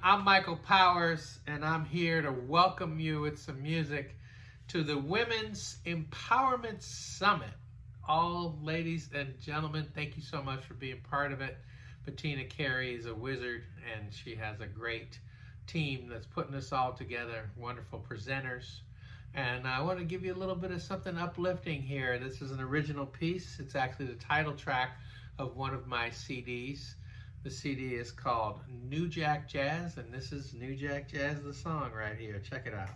I'm Michael Powers, and I'm here to welcome you with some music to the Women's Empowerment Summit. All ladies and gentlemen, thank you so much for being part of it. Bettina Carey is a wizard, and she has a great team that's putting this all together, wonderful presenters. And I want to give you a little bit of something uplifting here. This is an original piece. It's actually the title track of one of my CDs. The CD is called New Jack Jazz, and this is New Jack Jazz, the song right here. Check it out.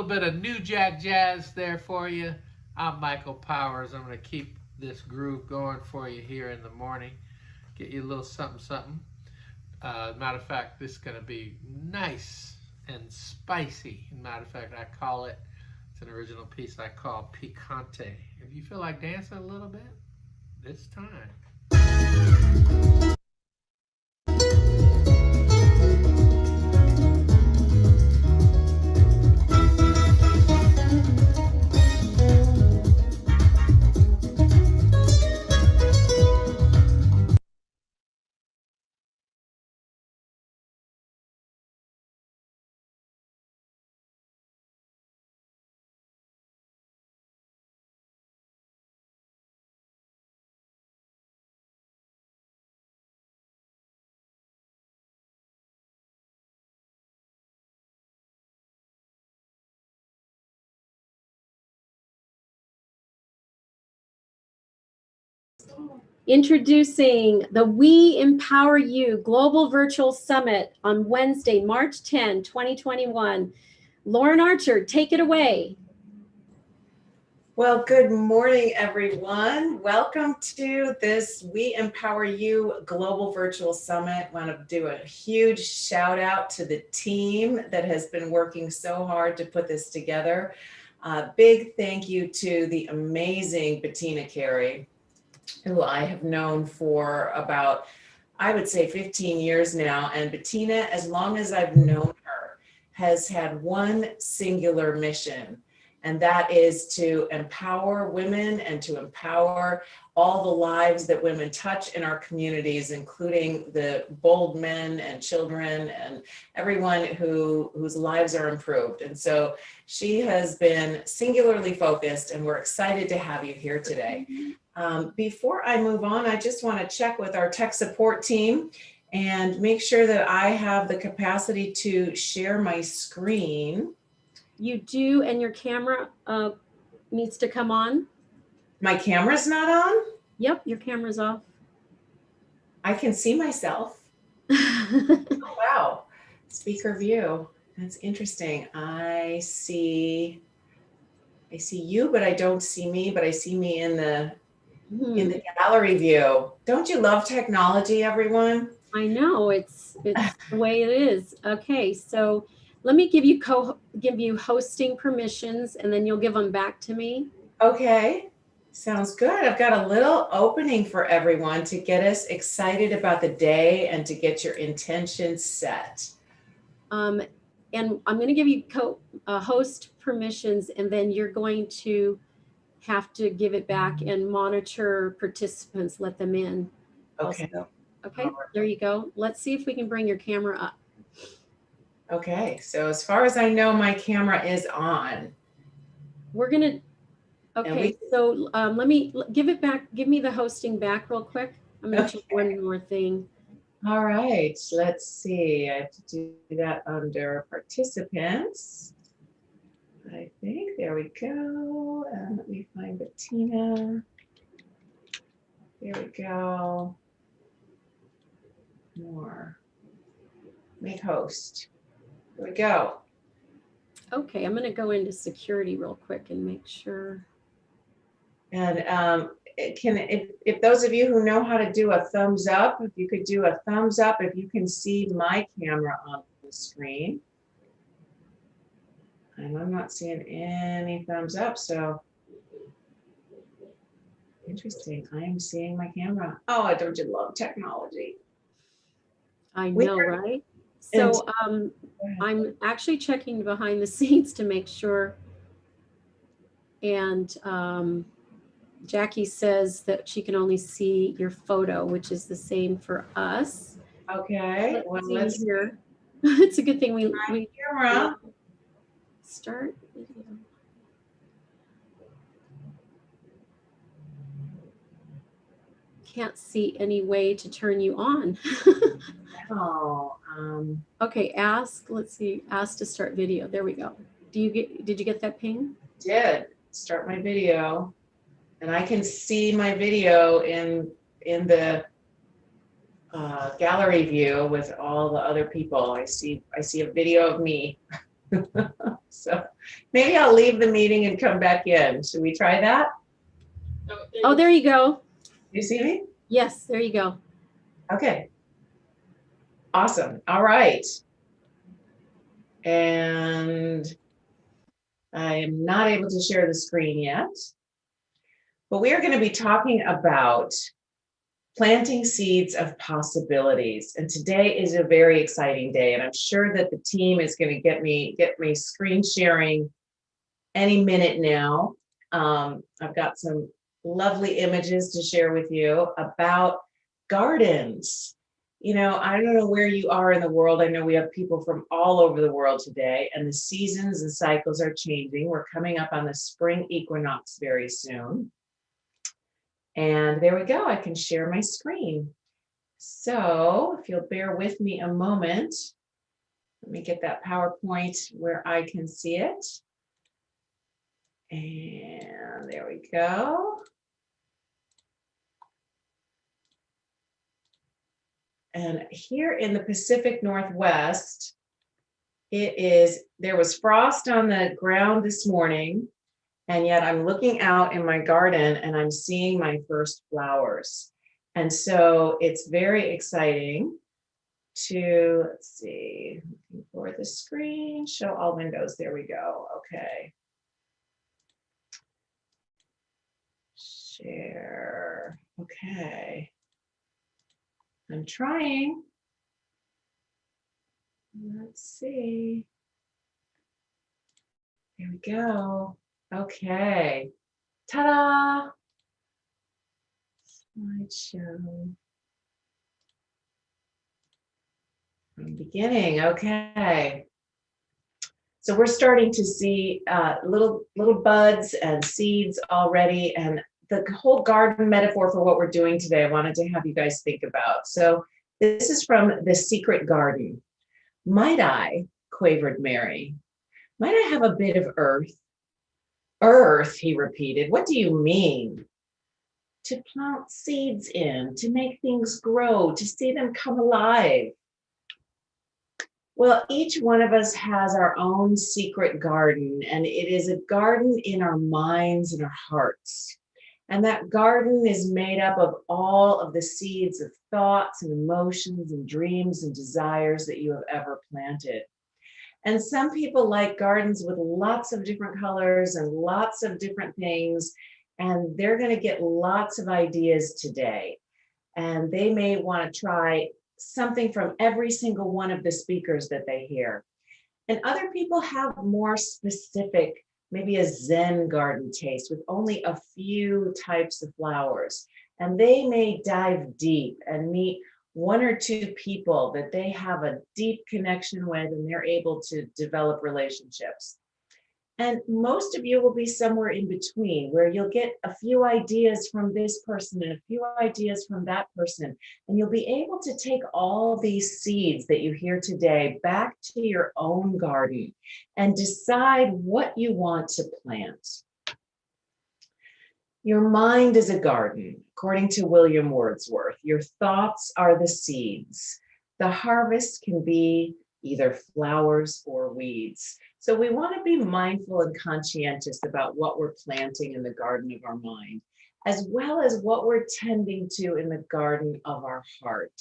bit of New Jack Jazz there for you. I'm Michael Powers. I'm going to keep this groove going for you here in the morning. Get you a little something, something. Matter of fact, this is going to be nice and spicy. Matter of fact, I call it, it's an original piece I call Picante. If you feel like dancing a little bit, it's time. Introducing the We Empower You Global Virtual Summit on Wednesday, March 10, 2021. Lauren Archer, take it away. Well, good morning, everyone. Welcome to this We Empower You Global Virtual Summit. I want to do a huge shout out to the team that has been working so hard to put this together. Big thank you to the amazing Bettina Carey, who I have known for about, I would say 15 years now. And Bettina, as long as I've known her, has had one singular mission, and that is to empower women and to empower all the lives that women touch in our communities, including the bold men and children and everyone whose lives are improved. And so she has been singularly focused, and we're excited to have you here today. Before I move on, I just want to check with our tech support team and make sure that I have the capacity to share my screen. You do, and your camera needs to come on. My camera's not on? Yep, your camera's off. I can see myself. Oh, wow. Speaker view. That's interesting. I see you, but I don't see me, but I see me in the gallery view. Don't you love technology, everyone? I know, it's the way it is. Okay, so let me give you hosting permissions, and then you'll give them back to me. Okay, sounds good. I've got a little opening for everyone to get us excited about the day and to get your intentions set. And I'm going to give you host permissions, and then you're going to have to give it back and monitor participants, let them in. Okay. Also. Okay, there you go. Let's see if we can bring your camera up. Okay, so as far as I know, my camera is on. We're gonna, okay, so let me give it back. Give me the hosting back real quick. I'm gonna check one more thing. All right, let's see. I have to do that under participants. I think, there we go. And let me find Bettina. There we go. More. Make host. There we go. Okay, I'm gonna go into security real quick and make sure. And if those of you who know how to do a thumbs up, if you could do a thumbs up, if you can see my camera on the screen. And I'm not seeing any thumbs up, so interesting. I am seeing my camera. Oh, don't you love technology? I know, right? So I'm actually checking behind the scenes to make sure. And Jackie says that she can only see your photo, which is the same for us. Okay. Let's see here. It's a good thing we camera. Start video. Can't see any way to turn you on. Oh. Okay, let's see, ask to start video. There we go. Did you get that ping? Did start my video, and I can see my video in the gallery view with all the other people. I see a video of me. So maybe I'll leave the meeting and come back in. Should we try that? Oh, there you go. You see me? Yes, there you go. Okay. Awesome. All right. And I am not able to share the screen yet, but we are going to be talking about planting seeds of possibilities. And today is a very exciting day. And I'm sure that the team is going to get me screen sharing any minute now. I've got some lovely images to share with you about gardens. You know, I don't know where you are in the world. I know we have people from all over the world today, and the seasons and cycles are changing. We're coming up on the spring equinox very soon. And there we go. I can share my screen. So if you'll bear with me a moment, let me get that PowerPoint where I can see it. And there we go. And here in the Pacific Northwest, there was frost on the ground this morning, and yet I'm looking out in my garden and I'm seeing my first flowers. And so it's very exciting to, let's see, looking for the screen, show all windows. There we go. Okay. Share. Okay. I'm trying. Let's see. There we go. Okay. Ta-da! Slideshow. From beginning. Okay. So we're starting to see little buds and seeds already, and the whole garden metaphor for what we're doing today, I wanted to have you guys think about. So this is from The Secret Garden. Might I, quavered Mary, might I have a bit of earth? Earth, he repeated. What do you mean? To plant seeds in, to make things grow, to see them come alive. Well, each one of us has our own secret garden, and it is a garden in our minds and our hearts. And that garden is made up of all of the seeds of thoughts and emotions and dreams and desires that you have ever planted. And some people like gardens with lots of different colors and lots of different things, and they're going to get lots of ideas today. And they may want to try something from every single one of the speakers that they hear. And other people have more specific, maybe a Zen garden taste with only a few types of flowers. And they may dive deep and meet one or two people that they have a deep connection with, and they're able to develop relationships. And most of you will be somewhere in between, where you'll get a few ideas from this person and a few ideas from that person. And you'll be able to take all these seeds that you hear today back to your own garden and decide what you want to plant. Your mind is a garden, according to William Wordsworth. Your thoughts are the seeds. The harvest can be either flowers or weeds. So we want to be mindful and conscientious about what we're planting in the garden of our mind, as well as what we're tending to in the garden of our heart.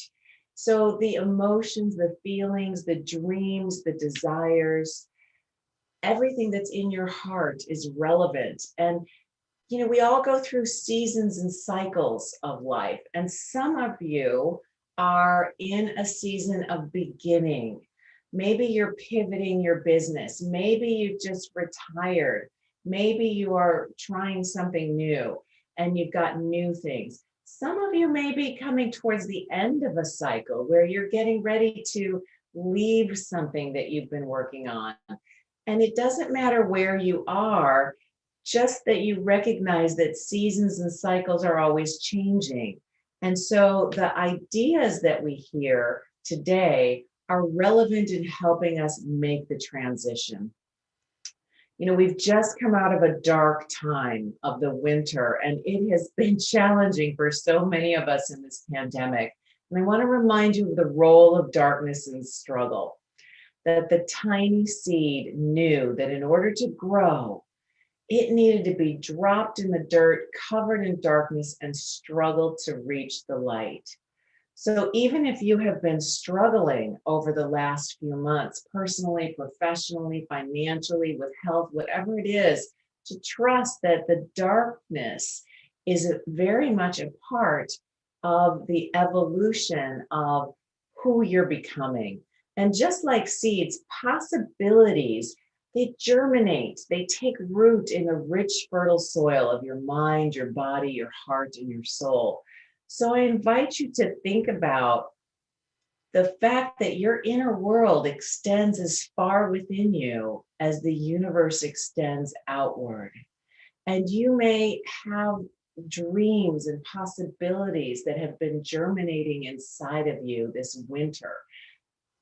So the emotions, the feelings, the dreams, the desires, everything that's in your heart is relevant. And you know, we all go through seasons and cycles of life, and some of you are in a season of beginning. Maybe you're pivoting your business. Maybe you just retired. Maybe you are trying something new and you've got new things. Some of you may be coming towards the end of a cycle where you're getting ready to leave something that you've been working on. And it doesn't matter where you are, just that you recognize that seasons and cycles are always changing. And so the ideas that we hear today are relevant in helping us make the transition. You know, we've just come out of a dark time of the winter, and it has been challenging for so many of us in this pandemic. And I want to remind you of the role of darkness and struggle. that the tiny seed knew that in order to grow, it needed to be dropped in the dirt, covered in darkness, and struggled to reach the light. So even if you have been struggling over the last few months, personally, professionally, financially, with health, whatever it is, to trust that the darkness is very much a part of the evolution of who you're becoming. And just like seeds, possibilities, they germinate, they take root in the rich, fertile soil of your mind, your body, your heart, and your soul. So I invite you to think about the fact that your inner world extends as far within you as the universe extends outward. And you may have dreams and possibilities that have been germinating inside of you this winter.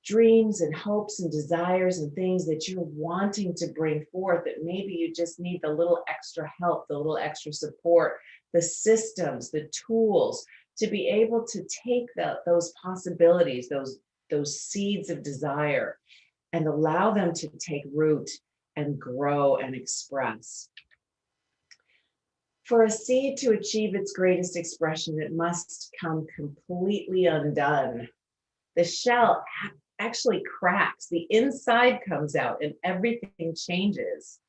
Dreams and hopes and desires and things that you're wanting to bring forth, that maybe you just need the little extra help, the little extra support, the systems, the tools to be able to take those possibilities, those seeds of desire, and allow them to take root and grow and express. For a seed to achieve its greatest expression, it must come completely undone. The shell actually cracks, the inside comes out, and everything changes.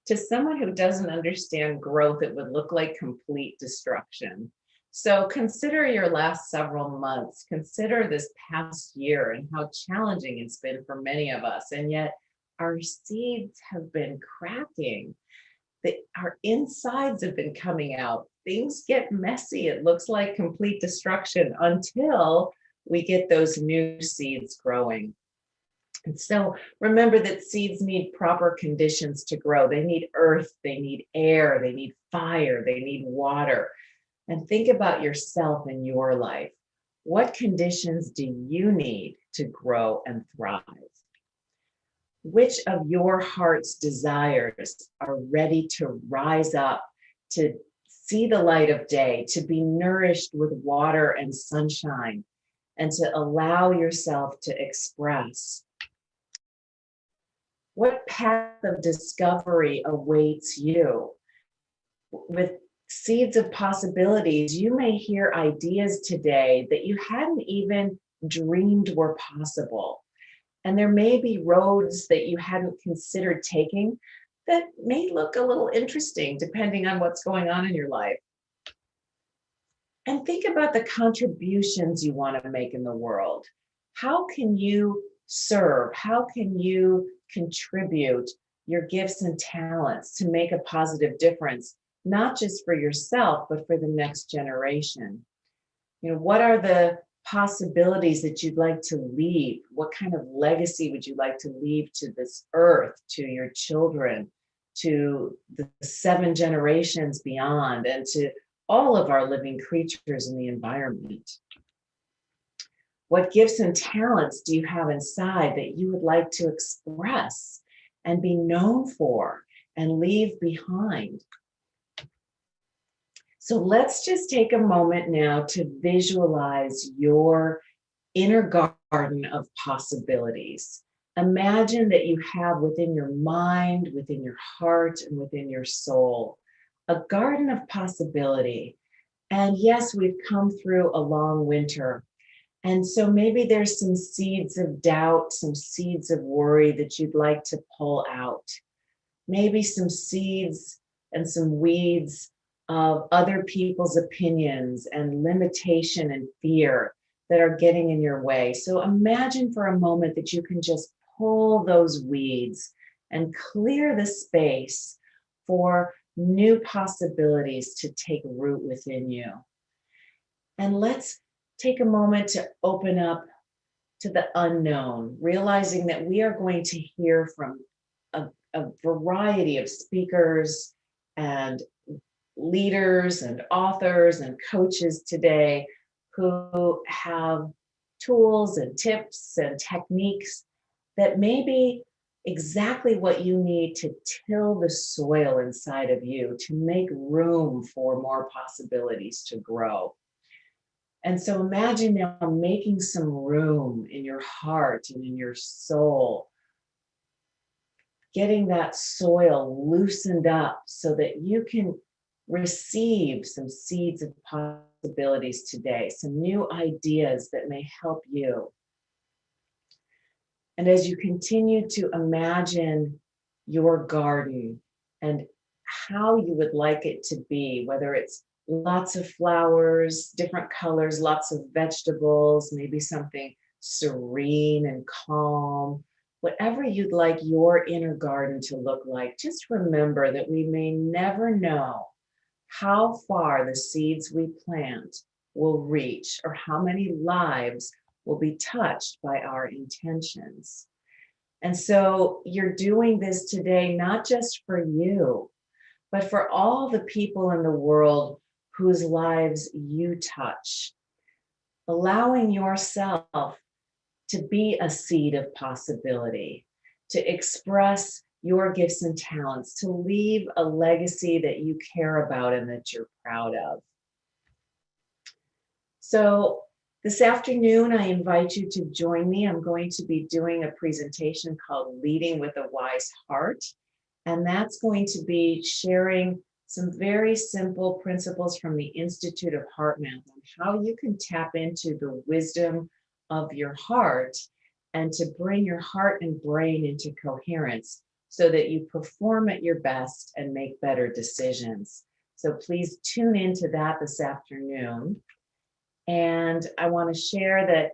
To someone who doesn't understand growth, it would look like complete destruction. So consider your last several months, consider this past year and how challenging it's been for many of us. And yet our seeds have been cracking. Our insides have been coming out. Things get messy. It looks like complete destruction until we get those new seeds growing. And so remember that seeds need proper conditions to grow. They need earth, they need air, they need fire, they need water. And think about yourself in your life. What conditions do you need to grow and thrive? Which of your heart's desires are ready to rise up, to see the light of day, to be nourished with water and sunshine, and to allow yourself to express? What path of discovery awaits you? With seeds of possibilities, you may hear ideas today that you hadn't even dreamed were possible. And there may be roads that you hadn't considered taking that may look a little interesting depending on what's going on in your life. And think about the contributions you want to make in the world. How can you serve? How can you contribute your gifts and talents to make a positive difference, not just for yourself, but for the next generation? You know, what are the possibilities that you'd like to leave? What kind of legacy would you like to leave to this earth, to your children, to the 7 generations beyond, and to all of our living creatures in the environment? What gifts and talents do you have inside that you would like to express and be known for and leave behind? So let's just take a moment now to visualize your inner garden of possibilities. Imagine that you have within your mind, within your heart, and within your soul, a garden of possibility. And yes, we've come through a long winter. And so maybe there's some seeds of doubt, some seeds of worry that you'd like to pull out. Maybe some seeds and some weeds of other people's opinions and limitation and fear that are getting in your way. So imagine for a moment that you can just pull those weeds and clear the space for new possibilities to take root within you. And let's take a moment to open up to the unknown, realizing that we are going to hear from a variety of speakers and leaders and authors and coaches today who have tools and tips and techniques that may be exactly what you need to till the soil inside of you, to make room for more possibilities to grow. And so imagine now making some room in your heart and in your soul getting that soil loosened up so that you can receive some seeds of possibilities today, some new ideas that may help you. And as you continue to imagine your garden and how you would like it to be, whether it's lots of flowers, different colors, lots of vegetables, maybe something serene and calm, whatever you'd like your inner garden to look like, just remember that we may never know how far the seeds we plant will reach or how many lives will be touched by our intentions. And so you're doing this today, not just for you, but for all the people in the world whose lives you touch, allowing yourself to be a seed of possibility, to express your gifts and talents, to leave a legacy that you care about and that you're proud of. So this afternoon, I invite you to join me. I'm going to be doing a presentation called Leading with a Wise Heart. And that's going to be sharing some very simple principles from the Institute of Heart Math on how you can tap into the wisdom of your heart and to bring your heart and brain into coherence so that you perform at your best and make better decisions. So please tune into that this afternoon. And I want to share that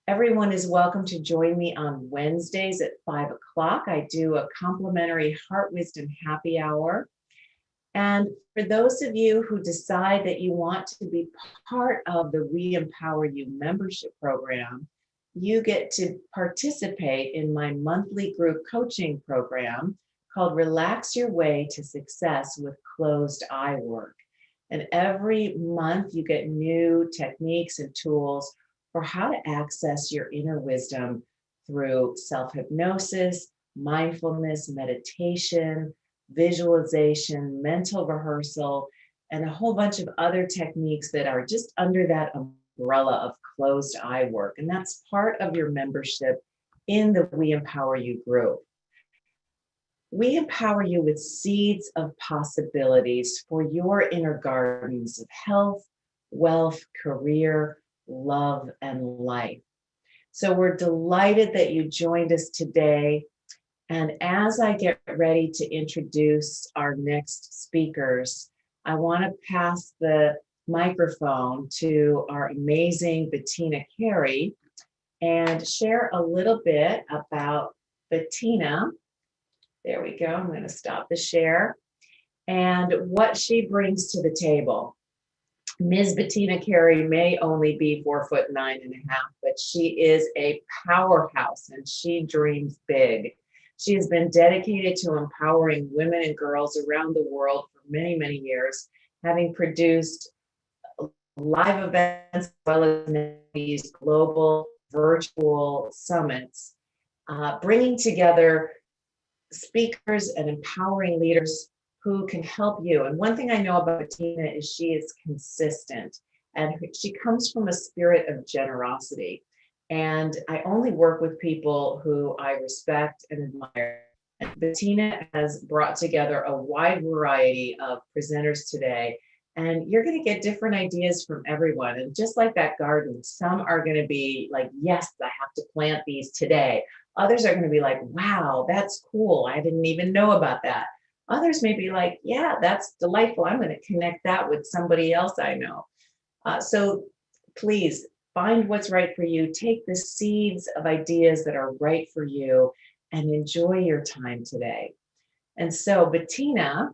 everyone is welcome to join me on Wednesdays at 5 o'clock. I do a complimentary Heart Wisdom Happy Hour. And for those of you who decide that you want to be part of the We Empower You membership program, you get to participate in my monthly group coaching program called Relax Your Way to Success with Closed Eye Work. And every month you get new techniques and tools for how to access your inner wisdom through self-hypnosis, mindfulness, meditation, visualization, mental rehearsal, and a whole bunch of other techniques that are just under that umbrella of closed eye work. And that's part of your membership in the We Empower You group. We empower you with seeds of possibilities for your inner gardens of health, wealth, career, love, and life. So we're delighted that you joined us today. And as I get ready to introduce our next speakers, I want to pass the microphone to our amazing Bettina Carey and share a little bit about Bettina. There we go. I'm going to stop the share and what she brings to the table. Ms. Bettina Carey may only be 4'9.5", but she is a powerhouse and she dreams big. She has been dedicated to empowering women and girls around the world for many, many years, having produced live events as well as these global virtual summits, bringing together speakers and empowering leaders who can help you. And one thing I know about Bettina is she is consistent and she comes from a spirit of generosity. And I only work with people who I respect and admire. And Bettina has brought together a wide variety of presenters today. And you're going to get different ideas from everyone. And just like that garden, some are going to be like, yes, I have to plant these today. Others are going to be like, wow, that's cool. I didn't even know about that. Others may be like, yeah, that's delightful. I'm going to connect that with somebody else I know. So please find what's right for you. Take the seeds of ideas that are right for you and enjoy your time today. And so Bettina,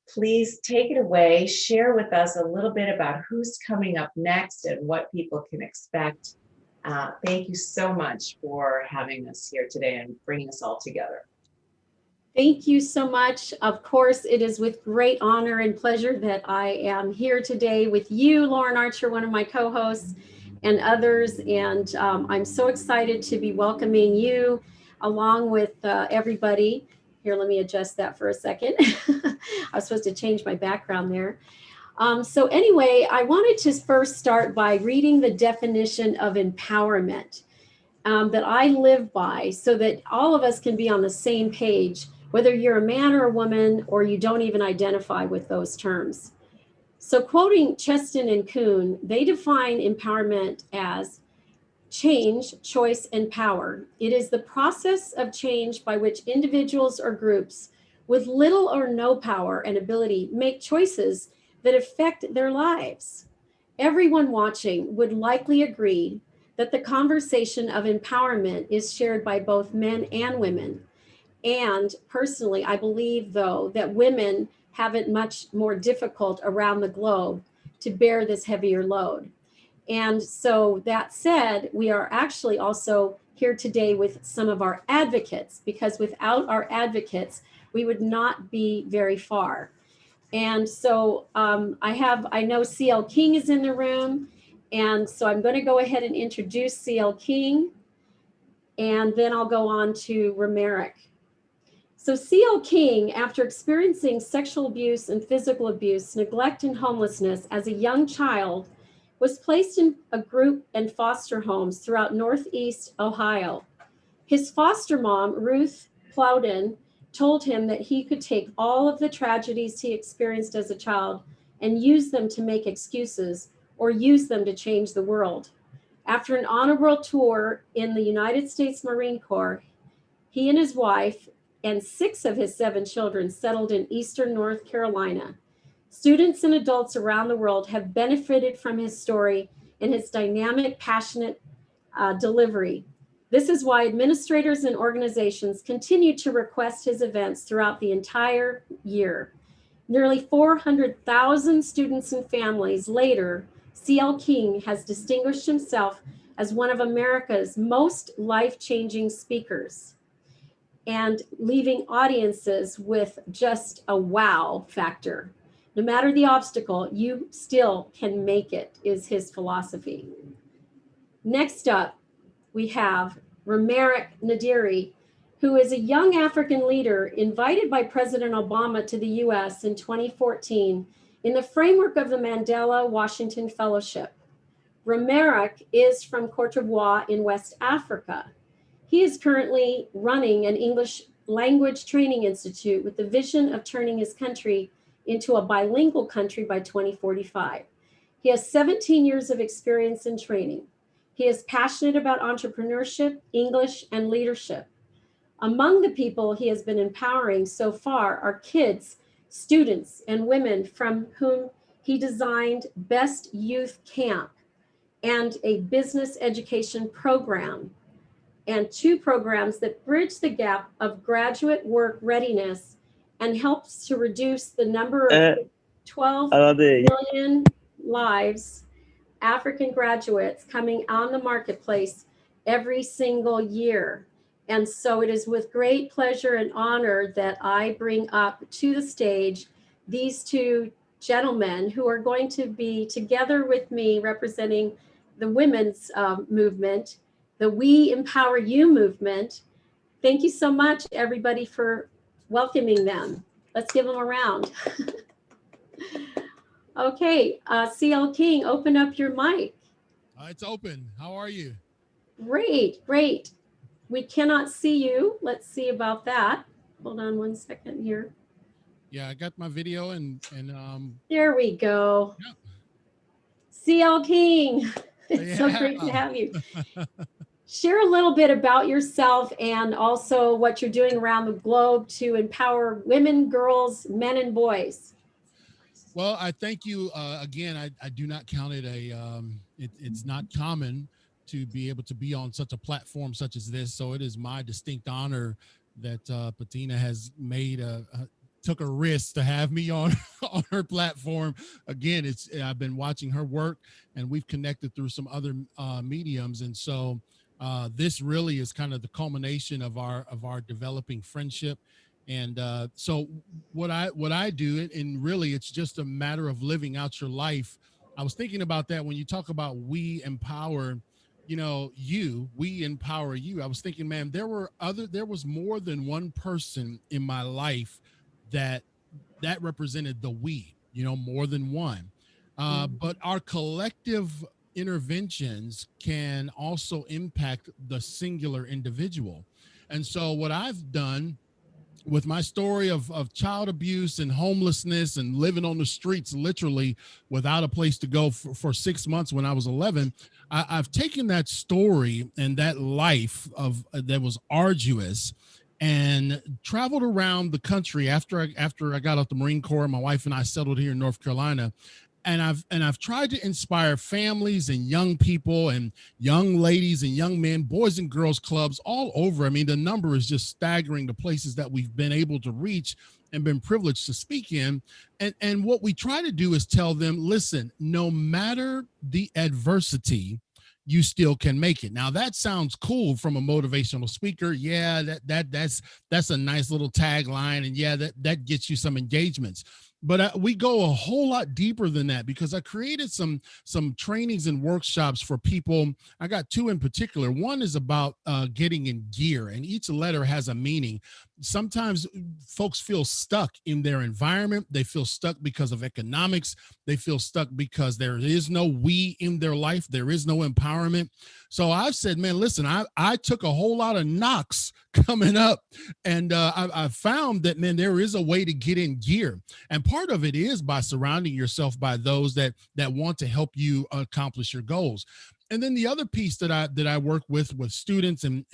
please take it away. Share with us a little bit about who's coming up next and what people can expect. Thank you so much for having us here today and bringing us all together. Thank you so much. Of course, it is with great honor and pleasure that I am here today with you, Lauren Archer, one of my co-hosts, and others. And I'm so excited to be welcoming you along with everybody. Here, let me adjust that for a second. I was supposed to change my background there. So anyway, I wanted to first start by reading the definition of empowerment that I live by so that all of us can be on the same page whether you're a man or a woman, or you don't even identify with those terms. So, quoting Cheston and Kuhn, they define empowerment as change, choice, and power. It is the process of change by which individuals or groups with little or no power and ability make choices that affect their lives. Everyone watching would likely agree that the conversation of empowerment is shared by both men and women. And personally, I believe, though, that women have it much more difficult around the globe to bear this heavier load. And so, that said, we are actually also here today with some of our advocates, because without our advocates, we would not be very far. And so I know CL King is in the room. And so I'm going to go ahead and introduce CL King, and then I'll go on to Romerick. So CL King, after experiencing sexual abuse and physical abuse, neglect, and homelessness as a young child, was placed in a group and foster homes throughout Northeast Ohio. His foster mom, Ruth Plowden, told him that he could take all of the tragedies he experienced as a child and use them to make excuses or use them to change the world. After an honor roll tour in the United States Marine Corps, he and his wife and 6 of his 7 children settled in eastern North Carolina. Students and adults around the world have benefited from his story and his dynamic, passionate delivery. This is why administrators and organizations continue to request his events throughout the entire year. Nearly 400,000 students and families later, CL King has distinguished himself as one of America's most life-changing speakers, and leaving audiences with just a wow factor. No matter the obstacle, you still can make it, is his philosophy. Next up, we have Romerick Nadiri, who is a young African leader invited by President Obama to the US in 2014 in the framework of the Mandela Washington Fellowship. Romerick is from Cote d'Ivoire in West Africa. He is currently running an English language training institute with the vision of turning his country into a bilingual country by 2045. He has 17 years of experience in training. He is passionate about entrepreneurship, English, and leadership. Among the people he has been empowering so far are kids, students, and women from whom he designed Best Youth Camp and a business education program, and 2 programs that bridge the gap of graduate work readiness and helps to reduce the number of 12 million lives, African graduates coming on the marketplace every single year. And so it is with great pleasure and honor that I bring up to the stage these 2 gentlemen who are going to be together with me representing the women's movement, the We Empower You movement. Thank you so much, everybody, for welcoming them. Let's give them a round. Okay, CL King, open up your mic. It's open. How are you? Great, great. We cannot see you. Let's see about that. Hold on one second here. Yeah, I got my video and there we go. Yeah. CL King, it's so great to have you. Share a little bit about yourself and also what you're doing around the globe to empower women, girls, men, and boys. Well, I thank you again. I do not count it it's not common to be able to be on such a platform such as this. So it is my distinct honor that Bettina has took a risk to have me on on her platform. Again, I've been watching her work, and we've connected through some other mediums, and so this really is kind of the culmination of our developing friendship. And so what I do, and really it's just a matter of living out your life. I was thinking about that when you talk about we empower, we empower you. I was thinking, man, there was more than one person in my life that represented the we, more than one. But our collective interventions can also impact the singular individual. And so what I've done with my story of child abuse and homelessness and living on the streets, literally without a place to go for 6 months when I was 11, I've taken that story and that life of that was arduous and traveled around the country after I got out the Marine Corps. My wife and I settled here in North Carolina, and I've tried to inspire families and young people and young ladies and young men, boys and girls clubs all over. I mean, the number is just staggering, the places that we've been able to reach and been privileged to speak in. And what we try to do is tell them, listen, no matter the adversity, you still can make it. Now that sounds cool from a motivational speaker. Yeah, that's a nice little tagline, and yeah, that gets you some engagements. But we go a whole lot deeper than that, because I created some trainings and workshops for people. I got two in particular. One is about getting in gear, and each letter has a meaning. Sometimes folks feel stuck in their environment. They feel stuck because of economics. They feel stuck because there is no we in their life. There is no empowerment. So I've said, man, listen, I took a whole lot of knocks coming up, and I found that, man, there is a way to get in gear. And part of it is by surrounding yourself by those that want to help you accomplish your goals. And then the other piece that I work with students and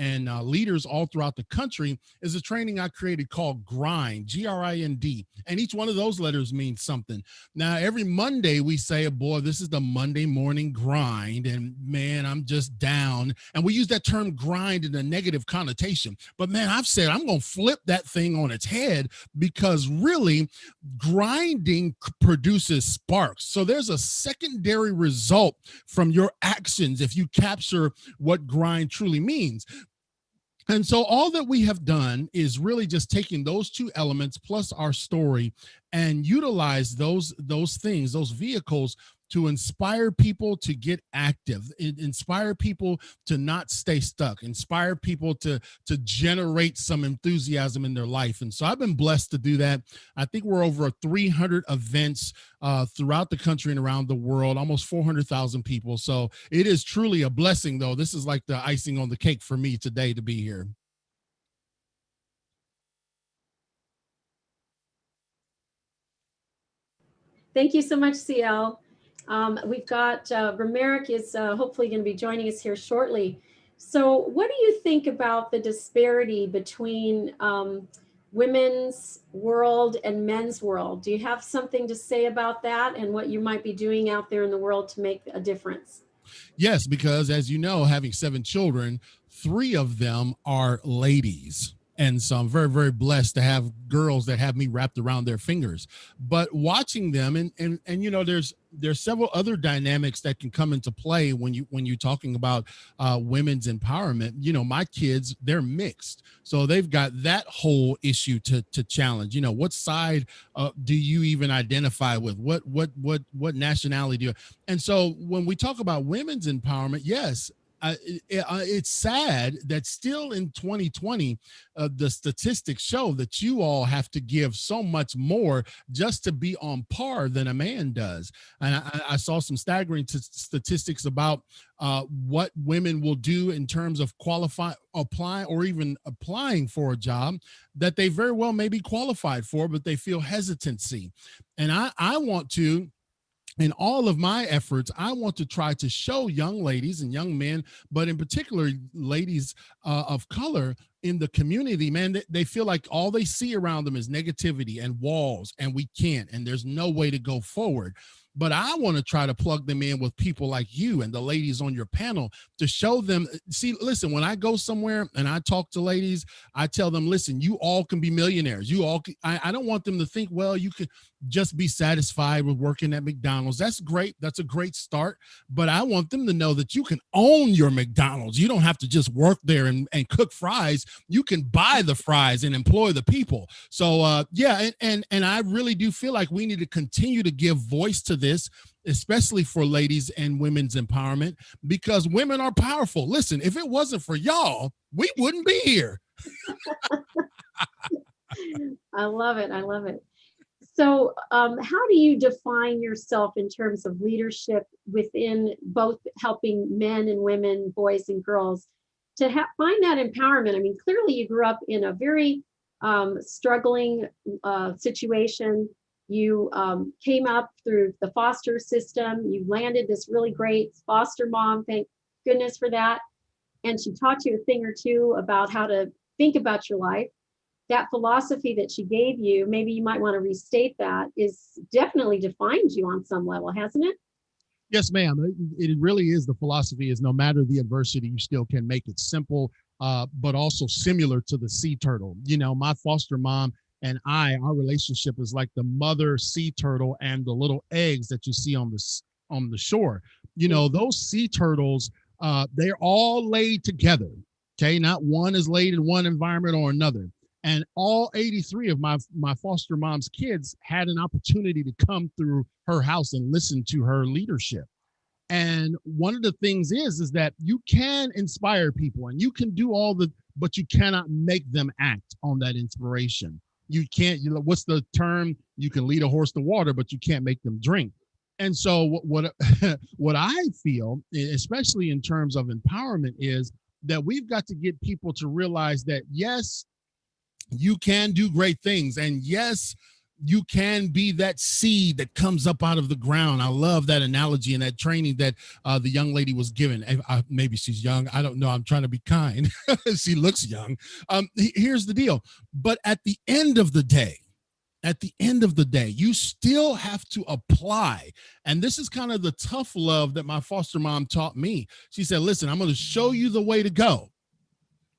leaders all throughout the country is a training I created called Grind, GRIND. And each one of those letters means something. Now, every Monday we say, boy, this is the Monday morning grind. And man, I'm just down. And we use that term grind in a negative connotation. But man, I've said I'm going to flip that thing on its head, because really grinding produces sparks. So there's a secondary result from your actions if you capture what grind truly means. And so all that we have done is really just taking those two elements plus our story and utilize those things, those vehicles, to inspire people to get active, inspire people to not stay stuck, inspire people to generate some enthusiasm in their life. And so I've been blessed to do that. I think we're over 300 events throughout the country and around the world, almost 400,000 people. So it is truly a blessing, though. This is like the icing on the cake for me today to be here. Thank you so much, CL. We've got Romeric is hopefully going to be joining us here shortly. So what do you think about the disparity between women's world and men's world? Do you have something to say about that and what you might be doing out there in the world to make a difference? Yes, because as you know, having 7 children, 3 of them are ladies. And so I'm very, very blessed to have girls that have me wrapped around their fingers. But watching them, and you know, there's several other dynamics that can come into play when you're talking about women's empowerment. You know, my kids, they're mixed, so they've got that whole issue to challenge. You know, what side do you even identify with? What nationality do you? And so when we talk about women's empowerment, yes. It's sad that still in 2020, the statistics show that you all have to give so much more just to be on par than a man does. And I saw some staggering statistics about what women will do in terms of applying for a job that they very well may be qualified for, but they feel hesitancy. And I want to, in all of my efforts, I want to try to show young ladies and young men, but in particular ladies of color in the community, man, they feel like all they see around them is negativity and walls, and we can't, and there's no way to go forward. But I want to try to plug them in with people like you and the ladies on your panel to show them, see, listen, when I go somewhere and I talk to ladies, I tell them, listen, you all can be millionaires. You all can, I don't want them to think, well, you could just be satisfied with working at McDonald's. That's great. That's a great start. But I want them to know that you can own your McDonald's. You don't have to just work there and cook fries. You can buy the fries and employ the people. So yeah, and I really do feel like we need to continue to give voice to this, especially for ladies and women's empowerment, because women are powerful. Listen, if it wasn't for y'all, we wouldn't be here. I love it. I love it. So how do you define yourself in terms of leadership within both helping men and women, boys and girls, to find that empowerment? I mean, clearly you grew up in a very struggling situation. You came up through the foster system. You landed this really great foster mom. Thank goodness for that. And she taught you a thing or two about how to think about your life. That philosophy that she gave you, maybe you might want to restate that, is definitely defined you on some level, hasn't it? Yes, ma'am. It really is. The philosophy is no matter the adversity, you still can make it simple, but also similar to the sea turtle. You know, my foster mom and our relationship is like the mother sea turtle and the little eggs that you see on the shore. You know, those sea turtles, they're all laid together. Okay, not one is laid in one environment or another. And all 83 of my foster mom's kids had an opportunity to come through her house and listen to her leadership. And one of the things is that you can inspire people and you can do but you cannot make them act on that inspiration. You can't, what's the term? You can lead a horse to water, but you can't make them drink. And so what what I feel, especially in terms of empowerment, is that we've got to get people to realize that, yes, you can do great things. And yes, you can be that seed that comes up out of the ground. I love that analogy and that training that the young lady was given. Maybe she's young. I don't know. I'm trying to be kind. She looks young. Here's the deal. But at the end of the day, you still have to apply. And this is kind of the tough love that my foster mom taught me. She said, listen, I'm going to show you the way to go,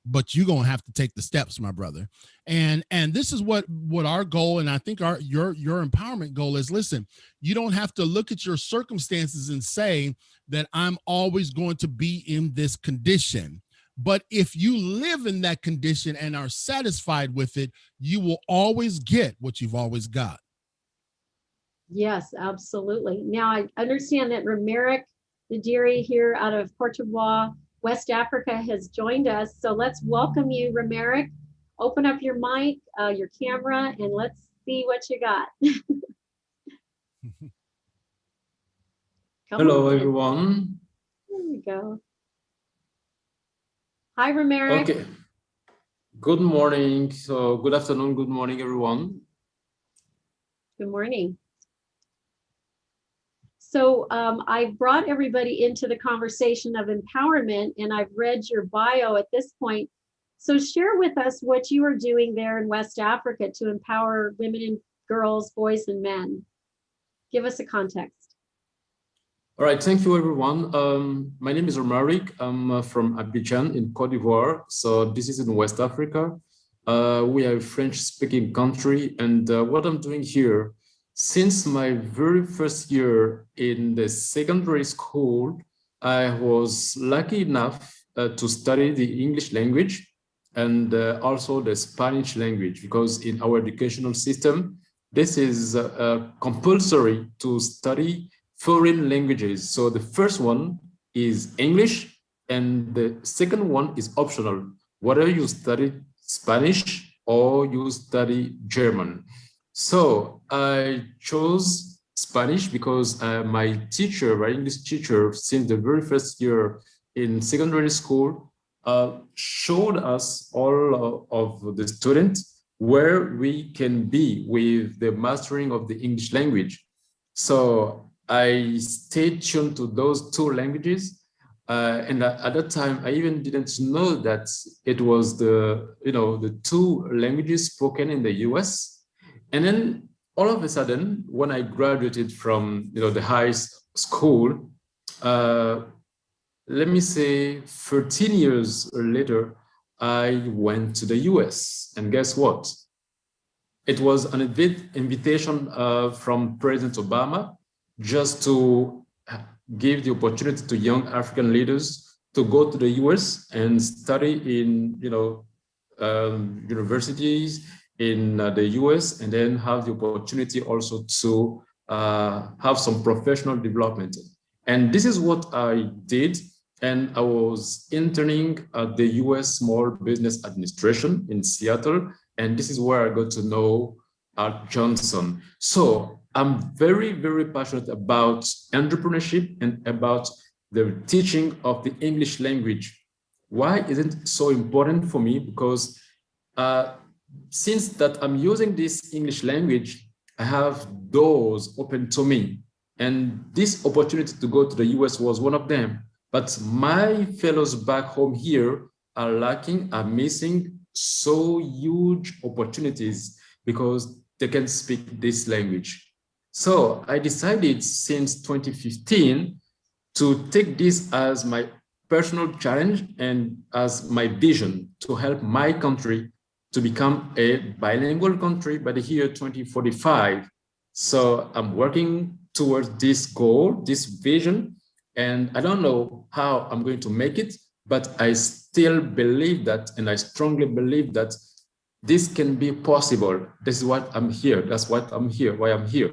but you're going to have to take the steps, my brother. And this is what our goal, and I think your empowerment goal is. Listen, you don't have to look at your circumstances and say that I'm always going to be in this condition. But if you live in that condition and are satisfied with it, you will always get what you've always got. Yes, absolutely. Now I understand that Romeric Nadiri here out of Portugal, West Africa, has joined us. So let's welcome you, Romeric. Open up your mic, your camera, and let's see what you got. Hello, everyone. There we go. Hi, Romeric. Okay. Good morning. So good afternoon. Good morning, everyone. Good morning. So I brought everybody into the conversation of empowerment, and I've read your bio at this point. So share with us what you are doing there in West Africa to empower women and girls, boys and men. Give us a context. All right. Thank you, everyone. My name is Romeric. I'm from Abidjan in Côte d'Ivoire. So this is in West Africa. We are a French-speaking country. And what I'm doing here, since my very first year in the secondary school, I was lucky enough to study the English language and also the Spanish language, because in our educational system, this is compulsory to study foreign languages. So the first one is English and the second one is optional, whether you study Spanish or you study German. So I chose Spanish because my teacher, my English teacher, since the very first year in secondary school, showed us all of the students where we can be with the mastering of the English language. So I stayed tuned to those two languages. And at that time, I even didn't know that it was the two languages spoken in the US. And then all of a sudden, when I graduated from the high school, let me say 13 years later, I went to the US. And guess what? It was an invitation from President Obama just to give the opportunity to young African leaders to go to the US and study in universities in the US, and then have the opportunity also to have some professional development. And this is what I did. And I was interning at the US Small Business Administration in Seattle. And this is where I got to know Art Johnson. So I'm very, very passionate about entrepreneurship and about the teaching of the English language. Why is it so important for me? Because since that I'm using this English language, I have doors open to me. And this opportunity to go to the US was one of them. But my fellows back home here are lacking, are missing so huge opportunities because they can speak this language. So I decided since 2015 to take this as my personal challenge and as my vision to help my country to become a bilingual country by the year 2045. So I'm working towards this goal, this vision, and I don't know how I'm going to make it, but I still believe that, and I strongly believe that this can be possible. This is what I'm here. That's what I'm here, why I'm here.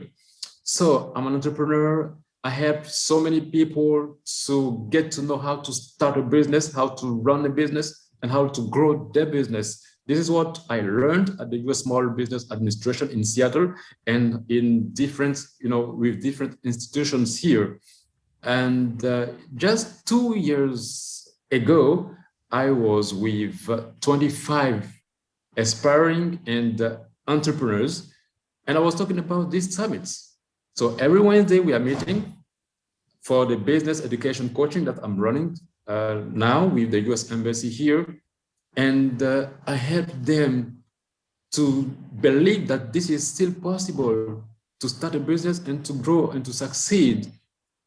So I'm an entrepreneur. I help so many people to get to know how to start a business, how to run a business, and how to grow their business. This is what I learned at the US Small Business Administration in Seattle and in different, with different institutions here. And just 2 years ago, I was with 25 aspiring and entrepreneurs, and I was talking about these summits. So every Wednesday we are meeting for the business education coaching that I'm running now with the US Embassy here. And I help them to believe that this is still possible to start a business and to grow and to succeed.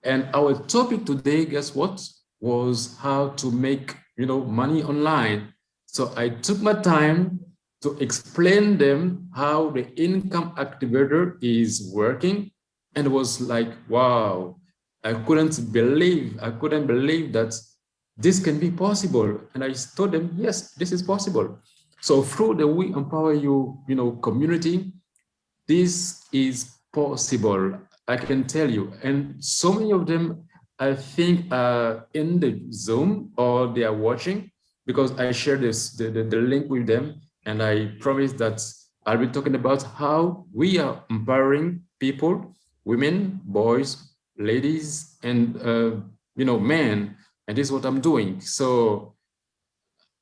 And our topic today, guess what, was how to make money online. So I took my time to explain them how the income activator is working, and it was like, wow, I couldn't believe that this can be possible. And I told them, yes, this is possible. So through the We Empower You, community, this is possible. I can tell you. And so many of them, I think, are in the Zoom or they are watching, because I share the link with them. And I promise that I'll be talking about how we are empowering people, women, boys, ladies, and men. And this is what I'm doing. So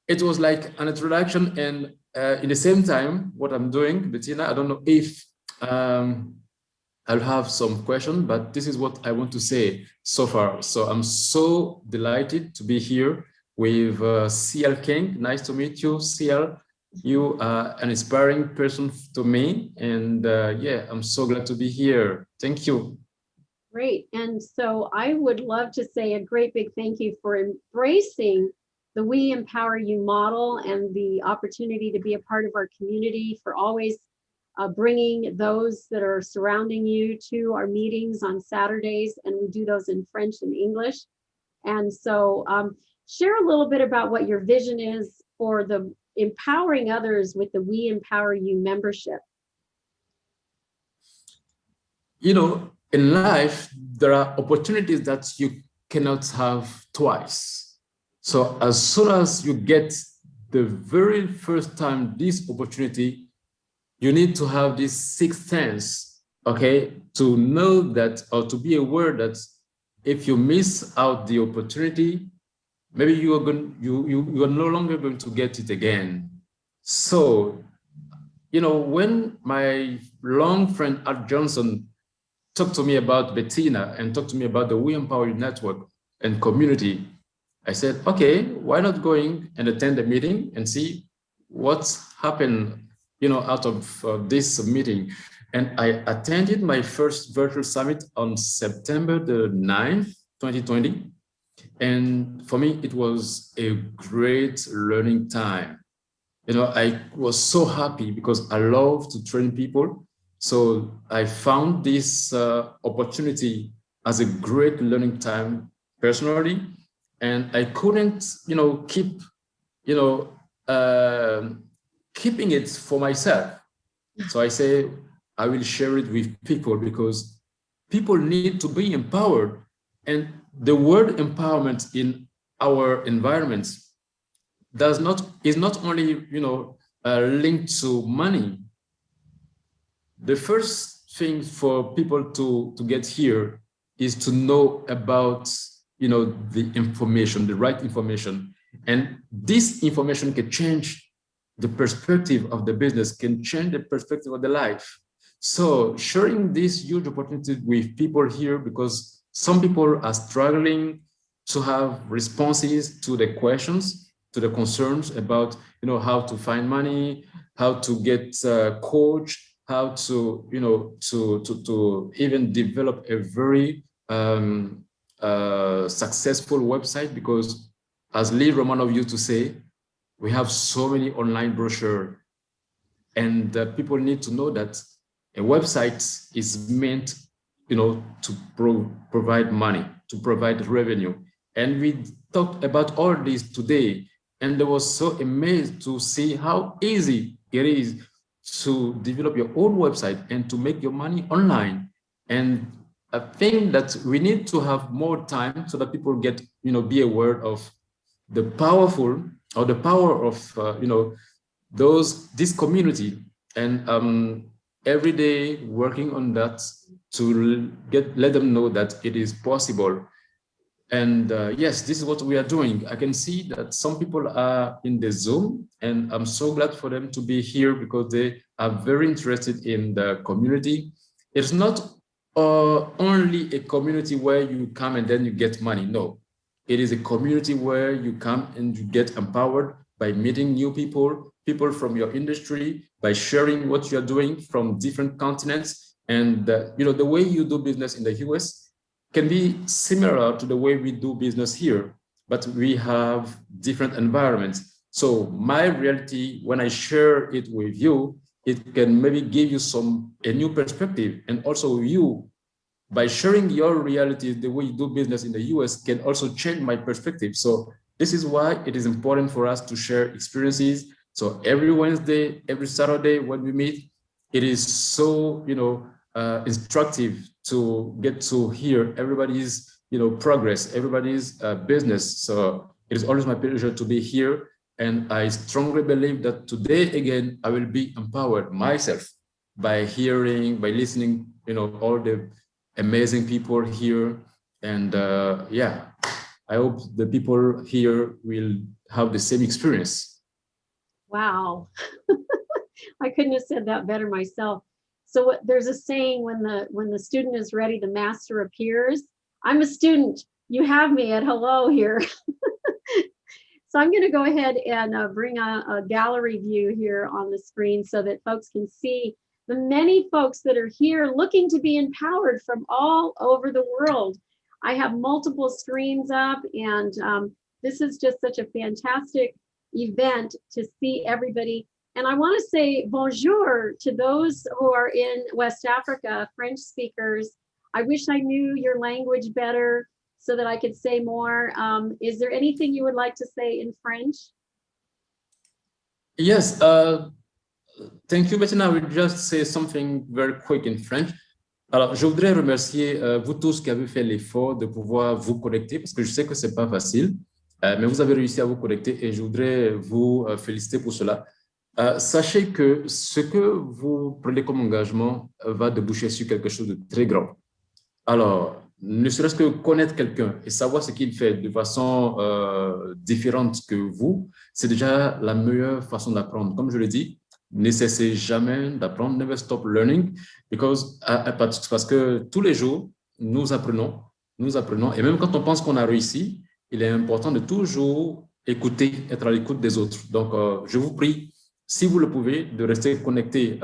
it was like an introduction, and in the same time, what I'm doing, Bettina, I don't know if I'll have some questions, but this is what I want to say so far. So I'm so delighted to be here with CL King. Nice to meet you, CL. You are an inspiring person to me, and yeah, I'm so glad to be here. Thank you. Great. And so I would love to say a great big thank you for embracing the We Empower You model and the opportunity to be a part of our community, for always bringing those that are surrounding you to our meetings on Saturdays. And we do those in French and English. And so share a little bit about what your vision is for the empowering others with the We Empower You membership. In life, there are opportunities that you cannot have twice. So as soon as you get the very first time this opportunity, you need to have this sixth sense, okay, to know that, or to be aware that if you miss out the opportunity, maybe you are no longer going to get it again. So, when my long friend Art Johnson talked to me about Bettina and talked to me about the We Empower You network and community, I said, okay, why not going and attend the meeting and see what's happened, out of this meeting. And I attended my first virtual summit on September the 9th, 2020. And for me, it was a great learning time. I was so happy because I love to train people. So I found this opportunity as a great learning time personally, and I couldn't, keep, keeping it for myself. So I say, I will share it with people because people need to be empowered. And the word empowerment in our environments is not only, linked to money. The first thing for people to get here is to know about, the information, the right information. And this information can change the perspective of the business, can change the perspective of the life. So sharing this huge opportunity with people here, because some people are struggling to have responses to the questions, to the concerns about, how to find money, how to get a coach, how to, to even develop a very successful website. Because as Lee Romanov used to say, we have so many online brochures, and people need to know that a website is meant, to provide money, to provide revenue. And we talked about all this today, and I was so amazed to see how easy it is to develop your own website and to make your money online. And I think that we need to have more time so that people get, be aware of the powerful, or the power of, this community, and every day working on that to let them know that it is possible. And yes, this is what we are doing. I can see that some people are in the Zoom, and I'm so glad for them to be here because they are very interested in the community. It's not only a community where you come and then you get money. No, it is a community where you come and you get empowered by meeting new people, people from your industry, by sharing what you're doing from different continents. And the way you do business in the US can be similar to the way we do business here, but we have different environments. So my reality, when I share it with you, it can maybe give you a new perspective. And also you, by sharing your reality, the way you do business in the US can also change my perspective. So this is why it is important for us to share experiences. So every Wednesday, every Saturday when we meet, it is so, instructive to get to hear everybody's, progress, everybody's business. So it is always my pleasure to be here. And I strongly believe that today, again, I will be empowered myself by hearing, by listening, all the amazing people here. And yeah, I hope the people here will have the same experience. Wow. I couldn't have said that better myself. So there's a saying, when the student is ready, the master appears. I'm a student. You have me at hello here. So I'm going to go ahead and bring a gallery view here on the screen so that folks can see the many folks that are here looking to be empowered from all over the world. I have multiple screens up, and this is just such a fantastic event to see everybody. And I want to say bonjour to those who are in West Africa, French speakers. I wish I knew your language better so that I could say more. Is there anything you would like to say in French? Yes, thank you, Bettina. I will just say something very quick in French. Alors, je voudrais remercier vous tous qui avez fait l'effort de pouvoir vous connecter, parce que je sais que c'est pas facile, mais vous avez réussi à vous connecter et je voudrais vous féliciter pour cela. Sachez que ce que vous prenez comme engagement va déboucher sur quelque chose de très grand. Alors, ne serait-ce que connaître quelqu'un et savoir ce qu'il fait de façon différente que vous, c'est déjà la meilleure façon d'apprendre. Comme je le dis, ne cessez jamais d'apprendre, never stop learning, parce que tous les jours, nous apprenons, et même quand on pense qu'on a réussi, il est important de toujours écouter, être à l'écoute des autres. Donc, je vous prie, si vous le pouvez, de rester connecté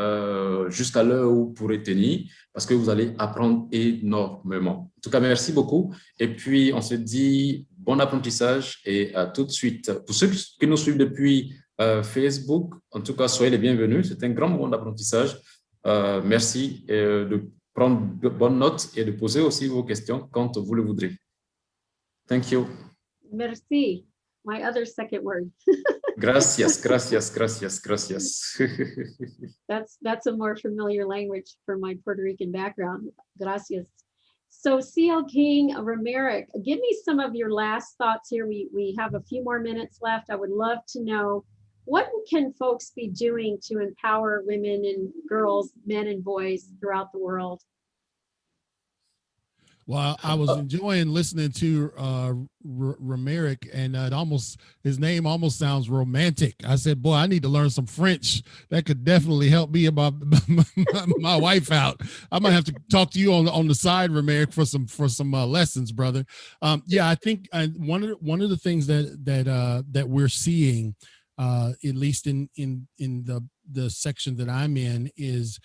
jusqu'à l'heure où vous pourrez tenir, parce que vous allez apprendre énormément. En tout cas, merci beaucoup. Et puis, on se dit bon apprentissage et à tout de suite. Pour ceux qui nous suivent depuis Facebook, en tout cas, soyez les bienvenus. C'est un grand moment d'apprentissage. Merci de prendre de bonnes notes et de poser aussi vos questions quand vous le voudrez. Thank you. Merci. My other second word. Gracias, gracias, gracias, gracias. That's a more familiar language for my Puerto Rican background. Gracias. So CL King, Romeric, give me some of your last thoughts here. We have a few more minutes left. I would love to know, what can folks be doing to empower women and girls, men and boys throughout the world? Well, I was enjoying listening to Romeric, and his name almost sounds romantic. I said, "Boy, I need to learn some French. That could definitely help me and my wife out." I might have to talk to you on the side, Romeric, for some lessons, brother. Yeah, I think one of the things that we're seeing, at least in the section that I'm in, is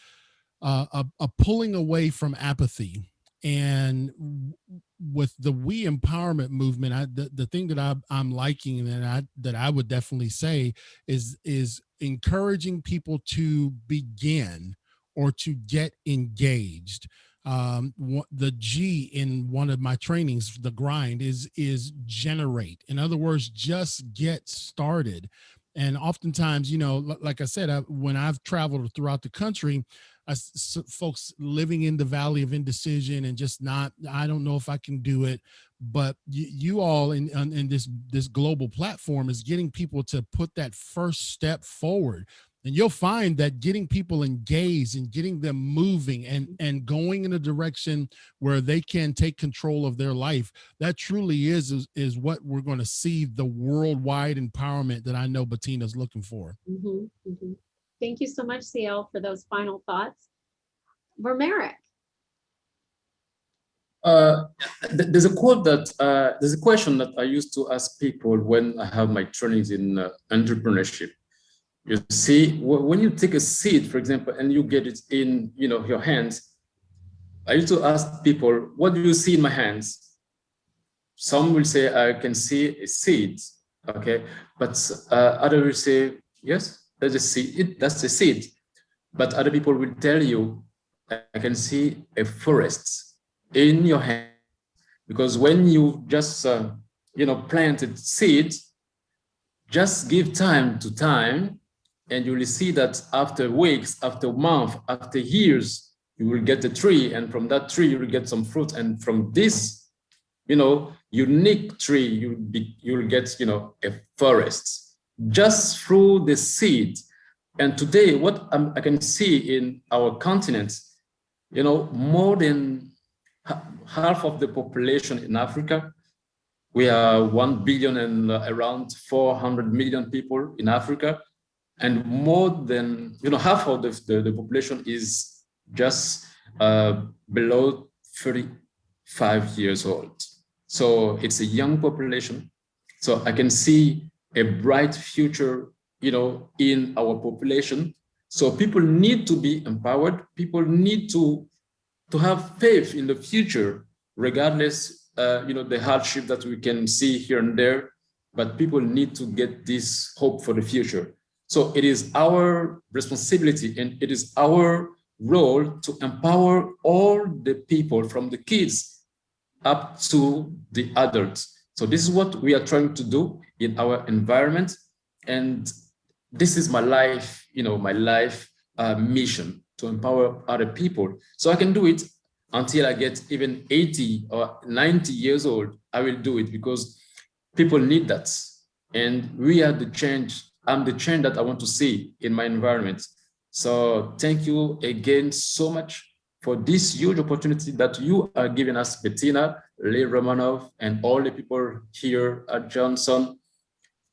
a pulling away from apathy. And with the we empowerment movement, the thing that I'm liking, and that I would definitely say is encouraging people to begin or to get engaged. The G in one of my trainings, the grind, is generate. In other words, just get started. And oftentimes, like I said, when I've traveled throughout the country, folks living in the valley of indecision and just I don't know if I can do it. But you all in this global platform is getting people to put that first step forward. And you'll find that getting people engaged and getting them moving and going in a direction where they can take control of their life, that truly is what we're going to see, the worldwide empowerment that I know Bettina's looking for. Mm-hmm, mm-hmm. Thank you so much, CL, for those final thoughts. Romeric. There's a question that I used to ask people when I have my trainings in entrepreneurship. You see, when you take a seed, for example, and you get it in, your hands, I used to ask people, what do you see in my hands? Some will say, I can see a seed, okay? But others will say, yes, that's a seed, that's a seed. But other people will tell you, I can see a forest in your hand. Because when you just, planted seeds, just give time to time, and you will see that after weeks, after months, after years, you will get a tree, and from that tree you will get some fruit, and from this, unique tree, you will get, a forest just through the seed. And today, what I can see in our continent, more than half of the population in Africa. We are 1 billion and around 400 million people in Africa. And more than, half of the population is just below 35 years old. So it's a young population. So I can see a bright future, in our population. So people need to be empowered. People need to have faith in the future, regardless, the hardship that we can see here and there. But people need to get this hope for the future. So it is our responsibility and it is our role to empower all the people, from the kids up to the adults. So this is what we are trying to do in our environment. And this is my life, my life mission, to empower other people. So I can do it until I get even 80 or 90 years old. I will do it because people need that. And we are the change. I'm the change that I want to see in my environment. So thank you again so much for this huge opportunity that you are giving us, Bettina, Lee Romanov, and all the people here at Johnson,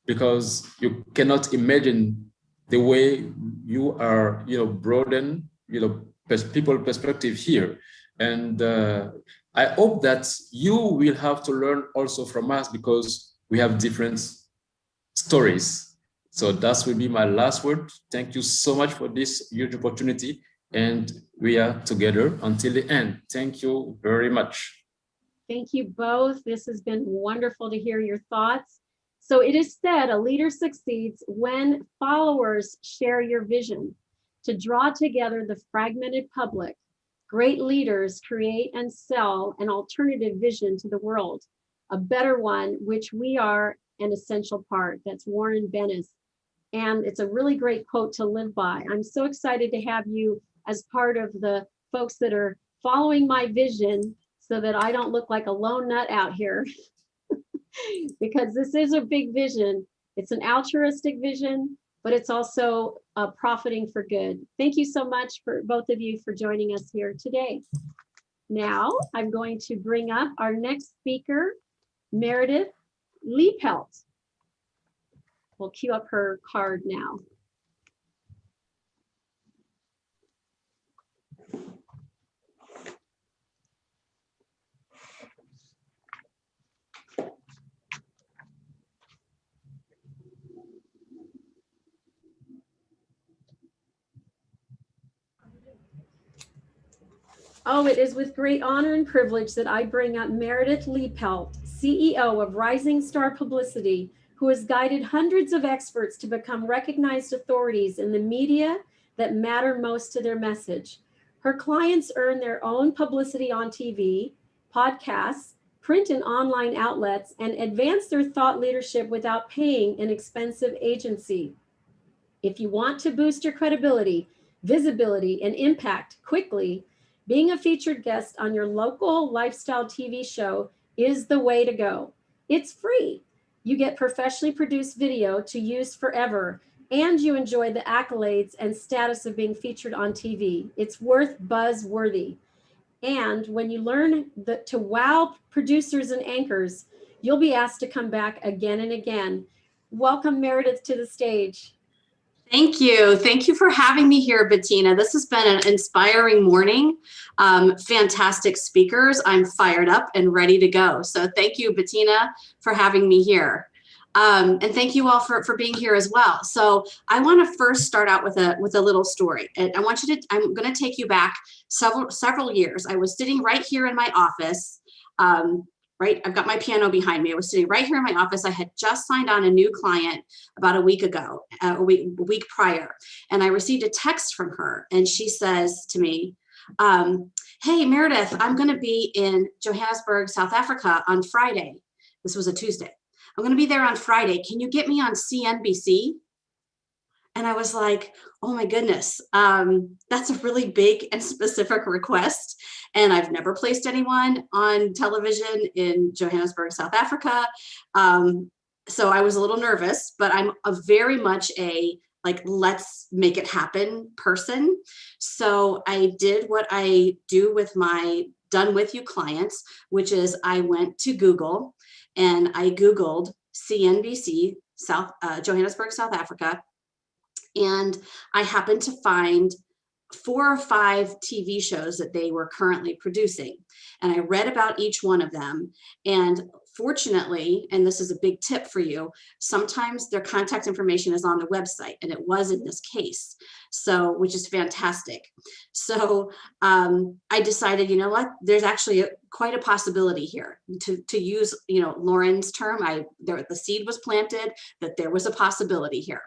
because you cannot imagine the way you are, broaden, people perspective here. And I hope that you will have to learn also from us, because we have different stories. So that will be my last word. Thank you so much for this huge opportunity. And we are together until the end. Thank you very much. Thank you both. This has been wonderful to hear your thoughts. So it is said, a leader succeeds when followers share your vision. To draw together the fragmented public, great leaders create and sell an alternative vision to the world, a better one, which we are an essential part. That's Warren Bennis. And it's a really great quote to live by. I'm so excited to have you as part of the folks that are following my vision, so that I don't look like a lone nut out here. Because this is a big vision. It's an altruistic vision, but it's also profiting for good. Thank you so much for both of you for joining us here today. Now I'm going to bring up our next speaker, Meredith Liepelt. We'll cue up her card now. Oh, it is with great honor and privilege that I bring up Meredith Liepelt, CEO of Rising Star Publicity, who has guided hundreds of experts to become recognized authorities in the media that matter most to their message. Her clients earn their own publicity on TV, podcasts, print and online outlets, and advance their thought leadership without paying an expensive agency. If you want to boost your credibility, visibility, and impact quickly, being a featured guest on your local lifestyle TV show is the way to go. It's free. You get professionally produced video to use forever, and you enjoy the accolades and status of being featured on TV. It's worth buzz-worthy. And when you learn to wow producers and anchors, you'll be asked to come back again and again. Welcome, Meredith, to the stage. Thank you. Thank you for having me here, Bettina. This has been an inspiring morning. Fantastic speakers. I'm fired up and ready to go. So thank you, Bettina, for having me here. And thank you all for being here as well. So I want to first start out with a little story. And I'm going to take you back several years. I was sitting right here in my office. Right, I've got my piano behind me. I was sitting right here in my office. I had just signed on a new client about a week ago, a week prior, and I received a text from her, and she says to me, "Hey Meredith, I'm going to be in Johannesburg, South Africa on Friday." This was a Tuesday. "I'm going to be there on Friday. Can you get me on CNBC?" And I was like, oh my goodness, that's a really big and specific request. And I've never placed anyone on television in Johannesburg, South Africa. So I was a little nervous, but I'm very much a let's make it happen person. So I did what I do with my done with you clients, which is I went to Google and I Googled CNBC, Johannesburg, South Africa. And I happened to find 4 or 5 TV shows that they were currently producing. And I read about each one of them. And fortunately, and this is a big tip for you, sometimes their contact information is on the website, and it was in this case, so which is fantastic. So I decided, you know what, there's actually quite a possibility here to use, Lauren's term. The seed was planted that there was a possibility here.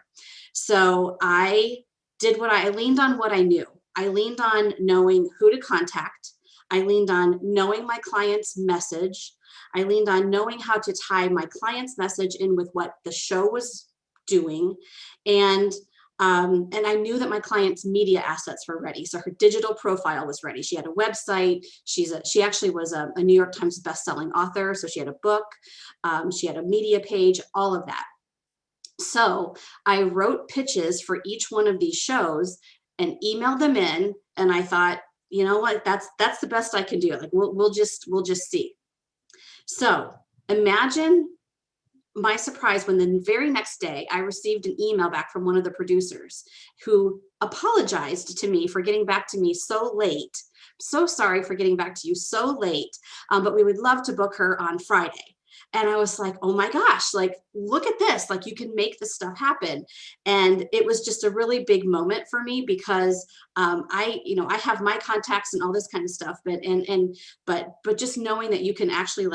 So I leaned on what I knew. I leaned on knowing who to contact. I leaned on knowing my client's message. I leaned on knowing how to tie my client's message in with what the show was doing. And I knew that my client's media assets were ready. So her digital profile was ready. She had a website. She actually was a New York Times bestselling author. So she had a book. She had a media page, all of that. So I wrote pitches for each one of these shows and emailed them in. And I thought, you know what, that's the best I can do. Like we'll just see. So imagine my surprise when the very next day I received an email back from one of the producers who apologized to me for getting back to me so late. So sorry for getting back to you so late, but we would love to book her on Friday. And I was like, oh my gosh, look at this, you can make this stuff happen. And it was just a really big moment for me because I have my contacts and all this kind of stuff, but just knowing that you can actually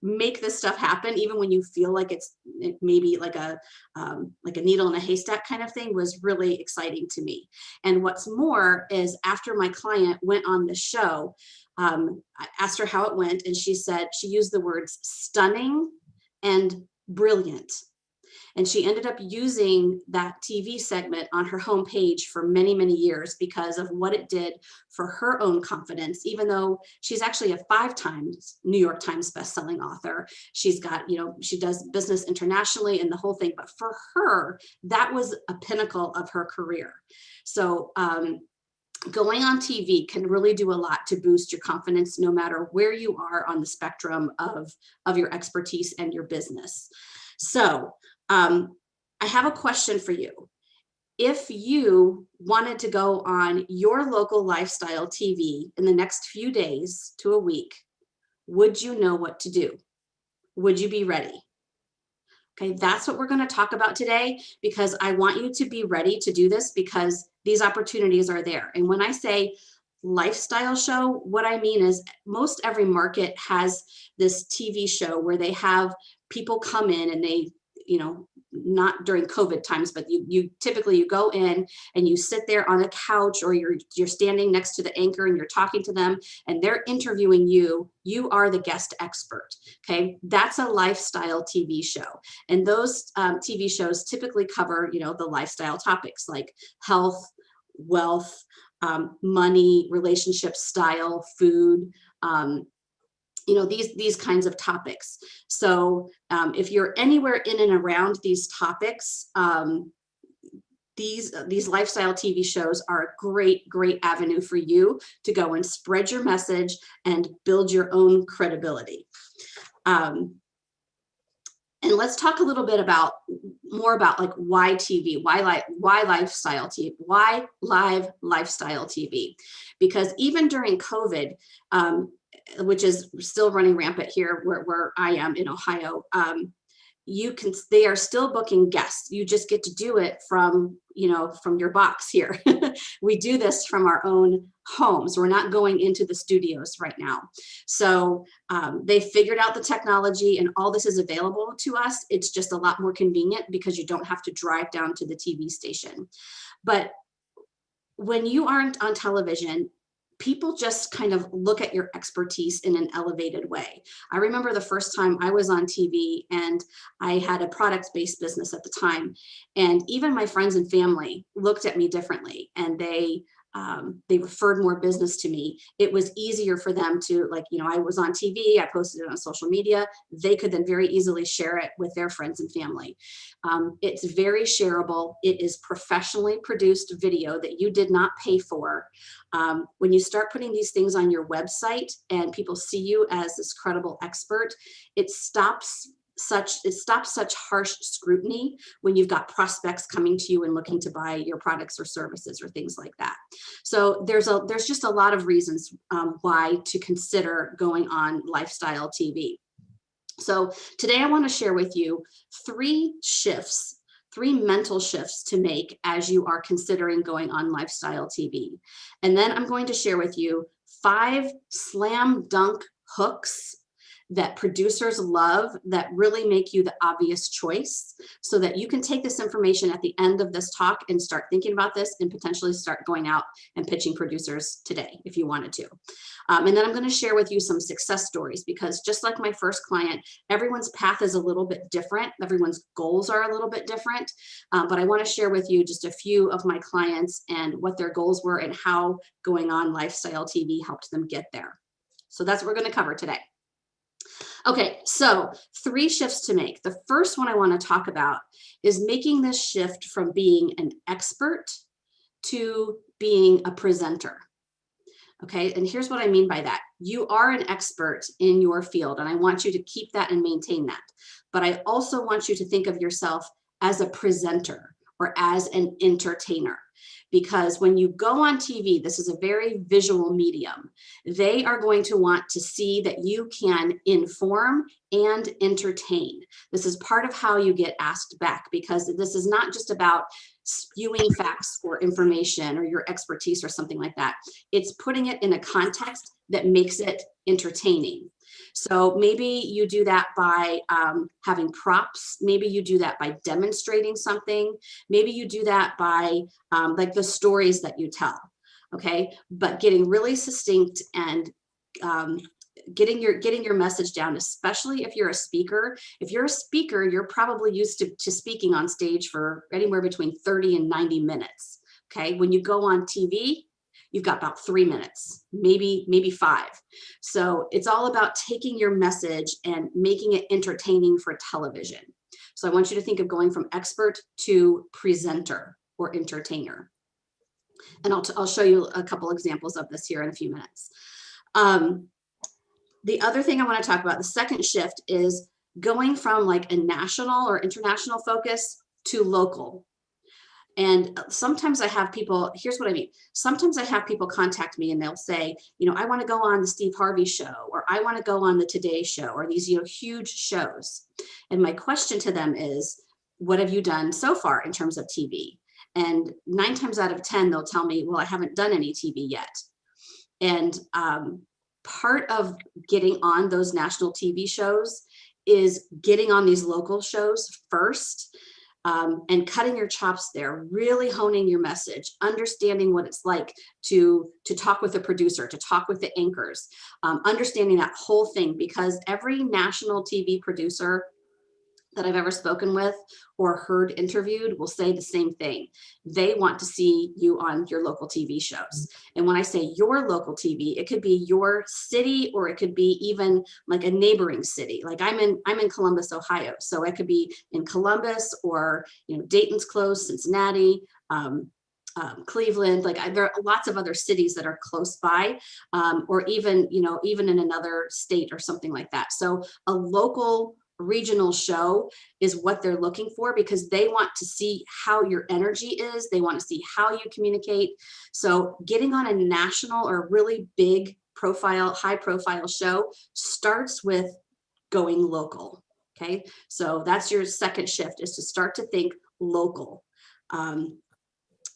make this stuff happen, even when you feel like it's maybe like a needle in a haystack kind of thing, was really exciting to me. And what's more is after my client went on the show, I asked her how it went, and she said she used the words stunning and brilliant. And she ended up using that TV segment on her homepage for many, many years because of what it did for her own confidence, even though she's actually a 5 times New York Times bestselling author. She's got, she does business internationally and the whole thing. But for her, that was a pinnacle of her career. So going on TV can really do a lot to boost your confidence, no matter where you are on the spectrum of your expertise and your business. So I have a question for you. If you wanted to go on your local lifestyle TV in the next few days to a week, would you know what to do? Would you be ready? Okay, that's what we're going to talk about today, because I want you to be ready to do this, because these opportunities are there. And when I say lifestyle show, what I mean is most every market has this TV show where they have people come in and they, you know, not during COVID times, but you typically go in and you sit there on a couch, or you're standing next to the anchor and you're talking to them and they're interviewing you. You are the guest expert. Okay, that's a lifestyle TV show, and those TV shows typically cover, you know, the lifestyle topics like health, wealth, money, relationships, style, food. You know, these kinds of topics. So if you're anywhere in and around these topics, these lifestyle TV shows are a great avenue for you to go and spread your message and build your own credibility. And let's talk a little bit more about like why TV, why lifestyle TV, why live lifestyle TV? Because even during COVID, which is still running rampant here where I am in Ohio, they are still booking guests. You just get to do it from, you know, from your box here. We do this from our own homes. We're not going into the studios right now. So they figured out the technology and all this is available to us. It's just a lot more convenient because you don't have to drive down to the TV station. But when you aren't on television, people just kind of look at your expertise in an elevated way. I remember the first time I was on TV, and I had a product-based business at the time, and even my friends and family looked at me differently, and they referred more business to me. It was easier for them to, like, you know, I was on TV, I posted it on social media. They could then very easily share it with their friends and family. It's very shareable. It is professionally produced video that you did not pay for. When you start putting these things on your website and people see you as this credible expert, it stops such harsh scrutiny when you've got prospects coming to you and looking to buy your products or services or things like that. So there's just a lot of reasons why to consider going on lifestyle TV. So today I want to share with you three mental shifts to make as you are considering going on lifestyle TV. And then I'm going to share with you 5 slam dunk hooks that producers love that really make you the obvious choice, so that you can take this information at the end of this talk and start thinking about this and potentially start going out and pitching producers today if you wanted to. And then I'm going to share with you some success stories, because just like my first client, everyone's path is a little bit different. Everyone's goals are a little bit different. But I want to share with you just a few of my clients and what their goals were and how going on lifestyle TV helped them get there. So that's what we're going to cover today. Okay, so 3 shifts to make. The first one I want to talk about is making this shift from being an expert to being a presenter. Okay, and here's what I mean by that. You are an expert in your field, and I want you to keep that and maintain that. But I also want you to think of yourself as a presenter or as an entertainer. Because when you go on TV, this is a very visual medium. They are going to want to see that you can inform and entertain. This is part of how you get asked back, because this is not just about spewing facts or information or your expertise or something like that. It's putting it in a context that makes it entertaining. So maybe you do that by having props. Maybe you do that by demonstrating something. Maybe you do that by like the stories that you tell. Okay, but getting really succinct and getting your message down, especially if you're a speaker. If you're a speaker, you're probably used to speaking on stage for anywhere between 30 and 90 minutes. Okay, when you go on TV, you've got about 3 minutes, maybe 5. So it's all about taking your message and making it entertaining for television. So I want you to think of going from expert to presenter or entertainer. And I'll show you a couple examples of this here in a few minutes. The other thing I want to talk about, the second shift, is going from like a national or international focus to local. And sometimes I have people, here's what I mean. Sometimes I have people contact me and they'll say, you know, I want to go on the Steve Harvey show, or I want to go on the Today Show, or these, you know, huge shows. And my question to them is, what have you done so far in terms of TV? And 9 times out of 10, they'll tell me, well, I haven't done any TV yet. And part of getting on those national TV shows is getting on these local shows first. And cutting your chops there, really honing your message, understanding what it's like to talk with a producer, to talk with the anchors, understanding that whole thing, because every national TV producer that I've ever spoken with or heard interviewed will say the same thing. They want to see you on your local TV shows. And when I say your local TV, it could be your city, or it could be even like a neighboring city. Like I'm in Columbus, Ohio. So it could be in Columbus, or, you know, Dayton's close, Cincinnati, Cleveland. Like there are lots of other cities that are close by, or even, you know, even in another state or something like that. So a local regional show is what they're looking for, because they want to see how your energy is. They want to see how you communicate. So getting on a national or really big profile, high profile show starts with going local. Okay. So that's your second shift, is to start to think local.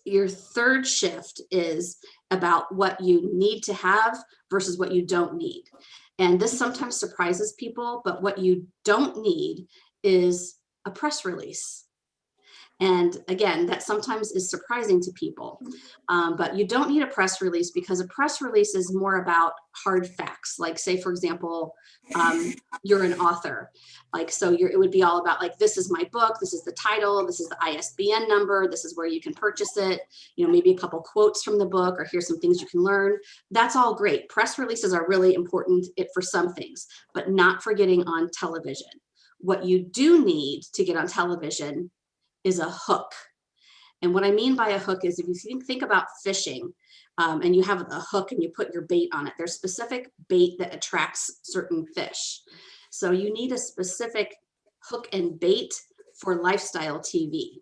Your third shift is about what you need to have versus what you don't need. And this sometimes surprises people, but what you don't need is a press release. And again, that sometimes is surprising to people, but you don't need a press release, because a press release is more about hard facts. Like, say, for example, you're an author. Like, so it would be all about like, this is my book, this is the title, this is the ISBN number, this is where you can purchase it, you know, maybe a couple quotes from the book, or here's some things you can learn. That's all great. Press releases are really important for some things, but not for getting on television. What you do need to get on television is a hook. And what I mean by a hook is, if you think about fishing, and you have a hook and you put your bait on it, there's specific bait that attracts certain fish. So you need a specific hook and bait for lifestyle TV.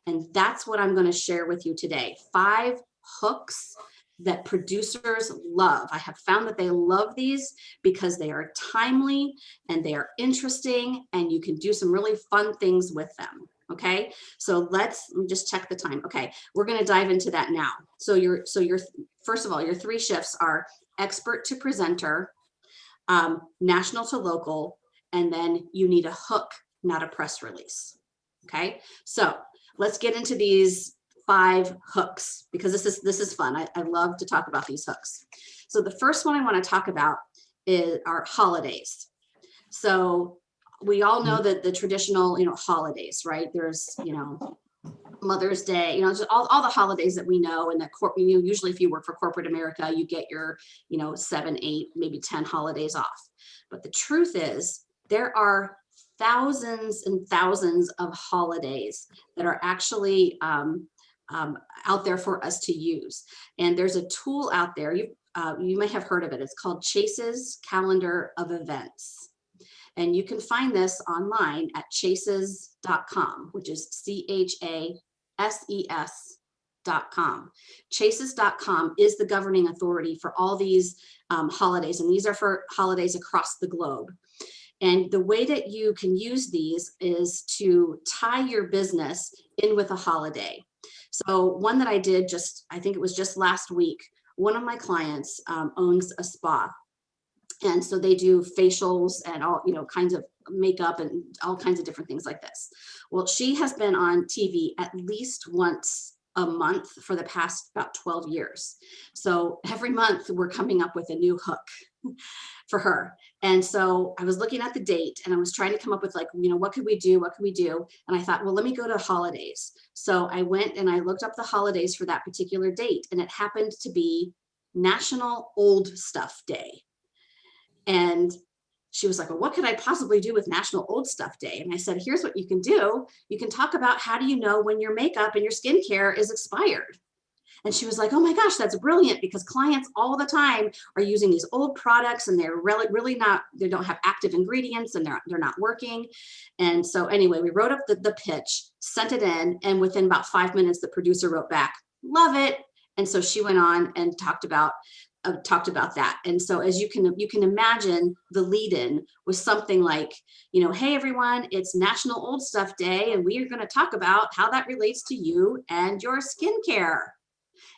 And that's what I'm going to share with you today. 5 hooks that producers love. I have found that they love these because they are timely and they are interesting, and you can do some really fun things with them. Okay, so let me just check the time. Okay, we're going to dive into that now. So your first of all, your 3 shifts are expert to presenter, national to local, and then you need a hook, not a press release. Okay, so let's get into these 5 hooks, because this is fun. I love to talk about these hooks. So the first one I want to talk about are holidays. So we all know that the traditional, you know, holidays, right? There's, you know, Mother's Day, you know, just all the holidays that we know, and that you know, usually if you work for corporate America, you get your, you know, 7, 8, maybe 10 holidays off. But the truth is, there are thousands and thousands of holidays that are actually out there for us to use. And there's a tool out there, you may have heard of it. It's called Chase's Calendar of Events. And you can find this online at chases.com, which is CHASES.com. Chases.com is the governing authority for all these holidays, and these are for holidays across the globe. And the way that you can use these is to tie your business in with a holiday. So one that I did I think it was just last week, one of my clients owns a spa. And so they do facials and all, you know, kinds of makeup and all kinds of different things like this. Well, she has been on TV at least once a month for the past about 12 years. So every month we're coming up with a new hook for her. And so I was looking at the date and I was trying to come up with like, you know, what could we do? What could we do? And I thought, well, let me go to holidays. So I went and I looked up the holidays for that particular date, and it happened to be National Old Stuff Day. And she was like, well, what could I possibly do with National Old Stuff Day? And I said, here's what you can do. You can talk about, how do you know when your makeup and your skincare is expired? And she was like, oh my gosh, that's brilliant, because clients all the time are using these old products and they're really not, they don't have active ingredients and they're not working. And so anyway, we wrote up the pitch, sent it in, and within about 5 minutes, the producer wrote back, love it. And so she went on and talked about that. And so as you can imagine, the lead-in was something like, hey everyone, it's National Old Stuff Day, and we are going to talk about how that relates to you and your skincare.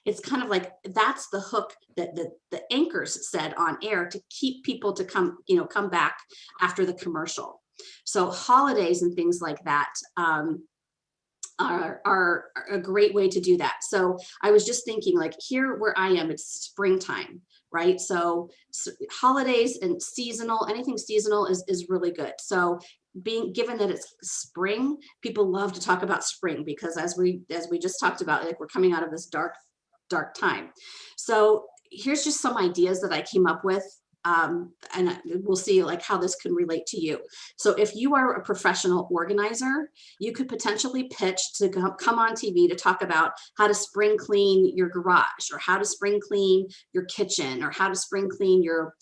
It's kind of like, that's the hook that the anchors said on air to keep people to come back after the commercial. So holidays and things like that are a great way to do that. So I was just thinking, like, here where I am, it's springtime, right? So holidays and seasonal, anything seasonal is really good. So given that it's spring, people love to talk about spring, because as we just talked about, like, we're coming out of this dark time. So here's just some ideas that I came up with. And we'll see like how this can relate to you. So if you are a professional organizer, you could potentially pitch to come on TV to talk about how to spring clean your garage, or how to spring clean your kitchen, or how to spring clean your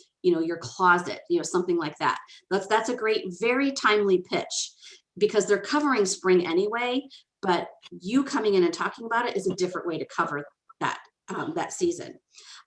closet, something like that. That's a great, very timely pitch, because they're covering spring anyway, but you coming in and talking about it is a different way to cover that season.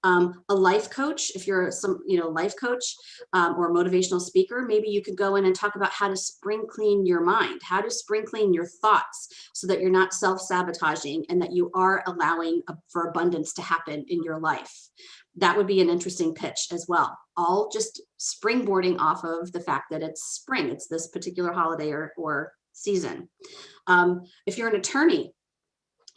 A life coach, if you're some life coach or motivational speaker, maybe you could go in and talk about how to spring clean your mind, how to spring clean your thoughts, so that you're not self-sabotaging and that you are allowing for abundance to happen in your life. That would be an interesting pitch as well, all just springboarding off of the fact that it's spring, it's this particular holiday or season. If you're an attorney,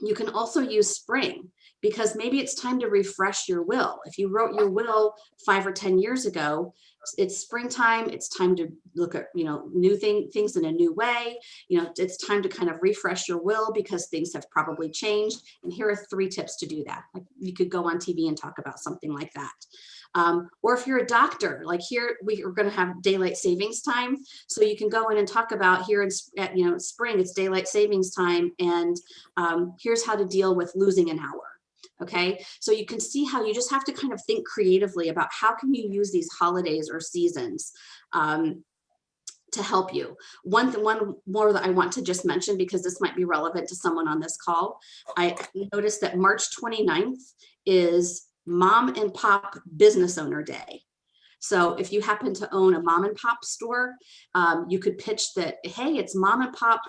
you can also use spring, because maybe it's time to refresh your will. If you wrote your will 5 or 10 years ago, it's springtime. It's time to look at, new things in a new way. It's time to kind of refresh your will, because things have probably changed. And here are 3 tips to do that. Like, you could go on TV and talk about something like that. Or if you're a doctor, like here, we are going to have daylight savings time. So you can go in and talk about here in spring, it's daylight savings time. And here's how to deal with losing an hour. Okay, so you can see how you just have to kind of think creatively about how can you use these holidays or seasons to help you. One more that I want to just mention, because this might be relevant to someone on this call. I noticed that March 29th is Mom and Pop Business Owner Day. So if you happen to own a mom and pop store, you could pitch that, hey, it's Mom and Pop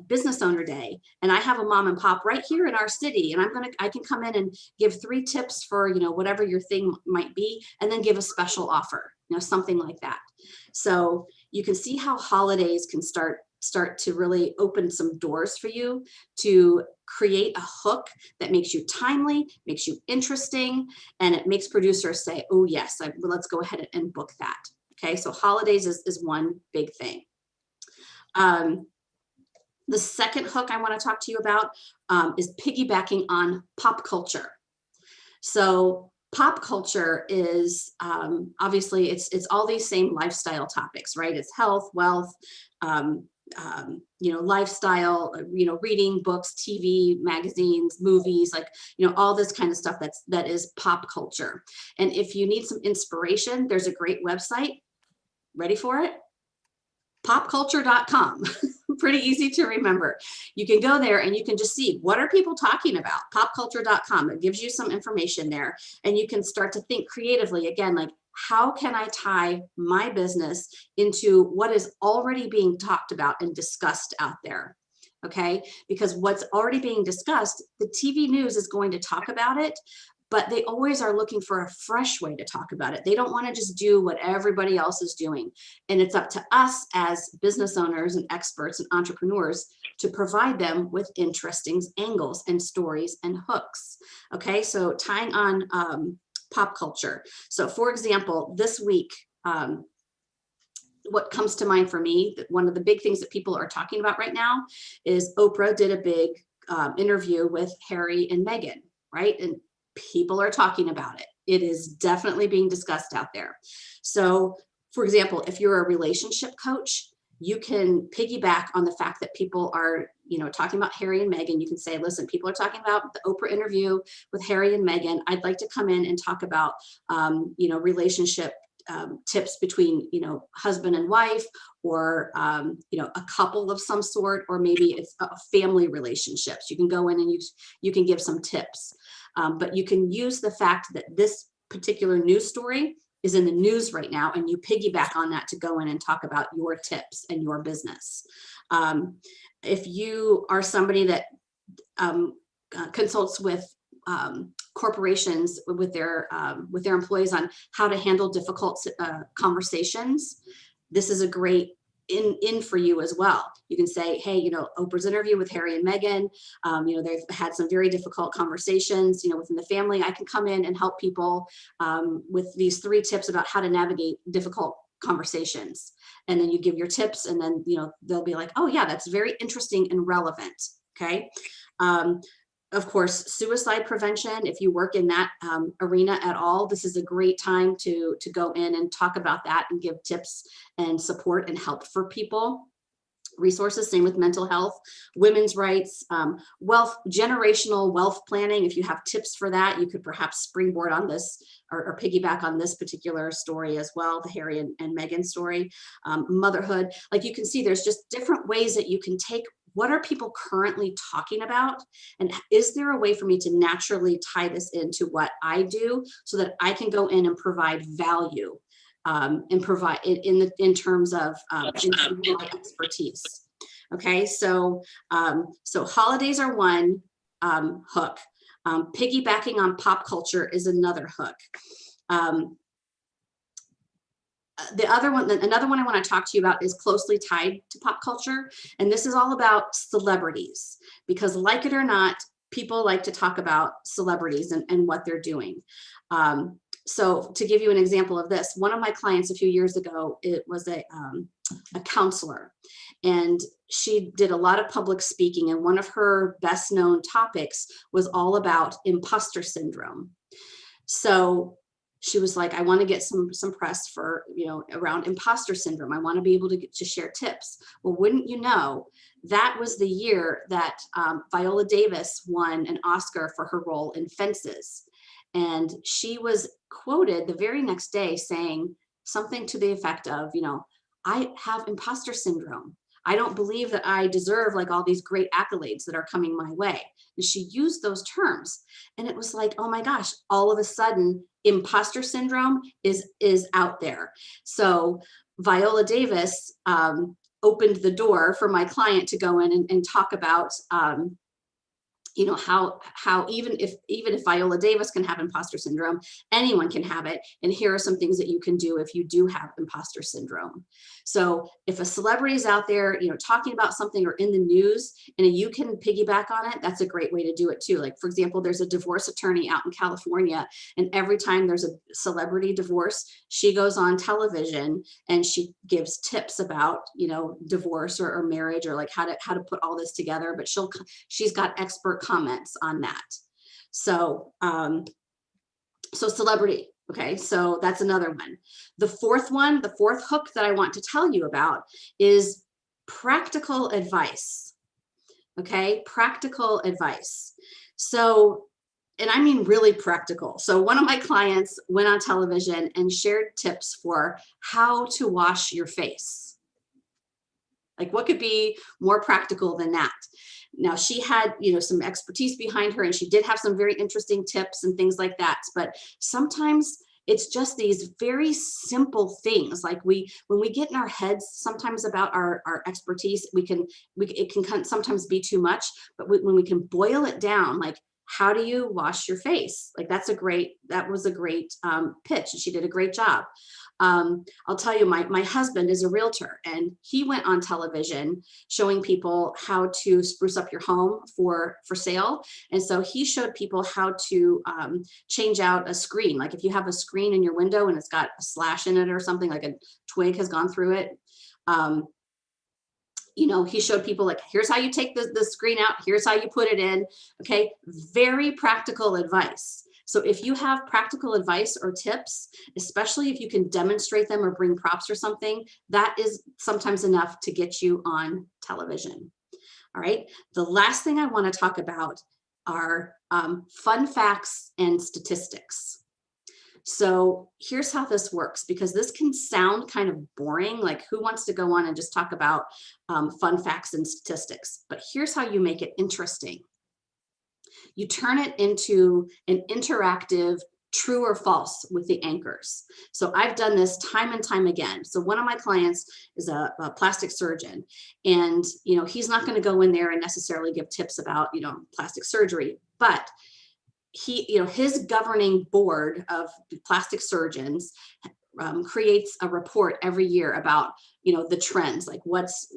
Business Owner Day, and I have a mom and pop right here in our city, and I can come in and give 3 tips for whatever your thing might be, and then give a special offer, something like that. So you can see how holidays can start to really open some doors for you to create a hook that makes you timely, makes you interesting, and it makes producers say, oh yes, let's go ahead and book that. Okay, so holidays is one big thing. The second hook I want to talk to you about is piggybacking on pop culture. So pop culture is obviously it's all these same lifestyle topics, right? It's health, wealth, lifestyle, reading books, TV, magazines, movies, like, all this kind of stuff that is pop culture. And if you need some inspiration, there's a great website. Ready for it? popculture.com. Pretty easy to remember. You can go there and you can just see, what are people talking about? popculture.com. It gives you some information there, and you can start to think creatively again, like, how can I tie my business into what is already being talked about and discussed out there? Okay, because what's already being discussed, the TV news is going to talk about it, but they always are looking for a fresh way to talk about it. They don't want to just do what everybody else is doing. And it's up to us as business owners and experts and entrepreneurs to provide them with interesting angles and stories and hooks. Okay, so tying on pop culture. So for example, this week, what comes to mind for me, one of the big things that people are talking about right now is Oprah did a big interview with Harry and Meghan, right? And people are talking about it. It is definitely being discussed out there. So for example, if you're a relationship coach, you can piggyback on the fact that people are, talking about Harry and Meghan. You can say, listen, people are talking about the Oprah interview with Harry and Meghan. I'd like to come in and talk about, relationship tips between, husband and wife, or, a couple of some sort, or maybe it's a family relationships. You can go in and you can give some tips, but you can use the fact that this particular news story is in the news right now, and you piggyback on that to go in and talk about your tips and your business. If you are somebody that consults with corporations with their employees on how to handle difficult conversations, this is a great in for you as well. You can say, hey, Oprah's interview with Harry and Meghan, they've had some very difficult conversations, within the family. I can come in and help people with these 3 tips about how to navigate difficult conversations. And then you give your tips, and then, they'll be like, oh yeah, that's very interesting and relevant. Okay. Of course, suicide prevention, if you work in that arena at all, this is a great time to go in and talk about that and give tips and support and help for people. Resources, same with mental health, women's rights, wealth, generational wealth planning. If you have tips for that, you could perhaps springboard on this or piggyback on this particular story as well, the Harry and Meghan story. Motherhood, like you can see, there's just different ways that you can take what are people currently talking about, and is there a way for me to naturally tie this into what I do so that I can go in and provide value and provide it in terms of my expertise. Okay, so holidays are one hook. Piggybacking on pop culture is another hook. Another one I want to talk to you about is closely tied to pop culture. And this is all about celebrities, because like it or not, people like to talk about celebrities and what they're doing. So to give you an example of this, one of my clients a few years ago, it was a counselor, and she did a lot of public speaking. And one of her best known topics was all about imposter syndrome. So she was like, I want to get some press for, around imposter syndrome. I want to be able to share tips. Well, wouldn't you know, that was the year that Viola Davis won an Oscar for her role in Fences. And she was quoted the very next day saying something to the effect of, I have imposter syndrome. I don't believe that I deserve like all these great accolades that are coming my way. And she used those terms. And it was like, oh my gosh, all of a sudden, imposter syndrome is out there. So Viola Davis opened the door for my client to go in and talk about how even if Viola Davis can have imposter syndrome, anyone can have it. And here are some things that you can do if you do have imposter syndrome. So if a celebrity is out there, talking about something or in the news, and you can piggyback on it, that's a great way to do it too. Like, for example, there's a divorce attorney out in California, and every time there's a celebrity divorce, she goes on television and she gives tips about, divorce or marriage, or like how to put all this together. But she's got expert comments on that. So celebrity. Okay, so that's another one. The fourth hook that I want to tell you about is practical advice. Okay, practical advice. So, and I mean really practical. So one of my clients went on television and shared tips for how to wash your face. Like, what could be more practical than that? Now, she had, some expertise behind her, and she did have some very interesting tips and things like that. But sometimes it's just these very simple things. Like when we get in our heads sometimes about our expertise, it can sometimes be too much. But when we can boil it down, like, how do you wash your face? Like, that was a great pitch. She did a great job. I'll tell you, my husband is a realtor, and he went on television showing people how to spruce up your home for sale. And so he showed people how to change out a screen. Like, if you have a screen in your window and it's got a slash in it or something, like a twig has gone through it. He showed people, like, here's how you take the screen out. Here's how you put it in. Okay. Very practical advice. So if you have practical advice or tips, especially if you can demonstrate them or bring props or something, that is sometimes enough to get you on television. All right. The last thing I want to talk about are fun facts and statistics. So here's how this works, because this can sound kind of boring, like who wants to go on and just talk about fun facts and statistics? But here's how you make it interesting. You turn it into an interactive true or false with the anchors. So I've done this time and time again. So one of my clients is a plastic surgeon, and he's not going to go in there and necessarily give tips about plastic surgery, but his governing board of plastic surgeons creates a report every year about the trends, like what's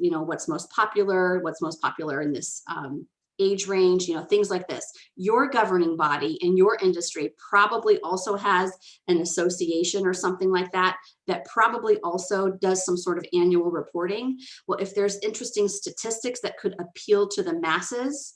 most popular in this age range, things like this. Your governing body in your industry probably also has an association or something like that probably also does some sort of annual reporting. Well, if there's interesting statistics that could appeal to the masses,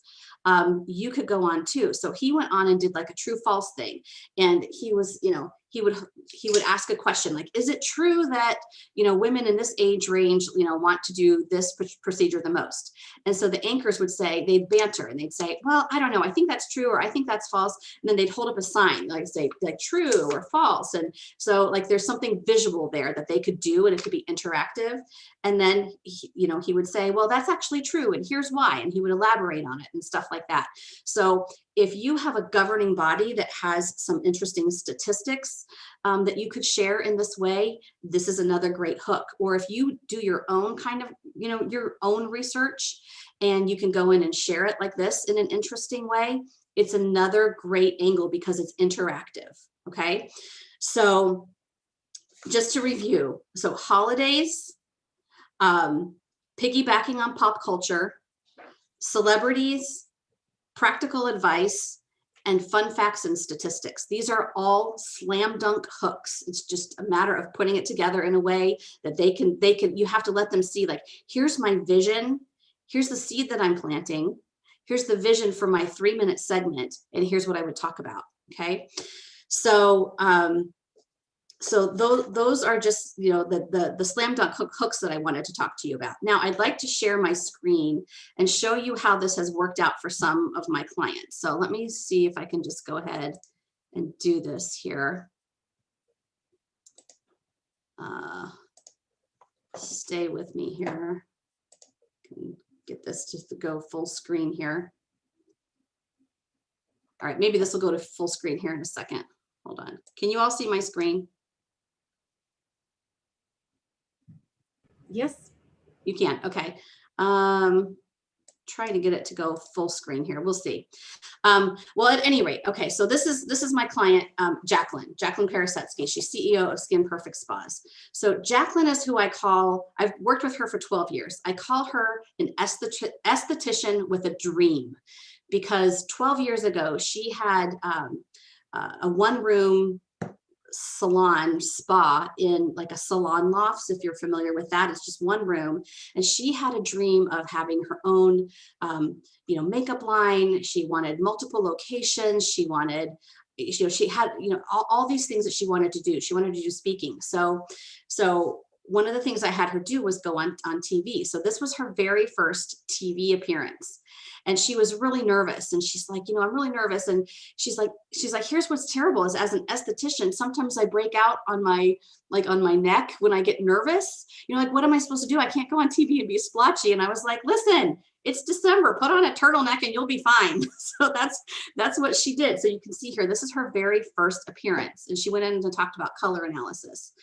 you could go on too. So he went on and did like a true false thing. And he was, he would ask a question like, is it true that, women in this age range, want to do this procedure the most? And so the anchors would say, they'd banter and they'd say, well, I don't know, I think that's true, or I think that's false. And then they'd hold up a sign, like say like true or false. And so like, there's something visual there that they could do, and it could be interactive. And then, he would say, well, that's actually true, and here's why. And he would elaborate on it and stuff like that. So if you have a governing body that has some interesting statistics that you could share in this way, this is another great hook. Or if you do your own kind of, your own research, and you can go in and share it like this in an interesting way, it's another great angle because it's interactive. Okay. So just to review, so holidays, piggybacking on pop culture, celebrities, practical advice, and fun facts and statistics. These are all slam dunk hooks. It's just a matter of putting it together in a way that they can, you have to let them see, like, here's my vision. Here's the seed that I'm planting. Here's the vision for my 3-minute segment. And here's what I would talk about. Okay. So, so those are just, the slam dunk hooks that I wanted to talk to you about. Now, I'd like to share my screen and show you how this has worked out for some of my clients. So let me see if I can just go ahead and do this here. Stay with me here. Can get this just to go full screen here. All right, maybe this will go to full screen here in a second. Hold on. Can you all see my screen? Yes. You can. Okay. Trying to get it to go full screen here. We'll see. Well, at any rate, okay. So this is my client, Jacqueline Parasetsky. She's CEO of Skin Perfect Spas. So Jacqueline is who I call, I've worked with her for 12 years. I call her an esthetician with a dream, because 12 years ago, she had a one-room salon spa in like a salon loft. If you're familiar with that, it's just one room. And she had a dream of having her own, makeup line. She wanted multiple locations. She wanted, she had, all these things that she wanted to do. She wanted to do speaking. So one of the things I had her do was go on TV. So this was her very first TV appearance. And she was really nervous. And she's like, I'm really nervous. And she's like, here's what's terrible is, as an esthetician, sometimes I break out on my neck when I get nervous. Like, what am I supposed to do? I can't go on TV and be splotchy. And I was like, listen, it's December, put on a turtleneck and you'll be fine. So that's what she did. So you can see here, this is her very first appearance. And she went in and talked about color analysis.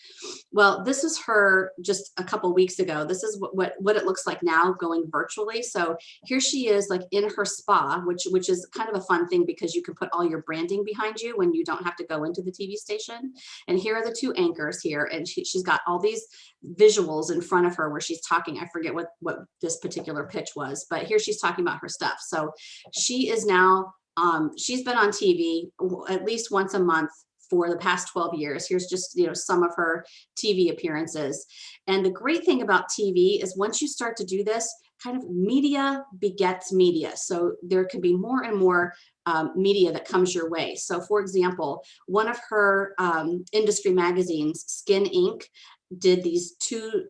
Well, this is her just a couple weeks ago. This is what it looks like now going virtually. So here she is, like in her spa, which is kind of a fun thing because you can put all your branding behind you when you don't have to go into the TV station. And here are the two anchors here. And she's got all these visuals in front of her where she's talking. I forget what this particular pitch was, but here she's talking about her stuff. So she is now, she's been on TV at least once a month for the past 12 years. Here's just, some of her TV appearances. And the great thing about TV is once you start to do this, kind of media begets media. So there could be more and more media that comes your way. So for example, one of her industry magazines, Skin Inc., did these two,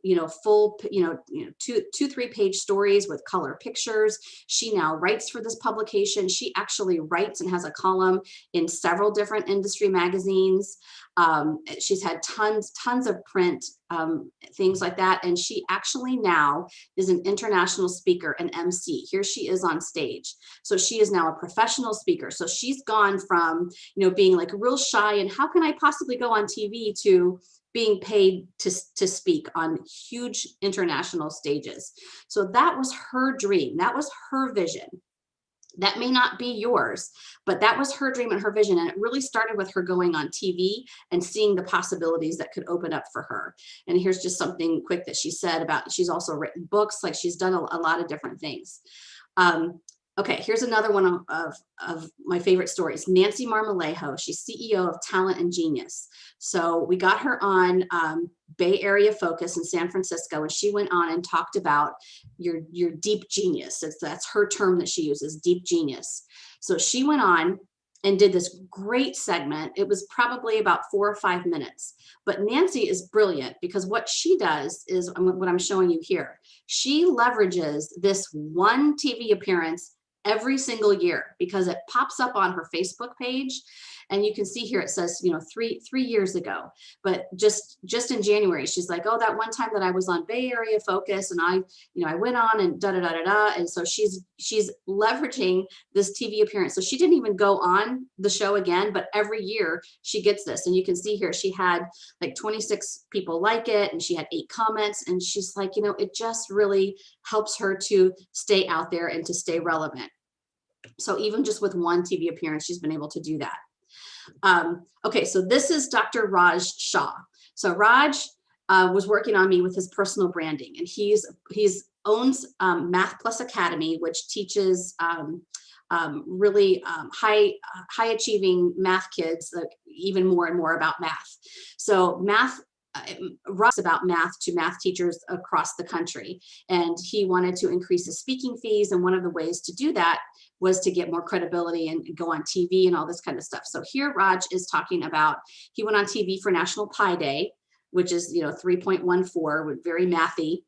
full, 2-3 page stories with color pictures. She now writes for this publication. She actually writes and has a column in several different industry magazines. She's had tons of print, things like that. And she actually now is an international speaker, an MC. Here she is on stage. So she is now a professional speaker. So she's gone from, being like real shy and how can I possibly go on TV to being paid to speak on huge international stages. So that was her dream. That was her vision. That may not be yours, but that was her dream and her vision. And it really started with her going on TV and seeing the possibilities that could open up for her. And here's just something quick that she said about, she's also written books, like she's done a lot of different things. Okay, here's another one of my favorite stories. Nancy Marmolejo, she's CEO of Talent and Genius. So we got her on Bay Area Focus in San Francisco, and she went on and talked about your deep genius. That's her term that she uses, deep genius. So she went on and did this great segment. It was probably about 4 or 5 minutes. But Nancy is brilliant because what she does is what I'm showing you here. She leverages this one TV appearance every single year because it pops up on her Facebook page. And you can see here, it says, three years ago, but just in January, she's like, oh, that one time that I was on Bay Area Focus and I went on and da-da-da-da-da. And so she's leveraging this TV appearance. So she didn't even go on the show again, but every year she gets this. And you can see here, she had like 26 people like it, and she had 8 comments. And she's like, it just really helps her to stay out there and to stay relevant. So even just with one TV appearance, she's been able to do that. Okay, so this is Dr. Raj Shah. So Raj was working on me with his personal branding, and he's owns Math Plus Academy, which teaches really high achieving math kids even more and more about math. So Russ about math to math teachers across the country. And he wanted to increase his speaking fees. And one of the ways to do that was to get more credibility and go on TV and all this kind of stuff. So here Raj is talking about, he went on TV for National Pi Day, which is, 3.14, very mathy,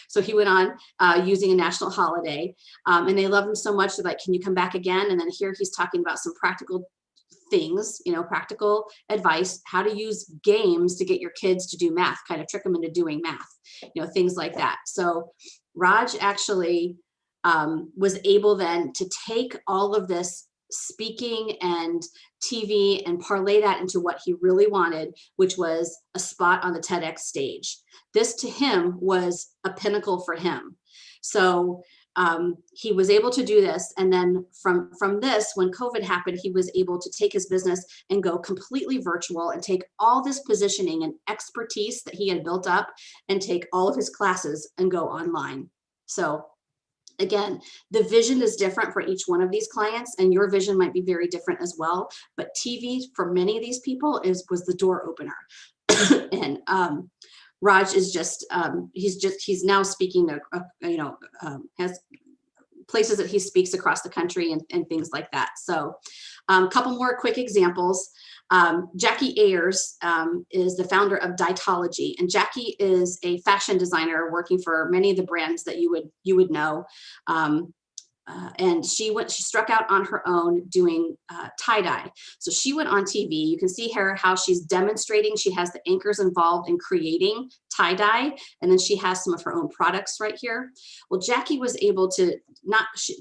So he went on using a national holiday, and they love him so much. They're like, can you come back again? And then here he's talking about some practical things, practical advice, how to use games to get your kids to do math, kind of trick them into doing math, things like that. So Raj actually was able then to take all of this speaking and TV and parlay that into what he really wanted, which was a spot on the TEDx stage. This to him was a pinnacle for him. So he was able to do this. And then from this, when COVID happened, he was able to take his business and go completely virtual and take all this positioning and expertise that he had built up and take all of his classes and go online. So again, the vision is different for each one of these clients, and your vision might be very different as well. But TV for many of these people was the door opener. And Raj is he's now speaking to, has places that he speaks across the country and things like that. So a couple more quick examples. Jackie Ayers is the founder of Dietology, and Jackie is a fashion designer working for many of the brands that you would know. And she struck out on her own doing tie-dye. So she went on TV. You can see her how she's demonstrating. She has the anchors involved in creating tie-dye, and then she has some of her own products right here. Well, Jackie was able to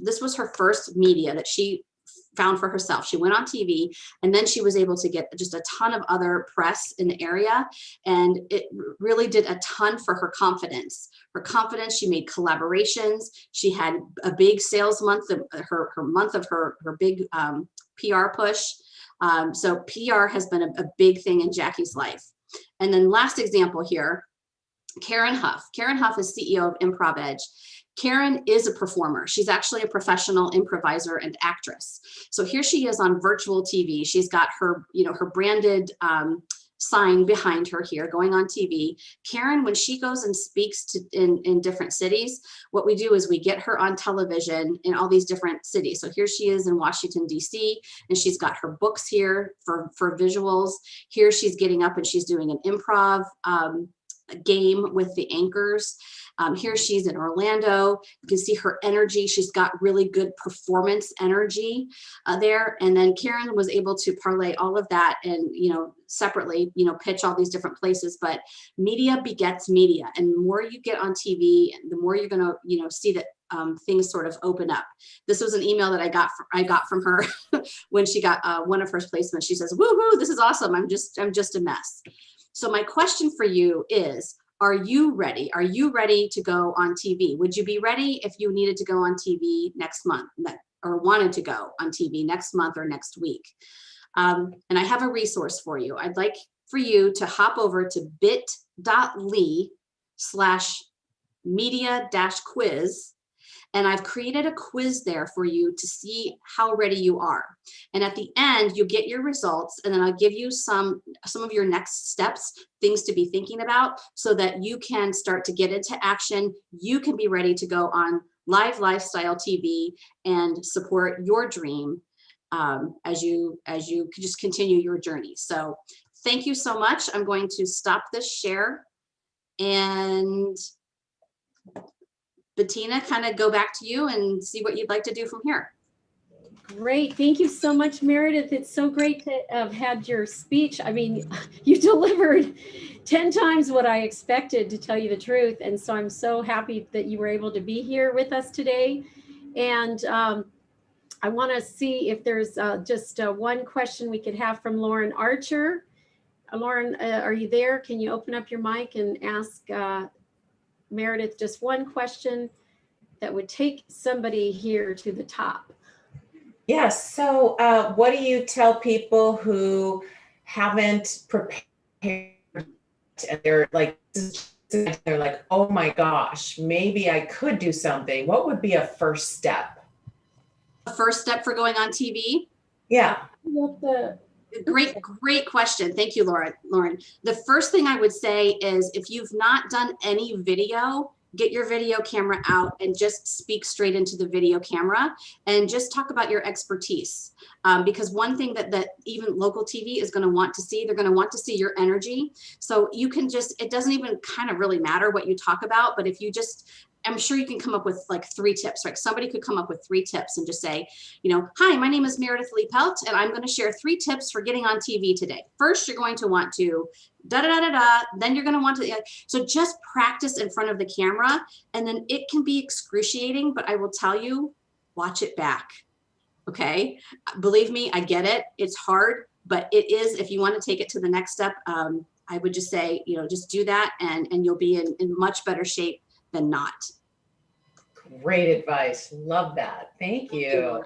this was her first media that she found for herself. She went on TV, and then she was able to get just a ton of other press in the area. And it really did a ton for her confidence. She made collaborations. She had a big sales month, her month of her big PR push. So PR has been a big thing in Jackie's life. And then last example here, Karen Huff. Karen Huff is CEO of Improv Edge. Karen is a performer. She's actually a professional improviser and actress. So here she is on virtual TV. She's got her, her branded sign behind her here going on TV. Karen, when she goes and speaks in different cities, what we do is we get her on television in all these different cities. So here she is in Washington, D.C., and she's got her books here for visuals. Here she's getting up and she's doing an improv game with the anchors. Here she's in Orlando. You can see her energy. She's got really good performance energy there. And then Karen was able to parlay all of that and, separately, pitch all these different places. But media begets media. And the more you get on TV, the more you're going to, see that things sort of open up. This was an email that I got from her when she got one of her placements. She says, "Woohoo, this is awesome. I'm just a mess." So my question for you is, are you ready? Are you ready to go on TV? Would you be ready if you needed to go on TV next month or wanted to go on TV next month or next week? And I have a resource for you. I'd like for you to hop over to bit.ly/media-quiz. And I've created a quiz there for you to see how ready you are. And at the end, you get your results, and then I'll give you some of your next steps, things to be thinking about, so that you can start to get into action. You can be ready to go on live lifestyle TV and support your dream as you just continue your journey. So thank you so much. I'm going to stop this share, and Bettina, kind of go back to you and see what you'd like to do from here. Great. Thank you so much, Meredith. It's so great to have had your speech. I mean, you delivered 10 times what I expected, to tell you the truth. And so I'm so happy that you were able to be here with us today. And I want to see if there's just one question we could have from Lauren Archer. Lauren, are you there? Can you open up your mic and ask Meredith just one question that would take somebody here to the top? Yes. So what do you tell people who haven't prepared and they're like, oh my gosh, maybe I could do something? What would be a first step? A first step for going on TV? Yeah. Great question. Thank you, Lauren. The first thing I would say is, if you've not done any video, get your video camera out and just speak straight into the video camera and just talk about your expertise. Because one thing that even local TV is going to want to see, they're going to want to see your energy. So you can it doesn't even kind of really matter what you talk about, but if you just, I'm sure you can come up with like 3 tips, right? Somebody could come up with 3 tips and just say, "Hi, my name is Meredith Liepelt, and I'm going to share 3 tips for getting on TV today. First, you're going to want to da-da-da-da-da, then you're going to want to," so just practice in front of the camera, and then it can be excruciating, but I will tell you, watch it back. Okay. Believe me, I get it. It's hard, but it is, if you want to take it to the next step, I would just say, just do that, and you'll be in much better shape than not. Great advice. Love that. Thank you.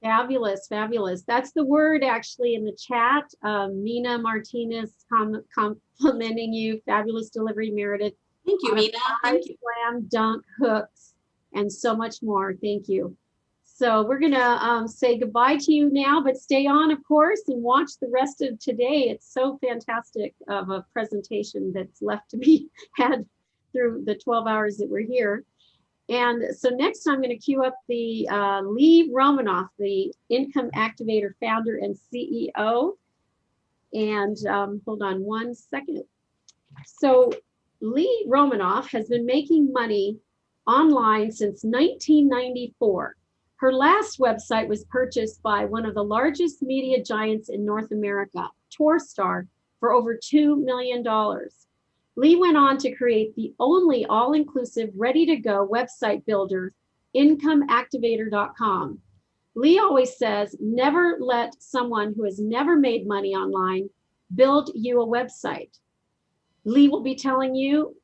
Fabulous. Fabulous. That's the word actually in the chat. Nina Martinez complimenting you. Fabulous delivery, Meredith. Thank you, Nina. Thank you. Slam dunk hooks and so much more. Thank you. So we're going to say goodbye to you now, but stay on, of course, and watch the rest of today. It's so fantastic of a presentation that's left to be had through the 12 hours that we're here. And so next I'm going to queue up the Lee Romanoff, the Income Activator founder and CEO. And hold on one second. So Lee Romanoff has been making money online since 1994. Her last website was purchased by one of the largest media giants in North America, Torstar, for over $2 million. Lee went on to create the only all-inclusive, ready-to-go website builder, IncomeActivator.com. Lee always says, never let someone who has never made money online build you a website. Lee will be telling you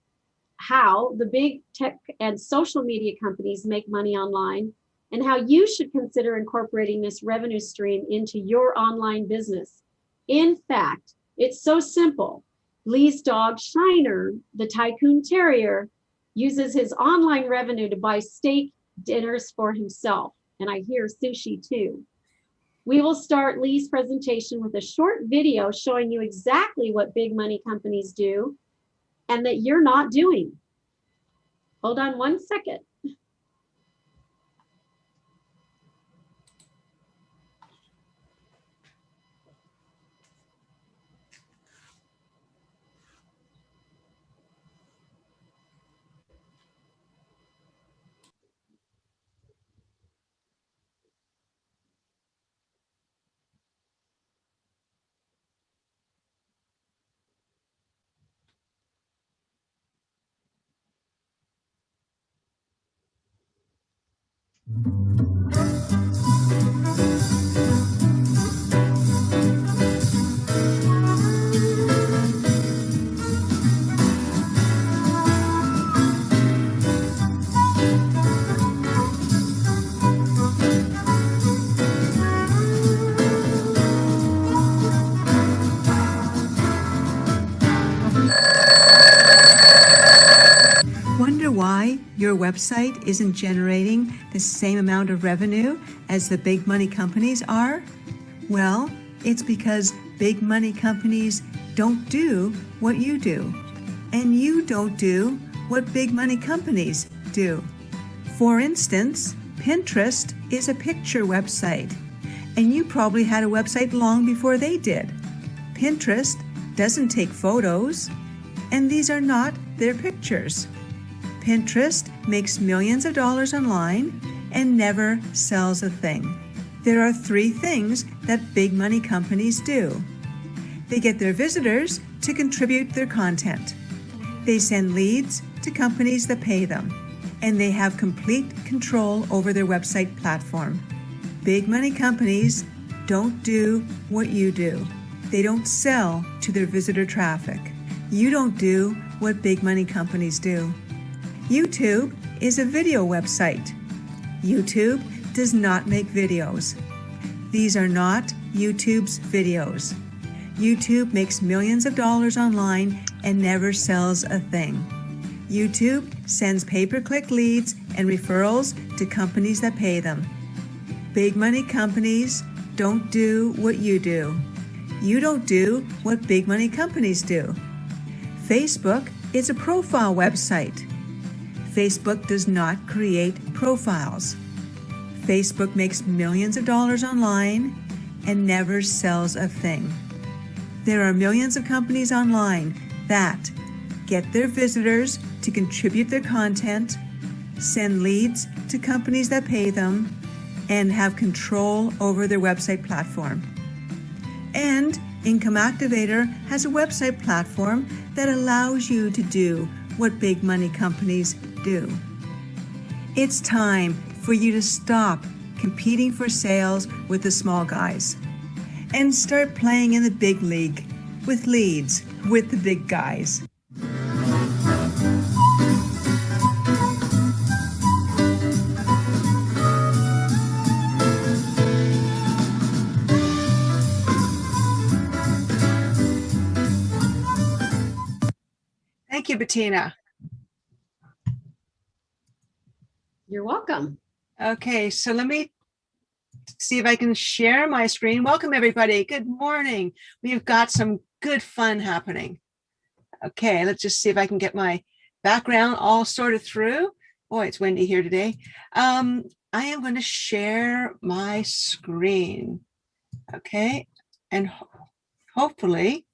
how the big tech and social media companies make money online and how you should consider incorporating this revenue stream into your online business. In fact, it's so simple. Lee's dog, Shiner, the Tycoon Terrier, uses his online revenue to buy steak dinners for himself. And I hear sushi too. We will start Lee's presentation with a short video showing you exactly what big money companies do and that you're not doing. Hold on one second. Wonder why your website isn't generating the same amount of revenue as the big money companies are? Well, it's because big money companies don't do what you do, and you don't do what big money companies do. For instance, Pinterest is a picture website, and you probably had a website long before they did. Pinterest doesn't take photos, and these are not their pictures. Pinterest makes millions of dollars online and never sells a thing. There are 3 things that big money companies do. They get their visitors to contribute their content. They send leads to companies that pay them, and they have complete control over their website platform. Big money companies don't do what you do. They don't sell to their visitor traffic. You don't do what big money companies do. YouTube is a video website. YouTube does not make videos. These are not YouTube's videos. YouTube makes millions of dollars online and never sells a thing. YouTube sends pay-per-click leads and referrals to companies that pay them. Big money companies don't do what you do. You don't do what big money companies do. Facebook is a profile website. Facebook does not create profiles. Facebook makes millions of dollars online and never sells a thing. There are millions of companies online that get their visitors to contribute their content, send leads to companies that pay them, and have control over their website platform. And Income Activator has a website platform that allows you to do what big money companies do. It's time for you to stop competing for sales with the small guys and start playing in the big league with leads with the big guys. Thank you, Bettina. You're welcome. Okay, so let me see if I can share my screen. Welcome, everybody. Good morning. We've got some good fun happening. Okay, let's just see if I can get my background all sorted through. Boy, it's windy here today. I am going to share my screen. Okay, and hopefully,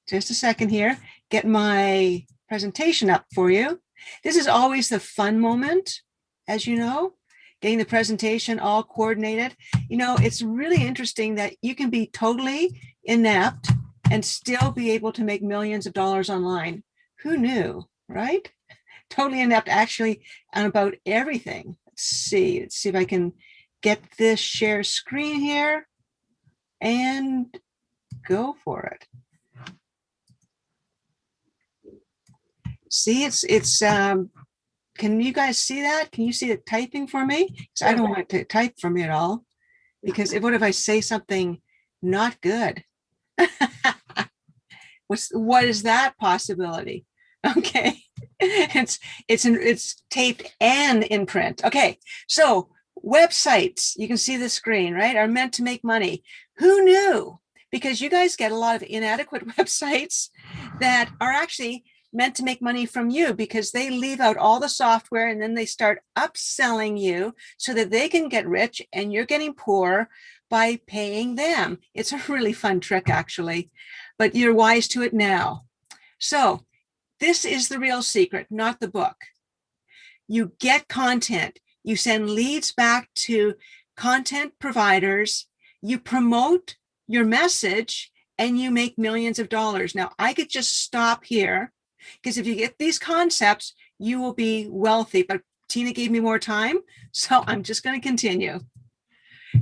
just a second here, get my presentation up for you. This is always the fun moment, as you know, getting the presentation all coordinated. You know, it's really interesting that you can be totally inept and still be able to make millions of dollars online. Who knew, right? Totally inept actually on about everything. Let's see if I can get this share screen here and go for it. See, it's can you guys see that? Can you see it typing for me? Because I don't want it to type for me at all. Because what if I say something not good? What is that possibility? Okay, it's taped and in print. Okay, so Websites, you can see the screen, right, are meant to make money. Who knew? Because you guys get a lot of inadequate websites that are actually meant to make money from you, because they leave out all the software and then they start upselling you so that they can get rich and you're getting poor by paying them. It's a really fun trick, actually, but you're wise to it now. So this is the real secret, not the book. You get content, you send leads back to content providers, you promote your message, and you make millions of dollars. Now, I could just stop here, because if you get these concepts, you will be wealthy. But Tina gave me more time, so I'm just going to continue.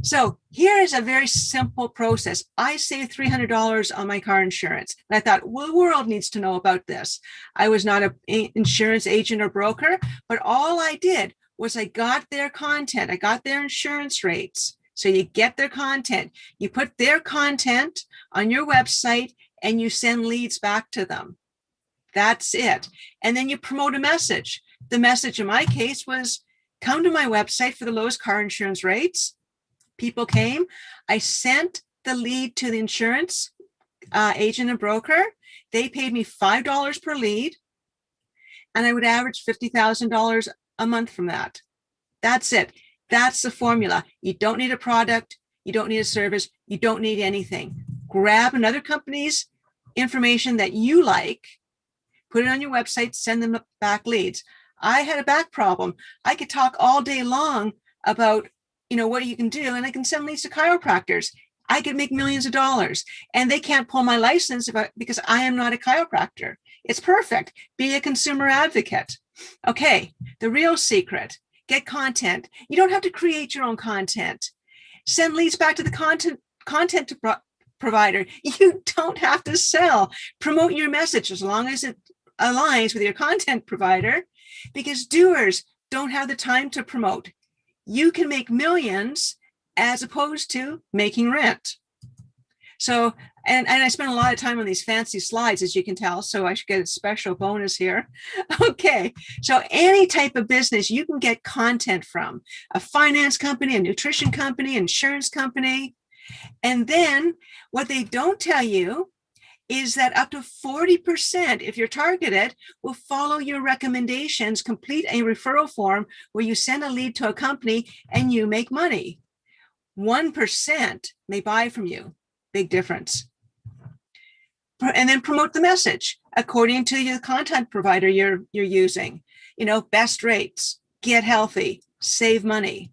So here is a very simple process. I saved $300 on my car insurance. And I thought, well, the world needs to know about this. I was not an insurance agent or broker, but all I did was I got their content. I got their insurance rates. So you get their content. You put their content on your website and you send leads back to them. That's it. And then you promote a message. The message in my case was, come to my website for the lowest car insurance rates. People came. I sent the lead to the insurance agent and broker. They paid me $5 per lead, and I would average $50,000 a month from that. That's it. That's the formula. You don't need a product. You don't need a service. You don't need anything. Grab another company's information that you like, put it on your website, send them back leads. I had a back problem. I could talk all day long about what you can do, and I can send leads to chiropractors. I could make millions of dollars, and they can't pull my license because I am not a chiropractor. It's perfect. Be a consumer advocate. Okay, the real secret, get content. You don't have to create your own content. Send leads back to the content provider. You don't have to sell. Promote your message as long as it aligns with your content provider, because doers don't have the time to promote. You can make millions as opposed to making rent. So, and I spent a lot of time on these fancy slides, as you can tell, so I should get a special bonus here. Okay, so any type of business you can get content from: a finance company, a nutrition company, insurance company. And then what they don't tell you is that up to 40%, if you're targeted, will follow your recommendations, complete a referral form where you send a lead to a company and you make money. 1% may buy from you. Big difference. And then promote the message according to the content provider you're using. Best rates, get healthy, save money.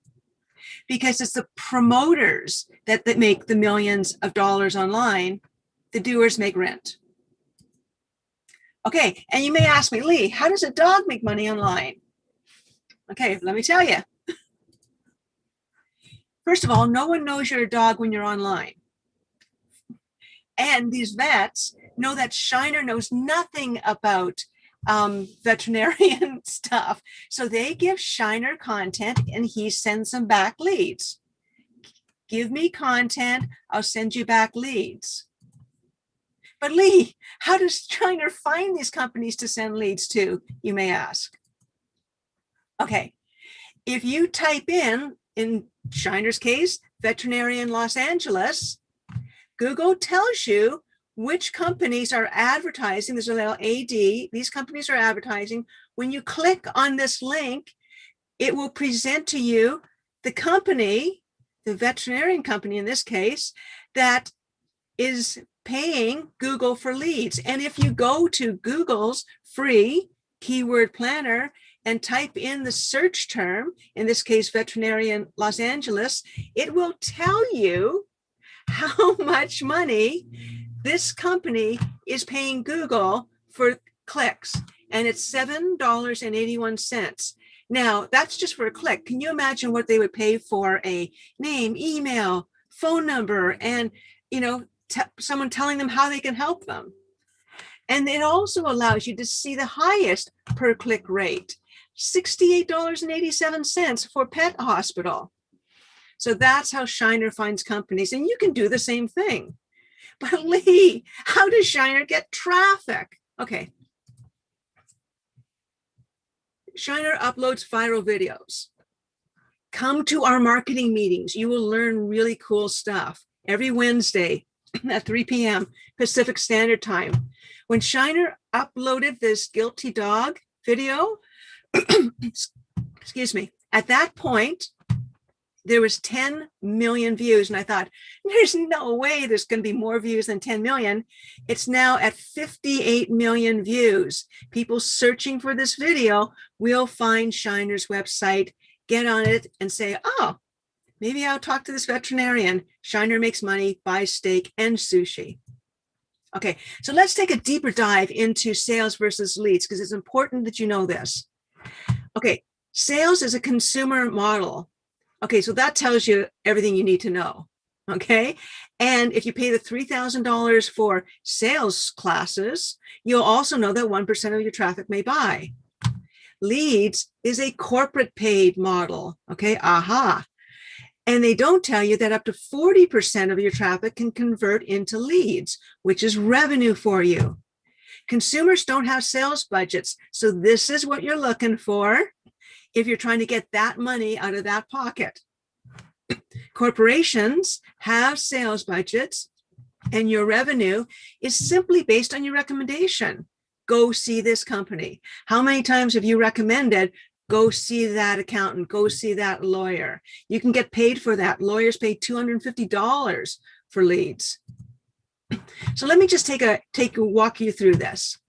Because it's the promoters that make the millions of dollars online. The doers make rent. Okay, and you may ask me, Lee, how does a dog make money online? Okay, let me tell you. First of all, no one knows you're a dog when you're online. And these vets know that Shiner knows nothing about veterinarian stuff. So they give Shiner content and he sends them back leads. Give me content, I'll send you back leads. But Lee, how does Shiner find these companies to send leads to, you may ask? Okay, if you type in Shiner's case, veterinarian Los Angeles, Google tells you which companies are advertising. There's a little AD. These companies are advertising. When you click on this link, it will present to you the company, the veterinarian company in this case, that is paying Google for leads. And if you go to Google's free keyword planner and type in the search term, in this case, veterinarian Los Angeles, it will tell you how much money this company is paying Google for clicks. And it's $7.81. Now, that's just for a click. Can you imagine what they would pay for a name, email, phone number, and someone telling them how they can help them? And it also allows you to see the highest per click rate, $68.87 for Pet Hospital. So that's how Shiner finds companies, and you can do the same thing. But Lee, how does Shiner get traffic? Okay. Shiner uploads viral videos. Come to our marketing meetings. You will learn really cool stuff every Wednesday at 3 p.m. Pacific Standard Time. When Shiner uploaded this guilty dog video, excuse me, at that point, there was 10 million views. And I thought, there's no way there's going to be more views than 10 million. It's now at 58 million views. People searching for this video will find Shiner's website, get on it and say, oh, maybe I'll talk to this veterinarian. Shiner makes money, buys steak and sushi. Okay, so let's take a deeper dive into sales versus leads, because it's important that you know this. Okay, sales is a consumer model. Okay, so that tells you everything you need to know. Okay, and if you pay the $3,000 for sales classes, you'll also know that 1% of your traffic may buy. Leads is a corporate paid model. Okay, aha. And they don't tell you that up to 40% of your traffic can convert into leads, which is revenue for you. Consumers don't have sales budgets, so this is what you're looking for if you're trying to get that money out of that pocket. Corporations have sales budgets, and your revenue is simply based on your recommendation. Go see this company. How many times have you recommended, go see that accountant, go see that lawyer? You can get paid for that. Lawyers pay $250 for leads. So let me just walk you through this.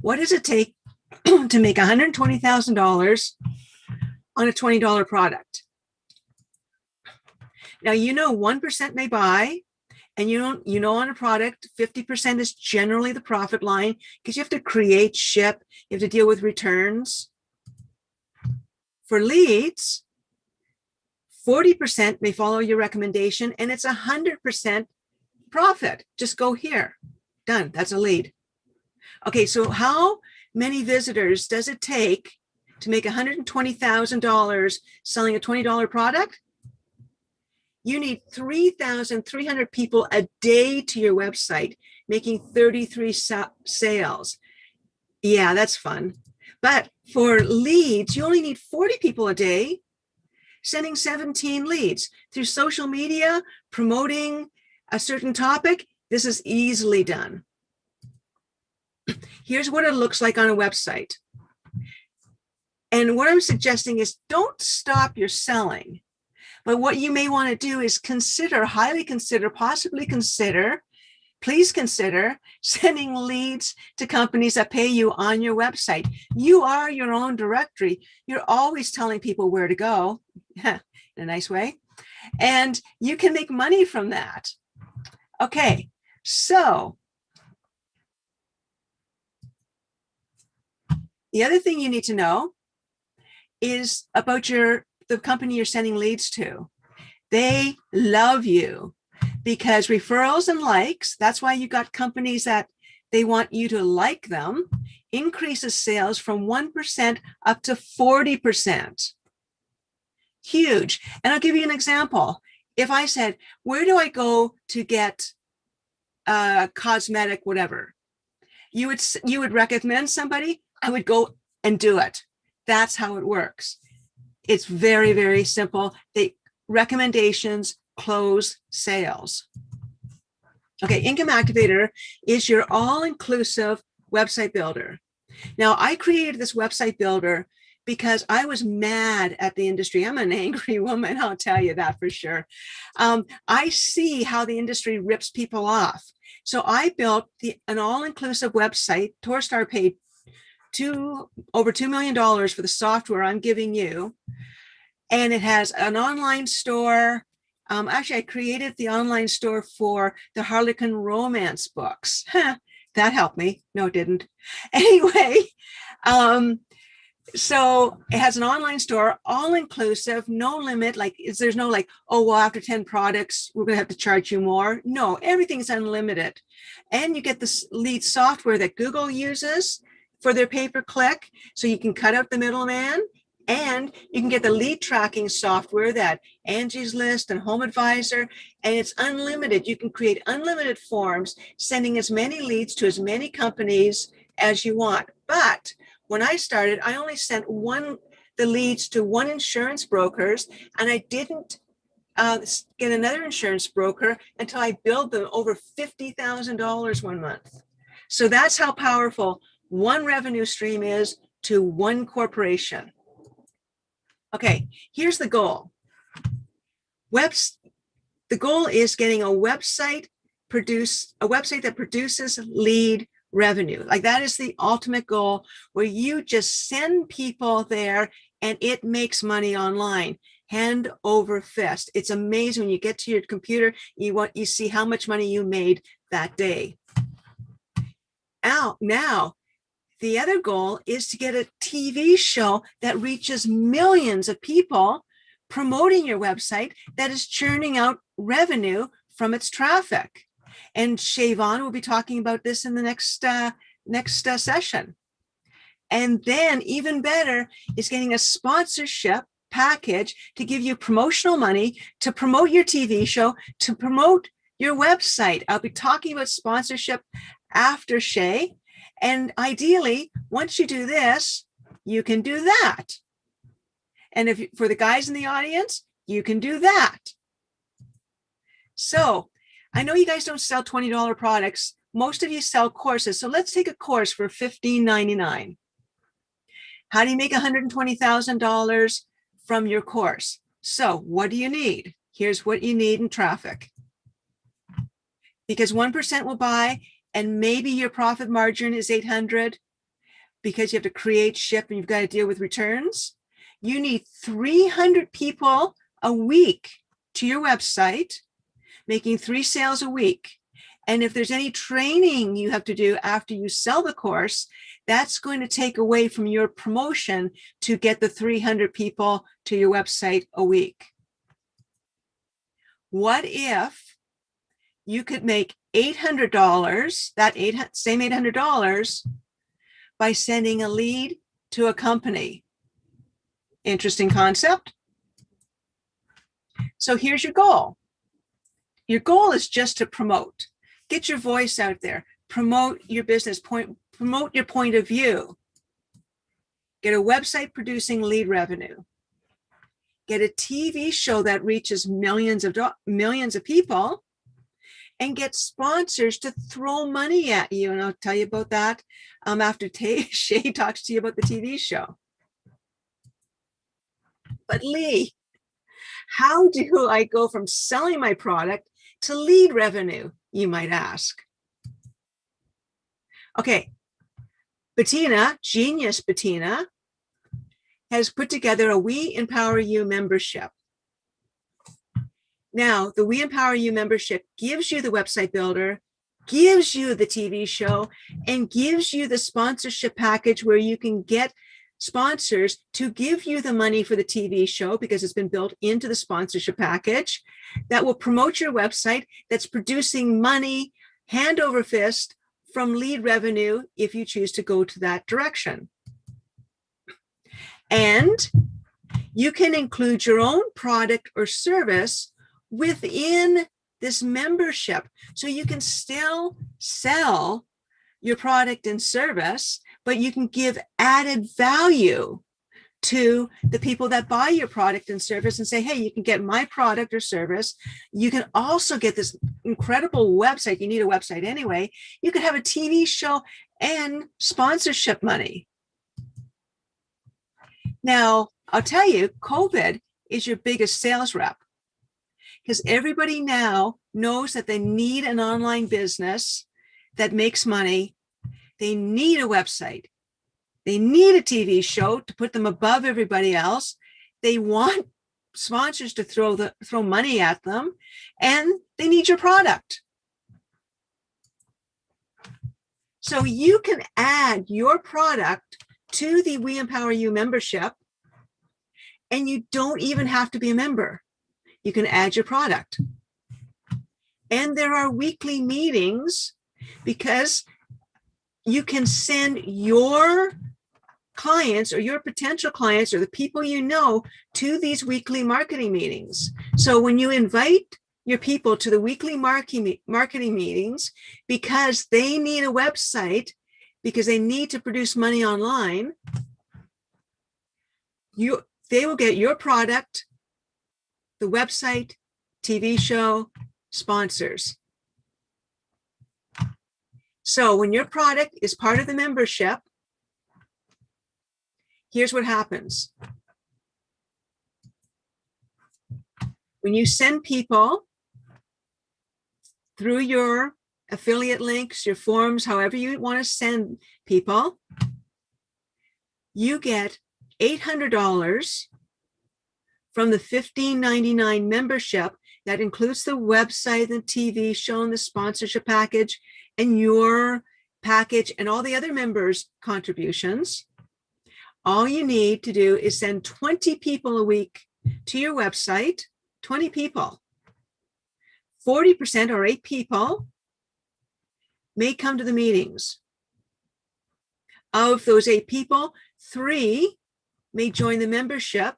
What does it take to make $120,000 on a $20 product? Now, 1% may buy, and you know on a product, 50% is generally the profit line, because you have to create, ship, you have to deal with returns. For leads, 40% may follow your recommendation, and it's 100% profit. Just go here. Done. That's a lead. Okay, so how many visitors does it take to make $120,000 selling a $20 product? You need 3,300 people a day to your website, making 33 sales. Yeah, that's fun. But for leads, you only need 40 people a day, sending 17 leads through social media, promoting a certain topic. This is easily done. Here's what it looks like on a website. And what I'm suggesting is don't stop your selling. But what you may want to do is highly consider, please consider sending leads to companies that pay you on your website. You are your own directory. You're always telling people where to go in a nice way. And you can make money from that. Okay, so the other thing you need to know is about the company you're sending leads to. They love you because referrals and likes, that's why you got companies that they want you to like them, increases sales from 1% up to 40%. Huge. And I'll give you an example. If I said, where do I go to get cosmetic, whatever? You would recommend somebody, I would go and do it. That's how it works. It's very, very simple. Recommendations close sales. Okay, Income Activator is your all-inclusive website builder. Now, I created this website builder because I was mad at the industry. I'm an angry woman, I'll tell you that for sure. I see how the industry rips people off. So I built an all-inclusive website. Torstar paid over $2 million for the software I'm giving you. And it has an online store. Actually, I created the online store for the Harlequin romance books. That helped me. No, it didn't. Anyway, so it has an online store, all inclusive, no limit. There's no oh, well, after 10 products, we're going to have to charge you more. No, everything's unlimited. And you get this lead software that Google uses for their pay-per-click. So you can cut out the middleman. And you can get the lead tracking software that Angie's List and Home Advisor, and it's unlimited. You can create unlimited forms, sending as many leads to as many companies as you want. But when I started, I only sent the leads to one insurance broker's, and I didn't get another insurance broker until I billed them over $50,000 one month. So that's how powerful one revenue stream is to one corporation. Okay, here's the goal. The goal is getting a website that produces lead revenue. Like that is the ultimate goal, where you just send people there and it makes money online, hand over fist. It's amazing when you get to your computer, you see how much money you made that day. Now, the other goal is to get a TV show that reaches millions of people, promoting your website, that is churning out revenue from its traffic. And Siobhan will be talking about this in the next session. And then even better is getting a sponsorship package to give you promotional money to promote your TV show, to promote your website. I'll be talking about sponsorship after Shay. And ideally, once you do this, you can do that. And for the guys in the audience, you can do that. So I know you guys don't sell $20 products. Most of you sell courses. So let's take a course for $15.99. How do you make $120,000 from your course? So what do you need? Here's what you need in traffic. Because 1% will buy, and maybe your profit margin is 800 because you have to create, ship, and you've got to deal with returns. You need 300 people a week to your website, making 3 sales a week. And if there's any training you have to do after you sell the course, that's going to take away from your promotion to get the 300 people to your website a week. What if you could make $800, same $800, by sending a lead to a company? Interesting concept. So here's your goal. Your goal is just to promote. Get your voice out there. Promote your business, promote your point of view. Get a website producing lead revenue. Get a TV show that reaches millions of people, and get sponsors to throw money at you. And I'll tell you about that after Shay talks to you about the TV show. But Lee, how do I go from selling my product to lead revenue, you might ask? Okay, Bettina, genius Bettina, has put together a We Empower You membership. Now, the We Empower You membership gives you the website builder, gives you the TV show, and gives you the sponsorship package where you can get sponsors to give you the money for the TV show, because it's been built into the sponsorship package that will promote your website, that's producing money hand over fist from lead revenue if you choose to go to that direction. And you can include your own product or service within this membership. So you can still sell your product and service, but you can give added value to the people that buy your product and service and say, hey, you can get my product or service. You can also get this incredible website. You need a website anyway. You could have a TV show and sponsorship money. Now, I'll tell you, COVID is your biggest sales rep, because everybody now knows that they need an online business that makes money. They need a website. They need a TV show to put them above everybody else. They want sponsors to throw money at them, and they need your product. So you can add your product to the We Empower You membership, and you don't even have to be a member. You can add your product. And there are weekly meetings, because you can send your clients or your potential clients or the people you know to these weekly marketing meetings. So when you invite your people to the weekly marketing meetings because they need a website, because they need to produce money online, they will get your product, the website, TV show, sponsors. So when your product is part of the membership, here's what happens. When you send people through your affiliate links, your forms, however you want to send people, you get $800 from the $15.99 membership. That includes the website, the TV show, and the sponsorship package, and your package, and all the other members' contributions. All you need to do is send 20 people a week to your website, 20 people. 40% or 8 people may come to the meetings. Of those 8 people, 3 may join the membership,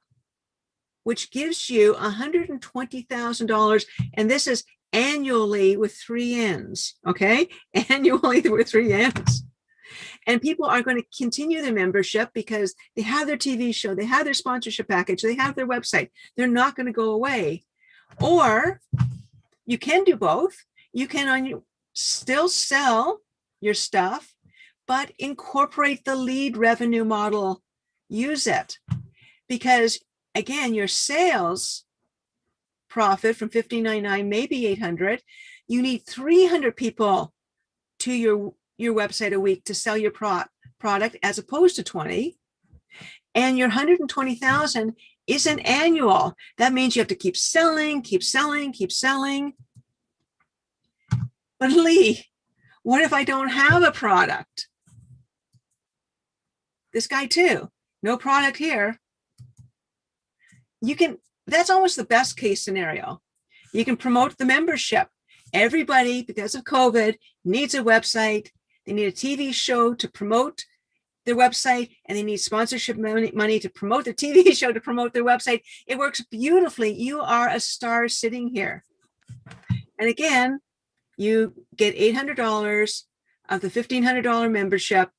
which gives you $120,000. And this is annually with 3 N's, okay? Annually with 3 N's. And people are going to continue their membership because they have their TV show, they have their sponsorship package, they have their website. They're not going to go away. Or you can do both. You can still sell your stuff, but incorporate the lead revenue model. Use it. Because again, your sales profit from $15.99 may be $800. You need 300 people to your website a week to sell your product as opposed to 20. And your $120,000 isn't annual. That means you have to keep selling, keep selling, keep selling. But Lee, what if I don't have a product? This guy too, no product here. That's almost the best case scenario. You can promote the membership. Everybody, because of COVID, needs a website. They need a TV show to promote their website, and they need sponsorship money to promote the TV show to promote their website. It works beautifully. You are a star sitting here. And again, you get $800 of the $1,500 membership,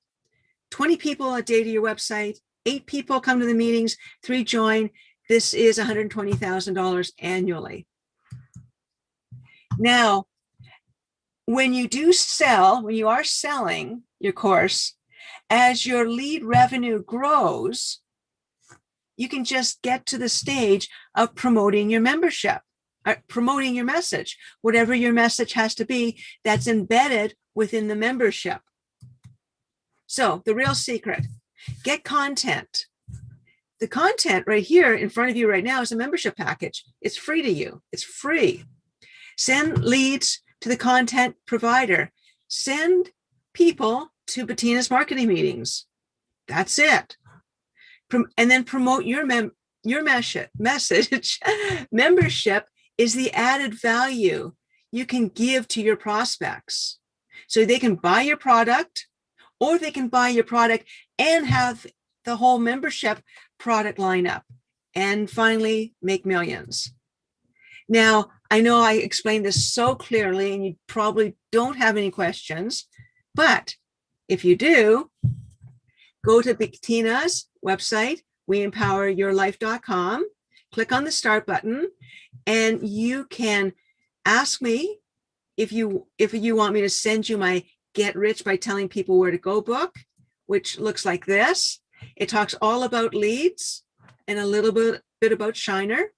20 people a day to your website, 8 people come to the meetings, 3 join. This is $120,000 annually. Now, when you are selling your course, as your lead revenue grows, you can just get to the stage of promoting your membership, promoting your message, whatever your message has to be that's embedded within the membership. So the real secret, get content. The content right here in front of you right now is a membership package. It's free to you. It's free. Send leads to the content provider. Send people to Bettina's marketing meetings. That's it. And then promote your message. Membership is the added value you can give to your prospects. So they can buy your product, or they can buy your product and have the whole membership product lineup, and finally make millions. Now, I know I explained this so clearly and you probably don't have any questions, but if you do, go to Bettina's website, weempoweryourlife.com, click on the start button, and you can ask me if you want me to send you my Get Rich by Telling People Where to Go book, which looks like this. It talks all about leads and a little bit about Shiner.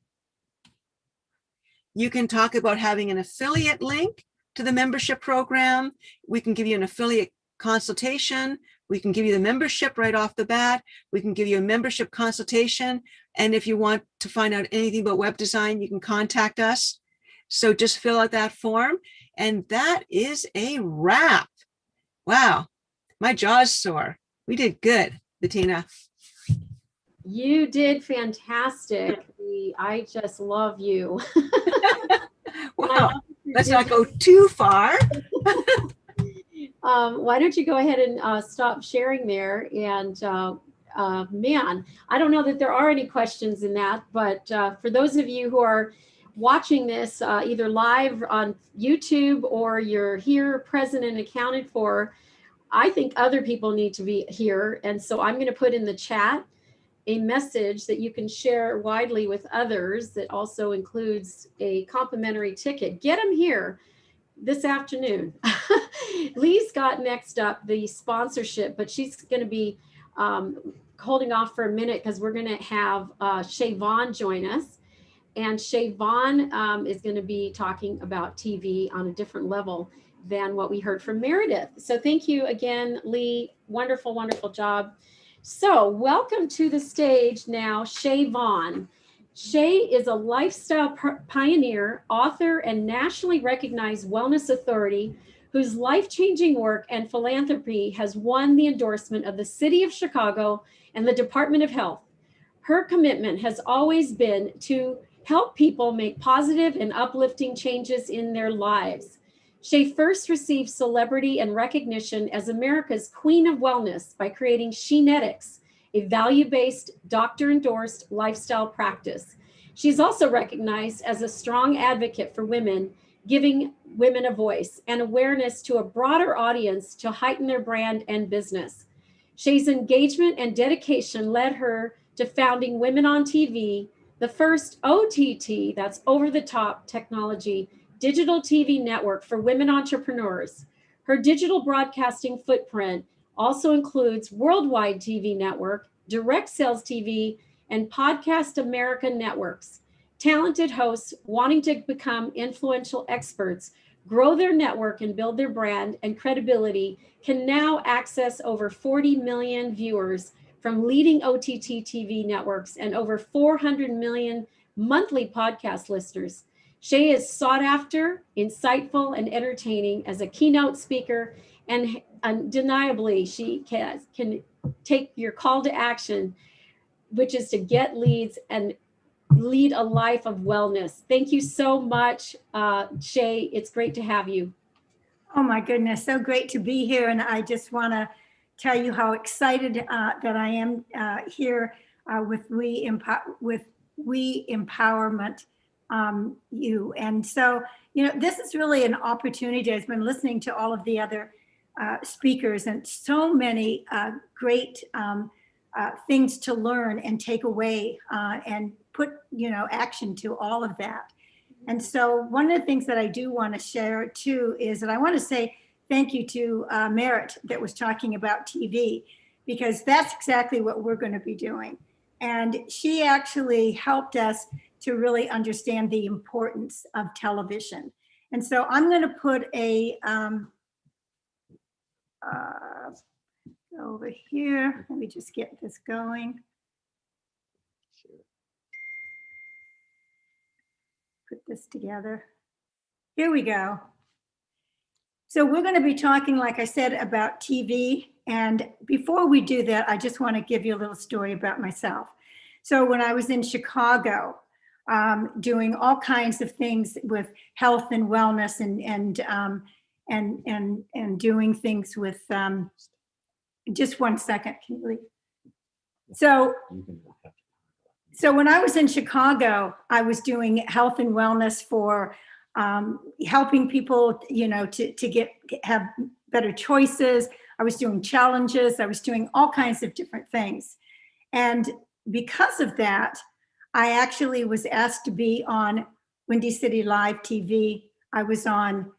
You can talk about having an affiliate link to the membership program. We can give you an affiliate consultation. We can give you the membership right off the bat. We can give you a membership consultation. And if you want to find out anything about web design, you can contact us. So just fill out that form. And that is a wrap. Wow, my jaw's sore. We did good, Bettina. You did fantastic. I just love you. Wow, let's not go too far. Why don't you go ahead and stop sharing there? And man, I don't know that there are any questions in that, but for those of you who are watching this either live on YouTube or you're here present and accounted for, I think other people need to be here. And so I'm going to put in the chat a message that you can share widely with others that also includes a complimentary ticket, get them here this afternoon. Lee's got next up the sponsorship, but she's going to be holding off for a minute because we're going to have Shay Vaughn join us. And Shay Vaughn is going to be talking about TV on a different level than what we heard from Meredith. So thank you again, Lee. Wonderful, wonderful job. So welcome to the stage now, Shay Vaughn. Shay is a lifestyle pioneer, author, and nationally recognized wellness authority whose life-changing work and philanthropy has won the endorsement of the City of Chicago and the Department of Health. Her commitment has always been to help people make positive and uplifting changes in their lives. Shay first received celebrity and recognition as America's Queen of Wellness by creating She-netics, a value-based, doctor-endorsed lifestyle practice. She's also recognized as a strong advocate for women, giving women a voice and awareness to a broader audience to heighten their brand and business. Shay's engagement and dedication led her to founding Women on TV, the first OTT, that's over-the-top technology, digital TV network for women entrepreneurs. Her digital broadcasting footprint also includes Worldwide TV Network, Direct Sales TV, and Podcast America networks. Talented hosts wanting to become influential experts, grow their network, and build their brand and credibility can now access over 40 million viewers from leading OTT TV networks and over 400 million monthly podcast listeners. Shay is sought after, insightful, and entertaining as a keynote speaker, and undeniably, she can take your call to action, which is to get leads and lead a life of wellness. Thank you so much, Shay. It's great to have you. Oh my goodness, so great to be here. And I just want to tell you how excited that I am here with We Empowerment You. And so, you know, this is really an opportunity. I've been listening to all of the other speakers and so many great things to learn and take away and put, you know, action to all of that. And so one of the things that I do want to share too is that I want to say thank you to Merritt that was talking about TV, because that's exactly what we're going to be doing. And she actually helped us to really understand the importance of television. And so I'm going to put a over here. Let me just get this going. Put this together. Here we go. So we're going to be talking, like I said, about TV. And before we do that, I just want to give you a little story about myself. So when I was in Chicago, doing all kinds of things with health and wellness and doing things with, just one second, can you leave? So when I was in Chicago, I was doing health and wellness for helping people, you know, to have better choices. I was doing challenges. I was doing all kinds of different things. And because of that, I actually was asked to be on Windy City Live TV. I was on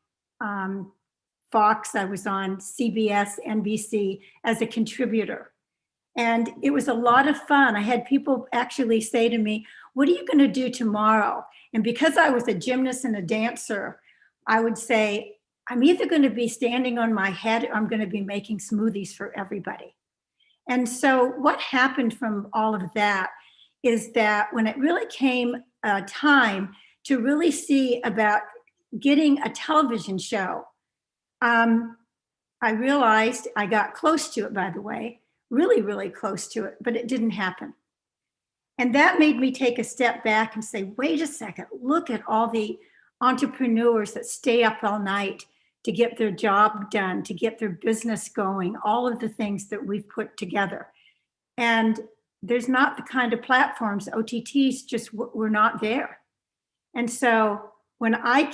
Fox. I was on CBS, NBC as a contributor. And it was a lot of fun. I had people actually say to me, what are you going to do tomorrow? And because I was a gymnast and a dancer, I would say, I'm either going to be standing on my head or I'm going to be making smoothies for everybody. And so what happened from all of that is that when it really came time to really see about getting a television show, I realized I got close to it, by the way, really, really close to it, but it didn't happen. And that made me take a step back and say, wait a second, look at all the entrepreneurs that stay up all night to get their job done, to get their business going, all of the things that we've put together. And there's not the kind of platforms, OTTs just were not there. And so when I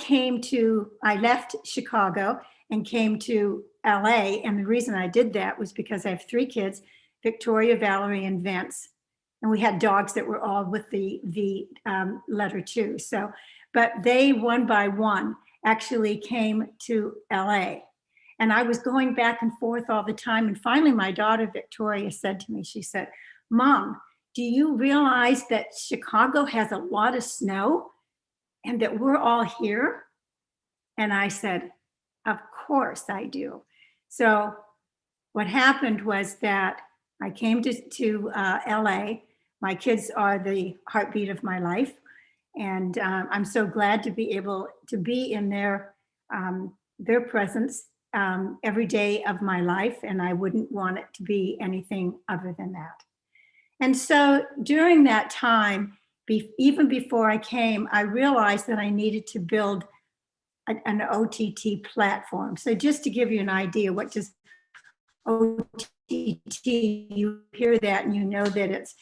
left Chicago and came to LA, and the reason I did that was because I have 3 kids, Victoria, Valerie, and Vince. And we had dogs that were all with the letter 2. So, but they one by one actually came to LA. And I was going back and forth all the time. And finally, my daughter, Victoria, said to me, she said, Mom, do you realize that Chicago has a lot of snow and that we're all here? And I said, of course I do. So what happened was that I came to LA. My kids are the heartbeat of my life. And I'm so glad to be able to be in their presence every day of my life. And I wouldn't want it to be anything other than that. And so during that time, even before I came, I realized that I needed to build an OTT platform. So just to give you an idea, what does OTT, you hear that and you know that it's,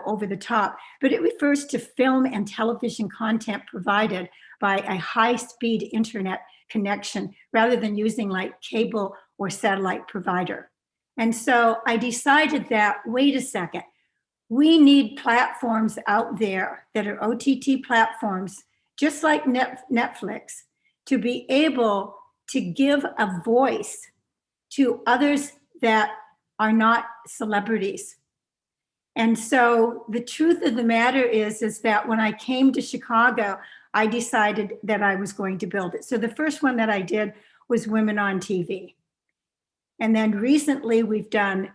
over the top, but it refers to film and television content provided by a high-speed internet connection rather than using like cable or satellite provider. And so I decided that, wait a second, we need platforms out there that are OTT platforms, just like Netflix, to be able to give a voice to others that are not celebrities. And so the truth of the matter is that when I came to Chicago, I decided that I was going to build it. So the first one that I did was Women on TV. And then recently we've done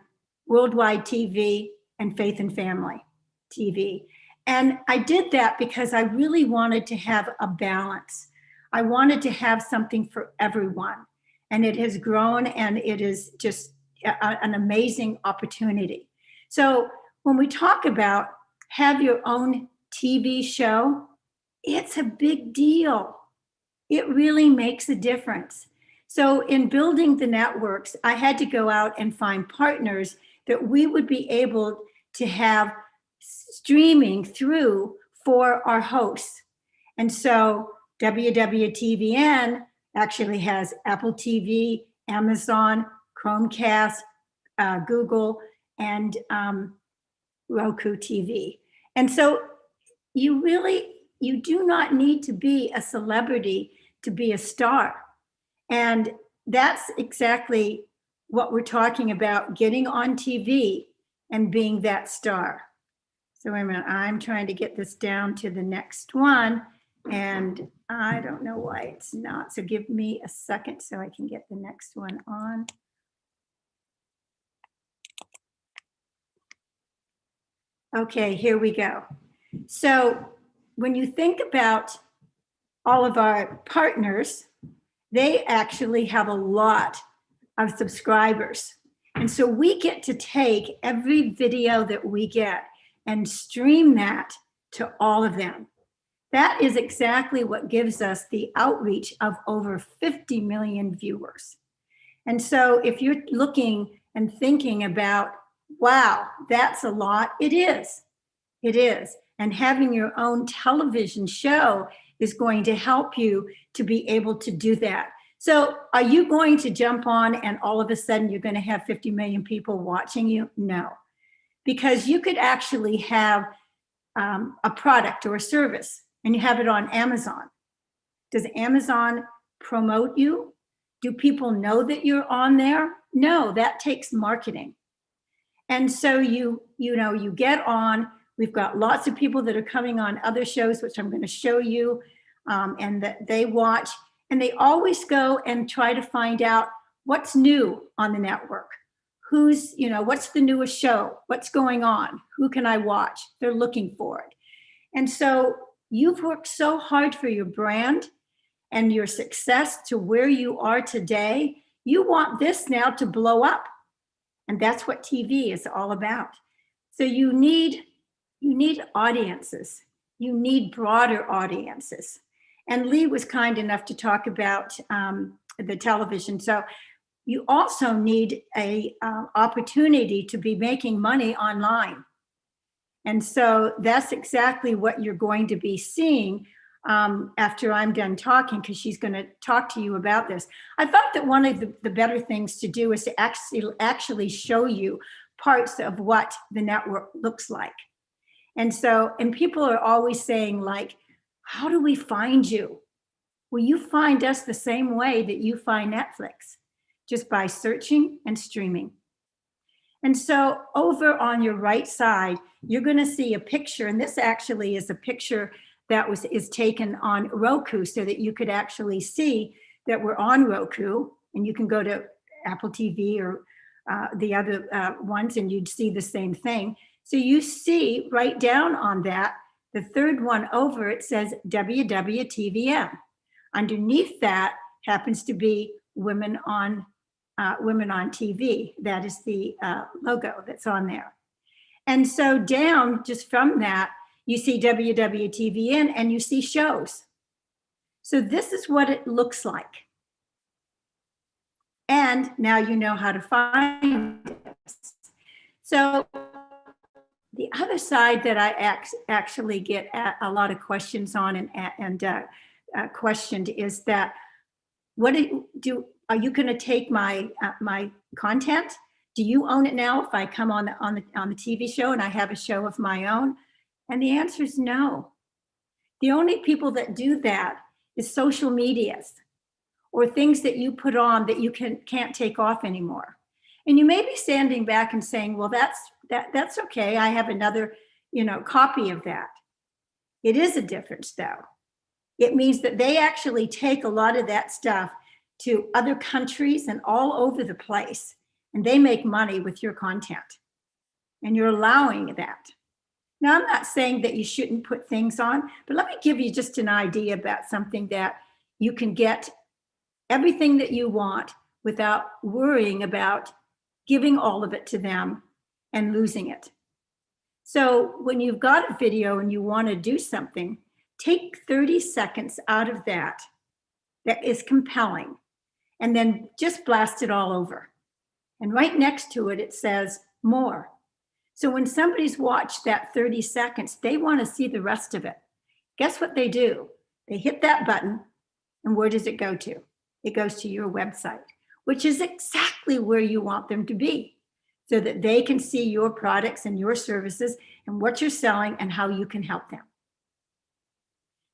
Worldwide TV and Faith and Family TV. And I did that because I really wanted to have a balance. I wanted to have something for everyone. And it has grown and it is just an amazing opportunity. So when we talk about have your own TV show, it's a big deal. It really makes a difference. So in building the networks, I had to go out and find partners that we would be able to have streaming through for our hosts. And so WWTVN actually has Apple TV, Amazon, Chromecast, Google, and Roku TV. And so you do not need to be a celebrity to be a star. And that's exactly what we're talking about, getting on TV and being that star. So wait a minute, I'm trying to get this down to the next one. And I don't know why it's not. So give me a second so I can get the next one on. Okay, here we go. So when you think about all of our partners, they actually have a lot of subscribers. And so we get to take every video that we get and stream that to all of them. That is exactly what gives us the outreach of over 50 million viewers. And so if you're looking and thinking about, wow, that's a lot, it is. It is. And having your own television show is going to help you to be able to do that. So are you going to jump on and all of a sudden you're going to have 50 million people watching you? No, because you could actually have a product or a service and you have it on Amazon. Does Amazon promote you? Do people know that you're on there? No, that takes marketing. And so you get on. We've got lots of people that are coming on other shows, which I'm going to show you, and that they watch. And they always go and try to find out what's new on the network. What's the newest show? What's going on? Who can I watch? They're looking for it. And so you've worked so hard for your brand and your success to where you are today. You want this now to blow up. And that's what TV is all about. So you need audiences. You need broader audiences. And Lee was kind enough to talk about the television. So you also need a opportunity to be making money online. And so that's exactly what you're going to be seeing after I'm done talking, because she's going to talk to you about this. I thought that one of the better things to do is to actually show you parts of what the network looks like. And so, and people are always saying like, how do we find you? Well, you find us the same way that you find Netflix, just by searching and streaming. And so over on your right side, you're going to see a picture. And this actually is a picture that is taken on Roku, so that you could actually see that we're on Roku, and you can go to Apple TV or the other ones, and you'd see the same thing. So you see right down on that, the third one over, it says WWTVM. Underneath that happens to be Women on TV. That is the logo that's on there. And so down just from that, you see WWTVN and you see shows. So this is what it looks like. And now you know how to find us. So the other side that I actually get a lot of questions on and questioned is that, are you going to take my my content? Do you own it now if I come on the TV show and I have a show of my own? And the answer is no. The only people that do that is social medias or things that you put on that you can't take off anymore. And you may be standing back and saying, well, that's okay. I have another, copy of that. It is a difference though. It means that they actually take a lot of that stuff to other countries and all over the place, and they make money with your content, and you're allowing that. Now, I'm not saying that you shouldn't put things on, but let me give you just an idea about something that you can get everything that you want without worrying about giving all of it to them and losing it. So when you've got a video and you want to do something, take 30 seconds out of that is compelling, and then just blast it all over. And right next to it, it says more. So when somebody's watched that 30 seconds, they want to see the rest of it. Guess what they do? They hit that button, and where does it go to? It goes to your website, which is exactly where you want them to be, so that they can see your products and your services and what you're selling and how you can help them.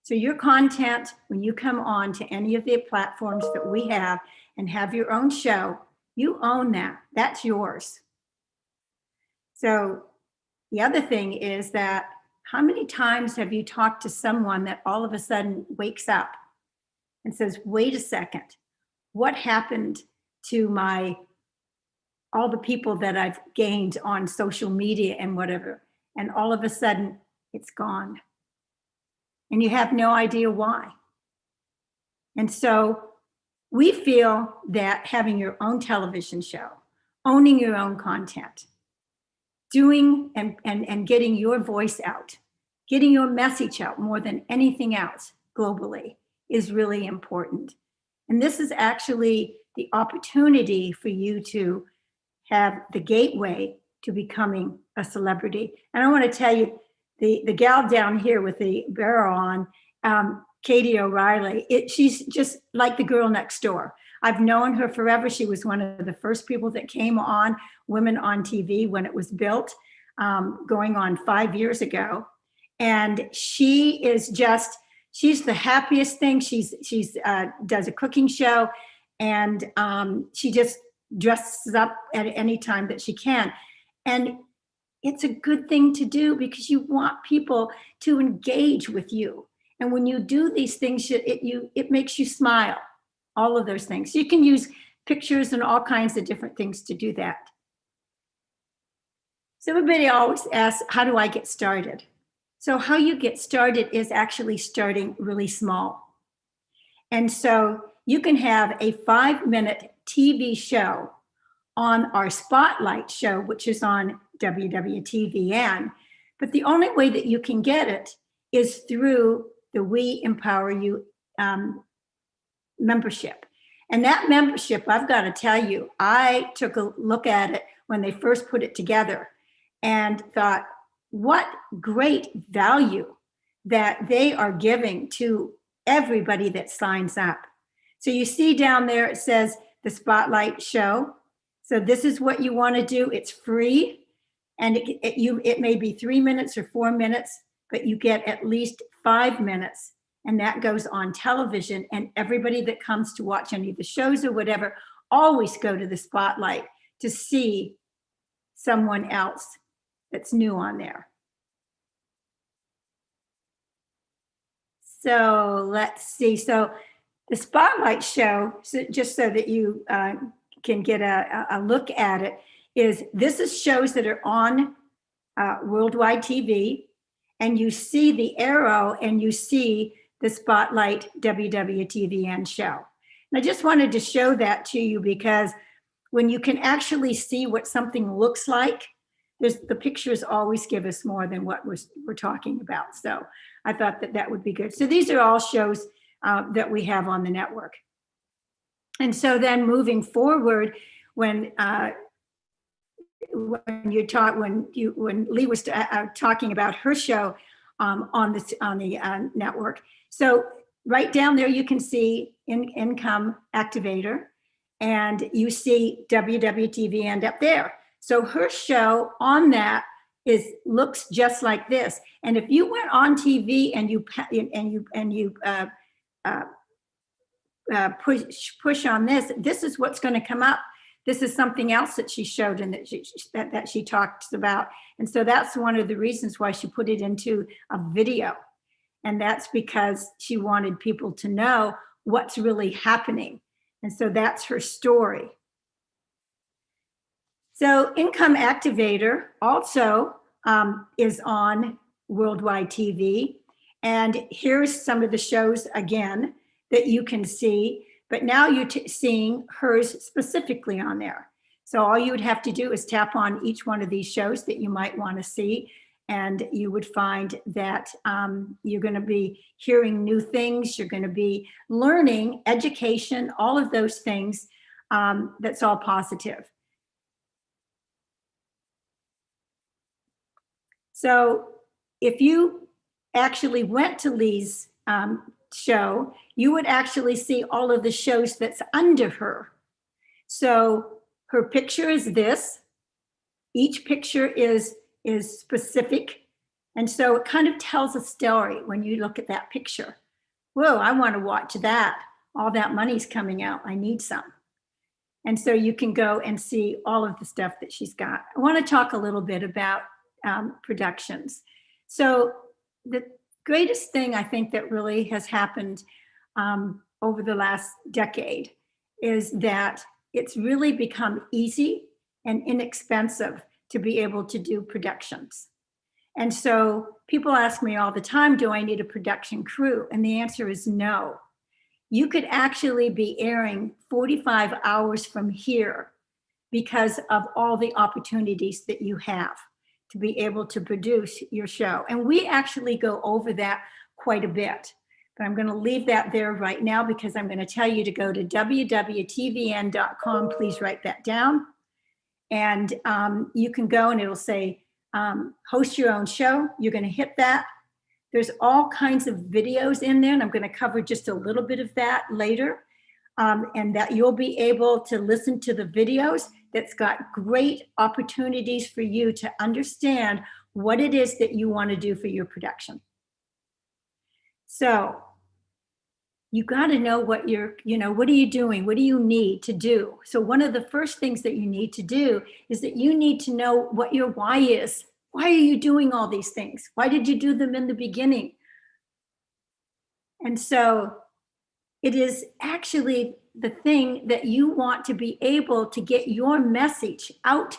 So your content, when you come on to any of the platforms that we have and have your own show, you own that. That's yours. So the other thing is that, how many times have you talked to someone that all of a sudden wakes up and says, wait a second, what happened to all the people that I've gained on social media and whatever? And all of a sudden it's gone. And you have no idea why. And so we feel that having your own television show, owning your own content, doing and getting your voice out, getting your message out more than anything else globally is really important. And this is actually the opportunity for you to have the gateway to becoming a celebrity. And I want to tell you, the gal down here with the barrel on, Katie O'Reilly, she's just like the girl next door. I've known her forever. She was one of the first people that came on Women on TV when it was built, going on 5 years ago. And she is she's the happiest thing. She's does a cooking show, and she just dresses up at any time that she can. And it's a good thing to do because you want people to engage with you. And when you do these things, it makes you smile, all of those things. You can use pictures and all kinds of different things to do that. So everybody always asks, how do I get started? So how you get started is actually starting really small. And so you can have a 5-minute TV show on our Spotlight show, which is on WWTVN. But the only way that you can get it is through the We Empower You membership. And that membership, I've got to tell you, I took a look at it when they first put it together and thought, what great value that they are giving to everybody that signs up. So you see down there, it says the Spotlight show. So this is what you want to do. It's free. And it may be 3 minutes or 4 minutes, but you get at least 5 minutes, and that goes on television. And everybody that comes to watch any of the shows or whatever always go to the spotlight to see someone else that's new on there. So let's see. So the spotlight show, so just so that you can get a look at it, this is shows that are on worldwide TV, and you see the arrow and you see the spotlight WWTVN show. And I just wanted to show that to you because when you can actually see what something looks like, the pictures always give us more than what we're talking about. So I thought that would be good. So these are all shows that we have on the network. And so then moving forward, when Lee was talking about her show on the network, so right down there you can see Income Activator, and you see WWTVN up there. So her show on that looks just like this. And if you went on TV and you push on this, this is what's going to come up. This is something else that she showed and that she talks about. And so that's one of the reasons why she put it into a video. And that's because she wanted people to know what's really happening. And so that's her story. So Income Activator also is on worldwide TV. And here's some of the shows again that you can see, but now you're seeing hers specifically on there. So all you would have to do is tap on each one of these shows that you might want to see, and you would find that you're going to be hearing new things, you're going to be learning, education, all of those things. That's all positive. So if you actually went to Lee's show, you would actually see all of the shows that's under her. So her picture is this. Each picture is specific. And so it kind of tells a story when you look at that picture. Whoa, I want to watch that. All that money's coming out. I need some. And so you can go and see all of the stuff that she's got. I want to talk a little bit about productions. So the greatest thing I think that really has happened over the last decade is that it's really become easy and inexpensive to be able to do productions. And so people ask me all the time, do I need a production crew? And the answer is no. You could actually be airing 45 hours from here because of all the opportunities that you have to be able to produce your show. And we actually go over that quite a bit. But I'm going to leave that there right now because I'm going to tell you to go to www.tvn.com. Please write that down. And you can go and it'll say, host your own show. You're going to hit that. There's all kinds of videos in there, and I'm going to cover just a little bit of that later. And that you'll be able to listen to the videos. That's got great opportunities for you to understand what it is that you want to do for your production. So you got to know what what are you doing? What do you need to do? So one of the first things that you need to do is that you need to know what your why is. Why are you doing all these things? Why did you do them in the beginning? And so it is actually the thing that you want to be able to get your message out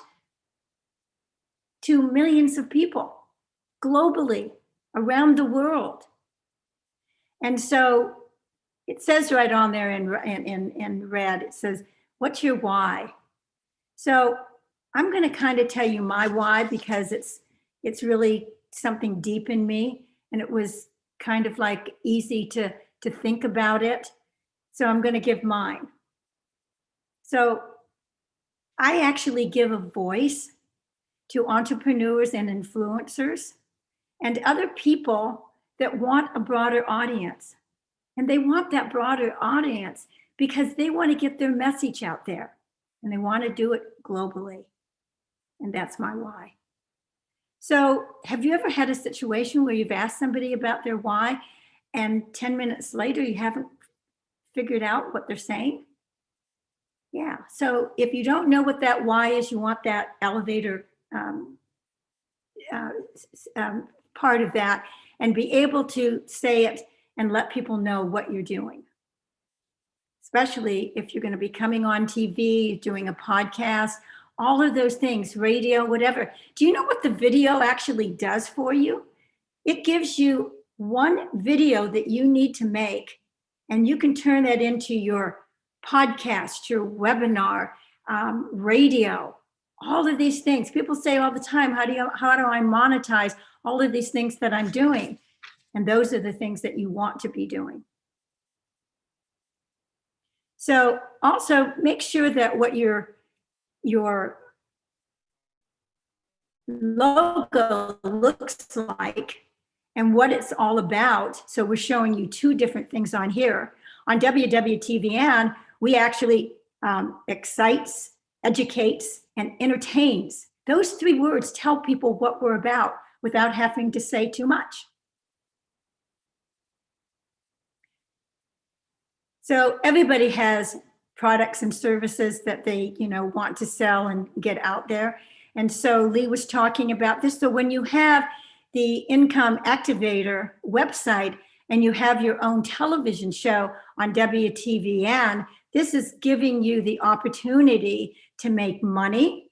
to millions of people globally, around the world. And so it says right on there in red, it says, what's your why? So I'm going to kind of tell you my why because it's really something deep in me, and it was kind of like easy to think about it. So I'm going to give mine. So I actually give a voice to entrepreneurs and influencers and other people that want a broader audience. And they want that broader audience because they want to get their message out there and they want to do it globally. And that's my why. So have you ever had a situation where you've asked somebody about their why and 10 minutes later you haven't figured out what they're saying? Yeah. So if you don't know what that why is, you want that elevator part of that and be able to say it and let people know what you're doing. Especially if you're going to be coming on TV, doing a podcast, all of those things, radio, whatever. Do you know what the video actually does for you? It gives you one video that you need to make, and you can turn that into your podcast, your webinar, radio, all of these things. People say all the time, how do I monetize all of these things that I'm doing? And those are the things that you want to be doing. So also make sure that what your logo looks like and what it's all about. So we're showing you two different things on here. On WWTVN, we actually excites, educates, and entertains. Those three words tell people what we're about without having to say too much. So everybody has products and services that they, want to sell and get out there. And so Lee was talking about this. So when you have the Income Activator website and you have your own television show on WTVN, this is giving you the opportunity to make money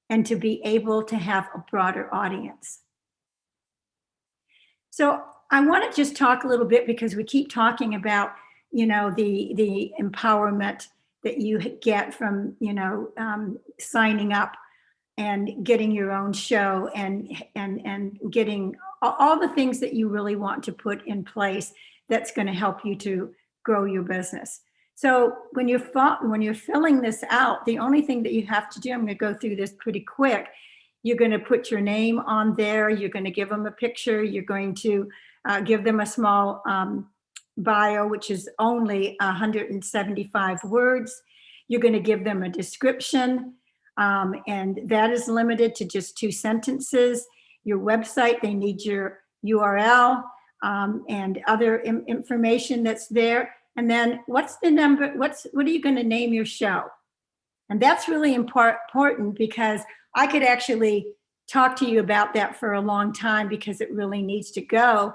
and to be able to have a broader audience. So I want to just talk a little bit because we keep talking about the empowerment that you get from, signing up and getting your own show and getting all the things that you really want to put in place that's going to help you to grow your business. So when you're filling this out, the only thing that you have to do, I'm going to go through this pretty quick. You're going to put your name on there. You're going to give them a picture. You're going to give them a small bio, which is only 175 words. You're going to give them a description, and that is limited to just 2 sentences. Your website, they need your URL and other information that's there. And then what's the number? What are you going to name your show? And that's really important because I could actually talk to you about that for a long time because it really needs to go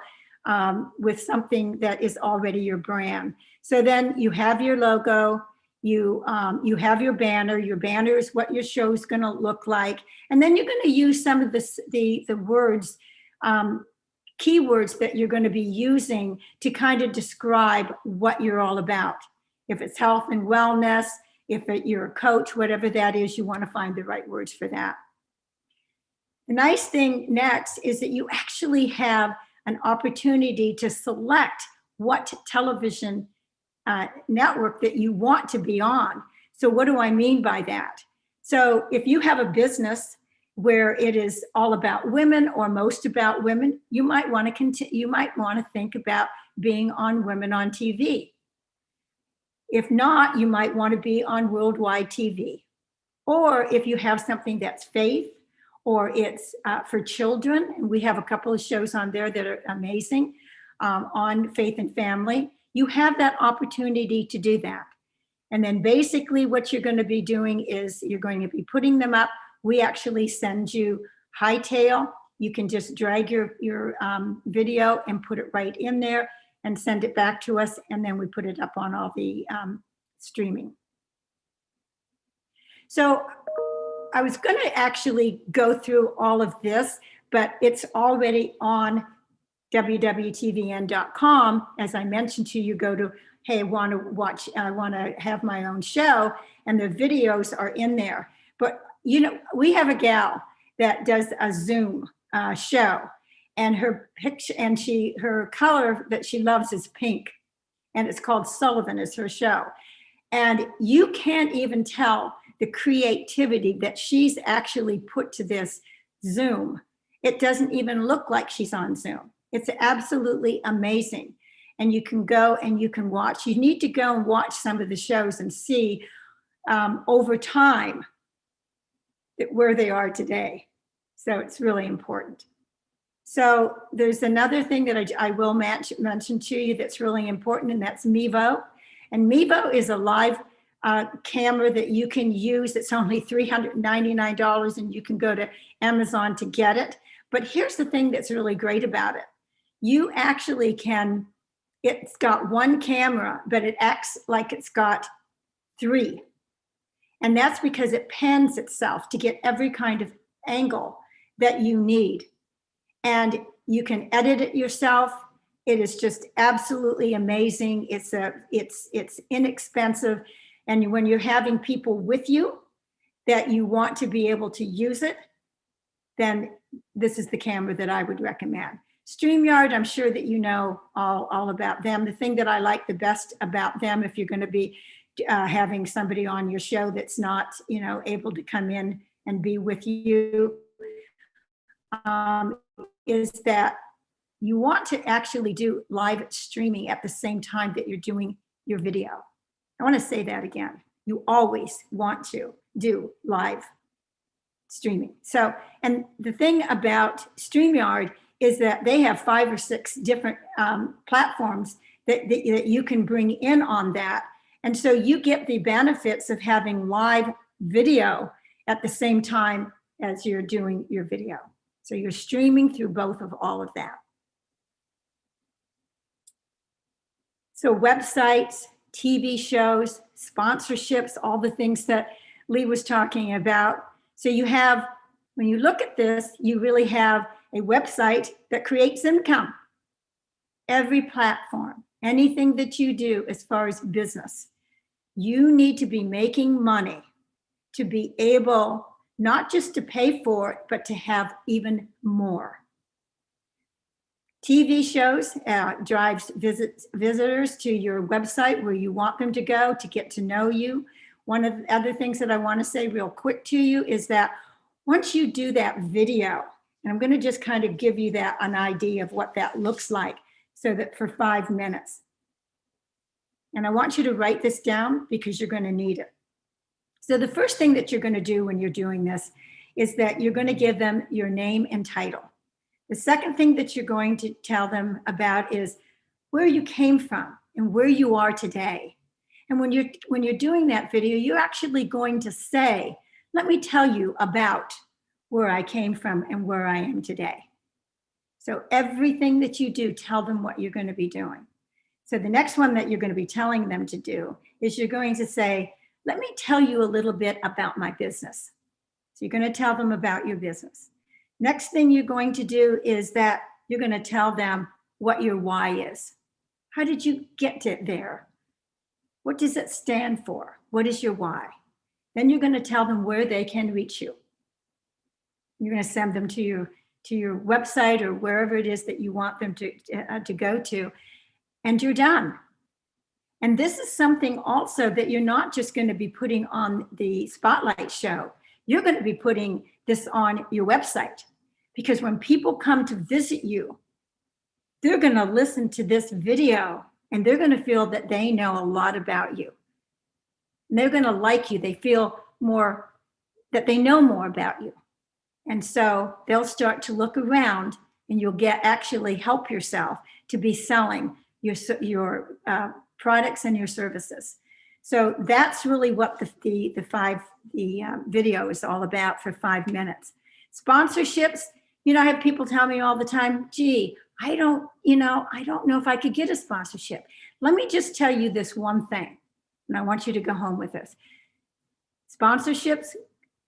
with something that is already your brand. So then you have your logo, you have your banner. Your banner is what your show is going to look like, and then you're going to use some of the words, keywords that you're going to be using to kind of describe what you're all about. If it's health and wellness, if you're a coach, whatever that is, you want to find the right words for that. The nice thing next is that you actually have an opportunity to select what television network that you want to be on. So what do I mean by that? So if you have a business where it is all about women or most about women, you might want to think about being on Women on TV. If not, you might want to be on Worldwide TV. Or if you have something that's faith, or it's for children, and we have a couple of shows on there that are amazing on faith and family, you have that opportunity to do that. And then basically what you're going to be doing is you're going to be putting them up. We actually send you hightail. You can just drag your video and put it right in there and send it back to us. And then we put it up on all the streaming. So I was going to actually go through all of this, but it's already on www.tvn.com. As I mentioned to you, go to, hey, I want to have my own show, and the videos are in there. But, we have a gal that does a Zoom show, and her picture and her color that she loves is pink, and it's called Sullivan is her show. And you can't even tell the creativity that she's actually put to this Zoom. It doesn't even look like she's on Zoom. It's absolutely amazing. And you can go and you can watch. You need to go and watch some of the shows and see over time where they are today. So it's really important. So there's another thing that I will mention to you that's really important, and that's Mevo. And Mevo is a live camera that you can use. It's only $399, and you can go to Amazon to get it. But here's the thing that's really great about it. You actually can, it's got one camera, but it acts like it's got three. And that's because it pans itself to get every kind of angle that you need. And you can edit it yourself. It is just absolutely amazing. It's inexpensive. And when you're having people with you that you want to be able to use it, then this is the camera that I would recommend. StreamYard, I'm sure that you know all about them. The thing that I like the best about them, if you're going to be having somebody on your show that's not, able to come in and be with you, is that you want to actually do live streaming at the same time that you're doing your video. I want to say that again. You always want to do live streaming. So, and the thing about StreamYard is that they have 5 or 6 different platforms that you can bring in on that. And so you get the benefits of having live video at the same time as you're doing your video. So you're streaming through both of all of that. So websites, TV shows, sponsorships, all the things that Lee was talking about. So you have, when you look at this, you really have a website that creates income. Every platform, anything that you do as far as business, you need to be making money to be able not just to pay for it, but to have even more. TV shows drives visitors to your website where you want them to go to get to know you. One of the other things that I want to say real quick to you is that once you do that video, and I'm going to just kind of give you an idea of what that looks like, so that for 5 minutes. And I want you to write this down because you're going to need it. So the first thing that you're going to do when you're doing this is that you're going to give them your name and title. The second thing that you're going to tell them about is where you came from and where you are today. And when you're doing that video, you're actually going to say, let me tell you about where I came from and where I am today. So everything that you do, tell them what you're going to be doing. So the next one that you're going to be telling them to do is you're going to say, let me tell you a little bit about my business. So you're going to tell them about your business. Next thing you're going to do is that you're going to tell them what your why is. How did you get to there? What does it stand for? What is your why? Then you're going to tell them where they can reach you. You're going to send them to your website or wherever it is that you want them to go to, and you're done. And this is something also that you're not just going to be putting on the Spotlight show. You're going to be putting this on your website, because when people come to visit you, they're going to listen to this video and they're going to feel that they know a lot about you. And they're going to like you. They feel more that they know more about you. And so they'll start to look around, and you'll actually help yourself to be selling your products and your services. So that's really what the video is all about for 5 minutes. Sponsorships, I have people tell me all the time, gee, I don't know if I could get a sponsorship. Let me just tell you this one thing, and I want you to go home with this. Sponsorships,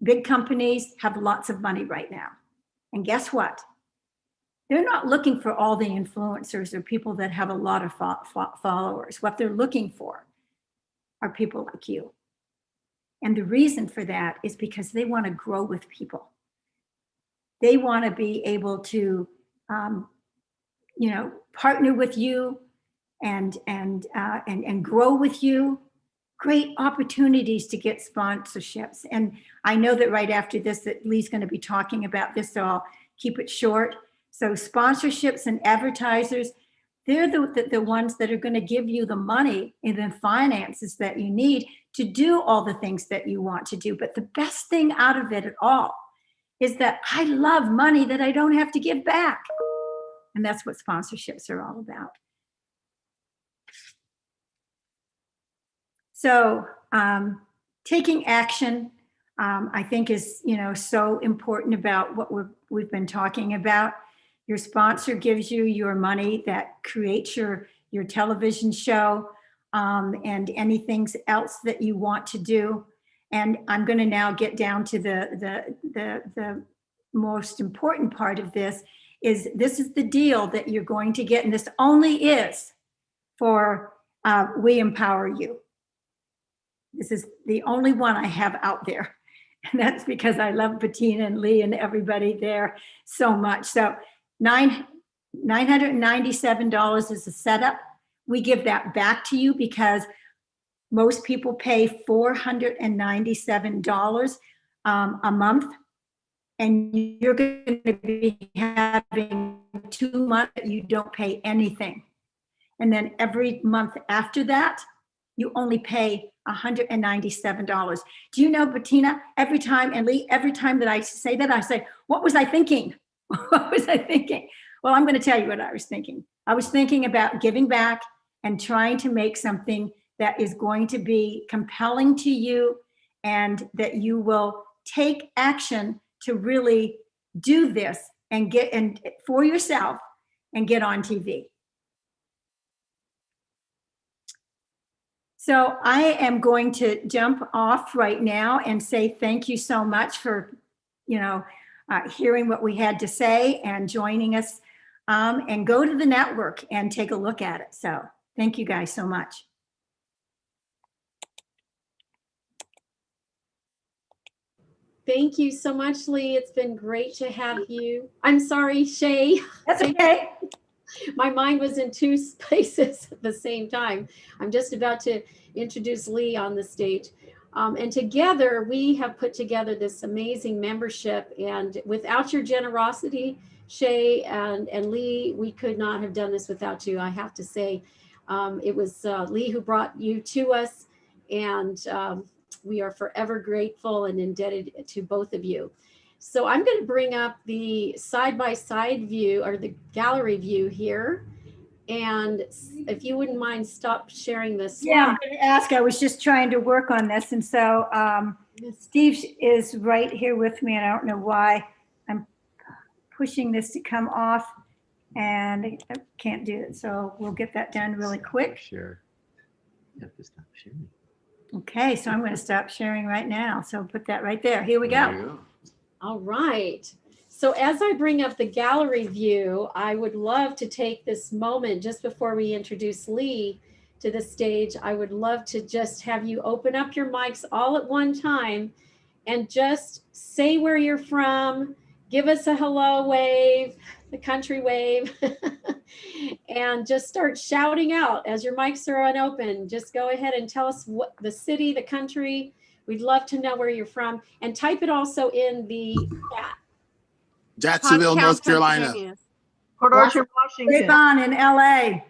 big companies have lots of money right now. And guess what? They're not looking for all the influencers or people that have a lot of followers. What they're looking for are people like you. And the reason for that is because they want to grow with people. They want to be able to, partner with you and grow with you. Great opportunities to get sponsorships. And I know that right after this, that Lee's going to be talking about this, so I'll keep it short. So sponsorships and advertisers, they're the ones that are going to give you the money and the finances that you need to do all the things that you want to do. But the best thing out of it at all is that I love money that I don't have to give back. And that's what sponsorships are all about. So taking action, I think is, so important about what we've been talking about. Your sponsor gives you your money that creates your television show and anything else that you want to do. And I'm going to now get down to the most important part of this is the deal that you're going to get. And this only is for We Empower You. This is the only one I have out there. And that's because I love Bettina and Lee and everybody there so much. So $997 is a setup. We give that back to you because most people pay $497 a month. And you're going to be having 2 months that you don't pay anything. And then every month after that, you only pay $197. Do you know, Bettina, every time, and Lee, every time that I say that, I say, what was I thinking? What was I thinking? Well, I'm going to tell you what I was thinking. I was thinking about giving back and trying to make something that is going to be compelling to you and that you will take action to really do this and get and for yourself and get on TV. So I am going to jump off right now and say thank you so much for, hearing what we had to say and joining us, and go to the network and take a look at it. So thank you guys so much. Thank you so much, Lee. It's been great to have you. I'm sorry, Shay. That's okay. My mind was in two places at the same time. I'm just about to introduce Lee on the stage. And together we have put together this amazing membership. And without your generosity, Shay and Lee, we could not have done this without you, I have to say. It was Lee who brought you to us. And we are forever grateful and indebted to both of you. So I'm going to bring up the side-by-side view or the gallery view here. And if you wouldn't mind, stop sharing this. Yeah, I'm going to ask. I was just trying to work on this. And so Steve is right here with me. And I don't know why I'm pushing this to come off and I can't do it. So we'll get that done really quick. Sure. You have to stop sharing. Okay, so I'm going to stop sharing right now. So put that right there. Here we go. All right. So as I bring up the gallery view, I would love to take this moment just before we introduce Lee to the stage. I would love to just have you open up your mics all at one time and just say where you're from, give us a hello wave, the country wave, and just start shouting out as your mics are unopened. Just go ahead and tell us what the city, the country. We'd love to know where you're from, and type it also in the chat. Jacksonville, North Carolina. Port Arthur, Washington. Grapevine in LA.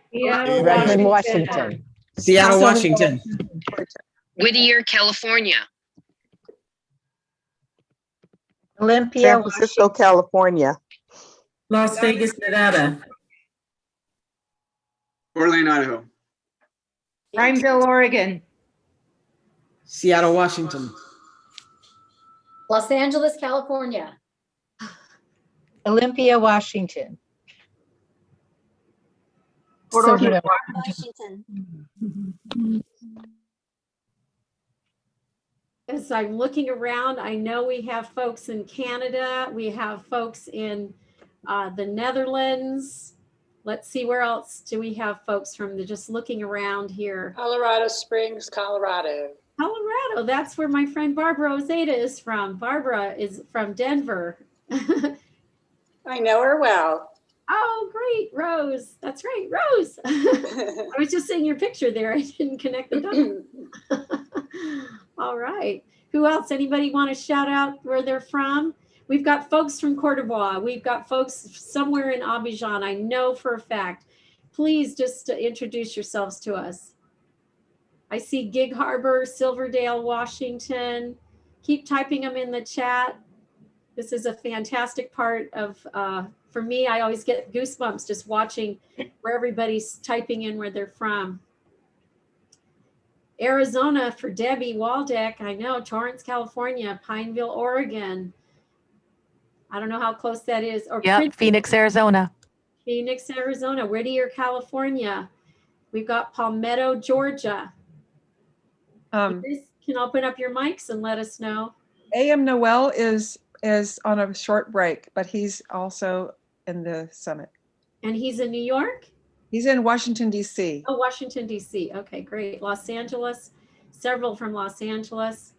Redmond, Washington. Seattle, Washington. Whittier, California. Olympia, San Francisco, Washington. California. Las Vegas, Nevada. Fort Idaho. Prineville, Oregon. Seattle, Washington. Los Angeles, California. Olympia, Washington. Port Arthur, Washington. As I'm looking around, I know we have folks in Canada. We have folks in the Netherlands. Let's see, where else do we have folks from? Just looking around here. Colorado Springs, Colorado. Colorado, that's where my friend Barbara Ozeda is from. Barbara is from Denver. I know her well. Oh, great, Rose. That's right, Rose. I was just seeing your picture there. I didn't connect the dots. All right. Who else? Anybody want to shout out where they're from? We've got folks from Cote d'Ivoire. We've got folks somewhere in Abidjan. I know for a fact. Please just introduce yourselves to us. I see Gig Harbor, Silverdale, Washington. Keep typing them in the chat. This is a fantastic part of, for me, I always get goosebumps just watching where everybody's typing in where they're from. Arizona for Debbie Waldeck. I know. Torrance, California. Pineville, Oregon. I don't know how close that is. Or Yep, Phoenix, Arizona. Phoenix, Arizona. Whittier, California. We've got Palmetto, Georgia. You guys can open up your mics and let us know. AM Noel is on a short break, but he's also in the summit. And he's in New York? He's in Washington, D.C. Oh, Washington, D.C. Okay, great. Los Angeles, several from Los Angeles.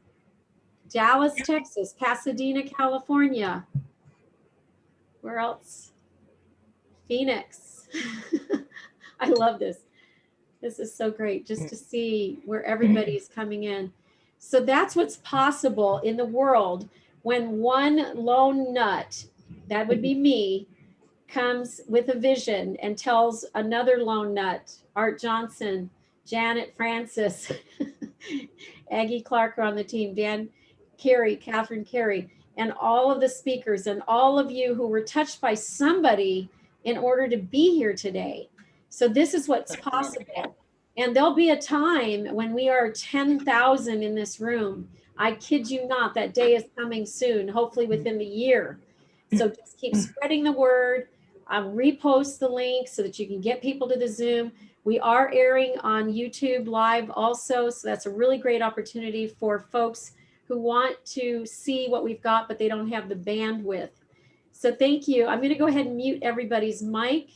Dallas, Texas. Pasadena, California. Where else? Phoenix. I love this. This is so great just to see where everybody's coming in. So that's what's possible in the world when one lone nut, that would be me, comes with a vision and tells another lone nut, Art Johnson, Janet Francis, Aggie Clark are on the team, Dan Carey, Catherine Carey, and all of the speakers and all of you who were touched by somebody in order to be here today. So this is what's possible. And there'll be a time when we are 10,000 in this room. I kid you not, that day is coming soon, hopefully within the year. So just keep spreading the word. Repost the link so that you can get people to the Zoom. We are airing on YouTube Live also, so that's a really great opportunity for folks who want to see what we've got, but they don't have the bandwidth. So thank you. I'm going to go ahead and mute everybody's mic,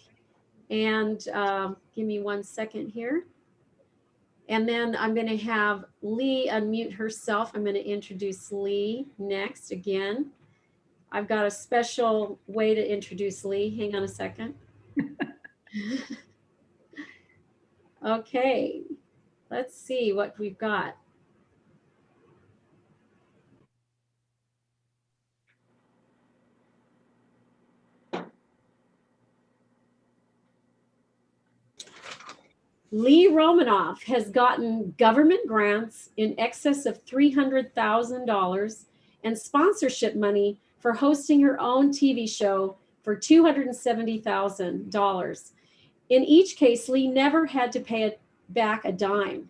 and give me 1 second here. And then I'm going to have Lee unmute herself. I'm going to introduce Lee next again. I've got a special way to introduce Lee. Hang on a second. Okay, let's see what we've got. Lee Romanoff has gotten government grants in excess of $300,000 and sponsorship money for hosting her own TV show for $270,000. In each case, Lee never had to pay back a dime.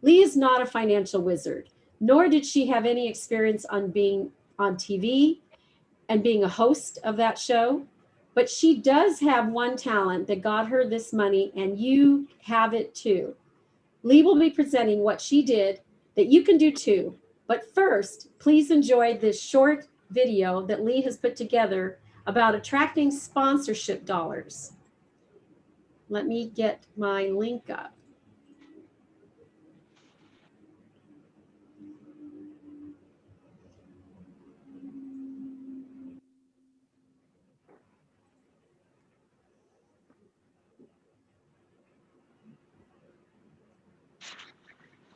Lee is not a financial wizard, nor did she have any experience on being on TV and being a host of that show. But she does have one talent that got her this money, and you have it too. Lee will be presenting what she did that you can do too. But first, please enjoy this short video that Lee has put together about attracting sponsorship dollars. Let me get my link up.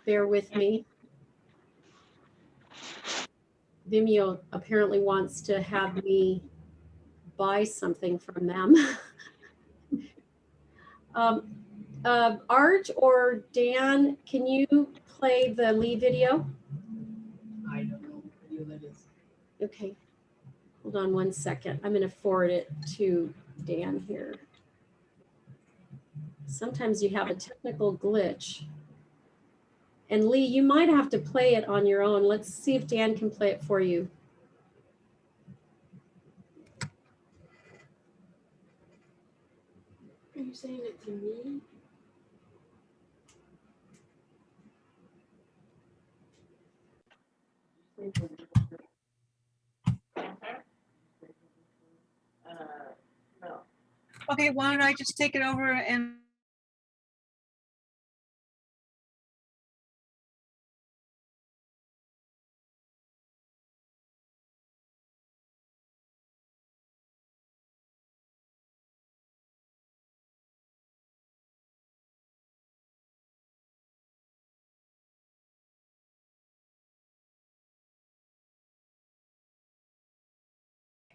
Bear with me. Vimeo apparently wants to have me buy something from them. Art or Dan, can you play the Lee video? I don't know what video that is. Okay, hold on 1 second. I'm going to forward it to Dan here. Sometimes you have a technical glitch. And Lee, you might have to play it on your own. Let's see if Dan can play it for you. Are you saying it to me? No. Okay, why don't I just take it over and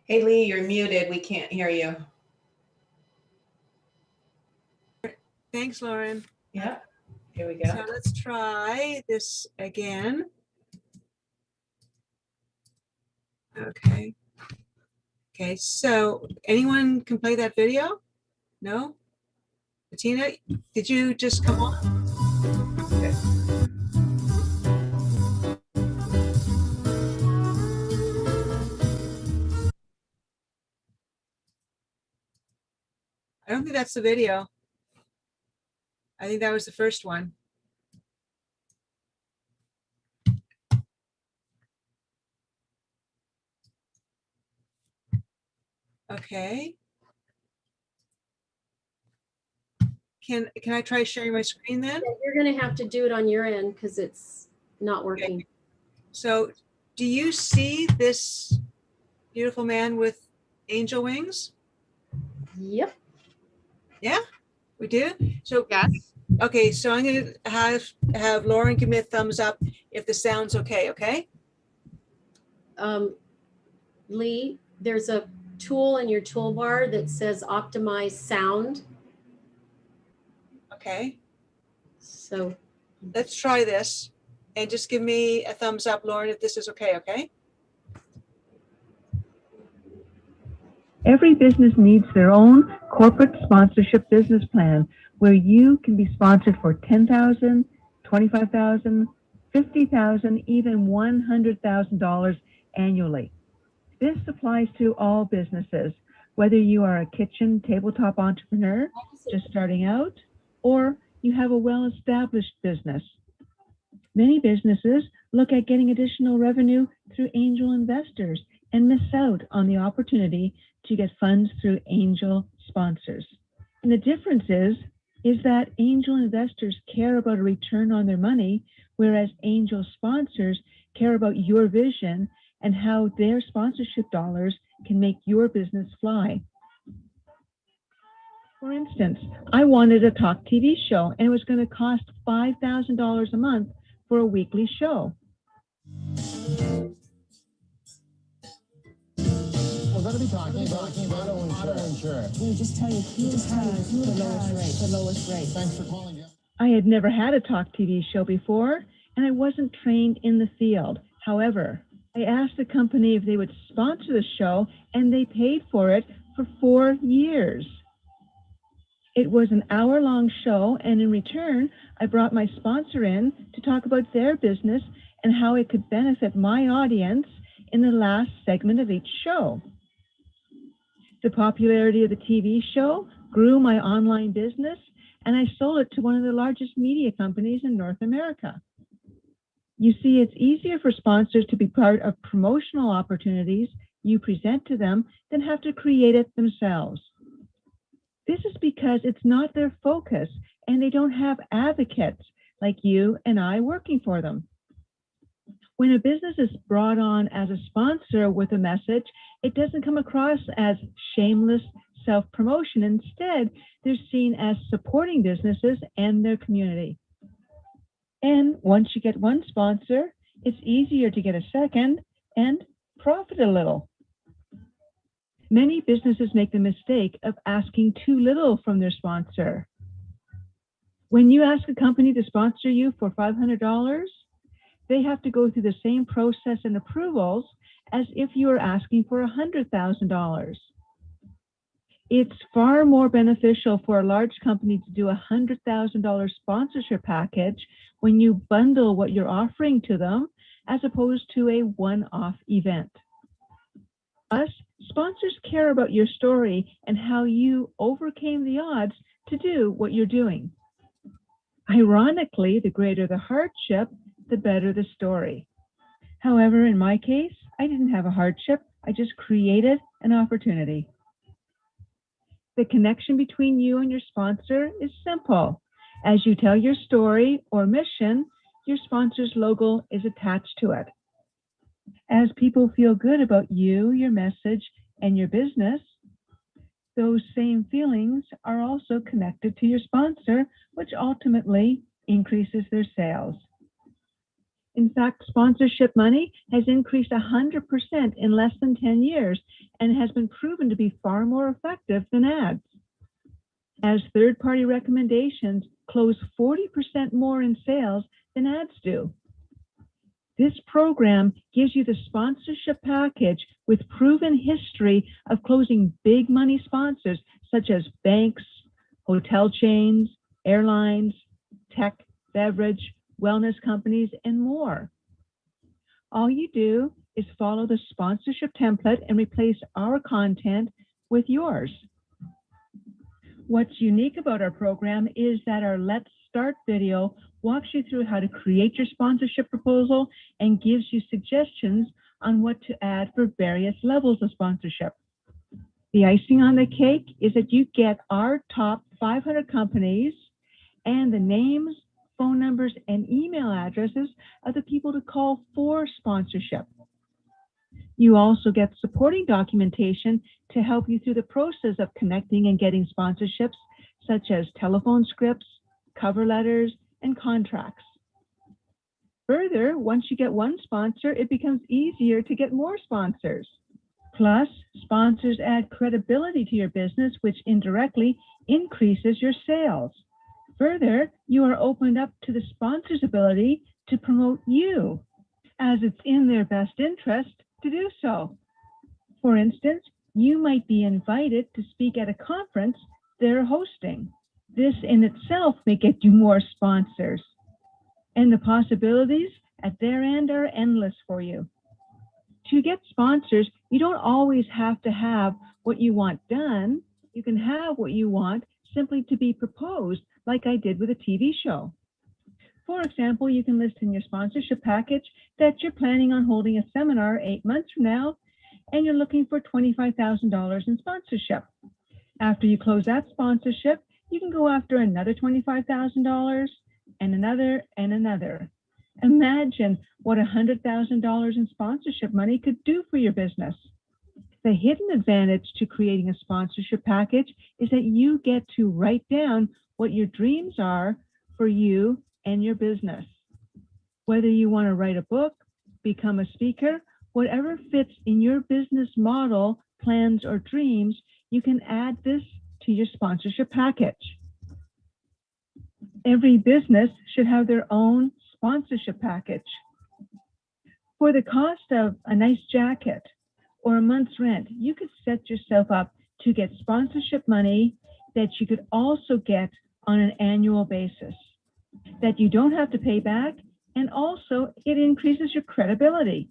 Hey, Lee, you're muted. We can't hear you. thanks, Lauren. Yep. Here we go. So let's try this again. Okay. Okay, so anyone can play that video? No? Bettina, did you just come on? Okay. I don't think that's the video. I think that was the first one. Okay. Can I try sharing my screen then? Yeah, you're going to have to do it on your end because it's not working. Okay. So do you see this beautiful man with angel wings? Yep. Yeah, we do. So Yes. okay, so I'm going to have Lauren give me a thumbs up if the sound's okay. Okay. Lee, there's a tool in your toolbar that says optimize sound. Okay. So let's try this and just give me a thumbs up, Lauren, if this is okay. Okay. Every business needs their own corporate sponsorship business plan where you can be sponsored for $10,000, $25,000, $50,000, even $100,000 annually. This applies to all businesses, whether you are a kitchen tabletop entrepreneur just starting out, or you have a well-established business. Many businesses look at getting additional revenue through angel investors and miss out on the opportunity to get funds through angel sponsors. And the difference is that angel investors care about a return on their money, whereas angel sponsors care about your vision and how their sponsorship dollars can make your business fly. For instance, I wanted a talk TV show and it was going to cost $5,000 a month for a weekly show. We're going to be talking about auto insurance. We'll just tell you who has the lowest rate. Thanks for calling. I had never had a talk TV show before, and I wasn't trained in the field. However, I asked the company if they would sponsor the show, and they paid for it for 4 years. It was an hour-long show, and in return, I brought my sponsor in to talk about their business and how it could benefit my audience in the last segment of each show. The popularity of the TV show grew my online business, and I sold it to one of the largest media companies in North America. You see, it's easier for sponsors to be part of promotional opportunities you present to them than have to create it themselves. This is because it's not their focus, and they don't have advocates like you and I working for them. When a business is brought on as a sponsor with a message, it doesn't come across as shameless self-promotion. Instead, they're seen as supporting businesses and their community. And once you get one sponsor, it's easier to get a second and profit a little. Many businesses make the mistake of asking too little from their sponsor. When you ask a company to sponsor you for $500, they have to go through the same process and approvals as if you were asking for $100,000. It's far more beneficial for a large company to do a $100,000 sponsorship package when you bundle what you're offering to them as opposed to a one-off event. Plus, sponsors care about your story and how you overcame the odds to do what you're doing. Ironically, the greater the hardship, the better the story. However, in my case, I didn't have a hardship. I just created an opportunity. The connection between you and your sponsor is simple. As you tell your story or mission, your sponsor's logo is attached to it. As people feel good about you, your message, and your business, those same feelings are also connected to your sponsor, which ultimately increases their sales. In fact, sponsorship money has increased 100% in less than 10 years and has been proven to be far more effective than ads. As third-party recommendations close 40% more in sales than ads do. This program gives you the sponsorship package with proven history of closing big money sponsors such as banks, hotel chains, airlines, tech, beverage, wellness companies, and more. All you do is follow the sponsorship template and replace our content with yours. What's unique about our program is that our Let's Start video walks you through how to create your sponsorship proposal and gives you suggestions on what to add for various levels of sponsorship. The icing on the cake is that you get our top 500 companies and the names, phone numbers, and email addresses of the people to call for sponsorship. You also get supporting documentation to help you through the process of connecting and getting sponsorships, such as telephone scripts, cover letters, and contracts. Further, once you get one sponsor, it becomes easier to get more sponsors. Plus, sponsors add credibility to your business, which indirectly increases your sales. Further, you are opened up to the sponsor's ability to promote you, as it's in their best interest to do so. For instance, you might be invited to speak at a conference they're hosting. This in itself may get you more sponsors. And the possibilities at their end are endless for you. To get sponsors, you don't always have to have what you want done. You can have what you want simply to be proposed, like I did with a TV show. For example, you can list in your sponsorship package that you're planning on holding a seminar 8 months from now, and you're looking for $25,000 in sponsorship. After you close that sponsorship, you can go after another $25,000 and another and another. Imagine what $100,000 in sponsorship money could do for your business. The hidden advantage to creating a sponsorship package is that you get to write down what your dreams are for you and your business. Whether you want to write a book, become a speaker, whatever fits in your business model, plans, or dreams, you can add this to your sponsorship package. Every business should have their own sponsorship package. For the cost of a nice jacket or a month's rent, you could set yourself up to get sponsorship money that you could also get on an annual basis, that you don't have to pay back, and also it increases your credibility.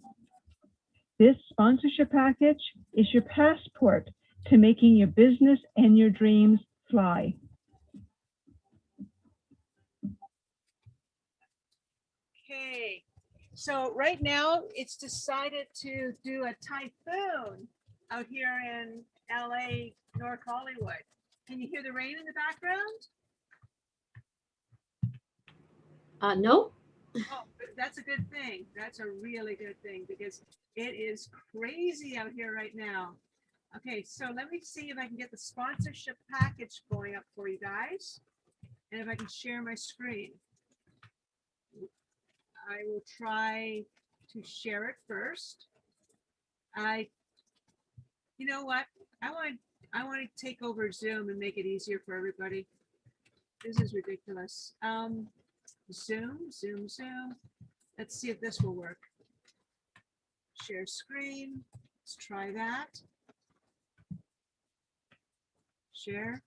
This sponsorship package is your passport to making your business and your dreams fly. Okay, so right now it's decided to do a typhoon out here in LA, North Hollywood. Can you hear the rain in the background? No. Oh, that's a good thing. That's a really good thing because it is crazy out here right now. Okay, so let me see if I can get the sponsorship package going up for you guys and if I can share my screen. I will try to share it first. You know what? I want to take over Zoom and make it easier for everybody. This is ridiculous. Zoom. Let's see if this will work. Share screen. Let's try that. Share.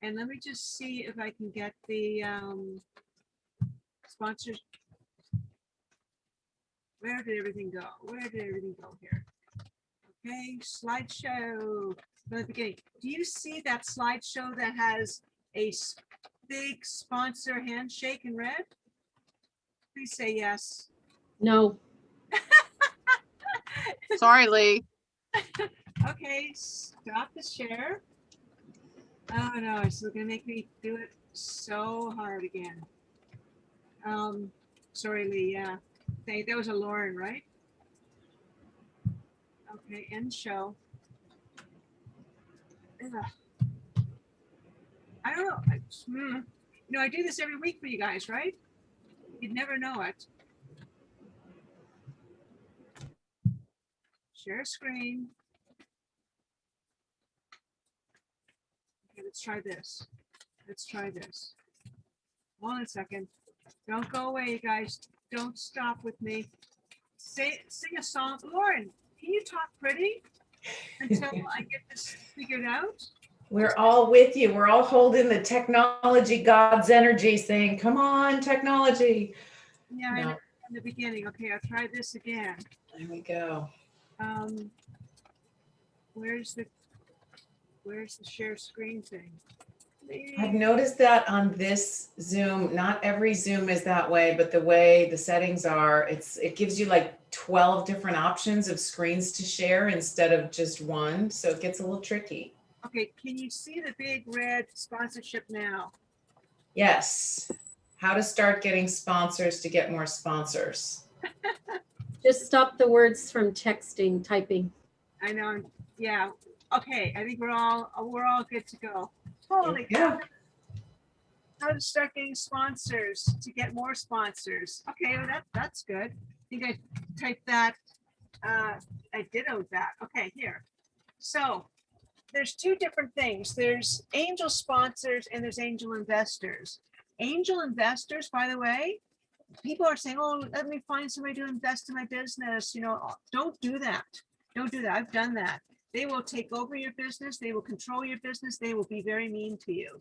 And let me just see if I can get the sponsors. Where did everything go? Where did everything go here? Okay, slideshow. From the beginning. Do you see that slideshow that has a big sponsor handshake in red? Please say yes. No. Sorry, Lee. Okay, stop the share. Oh no, it's gonna make me do it so hard again. Sorry, Lee. Yeah, that was a Lauren, right? Okay, end show. Ugh. I don't know. I do this every week for you guys, right? You'd never know it. Share screen. Okay, let's try this. Hold on a second. Don't go away, you guys. Don't stop with me. sing a song. Lauren, can you talk pretty until I get this figured out? We're all with you. We're all holding the technology, God's energy, saying, come on, technology. Yeah, I know in the beginning. Okay, I'll try this again. There we go. Where's the share screen thing? I've noticed that on this Zoom, not every Zoom is that way, but the way the settings are, it gives you like 12 different options of screens to share instead of just one. So it gets a little tricky. Okay, can you see the big red sponsorship now? Yes. How to start getting sponsors to get more sponsors. Just stop the words from typing. I know. Yeah. Okay. I think we're all good to go. Holy cow. How to start getting sponsors to get more sponsors. Okay, well that's good. I think I typed that. I dittoed that. Okay, here. So there's two different things. There's angel sponsors and there's angel investors. Angel investors, by the way, people are saying, oh, let me find somebody to invest in my business. You know, don't do that. Don't do that. I've done that. They will take over your business. They will control your business. They will be very mean to you.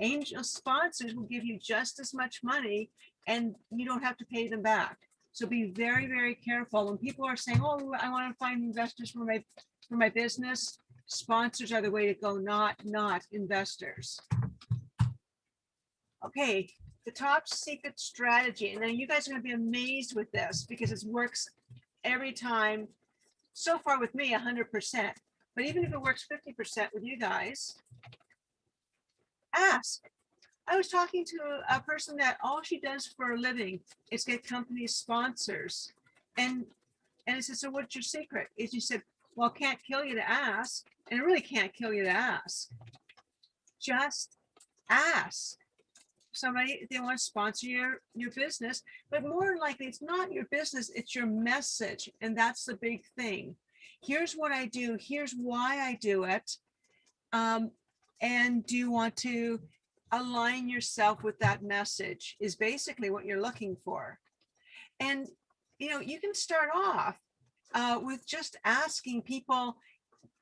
Angel sponsors will give you just as much money and you don't have to pay them back. So be very, very careful. When people are saying, oh, I want to find investors for my business, sponsors are the way to go, not investors. Okay, the top secret strategy. And then you guys are going to be amazed with this because it works every time. So far with me, 100%. But even if it works 50% with you guys, ask. I was talking to a person that all she does for a living is get company sponsors. And I said, so what's your secret? Is she said, well, it can't kill you to ask. And it really can't kill you to ask. Just ask. Somebody, if they want to sponsor your business, but more likely it's not your business, it's your message. And that's the big thing. Here's what I do. Here's why I do it. And do you want to align yourself with that message is basically what you're looking for. And, you know, you can start off with just asking people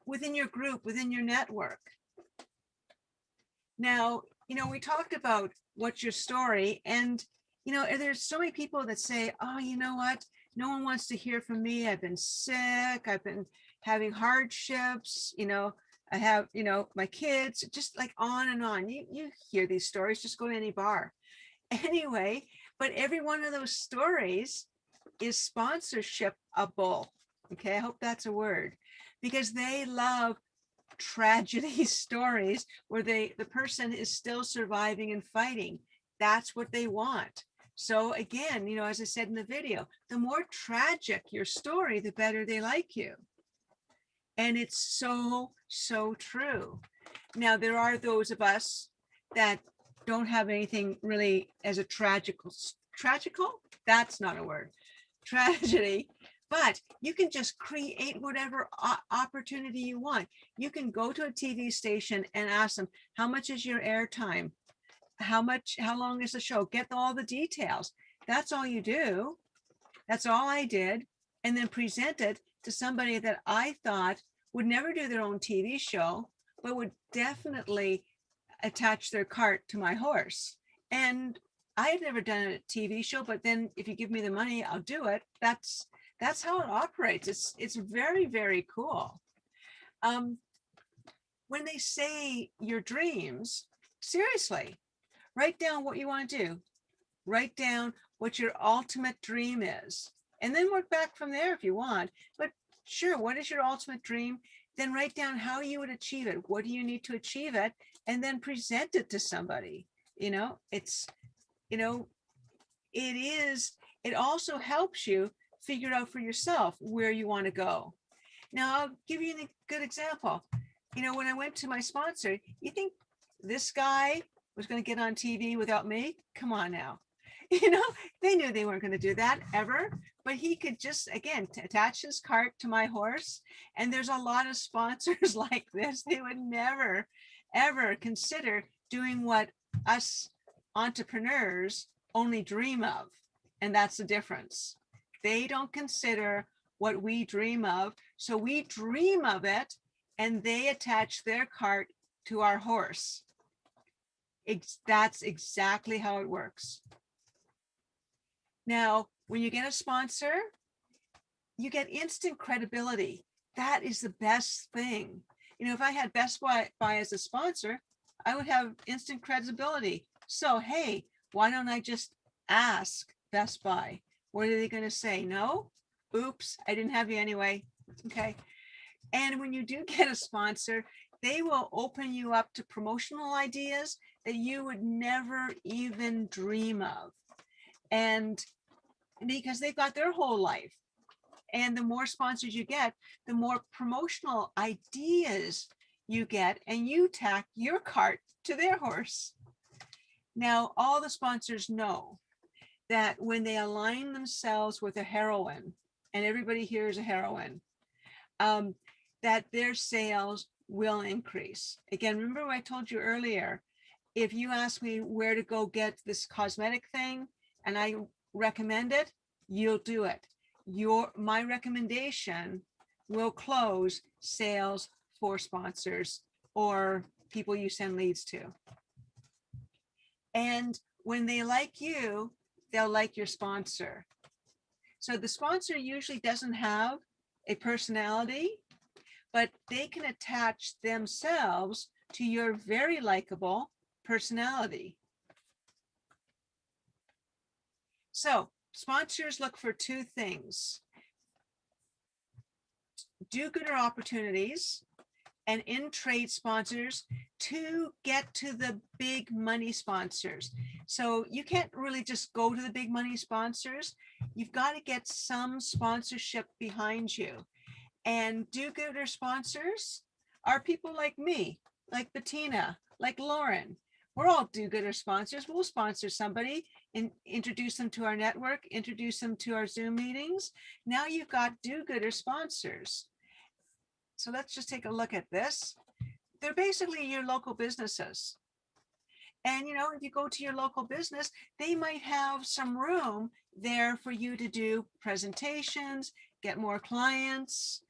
within your group, within your network. Now, you know, we talked about what's your story, and, you know, there's so many people that say, oh, you know what? No one wants to hear from me. I've been sick. I've been having hardships. You know, I have, you know, my kids, just like on and on. You hear these stories, just go to any bar. Anyway, but every one of those stories is sponsorshipable. Okay, I hope that's a word, because they love tragedy stories where the person is still surviving and fighting. That's what they want. So again, you know, as I said in the video, the more tragic your story, the better they like you. And it's so true. Now, there are those of us that don't have anything really as a tragical, that's not a word, tragedy. But you can just create whatever opportunity you want. You can go to a TV station and ask them, how much is your airtime? How long is the show? Get all the details. That's all you do. That's all I did. And then present it to somebody that I thought would never do their own TV show, but would definitely attach their cart to my horse. And I had never done a TV show, but then if you give me the money, I'll do it. That's how it operates. It's very, very cool. When they say your dreams, seriously, write down what you want to do. Write down what your ultimate dream is, and then work back from there if you want. But sure, what is your ultimate dream? Then write down how you would achieve it. What do you need to achieve it? And then present it to somebody. You know, it's, you know, it also helps you figure out for yourself where you want to go. Now, I'll give you a good example. You know, when I went to my sponsor, you think this guy was going to get on TV without me? Come on now. You know, they knew they weren't going to do that ever, but he could just, again, attach his cart to my horse. And there's a lot of sponsors like this. They would never, ever consider doing what us entrepreneurs only dream of. And that's the difference. They don't consider what we dream of. So we dream of it and they attach their cart to our horse. That's exactly how it works. Now, when you get a sponsor, you get instant credibility. That is the best thing. You know, if I had Best Buy as a sponsor, I would have instant credibility. So, hey, why don't I just ask Best Buy? What are they going to say? No? Oops, I didn't have you anyway. Okay. And when you do get a sponsor, they will open you up to promotional ideas that you would never even dream of. And because they've got their whole life. And the more sponsors you get, the more promotional ideas you get, and you tack your cart to their horse. Now, all the sponsors know that when they align themselves with a heroine, and everybody here is a heroine, that their sales will increase. Again, remember what I told you earlier, if you ask me where to go get this cosmetic thing and I recommend it, you'll do it. My recommendation will close sales for sponsors or people you send leads to. And when they like you, they'll like your sponsor. So the sponsor usually doesn't have a personality, but they can attach themselves to your very likable personality. So sponsors look for two things: do-gooder opportunities and in-trade sponsors to get to the big money sponsors. So you can't really just go to the big money sponsors. You've got to get some sponsorship behind you. And do-gooder sponsors are people like me, like Bettina, like Lauren. We're all do-gooder sponsors. We'll sponsor somebody and introduce them to our network, introduce them to our Zoom meetings. Now you've got do-gooder sponsors. So let's just take a look at this. They're basically your local businesses. And, you know, if you go to your local business, they might have some room there for you to do presentations, get more clients.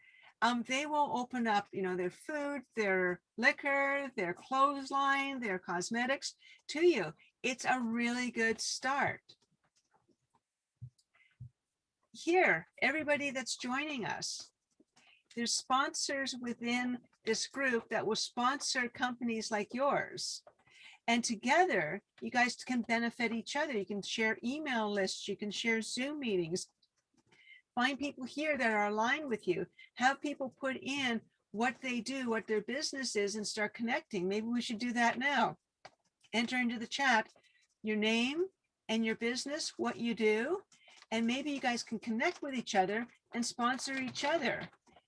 They will open up, you know, their food, their liquor, their clothesline, their cosmetics to you. It's a really good start. Here, everybody that's joining us, there's sponsors within this group that will sponsor companies like yours. And together, you guys can benefit each other. You can share email lists, you can share Zoom meetings. Find people here that are aligned with you. Have people put in what they do, what their business is, and start connecting. Maybe we should do that now. Enter into the chat your name and your business, what you do, and maybe you guys can connect with each other and sponsor each other.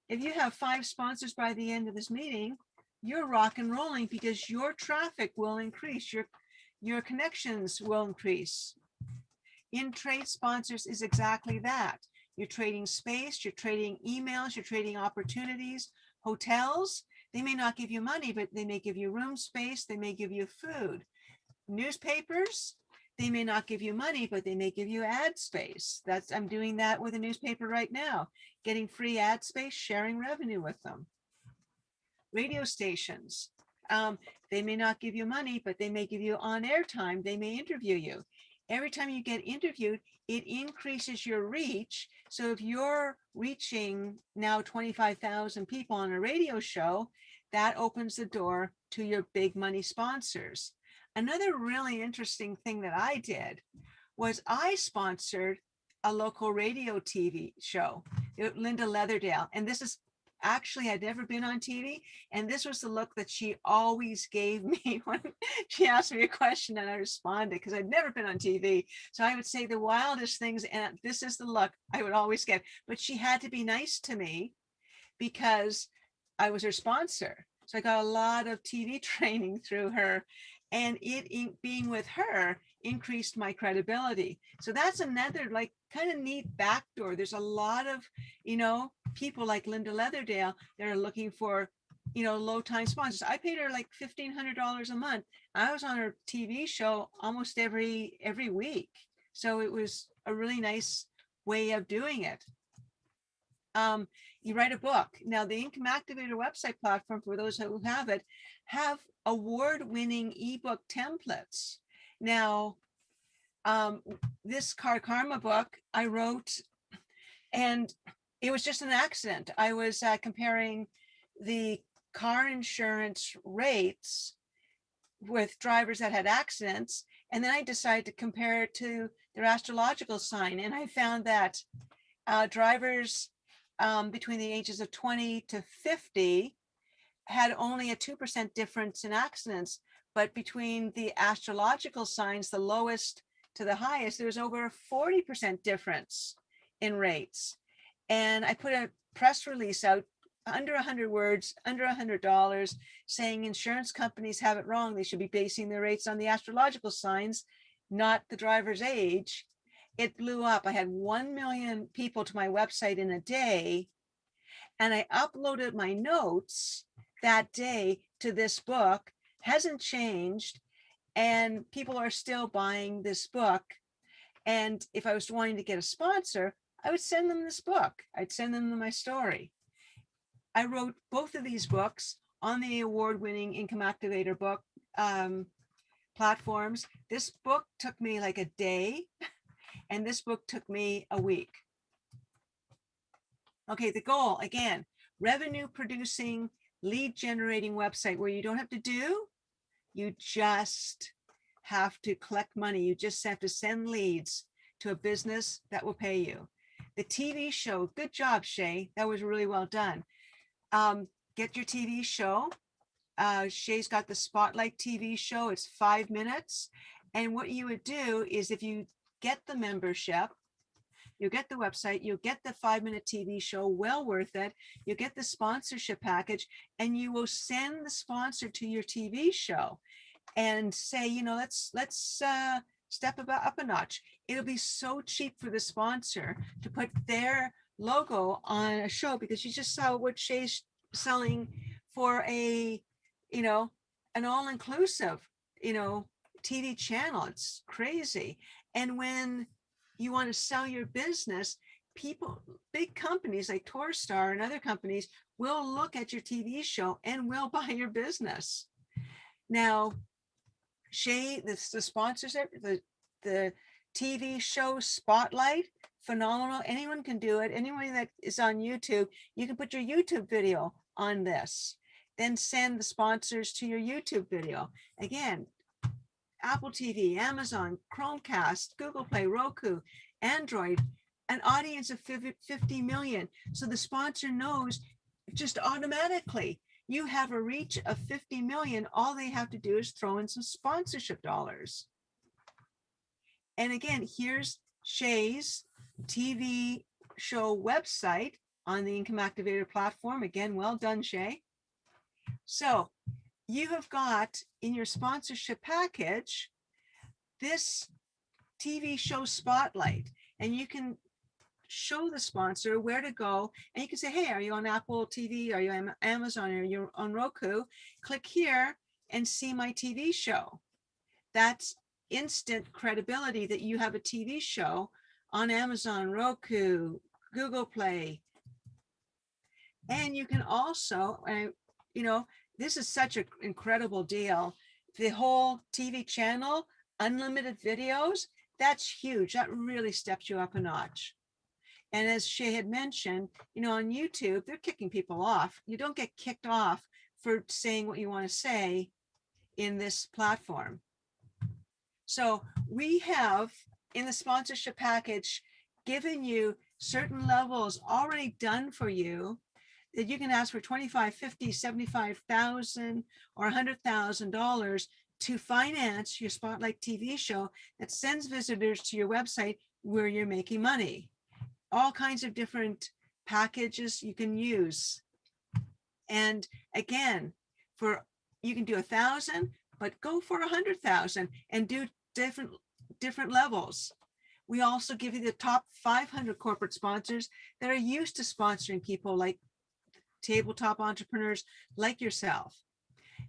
If you have 5 sponsors by the end of this meeting, you're rock and rolling because your traffic will increase, your connections will increase. In-trade sponsors is exactly that. You're trading space, you're trading emails, you're trading opportunities. Hotels, they may not give you money, but they may give you room space, they may give you food. Newspapers, they may not give you money, but they may give you ad space. I'm doing that with a newspaper right now, getting free ad space, sharing revenue with them. Radio stations, they may not give you money, but they may give you on-air time. They may interview you. Every time you get interviewed, it increases your reach. So if you're reaching now 25,000 people on a radio show, that opens the door to your big money sponsors. Another really interesting thing that I did was I sponsored a local radio TV show, Linda Leatherdale. And this is actually, I'd never been on TV. And this was the look that she always gave me when she asked me a question and I responded because I'd never been on TV. So I would say the wildest things. And this is the look I would always get. But she had to be nice to me because I was her sponsor. So I got a lot of TV training through her. And being with her increased my credibility. So that's another like kind of neat backdoor. There's a lot of, you know, people like Linda Leatherdale that are looking for, you know, low time sponsors. I paid her like $1,500 a month. I was on her TV show almost every week. So it was a really nice way of doing it. You write a book. Now, the Income Activator website platform, for those who have it, have award-winning ebook templates. Now, this Car Karma book I wrote, and it was just an accident. I was comparing the car insurance rates with drivers that had accidents, and then I decided to compare it to their astrological sign, and I found that drivers between the ages of 20 to 50 had only a 2% difference in accidents, but between the astrological signs, the lowest to the highest, there was over a 40% difference in rates. And I put a press release out, under 100 words, under $100, saying insurance companies have it wrong. They should be basing their rates on the astrological signs, not the driver's age. It blew up. I had 1 million people to my website in a day, and I uploaded my notes that day to this book. Hasn't changed, and people are still buying this book. And if I was wanting to get a sponsor, I would send them this book. I'd send them my story. I wrote both of these books on the award-winning Income Activator book platforms. This book took me like a day, and this book took me a week. Okay, the goal, again, revenue producing, lead generating website where you don't have to do, you just have to collect money. You just have to send leads to a business that will pay you. The TV show, good job, Shay. That was really well done. Get your TV show. Shay's got the Spotlight TV show. It's 5 minutes. And what you would do is, if you get the membership, you get the website, you get the 5-minute TV show, well worth it. You get the sponsorship package, and you will send the sponsor to your TV show and say, you know, let's step up a notch. It'll be so cheap for the sponsor to put their logo on a show, because you just saw what Shay's selling for a, you know, an all-inclusive, you know, TV channel. It's crazy. And when you want to sell your business, people, big companies like Torstar and other companies will look at your TV show and will buy your business. Now, Shay, the sponsorship, the TV show Spotlight, phenomenal. Anyone can do it. Anyone that is on YouTube, you can put your YouTube video on this, then send the sponsors to your YouTube video. Again, Apple TV, Amazon, Chromecast, Google Play, Roku, Android, an audience of 50 million. So the sponsor knows just automatically you have a reach of 50 million. All they have to do is throw in some sponsorship dollars. And again, here's Shay's TV show website on the Income Activator platform. Again, well done, Shay. So you have got in your sponsorship package this TV show Spotlight, and you can show the sponsor where to go, and you can say, hey, are you on Apple TV? Are you on Amazon? Are you on Roku? Click here and see my TV show. That's instant credibility that you have a TV show on Amazon, Roku, Google Play. And you can also, you know, this is such an incredible deal. The whole TV channel, unlimited videos, that's huge. That really steps you up a notch. And as Shay had mentioned, you know, on YouTube, they're kicking people off. You don't get kicked off for saying what you want to say in this platform. So we have in the sponsorship package given you certain levels already done for you that you can ask for $25,000, $50,000, $75,000 or $100,000 to finance your Spotlight TV show that sends visitors to your website where you're making money. All kinds of different packages you can use. And again, you can do 1,000, but go for 100,000 and do different levels. We also give you the top 500 corporate sponsors that are used to sponsoring people like tabletop entrepreneurs like yourself.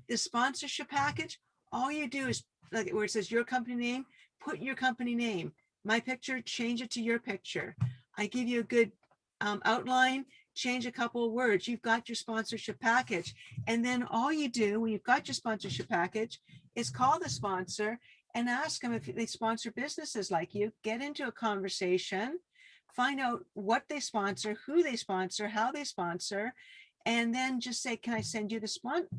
The sponsorship package, all you do is, like where it says your company name, put your company name, my picture, change it to your picture. I give you a good outline, change a couple of words. You've got your sponsorship package. And then all you do when you've got your sponsorship package is call the sponsor and ask them if they sponsor businesses like you. Get into a conversation, find out what they sponsor, who they sponsor, how they sponsor, and then just say, can I send you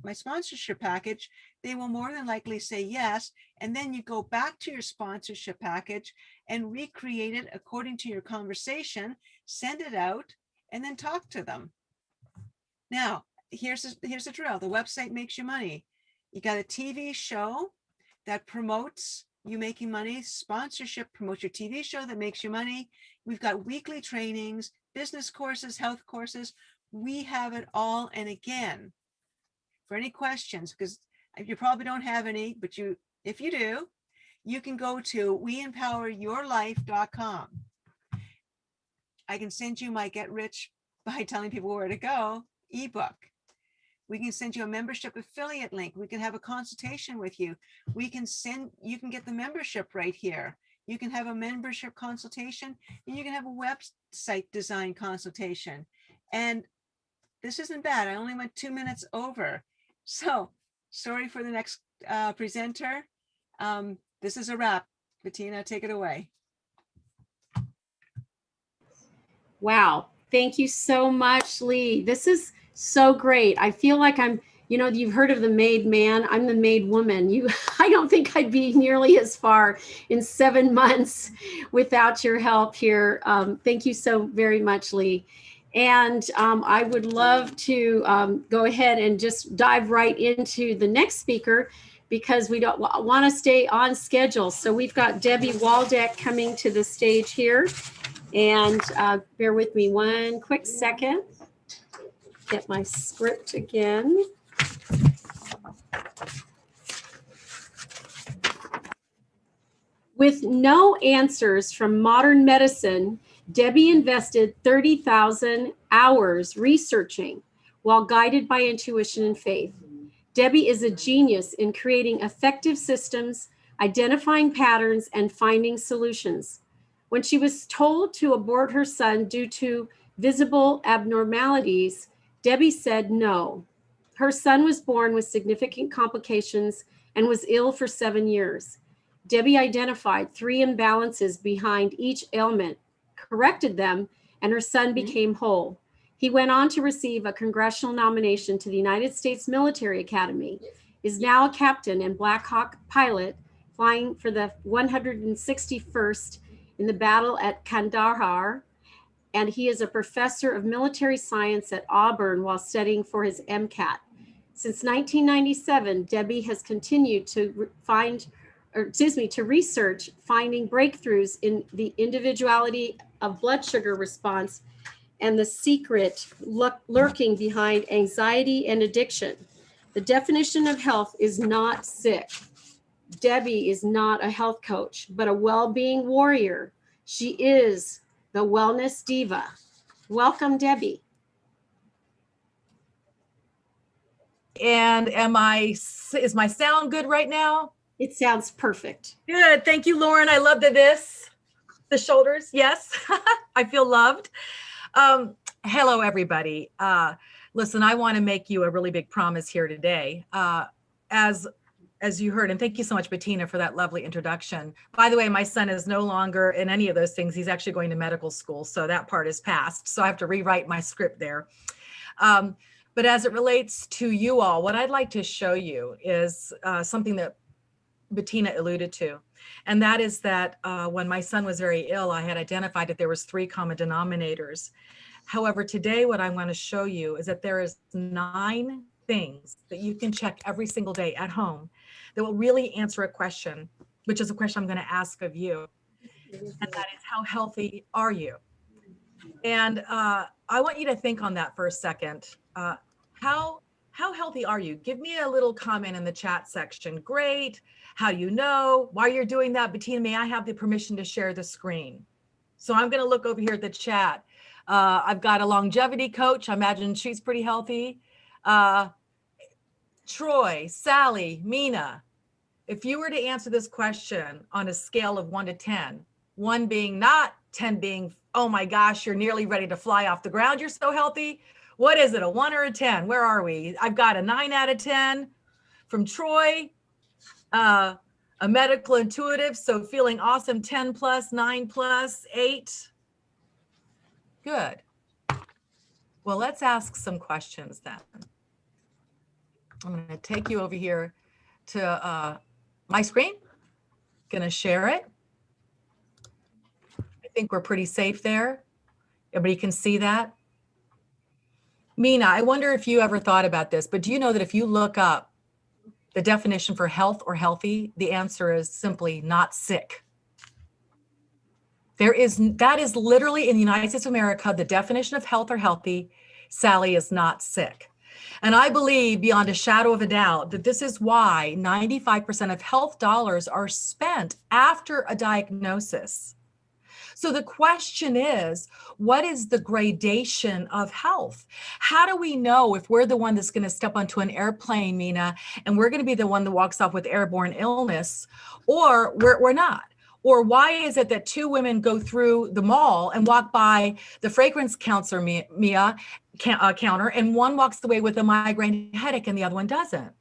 my sponsorship package? They will more than likely say yes. And then you go back to your sponsorship package and recreate it according to your conversation, send it out, and then talk to them. Now, here's the drill. The website makes you money. You got a TV show that promotes you making money. Sponsorship promotes your TV show that makes you money. We've got weekly trainings, business courses, health courses. We have it all. And again, for any questions, because you probably don't have any, but if you do, you can go to weempoweryourlife.com. I can send you my Get Rich by Telling People Where to Go ebook. We can send you a membership affiliate link. We can have a consultation with you. You can get the membership right here. You can have a membership consultation, and you can have a website design consultation. And this isn't bad. I only went 2 minutes over. So sorry for the next presenter. This is a wrap. Bettina, take it away. Wow. Thank you so much, Lee. This is so great. I feel like I'm, you've heard of the made man. I'm the made woman. I don't think I'd be nearly as far in 7 months without your help here. Thank you so very much, Lee. And I would love to go ahead and just dive right into the next speaker, because we don't want to stay on schedule. So we've got Debbie Waldeck coming to the stage here. And bear with me one quick second. Get my script again. With no answers from modern medicine, Debbie invested 30,000 hours researching while guided by intuition and faith. Debbie is a genius in creating effective systems, identifying patterns, and finding solutions. When she was told to abort her son due to visible abnormalities, Debbie said no. Her son was born with significant complications and was ill for 7 years. Debbie identified 3 imbalances behind each ailment, corrected them, and her son became whole. He went on to receive a congressional nomination to the United States Military Academy, is now a captain and Black Hawk pilot, flying for the 161st in the battle at Kandahar, and he is a professor of military science at Auburn while studying for his MCAT. Since 1997, Debbie has continued to research finding breakthroughs in the individuality of blood sugar response and the secret lurking behind anxiety and addiction. The definition of health is not sick. Debbie is not a health coach, but a well-being warrior. She is the wellness diva. Welcome, Debbie. And is my sound good right now? It sounds perfect. Good. Thank you, Lauren. I love the shoulders. Yes, I feel loved. Hello, everybody. Listen, I want to make you a really big promise here today. As you heard, and thank you so much, Bettina, for that lovely introduction. By the way, my son is no longer in any of those things. He's actually going to medical school, so that part is past. So I have to rewrite my script there. But as it relates to you all, what I'd like to show you is something that Bettina alluded to. And that is that when my son was very ill, I had identified that there was 3 common denominators. However, today, what I want to show you is that there is 9 things that you can check every single day at home that will really answer a question, which is a question I'm going to ask of you. And that is, how healthy are you? And I want you to think on that for a second. How healthy are you? Give me a little comment in the chat section. Great. How do you know? While you're doing that, Bettina, may I have the permission to share the screen? So I'm going to look over here at the chat. I've got a longevity coach. I imagine she's pretty healthy. Troy, Sally, Mina, if you were to answer this question on a scale of 1 to 10, 1 being not 10 being, oh my gosh, you're nearly ready to fly off the ground. You're so healthy. What is it, a 1 or a 10? Where are we? I've got a 9 out of 10 from Troy, a medical intuitive. So feeling awesome, 10 plus, 9 plus, 8. Good. Well, let's ask some questions then. I'm going to take you over here to my screen. Going to share it. I think we're pretty safe there. Everybody can see that. Mina, I wonder if you ever thought about this, but do you know that if you look up the definition for health or healthy, the answer is simply not sick. That is literally in the United States of America, the definition of health or healthy, Sally is not sick. And I believe beyond a shadow of a doubt that this is why 95% of health dollars are spent after a diagnosis. So the question is, what is the gradation of health? How do we know if we're the one that's going to step onto an airplane, Mina, and we're going to be the one that walks off with airborne illness, or we're not? Or why is it that 2 women go through the mall and walk by the fragrance counter, counter, and one walks away with a migraine headache and the other one doesn't?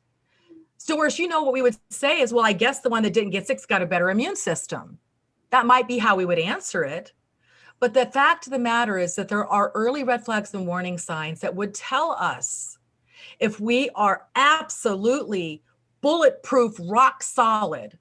So, Doris, you know what we would say is, well, I guess the one that didn't get sick's got a better immune system. That might be how we would answer it. But the fact of the matter is that there are early red flags and warning signs that would tell us if we are absolutely bulletproof, rock solid,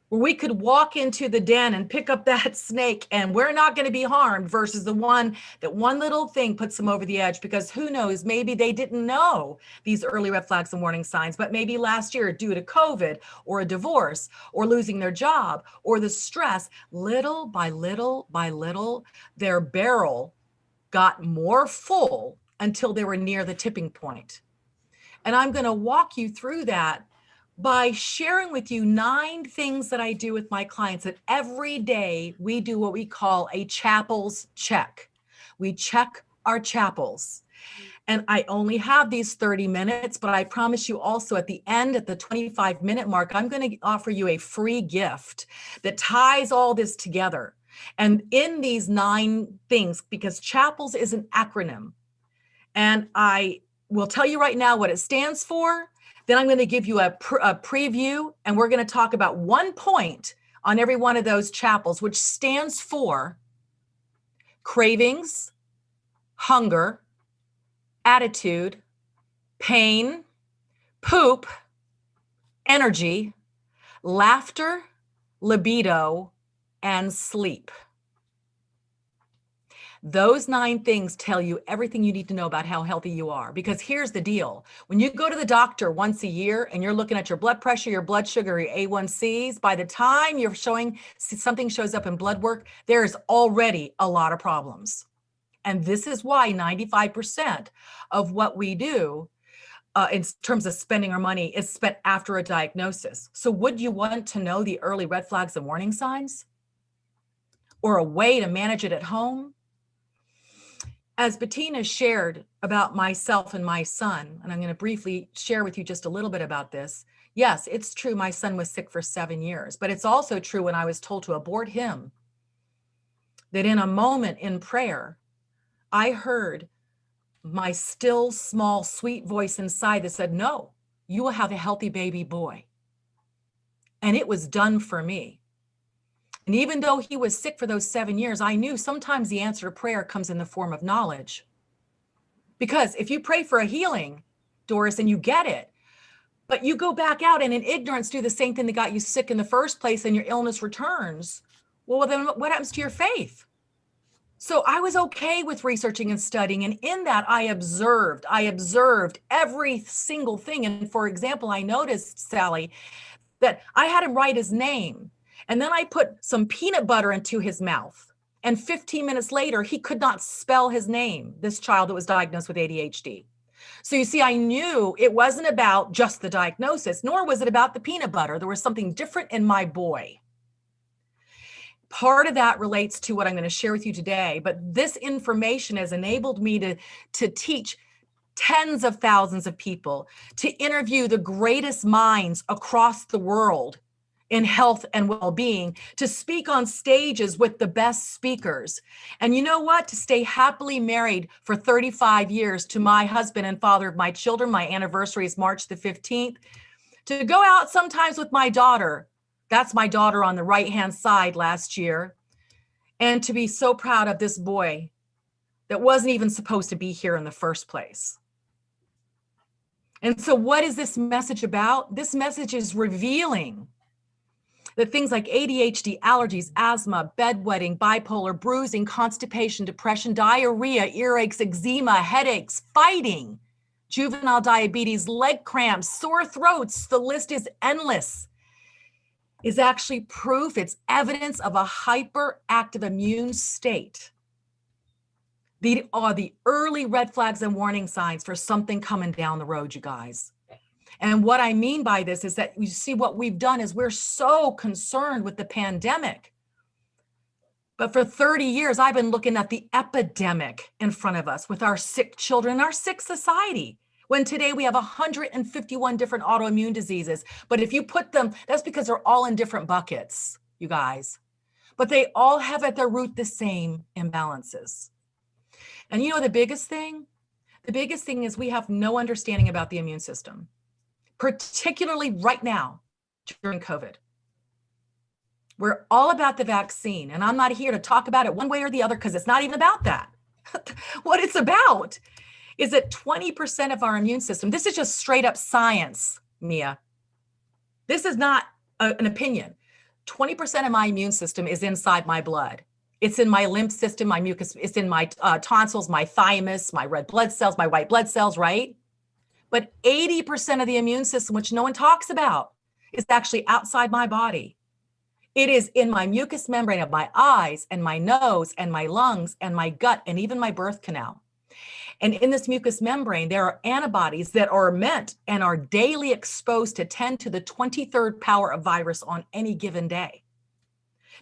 where we could walk into the den and pick up that snake and we're not going to be harmed, versus the one that one little thing puts them over the edge, because who knows, maybe they didn't know these early red flags and warning signs, but maybe last year due to COVID or a divorce or losing their job or the stress, little by little by little, their barrel got more full until they were near the tipping point. And I'm going to walk you through that by sharing with you 9 things that I do with my clients, that every day we do what we call a chapels check. We check our chapels. And I only have these 30 minutes, but I promise you also at the end, at the 25-minute mark, I'm going to offer you a free gift that ties all this together. And in these 9 things, because chapels is an acronym, and I will tell you right now what it stands for. Then I'm going to give you a preview, and we're going to talk about 1 point on every one of those chapels, which stands for cravings, hunger, attitude, pain, poop, energy, laughter, libido, and sleep. Those 9 things tell you everything you need to know about how healthy you are. Because here's the deal. When you go to the doctor once a year and you're looking at your blood pressure, your blood sugar, your A1Cs, by the time you're showing something shows up in blood work, there's already a lot of problems. And this is why 95% of what we do in terms of spending our money is spent after a diagnosis. So would you want to know the early red flags and warning signs? Or a way to manage it at home? As Bettina shared about myself and my son, and I'm going to briefly share with you just a little bit about this. Yes, it's true my son was sick for 7 years, but it's also true when I was told to abort him, that in a moment in prayer, I heard my still, small, sweet voice inside that said, no, you will have a healthy baby boy. And it was done for me. And even though he was sick for those 7 years, I knew sometimes the answer to prayer comes in the form of knowledge. Because if you pray for a healing, Doris, and you get it, but you go back out and in ignorance do the same thing that got you sick in the first place and your illness returns, well, then what happens to your faith? So I was okay with researching and studying. And in that, I observed every single thing. And for example, I noticed, Sally, that I had him write his name. And then I put some peanut butter into his mouth. And 15 minutes later, he could not spell his name, this child that was diagnosed with ADHD. So you see, I knew it wasn't about just the diagnosis, nor was it about the peanut butter. There was something different in my boy. Part of that relates to what I'm going to share with you today. But this information has enabled me to teach tens of thousands of people, to interview the greatest minds across the world in health and well-being, to speak on stages with the best speakers. And you know what? To stay happily married for 35 years to my husband and father of my children. My anniversary is March the 15th. To go out sometimes with my daughter. That's my daughter on the right-hand side last year. And to be so proud of this boy that wasn't even supposed to be here in the first place. And so what is this message about? This message is revealing that things like ADHD, allergies, asthma, bedwetting, bipolar, bruising, constipation, depression, diarrhea, earaches, eczema, headaches, fighting, juvenile diabetes, leg cramps, sore throats, the list is endless, is actually proof, it's evidence of a hyperactive immune state. These are the early red flags and warning signs for something coming down the road, you guys. And what I mean by this is that you see what we've done is we're so concerned with the pandemic. But for 30 years, I've been looking at the epidemic in front of us with our sick children, our sick society. When today we have 151 different autoimmune diseases. But if you put them, that's because they're all in different buckets, you guys. But they all have at their root the same imbalances. And you know the biggest thing? The biggest thing is we have no understanding about the immune system, particularly right now during COVID. We're all about the vaccine, and I'm not here to talk about it one way or the other because it's not even about that. What it's about is that 20% of our immune system, this is just straight up science, Mia. This is not an opinion. 20% of my immune system is inside my blood. It's in my lymph system, my mucus, it's in my tonsils, my thymus, my red blood cells, my white blood cells, right? But 80% of the immune system, which no one talks about, is actually outside my body. It is in my mucous membrane of my eyes and my nose and my lungs and my gut and even my birth canal. And in this mucous membrane, there are antibodies that are meant and are daily exposed to 10 to the 23rd power of virus on any given day.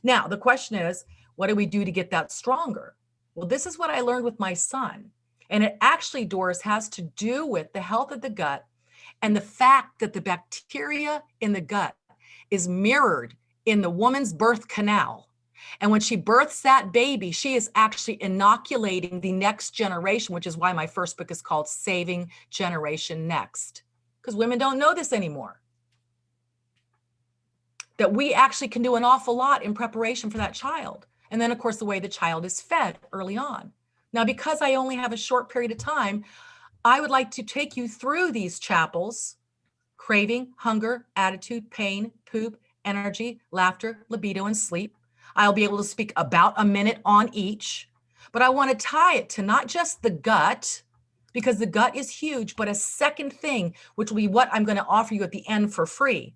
Now, the question is, what do we do to get that stronger? Well, this is what I learned with my son. And it actually, Doris, has to do with the health of the gut and the fact that the bacteria in the gut is mirrored in the woman's birth canal. And when she births that baby, she is actually inoculating the next generation, which is why my first book is called Saving Generation Next, because women don't know this anymore. That we actually can do an awful lot in preparation for that child. And then, of course, the way the child is fed early on. Now, because I only have a short period of time, I would like to take you through these chapels: craving, hunger, attitude, pain, poop, energy, laughter, libido, and sleep. I'll be able to speak about a minute on each, but I want to tie it to not just the gut, because the gut is huge, but a second thing, which will be what I'm going to offer you at the end for free,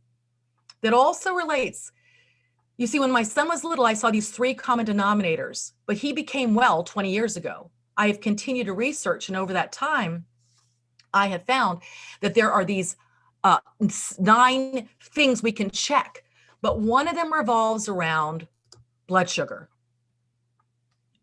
that also relates. You see, when my son was little, I saw these 3 common denominators, but he became well 20 years ago. I have continued to research, and over that time, I have found that there are these 9 things we can check, but one of them revolves around blood sugar.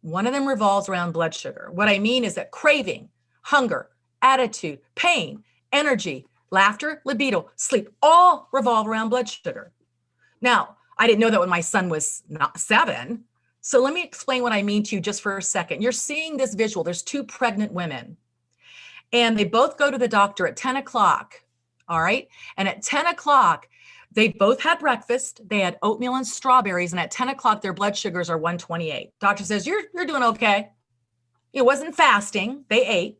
One of them revolves around blood sugar. What I mean is that craving, hunger, attitude, pain, energy, laughter, libido, sleep, all revolve around blood sugar. Now, I didn't know that when my son was 7. So let me explain what I mean to you just for a second. You're seeing this visual. There's 2 pregnant women, and they both go to the doctor at 10 o'clock. All right. And at 10 o'clock, they both had breakfast. They had oatmeal and strawberries. And at 10 o'clock, their blood sugars are 128. Doctor says, you're doing okay. It wasn't fasting. They ate.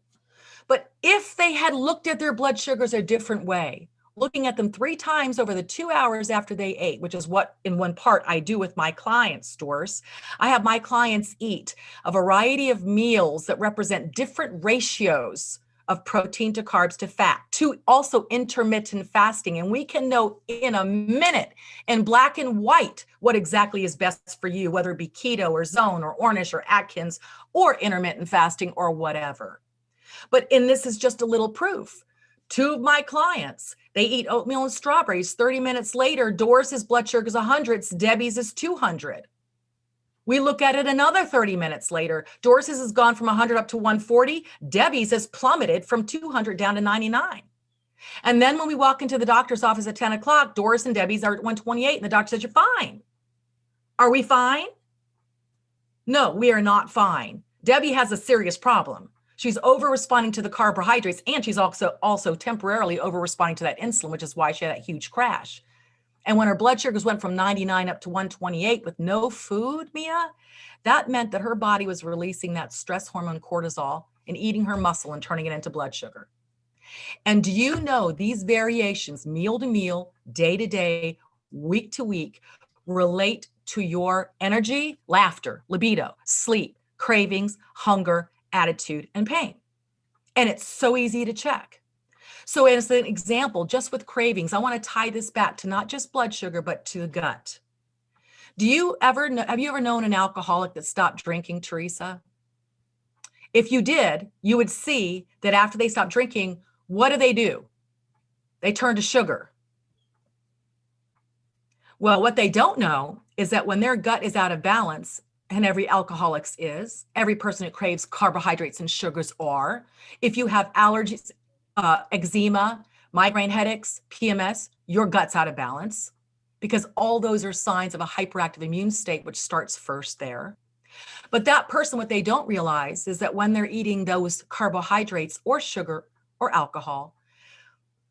But if they had looked at their blood sugars a different way, looking at them 3 times over the 2 hours after they ate, which is what in one part I do with my clients, Doris. I have my clients eat a variety of meals that represent different ratios of protein to carbs to fat, to also intermittent fasting. And we can know in a minute in black and white what exactly is best for you, whether it be keto or zone or Ornish or Atkins or intermittent fasting or whatever. But in this is just a little proof. 2 of my clients, they eat oatmeal and strawberries. 30 minutes later, Doris's blood sugar is 100, Debbie's is 200. We look at it another 30 minutes later. Doris's has gone from 100 up to 140. Debbie's has plummeted from 200 down to 99. And then when we walk into the doctor's office at 10 o'clock, Doris and Debbie's are at 128, and the doctor says, you're fine. Are we fine? No, we are not fine. Debbie has a serious problem. She's over responding to the carbohydrates, and she's also temporarily over responding to that insulin, which is why she had that huge crash. And when her blood sugars went from 99 up to 128 with no food, Mia, that meant that her body was releasing that stress hormone cortisol and eating her muscle and turning it into blood sugar. And do you know these variations, meal to meal, day to day, week to week, relate to your energy, laughter, libido, sleep, cravings, hunger, attitude, and pain? And it's so easy to check. So as an example, just with cravings, I want to tie this back to not just blood sugar, but to the gut. Have you ever known an alcoholic that stopped drinking, Teresa? If you did, you would see that after they stop drinking, what do? They turn to sugar. Well, what they don't know is that when their gut is out of balance, and every alcoholic's is, every person who craves carbohydrates and sugars are, if you have allergies, eczema, migraine headaches, PMS, your gut's out of balance, because all those are signs of a hyperactive immune state, which starts first there. But that person, what they don't realize is that when they're eating those carbohydrates or sugar or alcohol,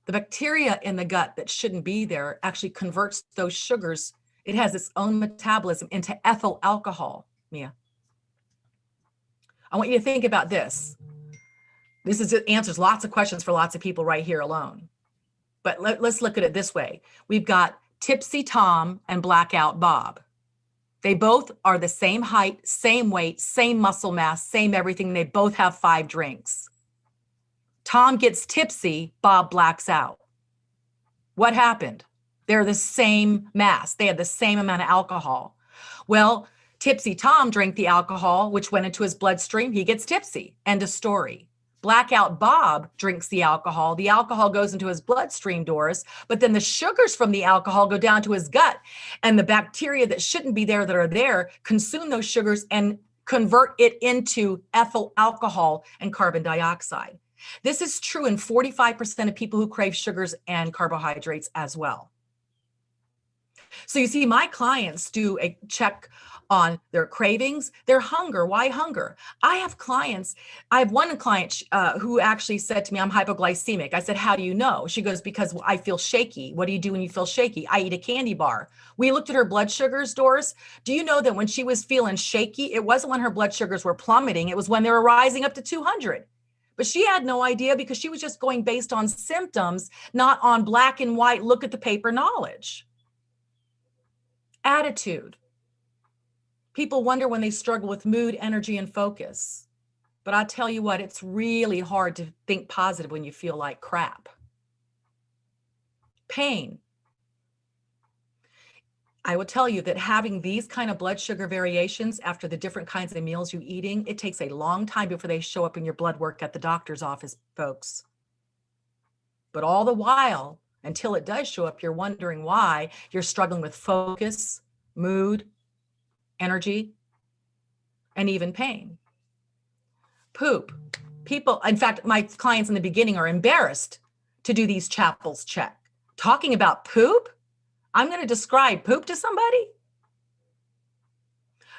the bacteria in the gut that shouldn't be there actually converts those sugars. It has its own metabolism into ethyl alcohol, Mia. I want you to think about this. Answers lots of questions for lots of people right here alone. But let's look at it this way. We've got Tipsy Tom and Blackout Bob. They both are the same height, same weight, same muscle mass, same everything. They both have 5 drinks. Tom gets tipsy, Bob blacks out. What happened? They're the same mass. They had the same amount of alcohol. Well, Tipsy Tom drank the alcohol, which went into his bloodstream. He gets tipsy. End of story. Blackout Bob drinks the alcohol. The alcohol goes into his bloodstream, Doris, but then the sugars from the alcohol go down to his gut, and the bacteria that shouldn't be there that are there consume those sugars and convert it into ethyl alcohol and carbon dioxide. This is true in 45% of people who crave sugars and carbohydrates as well. So you see, my clients do a check on their cravings, their hunger. Why hunger? I have one client who actually said to me, I'm hypoglycemic. I said, how do you know? She goes, because I feel shaky. What do you do when you feel shaky? I eat a candy bar. We looked at her blood sugars, Doris. Do you know that when she was feeling shaky, it wasn't when her blood sugars were plummeting. It was when they were rising up to 200. But she had no idea because she was just going based on symptoms, not on black and white, look at the paper knowledge. Attitude. People wonder when they struggle with mood, energy, and focus. But I tell you what, it's really hard to think positive when you feel like crap. Pain. I will tell you that having these kind of blood sugar variations after the different kinds of meals you're eating, it takes a long time before they show up in your blood work at the doctor's office, folks. But all the while, until it does show up, you're wondering why you're struggling with focus, mood, energy, and even pain. Poop. People, in fact, my clients in the beginning are embarrassed to do these Chappell's check. Talking about poop? I'm going to describe poop to somebody.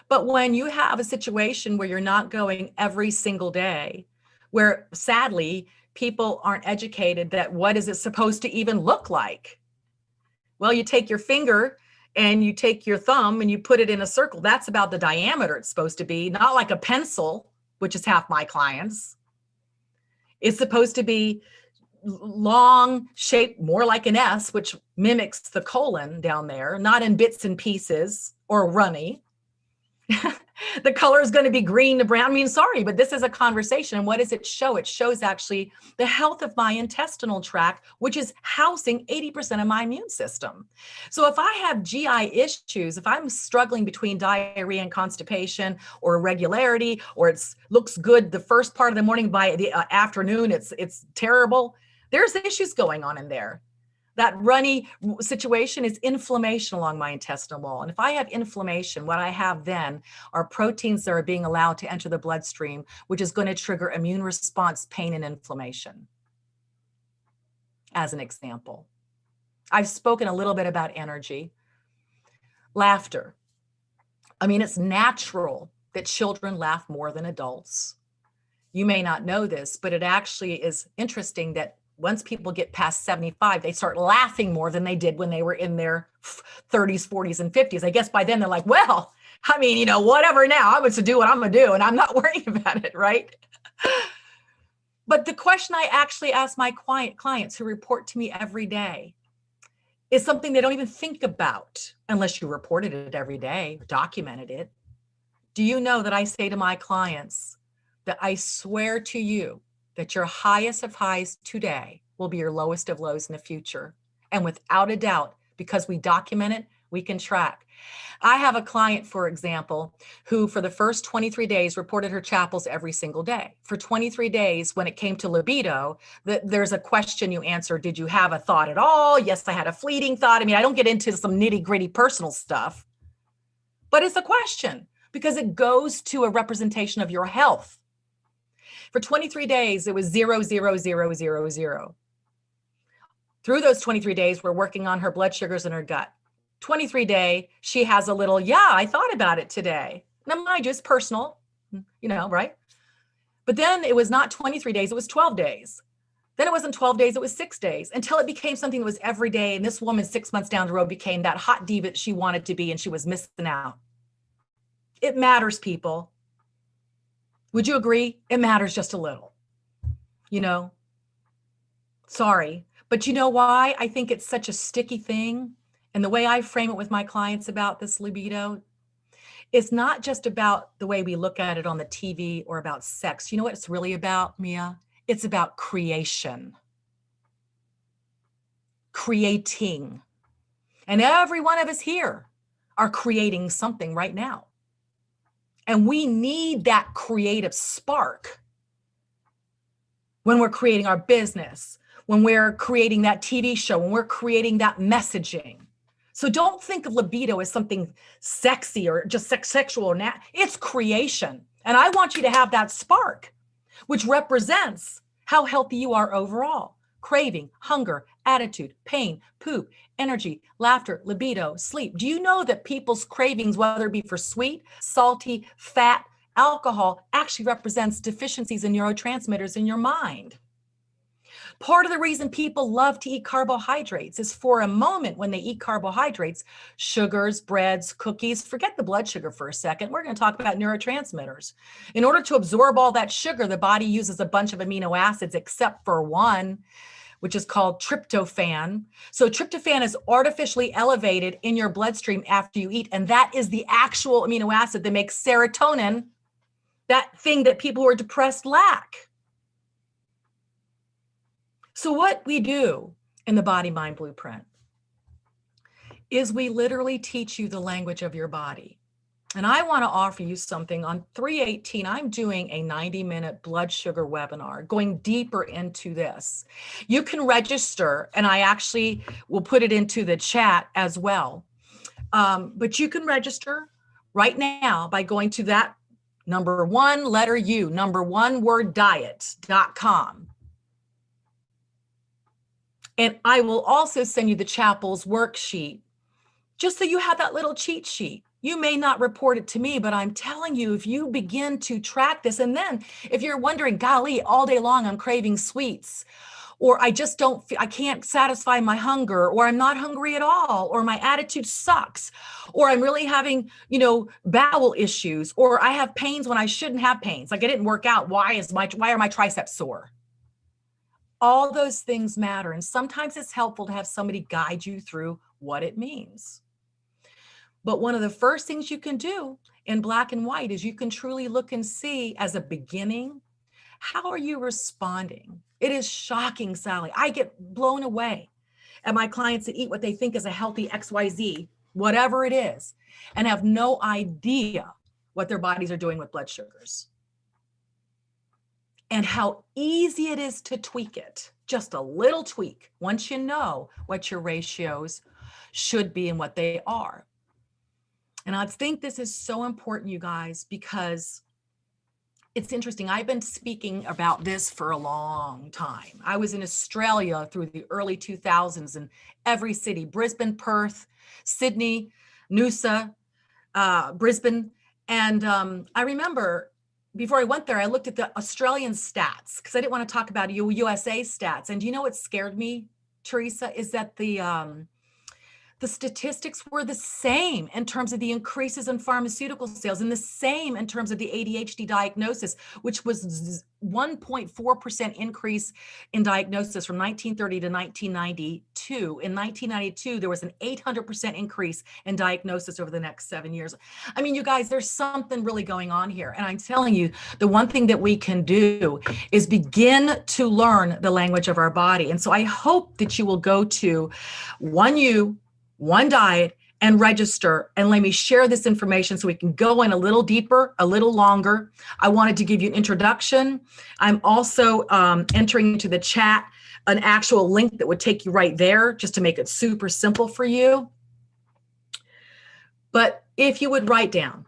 But when you have a situation where you're not going every single day, where sadly, people aren't educated that what is it supposed to even look like? Well, you take your finger and you take your thumb and you put it in a circle. That's about the diameter it's supposed to be, not like a pencil, which is half my clients. It's supposed to be long, shaped more like an S, which mimics the colon down there, not in bits and pieces or runny. The color is going to be green to brown. I mean, sorry, but this is a conversation. And what does it show? It shows actually the health of my intestinal tract, which is housing 80% of my immune system. So if I have GI issues, if I'm struggling between diarrhea and constipation or irregularity, or it looks good the first part of the morning, by the afternoon, it's terrible. There's issues going on in there. That runny situation is inflammation along my intestinal wall. And if I have inflammation, what I have then are proteins that are being allowed to enter the bloodstream, which is going to trigger immune response, pain, and inflammation. as an example. I've spoken a little bit about energy. Laughter. I mean, it's natural that children laugh more than adults. You may not know this, but it actually is interesting that once people get past 75, they start laughing more than they did when they were in their 30s, 40s, and 50s. I guess by then they're like, well, I mean, you know, whatever now, I'm going to do what I'm going to do, and I'm not worrying about it, right? But the question I actually ask my clients who report to me every day is something they don't even think about unless you reported it every day, documented it. Do you know that I say to my clients that I swear to you that your highest of highs today will be your lowest of lows in the future? And without a doubt, because we document it, we can track. I have a client, for example, who for the first 23 days reported her chapels every single day. For 23 days, when it came to libido, there's a question you answer. Did you have a thought at all? Yes, I had a fleeting thought. I mean, I don't get into some nitty gritty personal stuff, but it's a question because it goes to a representation of your health. For 23 days, it was 0, 0, 0, 0, 0. Through those 23 days, we're working on her blood sugars in her gut. 23 day, she has a little, yeah, I thought about it today. Now, mind you, it's personal, you know, right? But then it was not 23 days, it was 12 days. Then it wasn't 12 days, it was 6 days, until it became something that was every day. And this woman 6 months down the road became that hot diva that she wanted to be, and she was missing out. It matters, people. Would you agree? It matters just a little, you know? Sorry, but you know why I think it's such a sticky thing? And the way I frame it with my clients about this libido, it's not just about the way we look at it on the TV or about sex. You know what it's really about, Mia? It's about creation. Creating. And every one of us here are creating something right now. And we need that creative spark when we're creating our business, when we're creating that TV show, when we're creating that messaging. So don't think of libido as something sexy or just sexual. It's creation. And I want you to have that spark, which represents how healthy you are overall. Craving, hunger, attitude, pain, poop, energy, laughter, libido, sleep. Do you know that people's cravings, whether it be for sweet, salty, fat, alcohol, actually represents deficiencies in neurotransmitters in your mind? Part of the reason people love to eat carbohydrates is for a moment when they eat carbohydrates, sugars, breads, cookies, forget the blood sugar for a second. We're going to talk about neurotransmitters. In order to absorb all that sugar, the body uses a bunch of amino acids except for one, which is called tryptophan. So tryptophan is artificially elevated in your bloodstream after you eat, and that is the actual amino acid that makes serotonin, that thing that people who are depressed lack. So what we do in the Body Mind Blueprint is we literally teach you the language of your body. And I want to offer you something. On 3/18, I'm doing a 90-minute blood sugar webinar, going deeper into this. You can register, and I actually will put it into the chat as well. But you can register right now by going to that number one letter U, number one word diet.com. And I will also send you the chapel's worksheet, just so you have that little cheat sheet. You may not report it to me, but I'm telling you, if you begin to track this, and then if you're wondering, golly, all day long I'm craving sweets, or I just I can't satisfy my hunger, or I'm not hungry at all, or my attitude sucks, or I'm really having, you know, bowel issues, or I have pains when I shouldn't have pains. Like I didn't work out. Why are my triceps sore? All those things matter. And sometimes it's helpful to have somebody guide you through what it means. But one of the first things you can do in black and white is you can truly look and see as a beginning, how are you responding? It is shocking, Sally. I get blown away at my clients that eat what they think is a healthy XYZ, whatever it is, and have no idea what their bodies are doing with blood sugars. And how easy it is to tweak it, just a little tweak, once you know what your ratios should be and what they are. And I think this is so important, you guys, because it's interesting. I've been speaking about this for a long time. I was in Australia through the early 2000s in every city, Brisbane, Perth, Sydney, Noosa, Brisbane. And I remember before I went there, I looked at the Australian stats because I didn't want to talk about USA stats. And do you know what scared me, Teresa, is that the statistics were the same in terms of the increases in pharmaceutical sales and the same in terms of the ADHD diagnosis, which was 1.4% increase in diagnosis from 1930 to 1992. In 1992, there was an 800% increase in diagnosis over the next 7 years. I mean, you guys, there's something really going on here. And I'm telling you, the one thing that we can do is begin to learn the language of our body. And so I hope that you will go to One Diet and register and let me share this information so we can go in a little deeper, a little longer. I wanted to give you an introduction. I'm also entering into the chat an actual link that would take you right there just to make it super simple for you. But if you would write down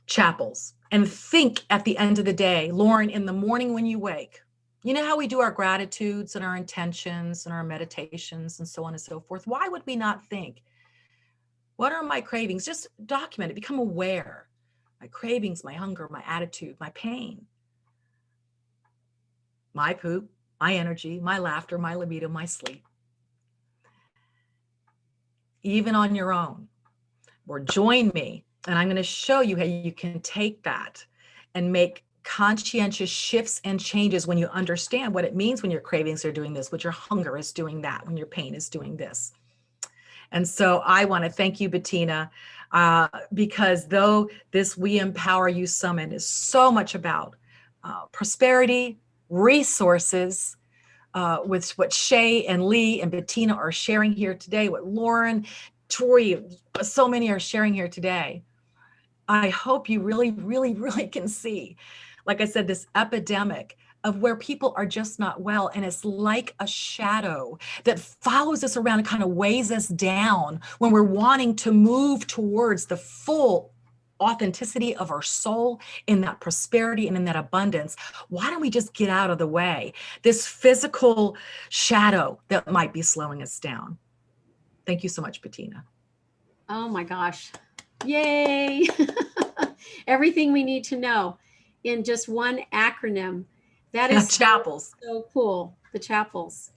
chapels and think at the end of the day, Lauren, in the morning when you wake, you know how we do our gratitudes and our intentions and our meditations and so on and so forth? Why would we not think, what are my cravings? Just document it, become aware. My cravings, my hunger, my attitude, my pain, my poop, my energy, my laughter, my libido, my sleep. Even on your own, or join me, and I'm going to show you how you can take that and make conscientious shifts and changes when you understand what it means when your cravings are doing this, when your hunger is doing that, when your pain is doing this. And so I want to thank you, Bettina, because though this We Empower You Summit is so much about prosperity, resources, with what Shay and Lee and Bettina are sharing here today, what Lauren, Tori, so many are sharing here today, I hope you really, really, really can see, like I said, this epidemic of where people are just not well. And it's like a shadow that follows us around and kind of weighs us down when we're wanting to move towards the full authenticity of our soul in that prosperity and in that abundance. Why don't we just get out of the way? This physical shadow that might be slowing us down. Thank you so much, Bettina. Oh my gosh. Yay. Everything we need to know in just one acronym. That is chapels. So cool. The chapels,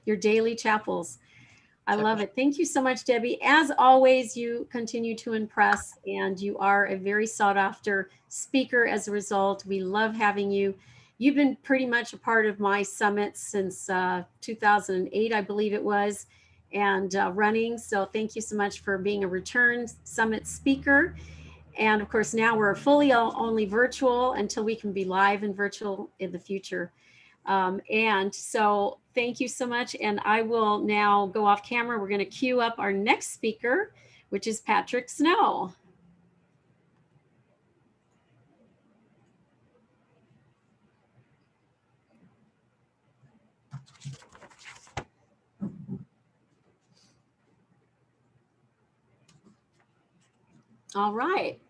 your daily chapels. I love it. Thank you so much, Debbie. As always, you continue to impress and you are a very sought after speaker as a result. We love having you. You've been pretty much a part of my summit since 2008, I believe it was, and running. So thank you so much for being a return summit speaker. And of course, now we're fully only virtual until we can be live and virtual in the future. And so thank you so much. And I will now go off camera. We're going to queue up our next speaker, which is Patrick Snow. All right.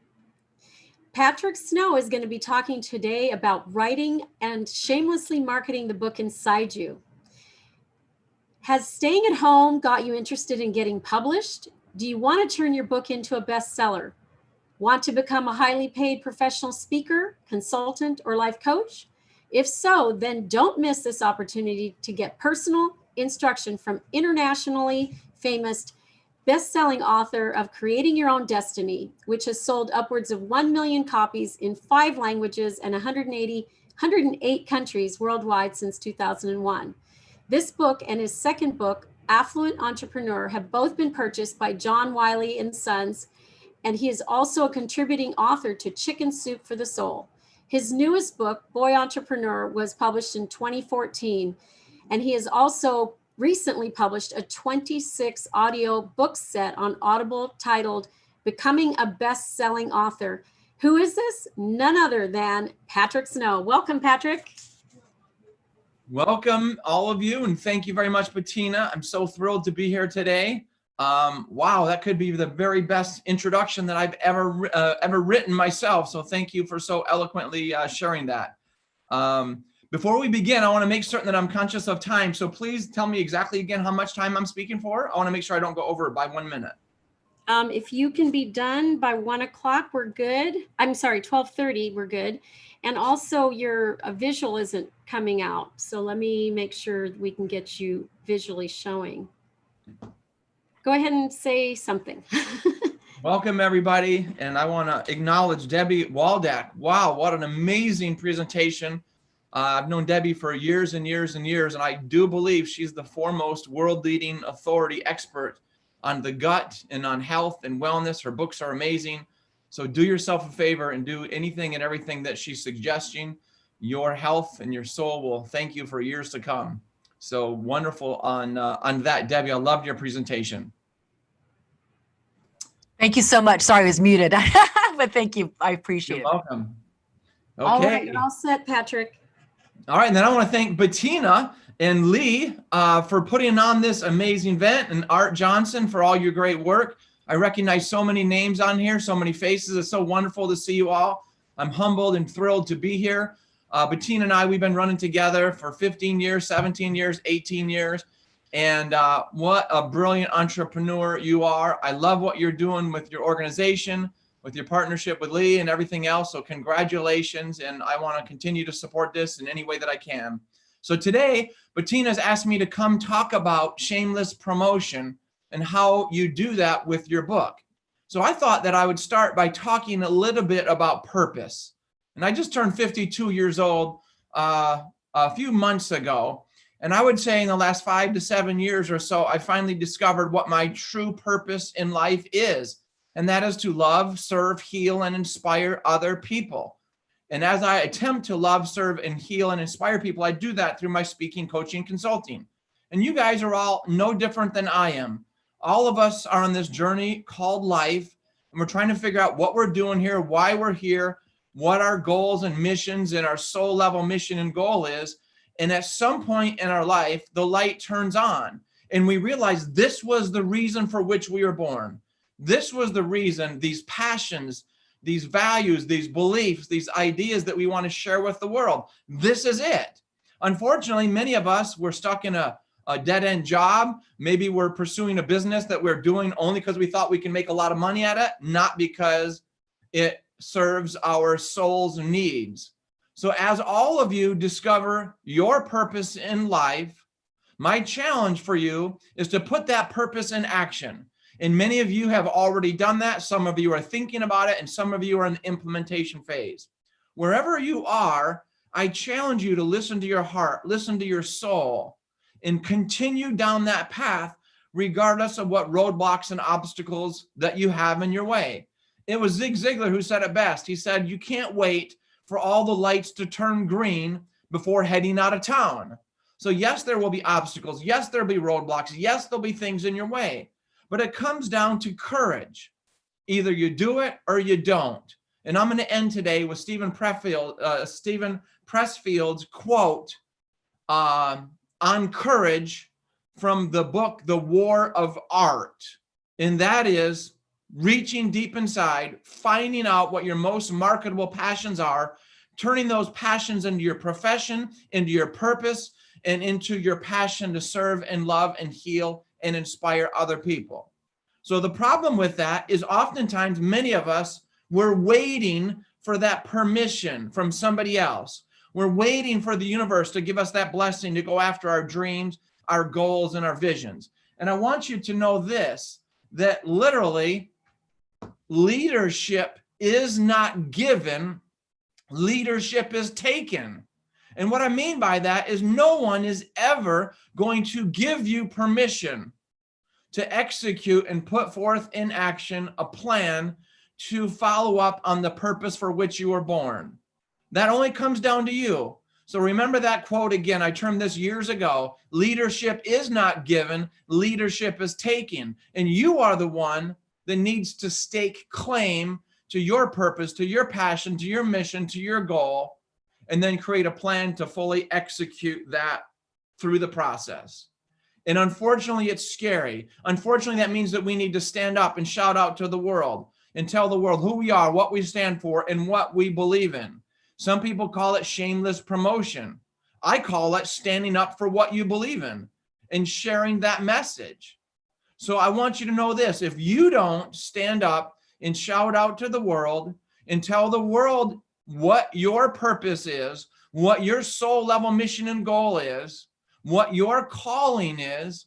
Patrick Snow is going to be talking today about writing and shamelessly marketing the book inside you. Has staying at home got you interested in getting published? Do you want to turn your book into a bestseller? Want to become a highly paid professional speaker, consultant, or life coach? If so, then don't miss this opportunity to get personal instruction from internationally famous best-selling author of Creating Your Own Destiny, which has sold upwards of 1 million copies in 5 languages and 108 countries worldwide since 2001. This book and his second book, Affluent Entrepreneur, have both been purchased by John Wiley & Sons, and he is also a contributing author to Chicken Soup for the Soul. His newest book, Boy Entrepreneur, was published in 2014, and he has also recently published a 26 audio book set on Audible titled Becoming a Best-Selling Author. Who is this? None other than Patrick Snow. Welcome, Patrick. Welcome, all of you, and thank you very much, Bettina. I'm so thrilled to be here today. Wow, that could be the very best introduction that I've ever written myself. So thank you for so eloquently sharing that. Before we begin, I want to make certain that I'm conscious of time. So please tell me exactly again how much time I'm speaking for. I want to make sure I don't go over it by 1 minute. If you can be done by 1 o'clock, we're good. I'm sorry, 12:30, we're good. And also your visual isn't coming out. So let me make sure we can get you visually showing. Go ahead and say something. Welcome everybody. And I want to acknowledge Debbie Waldeck. Wow, what an amazing presentation. I've known Debbie for years and years and years, and I do believe she's the foremost world-leading authority expert on the gut and on health and wellness. Her books are amazing. So do yourself a favor and do anything and everything that she's suggesting. Your health and your soul will thank you for years to come. So wonderful on that, Debbie. I loved your presentation. Thank you so much. Sorry, I was muted, but thank you. I appreciate it. You're welcome. Okay. All right, you're all set, Patrick. All right, and then I want to thank Bettina and Lee for putting on this amazing event, and Art Johnson for all your great work. I recognize so many names on here, so many faces. It's so wonderful to see you all. I'm humbled and thrilled to be here. Bettina and I, we've been running together for 15 years, 17 years, 18 years. And what a brilliant entrepreneur you are. I love what you're doing with your organization, with your partnership with Lee and everything else. So congratulations. And I want to continue to support this in any way that I can. So today, Bettina's asked me to come talk about shameless promotion and how you do that with your book. So I thought that I would start by talking a little bit about purpose. And I just turned 52 years old a few months ago. And I would say in the last 5 to 7 years or so, I finally discovered what my true purpose in life is. And that is to love, serve, heal, and inspire other people. And as I attempt to love, serve, and heal and inspire people, I do that through my speaking, coaching, consulting. And you guys are all no different than I am. All of us are on this journey called life. And we're trying to figure out what we're doing here, why we're here, what our goals and missions and our soul level mission and goal is. And at some point in our life, the light turns on and we realize this was the reason for which we were born. This was the reason, these passions, these values, these beliefs, these ideas that we want to share with the world. This is it. Unfortunately, many of us were stuck in a dead-end job. Maybe we're pursuing a business that we're doing only because we thought we can make a lot of money at it, not because it serves our soul's needs. So as all of you discover your purpose in life, my challenge for you is to put that purpose in action. And many of you have already done that. Some of you are thinking about it, and some of you are in the implementation phase. Wherever you are, I challenge you to listen to your heart, listen to your soul, and continue down that path, regardless of what roadblocks and obstacles that you have in your way. It was Zig Ziglar who said it best. He said, you can't wait for all the lights to turn green before heading out of town. So yes, there will be obstacles. Yes, there'll be roadblocks. Yes, there'll be things in your way, but it comes down to courage. Either you do it or you don't. And I'm going to end today with Stephen Pressfield's quote on courage from the book, The War of Art. And that is, reaching deep inside, finding out what your most marketable passions are, turning those passions into your profession, into your purpose, and into your passion to serve and love and heal and inspire other people. So the problem with that is oftentimes many of us, we're waiting for that permission from somebody else. We're waiting for the universe to give us that blessing to go after our dreams, our goals, and our visions. And I want you to know this, that literally, leadership is not given, leadership is taken. And what I mean by that is no one is ever going to give you permission to execute and put forth in action a plan to follow up on the purpose for which you were born. That only comes down to you. So remember that quote again. I termed this years ago. Leadership is not given, leadership is taken. And you are the one that needs to stake claim to your purpose, to your passion, to your mission, to your goal, and then create a plan to fully execute that through the process. And unfortunately, it's scary. Unfortunately, that means that we need to stand up and shout out to the world and tell the world who we are, what we stand for, and what we believe in. Some people call it shameless promotion. I call it standing up for what you believe in and sharing that message. So I want you to know this: if you don't stand up and shout out to the world and tell the world what your purpose is, what your soul level mission and goal is, what your calling is,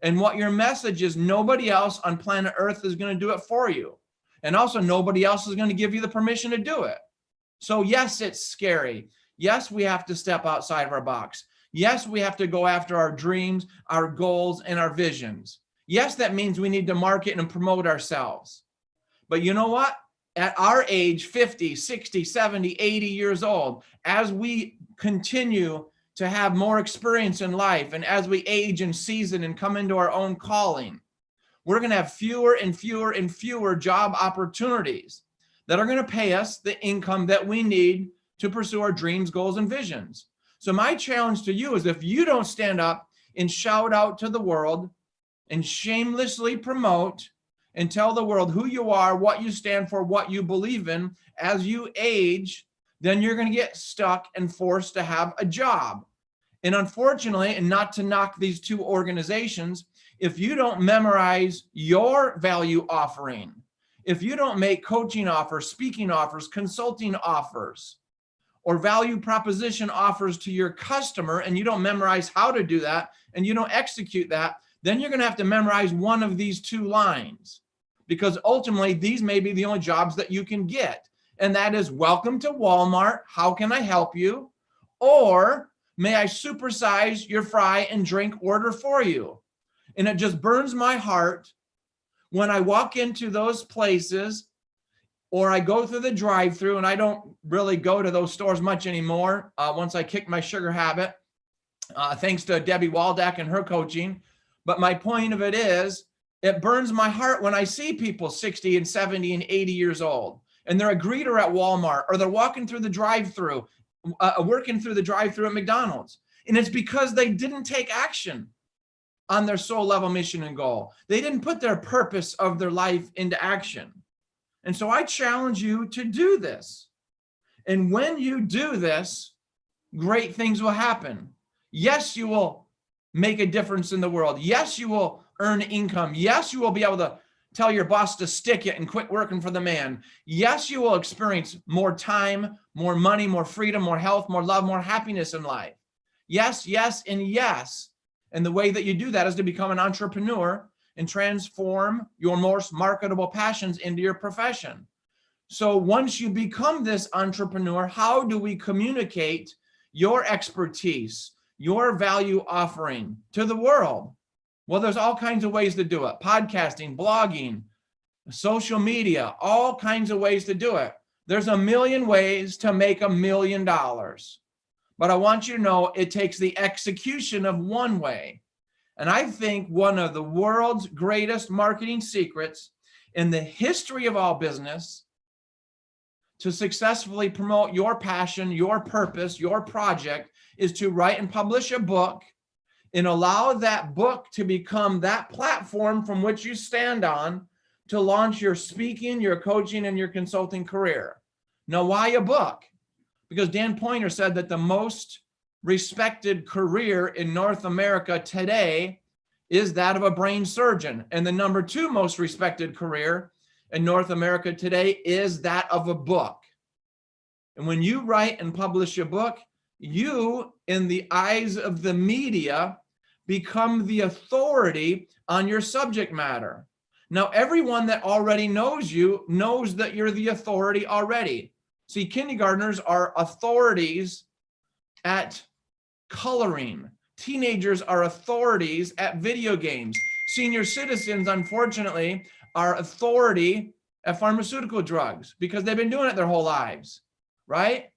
and what your message is, nobody else on planet Earth is going to do it for you. And also nobody else is going to give you the permission to do it. So yes, it's scary. Yes, we have to step outside of our box. Yes, we have to go after our dreams, our goals, and our visions. Yes, that means we need to market and promote ourselves. But you know what? At our age, 50, 60, 70, 80 years old, as we continue to have more experience in life, and as we age and season and come into our own calling, we're going to have fewer and fewer and fewer job opportunities that are going to pay us the income that we need to pursue our dreams, goals, and visions. So my challenge to you is, if you don't stand up and shout out to the world and shamelessly promote and tell the world who you are, what you stand for, what you believe in, as you age, then you're going to get stuck and forced to have a job. And unfortunately, and not to knock these two organizations, if you don't memorize your value offering, if you don't make coaching offers, speaking offers, consulting offers, or value proposition offers to your customer, and you don't memorize how to do that, and you don't execute that, then you're going to have to memorize one of these two lines, because ultimately these may be the only jobs that you can get. And that is, welcome to Walmart. How can I help you? Or may I supersize your fry and drink order for you? And it just burns my heart when I walk into those places, or I go through the drive-through, and I don't really go to those stores much anymore once I kicked my sugar habit, thanks to Debbie Waldeck and her coaching. But my point of it is, it burns my heart when I see people 60 and 70 and 80 years old, and they're a greeter at Walmart, or they're walking through the drive-through, working through the drive-through at McDonald's. And it's because they didn't take action on their soul level mission and goal. They didn't put their purpose of their life into action. And so I challenge you to do this. And when you do this, great things will happen. Yes, you will make a difference in the world. Yes, you will earn income. Yes, you will be able to tell your boss to stick it and quit working for the man. Yes, you will experience more time, more money, more freedom, more health, more love, more happiness in life. Yes, yes, and yes. And the way that you do that is to become an entrepreneur and transform your most marketable passions into your profession. So once you become this entrepreneur, how do we communicate your expertise, your value offering to the world? Well, there's all kinds of ways to do it. Podcasting, blogging, social media, all kinds of ways to do it. There's a million ways to make $1 million. But I want you to know it takes the execution of one way. And I think one of the world's greatest marketing secrets in the history of all business to successfully promote your passion, your purpose, your project is to write and publish a book and allow that book to become that platform from which you stand on to launch your speaking, your coaching, and your consulting career. Now, why a book? Because Dan Poynter said that the most respected career in North America today is that of a brain surgeon. And the number 2 most respected career in North America today is that of a book. And when you write and publish a book, you, in the eyes of the media, become the authority on your subject matter. Now, everyone that already knows you knows that you're the authority already. See, kindergartners are authorities at coloring. Teenagers are authorities at video games. Senior citizens, unfortunately, are authority at pharmaceutical drugs because they've been doing it their whole lives, right?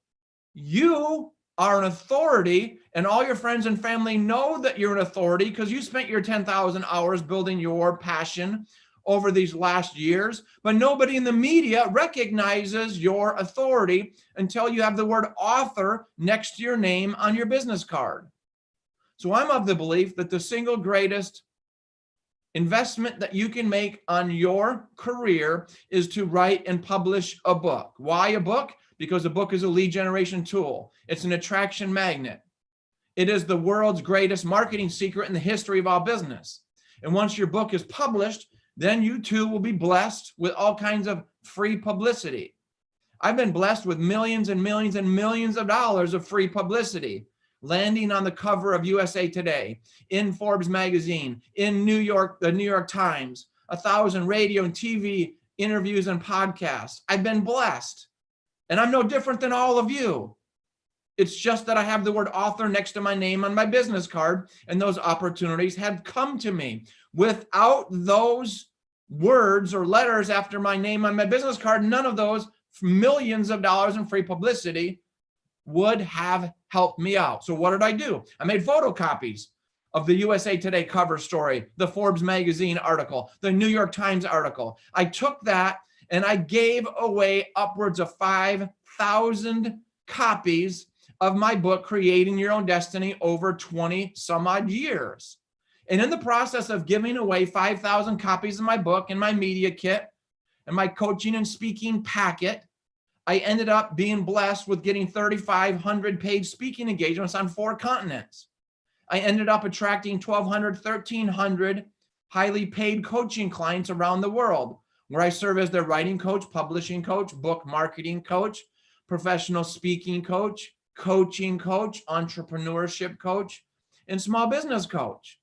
You are an authority, and all your friends and family know that you're an authority because you spent your 10,000 hours building your passion over these last years, but nobody in the media recognizes your authority until you have the word author next to your name on your business card. So I'm of the belief that the single greatest investment that you can make on your career is to write and publish a book. Why a book? Because a book is a lead generation tool. It's an attraction magnet. It is the world's greatest marketing secret in the history of all business. And once your book is published, then you too will be blessed with all kinds of free publicity. I've been blessed with millions and millions and millions of dollars of free publicity, landing on the cover of USA Today, in Forbes magazine, in the New York Times, 1,000 radio and TV interviews and podcasts. I've been blessed, and I'm no different than all of you. It's just that I have the word author next to my name on my business card, and those opportunities have come to me. Without those words or letters after my name on my business card, none of those millions of dollars in free publicity would have helped me out. So what did I do? I made photocopies of the USA Today cover story, the Forbes magazine article, the New York Times article. I took that and I gave away upwards of 5,000 copies of my book, Creating Your Own Destiny, over 20 some odd years. And in the process of giving away 5,000 copies of my book and my media kit and my coaching and speaking packet, I ended up being blessed with getting 3,500 paid speaking engagements on 4 continents. I ended up attracting 1,200, 1,300 highly paid coaching clients around the world, where I serve as their writing coach, publishing coach, book marketing coach, professional speaking coach, coaching coach, entrepreneurship coach, and small business coach.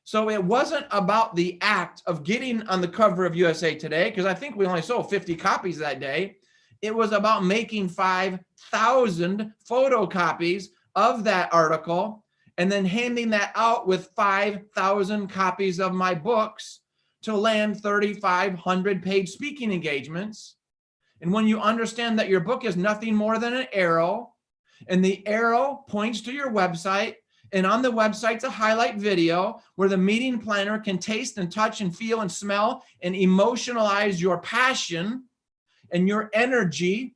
So it wasn't about the act of getting on the cover of USA Today, because I think we only sold 50 copies that day. It was about making 5,000 photocopies of that article and then handing that out with 5,000 copies of my books to land 3,500 paid speaking engagements. And when you understand that your book is nothing more than an arrow, and the arrow points to your website, and on the website's a highlight video where the meeting planner can taste and touch and feel and smell and emotionalize your passion and your energy,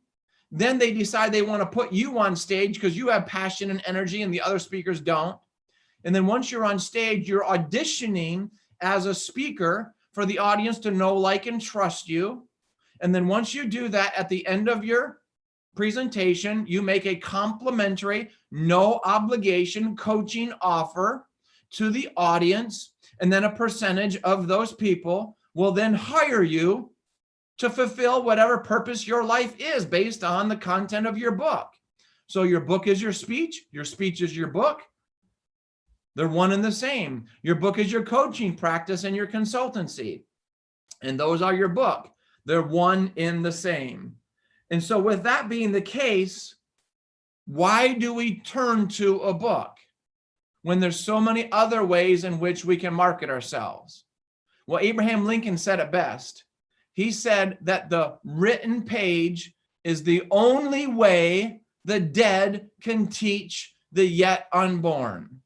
then they decide they want to put you on stage because you have passion and energy and the other speakers don't. And then once you're on stage, you're auditioning as a speaker for the audience to know, like, and trust you. And then once you do that, at the end of your presentation, you make a complimentary, no obligation coaching offer to the audience. And then a percentage of those people will then hire you to fulfill whatever purpose your life is based on the content of your book. So your book is your speech is your book. They're one and the same. Your book is your coaching practice and your consultancy. And those are your book. They're one in the same. And so with that being the case, why do we turn to a book when there's so many other ways in which we can market ourselves? Well, Abraham Lincoln said it best. He said that the written page is the only way the dead can teach the yet unborn.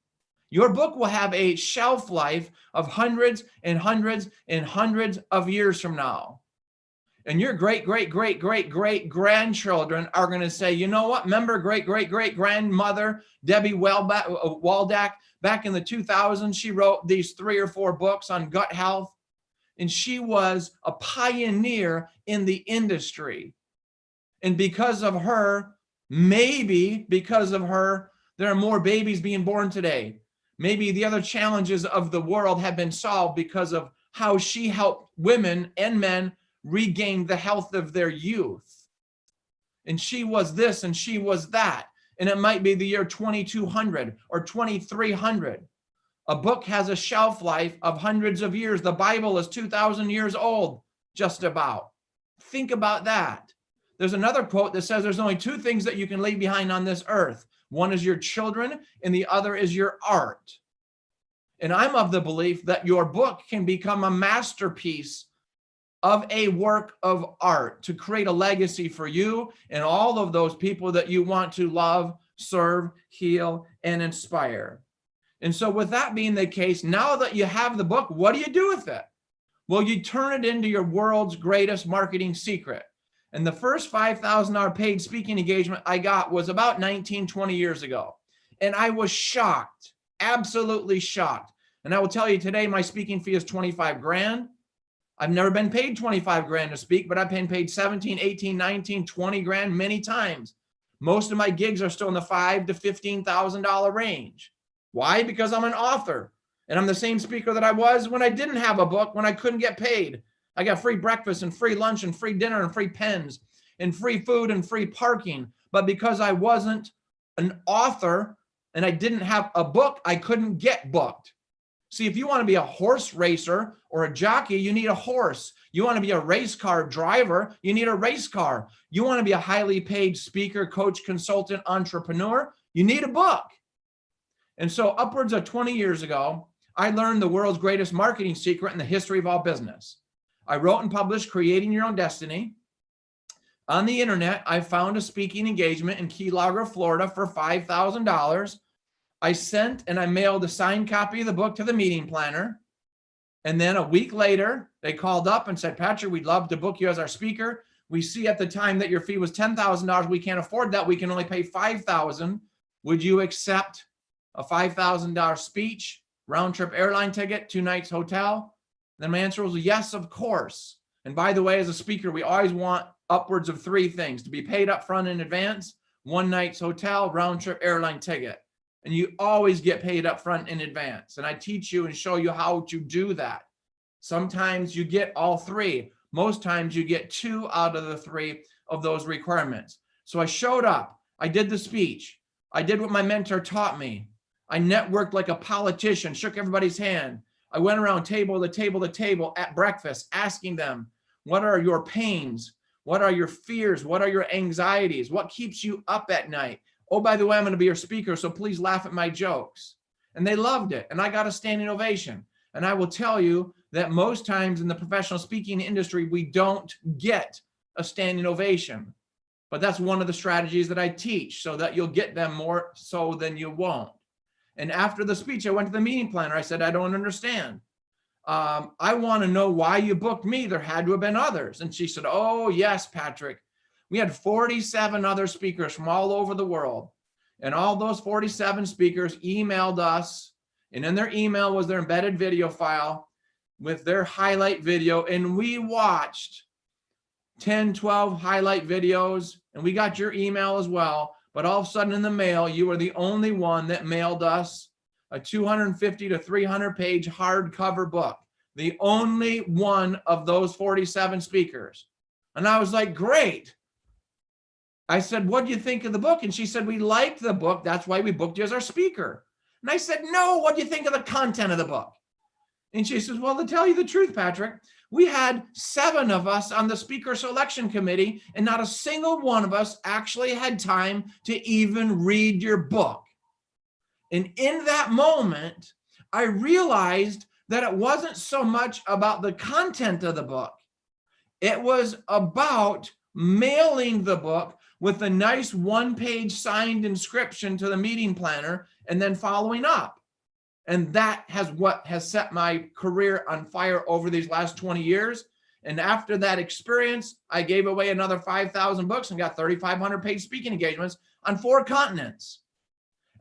Your book will have a shelf life of hundreds and hundreds and hundreds of years from now. And your great, great, great, great, great grandchildren are going to say, you know what? Remember great, great, great grandmother, Debbie Waldack, back in the 2000s, she wrote these 3 or 4 books on gut health. And she was a pioneer in the industry. And because of her, maybe because of her, there are more babies being born today. Maybe the other challenges of the world have been solved because of how she helped women and men regain the health of their youth. And she was this and she was that. And it might be the year 2200 or 2300. A book has a shelf life of hundreds of years. The Bible is 2,000 years old, just about. Think about that. There's another quote that says there's only 2 things that you can leave behind on this earth. One is your children and the other is your art. And I'm of the belief that your book can become a masterpiece of a work of art to create a legacy for you and all of those people that you want to love, serve, heal, and inspire. And so with that being the case, now that you have the book, what do you do with it? Well, you turn it into your world's greatest marketing secret. And the first $5,000 paid speaking engagement I got was about 19, 20 years ago. And I was shocked absolutely shocked. And I will tell you today, my speaking fee is 25 grand. I've never been paid 25 grand to speak, but I've been paid 17, 18, 19, 20 grand many times. Most of my gigs are still in the $5,000 to $15,000 range. Why? Because I'm an author and I'm the same speaker that I was when I didn't have a book, when I couldn't get paid. I got free breakfast and free lunch and free dinner and free pens and free food and free parking. But because I wasn't an author and I didn't have a book, I couldn't get booked. See, if you want to be a horse racer or a jockey, you need a horse. You want to be a race car driver, you need a race car. You want to be a highly paid speaker, coach, consultant, entrepreneur, you need a book. And so upwards of 20 years ago, I learned the world's greatest marketing secret in the history of all business. I wrote and published Creating Your Own Destiny. On the internet, I found a speaking engagement in Key Largo, Florida for $5,000. I sent and I mailed a signed copy of the book to the meeting planner. And then a week later, they called up and said, Patrick, we'd love to book you as our speaker. We see at the time that your fee was $10,000. We can't afford that. We can only pay $5,000. Would you accept a $5,000 speech, round trip airline ticket, 2 nights hotel? Then my answer was yes, of course. And by the way, as a speaker, we always want upwards of 3 things: to be paid up front in advance, 1 night's hotel, round trip airline ticket. And you always get paid up front in advance. And I teach you and show you how to do that. Sometimes you get all 3. Most times you get 2 out of the 3 of those requirements. So I showed up. I did the speech. I did what my mentor taught me. I networked like a politician, shook everybody's hand. I went around table to table to table at breakfast, asking them, what are your pains? What are your fears? What are your anxieties? What keeps you up at night? Oh, by the way, I'm going to be your speaker, so please laugh at my jokes. And they loved it. And I got a standing ovation. And I will tell you that most times in the professional speaking industry, we don't get a standing ovation. But that's one of the strategies that I teach, so that you'll get them more so than you won't. And after the speech, I went to the meeting planner. I said, I don't understand. I want to know why you booked me. There had to have been others. And she said, oh, yes, Patrick. We had 47 other speakers from all over the world. And all those 47 speakers emailed us. And in their email was their embedded video file with their highlight video. And we watched 10, 12 highlight videos. And we got your email as well. But all of a sudden in the mail, you were the only one that mailed us a 250 to 300 page hardcover book. The only one of those 47 speakers. And I was like, great. I said, what do you think of the book? And she said, we liked the book. That's why we booked you as our speaker. And I said, no, what do you think of the content of the book? And she says, well, to tell you the truth, Patrick, we had 7 of us on the speaker selection committee, and not a single one of us actually had time to even read your book. And in that moment, I realized that it wasn't so much about the content of the book. It was about mailing the book with a nice 1-page signed inscription to the meeting planner and then following up. And that has what has set my career on fire over these last 20 years. And after that experience, I gave away another 5,000 books and got 3,500 paid speaking engagements on 4 continents.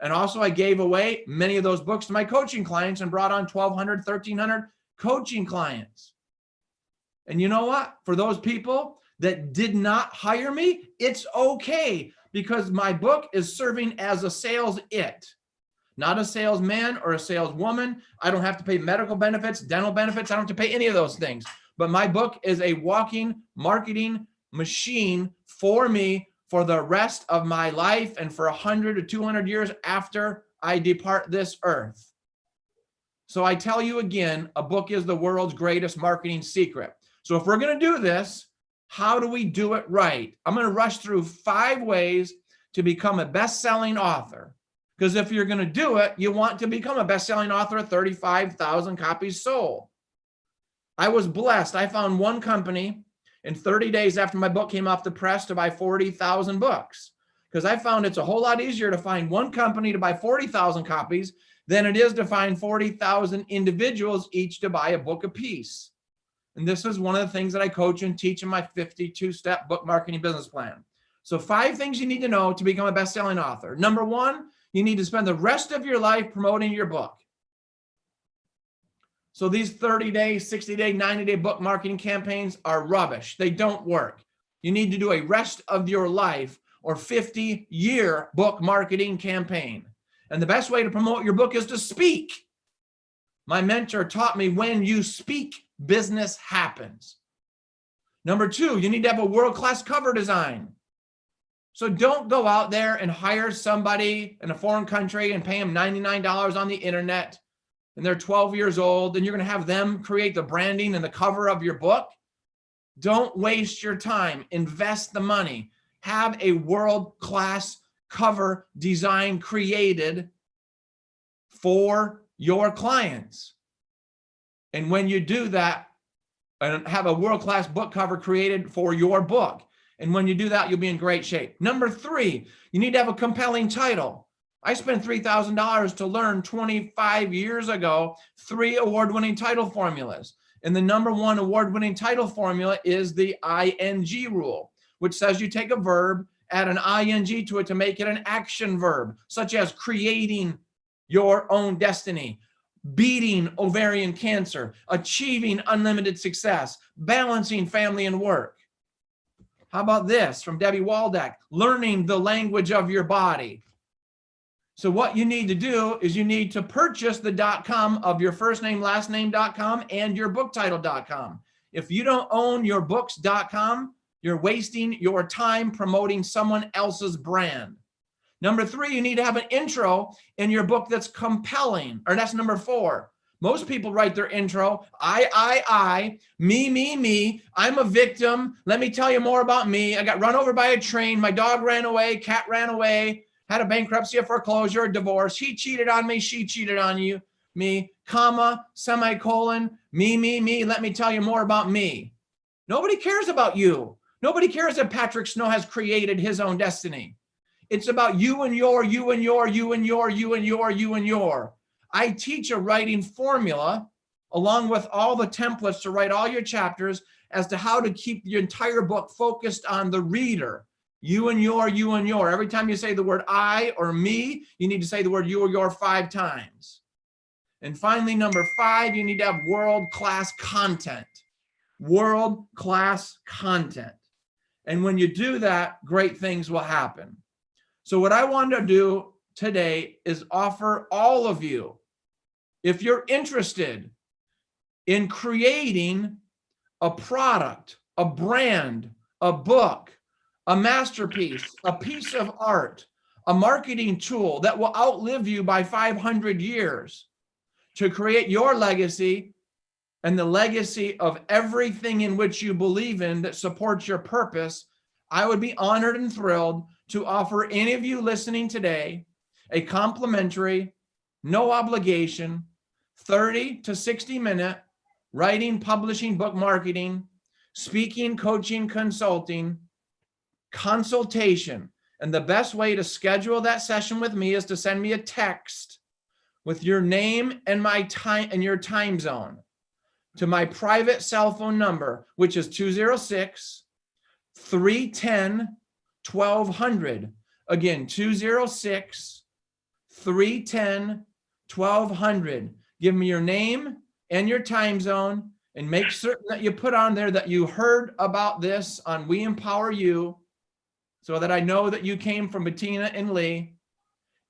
And also I gave away many of those books to my coaching clients and brought on 1,200, 1,300 coaching clients. And you know what? For those people that did not hire me, it's okay, because my book is serving as a sales it, not a salesman or a saleswoman. I don't have to pay medical benefits, dental benefits. I don't have to pay any of those things. But my book is a walking marketing machine for me for the rest of my life and for 100 to 200 years after I depart this earth. So I tell you again, a book is the world's greatest marketing secret. So if we're going to do this, how do we do it right? I'm going to rush through 5 ways to become a best-selling author. Because if you're going to do it, you want to become a best-selling author of 35,000 copies sold. I was blessed. I found one company in 30 days after my book came off the press to buy 40,000 books. Because I found it's a whole lot easier to find one company to buy 40,000 copies than it is to find 40,000 individuals each to buy a book apiece. And this is one of the things that I coach and teach in my 52-step book marketing business plan. So 5 things you need to know to become a best-selling author. Number 1, you need to spend the rest of your life promoting your book. So these 30-day, 60-day, 90-day book marketing campaigns are rubbish. They don't work. You need to do a rest of your life or 50-year book marketing campaign. And the best way to promote your book is to speak. My mentor taught me when you speak, business happens. Number 2, you need to have a world-class cover design. So don't go out there and hire somebody in a foreign country and pay them $99 on the internet, and they're 12 years old, and you're going to have them create the branding and the cover of your book. Don't waste your time. Invest the money. Have a world-class cover design created for your clients. And when you do that, and have a world-class book cover created for your book, and when you do that, you'll be in great shape. Number 3, you need to have a compelling title. I spent $3,000 to learn 25 years ago 3 award-winning title formulas. And the number 1 award-winning title formula is the ING rule, which says you take a verb, add an ING to it to make it an action verb, such as creating your own destiny, beating ovarian cancer, achieving unlimited success, balancing family and work. How about this from Debbie Waldeck? Learning the language of your body. So what you need to do is you need to purchase the .com of your first name, last name.com and your book title.com. If you don't own your books.com, you're wasting your time promoting someone else's brand. Number 3, you need to have an intro in your book that's compelling, or that's number 4. Most people write their intro, I, me, I'm a victim. Let me tell you more about me. I got run over by a train. My dog ran away, cat ran away, had a bankruptcy, a foreclosure, a divorce. He cheated on me, she cheated on you, me, comma, semicolon, me. Let me tell you more about me. Nobody cares about you. Nobody cares that Patrick Snow has created his own destiny. It's about you and your. I teach a writing formula along with all the templates to write all your chapters as to how to keep your entire book focused on the reader. You and your. Every time you say the word I or me, you need to say the word you or your 5 times. And finally, number 5, you need to have world-class content. World-class content. And when you do that, great things will happen. So what I want to do today is offer all of you, if you're interested in creating a product, a brand, a book, a masterpiece, a piece of art, a marketing tool that will outlive you by 500 years to create your legacy and the legacy of everything in which you believe in that supports your purpose, I would be honored and thrilled to offer any of you listening today a complimentary, no obligation, 30 to 60 minute writing, publishing, book marketing, speaking, coaching, consulting, consultation. And the best way to schedule that session with me is to send me a text with your name and my time and your time zone to my private cell phone number, which is 206-310-1200. Again, 206-310-1200. Give me your name and your time zone, and make certain that you put on there that you heard about this on We Empower You, so that I know that you came from Bettina and Lee.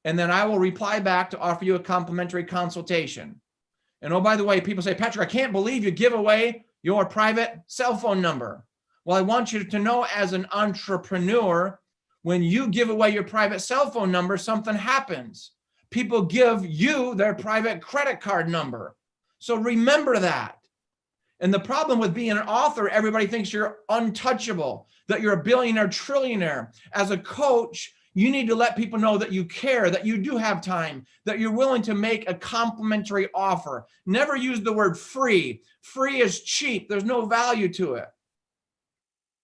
And then I will reply back to offer you a complimentary consultation. And oh, by the way, people say, Patrick, I can't believe you give away your private cell phone number. Well, I want you to know, as an entrepreneur, when you give away your private cell phone number, something happens. People give you their private credit card number. So remember that. And the problem with being an author, everybody thinks you're untouchable, that you're a billionaire, trillionaire. As a coach, you need to let people know that you care, that you do have time, that you're willing to make a complimentary offer. Never use the word free. Free is cheap. There's no value to it.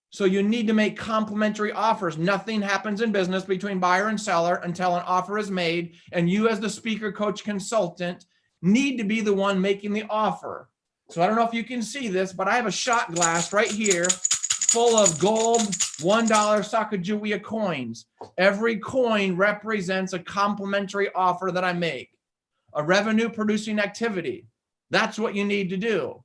So you need to make complimentary offers. Nothing happens in business between buyer and seller until an offer is made. And you, as the speaker, coach, consultant, need to be the one making the offer. So I don't know if you can see this, but I have a shot glass right here. full of gold $1 Sacagawea coins. Every coin represents a complimentary offer that I make, a revenue producing activity. That's what you need to do.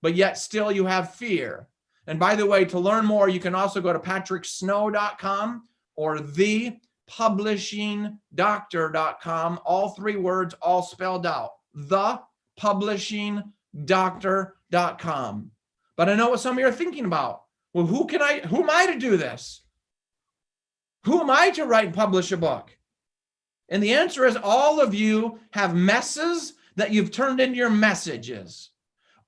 But yet still you have fear. And by the way, to learn more, you can also go to patricksnow.com or thepublishingdoctor.com, all 3 words, all spelled out, thepublishingdoctor.com. But I know what some of you are thinking about. Well, who am I to do this? Who am I to write and publish a book? And the answer is all of you have messes that you've turned into your messages.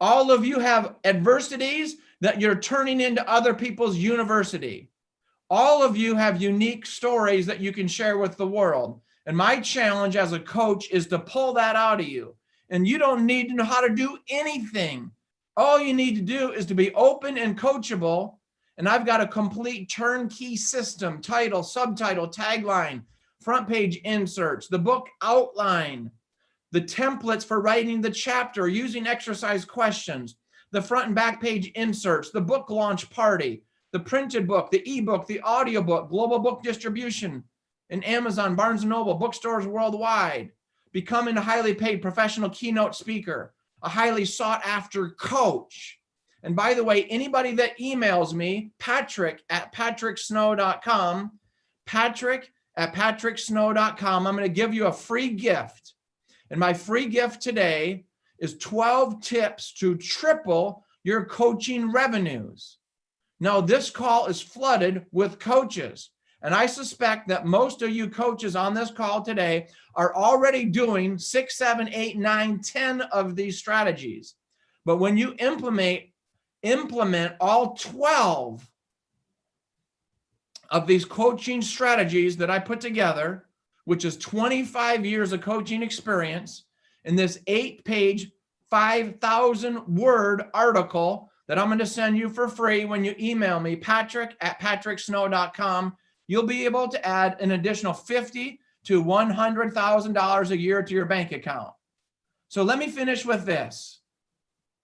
All of you have adversities that you're turning into other people's university. All of you have unique stories that you can share with the world. And my challenge as a coach is to pull that out of you. And you don't need to know how to do anything. All you need to do is to be open and coachable. And I've got a complete turnkey system, title, subtitle, tagline, front page inserts, the book outline, the templates for writing the chapter, using exercise questions, the front and back page inserts, the book launch party, the printed book, the ebook, the audiobook, global book distribution in Amazon, Barnes & Noble, bookstores worldwide, becoming a highly paid professional keynote speaker, a highly sought after coach. And by the way, anybody that emails me, patrick@patricksnow.com, patrick@patricksnow.com, I'm going to give you a free gift. And my free gift today is 12 tips to triple your coaching revenues. Now, this call is flooded with coaches. And I suspect that most of you coaches on this call today are already doing 6, 7, 8, 9, 10 of these strategies. But when you implement all 12 of these coaching strategies that I put together, which is 25 years of coaching experience, in this 8-page, 5,000-word article that I'm going to send you for free when you email me, patrick@patricksnow.com, you'll be able to add an additional $50,000 to $100,000 a year to your bank account. So let me finish with this.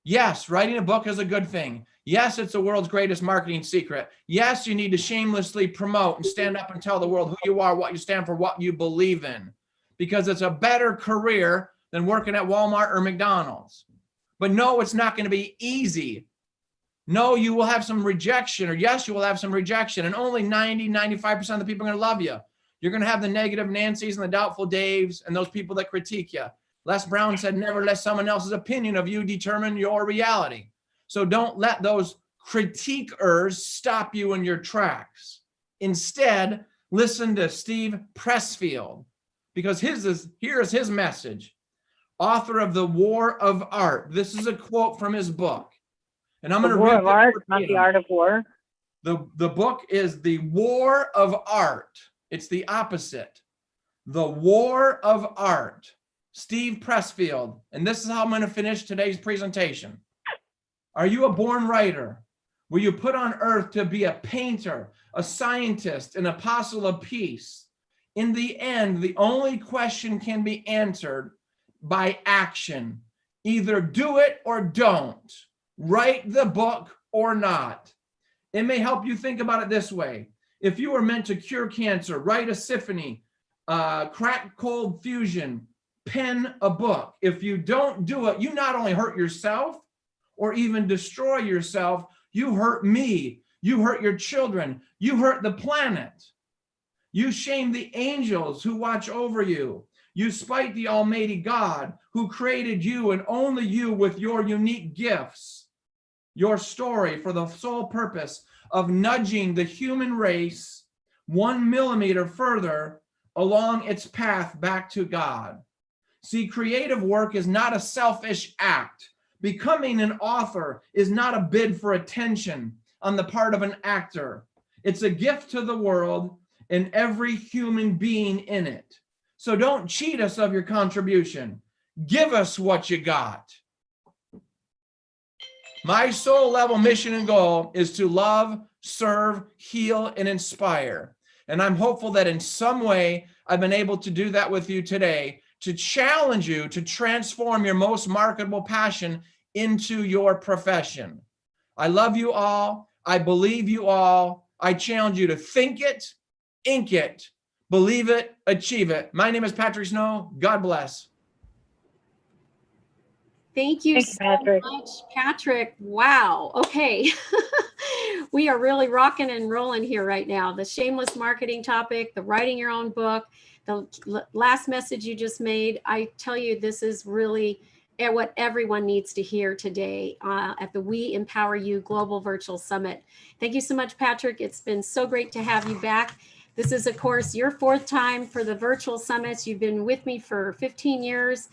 Yes, writing a book is a good thing. Yes, it's the world's greatest marketing secret. Yes, you need to shamelessly promote and stand up and tell the world who you are, what you stand for, what you believe in, because it's a better career than working at Walmart or McDonald's. But no, it's not going to be easy. No, you will have some rejection, or yes, you will have some rejection, and only 90-95% of the people are going to love you. You're going to have the negative Nancys and the doubtful Daves and those people that critique you. Les Brown said, never let someone else's opinion of you determine your reality. So don't let those critiquers stop you in your tracks. Instead, listen to Steve Pressfield, because here is his message. Author of The War of Art. This is a quote from his book. And I'm going to read The War of Art, not The Art of War. The book is The War of Art. It's the opposite. The War of Art. Steve Pressfield. And this is how I'm going to finish today's presentation. Are you a born writer? Were you put on earth to be a painter, a scientist, an apostle of peace? In the end, the only question can be answered by action. Either do it or don't. Write the book or not. It may help you think about it this way. If you were meant to cure cancer, write a symphony, crack cold fusion, pen a book. If you don't do it, you not only hurt yourself or even destroy yourself, you hurt me, you hurt your children, you hurt the planet. You shame the angels who watch over you. You spite the Almighty God who created you and only you with your unique gifts. Your story for the sole purpose of nudging the human race 1 millimeter further along its path back to God. See, creative work is not a selfish act. Becoming an author is not a bid for attention on the part of an actor. It's a gift to the world and every human being in it. So don't cheat us of your contribution. Give us what you got. My soul level mission and goal is to love, serve, heal, and inspire. And I'm hopeful that in some way I've been able to do that with you today, to challenge you to transform your most marketable passion into your profession. I love you all. I believe you all. I challenge you to think it, ink it, believe it, achieve it. My name is Patrick Snow. God bless. Thank you Thanks, so Patrick. much, Patrick. Wow. Okay. We are really rocking and rolling here right now. The shameless marketing topic, the writing your own book, the last message you just made. I tell you, this is really what everyone needs to hear today at the We Empower You Global Virtual Summit. Thank you so much, Patrick. It's been so great to have you back. This is, of course, your fourth time for the virtual summits. You've been with me for 15 years.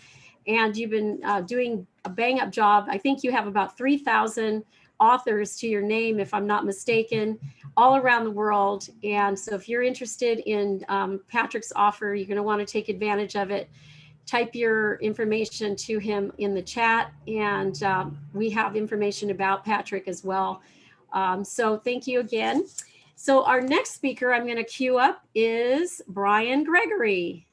And you've been doing a bang up job. I think you have about 3,000 authors to your name, if I'm not mistaken, all around the world. And so if you're interested in Patrick's offer, you're going to want to take advantage of it. Type your information to him in the chat. And we have information about Patrick as well. So thank you again. So our next speaker I'm going to queue up is Brian Gregory.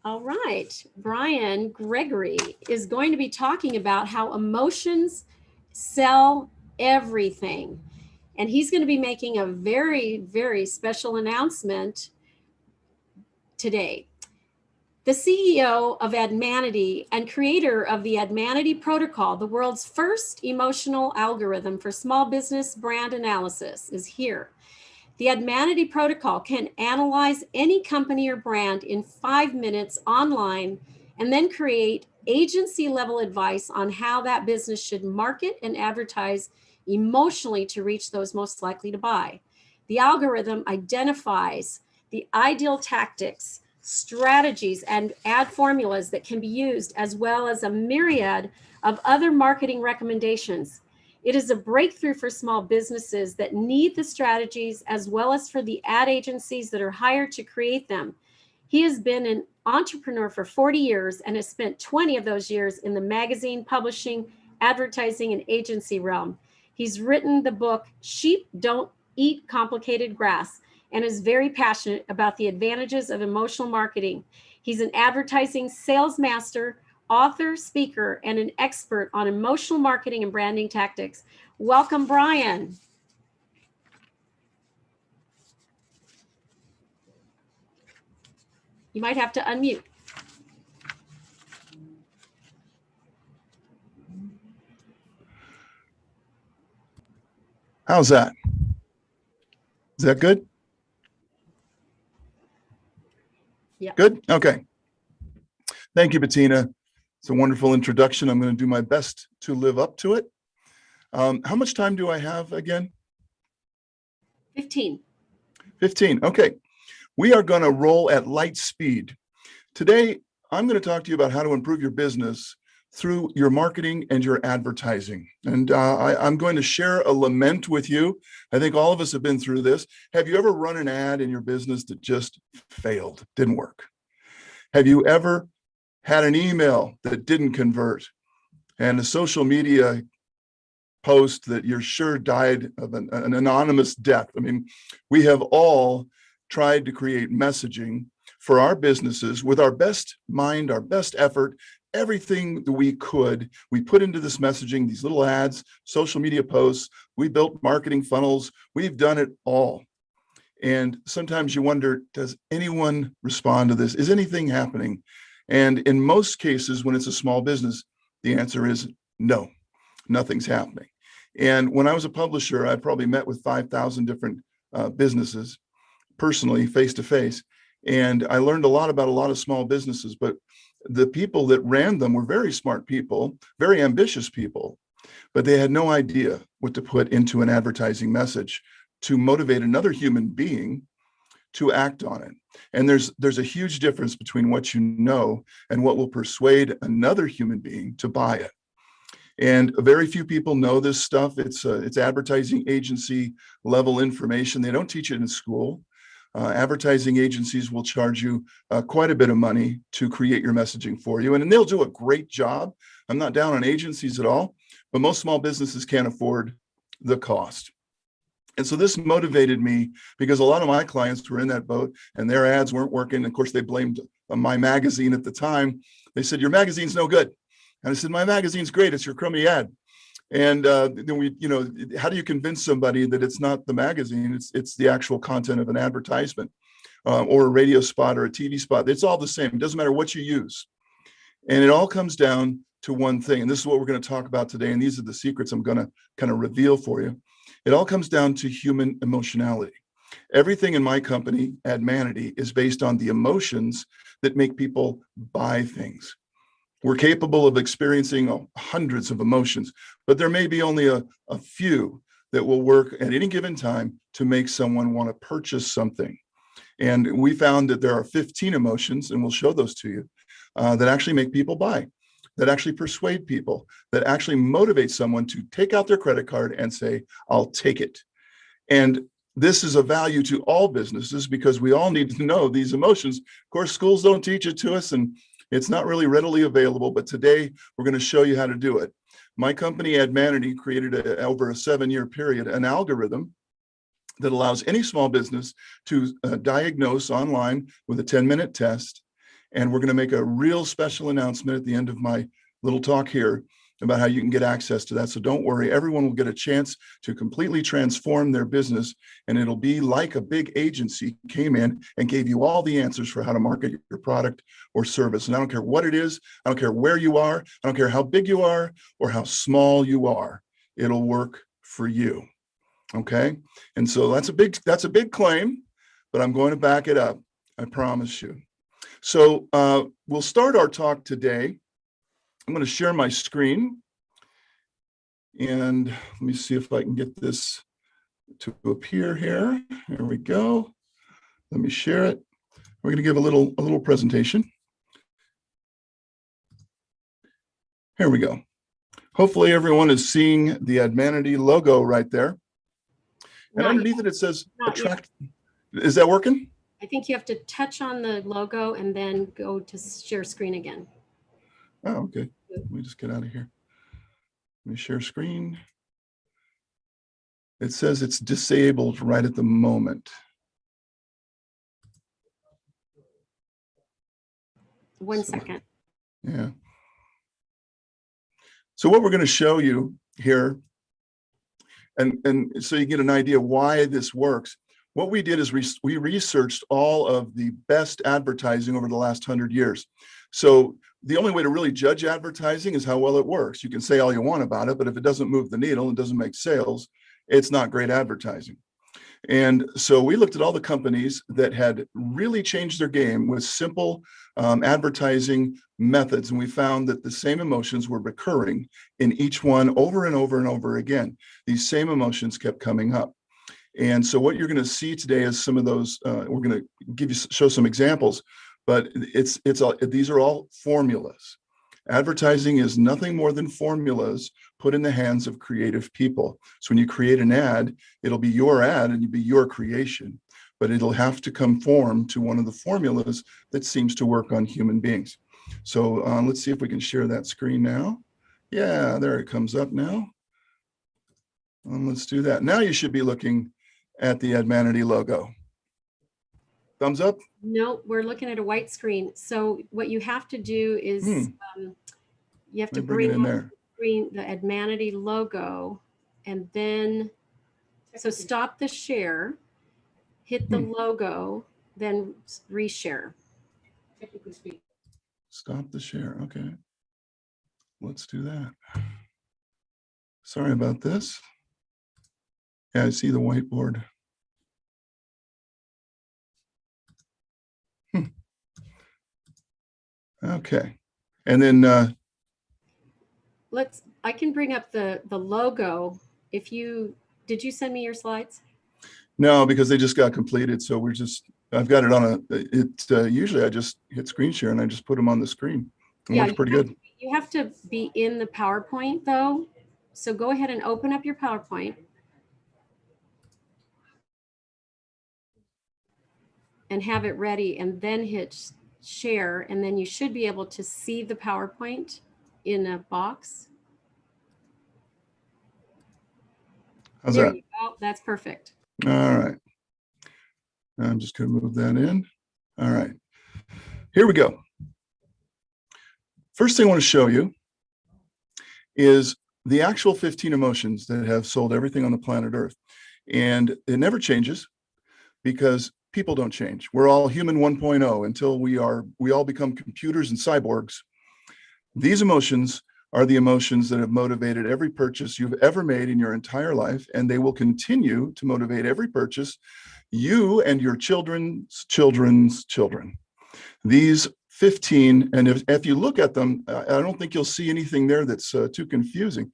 All right, Brian Gregory is going to be talking about how emotions sell everything. And he's going to be making a very, very special announcement today. The CEO of Admanity and creator of the Admanity Protocol, the world's first emotional algorithm for small business brand analysis, is here. The Admanity Protocol can analyze any company or brand in 5 minutes online and then create agency-level advice on how that business should market and advertise emotionally to reach those most likely to buy. The algorithm identifies the ideal tactics, strategies, and ad formulas that can be used, as well as a myriad of other marketing recommendations. It is a breakthrough for small businesses that need the strategies, as well as for the ad agencies that are hired to create them. He has been an entrepreneur for 40 years and has spent 20 of those years in the magazine, publishing, advertising, and agency realm. He's written the book, Sheep Don't Eat Complicated Grass, and is very passionate about the advantages of emotional marketing. He's an advertising sales master, author, speaker, and an expert on emotional marketing and branding tactics. Welcome, Brian. You might have to unmute. How's that? Is that good? Yeah. Good? Okay. Thank you, Bettina. It's a wonderful introduction. I'm going to do my best to live up to it. How much time do I have again? 15. 15. Okay. We are going to roll at light speed. Today, I'm going to talk to you about how to improve your business through your marketing and your advertising. And I'm going to share a lament with you. I think all of us have been through this. Have you ever run an ad in your business that just failed, didn't work? Have you ever had an email that didn't convert and a social media post that you're sure died of an anonymous death? I mean, we have all tried to create messaging for our businesses with our best mind, our best effort, everything that we could. We put into this messaging, these little ads, social media posts, we built marketing funnels, we've done it all. And sometimes you wonder, does anyone respond to this? Is anything happening? And in most cases, when it's a small business, the answer is no, nothing's happening. And when I was a publisher, I probably met with 5,000 different businesses personally, face to face. And I learned a lot about a lot of small businesses, but the people that ran them were very smart people, very ambitious people, but they had no idea what to put into an advertising message to motivate another human being to act on it. And there's a huge difference between what you know and what will persuade another human being to buy it. And very few people know this stuff. It's advertising agency level information. They don't teach it in school. Advertising agencies will charge you quite a bit of money to create your messaging for you. And they'll do a great job. I'm not down on agencies at all, but most small businesses can't afford the cost. And so this motivated me because a lot of my clients were in that boat and their ads weren't working. Of course, they blamed my magazine at the time. They said, your magazine's no good. And I said, my magazine's great. It's your crummy ad. And then we, how do you convince somebody that it's not the magazine, it's the actual content of an advertisement or a radio spot or a TV spot? It's all the same. It doesn't matter what you use. And it all comes down to one thing. And this is what we're going to talk about today. And these are the secrets I'm going to kind of reveal for you. It all comes down to human emotionality. Everything in my company, Admanity, is based on the emotions that make people buy things. We're capable of experiencing hundreds of emotions, but there may be only a few that will work at any given time to make someone want to purchase something. And we found that there are 15 emotions, and we'll show those to you, that actually make people buy, that actually persuade people, that actually motivate someone to take out their credit card and say, I'll take it. And this is a value to all businesses because we all need to know these emotions. Of course, schools don't teach it to us, and it's not really readily available, but today we're going to show you how to do it. My company, Admanity, created over a 7-year period, an algorithm that allows any small business to diagnose online with a 10-minute test. And we're going to make a real special announcement at the end of my little talk here about how you can get access to that. So don't worry, everyone will get a chance to completely transform their business, and it'll be like a big agency came in and gave you all the answers for how to market your product or service. And I don't care what it is, I don't care where you are, I don't care how big you are or how small you are, it'll work for you. Okay? And so that's a big claim, but I'm going to back it up, I promise you. So we'll start our talk today. I'm going to share my screen, and let me see if I can get this to appear here. Here we go. Let me share it. We're going to give a little presentation. Here we go. Hopefully everyone is seeing the Admanity logo right there. And underneath it, it says attract. Is that working? I think you have to touch on the logo and then go to share screen again. Oh, okay. Let me just get out of here. Let me share screen. It says it's disabled right at the moment. One second. Yeah. So what we're going to show you here, and so you get an idea why this works. What we did is we researched all of the best advertising over the last 100 years. So the only way to really judge advertising is how well it works. You can say all you want about it, but if it doesn't move the needle and doesn't make sales, it's not great advertising. And so we looked at all the companies that had really changed their game with simple advertising methods. And we found that the same emotions were recurring in each one over and over and over again. These same emotions kept coming up. And so what you're going to see today is some of those, we're going to show some examples, but these are all formulas. Advertising is nothing more than formulas put in the hands of creative people. So when you create an ad, it'll be your ad and it'll be your creation, but it'll have to conform to one of the formulas that seems to work on human beings. So let's see if we can share that screen now. Yeah, there it comes up now. Let's do that. Now you should be looking at the Admanity logo. Thumbs up? No, we're looking at a white screen. So what you have to do is you have to bring it in there. The Admanity logo, and then so stop the share, hit the logo, then reshare. Stop the share. Okay. Let's do that. Sorry about this. Yeah, I see the whiteboard. Okay. And then I can bring up the logo. Did you send me your slides? No, because they just got completed. So I've got it on usually I just hit screen share and I just put them on the screen. It works pretty good. You have to be in the PowerPoint though. So go ahead and open up your PowerPoint. And have it ready, and then hit share, and then you should be able to see the PowerPoint in a box. How's there that? You go. That's perfect. All right. I'm just going to move that in. All right. Here we go. First thing I want to show you is the actual 15 emotions that have sold everything on the planet Earth. And it never changes because people don't change. We're all human 1.0 until we all become computers and cyborgs. These emotions are the emotions that have motivated every purchase you've ever made in your entire life, and they will continue to motivate every purchase you and your children's children's children. These 15, and if you look at them, I don't think you'll see anything there that's too confusing.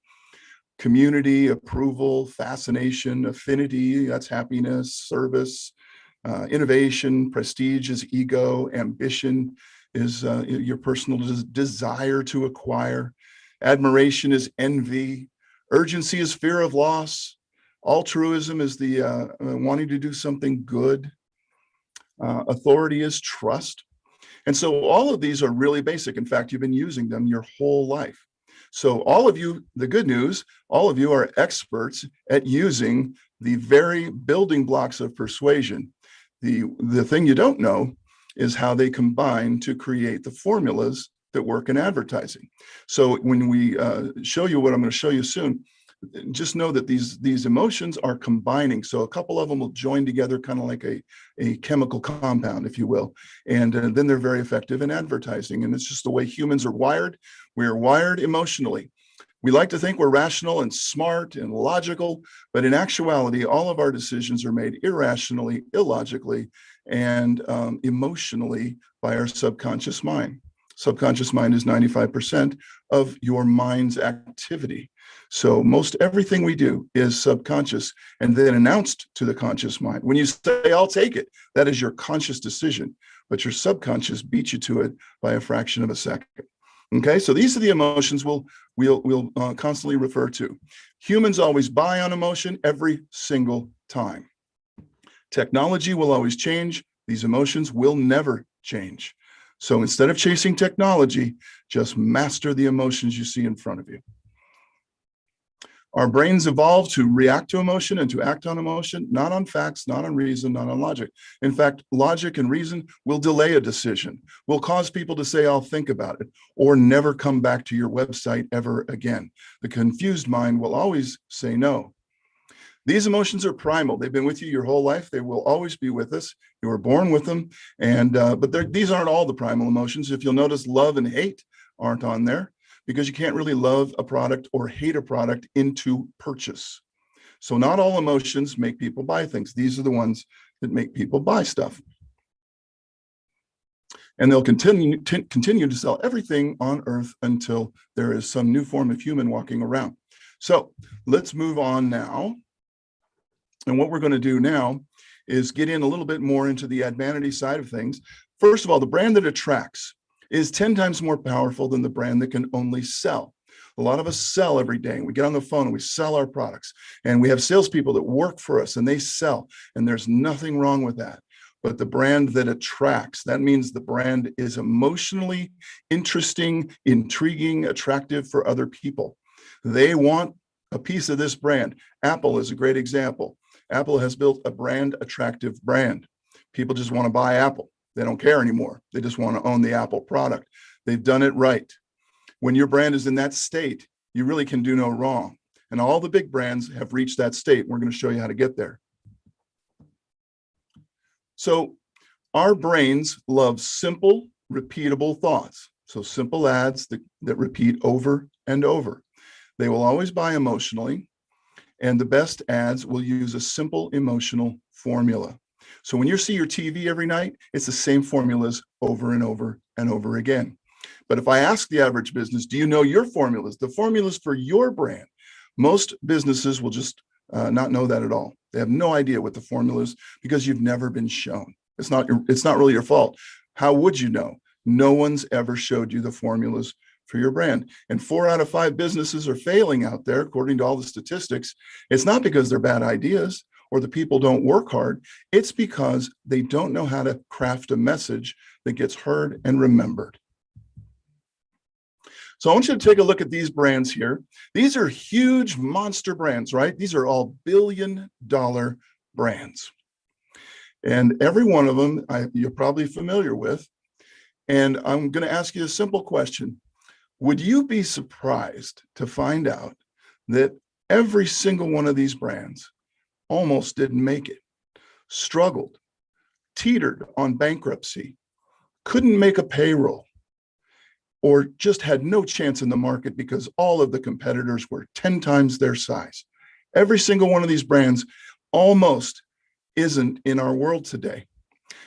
Community, approval, fascination, affinity, that's happiness, service, innovation, prestige is ego, ambition is your personal desire to acquire, admiration is envy, urgency is fear of loss, altruism is the wanting to do something good, authority is trust. And so all of these are really basic. In fact, you've been using them your whole life. So all of you, the good news, all of you are experts at using the very building blocks of persuasion. The thing you don't know is how they combine to create the formulas that work in advertising. So when we show you what I'm going to show you soon, just know that these emotions are combining. So a couple of them will join together kind of like a chemical compound, if you will. And then they're very effective in advertising. And it's just the way humans are wired. We are wired emotionally. We like to think we're rational and smart and logical, but in actuality, all of our decisions are made irrationally, illogically, and emotionally by our subconscious mind. Subconscious mind is 95% of your mind's activity. So most everything we do is subconscious and then announced to the conscious mind. When you say, I'll take it, that is your conscious decision, but your subconscious beats you to it by a fraction of a second. Okay, so these are the emotions we'll constantly refer to. Humans always buy on emotion every single time. Technology will always change. These emotions will never change. So instead of chasing technology, just master the emotions you see in front of you. Our brains evolved to react to emotion and to act on emotion, not on facts, not on reason, not on logic. In fact, logic and reason will delay a decision, will cause people to say, I'll think about it, or never come back to your website ever again. The confused mind will always say no. These emotions are primal. They've been with you your whole life. They will always be with us. You were born with them. And but these aren't all the primal emotions. If you'll notice, love and hate aren't on there, because you can't really love a product or hate a product into purchase. So not all emotions make people buy things. These are the ones that make people buy stuff. And they'll continue to sell everything on earth until there is some new form of human walking around. So let's move on now. And what we're going to do now is get in a little bit more into the advantage side of things. First of all, the brand that attracts is 10 times more powerful than the brand that can only sell. A lot of us sell every day, and we get on the phone and we sell our products, and we have salespeople that work for us and they sell, and there's nothing wrong with that. But the brand that attracts, that means the brand is emotionally interesting, intriguing, attractive for other people. They want a piece of this brand. Apple is a great example. Apple has built a brand attractive brand. People just want to buy Apple. They don't care anymore. They just want to own the Apple product. They've done it right. When your brand is in that state, you really can do no wrong. And all the big brands have reached that state. We're going to show you how to get there. So our brains love simple, repeatable thoughts. So simple ads that repeat over and over. They will always buy emotionally, and the best ads will use a simple emotional formula. So when you see your TV every night, it's the same formulas over and over and over again. But if I ask the average business, do you know your formulas, the formulas for your brand? Most businesses will just not know that at all. They have no idea what the formula is because you've never been shown. It's not really your fault. How would you know? No one's ever showed you the formulas for your brand. And 4 out of 5 businesses are failing out there, according to all the statistics. It's not because they're bad ideas or the people don't work hard. It's because they don't know how to craft a message that gets heard and remembered. So I want you to take a look at these brands here. These are huge monster brands, right? These are all billion-dollar brands. And every one of them you're probably familiar with. And I'm going to ask you a simple question. Would you be surprised to find out that every single one of these brands almost didn't make it, struggled, teetered on bankruptcy, couldn't make a payroll, or just had no chance in the market because all of the competitors were 10 times their size. Every single one of these brands almost isn't in our world today,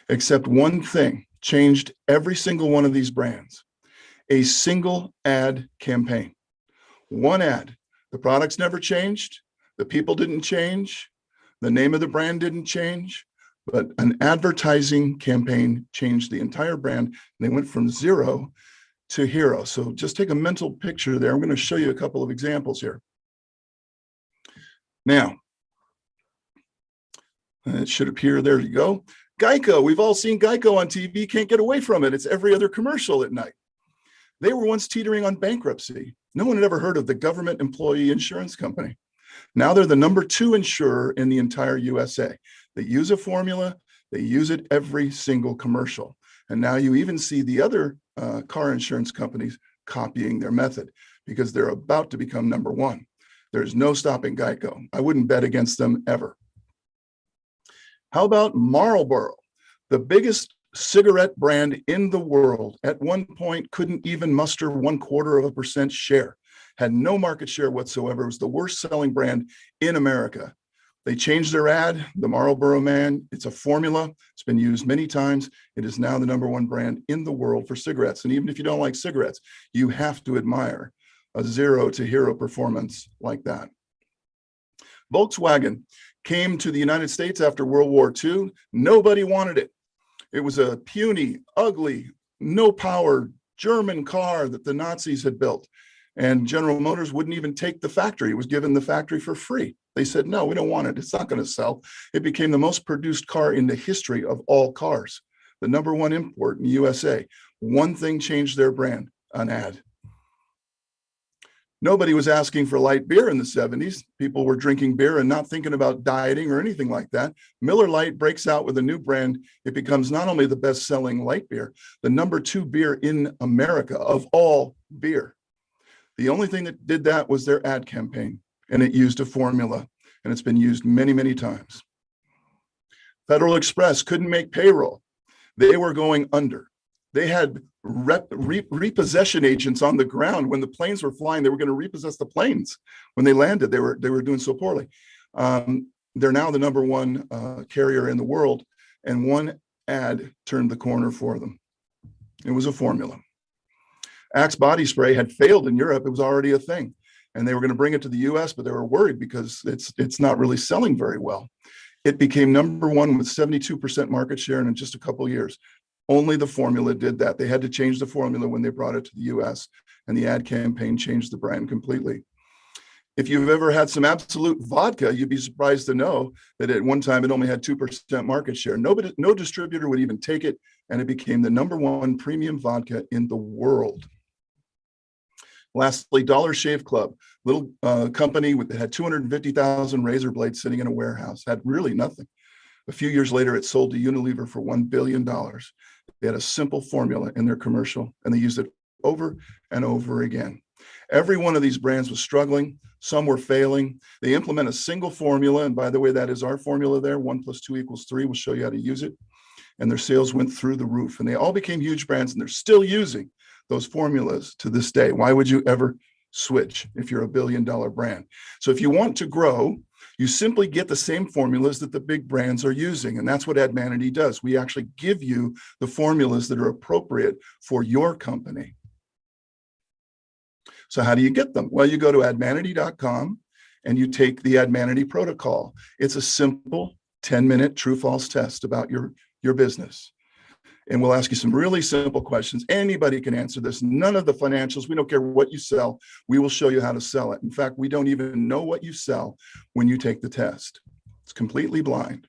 except one thing changed every single one of these brands: a single ad campaign. One ad. The products never changed, the people didn't change, the name of the brand didn't change, but an advertising campaign changed the entire brand. They went from zero to hero. So just take a mental picture there. I'm going to show you a couple of examples here. Now, it should appear, there you go. Geico, we've all seen Geico on TV, can't get away from it. It's every other commercial at night. They were once teetering on bankruptcy. No one had ever heard of the government employee insurance company. Now they're the #2 insurer in the entire USA. They use a formula, they use it every single commercial. And now you even see the other car insurance companies copying their method because they're about to become #1. There's no stopping Geico. I wouldn't bet against them ever. How about Marlboro, the biggest cigarette brand in the world? At one point, couldn't even muster 0.25% share, had no market share whatsoever. It was the worst selling brand in America. They changed their ad, the Marlboro Man. It's a formula. It's been used many times. It is now the #1 brand in the world for cigarettes. And even if you don't like cigarettes, you have to admire a zero to hero performance like that. Volkswagen came to the United States after World War II. Nobody wanted it. It was a puny, ugly, no power German car that the Nazis had built. And General Motors wouldn't even take the factory. It was given the factory for free. They said, no, we don't want it. It's not going to sell. It became the most produced car in the history of all cars, the #1 import in the USA. One thing changed their brand, an ad. Nobody was asking for light beer in the 70s. People were drinking beer and not thinking about dieting or anything like that. Miller Lite breaks out with a new brand. It becomes not only the best-selling light beer, the #2 beer in America of all beer. The only thing that did that was their ad campaign, and it used a formula, and it's been used many, many times. Federal Express couldn't make payroll. They were going under. They had repossession agents on the ground. When the planes were flying, they were going to repossess the planes. When they landed, they were doing so poorly. They're now the #1 carrier in the world, and one ad turned the corner for them. It was a formula. Axe body spray had failed in Europe. It was already a thing, and they were going to bring it to the US, but they were worried because it's not really selling very well. It became #1 with 72% market share in just a couple of years. Only the formula did that. They had to change the formula when they brought it to the US, and the ad campaign changed the brand completely. If you've ever had some Absolute vodka, you'd be surprised to know that at one time it only had 2% market share. No distributor would even take it, and it became the #1 premium vodka in the world. Lastly, Dollar Shave Club, little company that had 250,000 razor blades sitting in a warehouse, had really nothing. A few years later, it sold to Unilever for $1 billion. They had a simple formula in their commercial, and they used it over and over again. Every one of these brands was struggling. Some were failing. They implement a single formula, and by the way, that is our formula there, 1 + 2 = 3. We'll show you how to use it. And their sales went through the roof, and they all became huge brands, and they're still using those formulas to this day. Why would you ever switch if you're a billion-dollar brand? So if you want to grow, you simply get the same formulas that the big brands are using. And that's what Admanity does. We actually give you the formulas that are appropriate for your company. So how do you get them? Well, you go to admanity.com and you take the Admanity protocol. It's a simple 10-minute true-false test about your business. And we'll ask you some really simple questions. Anybody can answer this. None of the financials. We don't care what you sell. We will show you how to sell it. In fact, we don't even know what you sell when you take the test. It's completely blind.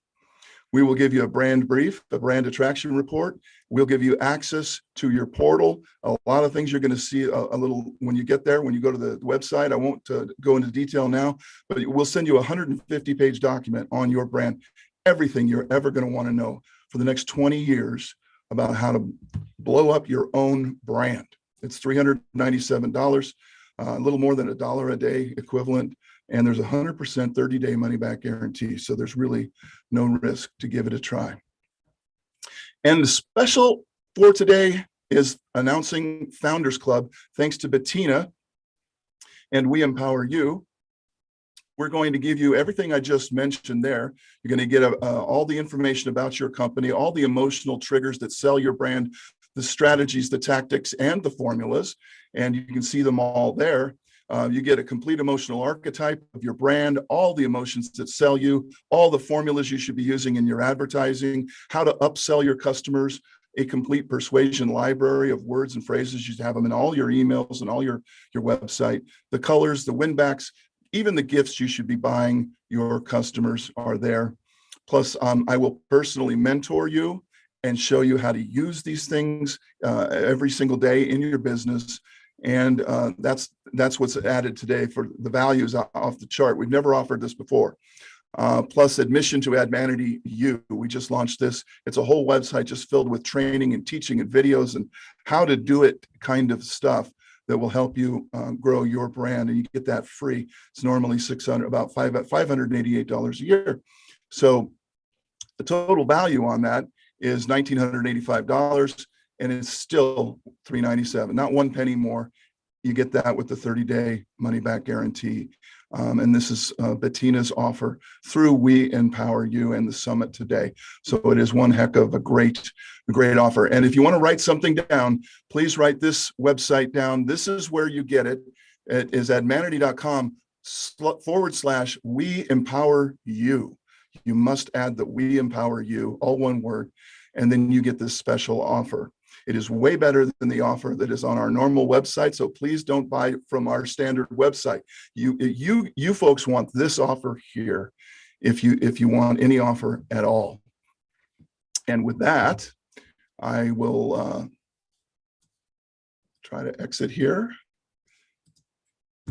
We will give you a brand brief, a brand attraction report. We'll give you access to your portal. A lot of things you're going to see a little when you get there, when you go to the website. I won't go into detail now, but we'll send you a 150-page document on your brand, everything you're ever going to want to know for the next 20 years about how to blow up your own brand. It's $397. a little more than $1 a day equivalent. And there's 100% 30-day money back guarantee. So there's really no risk to give it a try. And the special for today is announcing Founders Club. Thanks to Bettina and We Empower You. We're going to give you everything I just mentioned there. You're going to get all the information about your company, all the emotional triggers that sell your brand, the strategies, the tactics, and the formulas. And you can see them all there. You get a complete emotional archetype of your brand, all the emotions that sell you, all the formulas you should be using in your advertising, how to upsell your customers, a complete persuasion library of words and phrases. You should have them in all your emails and all your website, the colors, the win-backs, even the gifts you should be buying your customers are there. Plus, I will personally mentor you and show you how to use these things every single day in your business. And that's what's added today for the values off the chart. We've never offered this before. Plus admission to Advanity U. We just launched this. It's a whole website just filled with training and teaching and videos and how to do it kind of stuff that will help you grow your brand, and you get that free. It's normally about $588 a year. So the total value on that is $1,985, and it's still $397, not 1 penny more. You get that with the 30-day money-back guarantee. And this is Bettina's offer through We Empower You and the summit today. So it is one heck of a great offer. And if you want to write something down, please write this website down. This is where you get it. It is admanity.com/We Empower You. You must add the We Empower You, all one word, and then you get this special offer. It is way better than the offer that is on our normal website. So please don't buy from our standard website. You folks want this offer here if you want any offer at all. And with that, I will try to exit here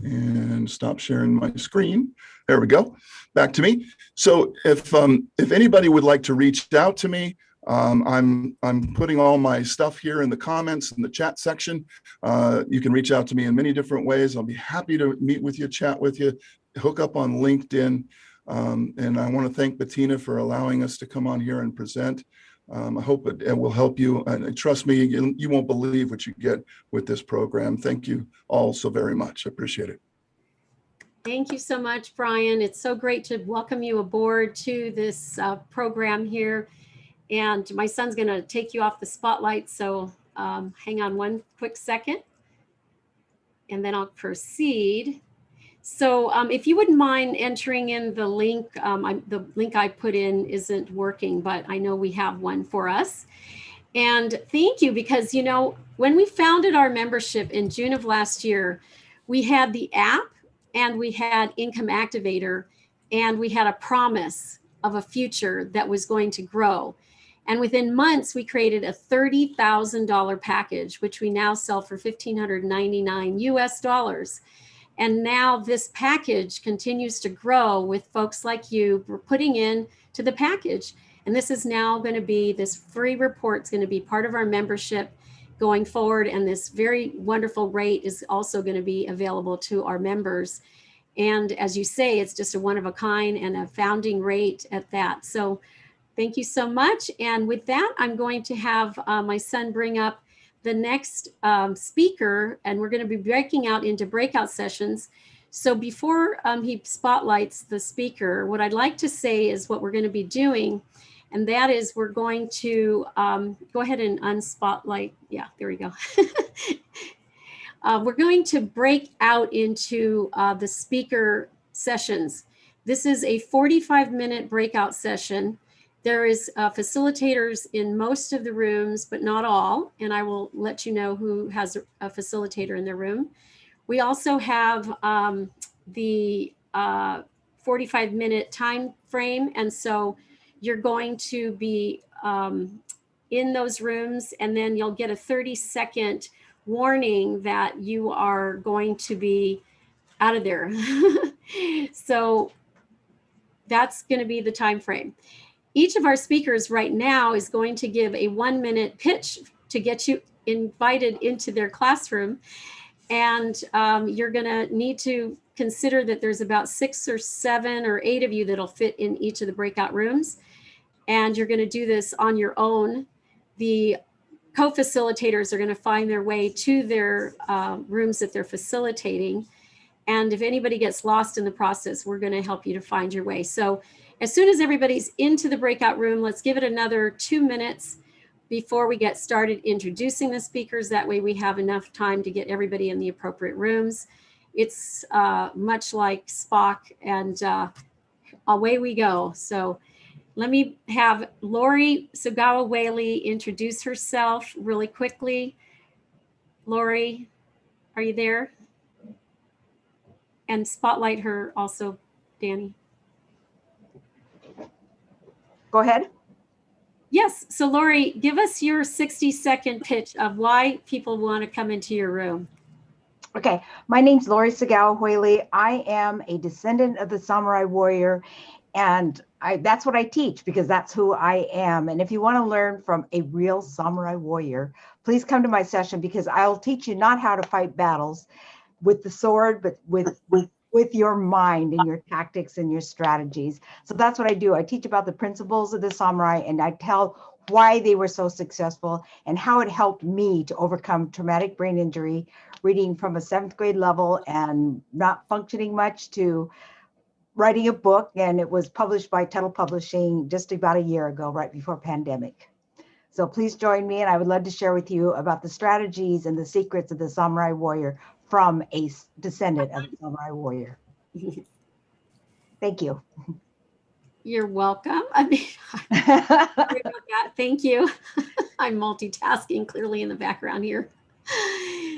and stop sharing my screen. There we go. Back to me. So if anybody would like to reach out to me, I'm putting all my stuff here in the comments in the chat section. You can reach out to me in many different ways. I'll be happy to meet with you, chat with you, hook up on LinkedIn. And I want to thank Bettina for allowing us to come on here and present. I hope it will help you. And trust me, you won't believe what you get with this program. Thank you all so very much. I appreciate it. Thank you so much, Brian. It's so great to welcome you aboard to this program here. And my son's going to take you off the spotlight. So hang on one quick second, and then I'll proceed. So if you wouldn't mind entering in the link, the link I put in isn't working, but I know we have one for us. And thank you, because, you know, when we founded our membership in June of last year, we had the app and we had Income Activator, and we had a promise of a future that was going to grow. And within months, we created a $30,000 package, which we now sell for $1,599 US. And now this package continues to grow with folks like you putting in to the package. And this is now going to be, this free report is going to be part of our membership going forward. And this very wonderful rate is also going to be available to our members. And as you say, it's just a one of a kind and a founding rate at that. So thank you so much. And with that, I'm going to have my son bring up the next speaker, and we're going to be breaking out into breakout sessions. So before he spotlights the speaker, what I'd like to say is what we're going to be doing, and that is we're going to go ahead and unspotlight. Yeah, there we go. We're going to break out into the speaker sessions. This is a 45-minute breakout session. There is facilitators in most of the rooms, but not all. And I will let you know who has a facilitator in their room. We also have the 45-minute time frame. And so you're going to be in those rooms, and then you'll get a 30-second warning that you are going to be out of there. So that's going to be the time frame. Each of our speakers right now is going to give a 1-minute pitch to get you invited into their classroom. And you're going to need to consider that there's about 6 or 7 or 8 of you that'll fit in each of the breakout rooms. And you're going to do this on your own. The co-facilitators are going to find their way to their rooms that they're facilitating. And if anybody gets lost in the process, we're going to help you to find your way. So as soon as everybody's into the breakout room, let's give it another 2 minutes before we get started introducing the speakers. That way we have enough time to get everybody in the appropriate rooms. It's much like Spock, and away we go. So let me have Lori Sagawa-Whaley introduce herself really quickly. Lori, are you there? And spotlight her also, Danny. Go ahead. Yes, so Lori, give us your 60-second pitch of why people want to come into your room. Okay, my name's Lori Sagawa-Whaley. I am a descendant of the samurai warrior, and that's what I teach because that's who I am. And if you want to learn from a real samurai warrior, please come to my session because I'll teach you not how to fight battles with the sword, but with your mind and your tactics and your strategies. So that's what I do. I teach about the principles of the samurai, and I tell why they were so successful and how it helped me to overcome traumatic brain injury, reading from a 7th grade level and not functioning much to writing a book. And it was published by Tuttle Publishing just about a year ago, right before pandemic. So please join me, and I would love to share with you about the strategies and the secrets of the samurai warrior from a descendant of the samurai warrior. Thank you. You're welcome. I mean, sorry about that. Thank you. I'm multitasking clearly in the background here.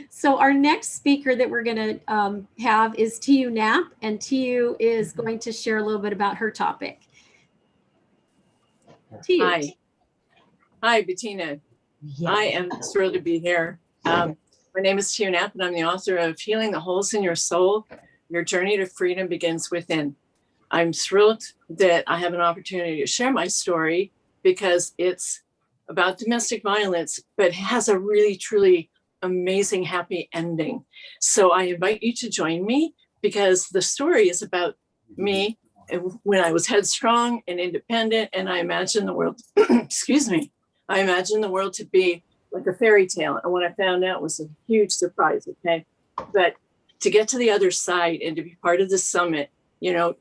So our next speaker that we're going to have is TU Knapp, and TU is going to share a little bit about her topic. TU. Hi. Hi, Bettina. Yes. I am thrilled to be here. My name is TU Knapp, and I'm the author of Healing the Holes in Your Soul. Your journey to freedom begins within. I'm thrilled that I have an opportunity to share my story because it's about domestic violence, but has a really, truly amazing, happy ending. So I invite you to join me because the story is about me when I was headstrong and independent, and I imagined the world, excuse me, I imagined the world to be like a fairy tale. And what I found out was a huge surprise, okay? But to get to the other side and to be part of the summit, you know,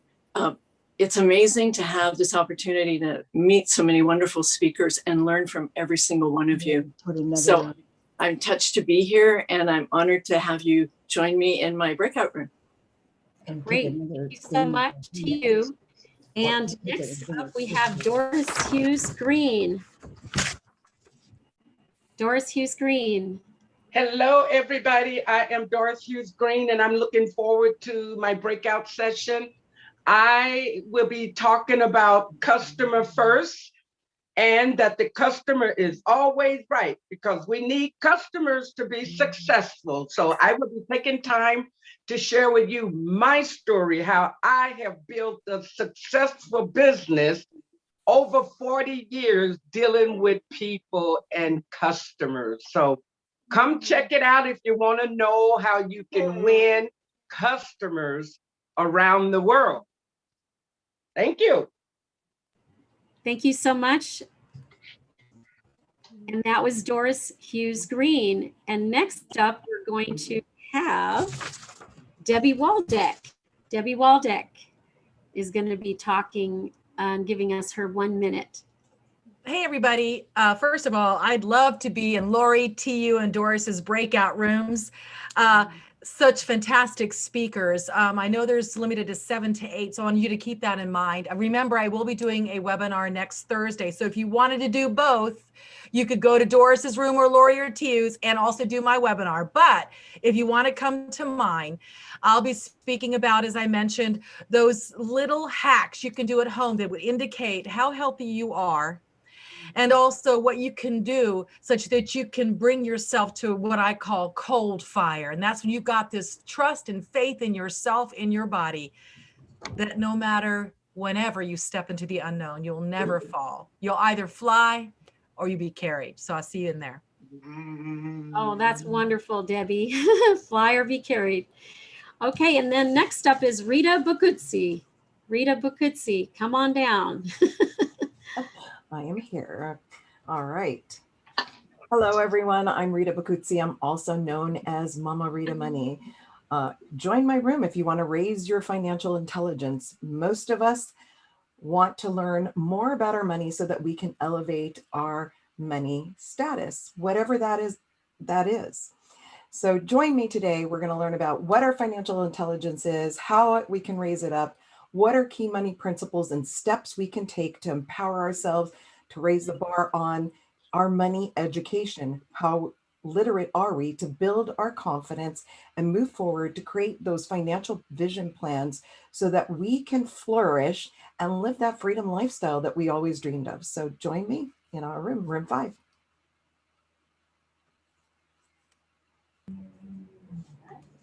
it's amazing to have this opportunity to meet so many wonderful speakers and learn from every single one of you. So I'm touched to be here, and I'm honored to have you join me in my breakout room. Great. Thank you so much to you. And next up, we have Doris Hughes Green. Doris Hughes Green. Hello, everybody. I am Doris Hughes Green, and I'm looking forward to my breakout session. I will be talking about customer first, and that the customer is always right because we need customers to be successful. So I will be taking time to share with you my story, how I have built a successful business over 40 years dealing with people and customers. So come check it out if you want to know how you can win customers around the world. Thank you. Thank you so much. And that was Doris Hughes Green. And next up, we're going to have Debbie Waldeck. Debbie Waldeck is going to be talking and giving us her 1 minute. Hey, everybody. First of all, I'd love to be in Lori, TU, and Doris's breakout rooms. Such fantastic speakers. I know there's limited to 7 to 8, so I want you to keep that in mind. Remember, I will be doing a webinar next Thursday. So if you wanted to do both, you could go to Doris's room or Lori or TU's and also do my webinar. But if you want to come to mine, I'll be speaking about, as I mentioned, those little hacks you can do at home that would indicate how healthy you are, and also what you can do such that you can bring yourself to what I call cold fire. And that's when you've got this trust and faith in yourself, in your body, that no matter whenever you step into the unknown, you'll never fall. You'll either fly or you'll be carried. So I'll see you in there. Oh, that's wonderful, Debbie. Fly or be carried. Okay, and then next up is Rita Bukutsi. Rita Bukutsi, come on down. I am here. All right. Hello, everyone. I'm Rita Bukutsi. I'm also known as Mama Rita Money. Join my room if you want to raise your financial intelligence. Most of us want to learn more about our money so that we can elevate our money status, whatever that is. So join me today. We're going to learn about what our financial intelligence is, how we can raise it up, what are key money principles and steps we can take to empower ourselves to raise the bar on our money education. How literate are we to build our confidence and move forward to create those financial vision plans so that we can flourish and live that freedom lifestyle that we always dreamed of. So join me in our room, room 5.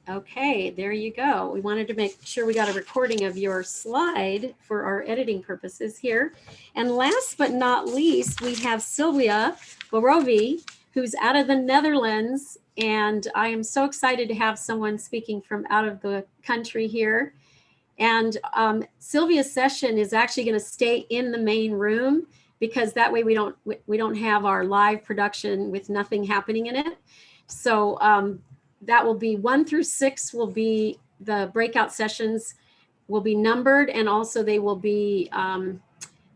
Okay, there you go. We wanted to make sure we got a recording of your slide for our editing purposes here. And last but not least, we have Sylvia Borovi, who's out of the Netherlands. And I am so excited to have someone speaking from out of the country here. And Sylvia's session is actually going to stay in the main room because that way we don't have our live production with nothing happening in it. So that will be 1 through 6 will be the breakout sessions will be numbered, and also they will be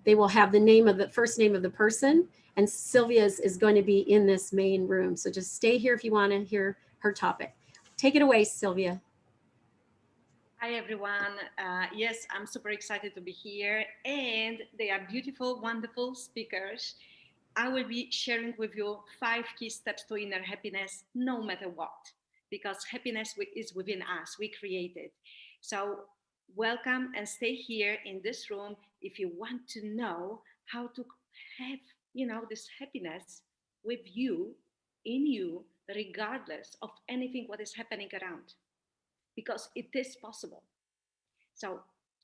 they will have the name of the first name of the person, and Sylvia's is going to be in this main room. So just stay here if you want to hear her topic. Take it away, Sylvia. Hi everyone. Yes, I'm super excited to be here, and they are beautiful, wonderful speakers. I will be sharing with you 5 key steps to inner happiness, no matter what, because happiness is within us. We create it. So welcome and stay here in this room if you want to know how to have, this happiness with you, in you, regardless of anything what is happening around, because it is possible. So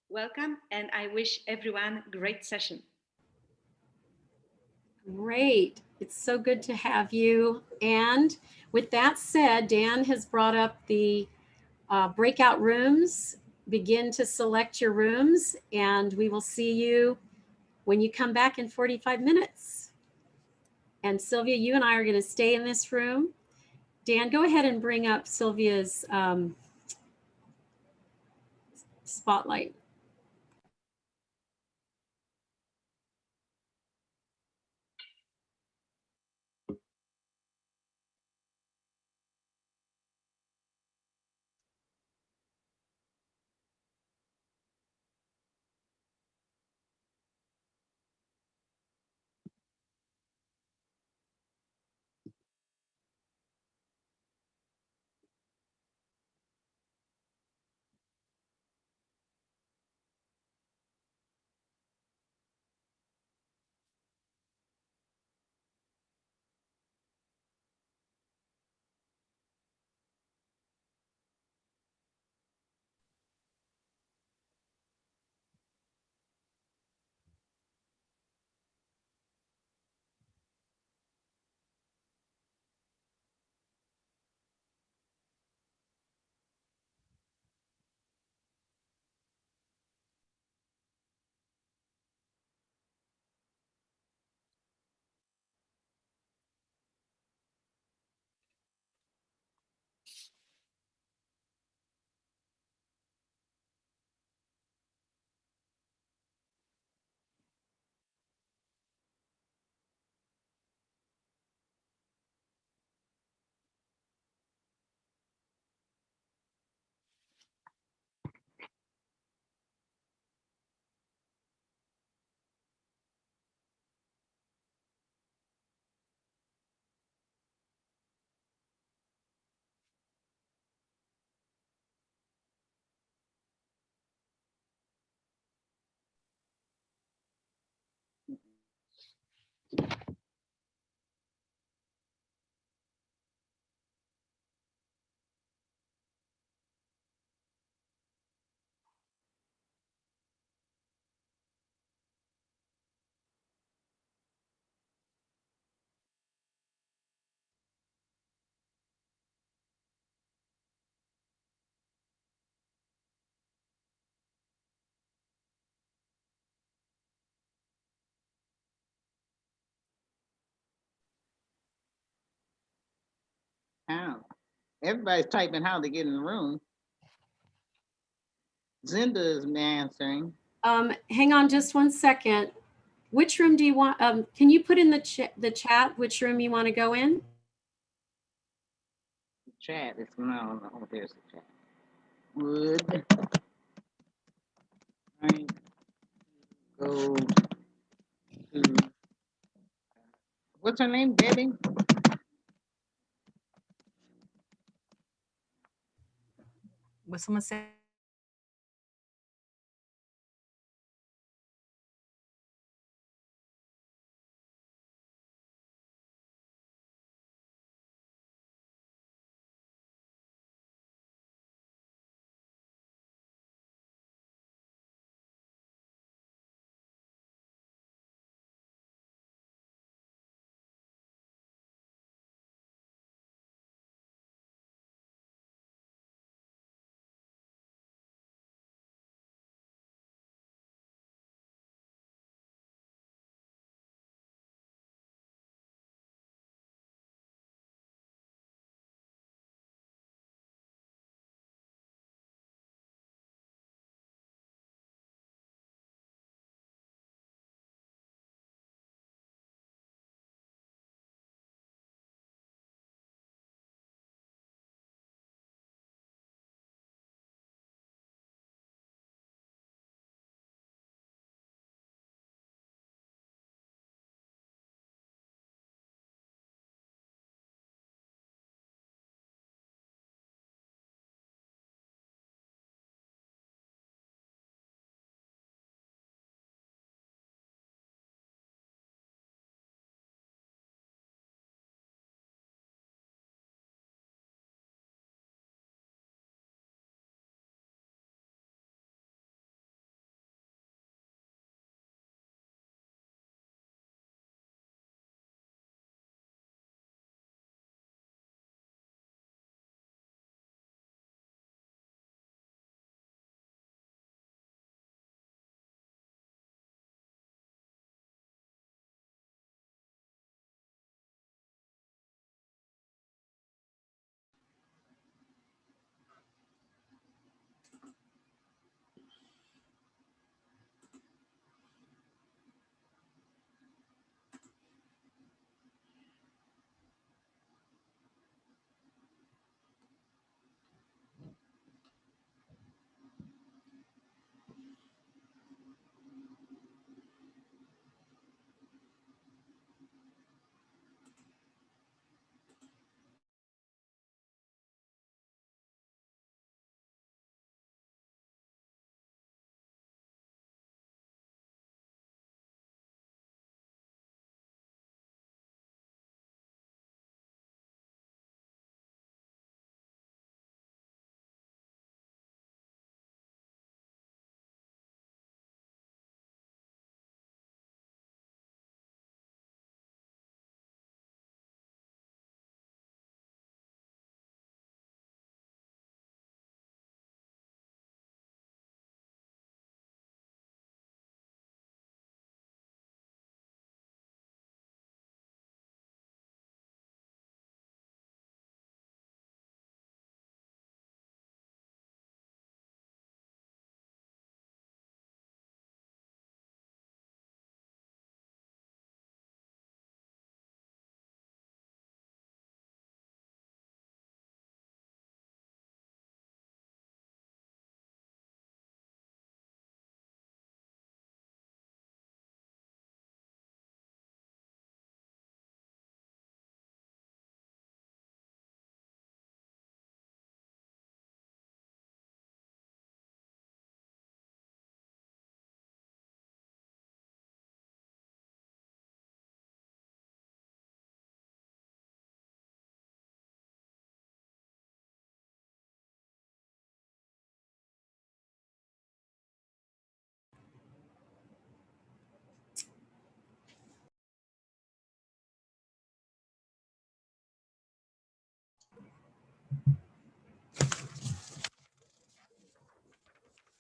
welcome, and I wish everyone a great session. Great. It's so good to have you. And with that said, Dan has brought up the breakout rooms. Begin to select your rooms, and we will see you when you come back in 45 minutes. And Sylvia, you and I are going to stay in this room. Dan, go ahead and bring up Sylvia's spotlight. How? Everybody's typing how to get in the room. Zinda is answering. Hang on just one second. Which room do you want? Can you put in the chat which room you want to go in? Chat is no, there's the chat. Would I go to, what's her name, Debbie? What someone say?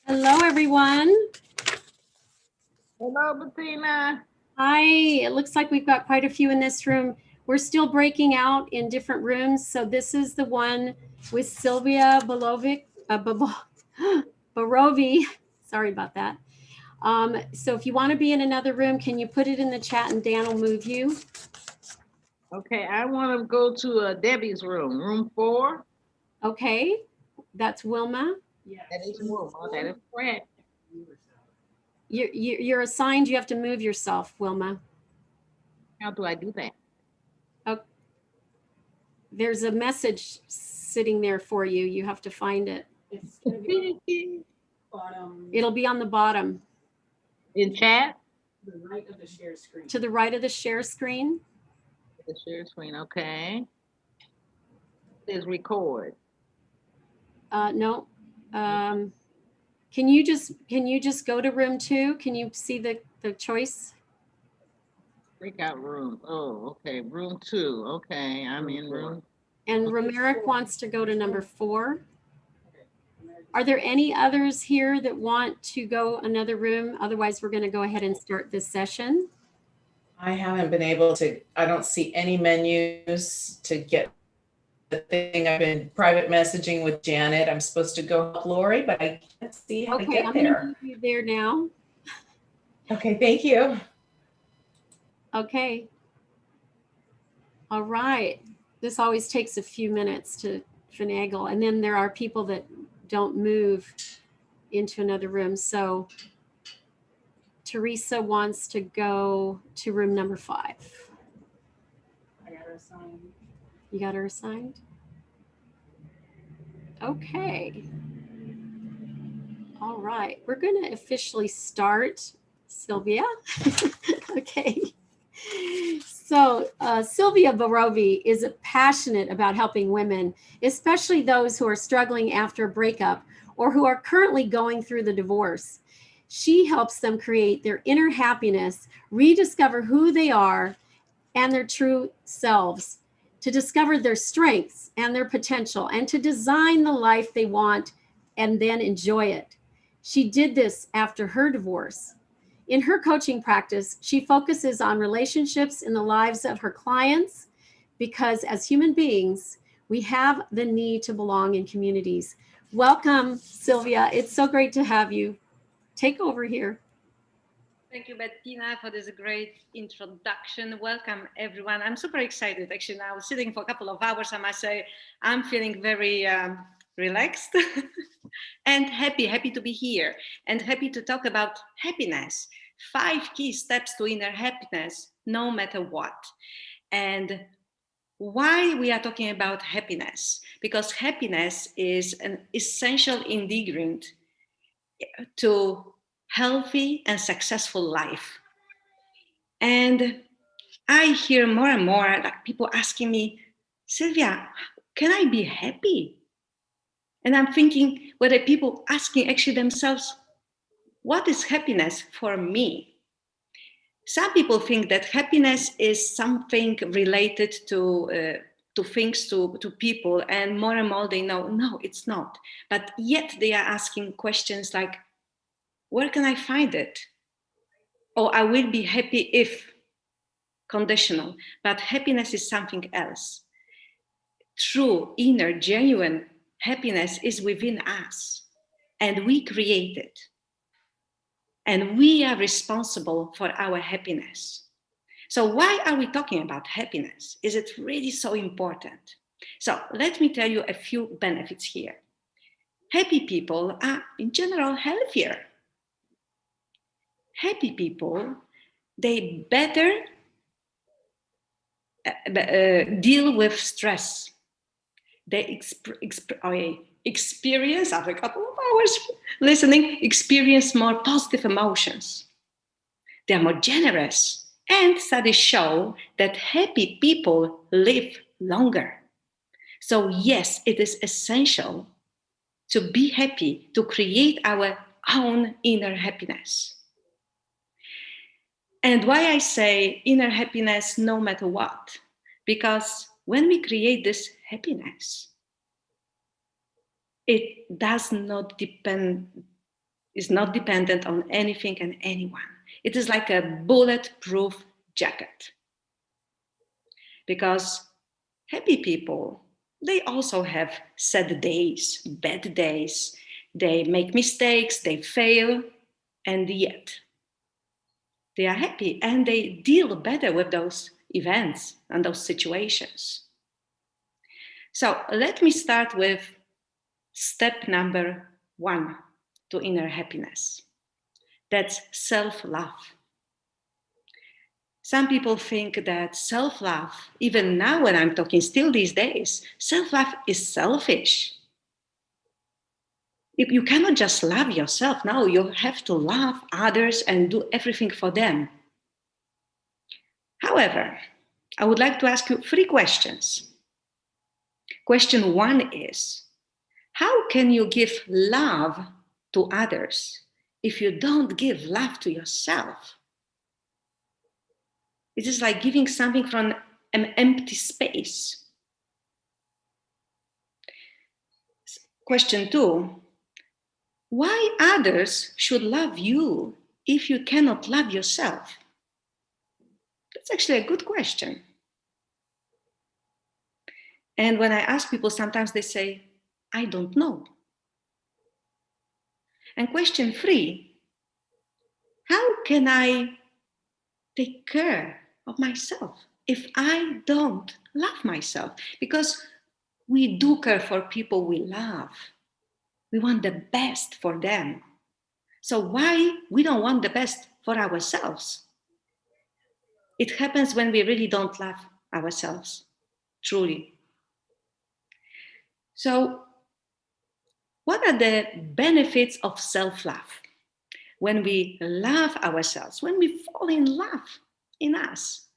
Hello, everyone. Hello, Bettina. Hi. It looks like we've got quite a few in this room. We're still breaking out in different rooms. So this is the one with Sylvia Barovi. Sorry about that. So if you want to be in another room, can you put it in the chat and Dan will move you? Okay, I want to go to Debbie's room, room 4. Okay, that's Wilma. Yeah, that is Wilma. That is correct. You're assigned. You have to move yourself, Wilma. How do I do that? Oh, there's a message sitting there for you. You have to find it. It's gonna be on the bottom. It'll be on the bottom. In chat? To the right of the share screen. To the right of the share screen. The share screen, okay. It says record. No. Can you just go to room 2? Can you see the choice? Breakout room. Oh, okay. Room 2. Okay, I'm in room. And Romerick wants to go to number 4. Are there any others here that want to go another room? Otherwise, we're going to go ahead and start this session. I haven't been able to, I don't see any menus to get the thing. I've been private messaging with Janet. I'm supposed to go help Lori, but I can't see how to get I'm there. going to move you there now. Okay, thank you. Okay. All right. This always takes a few minutes to finagle. And then there are people that don't move into another room. So Teresa wants to go to room number 5. I got her assigned. You got her assigned? Okay. All right. We're going to officially start, Sylvia. Okay. So Sylvia Barovi is passionate about helping women, especially those who are struggling after a breakup or who are currently going through the divorce. She helps them create their inner happiness, rediscover who they are and their true selves, to discover their strengths and their potential, and to design the life they want and then enjoy it. She did this after her divorce. In her coaching practice, she focuses on relationships in the lives of her clients because as human beings, we have the need to belong in communities. Welcome, Sylvia. It's so great to have you. Take over here. Thank you, Bettina, for this great introduction. Welcome, everyone. I'm super excited. Actually, now sitting for a couple of hours, I must say, I'm feeling very relaxed and happy to be here and happy to talk about happiness. 5 key steps to inner happiness, no matter what. And why we are talking about happiness? Because happiness is an essential ingredient to healthy and successful life. And I hear more and more like people asking me, Sylvia, can I be happy? And I'm thinking whether people asking actually themselves, what is happiness for me? Some people think that happiness is something related to things, to people, and more they know, no, it's not. But yet they are asking questions like, where can I find it? Or I will be happy if, conditional. But happiness is something else. True, inner, genuine happiness is within us, and we create it. And we are responsible for our happiness. So why are we talking about happiness? Is it really so important? So let me tell you a few benefits here. Happy people are in general healthier. Happy people, they better deal with stress. They experience, after a couple of hours listening, experience more positive emotions. They are more generous. And studies show that happy people live longer. So yes, it is essential to be happy, to create our own inner happiness. And why I say inner happiness no matter what? Because when we create this happiness, it does not depend, is not dependent on anything and anyone. It is like a bulletproof jacket. because happy people, they also have sad days, bad days. They make mistakes, they fail, and yet they are happy and they deal better with those events and those situations. So let me start with step number 1 to inner happiness. That's self-love. Some people think that self-love, even now when I'm talking still these days, self-love is selfish. You cannot just love yourself. No, you have to love others and do everything for them. However, I would like to ask you 3 questions. Question 1 is, how can you give love to others if you don't give love to yourself? It is like giving something from an empty space. Question 2, why others should love you if you cannot love yourself? That's actually a good question. And when I ask people, sometimes they say, I don't know. And question 3, how can I take care of myself if I don't love myself? Because we do care for people we love. We want the best for them. So why we don't want the best for ourselves? It happens when we really don't love ourselves, truly. So what are the benefits of self-love? When we love ourselves, when we fall in love in us,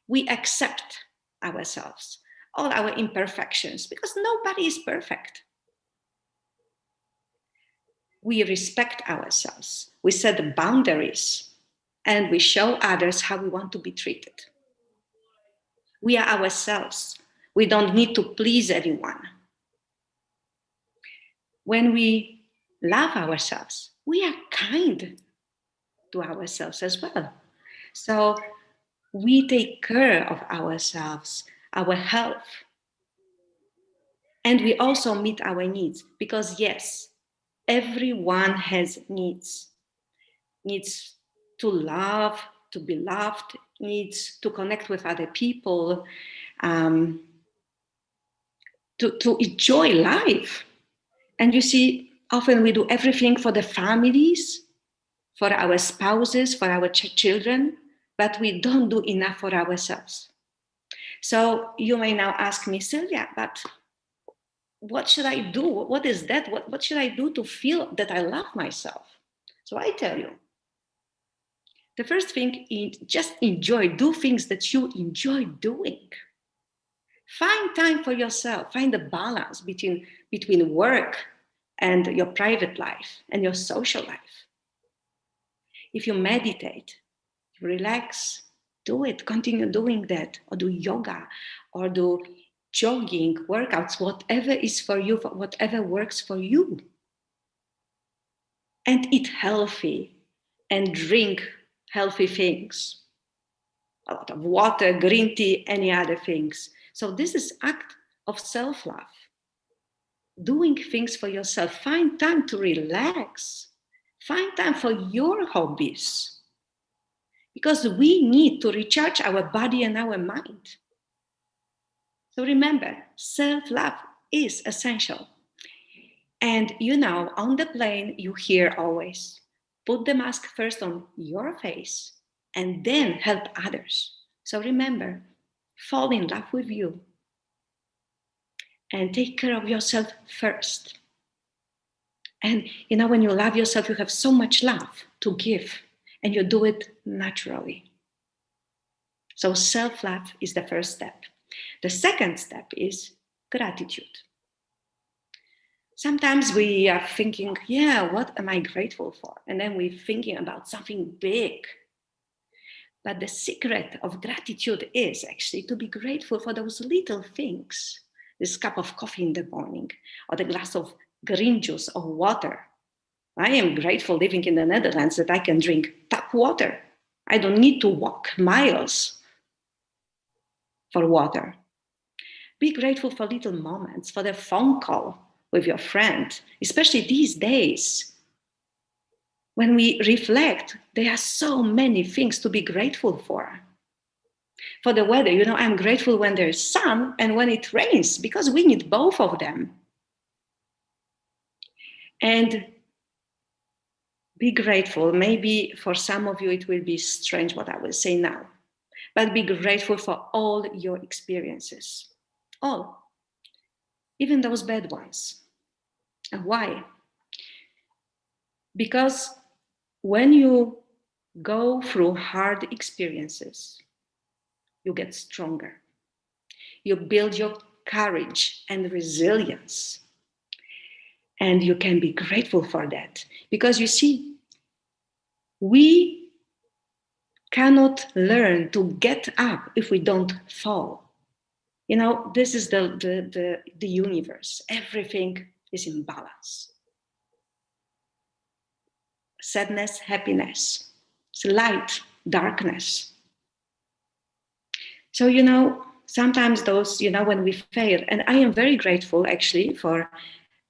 we accept ourselves, all our imperfections, because nobody is perfect. We respect ourselves, we set boundaries, and we show others how we want to be treated. We are ourselves. We don't need to please anyone. When we love ourselves, we are kind to ourselves as well. So we take care of ourselves, our health. And we also meet our needs, because yes, everyone has needs. Needs to love, to be loved, needs to connect with other people, to enjoy life. And you see, often we do everything for the families, for our spouses, for our children, but we don't do enough for ourselves. So you may now ask me, Sylvia, but what should I do? What is that? What should I do to feel that I love myself? So I tell you, the first thing is just enjoy, do things that you enjoy doing. Find time for yourself, find a balance between work and your private life and your social life. If you meditate, relax, do it, continue doing that, or do yoga, or do jogging, workouts, whatever is for you, whatever works for you. And eat healthy and drink healthy things. A lot of water, green tea, any other things. So this is act of self-love. Doing things for yourself. Find time to relax. Find time for your hobbies. Because we need to recharge our body and our mind. So remember, self-love is essential. And you know, on the plane, you hear always, put the mask first on your face and then help others. So remember, fall in love with you and take care of yourself first. And you know, when you love yourself, you have so much love to give and you do it naturally. So self-love is the first step. The second step is gratitude. Sometimes we are thinking, yeah, what am I grateful for? And then we're thinking about something big. But the secret of gratitude is actually to be grateful for those little things. This cup of coffee in the morning, or the glass of green juice or water. I am grateful living in the Netherlands that I can drink tap water. I don't need to walk miles. for water. Be grateful for little moments, for the phone call with your friend, especially these days. When we reflect, there are so many things to be grateful for. For the weather, I'm grateful when there's sun and when it rains, because we need both of them. And be grateful. Maybe for some of you, it will be strange what I will say now, but be grateful for all your experiences. All, even those bad ones. And why? Because when you go through hard experiences, you get stronger. You build your courage and resilience. And you can be grateful for that. Because you see, we cannot learn to get up if we don't fall. This is the universe. Everything is in balance. Sadness, happiness, it's light, darkness. So, sometimes those, when we fail, and I am very grateful actually for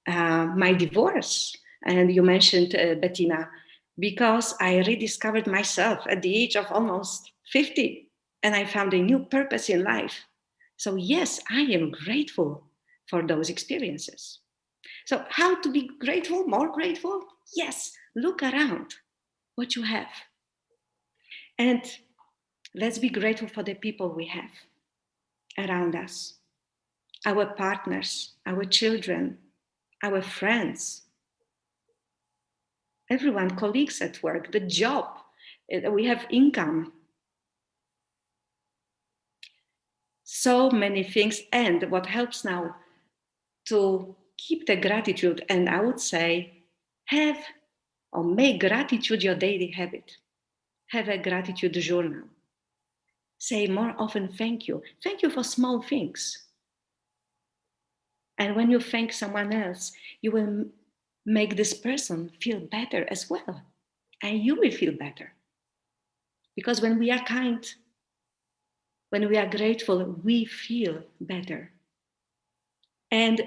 my divorce. And you mentioned Bettina, because I rediscovered myself at the age of almost 50, and I found a new purpose in life. So yes, I am grateful for those experiences. So how to be grateful, more grateful? Yes, look around what you have. And let's be grateful for the people we have around us, our partners, our children, our friends, everyone, colleagues at work, the job, we have income. So many things. And what helps now to keep the gratitude, and I would say have or make gratitude your daily habit. Have a gratitude journal. Say more often thank you. Thank you for small things. And when you thank someone else, you will make this person feel better as well. And you will feel better. Because when we are kind, when we are grateful, we feel better. And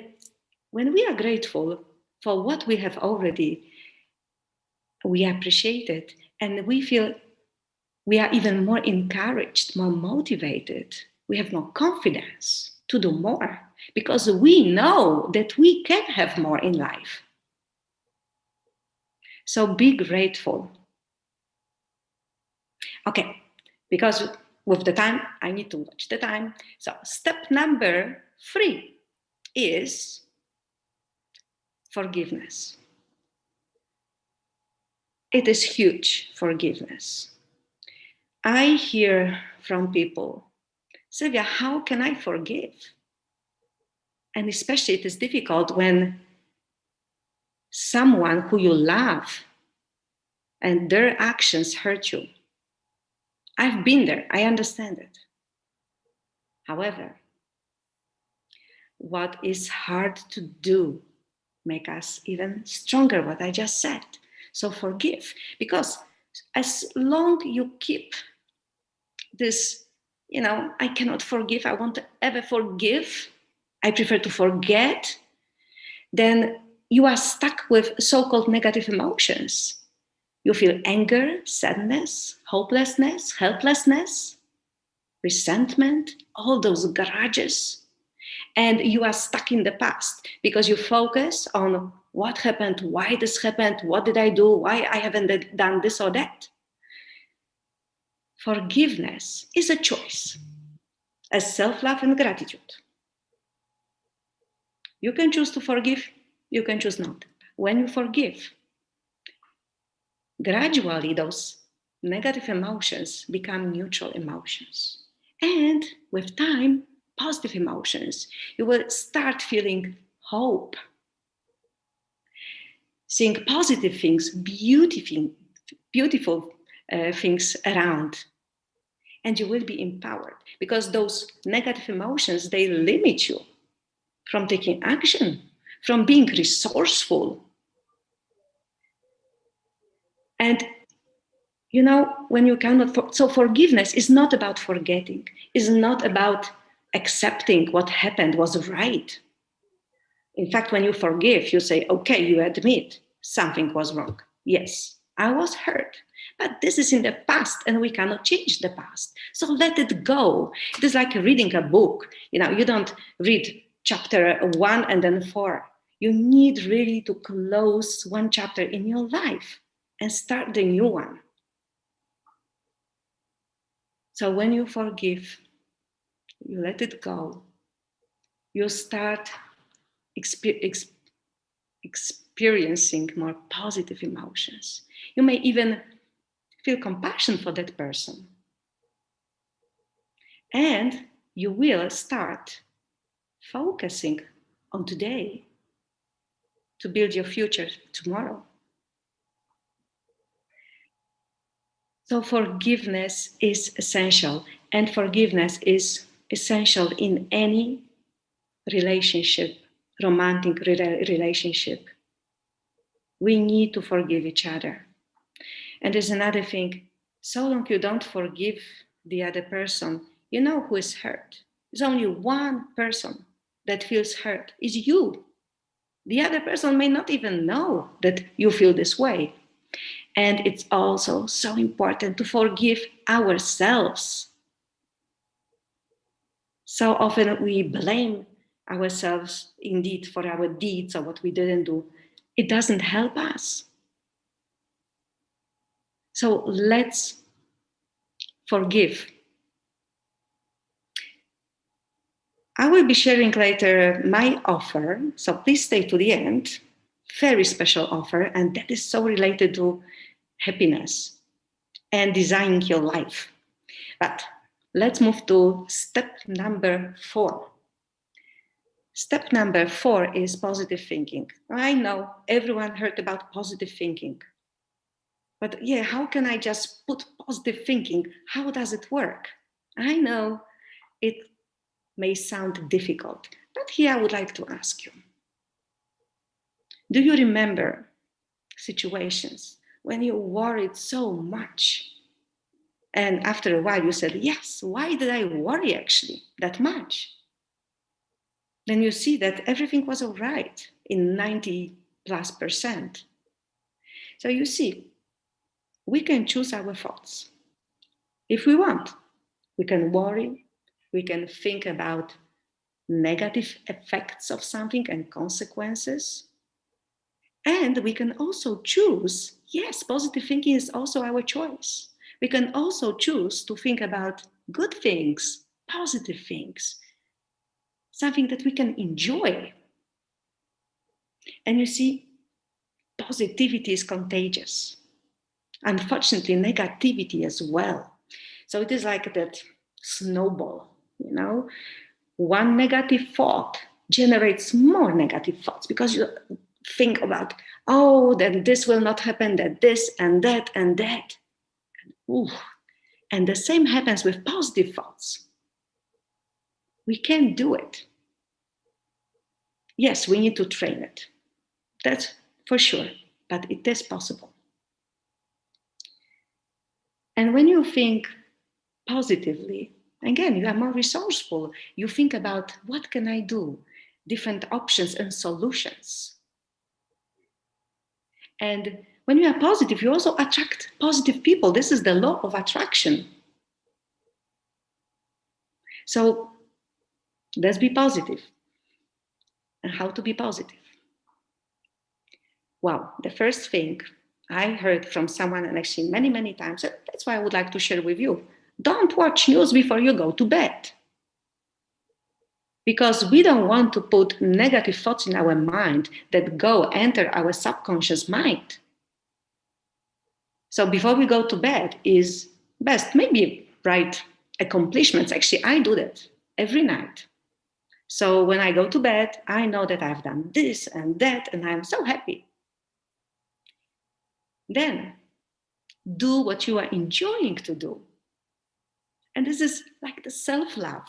when we are grateful for what we have already, we appreciate it, and we feel we are even more encouraged, more motivated. We have more confidence to do more because we know that we can have more in life. So be grateful. Okay, because with the time, I need to watch the time. So step number 3 is forgiveness. It is huge, forgiveness. I hear from people, Sylvia, how can I forgive? And especially it is difficult when someone who you love and their actions hurt you. I've been there, I understand it. However, what is hard to do make us even stronger, what I just said. So forgive, because as long you keep this, I cannot forgive, I won't ever forgive, I prefer to forget, then you are stuck with so-called negative emotions. You feel anger, sadness, hopelessness, helplessness, resentment, all those grudges. And you are stuck in the past because you focus on what happened, why this happened, what did I do, why I haven't done this or that. Forgiveness is a choice, as self-love and gratitude. You can choose to forgive, you can choose not. When you forgive, gradually those negative emotions become neutral emotions. And with time, positive emotions. You will start feeling hope, seeing positive things, beautiful things around. And you will be empowered because those negative emotions, they limit you from taking action, from being resourceful. And when you cannot, so forgiveness is not about forgetting, is not about accepting what happened was right. In fact, when you forgive, you say, okay, you admit something was wrong. Yes, I was hurt, but this is in the past and we cannot change the past. So let it go. It is like reading a book. You don't read chapter 1 and then 4. You need really to close one chapter in your life and start the new one. So when you forgive, you let it go, you start experiencing more positive emotions. You may even feel compassion for that person. And you will start focusing on today to build your future tomorrow. So forgiveness is essential, and forgiveness is essential in any relationship, romantic relationship. We need to forgive each other. And there's another thing, so long you don't forgive the other person, you know who is hurt. There's only one person that feels hurt, is you. The other person may not even know that you feel this way. And it's also so important to forgive ourselves. So often we blame ourselves indeed for our deeds or what we didn't do. It doesn't help us. So let's forgive. I will be sharing later my offer, so please stay to the end. Very special offer, and that is so related to happiness and designing your life. But let's move to step number 4. Step number 4 is positive thinking. I know everyone heard about positive thinking. But yeah, how can I just put positive thinking? How does it work? I know it may sound difficult, but here I would like to ask you. Do you remember situations when you worried so much? And after a while you said, yes, why did I worry actually that much? Then you see that everything was all right in 90+%. So you see, we can choose our thoughts. If we want, we can worry, we can think about negative effects of something and consequences. And we can also choose, yes, positive thinking is also our choice. We can also choose to think about good things, positive things, something that we can enjoy. And you see, positivity is contagious. Unfortunately, negativity as well. So it is like that snowball, One negative thought generates more negative thoughts because you think about, oh, then this will not happen, that this and that and that. Ooh. And the same happens with positive thoughts. We can do it. Yes, we need to train it. That's for sure, but it is possible. And when you think positively, again, you are more resourceful. You think about what can I do? Different options and solutions. And when you are positive, you also attract positive people. This is the law of attraction. So let's be positive. And how to be positive? Well, the first thing I heard from someone, and actually many, many times, that's why I would like to share with you. Don't watch news before you go to bed. Because we don't want to put negative thoughts in our mind that enter our subconscious mind. So before we go to bed is best, maybe write accomplishments. Actually, I do that every night. So when I go to bed, I know that I've done this and that, and I'm so happy. Then do what you are enjoying to do. And this is like the self-love.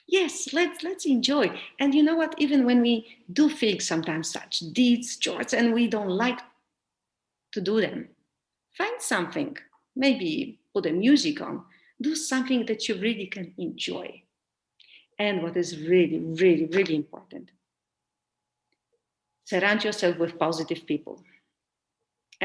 Yes, let's enjoy. And you know what? Even when we do things, sometimes such deeds, chores, and we don't like to do them, find something. Maybe put the music on. Do something that you really can enjoy. And what is really, really, really important, surround yourself with positive people.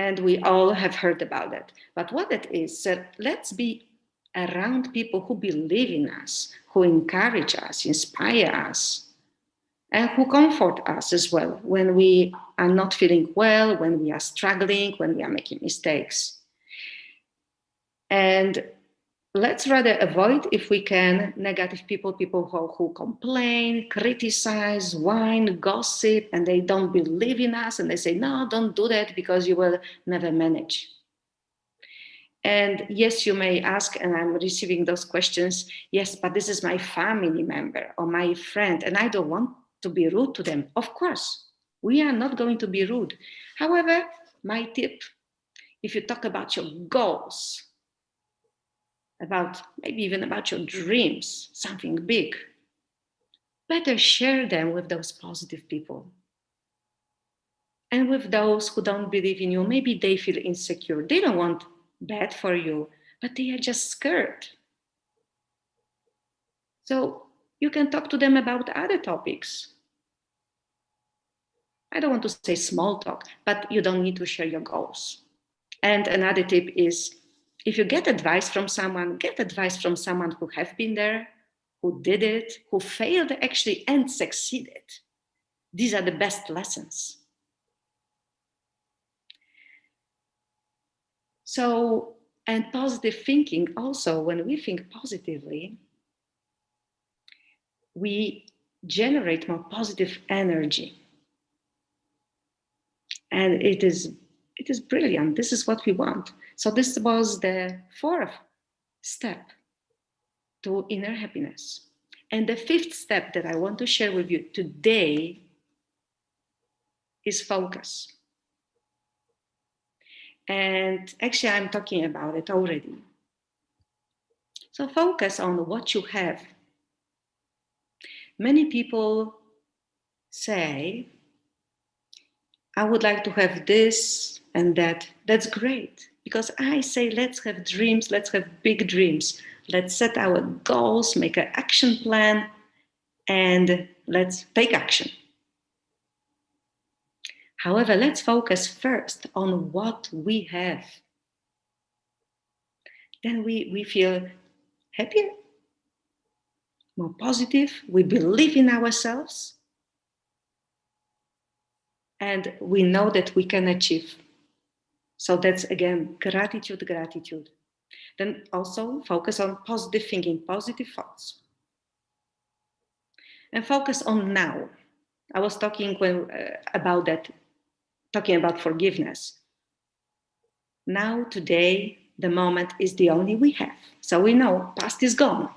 And we all have heard about it. But what it is, let's be around people who believe in us, who encourage us, inspire us, and who comfort us as well when we are not feeling well, when we are struggling, when we are making mistakes. And let's rather avoid, if we can, negative people, people who complain, criticize, whine, gossip, and they don't believe in us, and they say, no, don't do that because you will never manage. And yes, you may ask, and I'm receiving those questions, yes, but this is my family member or my friend, and I don't want to be rude to them. Of course, we are not going to be rude. However, my tip, if you talk about your goals, about maybe even about your dreams, something big, better share them with those positive people. And with those who don't believe in you, maybe they feel insecure. They don't want bad for you, but they are just scared. So you can talk to them about other topics. I don't want to say small talk, but you don't need to share your goals. And another tip is, if you get advice from someone, get advice from someone who have been there, who did it, who failed actually and succeeded. These are the best lessons. So, and positive thinking also, when we think positively, we generate more positive energy. And it is brilliant. This is what we want. So this was the fourth step to inner happiness. And the fifth step that I want to share with you today is focus. And actually, I'm talking about it already. So focus on what you have. Many people say, I would like to have this and that. That's great. Because I say, let's have dreams, let's have big dreams. Let's set our goals, make an action plan, and let's take action. However, let's focus first on what we have. Then we feel happier, more positive, we believe in ourselves, and we know that we can achieve. So that's, again, gratitude, gratitude. Then also focus on positive thinking, positive thoughts. And focus on now. I was talking about that, talking about forgiveness. Now, today, the moment is the only we have. So we know past is gone.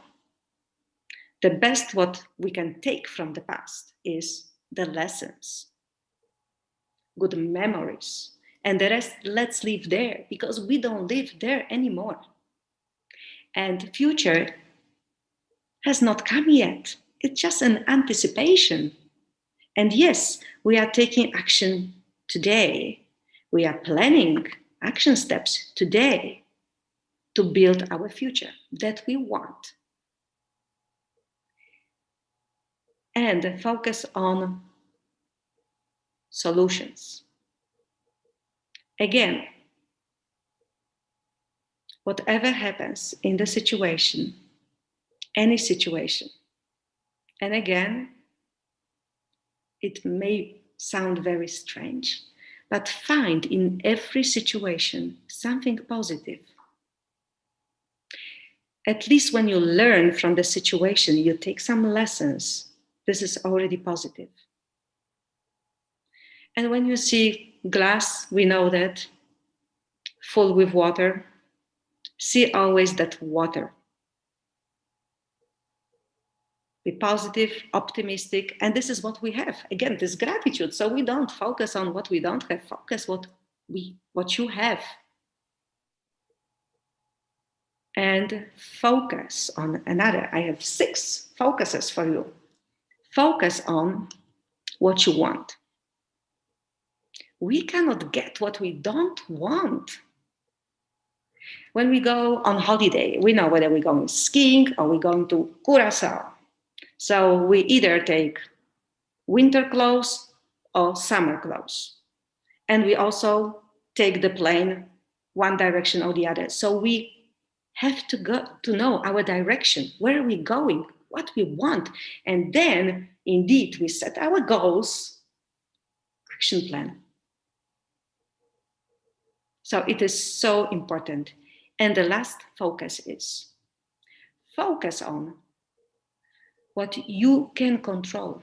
The best what we can take from the past is the lessons, good memories, and the rest, let's leave there, because we don't live there anymore. And future has not come yet. It's just an anticipation. And yes, we are taking action today. We are planning action steps today to build our future that we want. And focus on solutions. Again, whatever happens in the situation, any situation, and again, it may sound very strange, but find in every situation something positive. At least when you learn from the situation, you take some lessons. This is already positive. And when you see glass, we know that, full with water, see always that water. Be positive, optimistic, and this is what we have. Again, this gratitude. So we don't focus on what we don't have, focus what you have. And focus on another. I have 6 focuses for you. Focus on what you want. We cannot get what we don't want. When we go on holiday, we know whether we're going skiing or we're going to Curacao. So we either take winter clothes or summer clothes. And we also take the plane one direction or the other. So we have to know our direction. Where are we going? What we want? And then indeed we set our goals, action plan. So it is so important. And the last focus is focus on what you can control.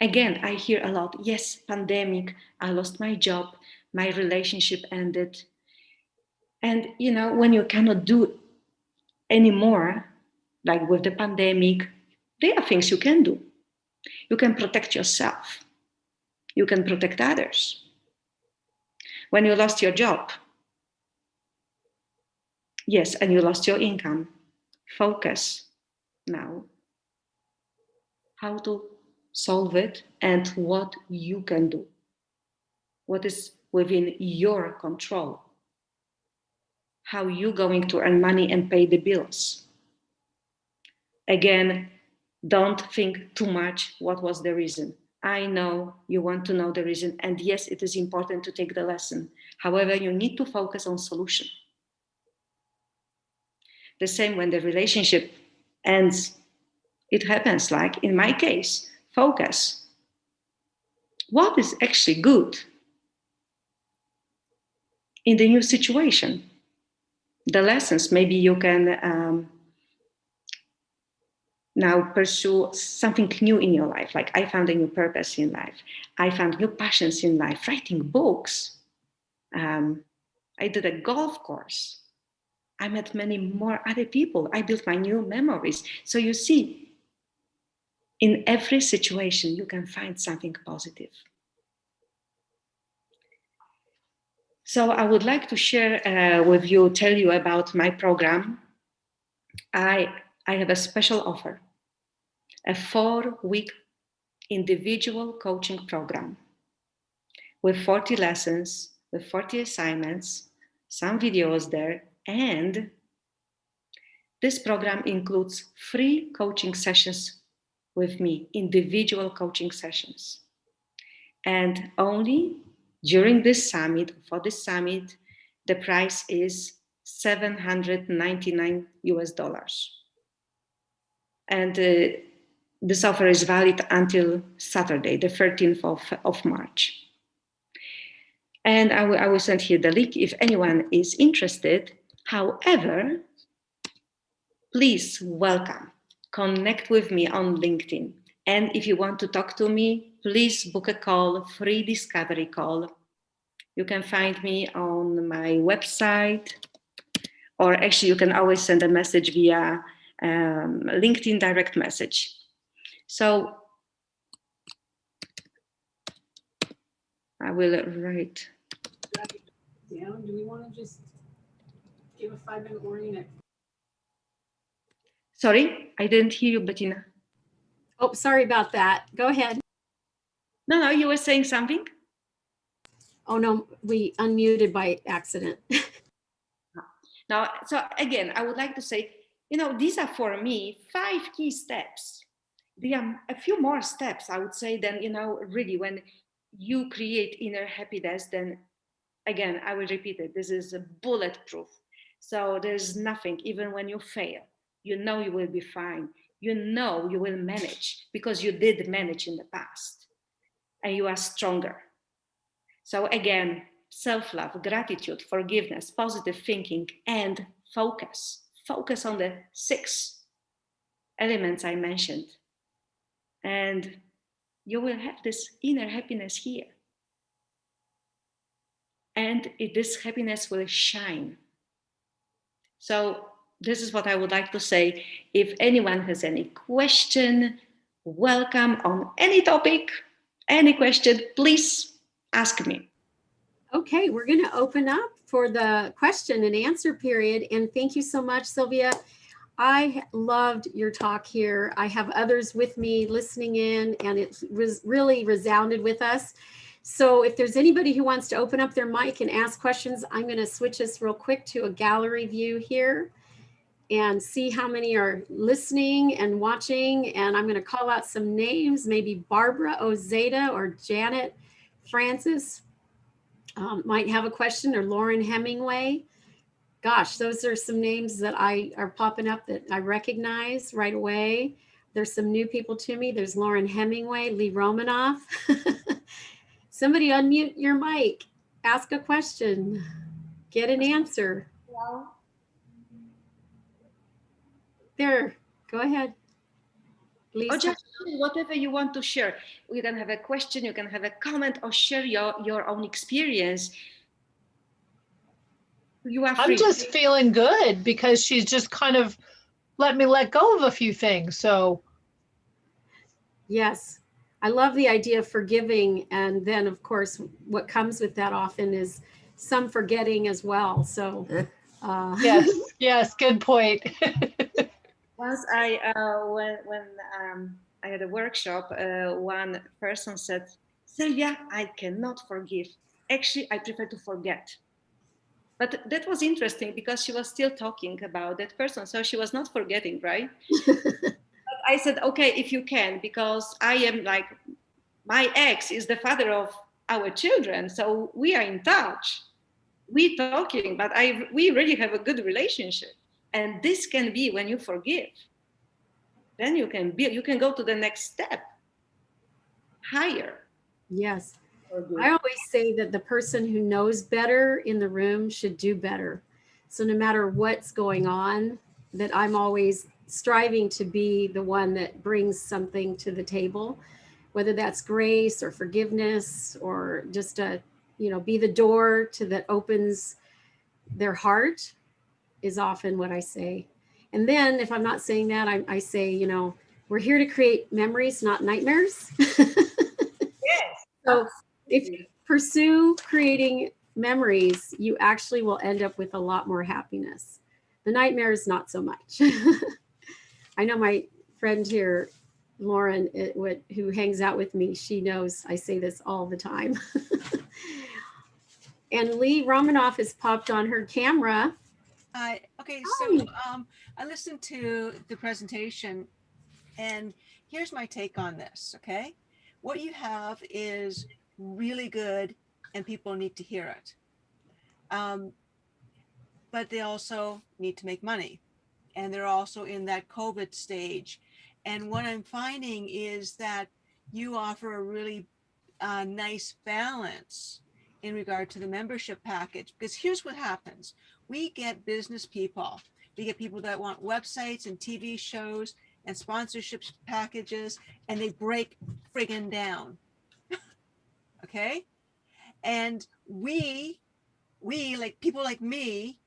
Again, I hear a lot, yes, pandemic, I lost my job, my relationship ended. And you know, when you cannot do anymore, like with the pandemic, there are things you can do. You can protect yourself. You can protect others. When you lost your job, yes, and you lost your income, focus now how to solve it and what you can do. What is within your control? How you going to earn money and pay the bills? Again, don't think too much what was the reason. I know you want to know the reason, and yes, it is important to take the lesson. However, you need to focus on solution. The same when the relationship ends, it happens like in my case, focus. What is actually good in the new situation? The lessons, maybe you can now pursue something new in your life. Like I found a new purpose in life. I found new passions in life, writing books. I did a golf course. I met many more other people. I built my new memories. So you see, in every situation, you can find something positive. So I would like to share with you, tell you about my program. I have a special offer, a 4-week individual coaching program with 40 lessons, with 40 assignments, some videos there, and this program includes free coaching sessions with me, individual coaching sessions. And only during this summit, for this summit, the price is $799 US. And this offer is valid until Saturday, the 13th of March. And I will send here the link if anyone is interested. However, please welcome, connect with me on LinkedIn. And if you want to talk to me, please book a call, free discovery call. You can find me on my website, or actually you can always send a message via LinkedIn direct message. So I will write. Down. Do we want to just give a 5-minute warning? Sorry, I didn't hear you, Bettina. Oh, sorry about that. Go ahead. No, you were saying something? Oh, no, we unmuted by accident. Now, so again, I would like to say, you know, these are for me 5 key steps. There are a few more steps, I would say, than, you know, really when you create inner happiness, then again, I will repeat it. This is bulletproof. So there's nothing, even when you fail, you know you will be fine. You know you will manage because you did manage in the past and you are stronger. So again, self-love, gratitude, forgiveness, positive thinking, and focus. Focus on the 6 elements I mentioned. And you will have this inner happiness here. And this happiness will shine. So this is what I would like to say. If anyone has any question, welcome on any topic, any question, please ask me. Okay, we're going to open up for the question and answer period. And thank you so much, Sylvia. I loved your talk here. I have others with me listening in, and it really resounded with us. So if there's anybody who wants to open up their mic and ask questions, I'm going to switch us real quick to a gallery view here. and see how many are listening and watching. And I'm going to call out some names, maybe Barbara Ozeta or Janet Francis might have a question, or Lauren Hemingway. Gosh, those are some names that are popping up that I recognize right away. There's some new people to me. There's Lauren Hemingway, Lee Romanoff. Somebody unmute your mic, ask a question, get an answer. There, go ahead. Lisa. Or just whatever you want to share. You can have a question, you can have a comment, or share your own experience. You are free. I'm just feeling good because she's just kind of let me let go of a few things. So yes, I love the idea of forgiving. And then of course, what comes with that often is some forgetting as well. So yes, good point. Once when I had a workshop, one person said, Sylvia, I cannot forgive. Actually, I prefer to forget. But that was interesting because she was still talking about that person. So she was not forgetting, right? But I said, okay, if you can, because I am like, my ex is the father of our children. So we are in touch. We talking, but we really have a good relationship. And this can be when you forgive. Then you can go to the next step, higher. Yes. I always say that the person who knows better in the room should do better. So no matter what's going on, that I'm always striving to be the one that brings something to the table, whether that's grace or forgiveness or just be the door that opens their heart is often what I say. And then if I'm not saying that, I say, we're here to create memories, not nightmares. Yes. So if you pursue creating memories, you actually will end up with a lot more happiness. The nightmares, not so much. I know my friend here, Lauren, who hangs out with me, she knows I say this all the time. And Lee Romanoff has popped on her camera. Okay, so I listened to the presentation, and here's my take on this, okay? What you have is really good, and people need to hear it. But they also need to make money, and they're also in that COVID stage. And what I'm finding is that you offer a really nice balance in regard to the membership package, because here's what happens. We get business people. We get people that want websites and TV shows and sponsorships packages, and they break friggin' down. Okay? And we like people like me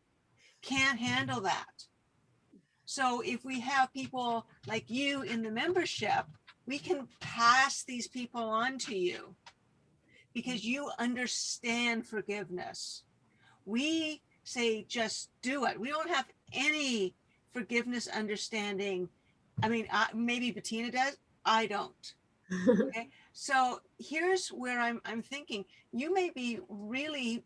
can't handle that. So if we have people like you in the membership, we can pass these people on to you because you understand forgiveness. We say, just do it. We don't have any forgiveness understanding. I mean, maybe Bettina does. I don't. Okay. So here's where I'm thinking. You may be really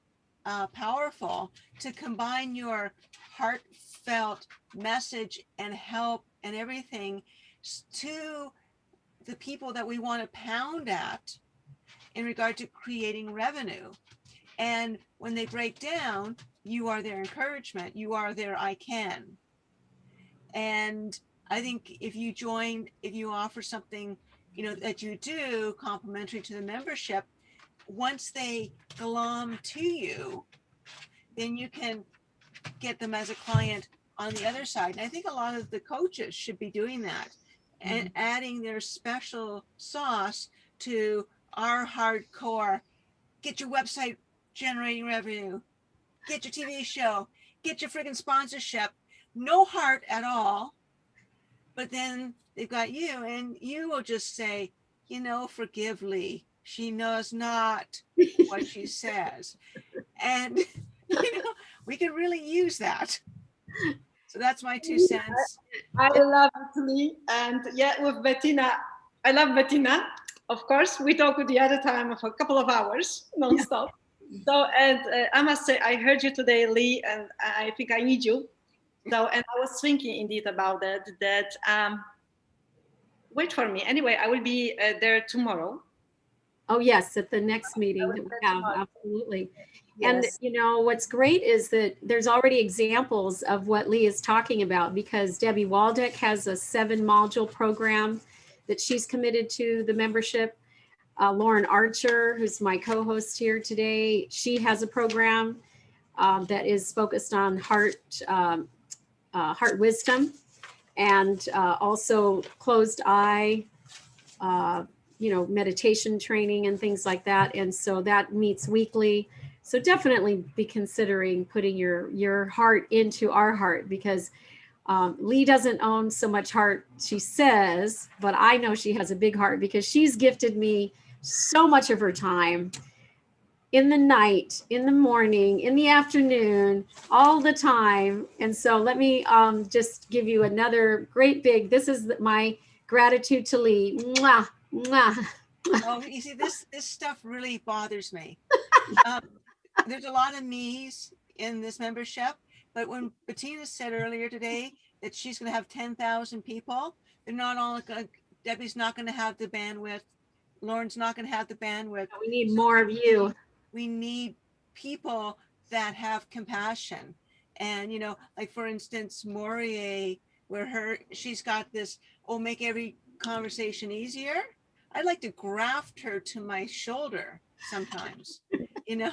powerful to combine your heartfelt message and help and everything to the people that we want to pound at in regard to creating revenue. And when they break down, you are their encouragement. You are their I can. And I think if you offer something, that you do complimentary to the membership, once they glom to you, then you can get them as a client on the other side. And I think a lot of the coaches should be doing that and adding their special sauce to our hardcore, get your website generating revenue, get your TV show, get your friggin' sponsorship, no heart at all. But then they've got you, and you will just say, forgive Lee. She knows not what she says. And, we can really use that. So that's my 2 cents. I love it, Lee. And with Bettina, I love Bettina. Of course, we talked the other time for a couple of hours, nonstop. So, and I must say, I heard you today, Lee, and I think I need you. So, and I was thinking indeed about that, wait for me. Anyway, I will be there tomorrow. Oh, yes, at the next meeting that we have, absolutely. And Yes. you know, what's great is that there's already examples of what Lee is talking about, because Debbie Waldeck has a 7-module program that she's committed to the membership. Lauren Archer, who's my co-host here today, she has a program that is focused on heart wisdom, and also closed eye, you know, meditation training and things like that. And so that meets weekly. So definitely be considering putting your heart into our heart, because Lee doesn't own so much heart, she says, but I know she has a big heart, because she's gifted me so much of her time in the night, in the morning, in the afternoon, all the time. And so let me just give you another great big, this is my gratitude to Lee. Mwah, mwah. Oh, you see, this stuff really bothers me. There's a lot of me's in this membership, but when Bettina said earlier today that she's going to have 10,000 people, they're not all going. Debbie's not going to have the bandwidth. Lauren's not going to have the bandwidth. We need more of you. We need people that have compassion, and you know, like for instance, Morier, where she's got this, oh, make every conversation easier. I'd like to graft her to my shoulder sometimes, you know.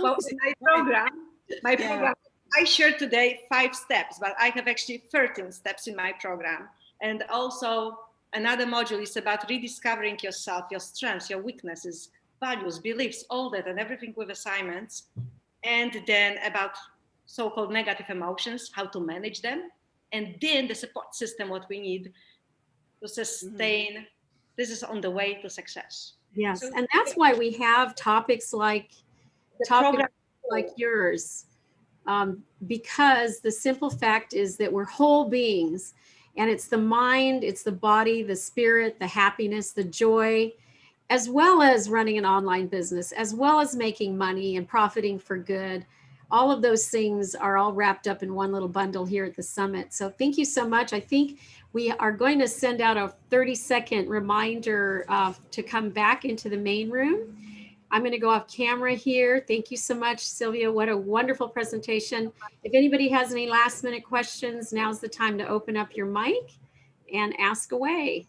Well, my program, I shared today 5 steps, but I have actually 13 steps in my program. And also another module is about rediscovering yourself, your strengths, your weaknesses, values, beliefs, all that, and everything with assignments. And then about so-called negative emotions, how to manage them. And then the support system, what we need to sustain. This is on the way to success. Yes, So, and that's why we have topics like yours, because the simple fact is that we're whole beings, and it's the mind, it's the body, the spirit, the happiness, the joy, as well as running an online business, as well as making money and profiting for good. All of those things are all wrapped up in one little bundle here at the summit. So thank you so much. I think we are going to send out a 30-second reminder to come back into the main room. I'm going to go off camera here. Thank you so much, Sylvia. What a wonderful presentation. If anybody has any last minute questions, now's the time to open up your mic and ask away.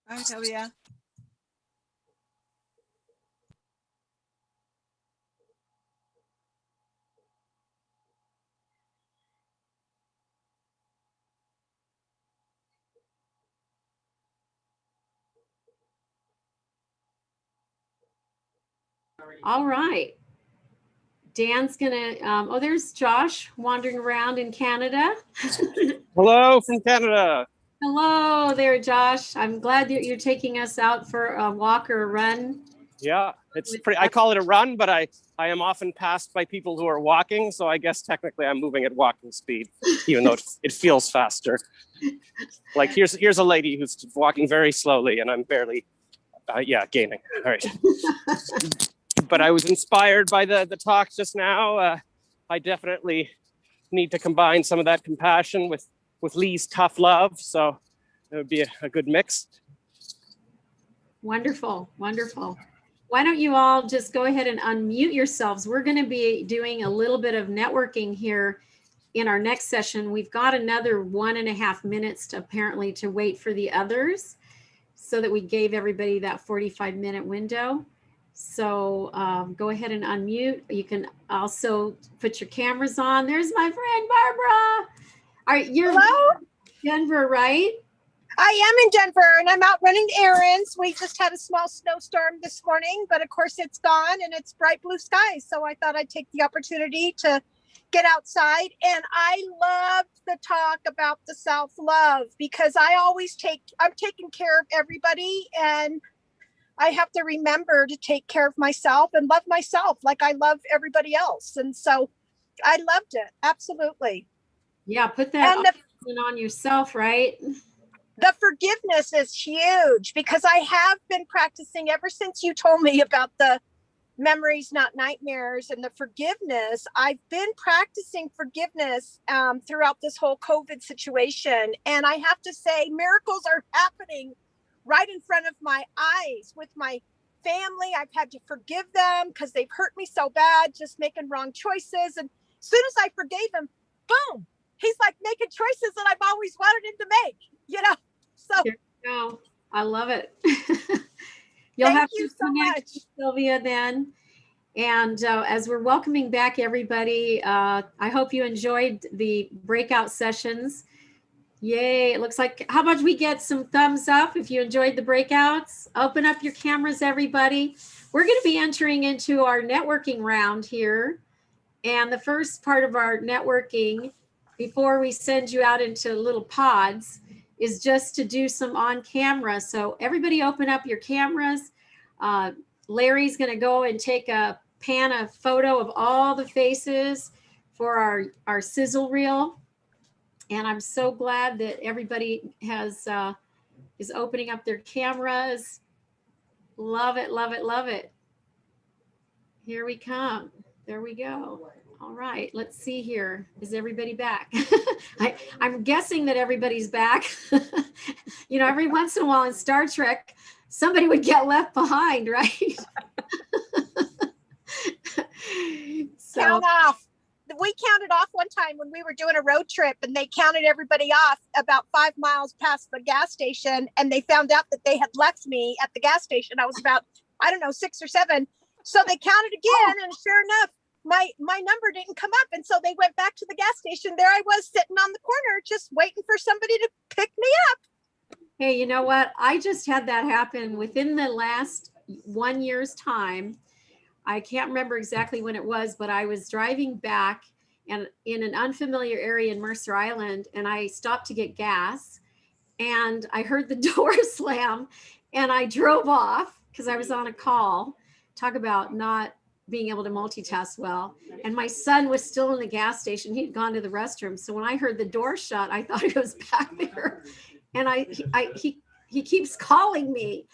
Hi, Sylvia. All right. Dan's gonna, oh, there's Josh wandering around in Canada. Hello from Canada. Hello there, Josh. I'm glad that you're taking us out for a walk or a run. Yeah, it's pretty, I call it a run, but I am often passed by people who are walking. So I guess technically I'm moving at walking speed, even though it feels faster. Like here's a lady who's walking very slowly and I'm barely, gaining. All right. But I was inspired by the talk just now. I definitely need to combine some of that compassion with Lee's tough love. So it would be a good mix. Wonderful, wonderful. Why don't you all just go ahead and unmute yourselves? We're going to be doing a little bit of networking here in our next session. We've got another 1.5 minutes apparently to wait for the others, so that we gave everybody that 45-minute window. So go ahead and unmute. You can also put your cameras on. There's my friend Barbara. All right, you're in Denver, right? I am in Denver and I'm out running errands. We just had a small snowstorm this morning, but of course it's gone and it's bright blue skies. So I thought I'd take the opportunity to get outside. And I loved the talk about the self-love, because I'm taking care of everybody, and I have to remember to take care of myself and love myself like I love everybody else. And so I loved it. Absolutely. Yeah, put that on yourself, right? The forgiveness is huge, because I have been practicing ever since you told me about the memories, not nightmares, and the forgiveness. I've been practicing forgiveness throughout this whole COVID situation. And I have to say, miracles are happening right in front of my eyes with my family. I've had to forgive them because they've hurt me so bad, just making wrong choices. And as soon as I forgave him, boom, he's like making choices that I've always wanted him to make, you know? So here we go. I love it. You'll have to connect with Sylvia then. And as we're welcoming back everybody, I hope you enjoyed the breakout sessions. Yay, it looks like, how about we get some thumbs up if you enjoyed the breakouts? Open up your cameras, everybody. We're going to be entering into our networking round here. And the first part of our networking, before we send you out into little pods, is just to do some on camera. So everybody open up your cameras. Larry's going to go and take a photo of all the faces for our sizzle reel. And I'm so glad that everybody is opening up their cameras. Love it, love it, love it. Here we come. There we go. All right, let's see here. Is everybody back? I'm guessing that everybody's back. You know, every once in a while in Star Trek, somebody would get left behind, right? So, count off. We counted off one time when we were doing a road trip, and they counted everybody off about 5 miles past the gas station, and they found out that they had left me at the gas station. I was about, I don't know, 6 or 7. So they counted again, and sure enough, my number didn't come up. And so they went back to the gas station. There I was sitting on the corner just waiting for somebody to pick me up. Hey, you know what? I just had that happen within the last 1 year's time. I can't remember exactly when it was, but I was driving back and in an unfamiliar area in Mercer Island, and I stopped to get gas, and I heard the door slam, and I drove off because I was on a call. Talk about not being able to multitask well. And my son was still in the gas station. He'd gone to the restroom. So when I heard the door shut, I thought he was back there. And he keeps calling me.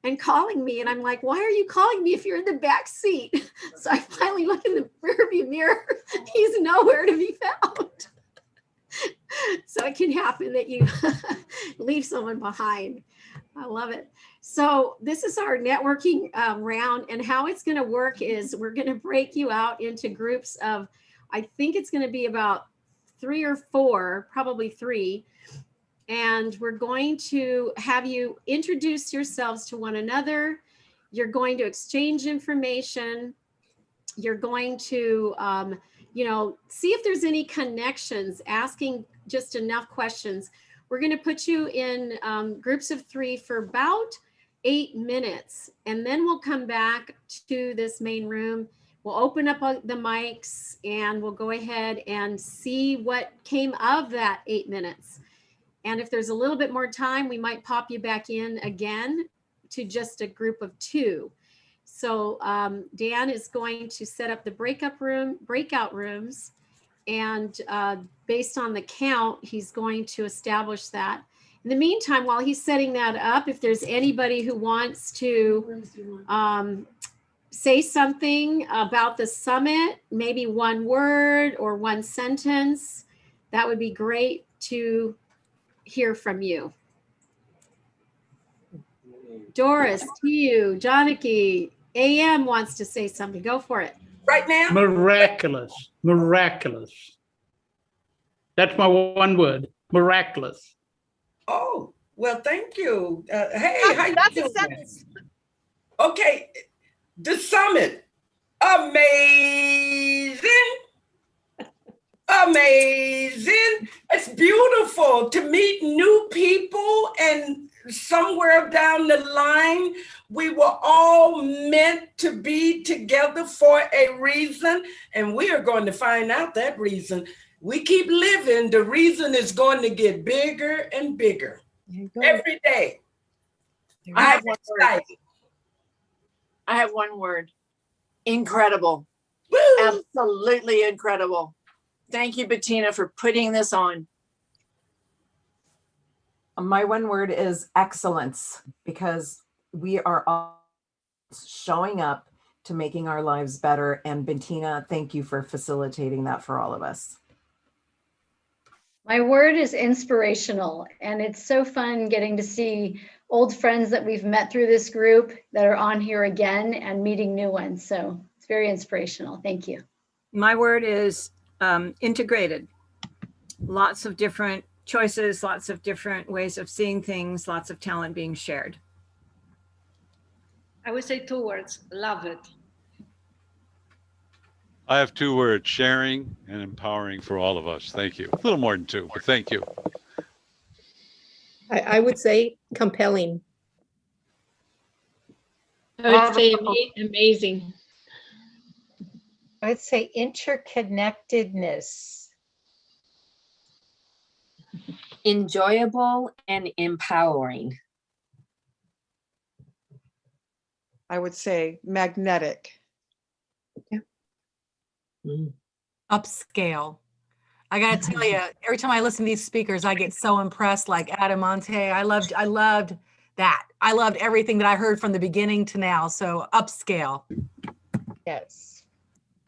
And I'm like, why are you calling me if you're in the back seat? So I finally look in the rearview mirror. He's nowhere to be found. So it can happen that you leave someone behind. I love it. So this is our networking round, and how it's going to work is we're going to break you out into groups of, I think it's going to be about 3 or 4, probably 3. And we're going to have you introduce yourselves to one another. You're going to exchange information. You're going to, see if there's any connections, asking just enough questions. We're going to put you in groups of 3 for about 8 minutes. And then we'll come back to this main room. We'll open up the mics and we'll go ahead and see what came of that 8 minutes. And if there's a little bit more time, we might pop you back in again to just a group of 2. So Dan is going to set up the breakout rooms. And based on the count, he's going to establish that. In the meantime, while he's setting that up, if there's anybody who wants to say something about the summit, maybe 1 word or 1 sentence, that would be great to hear from you. Doris, Tiu, Janaki, AM wants to say something. Go for it. Right now? Miraculous. Miraculous. That's my 1 word. Miraculous. Oh, well, thank you. Hey, how you That's doing? a sentence. Okay, the summit, amazing. Amazing. It's beautiful to meet new people, and somewhere down the line, we were all meant to be together for a reason, and we are going to find out that reason. We keep living, the reason is going to get bigger and bigger every day. I have one word. Incredible. Woo! Absolutely incredible. Thank you, Bettina, for putting this on. My 1 word is excellence, because we are all showing up to making our lives better. And Bettina, thank you for facilitating that for all of us. My word is inspirational, and it's so fun getting to see old friends that we've met through this group that are on here again and meeting new ones. So it's very inspirational. Thank you. My word is integrated. Lots of different choices, lots of different ways of seeing things, lots of talent being shared. I would say 2 words, love it. I have 2 words, sharing and empowering for all of us. Thank you. A little more than 2, but thank you. I would say compelling. I would say amazing. I would say interconnectedness. Enjoyable and empowering. I would say magnetic. Yeah. Upscale. I gotta tell you, every time I listen to these speakers, I get so impressed. Like Adamonte, I loved that. I loved everything that I heard from the beginning to now. So upscale. Yes.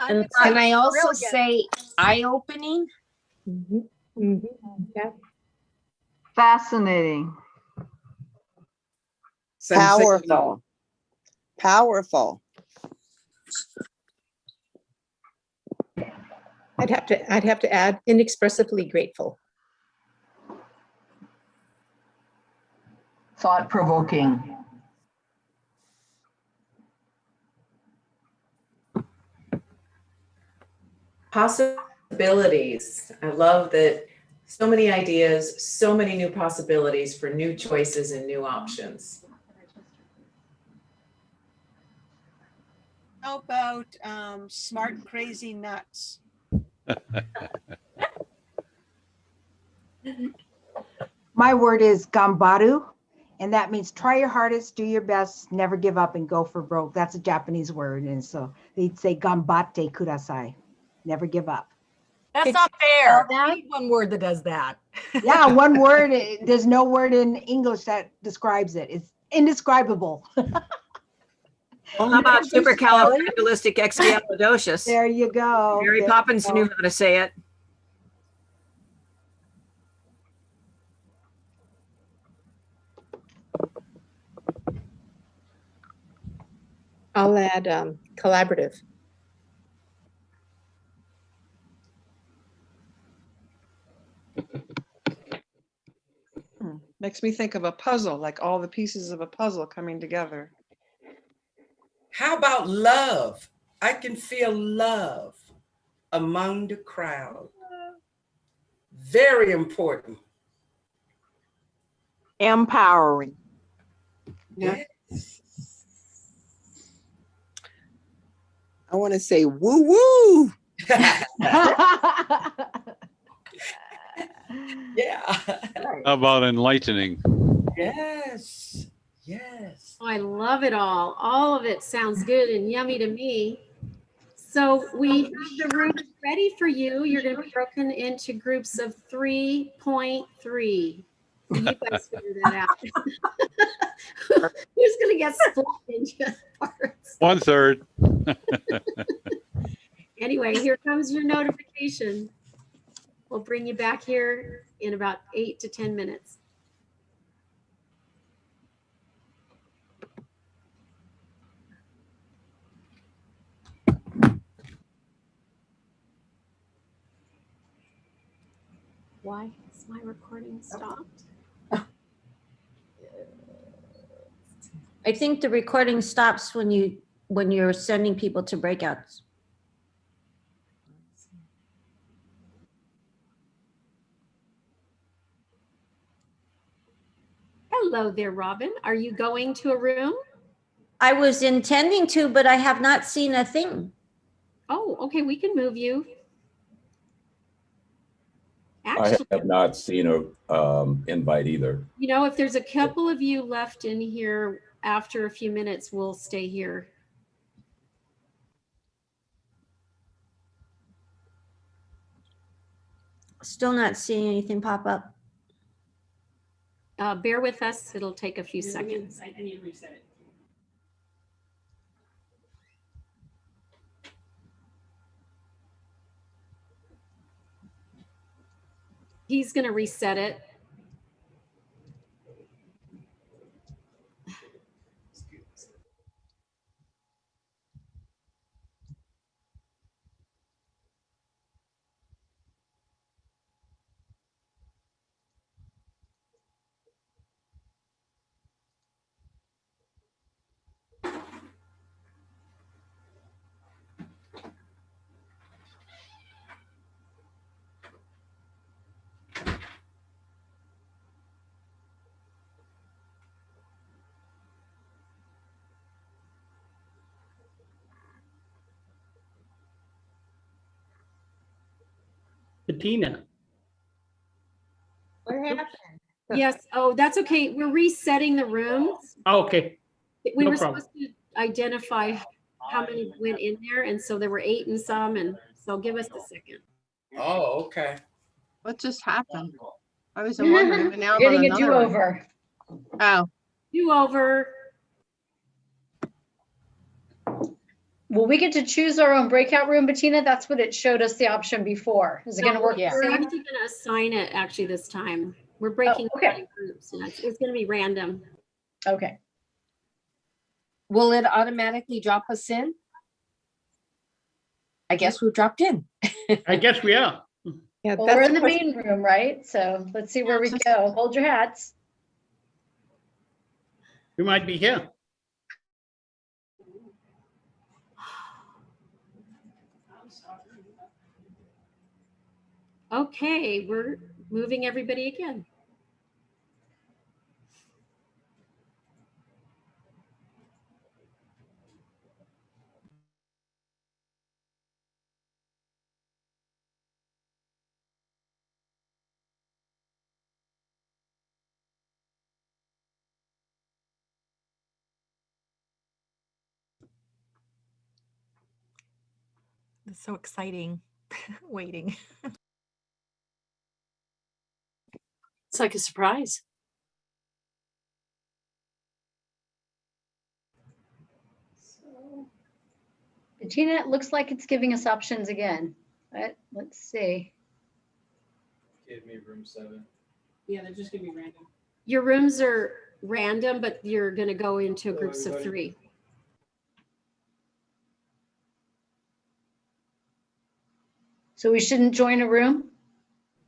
And can I also say eye-opening? Yeah. Fascinating. Powerful. Powerful. I'd have to add inexpressively grateful. Thought-provoking. Possibilities. I love that so many ideas, so many new possibilities for new choices and new options. How about smart, crazy, nuts? My word is gambaru, and that means try your hardest, do your best, never give up, and go for broke. That's a Japanese word, and so they'd say gambate kudasai, never give up. That's not fair. We need one word that does that. Yeah, one word. There's no word in English that describes it. It's indescribable. How about supercalifragilisticexpialidocious? There you go. Mary There Poppins you knew go. how to say it. I'll add collaborative. Makes me think of a puzzle, like all the pieces of a puzzle coming together. How about love? I can feel love among the crowd. Very important. Empowering. Yes. I want to say woo woo. Yeah. How about enlightening? Yes. Yes. Oh, I love it all. All of it sounds good and yummy to me. So we have the rooms ready for you. You're going to be broken into groups of 3.3. You guys figure that out. Who's going to get split into parts? 1/3. Anyway, here comes your notification. We'll bring you back here in about 8 to 10 minutes. Why is my recording stopped? I think the recording stops when you're sending people to breakouts. Hello there, Robin. Are you going to a room? I was intending to, but I have not seen a thing. Oh, okay. We can move you. I have not seen a invite either. You know, if there's a couple of you left in here after a few minutes, we'll stay here. Still not seeing anything pop up. Bear with us. It'll take a few seconds. I need to reset it. He's going to reset it. Bettina. What happened? Yes. Oh, that's okay. We're resetting the rooms. Oh, okay. We No were problem. supposed to identify how many went in there, and so there were 8 and some, and so give us a second. Oh, okay. What just happened? I was wondering, and now I'm on Getting a another one. do-over. Oh, Do-over. Will we get to choose our own breakout room, Bettina? That's what it showed us the option before. Is it going to work the We're same? actually going to assign it actually this time. We're breaking okay. groups, and it's going to be random. Okay. Will it automatically drop us in? I guess we dropped in. I guess we are. yeah. Well, we're in the main room, right? So let's see where we go. Hold your hats. We might be here. Okay, we're moving everybody again. It's so exciting waiting. It's like a surprise. Bettina, it looks like it's giving us options again. But let's see. Give me room 7. Yeah, they're just gonna be random. Your rooms are random, but you're going to go into groups of 3. So we shouldn't join a room?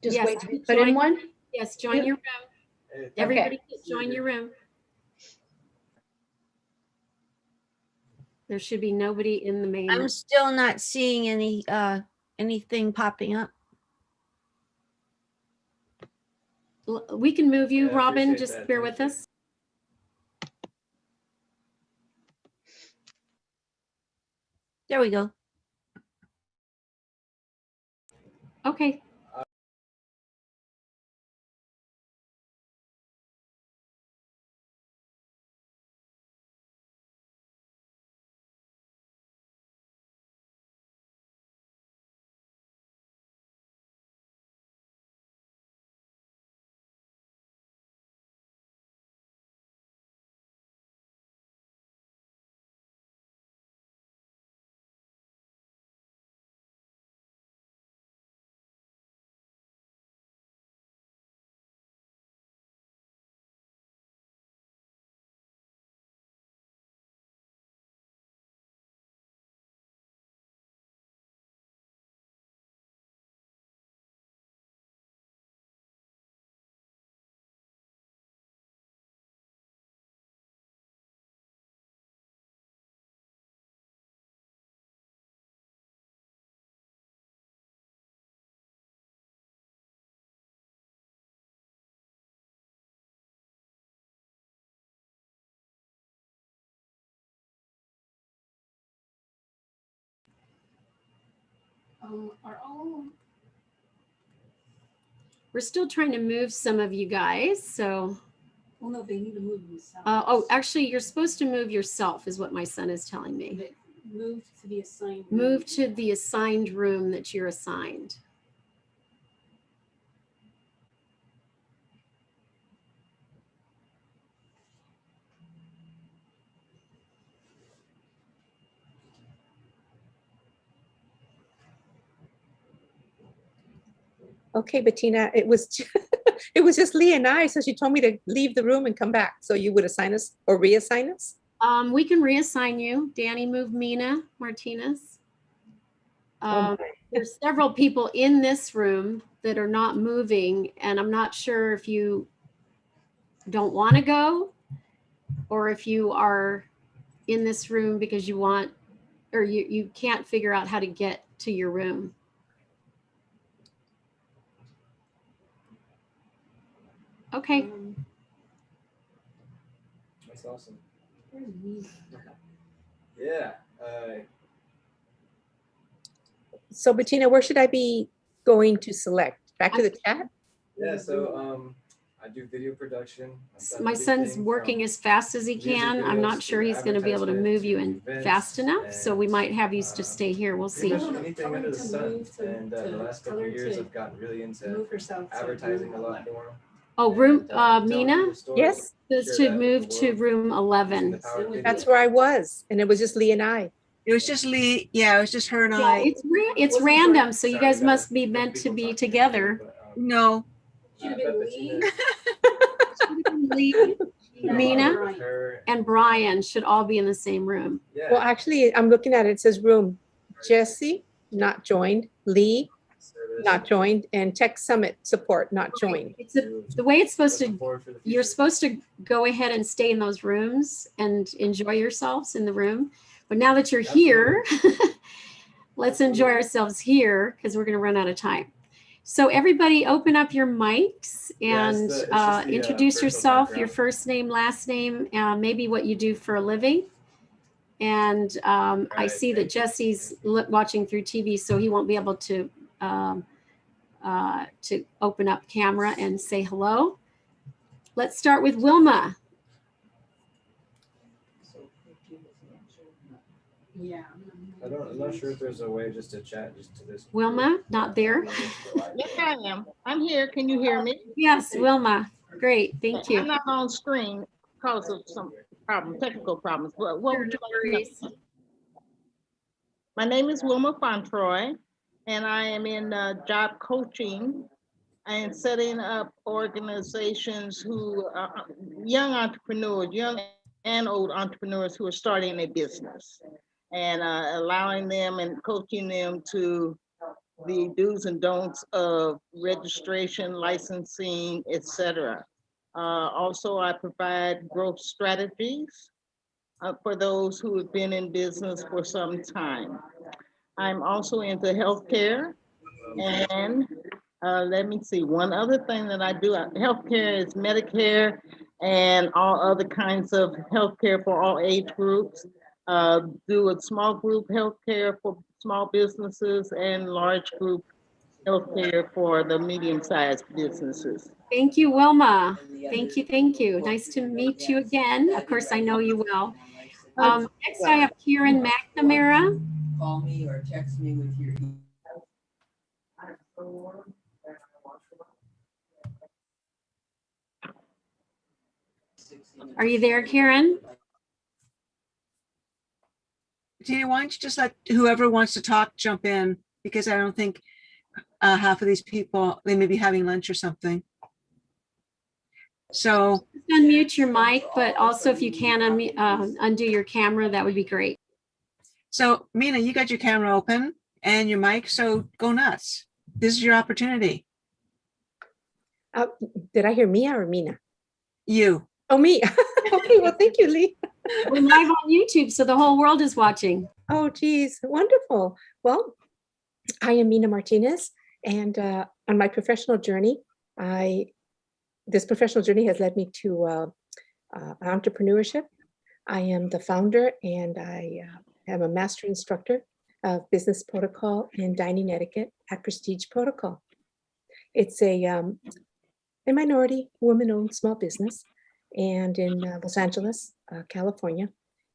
Just Yes, wait to be put in one? Yes, join your room. Everybody join your room. There should be nobody in the main. I'm still not seeing any anything popping up. We can move you, Yeah, I Robin. appreciate Just that. bear Thank with you. us. There we go. Okay. Are all We're still trying to move some of you guys. So, well, no, they need to move themselves. oh, actually, you're supposed to move yourself, is what my son is telling me. They move to the assigned room. Move to the assigned room that you're assigned. Okay, Bettina, it was it was just Lee and I, so she told me to leave the room and come back. So you would assign us or reassign us? We can reassign you. Danny, move Mina Martinez. There's several people in this room that are not moving, and I'm not sure if you don't want to go or if you are in this room because you want, or you can't figure out how to get to your room. Okay. That's awesome. Yeah. So Bettina, where should I be going to select? Back to the chat? Yeah. So I do video production. My son's working as fast as he can. I'm not sure he's going to be able to move you in fast enough, so we might have you to stay here. We'll see. Anything under the sun. And the last couple of years, I've gotten really into advertising a lot more. Oh, room, Mina? Yes. Is to move to room 11. That's where I was, and it was just Lee and I. It was just Lee. Yeah, it was just her and Yeah, I. it's random, so you guys must be meant to be together. No. Lee, Mina, and Brian should all be in the same room. Well, actually, I'm looking at it. It says room Jesse, not joined. Lee, not joined. And Tech Summit support, not joined. It's the way it's supposed to, you're supposed to go ahead and stay in those rooms and enjoy yourselves in the room. But now that you're here, let's enjoy ourselves here because we're going to run out of time. So everybody open up your mics and introduce yourself, your first name, last name, maybe what you do for a living. And I see that Jesse's watching through TV, so he won't be able to open up camera and say hello. Let's start with Wilma. Yeah. I'm not sure if there's a way just to chat just to this. Wilma, not there. Yes, I am. I'm here. Can you hear me? Yes, Wilma. Great. Thank you. I'm not on screen because of some technical problems. But what would you like to know? My name is Wilma Fontroy, and I am in job coaching and setting up organizations who are young entrepreneurs, young and old entrepreneurs who are starting a business, and allowing them and coaching them to the do's and don'ts of registration, licensing, etc. Also, I provide growth strategies for those who have been in business for some time. I'm also into healthcare, and let me see, one other thing that I do, healthcare is Medicare and all other kinds of healthcare for all age groups. Do a small group healthcare for small businesses and large group healthcare for the medium-sized businesses. Thank you, Wilma. Thank you. Thank you. Nice to meet you again. Of course, I know you well. Next, I have Kieran McNamara. Call me or text me with your Are you there, Kieran? Tina, why don't you just let whoever wants to talk jump in, because I don't think half of these people, they may be having lunch or something. So unmute your mic, but also if you can undo your camera, that would be great. So Mina, you got your camera open and your mic, so go nuts. This is your opportunity. Did I hear Mia or Mina? You. Oh, me. Okay, well, thank you, Lee. We're live on YouTube, so the whole world is watching. Oh, geez, wonderful. Well, I am Mina Martinez, and on my professional journey, this professional journey has led me to entrepreneurship. I am the founder, and I am a master instructor of business protocol and dining etiquette at Prestige Protocol. It's a minority woman-owned small business, and in Los Angeles, California.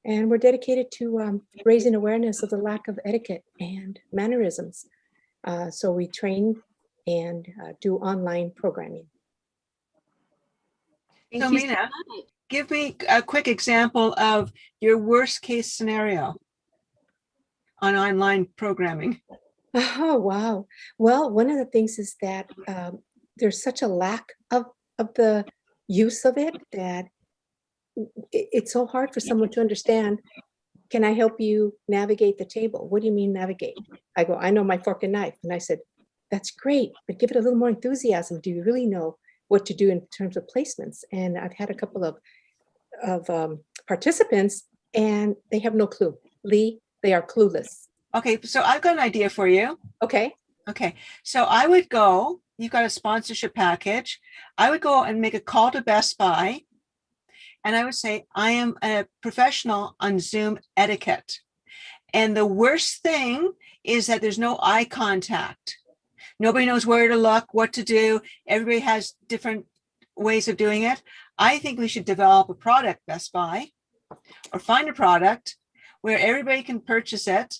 And we're dedicated to raising awareness of the lack of etiquette and mannerisms. So we train and do online programming. So Mina, give me a quick example of your worst case scenario on online programming. Oh, wow. Well, one of the things is that there's such a lack of the use of it that it's so hard for someone to understand. Can I help you navigate the table? What do you mean navigate? I go, I know my fork and knife. And I said, that's great, but give it a little more enthusiasm. Do you really know what to do in terms of placements? And I've had a couple of participants and they have no clue. Lee, they are clueless. Okay, so I've got an idea for you. Okay. Okay, so I would go, you've got a sponsorship package. I would go and make a call to Best Buy. And I would say, I am a professional on Zoom etiquette. And the worst thing is that there's no eye contact. Nobody knows where to look, what to do. Everybody has different ways of doing it. I think we should develop a product, Best Buy, or find a product where everybody can purchase it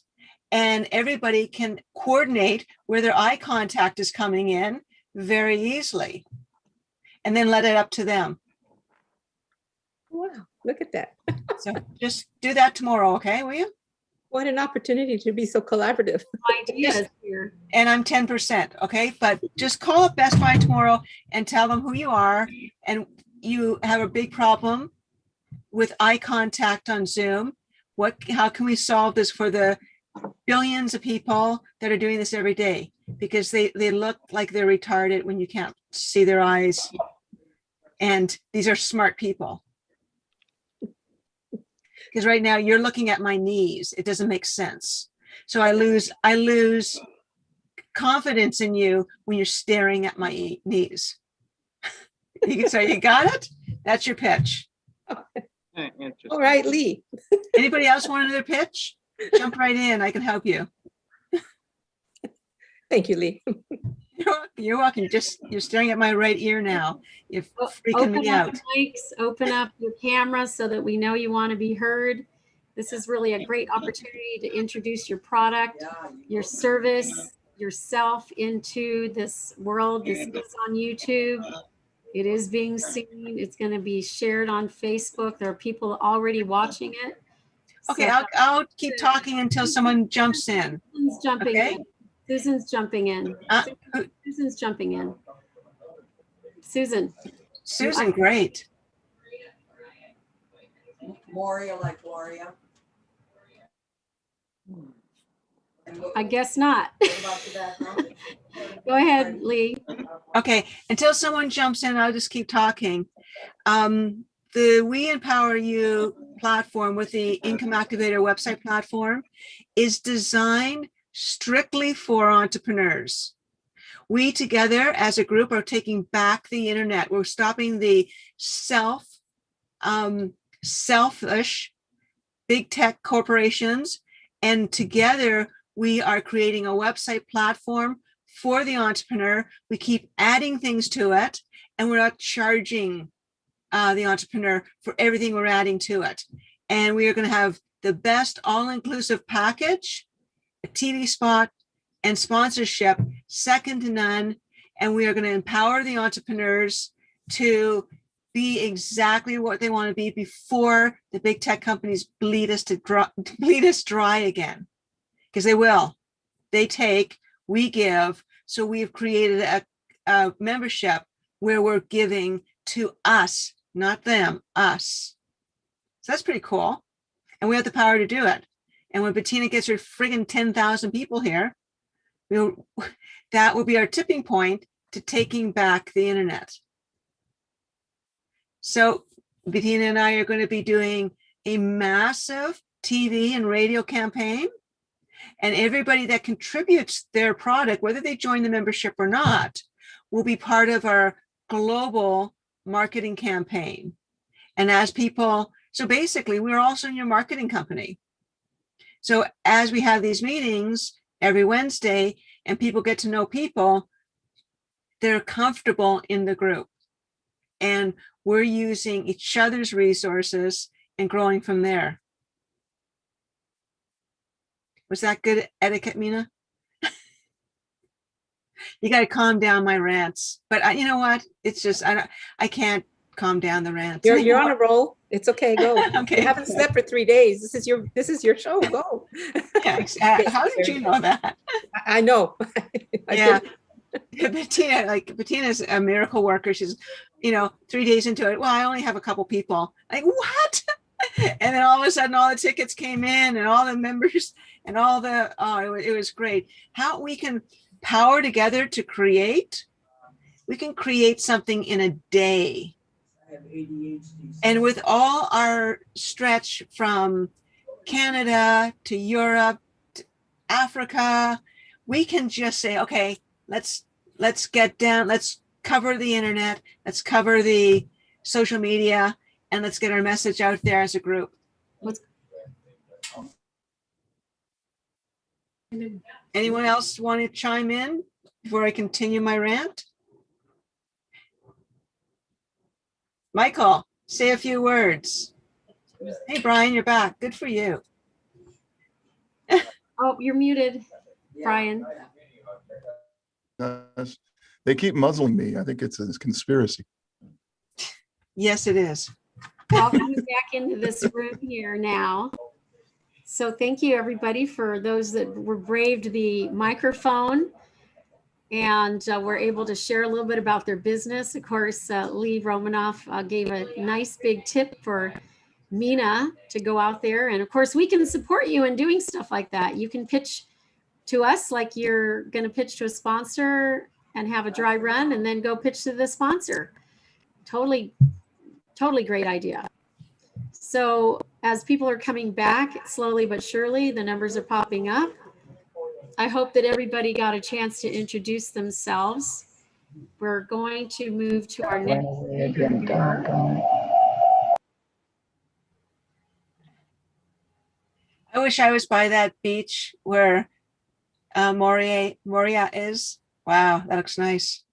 and everybody can coordinate where their eye contact is coming in very easily. And then let it up to them. Wow, look at that. So just do that tomorrow, okay, will you? What an opportunity to be so collaborative. Ideas here. And I'm 10%, okay? But just call up Best Buy tomorrow and tell them who you are and you have a big problem with eye contact on Zoom. How can we solve this for the billions of people that are doing this every day? Because they look like they're retarded when you can't see their eyes. And these are smart people. Because right now you're looking at my knees. It doesn't make sense. So I lose confidence in you when you're staring at my knees. You can say, you got it? That's your pitch. All right, Lee. Anybody else want another pitch? Jump right in. I can help you. Thank you, Lee. You're welcome. You're staring at my right ear now. You're freaking me out. Mics, open up your camera so that we know you want to be heard. This is really a great opportunity to introduce your product, your service, yourself into this world. This is on YouTube. It is being seen. It's going to be shared on Facebook. There are people already watching it. Okay, So I'll keep talking until someone jumps in. Susan's jumping in. Susan's jumping in. Susan's jumping in. Susan. Susan, great. Moria like Gloria. I guess not. Go ahead, Lee. Okay, until someone jumps in, I'll just keep talking. The We Empower You platform with the Income Activator website platform is designed strictly for entrepreneurs. We together as a group are taking back the internet. We're stopping the selfish big tech corporations, and together we are creating a website platform for the entrepreneur. We keep adding things to it, and we're not charging the entrepreneur for everything we're adding to it. And we are going to have the best all-inclusive package, a TV spot, and sponsorship, second to none. And we are going to empower the entrepreneurs to be exactly what they want to be before the big tech companies bleed us dry again. Because they will. They take, we give. So we've created a membership where we're giving to us, not them, us. So that's pretty cool. And we have the power to do it. And when Bettina gets her friggin' 10,000 people here, that will be our tipping point to taking back the internet. So Bettina and I are going to be doing a massive TV and radio campaign. And everybody that contributes their product, whether they join the membership or not, will be part of our global marketing campaign. And as people, so basically, we're also in your marketing company. So as we have these meetings every Wednesday and people get to know people, they're comfortable in the group. And we're using each other's resources and growing from there. Was that good etiquette, Mina? You got to calm down my rants. But you know what? It's just, I can't calm down the rants. You're on a roll. It's okay. Go. Okay. You haven't slept for 3 days. This is your show. Go. Yeah, how did you know that? I know. I Yeah. did. Bettina's a miracle worker. She's, 3 days into it. Well, I only have a couple people. Like, what? And then all of a sudden, all the tickets came in, and all the members, and all the, it was great. How we can power together to create. We can create something in a day. And with all our stretch from Canada to Europe, to Africa, we can just say, okay, let's get down, let's cover the internet, let's cover the social media, and let's get our message out there as a group. Anyone else want to chime in before I continue my rant? Michael, say a few words. Hey, Brian, you're back. Good for you. Oh, you're muted, Brian. They keep muzzling me. I think it's a conspiracy. Yes, it is. Well, coming back into this room here now. So thank you, everybody, for those that were braved the microphone and were able to share a little bit about their business. Of course, Lee Romanoff gave a nice big tip for Mina to go out there. And of course, we can support you in doing stuff like that. You can pitch to us like you're going to pitch to a sponsor and have a dry run and then go pitch to the sponsor. Totally great idea. So as people are coming back slowly but surely, the numbers are popping up. I hope that everybody got a chance to introduce themselves. We're going to move to our next speaker. I wish I was by that beach where Moria is. Wow, that looks nice.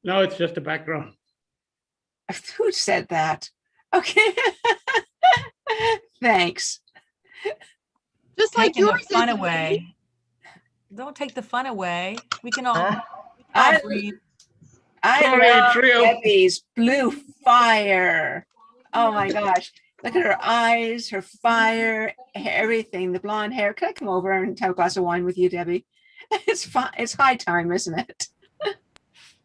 No, it's just a background. Who said that? Okay. Thanks. Just like yours the fun away. Don't take the fun away. We can all breathe. I love Debbie's blue fire. Oh my gosh. Look at her eyes, her fire, everything, the blonde hair. Can I come over and have a glass of wine with you, Debbie? It's fine. It's high time, isn't it?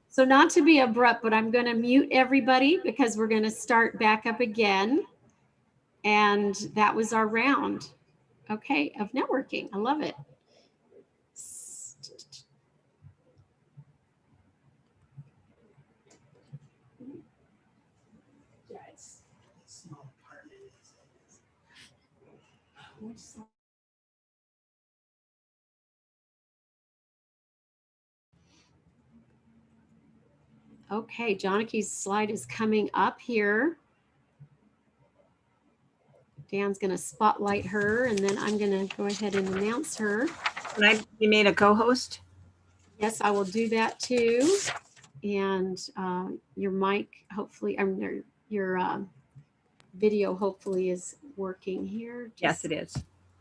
So not to be abrupt, but I'm going to mute everybody because we're going to start back up again. And that was our round, okay, of networking. I love it. Okay, Joniki's slide is coming up here. Dan's going to spotlight her, and then I'm going to go ahead and announce her. Can I be made a co-host? Yes, I will do that too. And your mic, hopefully, your video hopefully is working here. Yes, it is.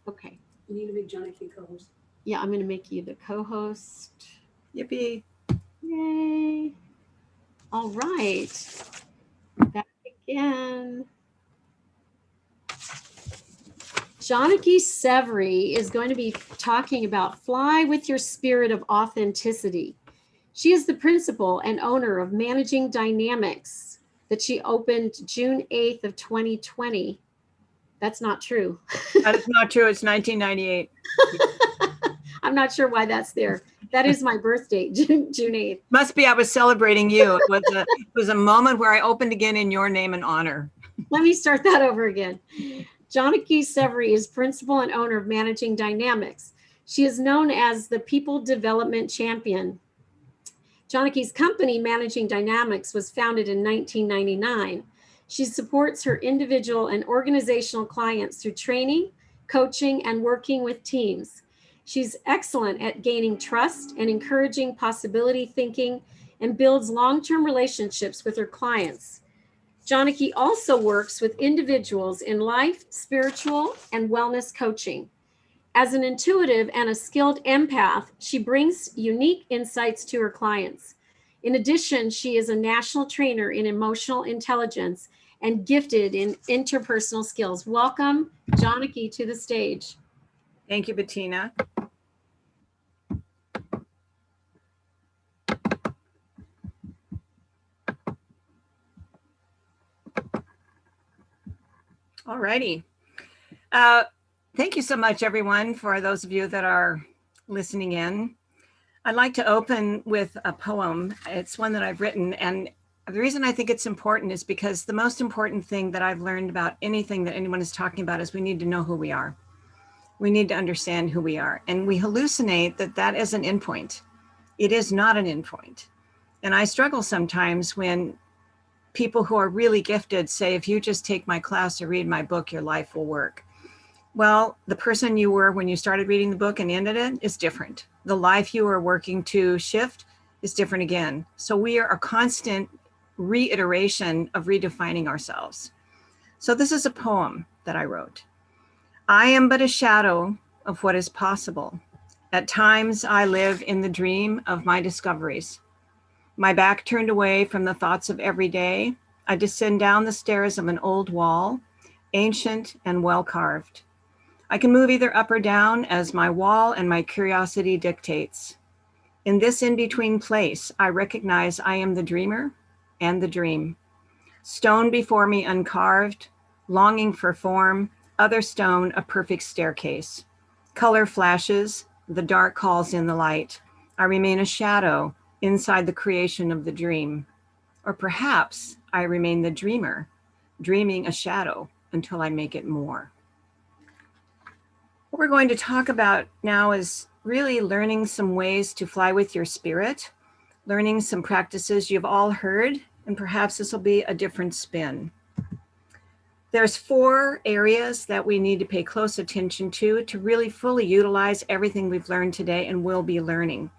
Okay. You need to make Joniki co-host. Yeah, I'm going to make you the co-host. Yippee. Yay. All right. Back again. Joniki Severy is going to be talking about Fly with Your Spirit of Authenticity. She is the principal and owner of Managing Dynamics that she opened June 8th of 2020. That's not true. That is not true. It's 1998. I'm not sure why that's there. That is my birthday, June 8th. Must be I was celebrating you. It was a moment where I opened again in your name and honor. Let me start that over again. Joniki Severy is principal and owner of Managing Dynamics. She is known as the People Development Champion. Joniki's company, Managing Dynamics, was founded in 1999. She supports her individual and organizational clients through training, coaching, and working with teams. She's excellent at gaining trust and encouraging possibility thinking and builds long-term relationships with her clients. Joniki also works with individuals in life, spiritual, and wellness coaching. As an intuitive and a skilled empath, she brings unique insights to her clients. In addition, she is a national trainer in emotional intelligence and gifted in interpersonal skills. Welcome, Joniki, to the stage. Thank you, Bettina. All righty. Thank you so much, everyone, for those of you that are listening in. I'd like to open with a poem. It's one that I've written, and the reason I think it's important is because the most important thing that I've learned about anything that anyone is talking about is we need to know who we are. We need to understand who we are, and we hallucinate that that is an endpoint. It is not an endpoint. And I struggle sometimes when people who are really gifted say, if you just take my class or read my book, your life will work. Well, the person you were when you started reading the book and ended it is different. The life you are working to shift is different again. So we are a constant reiteration of redefining ourselves. So this is a poem that I wrote. I am but a shadow of what is possible. At times I live in the dream of my discoveries. My back turned away from the thoughts of every day, I descend down the stairs of an old wall, ancient and well carved. I can move either up or down as my wall and my curiosity dictates. In this in-between place, I recognize I am the dreamer and the dream. Stone before me uncarved, longing for form, other stone a perfect staircase. Color flashes, the dark calls in the light. I remain a shadow inside the creation of the dream. Or perhaps I remain the dreamer, dreaming a shadow until I make it more. What we're going to talk about now is really learning some ways to fly with your spirit, learning some practices you've all heard, and perhaps this will be a different spin. There's 4 areas that we need to pay close attention to really fully utilize everything we've learned today and will be learning.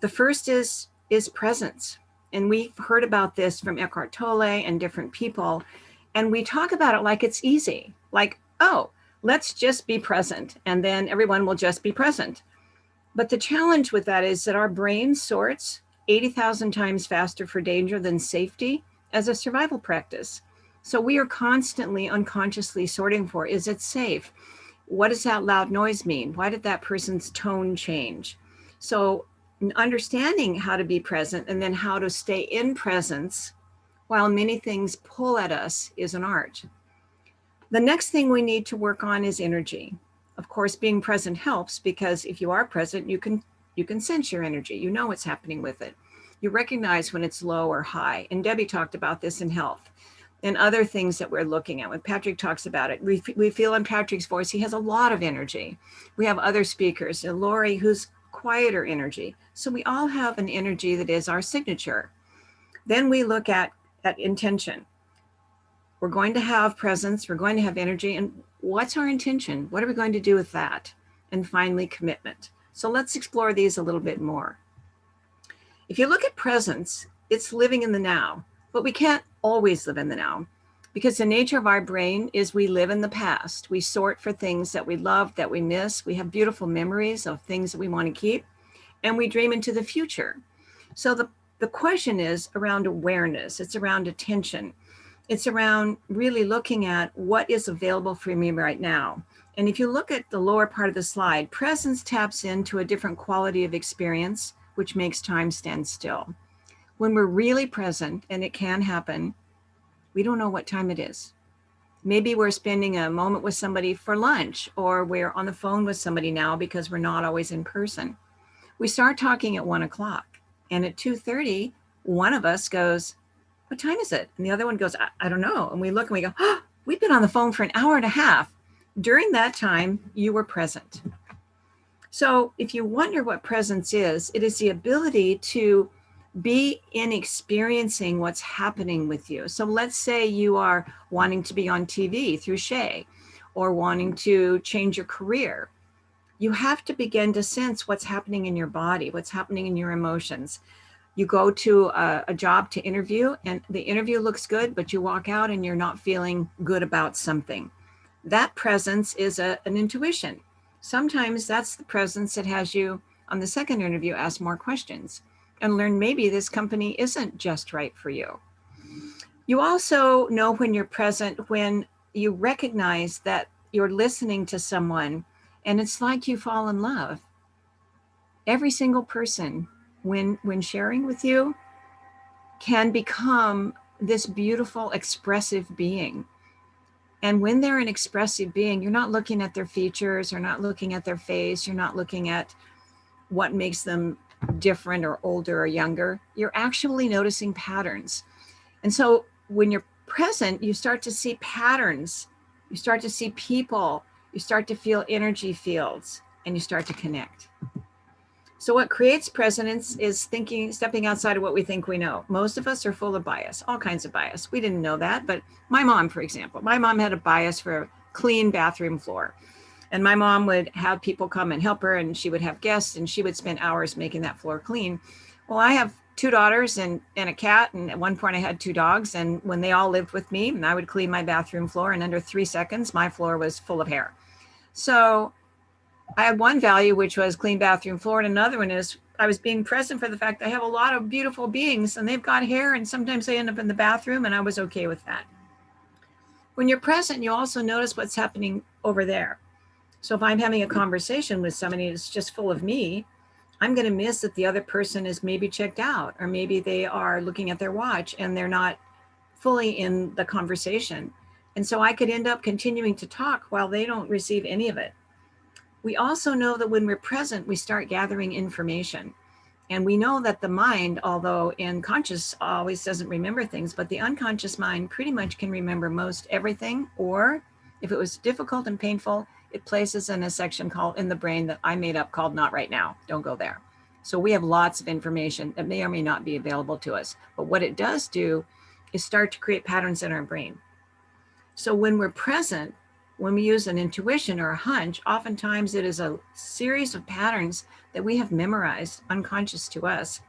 The first is presence. And we've heard about this from Eckhart Tolle and different people. And we talk about it like it's easy, like, oh, let's just be present. And then everyone will just be present. But the challenge with that is that our brain sorts 80,000 times faster for danger than safety as a survival practice. So we are constantly unconsciously sorting for, is it safe? What does that loud noise mean? Why did that person's tone change? So understanding how to be present and then how to stay in presence while many things pull at us is an art. The next thing we need to work on is energy. Of course, being present helps because if you are present, you can sense your energy. You know what's happening with it. You recognize when it's low or high. And Debbie talked about this in health and other things that we're looking at. When Patrick talks about it, we feel in Patrick's voice, he has a lot of energy. We have other speakers, and Lori, who's quieter energy. So we all have an energy that is our signature. Then we look at intention. We're going to have presence, we're going to have energy, and what's our intention? What are we going to do with that? And finally, commitment. So let's explore these a little bit more. If you look at presence, it's living in the now, but we can't always live in the now because the nature of our brain is we live in the past. We sort for things that we love, that we miss. We have beautiful memories of things that we want to keep, and we dream into the future. So the question is around awareness. It's around attention. It's around really looking at what is available for me right now. And if you look at the lower part of the slide, presence taps into a different quality of experience, which makes time stand still. When we're really present, and it can happen, we don't know what time it is. Maybe we're spending a moment with somebody for lunch, or we're on the phone with somebody now because we're not always in person. We start talking at 1 o'clock, and at 2:30, one of us goes, what time is it? And the other one goes, I don't know. And we look and we go, oh, we've been on the phone for an hour and a half. During that time, you were present. So if you wonder what presence is, it is the ability to be in experiencing what's happening with you. So let's say you are wanting to be on TV through Shay or wanting to change your career. You have to begin to sense what's happening in your body, what's happening in your emotions. You go to a job to interview and the interview looks good, but you walk out and you're not feeling good about something. That presence is an intuition. Sometimes that's the presence that has you on the second interview ask more questions and learn maybe this company isn't just right for you. You also know when you're present when you recognize that you're listening to someone and it's like you fall in love. Every single person, when sharing with you, can become this beautiful, expressive being. And when they're an expressive being, you're not looking at their features, you're not looking at their face, you're not looking at what makes them different or older or younger. You're actually noticing patterns. And so when you're present, you start to see patterns, you start to see people, you start to feel energy fields, and you start to connect. So what creates presence is thinking, stepping outside of what we think we know. Most of us are full of bias, all kinds of bias. We didn't know that, but my mom, for example, my mom had a bias for a clean bathroom floor. And my mom would have people come and help her, and she would have guests, and she would spend hours making that floor clean. Well, I have 2 daughters and a cat, and at one point I had 2 dogs, and when they all lived with me, and I would clean my bathroom floor, and under 3 seconds, my floor was full of hair. So I had one value, which was clean bathroom floor, and another one is I was being present for the fact that I have a lot of beautiful beings, and they've got hair, and sometimes they end up in the bathroom, and I was okay with that. When you're present, you also notice what's happening over there. So if I'm having a conversation with somebody that's just full of me, I'm going to miss that the other person is maybe checked out, or maybe they are looking at their watch and they're not fully in the conversation. And so I could end up continuing to talk while they don't receive any of it. We also know that when we're present, we start gathering information. And we know that the mind, although in conscious always doesn't remember things, but the unconscious mind pretty much can remember most everything, or if it was difficult and painful, it places in a section called in the brain that I made up called not right now. Don't go there. So we have lots of information that may or may not be available to us. But what it does do is start to create patterns in our brain. So when we're present, when we use an intuition or a hunch, oftentimes it is a series of patterns that we have memorized, unconscious to us,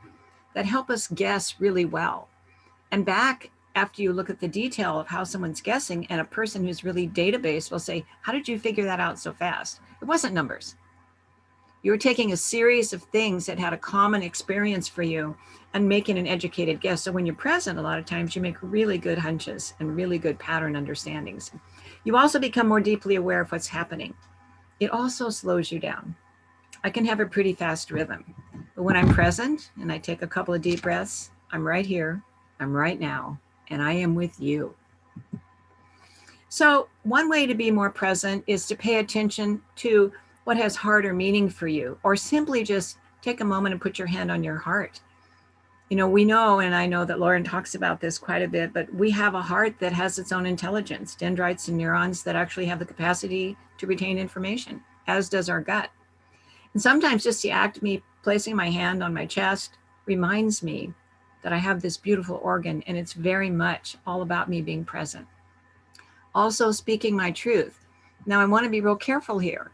that help us guess really well. And back after you look at the detail of how someone's guessing, and a person who's really database will say, how did you figure that out so fast? It wasn't numbers. You were taking a series of things that had a common experience for you and making an educated guess. So when you're present, a lot of times you make really good hunches and really good pattern understandings. You also become more deeply aware of what's happening. It also slows you down. I can have a pretty fast rhythm, but when I'm present and I take a couple of deep breaths, I'm right here, I'm right now, and I am with you. So one way to be more present is to pay attention to what has heart or meaning for you, or simply just take a moment and put your hand on your heart. You know, we know, and I know that Lauren talks about this quite a bit, but we have a heart that has its own intelligence, dendrites and neurons that actually have the capacity to retain information, as does our gut. And sometimes just the act of me placing my hand on my chest reminds me that I have this beautiful organ, and it's very much all about me being present. Also speaking my truth. Now I want to be real careful here.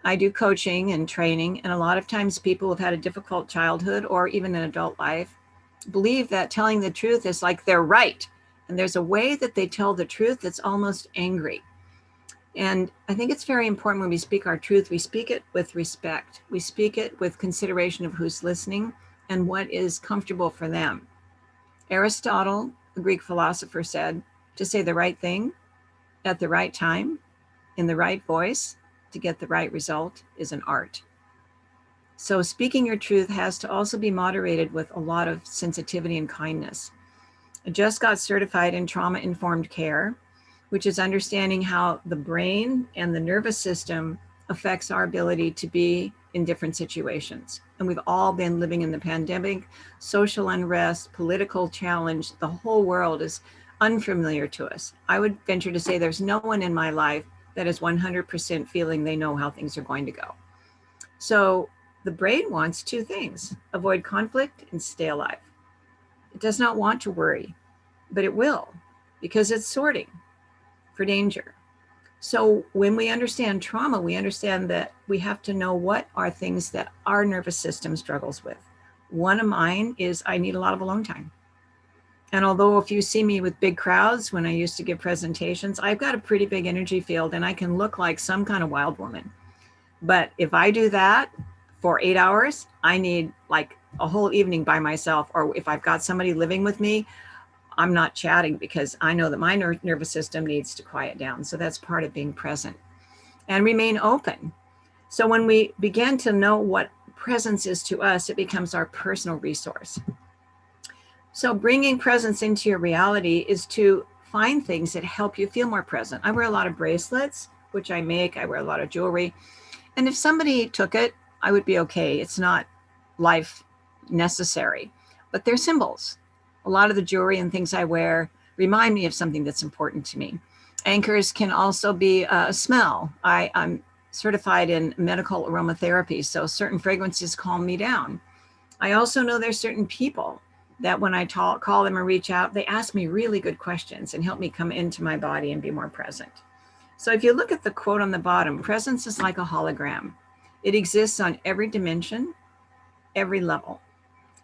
I do coaching and training, and a lot of times people who've had a difficult childhood or even an adult life believe that telling the truth is like they're right. And there's a way that they tell the truth that's almost angry. And I think it's very important when we speak our truth, we speak it with respect. We speak it with consideration of who's listening and what is comfortable for them. Aristotle, the Greek philosopher, said to say the right thing at the right time, in the right voice, to get the right result is an art. So speaking your truth has to also be moderated with a lot of sensitivity and kindness. I just got certified in trauma-informed care, which is understanding how the brain and the nervous system affects our ability to be in different situations. And we've all been living in the pandemic, social unrest, political challenge. The whole world is unfamiliar to us. I would venture to say there's no one in my life that is 100% feeling they know how things are going to go. So the brain wants 2 things: avoid conflict and stay alive. It does not want to worry, but it will, because it's sorting for danger. So when we understand trauma, we understand that we have to know what are things that our nervous system struggles with. One of mine is I need a lot of alone time. And although if you see me with big crowds, when I used to give presentations, I've got a pretty big energy field and I can look like some kind of wild woman. But if I do that for 8 hours, I need like a whole evening by myself. Or if I've got somebody living with me, I'm not chatting because I know that my nervous system needs to quiet down. So that's part of being present and remain open. So when we begin to know what presence is to us, it becomes our personal resource. So bringing presence into your reality is to find things that help you feel more present. I wear a lot of bracelets, which I make. I wear a lot of jewelry. And if somebody took it, I would be okay. It's not life necessary, but they're symbols. A lot of the jewelry and things I wear remind me of something that's important to me. Anchors can also be a smell. I'm certified in medical aromatherapy, so certain fragrances calm me down. I also know there's certain people that when I call them or reach out, they ask me really good questions and help me come into my body and be more present. So if you look at the quote on the bottom, presence is like a hologram. It exists on every dimension, every level.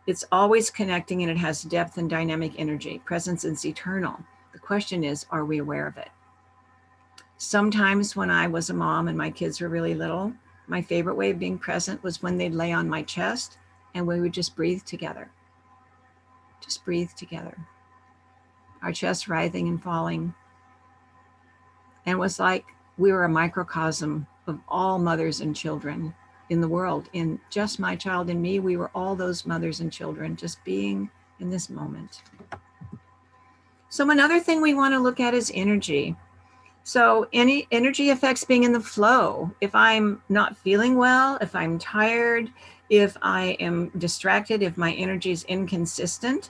It's always connecting and it has depth and dynamic energy. Presence is eternal. The question is, are we aware of it? Sometimes when I was a mom and my kids were really little, my favorite way of being present was when they'd lay on my chest and we would just breathe together. Just breathe together. Our chests writhing and falling. And it was like we were a microcosm of all mothers and children in the world. In just my child and me, we were all those mothers and children just being in this moment. So another thing we want to look at is energy. So any energy affects being in the flow. If I'm not feeling well, if I'm tired, if I am distracted, if my energy is inconsistent,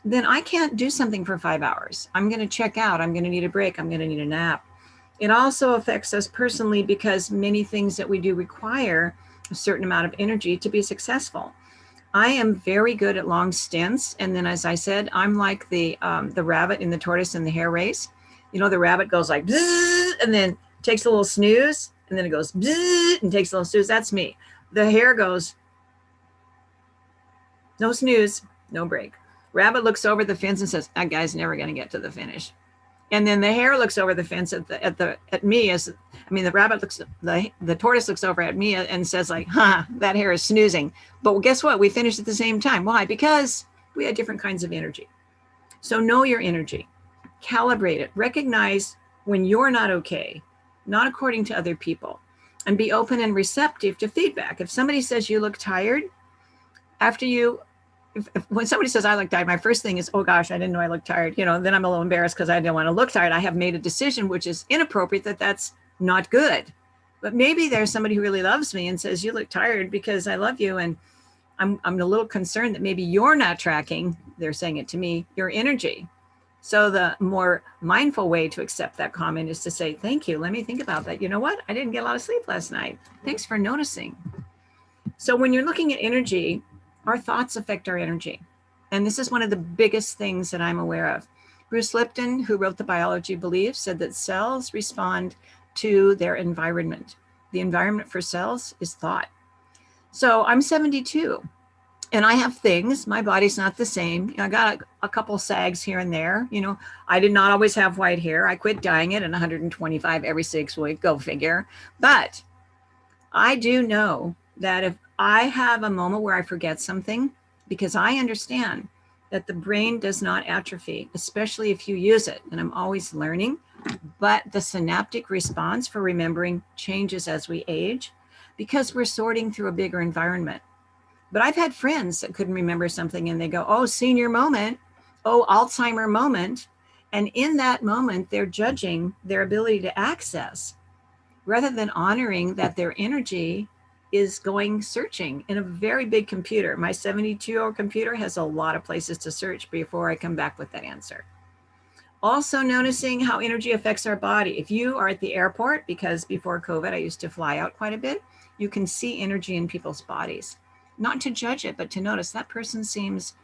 then I can't do something for 5 hours. I'm going to check out. I'm going to need a break. I'm going to need a nap. It also affects us personally because many things that we do require a certain amount of energy to be successful. I am very good at long stints. And then, as I said, I'm like the rabbit in the tortoise and the hare race. You know, the rabbit goes like, bzzz, and then takes a little snooze, and then it goes, bzzz, and takes a little snooze. That's me. The hare goes, no snooze, no break. Rabbit looks over the fence and says, that guy's never going to get to the finish. And then the hare looks over the fence at me the rabbit looks, the tortoise looks over at me and says like, that hare is snoozing. But guess what? We finished at the same time. Why? Because we had different kinds of energy. So know your energy, calibrate it, recognize when you're not okay, not according to other people, and be open and receptive to feedback. If somebody says you look tired, when somebody says I look tired, my first thing is, oh gosh, I didn't know I looked tired. Then I'm a little embarrassed because I didn't want to look tired. I have made a decision which is inappropriate, that's not good. But maybe there's somebody who really loves me and says you look tired because I love you, and I'm a little concerned that maybe you're not tracking, they're saying it to me, your energy. So the more mindful way to accept that comment is to say, thank you, let me think about that. You know what? I didn't get a lot of sleep last night. Thanks for noticing. So when you're looking at energy, our thoughts affect our energy. And this is one of the biggest things that I'm aware of. Bruce Lipton, who wrote The Biology of Belief, said that cells respond to their environment. The environment for cells is thought. So I'm 72 and I have things, my body's not the same. I got a couple sags here and there. I did not always have white hair. I quit dyeing it at 125 every 6 weeks, go figure. But I do know that if I have a moment where I forget something, because I understand that the brain does not atrophy, especially if you use it. And I'm always learning, but the synaptic response for remembering changes as we age because we're sorting through a bigger environment. But I've had friends that couldn't remember something and they go, oh, senior moment, oh, Alzheimer moment. And in that moment, they're judging their ability to access rather than honoring that their energy is going searching in a very big computer. My 72-year-old computer has a lot of places to search before I come back with that answer. Also noticing how energy affects our body. If you are at the airport, because before COVID, I used to fly out quite a bit, you can see energy in people's bodies. Not to judge it, but to notice that person seems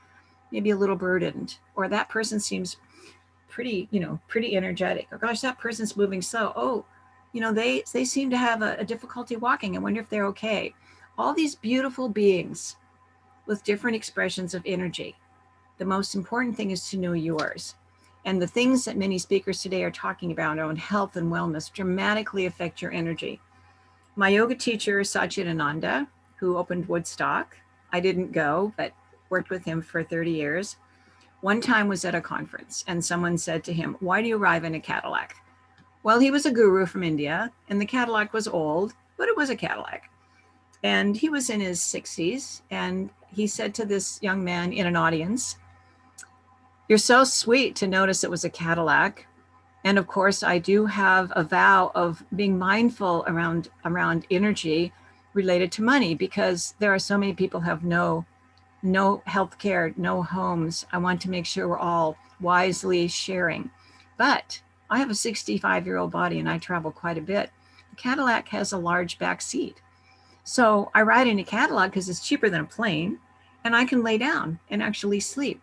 maybe a little burdened, or that person seems pretty energetic. Or gosh, that person's moving slow. Oh, they seem to have a difficulty walking. I wonder if they're okay. All these beautiful beings with different expressions of energy. The most important thing is to know yours. And the things that many speakers today are talking about on health and wellness dramatically affect your energy. My yoga teacher, Satchidananda, who opened Woodstock, I didn't go, but worked with him for 30 years, one time was at a conference and someone said to him, why do you arrive in a Cadillac? Well, he was a guru from India and the Cadillac was old, but it was a Cadillac. And he was in his 60s and he said to this young man in an audience, you're so sweet to notice it was a Cadillac, And of course, I do have a vow of being mindful around energy related to money, because there are so many people who have no health care, no homes. I want to make sure we're all wisely sharing. But I have a 65-year-old body and I travel quite a bit. The Cadillac has a large back seat. So I ride in a Cadillac because it's cheaper than a plane, and I can lay down and actually sleep.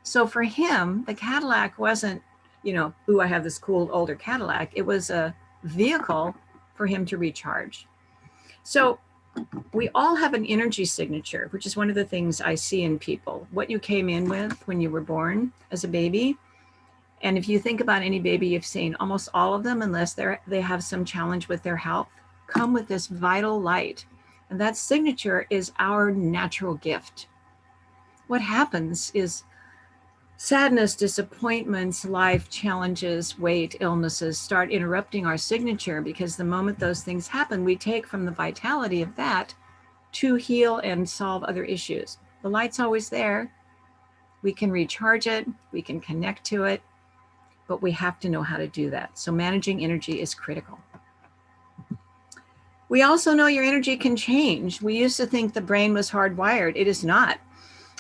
So for him, the Cadillac wasn't, ooh, I have this cool older Cadillac. It was a vehicle for him to recharge. So we all have an energy signature, which is one of the things I see in people, what you came in with when you were born as a baby. And if you think about any baby you've seen, almost all of them, unless they have some challenge with their health, come with this vital light. And that signature is our natural gift. What happens is sadness, disappointments, life challenges, weight, illnesses start interrupting our signature, because the moment those things happen, we take from the vitality of that to heal and solve other issues. The light's always there. We can recharge it, we can connect to it, but we have to know how to do that. So managing energy is critical. We also know your energy can change. We used to think the brain was hardwired. It is not.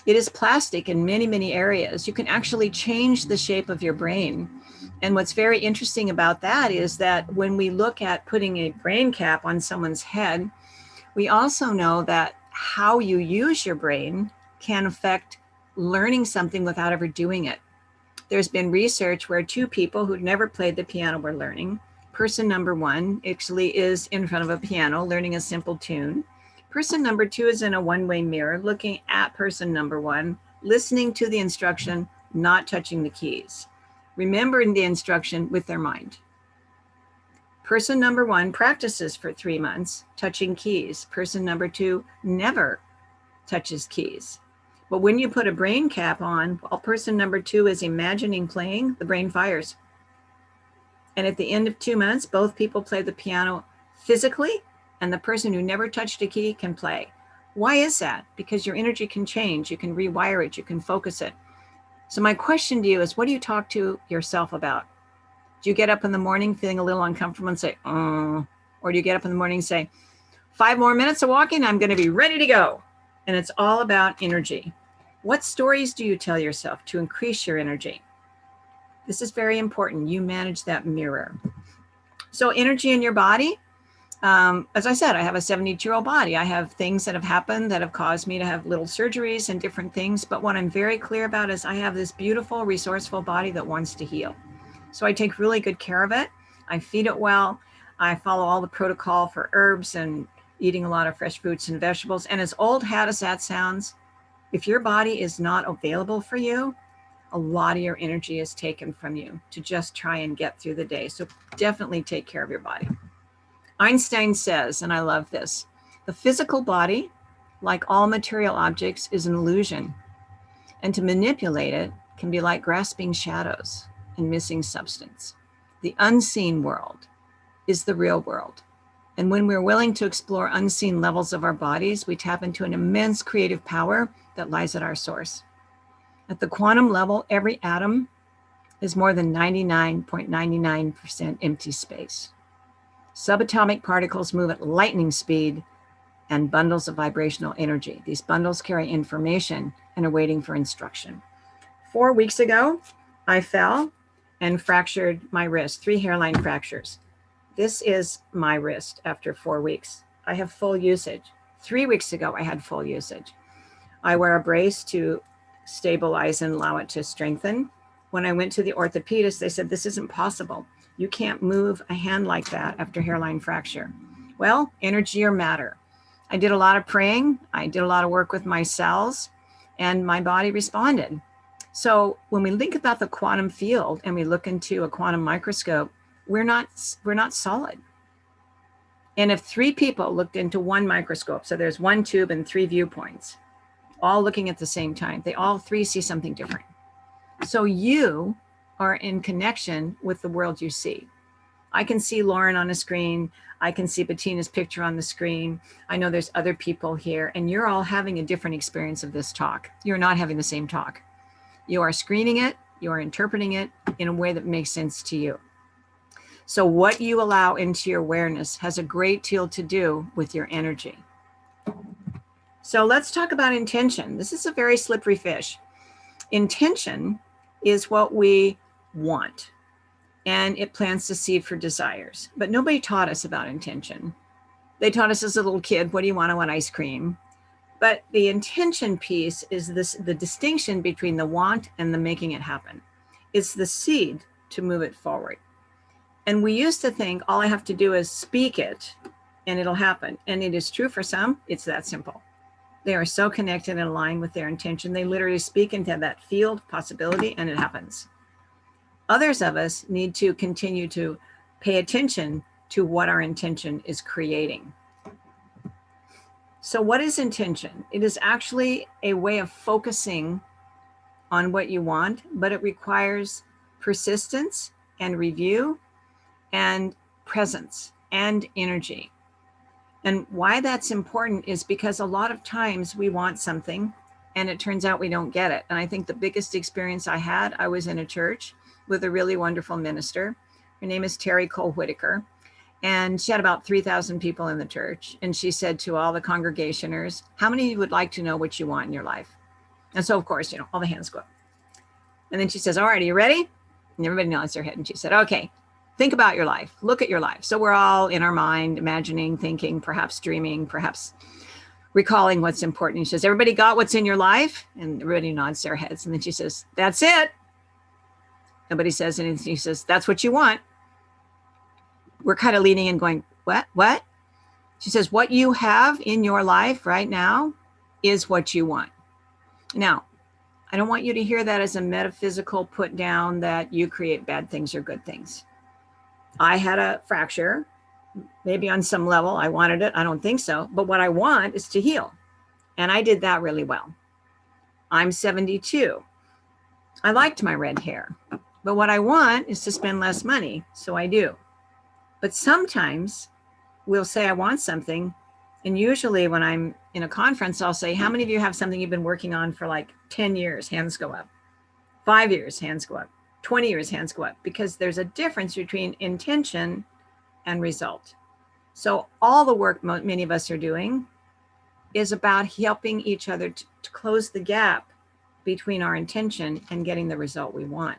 It is plastic in many, many areas. You can actually change the shape of your brain. And what's very interesting about that is that when we look at putting a brain cap on someone's head, we also know that how you use your brain can affect learning something without ever doing it. There's been research where two people who'd never played the piano were learning. Person number one actually is in front of a piano learning a simple tune. Person number two is in a one-way mirror looking at person number one, listening to the instruction, not touching the keys, remembering the instruction with their mind. Person number one practices for 3 months touching keys. Person number two never touches keys. But when you put a brain cap on, while person number two is imagining playing, the brain fires. And at the end of 2 months, both people play the piano physically, and the person who never touched a key can play. Why is that? Because your energy can change. You can rewire it. You can focus it. So my question to you is, what do you talk to yourself about? Do you get up in the morning feeling a little uncomfortable and say, or do you get up in the morning and say, 5 more minutes of walking, I'm going to be ready to go? And it's all about energy. What stories do you tell yourself to increase your energy? This is very important. You manage that mirror. So energy in your body, as I said, I have a 72-year-old body. I have things that have happened that have caused me to have little surgeries and different things. But what I'm very clear about is I have this beautiful, resourceful body that wants to heal. So I take really good care of it. I feed it well. I follow all the protocol for herbs and eating a lot of fresh fruits and vegetables. And as old hat as that sounds, if your body is not available for you, a lot of your energy is taken from you to just try and get through the day. So definitely take care of your body. Einstein says, and I love this, the physical body, like all material objects, is an illusion. And to manipulate it can be like grasping shadows and missing substance. The unseen world is the real world. And when we're willing to explore unseen levels of our bodies, we tap into an immense creative power that lies at our source. At the quantum level, every atom is more than 99.99% empty space. Subatomic particles move at lightning speed and bundles of vibrational energy. These bundles carry information and are waiting for instruction. 4 weeks ago, I fell and fractured my wrist, 3 hairline fractures. This is my wrist after 4 weeks. I have full usage. 3 weeks ago, I had full usage. I wear a brace to stabilize and allow it to strengthen. When I went to the orthopedist, they said, this isn't possible. You can't move a hand like that after hairline fracture. Well, energy or matter. I did a lot of praying. I did a lot of work with my cells, and my body responded. So when we think about the quantum field and we look into a quantum microscope, we're not solid. And if 3 people looked into one microscope, so there's 1 tube and 3 viewpoints, all looking at the same time, they all 3 see something different. So you are in connection with the world you see. I can see Lauren on a screen. I can see Bettina's picture on the screen. I know there's other people here, and you're all having a different experience of this talk. You're not having the same talk. You are screening it. You are interpreting it in a way that makes sense to you. So what you allow into your awareness has a great deal to do with your energy. So let's talk about intention. This is a very slippery fish. Intention is what we want, and it plants the seed for desires. But nobody taught us about intention. They taught us as a little kid, what do you want? I want ice cream. But the intention piece is the distinction between the want and the making it happen. It's the seed to move it forward. And we used to think all I have to do is speak it and it'll happen. And it is true for some, it's that simple. They are so connected and aligned with their intention. They literally speak into that field possibility and it happens. Others of us need to continue to pay attention to what our intention is creating. So what is intention? It is actually a way of focusing on what you want, but it requires persistence and review and presence and energy. And why that's important is because a lot of times we want something and it turns out we don't get it. And I think the biggest experience I had, I was in a church with a really wonderful minister. Her name is Terry Cole Whitaker. And she had about 3,000 people in the church. And she said to all the congregationers, how many of you would like to know what you want in your life? And so, of course, you know, all the hands go up. And then she says, all right, are you ready? And everybody nods their head. And she said, okay, think about your life. Look at your life. So we're all in our mind, imagining, thinking, perhaps dreaming, perhaps recalling what's important. And she says, everybody got what's in your life? And everybody nods their heads. And then she says, that's it. Nobody says anything. She says, that's what you want. We're kind of leaning and going, what? She says, what you have in your life right now is what you want. Now, I don't want you to hear that as a metaphysical put down that you create bad things or good things. I had a fracture, maybe on some level I wanted it. I don't think so. But what I want is to heal. And I did that really well. I'm 72. I liked my red hair. But what I want is to spend less money. So I do. But sometimes we'll say I want something. And usually when I'm in a conference, I'll say, how many of you have something you've been working on for like 10 years? Hands go up. 5 years, hands go up. 20 years, hands go up. Because there's a difference between intention and result. So all the work many of us are doing is about helping each other to close the gap between our intention and getting the result we want.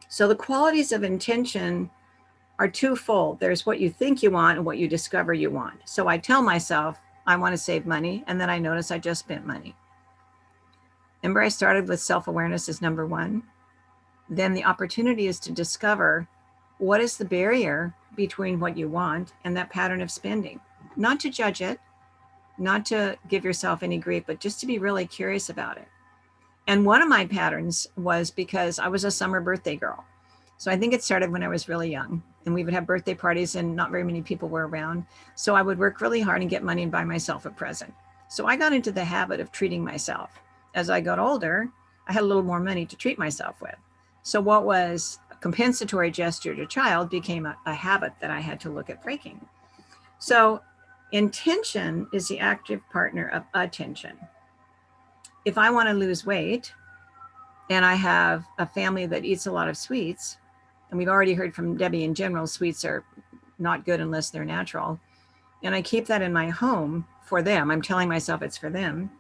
So the qualities of intention are twofold. There's what you think you want and what you discover you want. So I tell myself, I want to save money, and then I notice I just spent money. Remember, I started with self-awareness as number one. Then the opportunity is to discover what is the barrier between what you want and that pattern of spending. Not to judge it, not to give yourself any grief, but just to be really curious about it. And one of my patterns was because I was a summer birthday girl. So I think it started when I was really young, and we would have birthday parties and not very many people were around. So I would work really hard and get money and buy myself a present. So I got into the habit of treating myself. As I got older, I had a little more money to treat myself with. So what was a compensatory gesture to child became a habit that I had to look at breaking. So intention is the active partner of attention. If I want to lose weight and I have a family that eats a lot of sweets, and we've already heard from Debbie in general, sweets are not good unless they're natural, and I keep that in my home for them, I'm telling myself it's for them,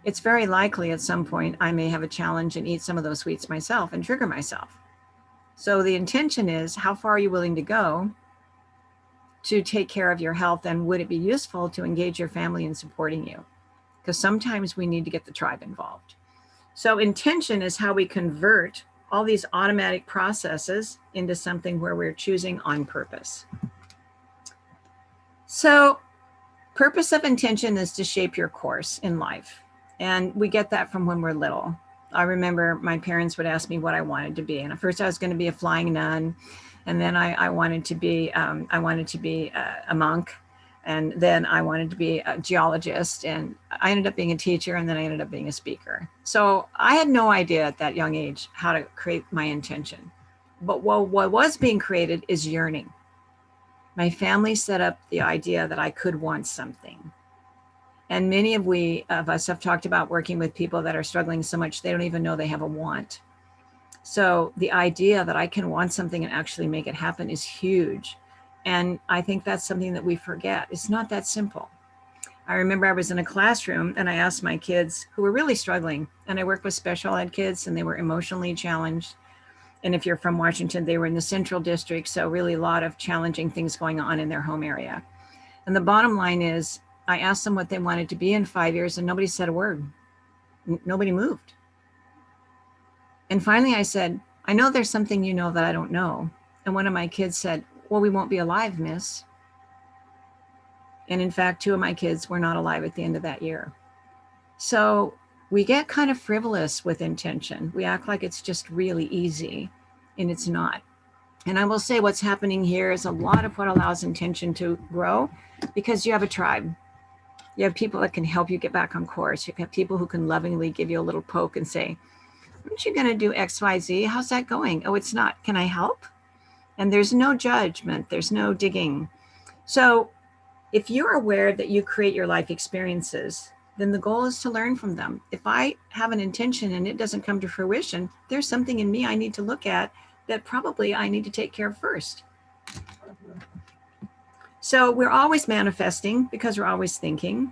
it's very likely at some point I may have a challenge and eat some of those sweets myself and trigger myself. So the intention is, how far are you willing to go to take care of your health, and would it be useful to engage your family in supporting you? Because sometimes we need to get the tribe involved. So intention is how we convert all these automatic processes into something where we're choosing on purpose. So purpose of intention is to shape your course in life. And we get that from when we're little. I remember my parents would ask me what I wanted to be. And at first I was going to be a flying nun. And then I wanted to be a monk. And then I wanted to be a geologist, and I ended up being a teacher, and then I ended up being a speaker. So I had no idea at that young age how to create my intention. But what was being created is yearning. My family set up the idea that I could want something. And many of us have talked about working with people that are struggling so much they don't even know they have a want. So the idea that I can want something and actually make it happen is huge. And I think that's something that we forget. It's not that simple. I remember I was in a classroom and I asked my kids who were really struggling, and I work with special ed kids and they were emotionally challenged. And if you're from Washington, they were in the central district. So really a lot of challenging things going on in their home area. And the bottom line is I asked them what they wanted to be in 5 years and nobody said a word. Nobody moved. And finally I said, I know there's something you know that I don't know. And one of my kids said, well, we won't be alive, miss. And in fact, 2 of my kids were not alive at the end of that year. So we get kind of frivolous with intention. We act like it's just really easy, and it's not. And I will say what's happening here is a lot of what allows intention to grow, because you have a tribe. You have people that can help you get back on course. You have people who can lovingly give you a little poke and say, aren't you going to do X, Y, Z? How's that going? Oh, it's not. Can I help? And there's no judgment. There's no digging. So if you're aware that you create your life experiences, then the goal is to learn from them. If I have an intention and it doesn't come to fruition, there's something in me I need to look at that probably I need to take care of first. So we're always manifesting because we're always thinking.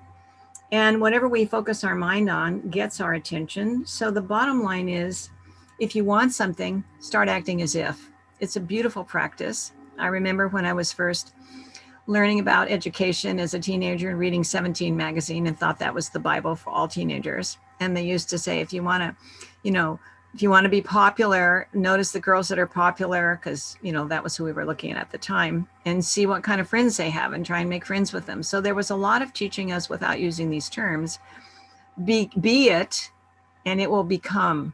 And whatever we focus our mind on gets our attention. So the bottom line is, if you want something, start acting as if. It's a beautiful practice. I remember when I was first learning about education as a teenager and reading 17 magazine and thought that was the Bible for all teenagers. And they used to say, if you want to, if you want to be popular, notice the girls that are popular, because, that was who we were looking at the time, and see what kind of friends they have and try and make friends with them. So there was a lot of teaching us without using these terms. Be it, and it will become.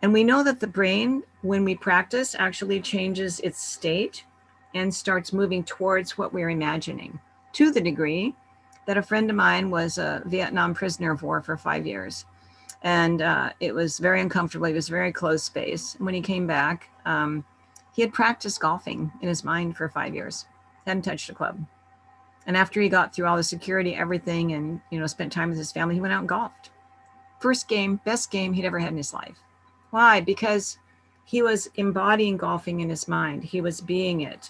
And we know that the brain, when we practice, actually changes its state and starts moving towards what we're imagining, to the degree that a friend of mine was a Vietnam prisoner of war for 5 years. And it was very uncomfortable. He was very closed space. And when he came back, he had practiced golfing in his mind for 5 years, hadn't touched a club. And after he got through all the security, everything, and spent time with his family, he went out and golfed. First game, best game he'd ever had in his life. Why? Because he was embodying golfing in his mind. He was being it.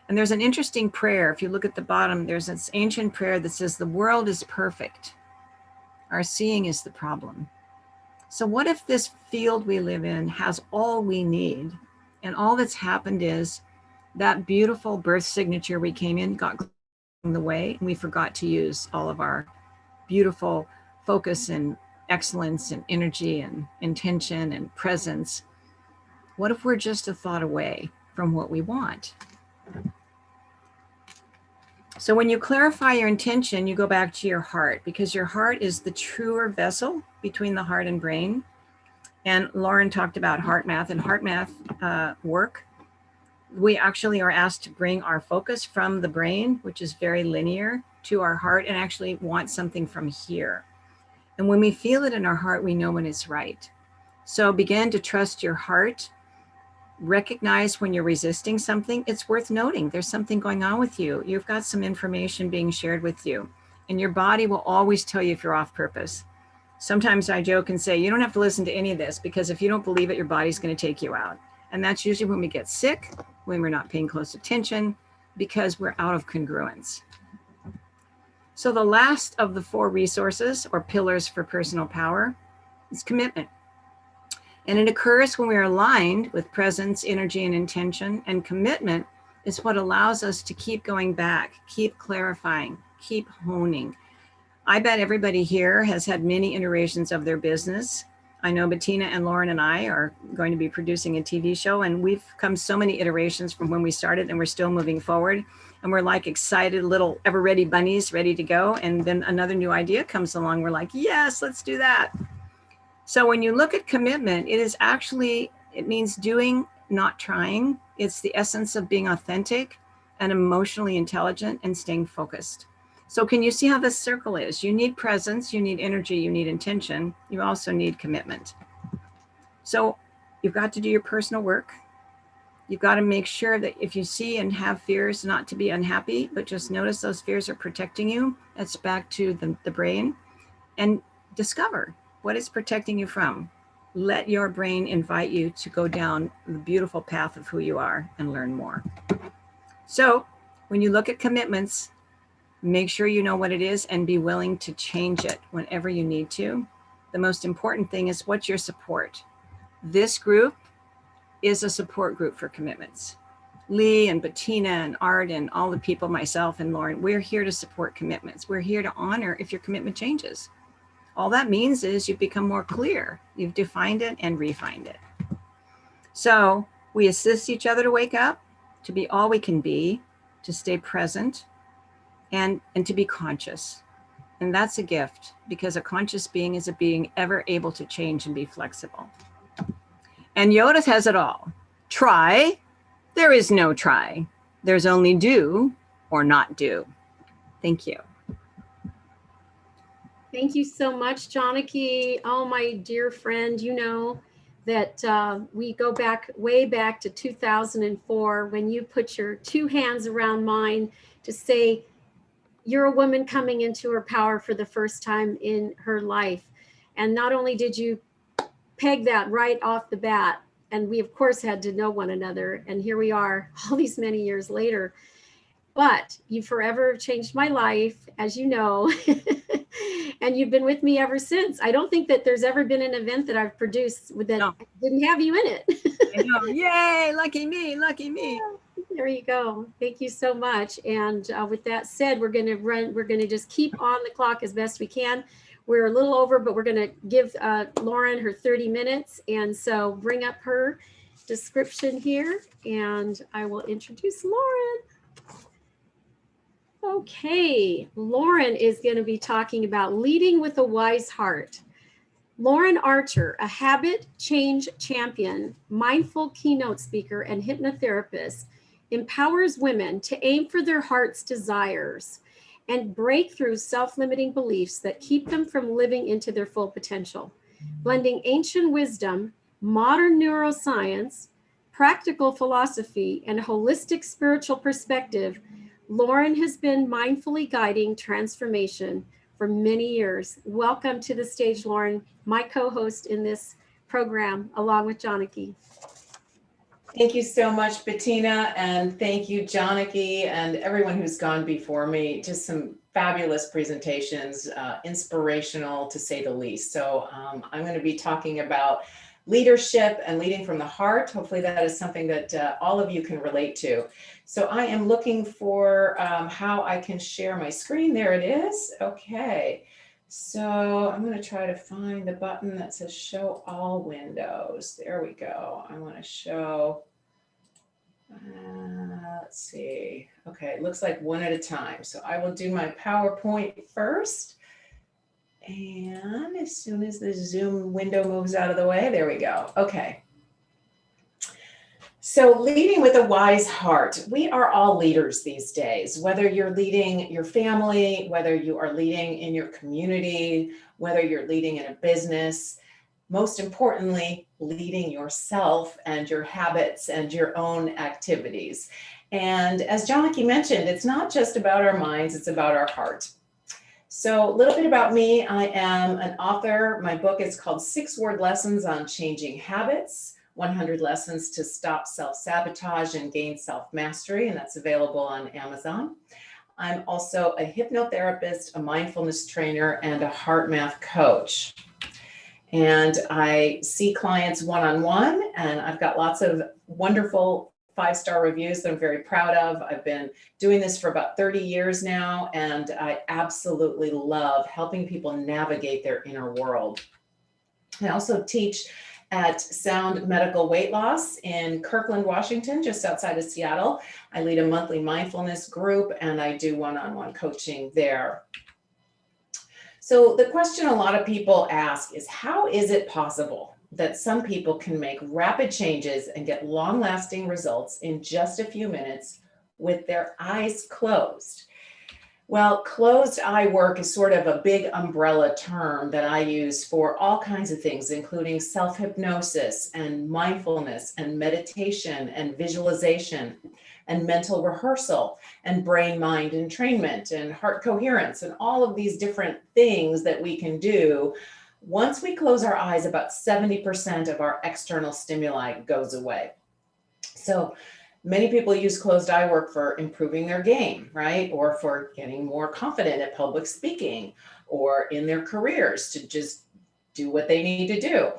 And there's an interesting prayer. If you look at the bottom, there's this ancient prayer that says, the world is perfect. Our seeing is the problem. So what if this field we live in has all we need? And all that's happened is that beautiful birth signature we came in got in the way, and we forgot to use all of our beautiful focus and excellence and energy and intention and presence. What if we're just a thought away from what we want? So when you clarify your intention, you go back to your heart, because your heart is the truer vessel between the heart and brain. And Lauren talked about heart math and heart math work. We actually are asked to bring our focus from the brain, which is very linear, to our heart and actually want something from here. And when we feel it in our heart, we know when it's right. So begin to trust your heart. Recognize when you're resisting something. It's worth noting there's something going on with you. You've got some information being shared with you, and your body will always tell you if you're off purpose. Sometimes I joke and say, you don't have to listen to any of this, because if you don't believe it, your body's going to take you out. And that's usually when we get sick, when we're not paying close attention, because we're out of congruence. So the last of the 4 resources or pillars for personal power is commitment. And it occurs when we are aligned with presence, energy, and intention. And commitment is what allows us to keep going back, keep clarifying, keep honing. I bet everybody here has had many iterations of their business. I know Bettina and Lauren and I are going to be producing a TV show, and we've come so many iterations from when we started, and we're still moving forward. And we're like excited little ever-ready bunnies ready to go. And then another new idea comes along. We're like, yes, let's do that. So when you look at commitment, it means doing, not trying. It's the essence of being authentic and emotionally intelligent and staying focused. So can you see how this circle is? You need presence, you need energy, you need intention. You also need commitment. So you've got to do your personal work. You've got to make sure that if you see and have fears, not to be unhappy, but just notice those fears are protecting you. That's back to the brain. And discover what it's protecting you from. let your brain invite you to go down the beautiful path of who you are and learn more. So when you look at commitments, make sure you know what it is and be willing to change it whenever you need to. The most important thing is what's your support. This group is a support group for commitments. Lee and Bettina and Art and all the people, myself and Lauren, we're here to support commitments. We're here to honor if your commitment changes. All that means is you've become more clear. You've defined it and refined it. So we assist each other to wake up, to be all we can be, to stay present, and to be conscious. And that's a gift, because a conscious being is a being ever able to change and be flexible. And Yoda has it all. Try. There is no try. There's only do or not do. Thank you. Thank you so much, Janaki. Oh, my dear friend, you know that we go back, way back to 2004, when you put your two hands around mine to say, you're a woman coming into her power for the first time in her life. And not only did you peg that right off the bat, and we of course had to know one another, and here we are all these many years later, but you forever changed my life, as you know, and you've been with me ever since. I don't think that there's ever been an event that I've produced that didn't have you in it. I know. Yay, lucky me, lucky me. There you go. Thank you so much. And with that said, we're going to just keep on the clock as best we can. We're a little over, but we're going to give Lauren her 30 minutes. And so bring up her description here, and I will introduce Lauren. Okay, Lauren is going to be talking about leading with a wise heart. Lauren Archer, a habit change champion, mindful keynote speaker, and hypnotherapist, empowers women to aim for their heart's desires and break through self-limiting beliefs that keep them from living into their full potential. Blending ancient wisdom, modern neuroscience, practical philosophy, and holistic spiritual perspective, Lauren has been mindfully guiding transformation for many years. Welcome to the stage, Lauren, my co-host in this program, along with Janaki. Thank you so much, Bettina, and thank you, Janaki, and everyone who's gone before me. Just some fabulous presentations, inspirational to say the least. So I'm going to be talking about leadership and leading from the heart. Hopefully that is something that all of you can relate to. So I am looking for how I can share my screen. There it is. Okay. So I'm going to try to find the button that says show all windows. There we go. I want to show, let's see. Okay, it looks like one at a time. So I will do my PowerPoint first. And as soon as the Zoom window moves out of the way, there we go. Okay. So leading with a wise heart, we are all leaders these days, whether you're leading your family, whether you are leading in your community, whether you're leading in a business, most importantly, leading yourself and your habits and your own activities. And as Janaki mentioned, it's not just about our minds, it's about our heart. So a little bit about me. I am an author. My book is called 6-Word Lessons on Changing Habits, 100 Lessons to Stop Self-Sabotage and Gain Self-Mastery, and that's available on Amazon. I'm also a hypnotherapist, a mindfulness trainer, and a heart math coach. And I see clients one-on-one, and I've got lots of wonderful 5-star reviews that I'm very proud of. I've been doing this for about 30 years now, and I absolutely love helping people navigate their inner world. I also teach at Sound Medical Weight Loss in Kirkland, Washington, just outside of Seattle. I lead a monthly mindfulness group, and I do one-on-one coaching there. So the question a lot of people ask is, how is it possible that some people can make rapid changes and get long-lasting results in just a few minutes with their eyes closed? Well, closed eye work is sort of a big umbrella term that I use for all kinds of things, including self-hypnosis and mindfulness and meditation and visualization and mental rehearsal and brain-mind entrainment and heart coherence and all of these different things that we can do Once we close our eyes, about 70% of our external stimuli goes away. So many people use closed eye work for improving their game, right? Or for getting more confident at public speaking or in their careers to just do what they need to do.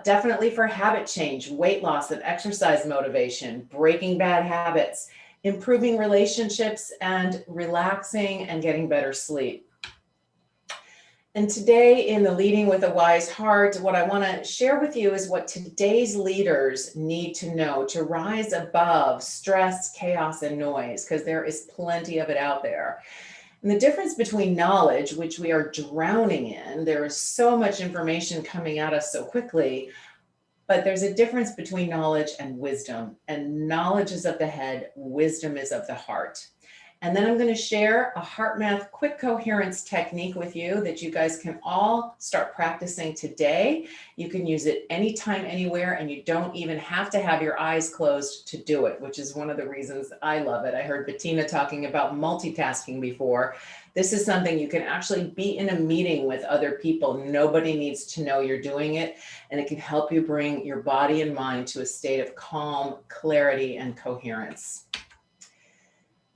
Definitely for habit change, weight loss and exercise motivation, breaking bad habits, improving relationships, and relaxing and getting better sleep. And today in the Leading with a Wise Heart, what I want to share with you is what today's leaders need to know to rise above stress, chaos, and noise, because there is plenty of it out there. And the difference between knowledge, which we are drowning in, there is so much information coming at us so quickly, but there's a difference between knowledge and wisdom. And knowledge is of the head, wisdom is of the heart. And then I'm going to share a HeartMath quick coherence technique with you that you guys can all start practicing today. You can use it anytime, anywhere, and you don't even have to have your eyes closed to do it, which is one of the reasons I love it. I heard Bettina talking about multitasking before. This is something you can actually be in a meeting with other people. Nobody needs to know you're doing it, and it can help you bring your body and mind to a state of calm, clarity, and coherence.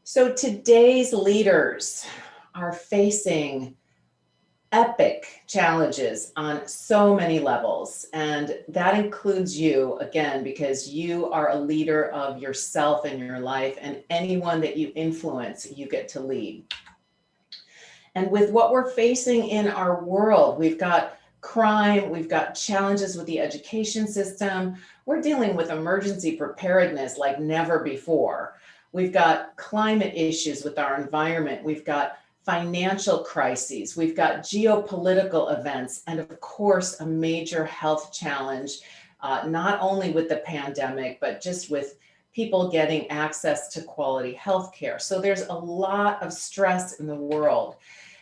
So today's leaders are facing epic challenges on so many levels. And that includes you, again, because you are a leader of yourself and your life, and anyone that you influence, you get to lead. And with what we're facing in our world, we've got crime, we've got challenges with the education system, we're dealing with emergency preparedness like never before. We've got climate issues with our environment. We've got financial crises. We've got geopolitical events. And of course, a major health challenge, not only with the pandemic, but just with people getting access to quality health care. So there's a lot of stress in the world.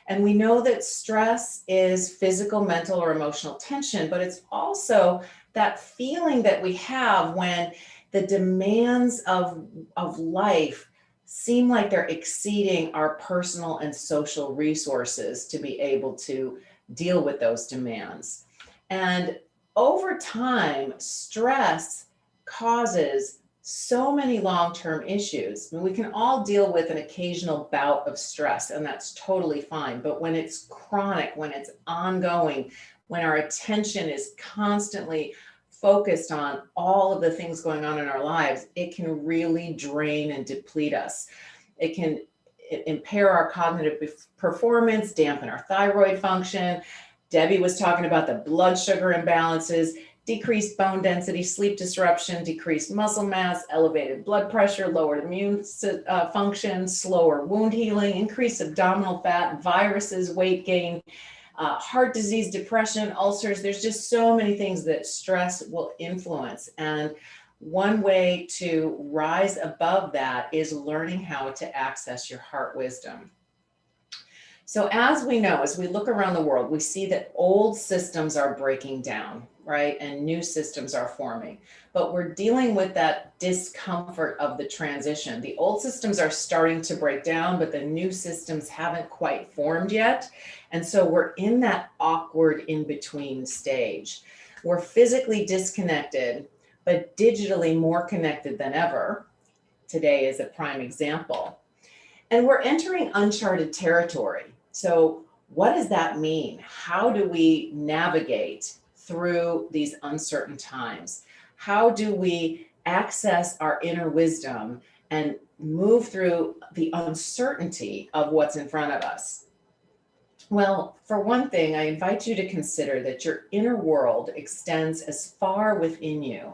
And we know that stress is physical, mental, or emotional tension, but it's also that feeling that we have when the demands of life seem like they're exceeding our personal and social resources to be able to deal with those demands. And over time, stress causes so many long-term issues. I mean, we can all deal with an occasional bout of stress, and that's totally fine. But when it's chronic, when it's ongoing, when our attention is constantly focused on all of the things going on in our lives, it can really drain and deplete us. It can impair our cognitive performance, dampen our thyroid function. Debbie was talking about the blood sugar imbalances, decreased bone density, sleep disruption, decreased muscle mass, elevated blood pressure, lowered immune function, slower wound healing, increased abdominal fat, viruses, weight gain, heart disease, depression, ulcers. There's just so many things that stress will influence. And one way to rise above that is learning how to access your heart wisdom. So as we know, as we look around the world, we see that old systems are breaking down, right? And new systems are forming. But we're dealing with that discomfort of the transition. The old systems are starting to break down, but the new systems haven't quite formed yet. And so we're in that awkward in-between stage. We're physically disconnected, but digitally more connected than ever. Today is a prime example. And we're entering uncharted territory. So what does that mean? How do we navigate through these uncertain times? How do we access our inner wisdom and move through the uncertainty of what's in front of us? Well, for one thing, I invite you to consider that your inner world extends as far within you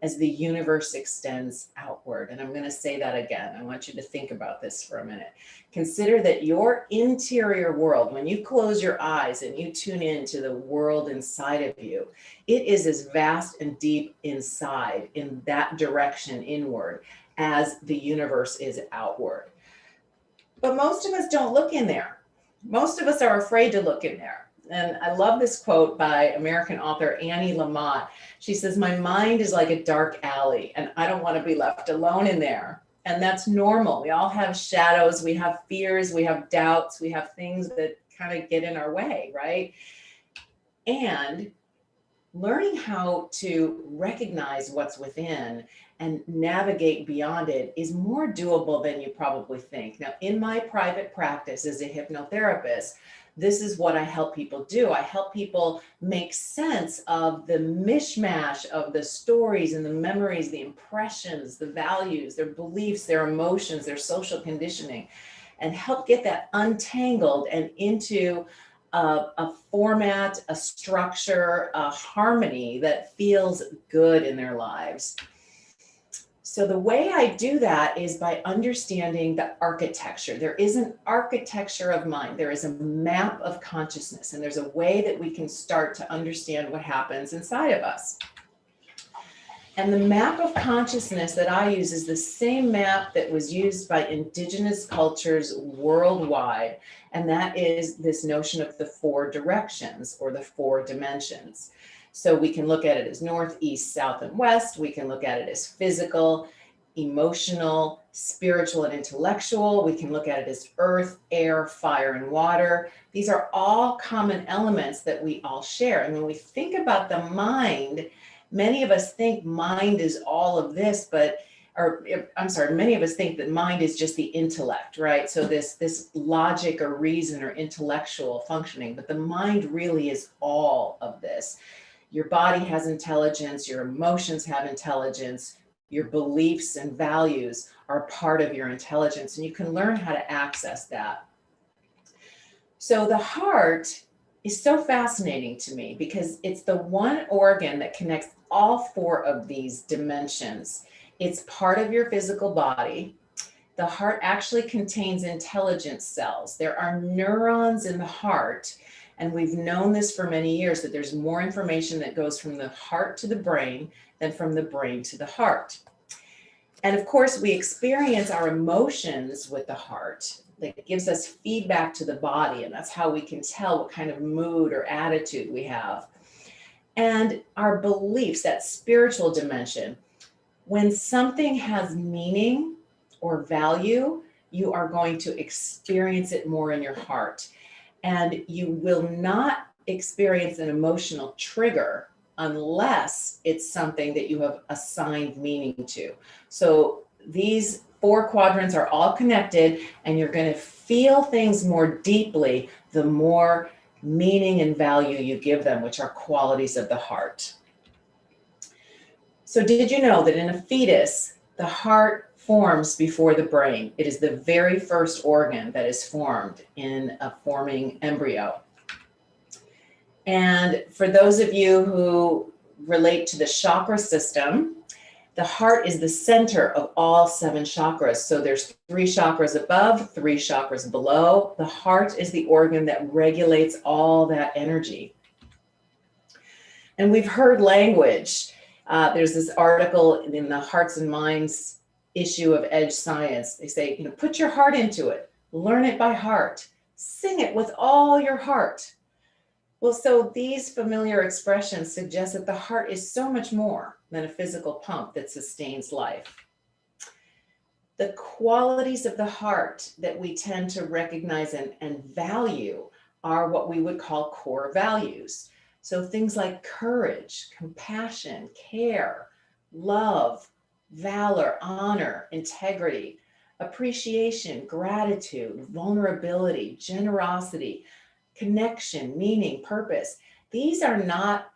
as the universe extends outward. And I'm going to say that again. I want you to think about this for a minute. Consider that your interior world, when you close your eyes and you tune into the world inside of you, it is as vast and deep inside, in that direction inward, as the universe is outward. But most of us don't look in there. Most of us are afraid to look in there. And I love this quote by American author Annie Lamott. She says, "My mind is like a dark alley, and I don't want to be left alone in there." And that's normal. We all have shadows, we have fears, we have doubts, we have things that kind of get in our way, right? And learning how to recognize what's within and navigate beyond it is more doable than you probably think. Now, in my private practice as a hypnotherapist, this is what I help people do. I help people make sense of the mishmash of the stories and the memories, the impressions, the values, their beliefs, their emotions, their social conditioning, and help get that untangled and into a format, a structure, a harmony that feels good in their lives. So the way I do that is by understanding the architecture. There is an architecture of mind. There is a map of consciousness, and there's a way that we can start to understand what happens inside of us. And the map of consciousness that I use is the same map that was used by indigenous cultures worldwide. And that is this notion of the 4 directions or the 4 dimensions. So we can look at it as north, east, south, and west. We can look at it as physical, emotional, spiritual, and intellectual. We can look at it as earth, air, fire, and water. These are all common elements that we all share. And when we think about the mind, many of us think mind is all of this, many of us think that mind is just the intellect, right? So this logic or reason or intellectual functioning, but the mind really is all of this. Your body has intelligence, your emotions have intelligence, your beliefs and values are part of your intelligence, and you can learn how to access that. So the heart is so fascinating to me because it's the one organ that connects all 4 of these dimensions. It's part of your physical body. The heart actually contains intelligence cells. There are neurons in the heart, and we've known this for many years, that there's more information that goes from the heart to the brain than from the brain to the heart. And of course, we experience our emotions with the heart. That gives us feedback to the body, and that's how we can tell what kind of mood or attitude we have. And our beliefs, that spiritual dimension. When something has meaning or value, you are going to experience it more in your heart. And you will not experience an emotional trigger unless it's something that you have assigned meaning to. So these 4 quadrants are all connected, and you're going to feel things more deeply the more meaning and value you give them, which are qualities of the heart. So did you know that in a fetus, the heart forms before the brain? It is the very first organ that is formed in a forming embryo. And for those of you who relate to the chakra system, the heart is the center of all 7 chakras. So there's 3 chakras above, 3 chakras below. The heart is the organ that regulates all that energy. And we've heard language. There's this article in the Hearts and Minds issue of Edge Science. They say, put your heart into it, learn it by heart, sing it with all your heart. Well, so these familiar expressions suggest that the heart is so much more than a physical pump that sustains life. The qualities of the heart that we tend to recognize and value are what we would call core values. So things like courage, compassion, care, love, valor, honor, integrity, appreciation, gratitude, vulnerability, generosity, connection, meaning, purpose. These are not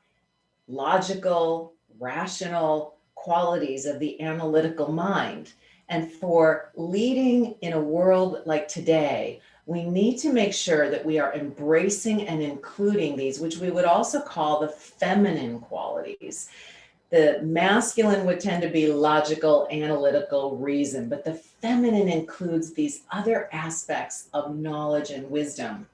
logical, rational qualities of the analytical mind. And for leading in a world like today, we need to make sure that we are embracing and including these, which we would also call the feminine qualities. The masculine would tend to be logical, analytical, reason, but the feminine includes these other aspects of knowledge and wisdom.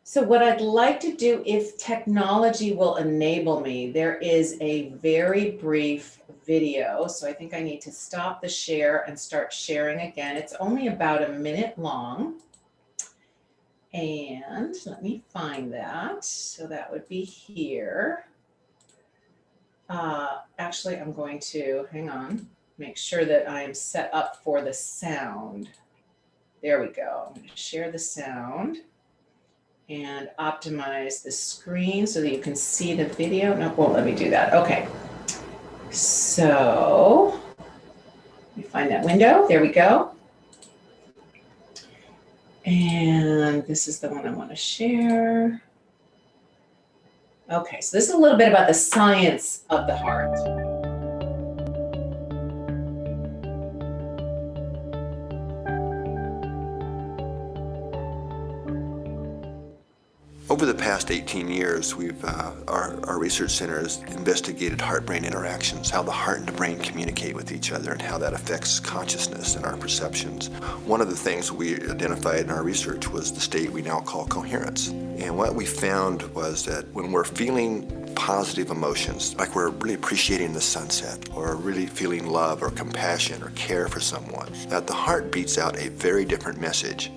So what I'd like to do, if technology will enable me, there is a very brief video. So I think I need to stop the share and start sharing again. It's only about a minute long. And let me find that. So that would be here. Actually, I'm going to, hang on, make sure that I'm set up for the sound. There we go. I'm going to share the sound. and optimize the screen so that you can see the video. No, it won't let me do that. Okay. So let me find that window. There we go. And this is the one I want to share. Okay, so this is a little bit about the science of the heart. Over the past 18 years, our research center has investigated heart-brain interactions, how the heart and the brain communicate with each other, and how that affects consciousness and our perceptions. One of the things we identified in our research was the state we now call coherence. And what we found was that when we're feeling positive emotions, like we're really appreciating the sunset, or really feeling love or compassion or care for someone, that the heart beats out a very different message.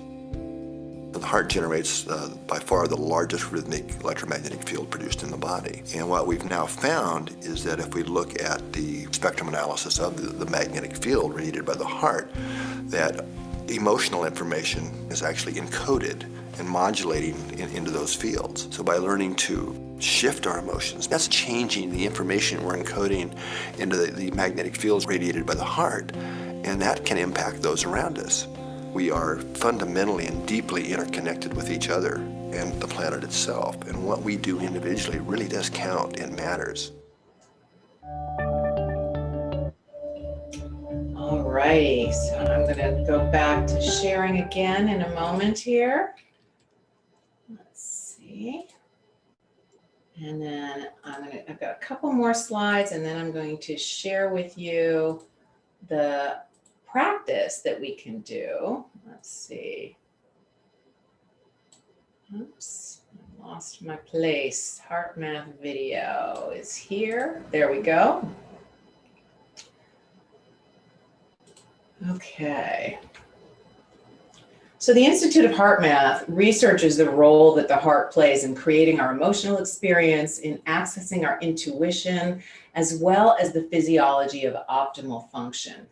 The heart generates by far the largest rhythmic electromagnetic field produced in the body. And what we've now found is that if we look at the spectrum analysis of the magnetic field radiated by the heart, that emotional information is actually encoded and modulating into those fields. So by learning to shift our emotions, that's changing the information we're encoding into the magnetic fields radiated by the heart, and that can impact those around us. We are fundamentally and deeply interconnected with each other and the planet itself, and what we do individually really does count and matters. All righty, so I'm going to go back to sharing again in a moment here. Let's see. And then I've got a couple more slides, and then I'm going to share with you the practice that we can do. Let's see. Oops, I lost my place. Heart math video is here. There we go. Okay. So the Institute of Heart Math researches the role that the heart plays in creating our emotional experience, in accessing our intuition, as well as the physiology of optimal function.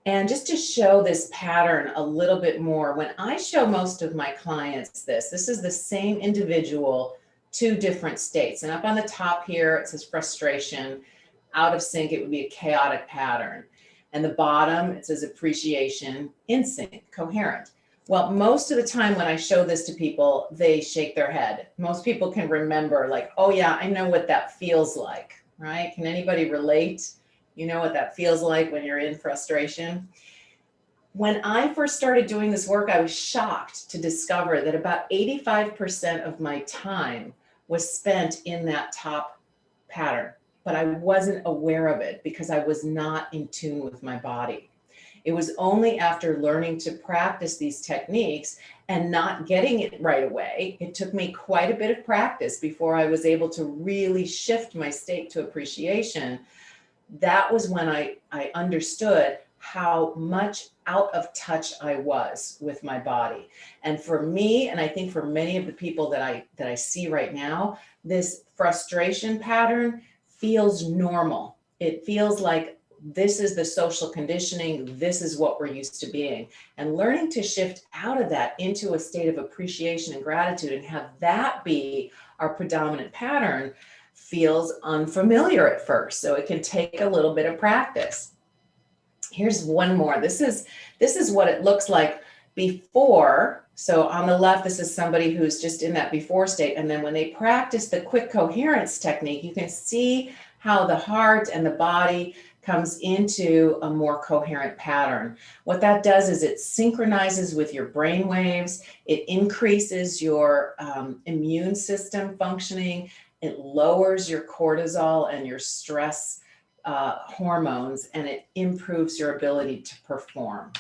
And just to show this pattern a little bit more, when I show most of my clients this is the same individual, two different states. And up on the top here, it says frustration. Out of sync, it would be a chaotic pattern. And the bottom, it says appreciation, in sync, coherent. Well, most of the time when I show this to people, they shake their head. Most people can remember, like, oh yeah, I know what that feels like, right? Can anybody relate? You know what that feels like when you're in frustration? When I first started doing this work, I was shocked to discover that about 85% of my time was spent in that top pattern, but I wasn't aware of it because I was not in tune with my body. It was only after learning to practice these techniques and not getting it right away, it took me quite a bit of practice before I was able to really shift my state to appreciation. That was when I understood how much out of touch I was with my body. And for me, and I think for many of the people that I see right now, this frustration pattern feels normal. It feels like this is the social conditioning, this is what we're used to being. And learning to shift out of that into a state of appreciation and gratitude and have that be our predominant pattern feels unfamiliar at first. So it can take a little bit of practice. Here's one more. This is what it looks like before. So on the left, this is somebody who's just in that before state. And then when they practice the quick coherence technique, you can see how the heart and the body comes into a more coherent pattern. What that does is it synchronizes with your brain waves. It increases your immune system functioning. It lowers your cortisol and your stress hormones, and it improves your ability to perform.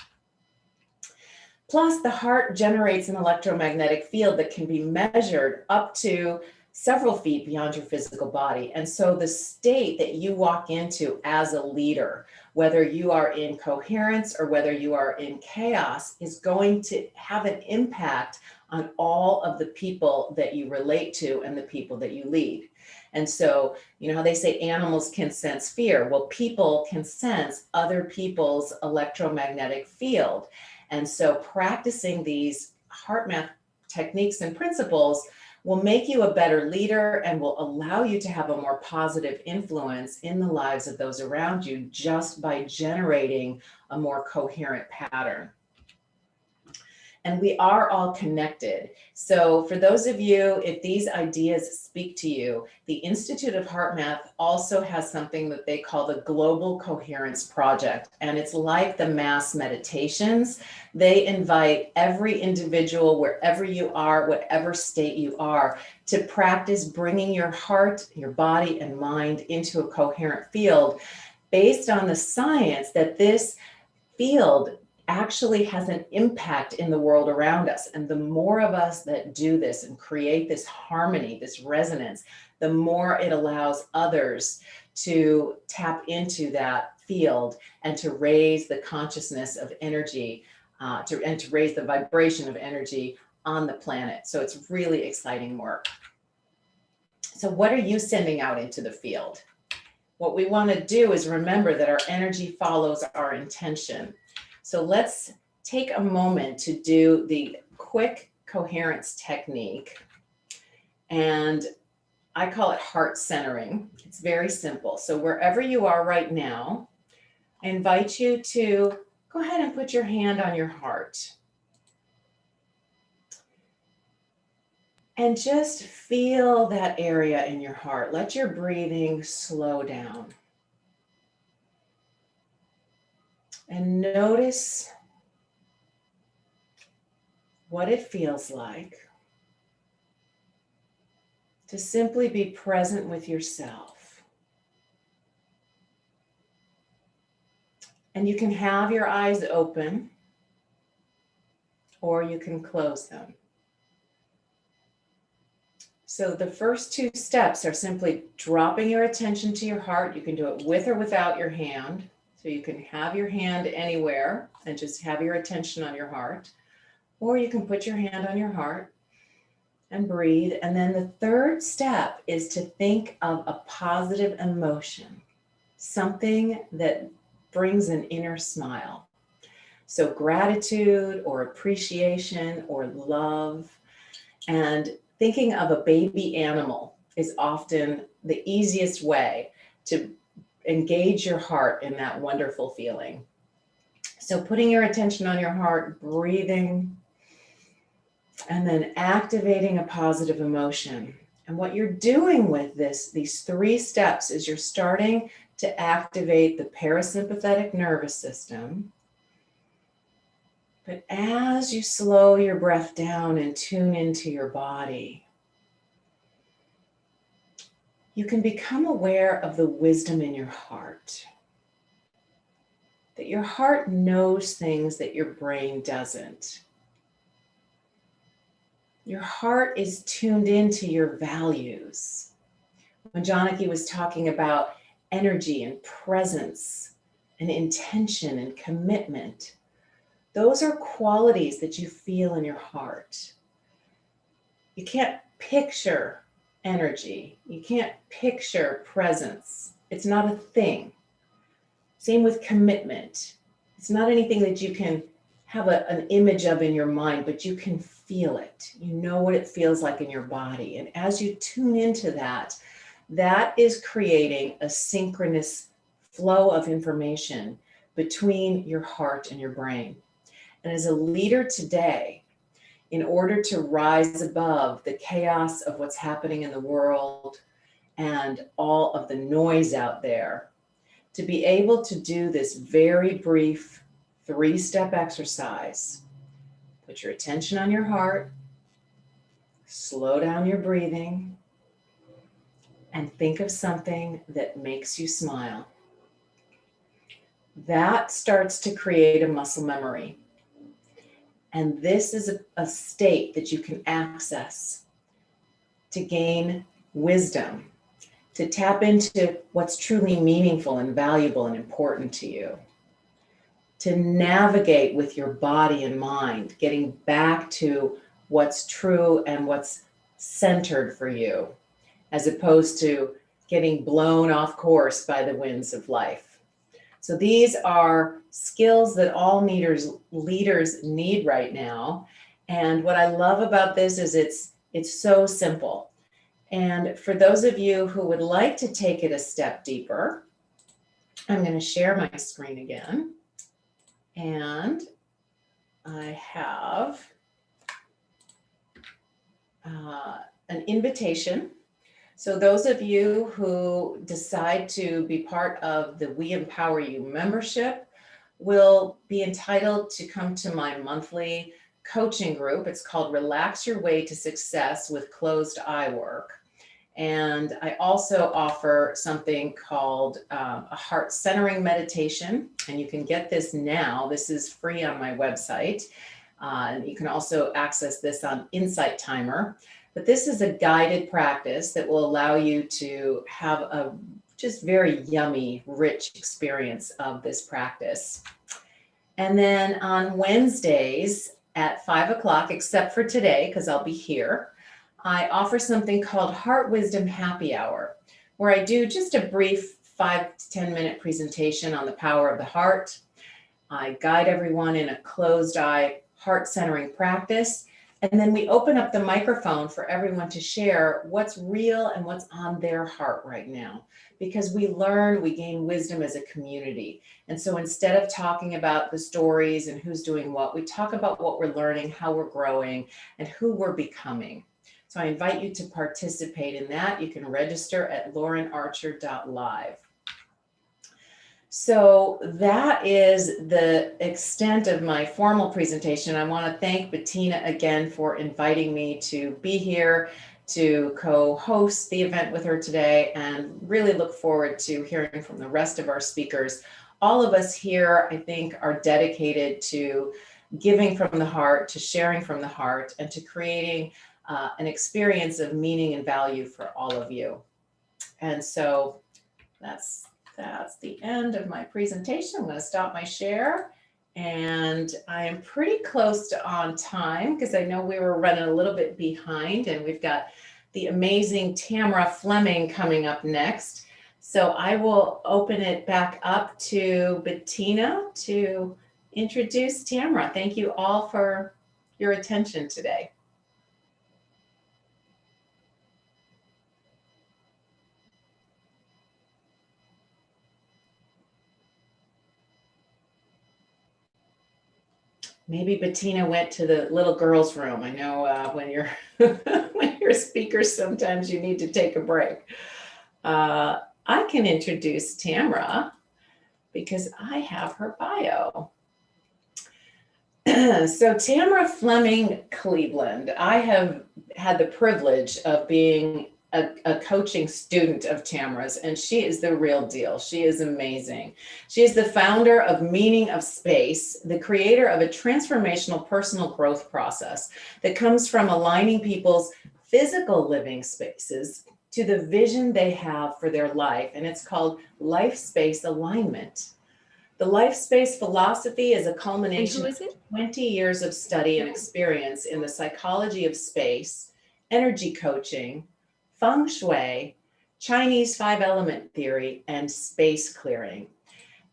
Plus, the heart generates an electromagnetic field that can be measured up to several feet beyond your physical body. And so the state that you walk into as a leader, whether you are in coherence or whether you are in chaos, is going to have an impact on all of the people that you relate to and the people that you lead. And so, you know how they say animals can sense fear? Well, people can sense other people's electromagnetic field. And so practicing these heart math techniques and principles will make you a better leader and will allow you to have a more positive influence in the lives of those around you just by generating a more coherent pattern. And we are all connected. So for those of you, if these ideas speak to you, the Institute of HeartMath also has something that they call the Global Coherence Project. And it's like the mass meditations. They invite every individual, wherever you are, whatever state you are, to practice bringing your heart, your body, and mind into a coherent field based on the science that this field actually has an impact in the world around us. And the more of us that do this and create this harmony, this resonance, the more it allows others to tap into that field and to raise the consciousness of energy, and to raise the vibration of energy on the planet. So it's really exciting work. So what are you sending out into the field? What we want to do is remember that our energy follows our intention. So let's take a moment to do the quick coherence technique. And I call it heart centering. It's very simple. So wherever you are right now, I invite you to go ahead and put your hand on your heart. And just feel that area in your heart. Let your breathing slow down. And notice what it feels like to simply be present with yourself. And you can have your eyes open or you can close them. So the first two steps are simply dropping your attention to your heart. You can do it with or without your hand. So you can have your hand anywhere and just have your attention on your heart. Or you can put your hand on your heart and breathe. And then the third step is to think of a positive emotion, something that brings an inner smile. So gratitude or appreciation or love. And thinking of a baby animal is often the easiest way to engage your heart in that wonderful feeling. So putting your attention on your heart, breathing, and then activating a positive emotion. And what you're doing with these three steps is you're starting to activate the parasympathetic nervous system. But as you slow your breath down and tune into your body, you can become aware of the wisdom in your heart. That your heart knows things that your brain doesn't. Your heart is tuned into your values. When Janaki was talking about energy and presence and intention and commitment, those are qualities that you feel in your heart. You can't picture energy. You can't picture presence. It's not a thing. Same with commitment. It's not anything that you can have an image of in your mind, but you can feel it. You know what it feels like in your body. And as you tune into that, that is creating a synchronous flow of information between your heart and your brain. And as a leader today, in order to rise above the chaos of what's happening in the world and all of the noise out there, to be able to do this very brief 3-step exercise, put your attention on your heart, slow down your breathing, and think of something that makes you smile. That starts to create a muscle memory. And this is a state that you can access to gain wisdom, to tap into what's truly meaningful and valuable and important to you, to navigate with your body and mind, getting back to what's true and what's centered for you, as opposed to getting blown off course by the winds of life. So these are skills that all leaders need right now. And what I love about this is it's so simple. And for those of you who would like to take it a step deeper, I'm going to share my screen again. And I have an invitation. So those of you who decide to be part of the We Empower You membership will be entitled to come to my monthly coaching group. It's called Relax Your Way to Success with Closed Eye Work. And I also offer something called a heart centering meditation. And you can get this now. This is free on my website. And you can also access this on Insight Timer. But this is a guided practice that will allow you to have a just very yummy, rich experience of this practice. And then on Wednesdays at 5 o'clock, except for today, because I'll be here, I offer something called Heart Wisdom Happy Hour, where I do just a brief 5 to 10 minute presentation on the power of the heart. I guide everyone in a closed eye heart centering practice. And then we open up the microphone for everyone to share what's real and what's on their heart right now. Because we learn, we gain wisdom as a community. And so instead of talking about the stories and who's doing what, we talk about what we're learning, how we're growing, and who we're becoming. So I invite you to participate in that. You can register at laurenarcher.live. So that is the extent of my formal presentation. I want to thank Bettina again for inviting me to be here to co-host the event with her today, and really look forward to hearing from the rest of our speakers. All of us here, I think, are dedicated to giving from the heart, to sharing from the heart, and to creating an experience of meaning and value for all of you. And so that's the end of my presentation. I'm going to stop my share, and I am pretty close to on time because I know we were running a little bit behind, and we've got the amazing Tamara Fleming coming up next. So I will open it back up to Bettina to introduce Tamara. Thank you all for your attention today. Maybe Bettina went to the little girls' room. I know when you're when you're speakers, sometimes you need to take a break. I can introduce Tamara because I have her bio. So Tamara Fleming Cleveland, I have had the privilege of being a coaching student of Tamara's, and she is the real deal. She is amazing. She is the founder of Meaning of Space, the creator of a transformational personal growth process that comes from aligning people's physical living spaces to the vision they have for their life, and it's called Life Space Alignment. The Life Space philosophy is a culmination of 20 years of study and experience in the psychology of space, energy coaching, feng shui, Chinese 5-element theory, and space clearing.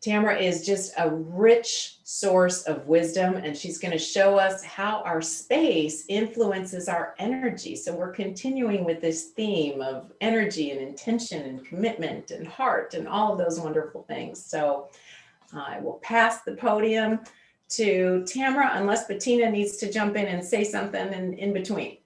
Tamara is just a rich source of wisdom, and she's going to show us how our space influences our energy. So we're continuing with this theme of energy and intention and commitment and heart and all of those wonderful things. So I will pass the podium to Tamara, unless Bettina needs to jump in and say something in between.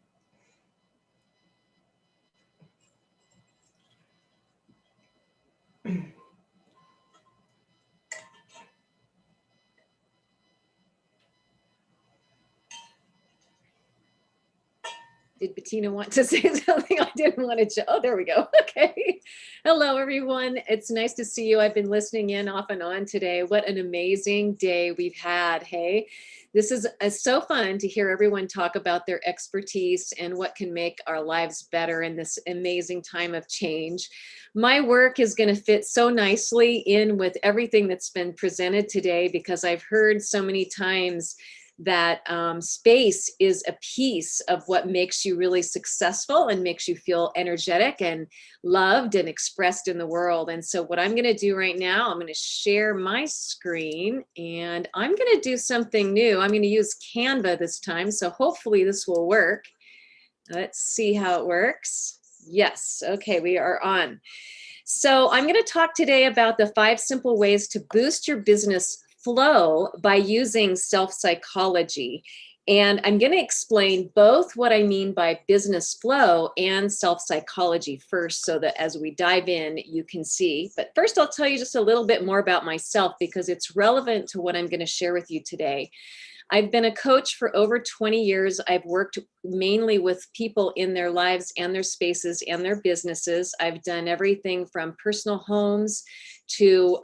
Did Bettina want to say something? I didn't want to. Oh, there we go. Okay. Hello, everyone. It's nice to see you. I've been listening in off and on today. What an amazing day we've had. Hey, this is so fun to hear everyone talk about their expertise and what can make our lives better in this amazing time of change. My work is going to fit so nicely in with everything that's been presented today, because I've heard so many times that space is a piece of what makes you really successful and makes you feel energetic and loved and expressed in the world. And so what I'm going to do right now, I'm going to share my screen and I'm going to do something new. I'm going to use Canva this time. So hopefully this will work. Let's see how it works. Yes. Okay. We are on. So I'm going to talk today about the 5 simple ways to boost your business flow by using self-psychology. And I'm going to explain both what I mean by business flow and self-psychology first, so that as we dive in, you can see. But first, I'll tell you just a little bit more about myself because it's relevant to what I'm going to share with you today. I've been a coach for over 20 years. I've worked mainly with people in their lives and their spaces and their businesses. I've done everything from personal homes to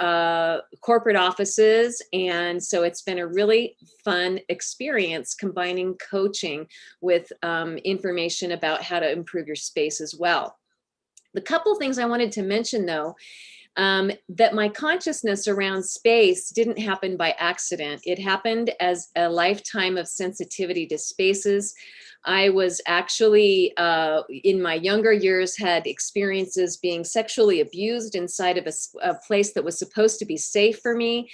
corporate offices. And so it's been a really fun experience combining coaching with information about how to improve your space as well. The couple things I wanted to mention though, that my consciousness around space didn't happen by accident. It happened as a lifetime of sensitivity to spaces. I was actually, in my younger years, had experiences being sexually abused inside of a place that was supposed to be safe for me.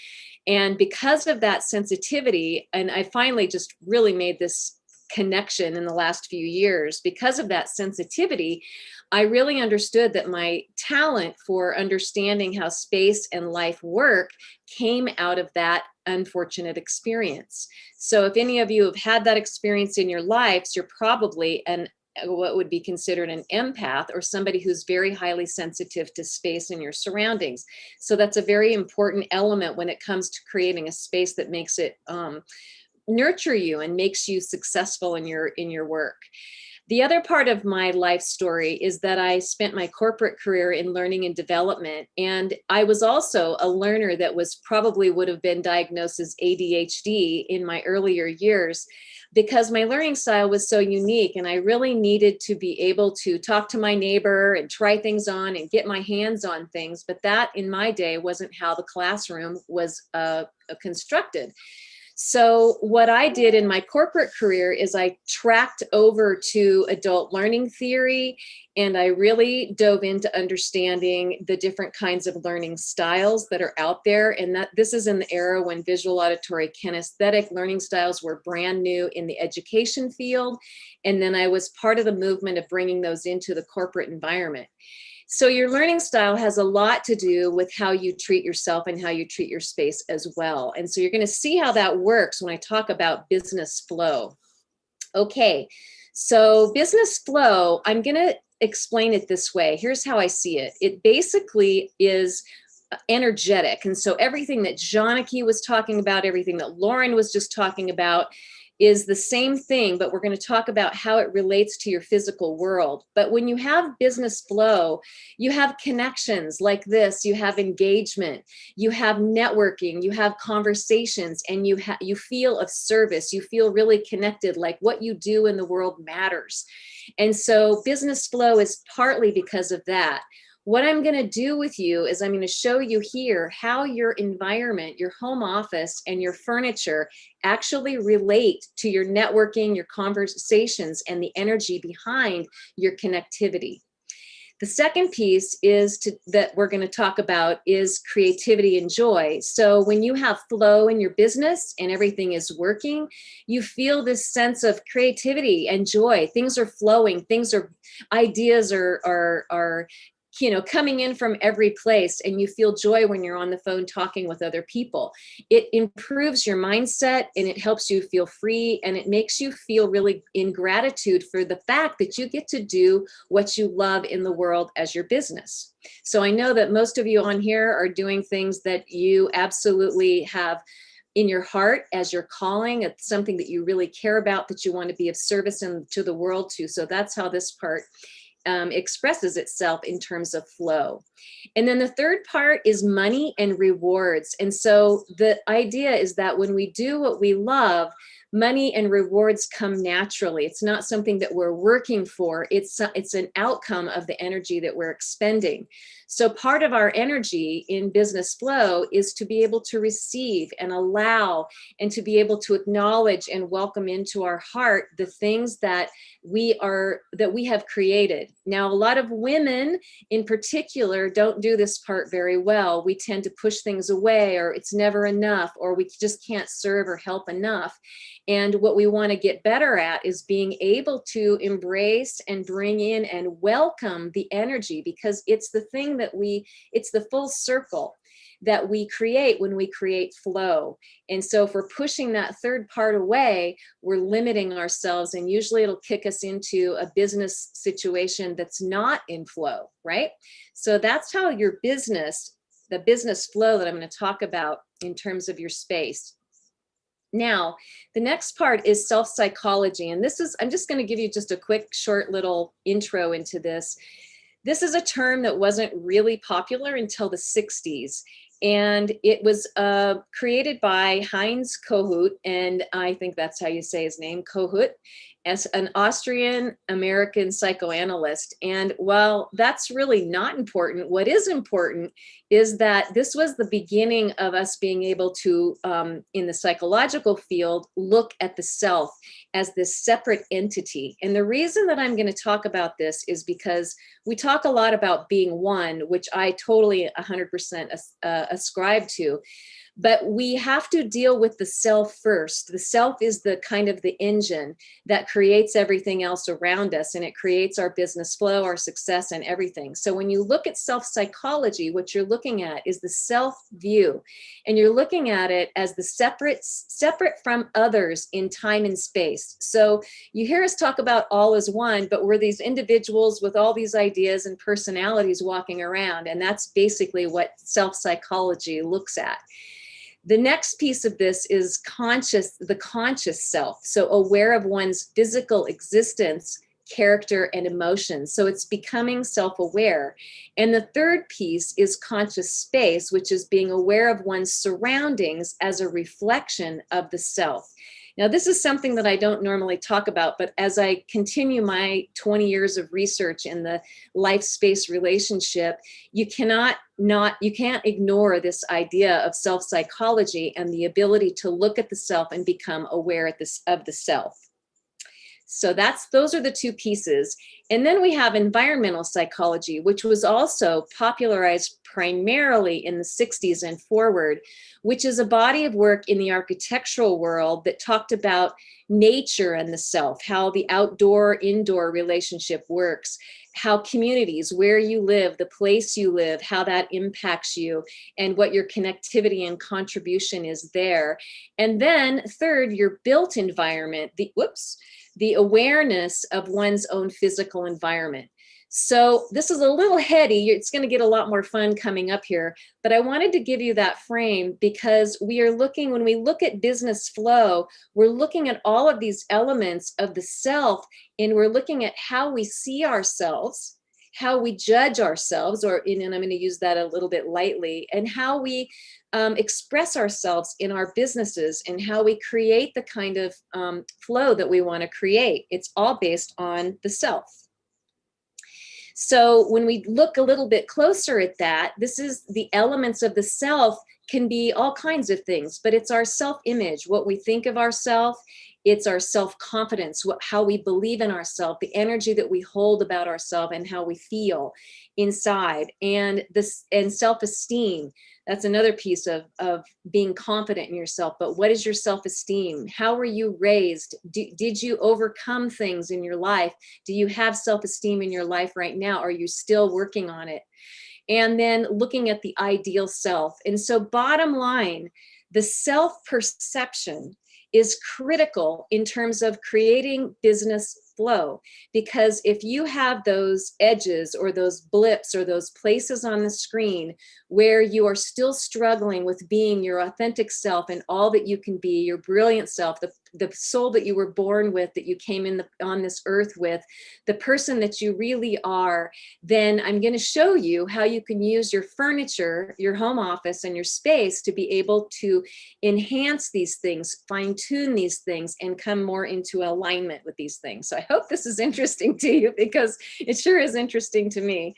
And because of that sensitivity, and I finally just really made this connection in the last few years, because of that sensitivity, I really understood that my talent for understanding how space and life work came out of that unfortunate experience. So if any of you have had that experience in your lives, you're probably what would be considered an empath, or somebody who's very highly sensitive to space and your surroundings. So that's a very important element when it comes to creating a space that makes it nurture you and makes you successful in your work. The other part of my life story is that I spent my corporate career in learning and development. And I was also a learner that probably would have been diagnosed as ADHD in my earlier years, because my learning style was so unique and I really needed to be able to talk to my neighbor and try things on and get my hands on things. But that in my day wasn't how the classroom was constructed. So what I did in my corporate career is I tracked over to adult learning theory, and I really dove into understanding the different kinds of learning styles that are out there. And that this is in the era when visual, auditory, kinesthetic learning styles were brand new in the education field. And then I was part of the movement of bringing those into the corporate environment. So your learning style has a lot to do with how you treat yourself and how you treat your space as well. And so you're going to see how that works when I talk about business flow. Okay, so business flow, I'm going to explain it this way. Here's how I see it. It basically is energetic. And so everything that Janaki was talking about, everything that Lauren was just talking about, is the same thing, but we're going to talk about how it relates to your physical world. But when you have business flow, you have connections like this, you have engagement, you have networking, you have conversations, and you feel of service, you feel really connected, like what you do in the world matters. And so business flow is partly because of that. What I'm going to do with you is I'm going to show you here how your environment, your home office, and your furniture actually relate to your networking, your conversations, and the energy behind your connectivity. The second piece that we're going to talk about is creativity and joy. So when you have flow in your business and everything is working, you feel this sense of creativity and joy. Things are flowing. Ideas are coming in from every place, and you feel joy when you're on the phone talking with other people. It improves your mindset and it helps you feel free, and it makes you feel really in gratitude for the fact that you get to do what you love in the world as your business. So I know that most of you on here are doing things that you absolutely have in your heart as your calling. It's something that you really care about, that you want to be of service to the world to. So that's how this part expresses itself in terms of flow. And then the third part is money and rewards. And so the idea is that when we do what we love, money and rewards come naturally. It's not something that we're working for. It's an outcome of the energy that we're expending. So part of our energy in business flow is to be able to receive and allow, and to be able to acknowledge and welcome into our heart the things that we have created. Now, a lot of women in particular don't do this part very well. We tend to push things away, or it's never enough, or we just can't serve or help enough. And what we want to get better at is being able to embrace and bring in and welcome the energy, because it's the thing that it's the full circle that we create when we create flow. And so if we're pushing that third part away, we're limiting ourselves, and usually it'll kick us into a business situation that's not in flow, right? So that's how your business, the business flow that I'm going to talk about in terms of your space. Now, the next part is self-psychology. And this is, I'm just going to give you just a quick, short little intro into this. This is a term that wasn't really popular until the 60s. And it was created by Heinz Kohut, and I think that's how you say his name, Kohut, as an Austrian-American psychoanalyst. And while that's really not important, what is important is that this was the beginning of us being able to, in the psychological field, look at the self as this separate entity. And the reason that I'm going to talk about this is because we talk a lot about being one, which I totally 100% ascribe to. But we have to deal with the self first. The self is the kind of the engine that creates everything else around us, and it creates our business flow, our success, and everything. So when you look at self-psychology, what you're looking at is the self view, and you're looking at it as the separate from others in time and space. So you hear us talk about all as one, but we're these individuals with all these ideas and personalities walking around, and that's basically what self-psychology looks at. The next piece of this is the conscious self. So aware of one's physical existence, character, and emotions. So it's becoming self-aware. And the third piece is conscious space, which is being aware of one's surroundings as a reflection of the self. Now, this is something that I don't normally talk about, but as I continue my 20 years of research in the life-space relationship, you can't ignore this idea of self-psychology and the ability to look at the self and become aware of the self. So those are the two pieces. And then we have environmental psychology, which was also popularized primarily in the 60s and forward, which is a body of work in the architectural world that talked about nature and the self, how the outdoor-indoor relationship works, how communities, where you live, the place you live, how that impacts you, and what your connectivity and contribution is there. And then third, your built environment, the awareness of one's own physical environment. So this is a little heady. It's going to get a lot more fun coming up here, but I wanted to give you that frame because when we look at business flow, we're looking at all of these elements of the self, and we're looking at how we see ourselves, how we judge ourselves, and I'm going to use that a little bit lightly, and how we express ourselves in our businesses, and how we create the kind of flow that we want to create. It's all based on the self. So when we look a little bit closer at that, this is the elements of the self can be all kinds of things, but it's our self-image, what we think of ourselves. It's our self-confidence, how we believe in ourselves, the energy that we hold about ourselves and how we feel inside, and self-esteem. That's another piece of being confident in yourself. But what is your self-esteem? How were you raised? Did you overcome things in your life? Do you have self-esteem in your life right now? Are you still working on it? And then looking at the ideal self. And so bottom line, the self-perception is critical in terms of creating business flow, because if you have those edges or those blips or those places on the screen where you are still struggling with being your authentic self and all that you can be, your brilliant self, the soul that you were born with, that you came in on this earth with, the person that you really are, then I'm going to show you how you can use your furniture, your home office, and your space to be able to enhance these things, fine tune these things, and come more into alignment with these things. So I hope this is interesting to you, because it sure is interesting to me.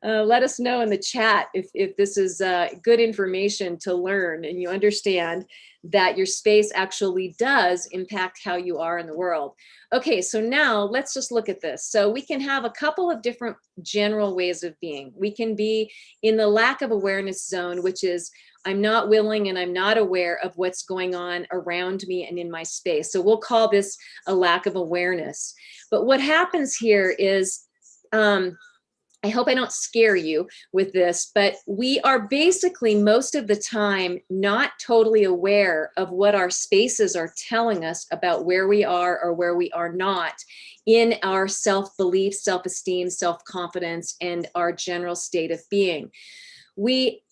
Let us know in the chat if this is good information to learn and you understand that your space actually does impact how you are in the world. Okay, so now let's just look at this. So we can have a couple of different general ways of being. We can be in the lack of awareness zone, which is I'm not willing and I'm not aware of what's going on around me and in my space. So we'll call this a lack of awareness. But what happens here is, I hope I don't scare you with this, but we are basically most of the time not totally aware of what our spaces are telling us about where we are or where we are not in our self-belief, self-esteem, self-confidence, and our general state of being. We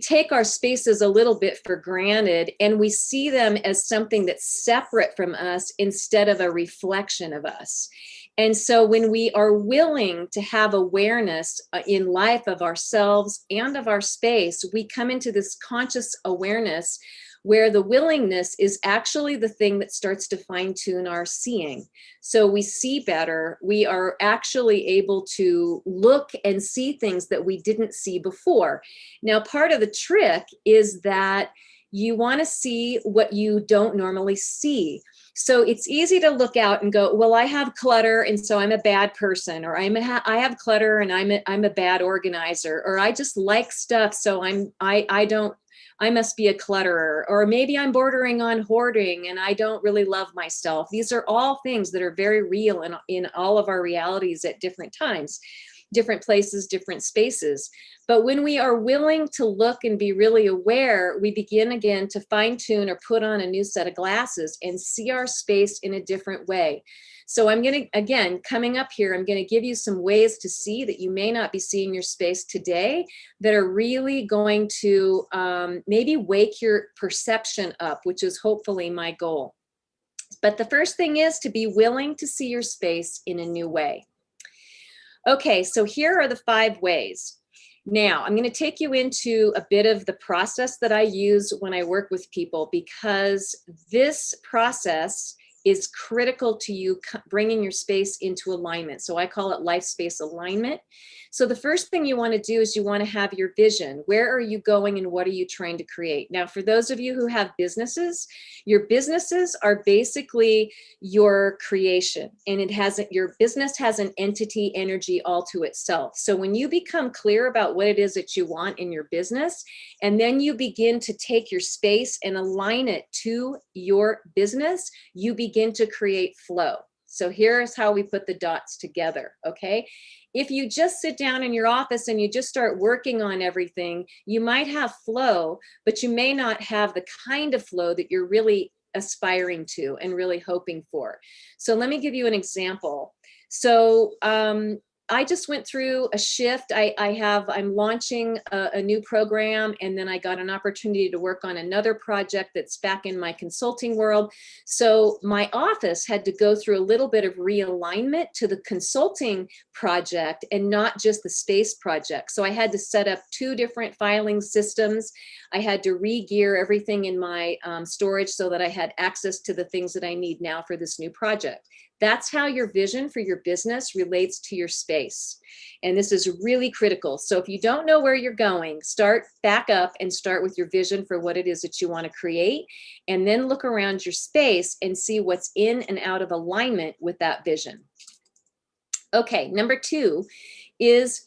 take our spaces a little bit for granted, and we see them as something that's separate from us instead of a reflection of us. And so when we are willing to have awareness in life of ourselves and of our space, we come into this conscious awareness where the willingness is actually the thing that starts to fine tune our seeing. So we see better. We are actually able to look and see things that we didn't see before. Now, part of the trick is that you want to see what you don't normally see. So it's easy to look out and go, well, I have clutter, and so I'm a bad person, or I have clutter and I'm a bad organizer, or I just like stuff, so I must be a clutterer, or maybe I'm bordering on hoarding and I don't really love myself. These are all things that are very real in all of our realities at different times, different places, different spaces. But when we are willing to look and be really aware, we begin again to fine tune or put on a new set of glasses and see our space in a different way. So I'm going to, again, coming up here, I'm going to give you some ways to see that you may not be seeing your space today that are really going to maybe wake your perception up, which is hopefully my goal. But the first thing is to be willing to see your space in a new way. Okay, so here are the 5 ways. Now, I'm going to take you into a bit of the process that I use when I work with people, because this process is critical to you bringing your space into alignment. So I call it life space alignment. So the first thing you want to do is you want to have your vision. Where are you going and what are you trying to create? Now, for those of you who have businesses, your businesses are basically your creation, and your business has an entity energy all to itself. So when you become clear about what it is that you want in your business, and then you begin to take your space and align it to your business, you begin to create flow. So here's how we put the dots together, okay? If you just sit down in your office and you just start working on everything, you might have flow, but you may not have the kind of flow that you're really aspiring to and really hoping for. So let me give you an example. So I just went through a shift. I'm launching a new program, and then I got an opportunity to work on another project that's back in my consulting world. So my office had to go through a little bit of realignment to the consulting project and not just the space project. So I had to set up 2 different filing systems. I had to re-gear everything in my storage so that I had access to the things that I need now for this new project. That's how your vision for your business relates to your space. And this is really critical. So if you don't know where you're going, start back up and start with your vision for what it is that you want to create, and then look around your space and see what's in and out of alignment with that vision. Okay, number 2 is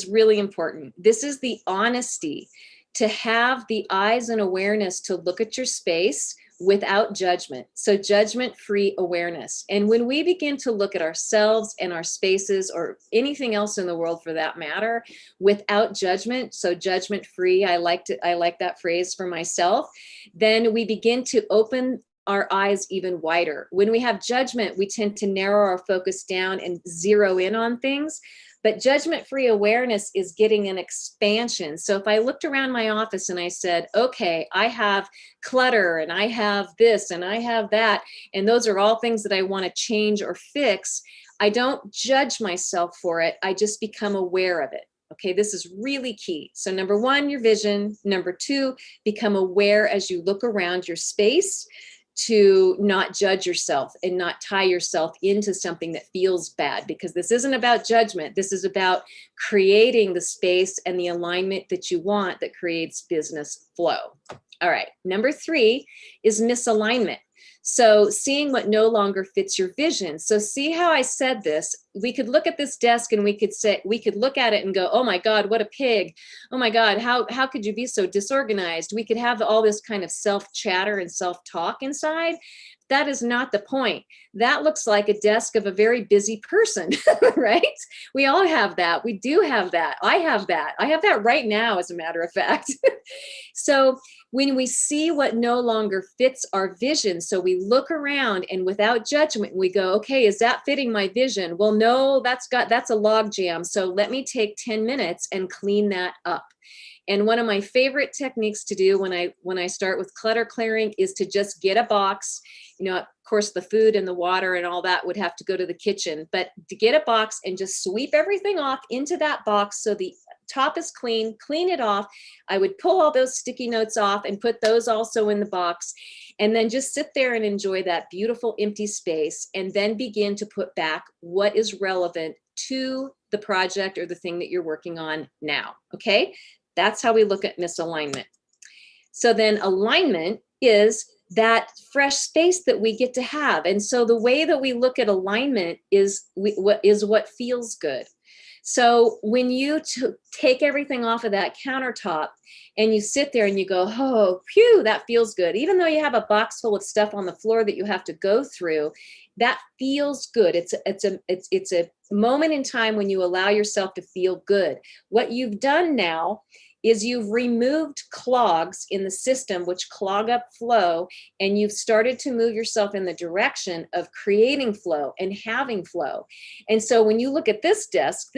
really important. This is the honesty, to have the eyes and awareness to look at your space without judgment. So judgment-free awareness. And when we begin to look at ourselves and our spaces, or anything else in the world for that matter, without judgment, so judgment-free, I like that phrase for myself, then we begin to open our eyes even wider. When we have judgment, we tend to narrow our focus down and zero in on things. But judgment-free awareness is getting an expansion. So if I looked around my office and I said, okay, I have clutter and I have this and I have that, and those are all things that I want to change or fix, I don't judge myself for it. I just become aware of it. Okay, this is really key. So number one, your vision. Number two, become aware as you look around your space to not judge yourself and not tie yourself into something that feels bad, because this isn't about judgment. This is about creating the space and the alignment that you want that creates business flow. All right, number three is misalignment. So seeing what no longer fits your vision. So see how I said this? We could look at this desk and we could look at it and go, oh my God, what a pig. Oh my God, how could you be so disorganized? We could have all this kind of self-chatter and self-talk inside. That is not the point. That looks like a desk of a very busy person, right? We all have that. We do have that. I have that. I have that right now, as a matter of fact. So when we see what no longer fits our vision, so we look around and without judgment, we go, okay, is that fitting my vision? Well, no, that's a log jam. So let me take 10 minutes and clean that up. And one of my favorite techniques to do when I start with clutter clearing is to just get a box. You know, of course, the food and the water and all that would have to go to the kitchen, but to get a box and just sweep everything off into that box so the top is clean, clean it off. I would pull all those sticky notes off and put those also in the box, and then just sit there and enjoy that beautiful empty space, and then begin to put back what is relevant to the project or the thing that you're working on now, okay? That's how we look at misalignment. So then alignment is that fresh space that we get to have. And so the way that we look at alignment is what feels good. So when you take everything off of that countertop and you sit there and you go, oh, phew, that feels good. Even though you have a box full of stuff on the floor that you have to go through, that feels good. It's a moment in time when you allow yourself to feel good. What you've done now is you've removed clogs in the system which clog up flow, and you've started to move yourself in the direction of creating flow and having flow. And so when you look at this desk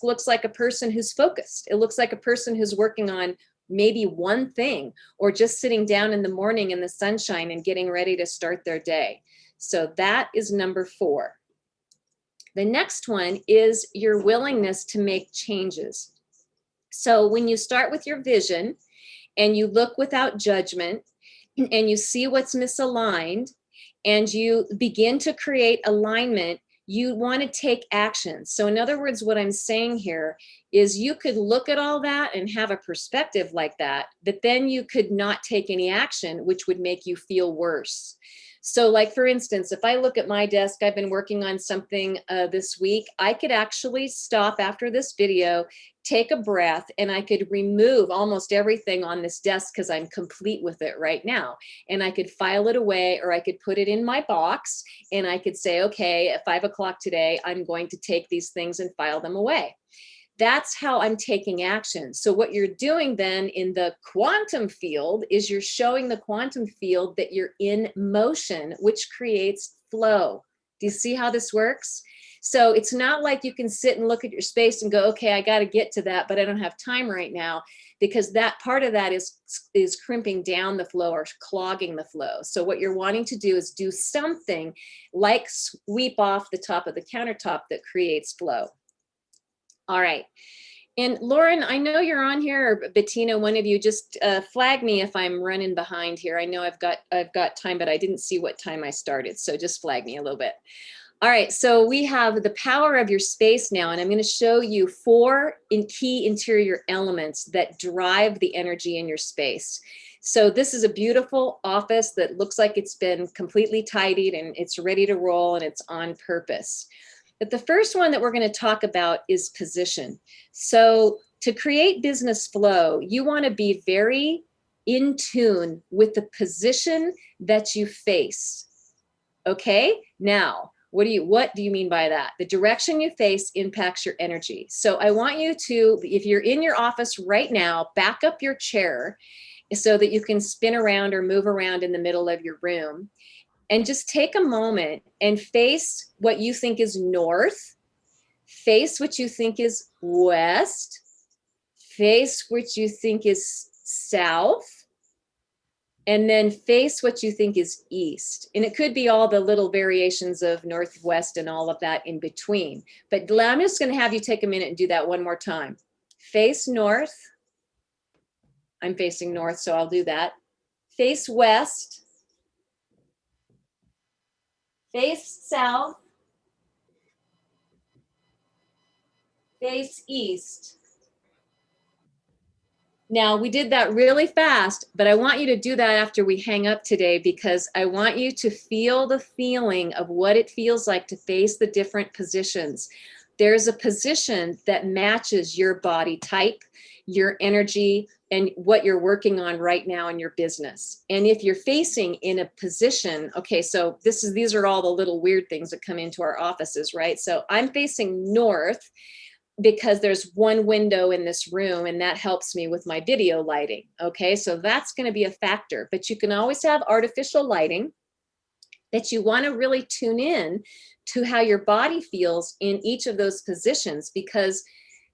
looks like a person who's focused. It looks like a person who's working on maybe one thing, or just sitting down in the morning in the sunshine and getting ready to start their day. So that is number 4. The next one is your willingness to make changes. So when you start with your vision and you look without judgment and you see what's misaligned and you begin to create alignment, you want to take action. So in other words, what I'm saying here is you could look at all that and have a perspective like that, but then you could not take any action, which would make you feel worse. So like, for instance, if I look at my desk, I've been working on something this week, I could actually stop after this video, take a breath, and I could remove almost everything on this desk because I'm complete with it right now. And I could file it away, or I could put it in my box, and I could say, okay, at 5 o'clock today, I'm going to take these things and file them away. That's how I'm taking action. So what you're doing then in the quantum field is you're showing the quantum field that you're in motion, which creates flow. Do you see how this works? So it's not like you can sit and look at your space and go, okay, I got to get to that, but I don't have time right now, because that part of that is crimping down the flow or clogging the flow. So what you're wanting to do is do something like sweep off the top of the countertop that creates flow. All right. And Lauren, I know you're on here, or Bettina, one of you, just flag me if I'm running behind here. I know I've got time, but I didn't see what time I started. So just flag me a little bit. All right. So we have the power of your space now, and I'm going to show you 4 key interior elements that drive the energy in your space. So this is a beautiful office that looks like it's been completely tidied and it's ready to roll and it's on purpose. But the first one that we're going to talk about is position. So to create business flow, you want to be very in tune with the position that you face. Okay? Now, what do you mean by that? The direction you face impacts your energy. So I want you to, if you're in your office right now, back up your chair so that you can spin around or move around in the middle of your room. And just take a moment and face what you think is north, face what you think is west, face what you think is south, and then face what you think is east. And it could be all the little variations of northwest and all of that in between. But I'm just going to have you take a minute and do that one more time. Face north. I'm facing north, so I'll do that. Face west. Face south. Face east. Now, we did that really fast, but I want you to do that after we hang up today, because I want you to feel the feeling of what it feels like to face the different positions. There's a position that matches your body type, your energy, and what you're working on right now in your business. And if you're facing in a position, okay, so these are all the little weird things that come into our offices, right? So I'm facing north because there's one window in this room, and that helps me with my video lighting. Okay, so that's going to be a factor, but you can always have artificial lighting that you want to really tune in to how your body feels in each of those positions, because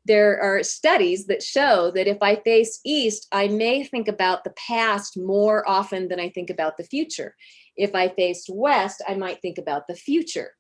there are studies that show that if I face east, I may think about the past more often than I think about the future. If I face west, I might think about the future.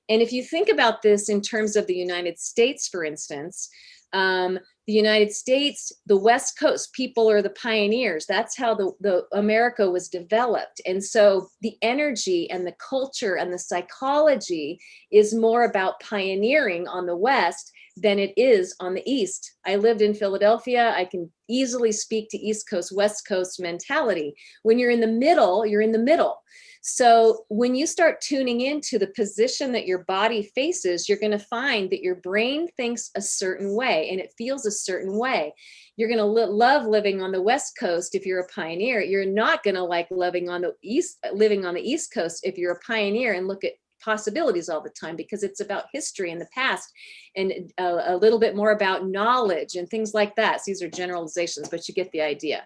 And if you think about this in terms of the United States, for instance, the United States, the West Coast people are the pioneers. That's how the America was developed. And so the energy and the culture and the psychology is more about pioneering on the West than it is on the East. I lived in Philadelphia. I can easily speak to East Coast, West Coast mentality. When you're in the middle, you're in the middle. So when you start tuning into the position that your body faces, you're going to find that your brain thinks a certain way and it feels a certain way. You're going to love living on the West Coast if you're a pioneer. You're not going to like living on the East Coast if you're a pioneer and look at possibilities all the time, because it's about history in the past and a little bit more about knowledge and things like that. So these are generalizations, but you get the idea.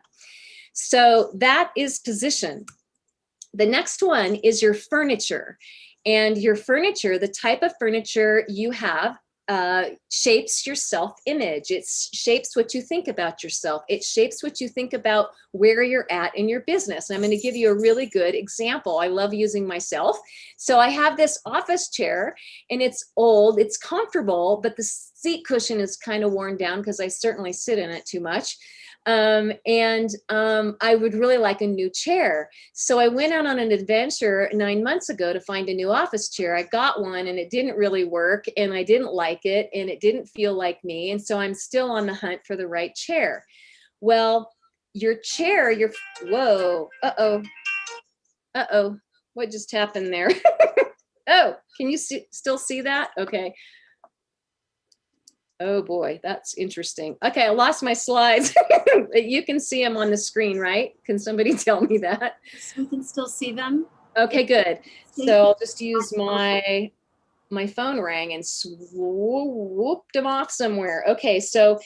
So that is position. The next one is your furniture. And your furniture, the type of furniture you have, shapes your self-image. It shapes what you think about yourself. It shapes what you think about where you're at in your business. And I'm going to give you a really good example. I love using myself. So I have this office chair, and it's old, it's comfortable, but the seat cushion is kind of worn down because I certainly sit in it too much. I would really like a new chair. So I went out on an adventure 9 months ago to find a new office chair. I got one and it didn't really work, and I didn't like it, and it didn't feel like me. And so I'm still on the hunt for the right chair. Well, your chair, whoa, uh-oh, what just happened there? Oh, can you still see that? Okay. Oh boy, that's interesting. Okay, I lost my slides. You can see them on the screen, right? Can somebody tell me that? We can still see them. Okay, good. So I'll just use my phone rang and swooped them off somewhere. Okay, so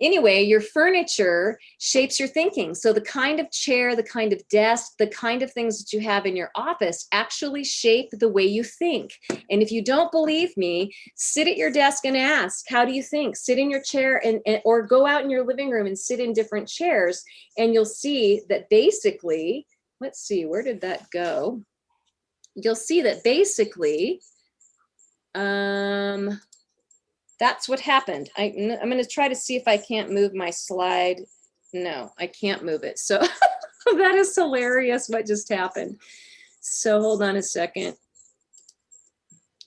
anyway, your furniture shapes your thinking. So the kind of chair, the kind of desk, the kind of things that you have in your office actually shape the way you think. And if you don't believe me, sit at your desk and ask, how do you think? Sit in your chair or go out in your living room and sit in different chairs. And you'll see that basically, let's see, where did that go? You'll see that basically, that's what happened. I'm going to try to see if I can't move my slide. No, I can't move it. So that is hilarious what just happened. So hold on a second.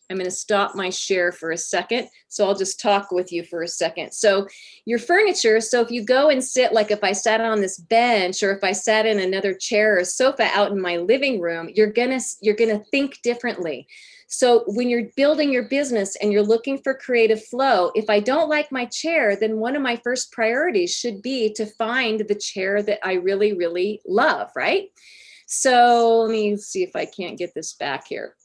I'm going to stop my share for a second. So I'll just talk with you for a second. So your furniture, so if you go and sit, like if I sat on this bench or if I sat in another chair or sofa out in my living room, you're going to think differently. So when you're building your business and you're looking for creative flow, if I don't like my chair, then one of my first priorities should be to find the chair that I really, really love, right? So let me see if I can't get this back here.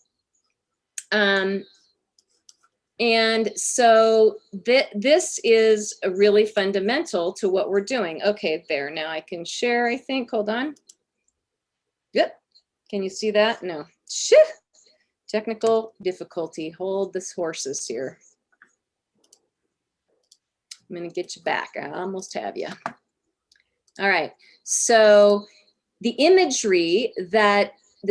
And so this is really fundamental to what we're doing. Okay, there, now I can share, I think, hold on. Yep, can you see that? No, shit, technical difficulty, hold this horses here. I'm gonna get you back, I almost have you. All right, so the imagery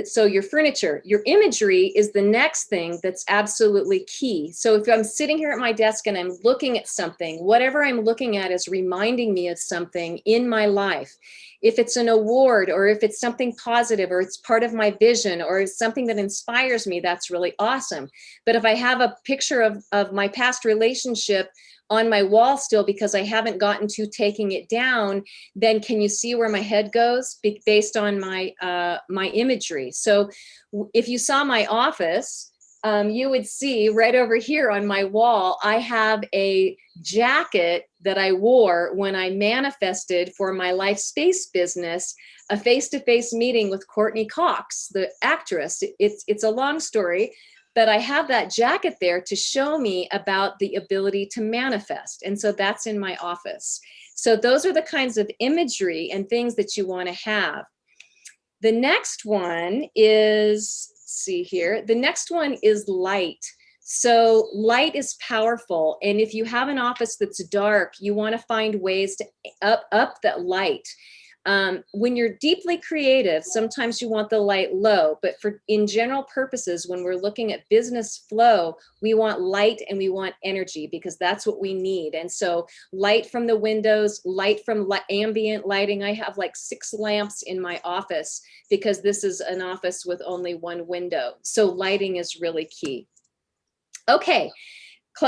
so your furniture, your imagery is the next thing that's absolutely key. So if I'm sitting here at my desk and I'm looking at something, whatever I'm looking at is reminding me of something in my life. If it's an award, or if it's something positive, or it's part of my vision, or it's something that inspires me, that's really awesome. But if I have a picture of my past relationship on my wall still because I haven't gotten to taking it down, then can you see where my head goes based on my my imagery? So if you saw my office, you would see right over here on my wall, I have a jacket that I wore when I manifested for my life space business, a face-to-face meeting with Courtney Cox, the actress. It's a long story, but I have that jacket there to show me about the ability to manifest. And so that's in my office. So those are the kinds of imagery and things that you want to have. The next one is, let's see here, the next one is light. So light is powerful. And if you have an office that's dark, you want to find ways to up that light. When you're deeply creative, sometimes you want the light low, but in general purposes, when we're looking at business flow, we want light and we want energy because that's what we need. And so light from the windows, light from ambient lighting. I have like 6 lamps in my office because this is an office with only 1 window. So lighting is really key. Okay.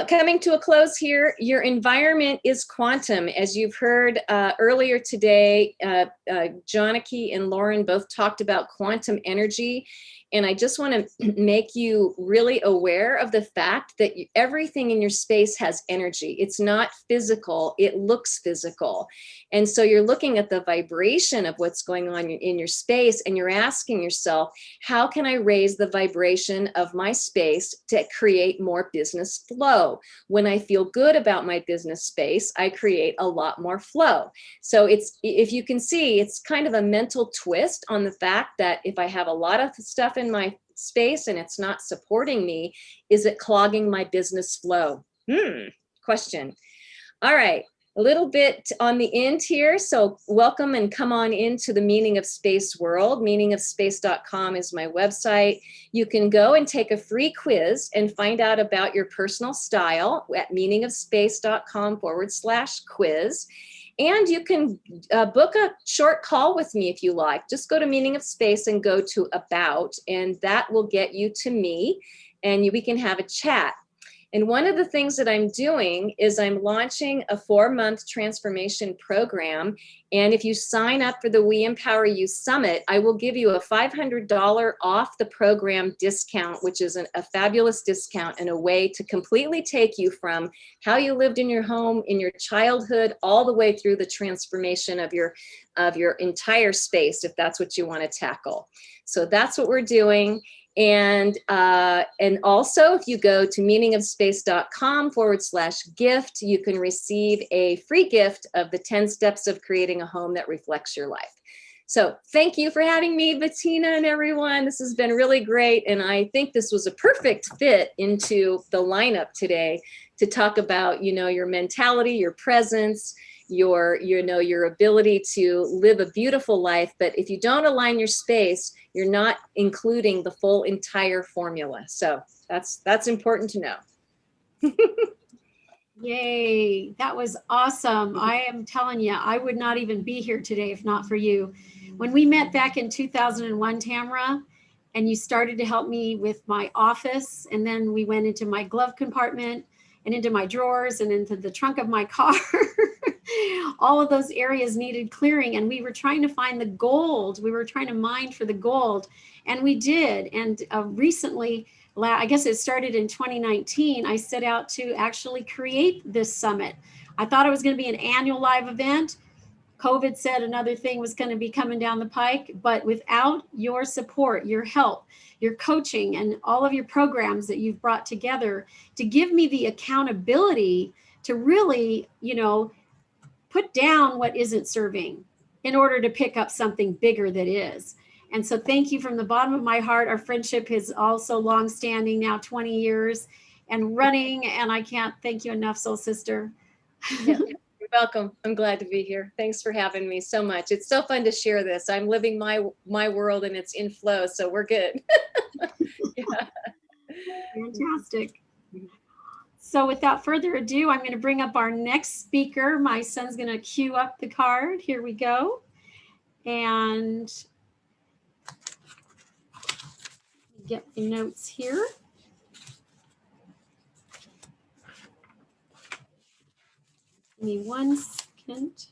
Coming to a close here, your environment is quantum. As you've heard earlier today, Johnaki and Lauren both talked about quantum energy. And I just want to make you really aware of the fact that everything in your space has energy. It's not physical, it looks physical. And so you're looking at the vibration of what's going on in your space, and you're asking yourself, how can I raise the vibration of my space to create more business flow? When I feel good about my business space, I create a lot more flow. So if you can see, it's kind of a mental twist on the fact that if I have a lot of stuff in my space and it's not supporting me, is it clogging my business flow? Question. All right, a little bit on the end here. So welcome and come on into the Meaning of Space world. Meaningofspace.com is my website. You can go and take a free quiz and find out about your personal style at meaningofspace.com/quiz. And you can book a short call with me if you like. Just go to Meaning of Space and go to About, and that will get you to me, and we can have a chat. And one of the things that I'm doing is I'm launching a 4-month transformation program. And if you sign up for the We Empower You Summit, I will give you a $500 off the program discount, which is a fabulous discount and a way to completely take you from how you lived in your home, in your childhood, all the way through the transformation of your entire space, if that's what you want to tackle. So that's what we're doing. And also, if you go to meaningofspace.com/gift, you can receive a free gift of the 10 steps of creating a home that reflects your life. So thank you for having me, Bettina and everyone. This has been really great. And I think this was a perfect fit into the lineup today to talk about, your mentality, your presence, your ability to live a beautiful life. But if you don't align your space, you're not including the full entire formula. So that's important to know. Yay, that was awesome. I am telling you, I would not even be here today if not for you. When we met back in 2001, Tamara, and you started to help me with my office, and then we went into my glove compartment and into my drawers and into the trunk of my car. All of those areas needed clearing, and we were trying to find the gold. We were trying to mine for the gold, and we did. And recently, I guess it started in 2019, I set out to actually create this summit. I thought it was going to be an annual live event. COVID said another thing was going to be coming down the pike, but without your support, your help, your coaching, and all of your programs that you've brought together to give me the accountability to really, put down what isn't serving in order to pick up something bigger that is. And so thank you from the bottom of my heart. Our friendship is also long-standing now, 20 years and running, and I can't thank you enough, soul sister. Yeah, you're welcome. I'm glad to be here. Thanks for having me so much. It's so fun to share this. I'm living my world and it's in flow, so we're good. Yeah. Fantastic. So without further ado, I'm going to bring up our next speaker. My son's going to cue up the card. Here we go. And get the notes here. Give me 1 second.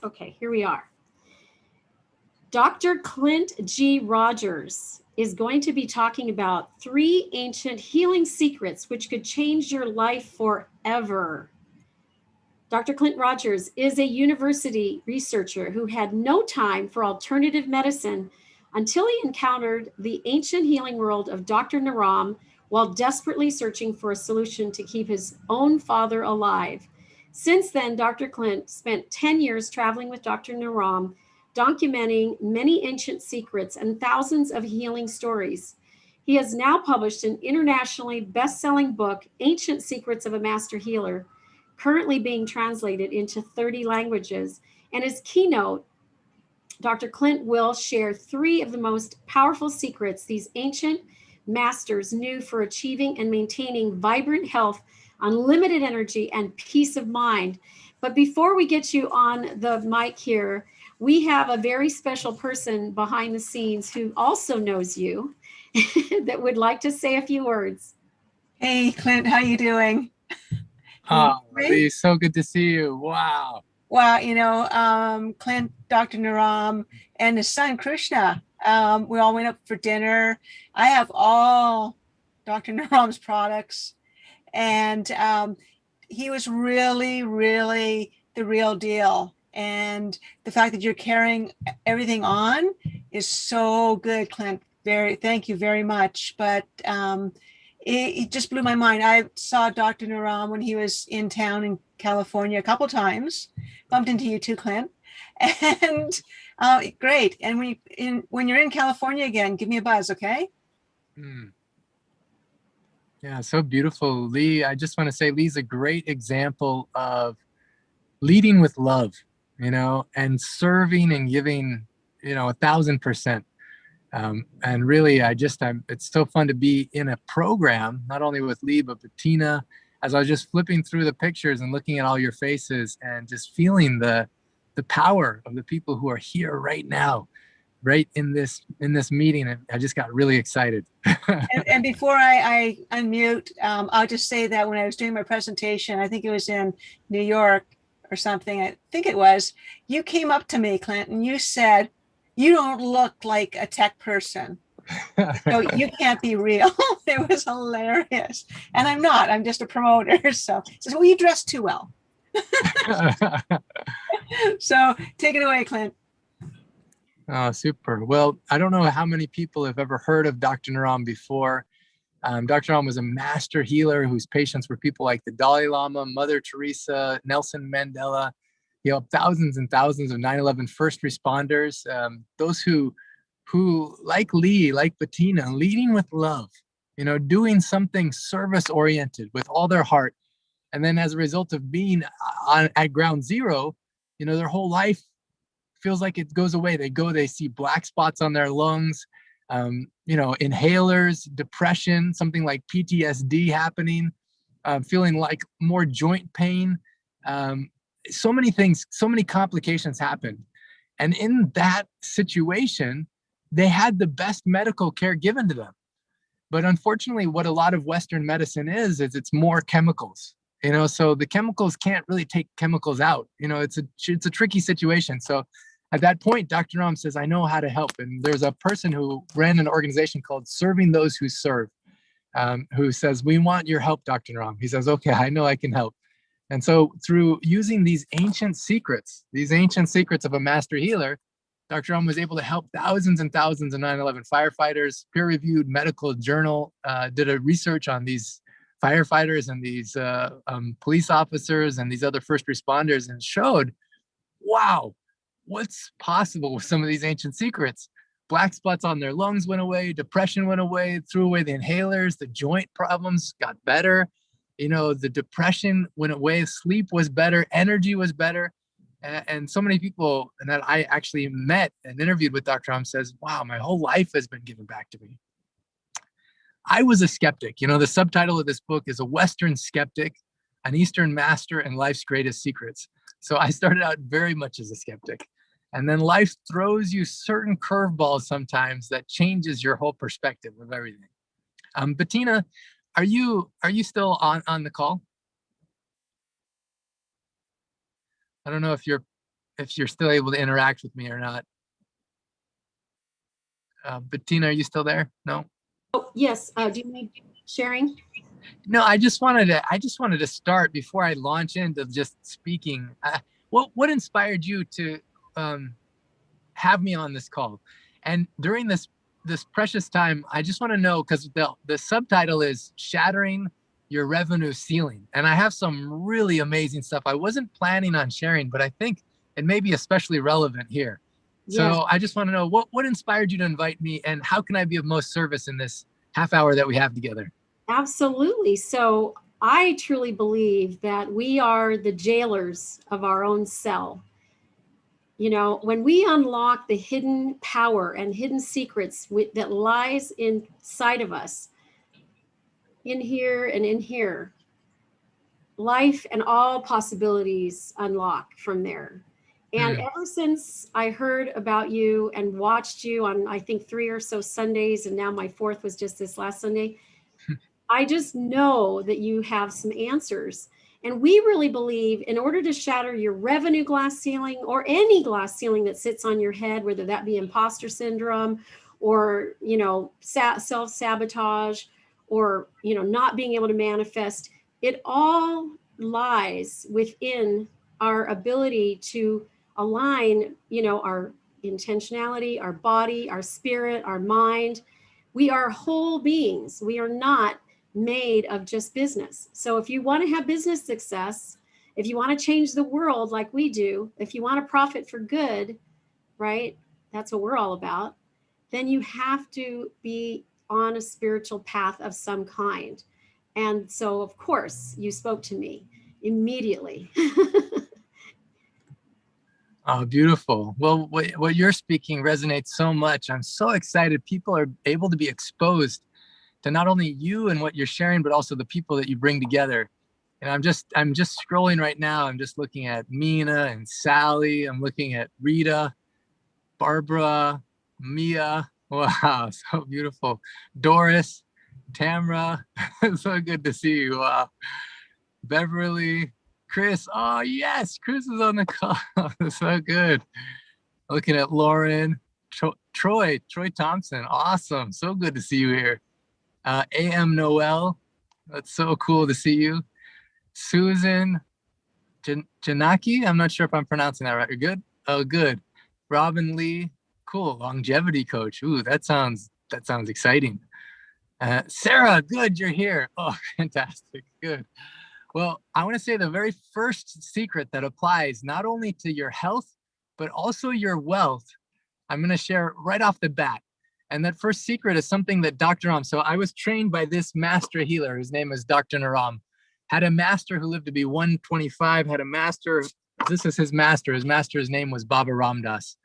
Okay, here we are. Dr. Clint G. Rogers is going to be talking about 3 ancient healing secrets which could change your life forever. Dr. Clint Rogers is a university researcher who had no time for alternative medicine until he encountered the ancient healing world of Dr. Naram while desperately searching for a solution to keep his own father alive. Since then, Dr. Clint spent 10 years traveling with Dr. Naram, documenting many ancient secrets and thousands of healing stories. He has now published an internationally best-selling book, Ancient Secrets of a Master Healer, currently being translated into 30 languages. And his keynote, Dr. Clint will share 3 of the most powerful secrets these ancient masters knew for achieving and maintaining vibrant health, unlimited energy, and peace of mind. But before we get you on the mic here, we have a very special person behind the scenes who also knows you that would like to say a few words. Hey, Clint, how you doing? Oh, Lee, so good to see you. Wow. Well, Clint, Dr. Naram, and his son, Krishna, we all went up for dinner. I have all Dr. Naram's products, and he was really, really the real deal. And the fact that you're carrying everything on is so good, Clint. Thank you very much. But it just blew my mind. I saw Dr. Naram when he was in town in California a couple times. Bumped into you too, Clint. And great. And when you're in California again, give me a buzz, okay? Yeah, so beautiful. Lee, I just want to say Lee's a great example of leading with love, and serving and giving, 1,000%. And really, it's so fun to be in a program, not only with Lee, but Bettina, as I was just flipping through the pictures and looking at all your faces and just feeling the power of the people who are here right now, right in this meeting. And I just got really excited. and before I unmute, I'll just say that when I was doing my presentation, I think it was in New York or something, I think it was, you came up to me, Clint, and you said, "You don't look like a tech person, so you can't be real." It was hilarious. And I'm not, I'm just a promoter. So he says, "Well, you dress too well." So take it away, Clint. Oh, super. Well, I don't know how many people have ever heard of Dr. Naram before. Dr. Naram was a master healer whose patients were people like the Dalai Lama, Mother Teresa, Nelson Mandela, thousands and thousands of 9/11 first responders, those who like Lee, like Bettina, leading with love, doing something service oriented with all their heart. And then as a result of being at ground zero, their whole life feels like it goes away. They see black spots on their lungs, inhalers, depression, something like PTSD happening, feeling like more joint pain. So many things, so many complications happened. And in that situation, they had the best medical care given to them. But unfortunately, what a lot of Western medicine is it's more chemicals, so the chemicals can't really take chemicals out. It's a tricky situation. So at that point, Dr. Naram says, "I know how to help." And there's a person who ran an organization called Serving Those Who Serve, who says, "We want your help, Dr. Naram." He says, "Okay, I know I can help." And so through using these ancient secrets of a master healer, Dr. was able to help thousands and thousands of 9/11 firefighters. Peer-reviewed medical journal did a research on these firefighters and these police officers and these other first responders, and showed, wow, what's possible with some of these ancient secrets? Black spots on their lungs went away, depression went away, threw away the inhalers, the joint problems got better, the depression went away, sleep was better, energy was better. And so many people that I actually met and interviewed with Dr. says, wow, my whole life has been given back to me. I was a skeptic. The subtitle of this book is A Western Skeptic, an Eastern Master and Life's Greatest Secrets. So I started out very much as a skeptic. And then life throws you certain curveballs sometimes that changes your whole perspective of everything. Bettina, are you still on the call? I don't know if you're still able to interact with me or not. Bettina, are you still there? No? Oh, yes. Do you need sharing? No, I just wanted to start before I launch into just speaking. What inspired you to have me on this call? And during this precious time, I just want to know, because the subtitle is Shattering Your Revenue Ceiling. And I have some really amazing stuff I wasn't planning on sharing, but I think it may be especially relevant here. Yes. So I just want to know what inspired you to invite me, and how can I be of most service in this half hour that we have together? Absolutely. So I truly believe that we are the jailers of our own cell. When we unlock the hidden power and hidden secrets that lies inside of us, in here and in here, life and all possibilities unlock from there. And ever since I heard about you and watched you on, I think, 3 or so Sundays, and now my 4th was just this last Sunday, I just know that you have some answers. And we really believe, in order to shatter your revenue glass ceiling, or any glass ceiling that sits on your head, whether that be imposter syndrome or, self-sabotage, or, not being able to manifest, it all lies within our ability to align, our intentionality, our body, our spirit, our mind. We are whole beings. We are not made of just business. So if you want to have business success, if you want to change the world like we do, if you want to profit for good, right? That's what we're all about. Then you have to be on a spiritual path of some kind. And so, of course, you spoke to me immediately. Oh, beautiful. Well, what you're speaking resonates so much. I'm so excited. People are able to be exposed to not only you and what you're sharing, but also the people that you bring together. And I'm just scrolling right now. I'm just looking at Mina and Sally. I'm looking at Rita, Barbara, Mia. Wow, so beautiful. Doris, Tamra, so good to see you. Wow. Beverly, Chris. Oh yes, Chris is on the call. So good. Looking at Lauren, Troy Thompson. Awesome. So good to see you here. A.M. Noel. That's so cool to see you. Susan Janaki. I'm not sure if I'm pronouncing that right. You're good? Oh, good. Robin Lee. Cool. Longevity coach. Ooh, that sounds exciting. Sarah, good. You're here. Oh, fantastic. Good. Well, I want to say the very first secret that applies not only to your health, but also your wealth, I'm going to share right off the bat. And that first secret is something that Dr. So I was trained by this master healer. His name is Dr. Naram. Had a master who lived to be 125, had a master. This is his master. His master's name was Baba Ramdas.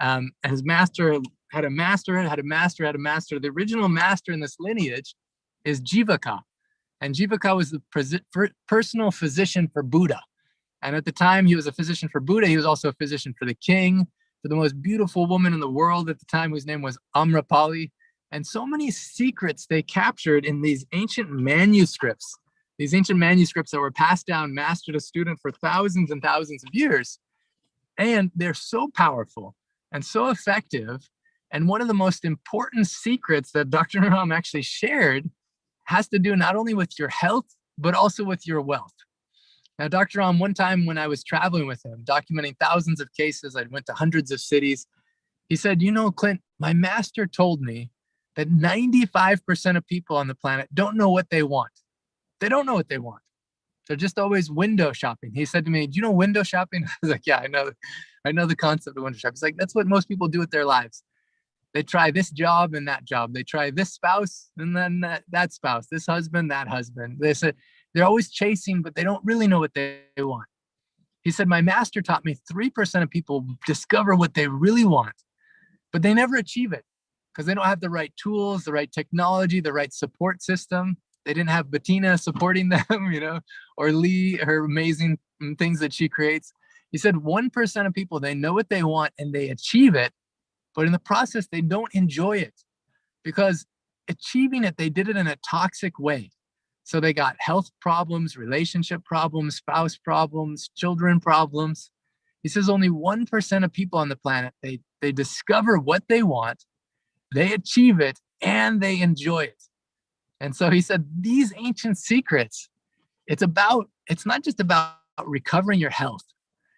And his master had a master, had a master, had a master. The original master in this lineage is Jivaka. And Jivaka was the personal physician for Buddha. And at the time he was a physician for Buddha, he was also a physician for the king, for the most beautiful woman in the world at the time, whose name was Amrapali. And so many secrets they captured in these ancient manuscripts that were passed down master to student for thousands and thousands of years. And they're so powerful and so effective. And one of the most important secrets that Dr. Naram actually shared has to do not only with your health, but also with your wealth. Now, Dr. Ram, one time when I was traveling with him, documenting thousands of cases, I went to hundreds of cities. He said, you know, Clint, my master told me that 95% of people on the planet don't know what they want. They don't know what they want. They're just always window shopping. He said to me, do you know window shopping? I was like, yeah, I know the concept of window shopping. He's like, that's what most people do with their lives. They try this job and that job. They try this spouse and then that spouse, this husband, that husband. They said they're always chasing, but they don't really know what they want. He said, my master taught me 3% of people discover what they really want, but they never achieve it because they don't have the right tools, the right technology, the right support system. They didn't have Bettina supporting them, you know, or Lee, her amazing things that she creates. He said 1% of people, they know what they want and they achieve it, but in the process, they don't enjoy it because achieving it, they did it in a toxic way. So they got health problems, relationship problems, spouse problems, children problems. He says only 1% of people on the planet, they discover what they want, they achieve it, and they enjoy it. And so he said, these ancient secrets, it's not just about recovering your health.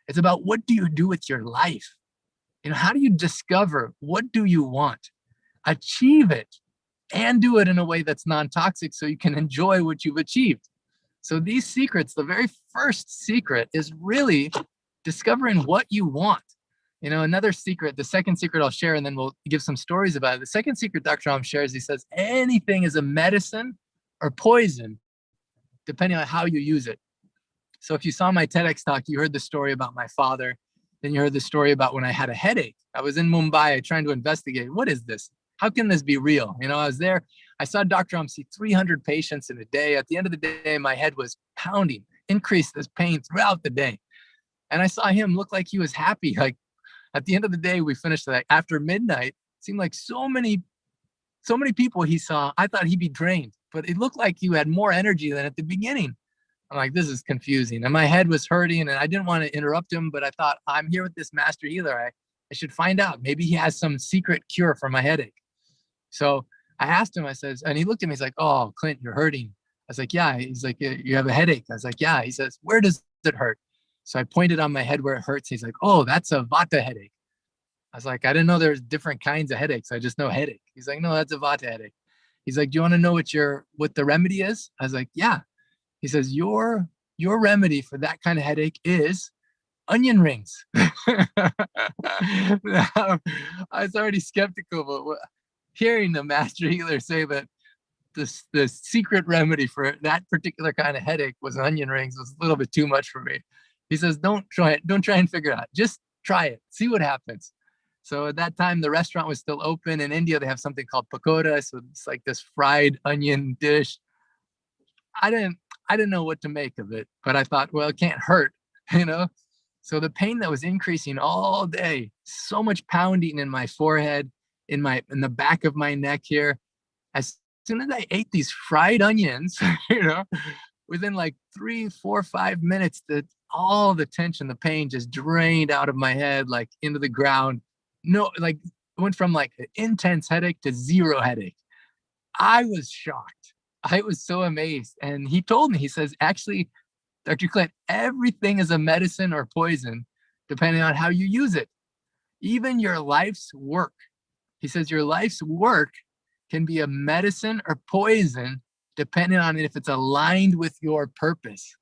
It's about what do you do with your life? You know, how do you discover what do you want, achieve it, and do it in a way that's non-toxic so you can enjoy what you've achieved. So these secrets, the very first secret is really discovering what you want. You know, another secret, the second secret I'll share, and then we'll give some stories about it. The second secret Dr. Ram shares, he says, anything is a medicine or poison, depending on how you use it. So if you saw my TEDx talk, you heard the story about my father. Then you heard the story about when I had a headache. I was in Mumbai trying to investigate, what is this? How can this be real? You know, I was there. I saw Dr. Ram see 300 patients in a day. At the end of the day, my head was pounding, increased this pain throughout the day. And I saw him look like he was happy. Like at the end of the day, we finished like after midnight. It seemed like so many people he saw. I thought he'd be drained, but it looked like he had more energy than at the beginning. I'm like, this is confusing. And my head was hurting and I didn't want to interrupt him, but I thought, I'm here with this master healer. I should find out. Maybe he has some secret cure for my headache. So I asked him, I says, and he looked at me, he's like, oh, Clint, you're hurting. I was like, yeah. He's like, you have a headache. I was like, yeah. He says, where does it hurt? So I pointed on my head where it hurts. He's like, oh, that's a Vata headache. I was like, I didn't know there's different kinds of headaches. I just know headache. He's like, no, that's a Vata headache. He's like, do you want to know what the remedy is? I was like, yeah. He says, your remedy for that kind of headache is onion rings. Now, I was already skeptical, but hearing the master healer say that the secret remedy for that particular kind of headache was onion rings was a little bit too much for me. He says, don't try it. Don't try and figure it out. Just try it. See what happens. So at that time, the restaurant was still open. In India, they have something called pakoda. So it's like this fried onion dish. I didn't know what to make of it, but I thought, well, it can't hurt, you know? So the pain that was increasing all day, so much pounding in my forehead, in the back of my neck here. As soon as I ate these fried onions, you know, within like 3, 4, 5 minutes, all the tension, the pain just drained out of my head, like into the ground. No, like went from like an intense headache to zero headache. I was shocked. I was so amazed. And he told me, he says, actually, Dr. Clint, everything is a medicine or poison, depending on how you use it. Even your life's work. He says your life's work can be a medicine or poison, depending on if it's aligned with your purpose.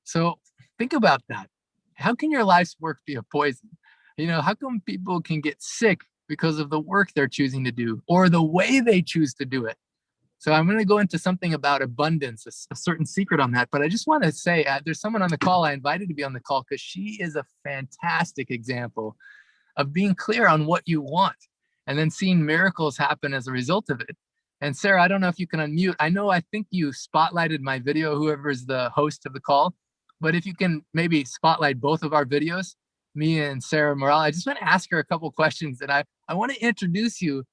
So think about that. How can your life's work be a poison? You know, how come people can get sick because of the work they're choosing to do or the way they choose to do it? So I'm going to go into something about abundance, a certain secret on that. But I just want to say there's someone on the call I invited to be on the call because she is a fantastic example of being clear on what you want and then seeing miracles happen as a result of it. And Sarah, I don't know if you can unmute. I think you spotlighted my video, whoever's the host of the call. But if you can maybe spotlight both of our videos, me and Sarah Morale, I just want to ask her a couple questions. And I want to introduce you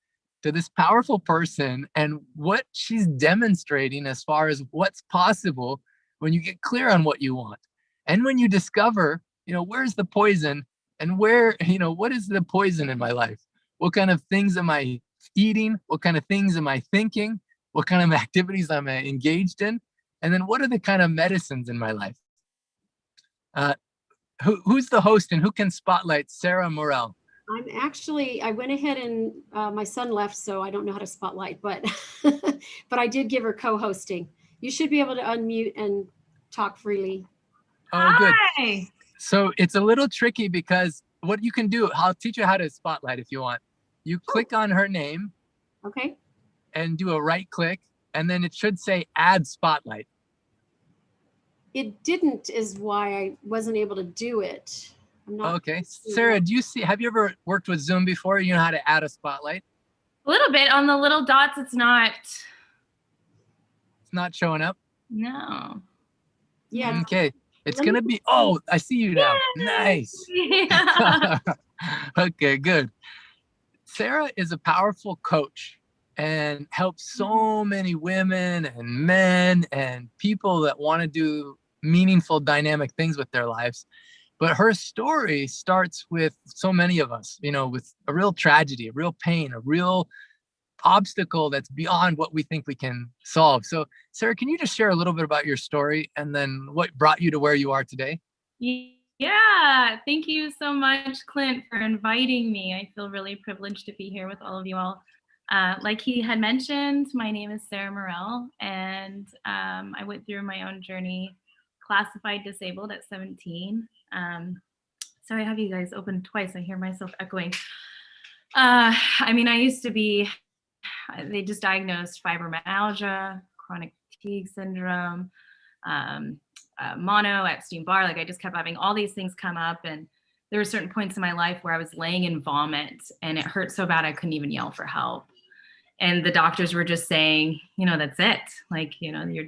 to this powerful person and what she's demonstrating as far as what's possible when you get clear on what you want. And when you discover, you know, where's the poison and where, you know, what is the poison in my life? What kind of things am I eating? What kind of things am I thinking? What kind of activities am I engaged in? And then what are the kind of medicines in my life? Who's the host and who can spotlight Sarah Morel? I went ahead and my son left, so I don't know how to spotlight, but but I did give her co-hosting. You should be able to unmute and talk freely. Oh, good. Hi. So it's a little tricky because what you can do, I'll teach you how to spotlight if you want. You click on her name. Okay. And do a right click, and then it should say add spotlight. It didn't is why I wasn't able to do it. I'm not. Okay. Sarah, have you ever worked with Zoom before? You know how to add a spotlight? A little bit on the little dots. It's not showing up? No. Yeah. Okay. It's going to be, oh, I see you now. Yay! Nice. Yeah. Okay, good. Sarah is a powerful coach and helps so many women and men and people that want to do meaningful, dynamic things with their lives. But her story starts with so many of us, with a real tragedy, a real pain, a real obstacle that's beyond what we think we can solve. So, Sarah, can you just share a little bit about your story and then what brought you to where you are today? Yeah, thank you so much, Clint, for inviting me. I feel really privileged to be here with all of you all. Like he had mentioned, my name is Sarah Morel, and I went through my own journey, classified disabled at 17. Sorry, I have you guys open twice. I hear myself echoing. I used to be, they just diagnosed fibromyalgia, chronic fatigue syndrome, mono, Epstein-Barr. Like I just kept having all these things come up, and there were certain points in my life where I was laying in vomit and it hurt so bad I couldn't even yell for help. And the doctors were just saying, that's it. Like,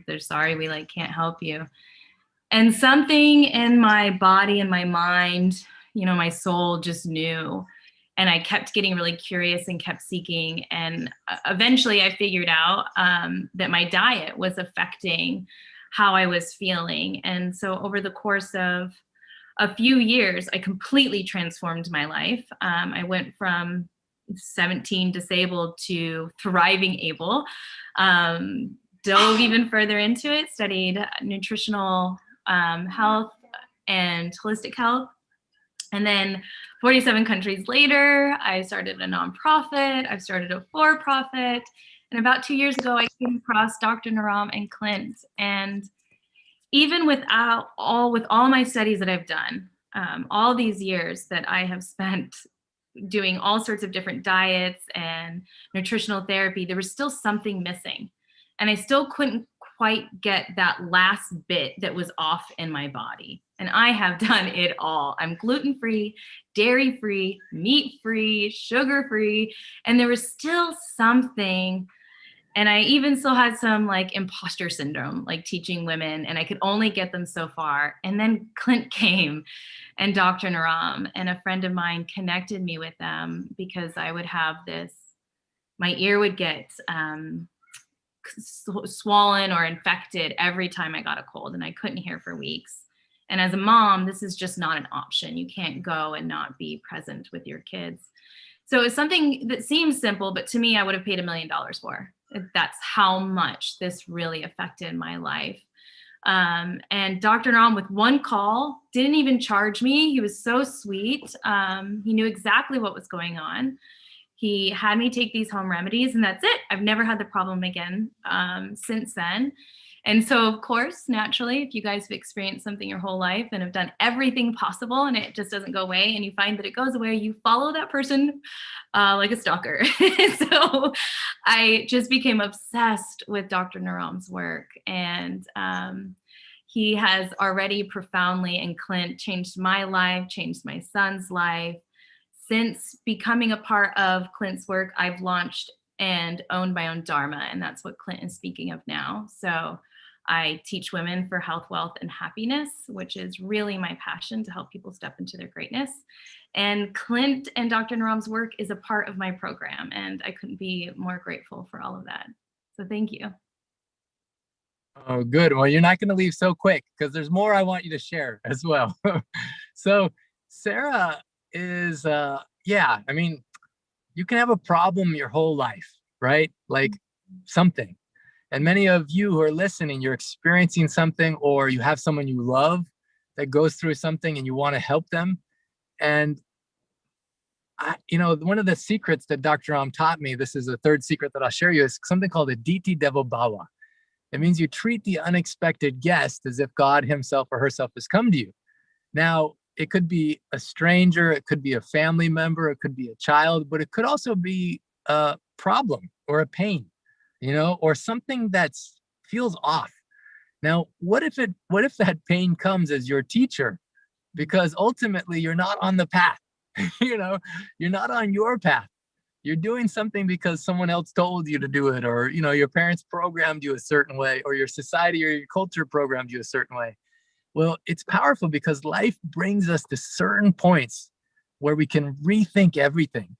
they're sorry, we can't help you. And something in my body and my mind, my soul just knew. And I kept getting really curious and kept seeking. And eventually I figured out that my diet was affecting how I was feeling. And so over the course of a few years, I completely transformed my life. I went from 17 disabled to thriving able, dove even further into it, studied nutritional health and holistic health. And then 47 countries later, I started a nonprofit, I've started a for-profit. And about 2 years ago, I came across Dr. Naram and Clint. And even with all my studies that I've done, all these years that I have spent doing all sorts of different diets and nutritional therapy, there was still something missing. And I still couldn't quite get that last bit that was off in my body. And I have done it all. I'm gluten-free, dairy-free, meat-free, sugar-free, and there was still something. And I even still had some imposter syndrome, teaching women, and I could only get them so far. And then Clint came and Dr. Naram, and a friend of mine connected me with them because I would have my ear would get swollen or infected every time I got a cold, and I couldn't hear for weeks. And as a mom, this is just not an option. You can't go and not be present with your kids. So it's something that seems simple, but to me, I would have paid $1 million for. That's how much this really affected my life. And Dr. Naram, with one call, didn't even charge me. He was so sweet. He knew exactly what was going on. He had me take these home remedies, and that's it. I've never had the problem again since then. And so, of course, naturally, if you guys have experienced something your whole life and have done everything possible and it just doesn't go away, and you find that it goes away, you follow that person like a stalker. So I just became obsessed with Dr. Naram's work. And he has already profoundly, and Clint, changed my life, changed my son's life. Since becoming a part of Clint's work, I've launched and owned my own Dharma, and that's what Clint is speaking of now. So I teach women for health, wealth, and happiness, which is really my passion, to help people step into their greatness. And Clint and Dr. Naram's work is a part of my program, and I couldn't be more grateful for all of that. So thank you. Oh, good. Well, you're not going to leave so quick because there's more I want you to share as well. So Sarah is, you can have a problem your whole life, right? Like something. And many of you who are listening, you're experiencing something, or you have someone you love that goes through something and you want to help them. And one of the secrets that Dr. Ram taught me, this is the third secret that I'll share you, is something called a Diti Devo Bhava. It means you treat the unexpected guest as if God himself or herself has come to you. Now, it could be a stranger, it could be a family member, it could be a child, but it could also be a problem or a pain, or something that feels off. Now, what if that pain comes as your teacher? Because ultimately you're not on the path. You're not on your path. You're doing something because someone else told you to do it, or your parents programmed you a certain way, or your society or your culture programmed you a certain way. Well, it's powerful because life brings us to certain points where we can rethink everything.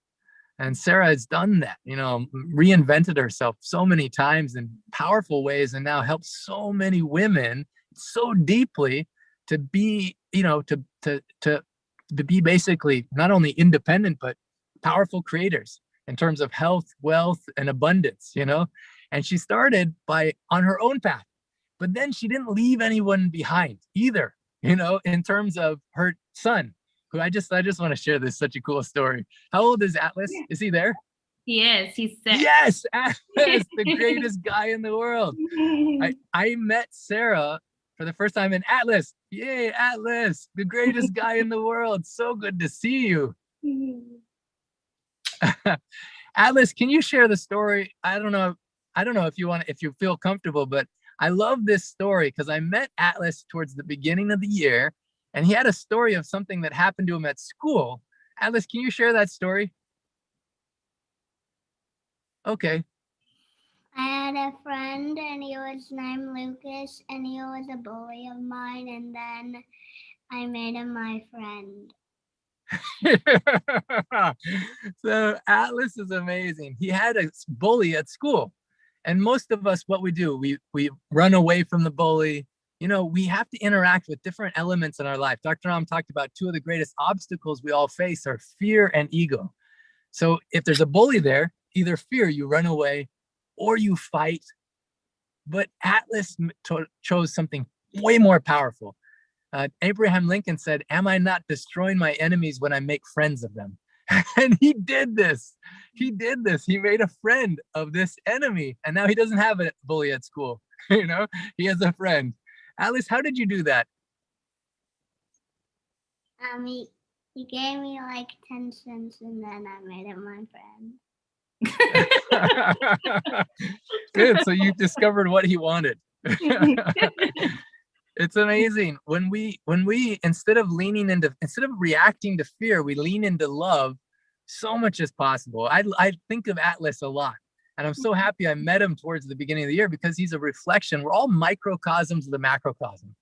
And Sarah has done that, reinvented herself so many times in powerful ways, and now helps so many women so deeply to be, to be basically not only independent, but powerful creators in terms of health, wealth, and abundance, and she started on her own path, but then she didn't leave anyone behind either, in terms of her son, who I just want to share this, such a cool story. How old is Atlas? Is he there? He is. He's 6. Yes, Atlas, the greatest guy in the world. I met Sarah for the first time in Atlas. Yay, Atlas, the greatest guy in the world. So good to see you. Atlas, can you share the story? I don't know if you feel comfortable, but I love this story because I met Atlas towards the beginning of the year, and he had a story of something that happened to him at school. Atlas, can you share that story? Okay. I had a friend and he was named Lucas and he was a bully of mine, and then I made him my friend. So Atlas is amazing. He had a bully at school, and most of us, what we do, we run away from the bully. We have to interact with different elements in our life. Dr. Ram talked about two of the greatest obstacles we all face are fear and ego. So if there's a bully there, either fear, you run away, or you fight. But Atlas chose something way more powerful. Abraham Lincoln said, "Am I not destroying my enemies when I make friends of them?" And he did this. He made a friend of this enemy, and now he doesn't have a bully at school. He has a friend. Atlas, how did you do that? He gave me like 10 cents and then I made him my friend. Good. So you discovered what he wanted. It's amazing when we instead of reacting to fear, we lean into love. So much is possible. I think of Atlas a lot, and I'm so happy I met him towards the beginning of the year because he's a reflection. We're all microcosms of the macrocosm,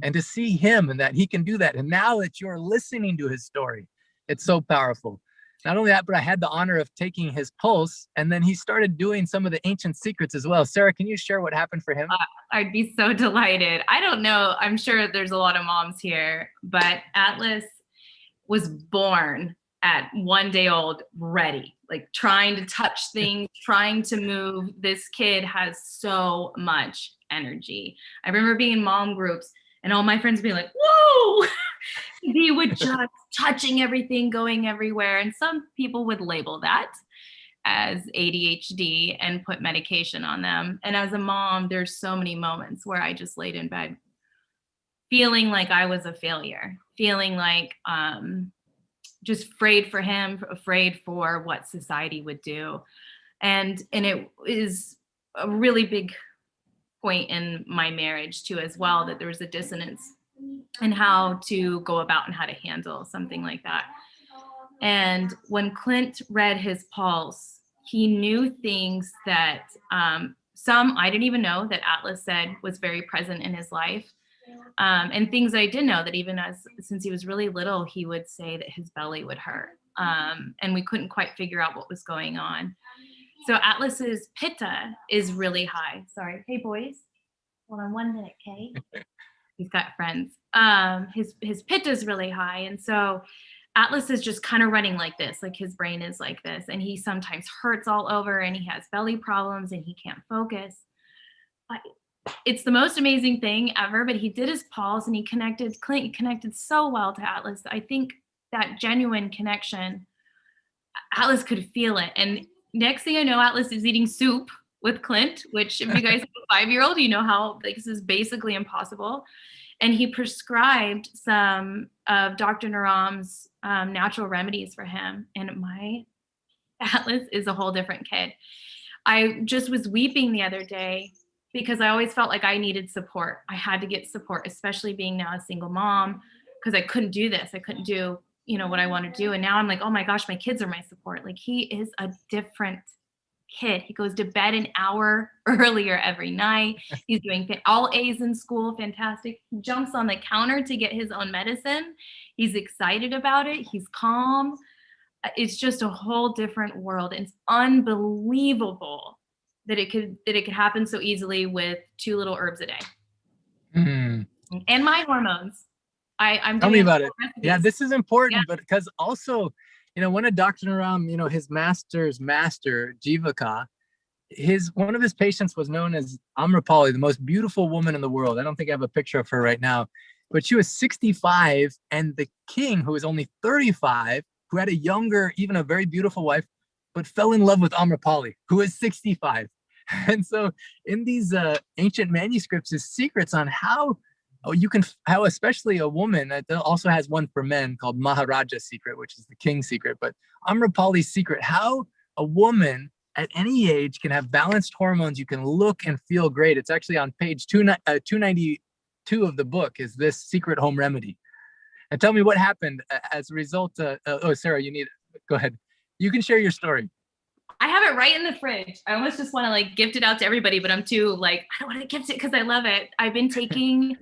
and to see him and that he can do that. And now that you're listening to his story, it's so powerful. Not only that, but I had the honor of taking his pulse, and then he started doing some of the ancient secrets as well. Sarah, can you share what happened for him? I'd be so delighted. I don't know. I'm sure there's a lot of moms here, but Atlas was born at 1 day old, ready, like trying to touch things, trying to move. This kid has so much energy. I remember being in mom groups and all my friends being like, whoa, he would just touching everything, going everywhere. And some people would label that as ADHD and put medication on them. And as a mom, there's so many moments where I just laid in bed feeling like I was a failure, feeling like just afraid for him, afraid for what society would do. And it is a really big point in my marriage too as well, that there was a dissonance in how to go about and how to handle something like that. And when Clint read his pulse, he knew things that some I didn't even know that Atlas said was very present in his life. And things I did know that even since he was really little, he would say that his belly would hurt. And we couldn't quite figure out what was going on. So Atlas's pitta is really high. Sorry. Hey, boys. Hold on 1 minute, okay? He's got friends. His pitta is really high. And so Atlas is just kind of running like this, like his brain is like this. And he sometimes hurts all over and he has belly problems and he can't focus. But it's the most amazing thing ever, but he did his pulse and Clint connected so well to Atlas. I think that genuine connection, Atlas could feel it. And next thing I know, Atlas is eating soup with Clint, which if you guys have a 5-year-old, you know how like, this is basically impossible. And he prescribed some of Dr. Naram's natural remedies for him. And my Atlas is a whole different kid. I just was weeping the other day because I always felt like I needed support. I had to get support, especially being now a single mom, because I couldn't do this. I couldn't do, you know, what I want to do. And now I'm like, oh my gosh, my kids are my support. Like he is a different kid. He goes to bed an hour earlier every night. He's doing all A's in school. Fantastic. He jumps on the counter to get his own medicine. He's excited about it. He's calm. It's just a whole different world. It's unbelievable that it could happen so easily with 2 little herbs a day. Mm. And my hormones. I'm Tell me about it. recipes. Yeah, this is important, but because also, you know, one of Dr. Naram, you know, his master's master, Jivaka, one of his patients was known as Amrapali, the most beautiful woman in the world. I don't think I have a picture of her right now, but she was 65, and the king, who was only 35, who had a younger, even a very beautiful wife, but fell in love with Amrapali, who is 65. And so in these ancient manuscripts is secrets on how especially a woman, that also has one for men called Maharaja's secret, which is the king's secret, but Amrapali's secret, how a woman at any age can have balanced hormones. You can look and feel great. It's actually on page 292 of the book is this secret home remedy. And tell me what happened as a result. Oh, Sarah, go ahead. You can share your story. I have it right in the fridge. I almost just want to like gift it out to everybody, but I'm too like, I don't want to gift it because I love it. I've been taking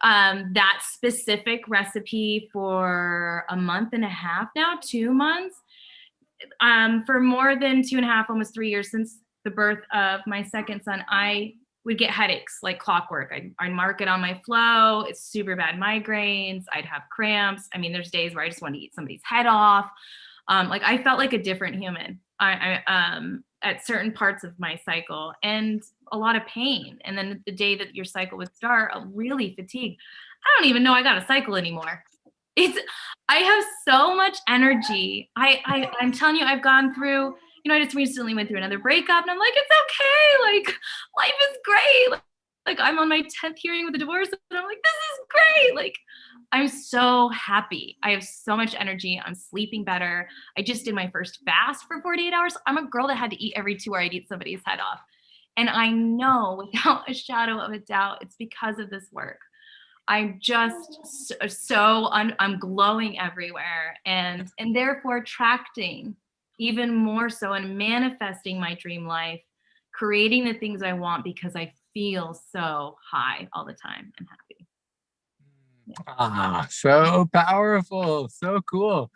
that specific recipe for a month and a half now, 2 months, for more than 2.5, almost 3 years since the birth of my second son. I would get headaches like clockwork. I'd mark it on my flow. It's super bad migraines. I'd have cramps. I mean, there's days where I just want to eat somebody's head off. Like I felt like a different human. At certain parts of my cycle, and a lot of pain. And then the day that your cycle would start, I'm really fatigued. I don't even know I got a cycle anymore. I have so much energy. I'm telling you, I've gone through, you know, I just recently went through another breakup, and I'm like, it's okay. Like life is great. Like I'm on my 10th hearing with the divorce, and I'm like, this is great. Like I'm so happy. I have so much energy. I'm sleeping better. I just did my first fast for 48 hours. I'm a girl that had to eat every 2 hours. I'd eat somebody's head off. And I know without a shadow of a doubt, it's because of this work. I'm just I'm glowing everywhere, and therefore attracting even more so and manifesting my dream life, creating the things I want because I feel so high all the time and happy. Ah, so powerful, so cool.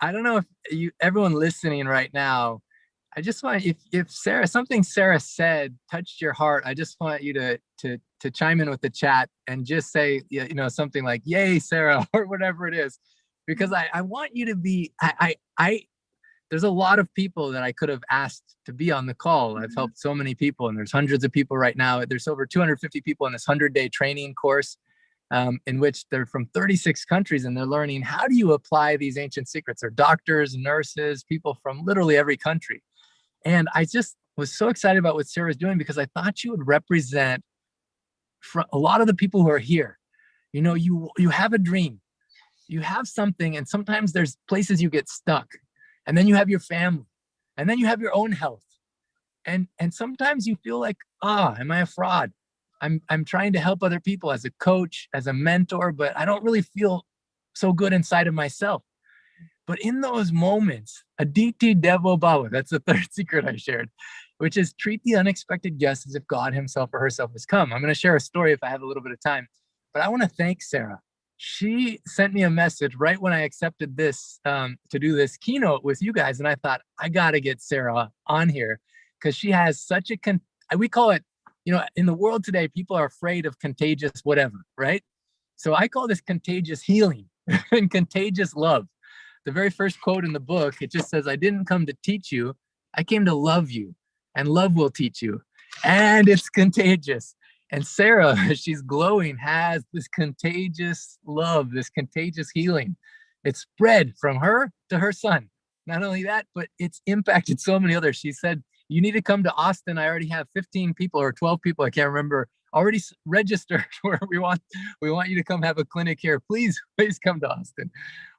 I don't know if everyone listening right now, I just want, if something Sarah said touched your heart, I just want you to chime in with the chat and just say, you know, something like, yay, Sarah, or whatever it is, because I want you to be, there's a lot of people that I could have asked to be on the call. I've helped so many people, and there's hundreds of people right now. There's over 250 people in this 100-day training course, in which they're from 36 countries, and they're learning how do you apply these ancient secrets. They're doctors, nurses, people from literally every country. And I just was so excited about what Sarah's doing because I thought you would represent a lot of the people who are here. You know, you have a dream, you have something, and sometimes there's places you get stuck, and then you have your family, and then you have your own health. And sometimes you feel like, am I a fraud? I'm trying to help other people as a coach, as a mentor, but I don't really feel so good inside of myself. But in those moments, Aditi Devo Bhava, that's the third secret I shared, which is treat the unexpected guest as if God himself or herself has come. I'm going to share a story if I have a little bit of time, but I want to thank Sarah. She sent me a message right when I accepted this, to do this keynote with you guys. And I thought, I got to get Sarah on here because she has such we call it, you know, in the world today, people are afraid of contagious whatever, right? So I call this contagious healing and contagious love. The very first quote in the book, it just says, I didn't come to teach you, I came to love you, and love will teach you. and it's contagious. And Sarah, she's glowing, has this contagious love, this contagious healing. It's spread from her to her son. Not only that, but it's impacted so many others. She said, you need to come to Austin. I already have 15 people or 12 people, I can't remember, already registered where we want you to come have a clinic here. Please come to Austin.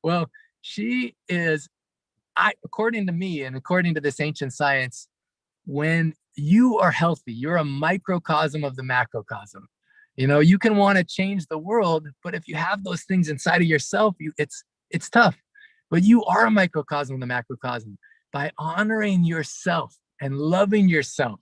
Well, she is, according to me and according to this ancient science, when you are healthy, you're a microcosm of the macrocosm. You know, you can want to change the world, but if you have those things inside of yourself, it's tough. But you are a microcosm of the macrocosm. By honoring yourself and loving yourself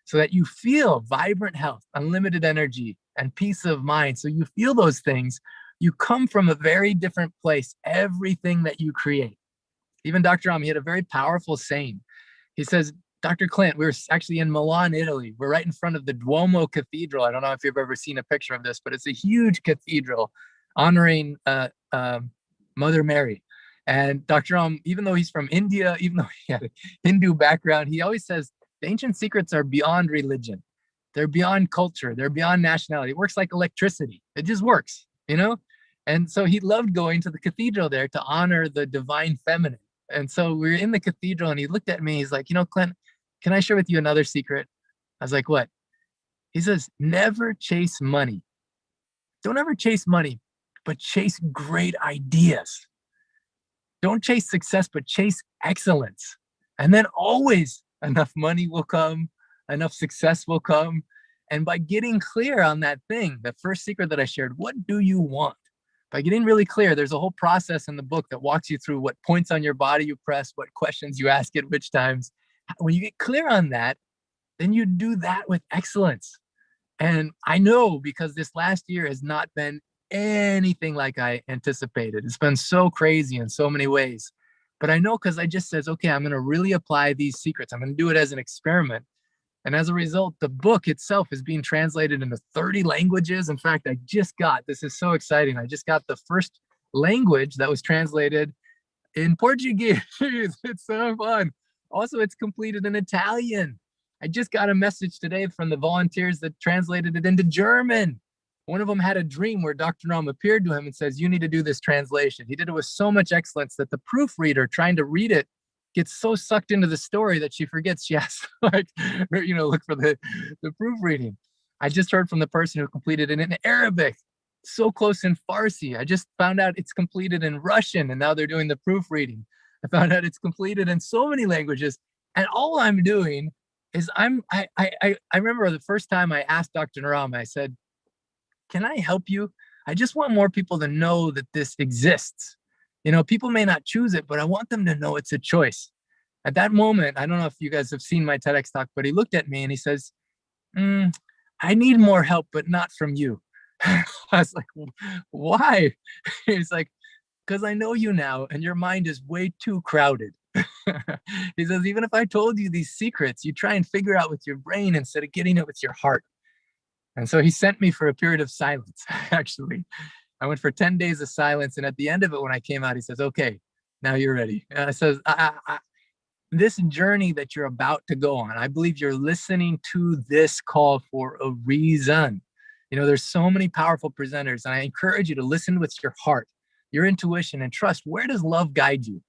so that you feel vibrant health, unlimited energy, and peace of mind. So you feel those things, you come from a very different place, everything that you create. Even Dr. Ram, he had a very powerful saying. He says, Dr. Clint, we were actually in Milan, Italy. We're right in front of the Duomo Cathedral. I don't know if you've ever seen a picture of this, but it's a huge cathedral honoring Mother Mary. And Dr. Ram, even though he's from India, even though he had a Hindu background, he always says the ancient secrets are beyond religion. They're beyond culture. They're beyond nationality. It works like electricity. It just works, you know? And so he loved going to the cathedral there to honor the divine feminine. And so we were in the cathedral and he looked at me. He's like, you know, Clint, can I share with you another secret? I was like, what? He says, never chase money. Don't ever chase money, but chase great ideas. Don't chase success, but chase excellence. And then always enough money will come, enough success will come. And by getting clear on that thing, the first secret that I shared, what do you want? By getting really clear, there's a whole process in the book that walks you through what points on your body you press, what questions you ask at which times. When you get clear on that, then you do that with excellence. And I know because this last year has not been anything like I anticipated. It's been so crazy in so many ways. But I know because I just says, okay, I'm going to really apply these secrets. I'm going to do it as an experiment. And as a result, the book itself is being translated into 30 languages. In fact, this is so exciting. I just got the first language that was translated in Portuguese. It's so fun. Also, it's completed in Italian. I just got a message today from the volunteers that translated it into German. One of them had a dream where Dr. Ram appeared to him and says, you need to do this translation. He did it with so much excellence that the proofreader trying to read it gets so sucked into the story that she forgets she has to look for the proofreading. I just heard from the person who completed it in Arabic, so close in Farsi. I just found out it's completed in Russian and now they're doing the proofreading. I found out it's completed in so many languages. And all I'm doing is I remember the first time I asked Dr. Naram, I said, can I help you? I just want more people to know that this exists. You know, people may not choose it, but I want them to know it's a choice. At that moment, I don't know if you guys have seen my TEDx talk, but he looked at me and he says, I need more help, but not from you. I was like, why? He's like, because I know you now and your mind is way too crowded. He says, even if I told you these secrets, you try and figure out with your brain instead of getting it with your heart. And so he sent me for a period of silence, actually. I went for 10 days of silence. And at the end of it, when I came out, he says, okay, now you're ready. And I says, this journey that you're about to go on, I believe you're listening to this call for a reason. You know, there's so many powerful presenters, and I encourage you to listen with your heart, your intuition, and trust. Where does love guide you?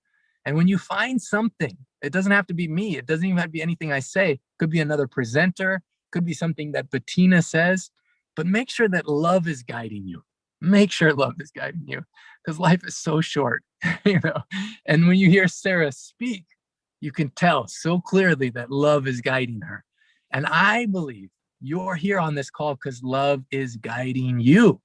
And when you find something, it doesn't have to be me. It doesn't even have to be anything I say. It could be another presenter, could be something that Bettina says, but make sure that love is guiding you. Make sure love is guiding you, because life is so short, you know. And when you hear Sarah speak, you can tell so clearly that love is guiding her. And I believe you're here on this call because love is guiding you.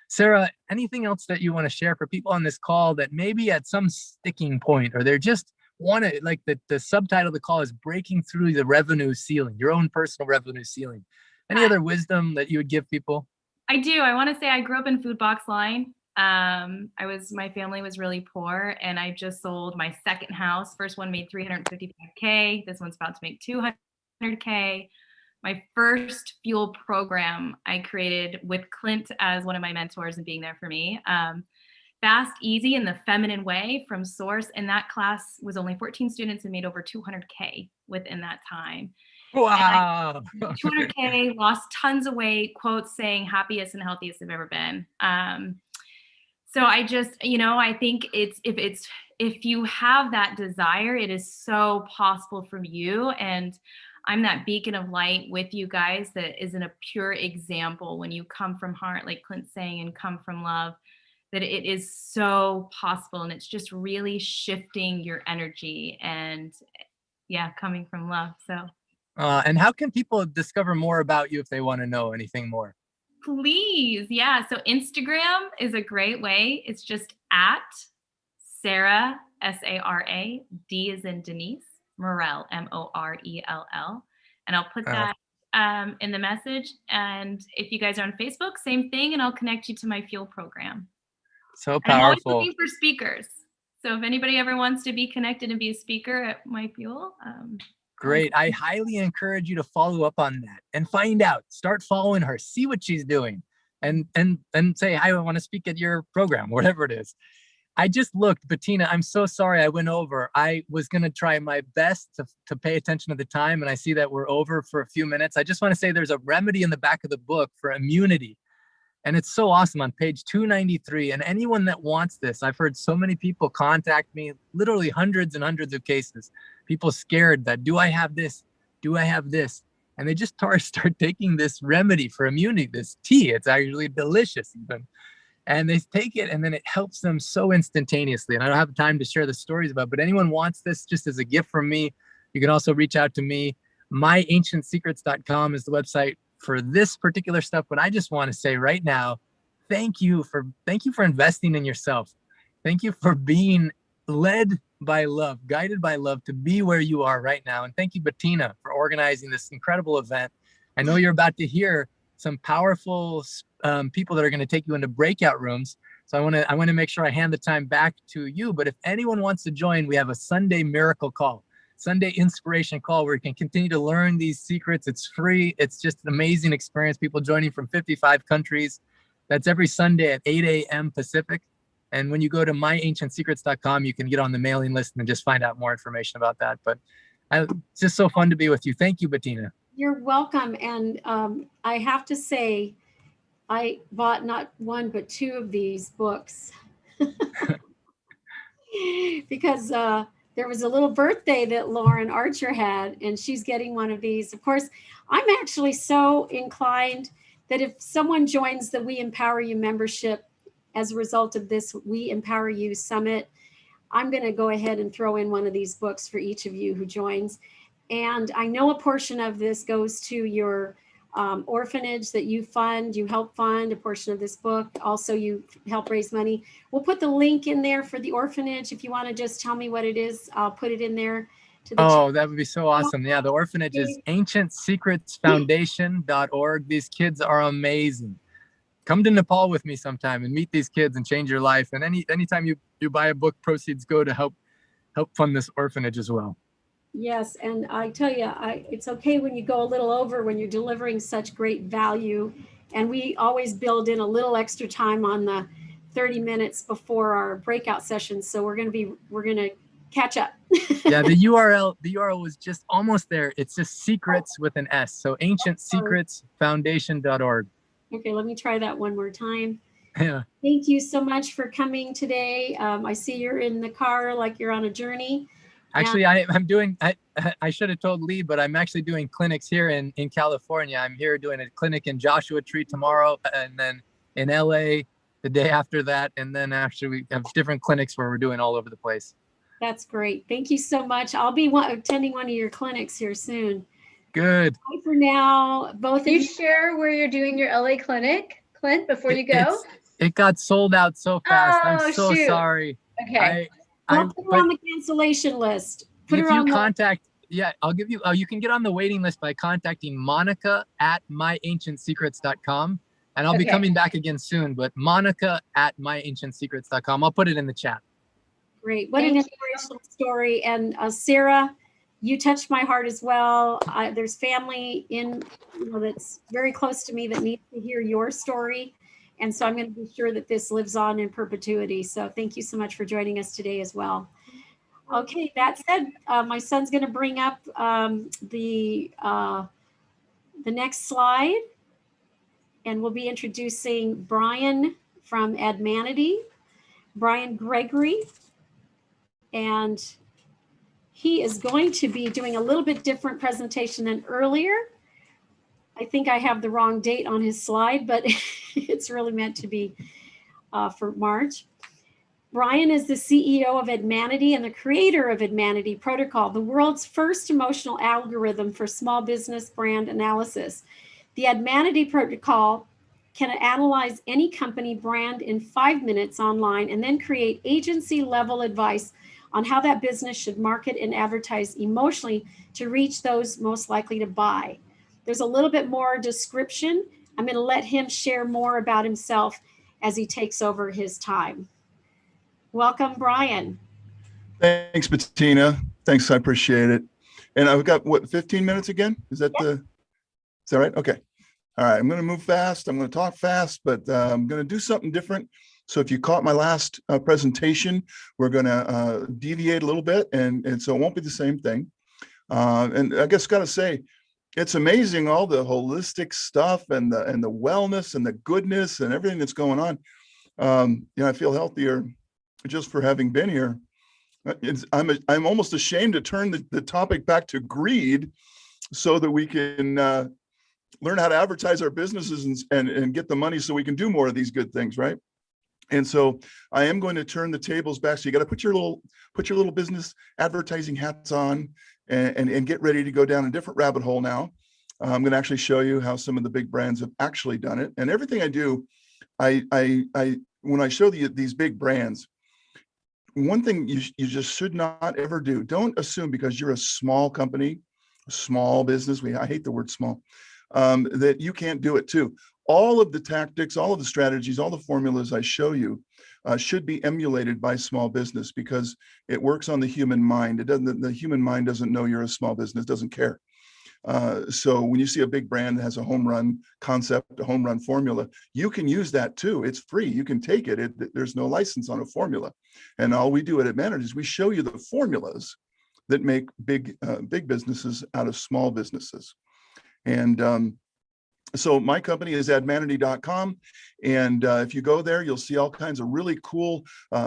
Sarah, anything else that you want to share for people on this call that maybe at some sticking point, or they're just want to, like the subtitle of the call is breaking through the revenue ceiling, your own personal revenue ceiling. Any other wisdom that you would give people? I do. I want to say I grew up in food box line. My family was really poor, and I just sold my second house. First one made $355K. This one's about to make $200K. My first fuel program I created with Clint as one of my mentors and being there for me. Fast, easy, in the feminine way from source. And that class was only 14 students and made over $200K within that time. Wow. 200K, lost tons of weight, quotes saying happiest and healthiest I've ever been. So I just, I think if you have that desire, it is so possible for you. And I'm that beacon of light with you guys that is in a pure example when you come from heart, like Clint's saying, and come from love, that it is so possible. And it's just really shifting your energy and coming from love. So. And how can people discover more about you if they want to know anything more? Please. Yeah. So Instagram is a great way. It's just at Sarah, Sara, D as in Denise, Morell, Morell. And I'll put that in the message. And if you guys are on Facebook, same thing. And I'll connect you to my Fuel program. So powerful. And I'm always looking for speakers. So if anybody ever wants to be connected and be a speaker at my Fuel, great. I highly encourage you to follow up on that and find out. Start following her, see what she's doing, and say, I want to speak at your program, whatever it is. I just looked, Bettina, I'm so sorry I went over. I was going to try my best to pay attention to the time, and I see that we're over for a few minutes. I just want to say there's a remedy in the back of the book for immunity. And it's so awesome on page 293. And anyone that wants this, I've heard so many people contact me, literally hundreds and hundreds of cases, people scared that, do I have this? Do I have this? And they just start taking this remedy for immunity, this tea. It's actually delicious even. And they take it and then it helps them so instantaneously. And I don't have time to share the stories about, but anyone wants this just as a gift from me, you can also reach out to me. MyAncientSecrets.com is the website for this particular stuff. But I just want to say right now, thank you for investing in yourself. Thank you for being led by love, guided by love to be where you are right now. And thank you, Bettina, for organizing this incredible event. I know you're about to hear some powerful people that are going to take you into breakout rooms. So I want to make sure I hand the time back to you. But if anyone wants to join, we have a Sunday miracle call, Sunday inspiration call, where you can continue to learn these secrets. It's free. It's just an amazing experience. People joining from 55 countries. That's every Sunday at 8 a.m. Pacific. And when you go to myancientsecrets.com, you can get on the mailing list and just find out more information about that. But it's just so fun to be with you. Thank you, Bettina. You're welcome. And I have to say, I bought not one, but two of these books because there was a little birthday that Lauren Archer had, and she's getting one of these. Of course, I'm actually so inclined that if someone joins the We Empower You membership as a result of this We Empower You Summit, I'm going to go ahead and throw in one of these books for each of you who joins. And I know a portion of this goes to your orphanage that you fund, you help fund a portion of this book. Also, you help raise money. We'll put the link in there for the orphanage. If you want to just tell me what it is, I'll put it in there. To the Oh, that would be so awesome. Yeah, the orphanage is ancientsecretsfoundation.org. These kids are amazing. Come to Nepal with me sometime and meet these kids and change your life. And anytime you buy a book, proceeds go to help fund this orphanage as well. Yes, and I tell you, it's okay when you go a little over when you're delivering such great value. And we always build in a little extra time on the 30 minutes before our breakout sessions. So we're going to catch up. Yeah, the URL was just almost there. It's just secrets with an S. So ancientsecretsfoundation.org. Okay, let me try that one more time. Yeah. Thank you so much for coming today. I see you're in the car like you're on a journey. Actually, I'm doing, I should have told Lee, but I'm actually doing clinics here in California. I'm here doing a clinic in Joshua Tree tomorrow, and then in LA the day after that. And then actually we have different clinics where we're doing all over the place. That's great. Thank you so much. I'll be attending one of your clinics here soon. Good. Bye for now. Both of you share where you're doing your LA clinic, Clint, before you go? It got sold out so fast. Oh, I'm so shoot. sorry. Okay. I'll put her on the cancellation list. Put her on I'll give you, you can get on the waiting list by contacting Monica at myancientsecrets.com. And I'll be coming back again soon, but Monica at myancientsecrets.com. I'll put it in the chat. Great. What an inspirational story. And Sarah, you touched my heart as well. There's family that's very close to me that needs to hear your story. And so I'm going to be sure that this lives on in perpetuity. So thank you so much for joining us today as well. Okay, that said, my son's going to bring up the next slide, and we'll be introducing Brian from Admanity, Brian Gregory, and he is going to be doing a little bit different presentation than earlier. I think I have the wrong date on his slide, but it's really meant to be for March. Brian is the CEO of Admanity and the creator of Admanity Protocol, the world's first emotional algorithm for small business brand analysis. The Admanity Protocol can analyze any company brand in 5 minutes online and then create agency level advice on how that business should market and advertise emotionally to reach those most likely to buy. There's a little bit more description. I'm going to let him share more about himself as he takes over his time. Welcome, Brian. Thanks, Bettina. Thanks, I appreciate it. And I've got, what, 15 minutes again? Is that is that right? Okay. All right, I'm going to move fast. I'm going to talk fast, but I'm going to do something different. So if you caught my last presentation, we're going to deviate a little bit, and so it won't be the same thing. And I guess got to say, it's amazing all the holistic stuff and the wellness and the goodness and everything that's going on. You know, I feel healthier just for having been here. I'm almost ashamed to turn the topic back to greed so that we can learn how to advertise our businesses and get the money so we can do more of these good things, right? And so I am going to turn the tables back. So you got to put your little business advertising hats on and get ready to go down a different rabbit hole now. I'm going to actually show you how some of the big brands have actually done it. And everything I do, when I show these big brands, one thing you just should not ever do, don't assume because you're a small company, small business, I hate the word small, that you can't do it too. All of the tactics, all of the strategies, all the formulas I show you should be emulated by small business because it works on the human mind. The human mind doesn't know you're a small business, doesn't care. So when you see a big brand that has a home run concept, a home run formula, you can use that too. It's free. You can take it. There's no license on a formula. And all we do at Admanity is we show you the formulas that make big businesses out of small businesses. And so my company is admanity.com. And if you go there, you'll see all kinds of really cool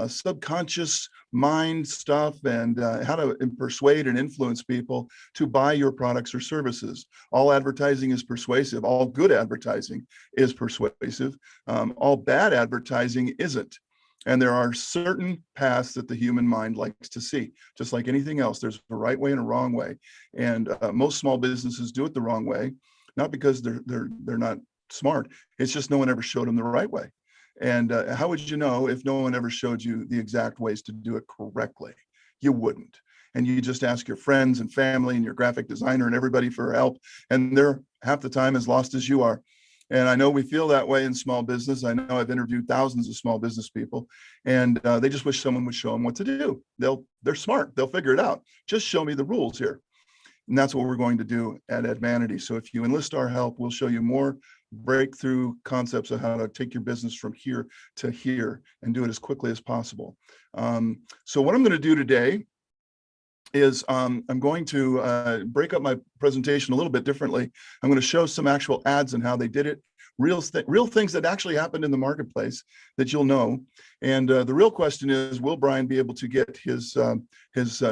subconscious mind stuff and how to persuade and influence people to buy your products or services. All advertising is persuasive. All good advertising is persuasive. All bad advertising isn't. And there are certain paths that the human mind likes to see. Just like anything else, there's a right way and a wrong way. And most small businesses do it the wrong way. Not because they're not smart. It's just no one ever showed them the right way. And how would you know if no one ever showed you the exact ways to do it correctly? You wouldn't. And you just ask your friends and family and your graphic designer and everybody for help. And they're half the time as lost as you are. And I know we feel that way in small business. I know I've interviewed thousands of small business people, and they just wish someone would show them what to do. They're smart. They'll figure it out. Just show me the rules here. And that's what we're going to do at Admanity. So if you enlist our help, we'll show you more breakthrough concepts of how to take your business from here to here and do it as quickly as possible. So what I'm going to do today is I'm going to break up my presentation a little bit differently. I'm going to show some actual ads and how they did it, real things that actually happened in the marketplace that you'll know. And the real question is, will Brian be able to get his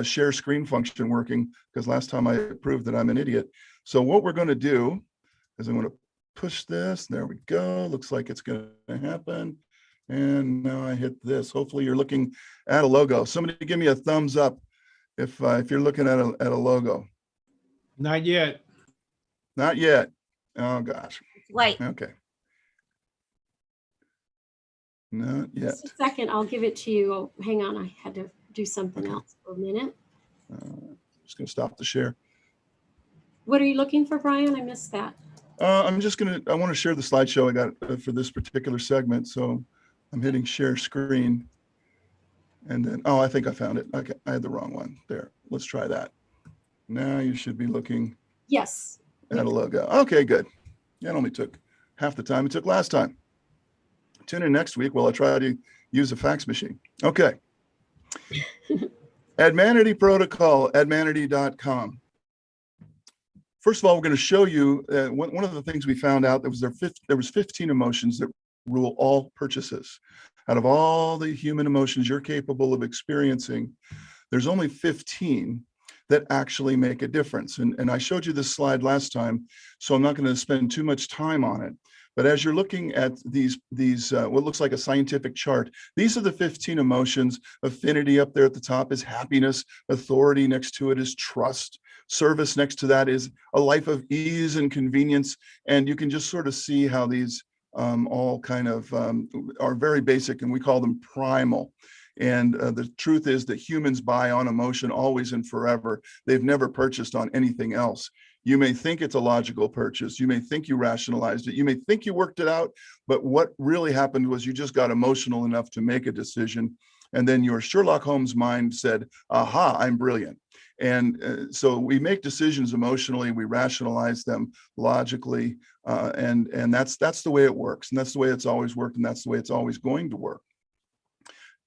share screen function working? Because last time I proved that I'm an idiot. So what we're going to do is I'm going to push this. There we go. Looks like it's going to happen. And now I hit this. Hopefully you're looking at a logo. Somebody give me a thumbs up if you're looking at a logo. Not yet. Not yet. Oh gosh. Wait. Okay. Not yet. Just a second, I'll give it to you. Oh, hang on, I had to do something else for a minute. Just going to stop the share. What are you looking for, Brian? I missed that. I want to share the slideshow I got for this particular segment. So I'm hitting share screen. And then, oh, I think I found it. Okay, I had the wrong one. There, let's try that. Now you should be looking Yes. at a logo. Okay, good. That only took half the time it took last time. Tune in next week while I try to use a fax machine. Okay. Admanity protocol, admanity.com. First of all, we're going to show you one of the things we found out that was there was 15 emotions that rule all purchases. Out of all the human emotions you're capable of experiencing, there's only 15 that actually make a difference. And I showed you this slide last time, so I'm not going to spend too much time on it. But as you're looking at these what looks like a scientific chart, these are the 15 emotions. Affinity up there at the top is happiness. Authority next to it is trust. Service next to that is a life of ease and convenience. And you can just sort of see how these all kind of are very basic, and we call them primal. And the truth is that humans buy on emotion always and forever. They've never purchased on anything else. You may think it's a logical purchase. You may think you rationalized it. You may think you worked it out, but what really happened was you just got emotional enough to make a decision. And then your Sherlock Holmes mind said, aha, I'm brilliant. And so we make decisions emotionally, we rationalize them logically, and that's the way it works. And that's the way it's always worked. And that's the way it's always going to work.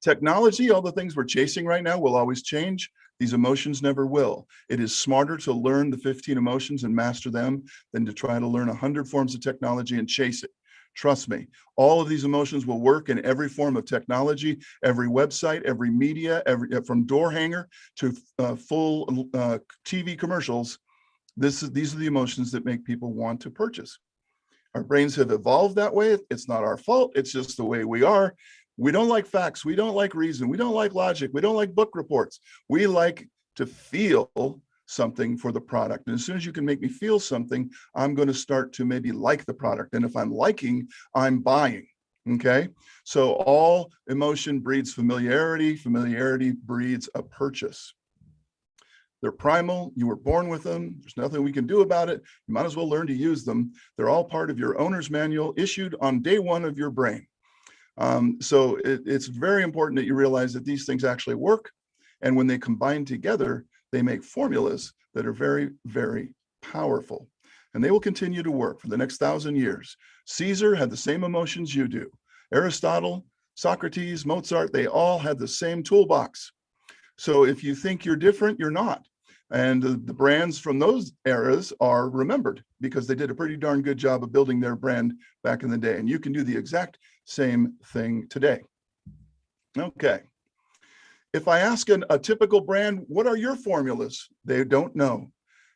Technology, all the things we're chasing right now will always change. These emotions never will. It is smarter to learn the 15 emotions and master them than to try to learn 100 forms of technology and chase it. Trust me, all of these emotions will work in every form of technology, every website, every media, from door hanger to full TV commercials. These are the emotions that make people want to purchase. Our brains have evolved that way. It's not our fault. It's just the way we are. We don't like facts. We don't like reason. We don't like logic. We don't like book reports. We like to feel something for the product. And as soon as you can make me feel something, I'm going to start to maybe like the product. And if I'm liking, I'm buying. Okay. So all emotion breeds familiarity. Familiarity breeds a purchase. They're primal. You were born with them. There's nothing we can do about it. You might as well learn to use them. They're all part of your owner's manual issued on day one of your brain. So it's very important that you realize that these things actually work. And when they combine together, they make formulas that are very, very powerful. And they will continue to work for the next 1,000 years. Caesar had the same emotions you do. Aristotle, Socrates, Mozart, they all had the same toolbox. So if you think you're different, you're not. And the brands from those eras are remembered because they did a pretty darn good job of building their brand back in the day. And you can do the exact same thing today. Okay. If I ask a typical brand, what are your formulas? They don't know.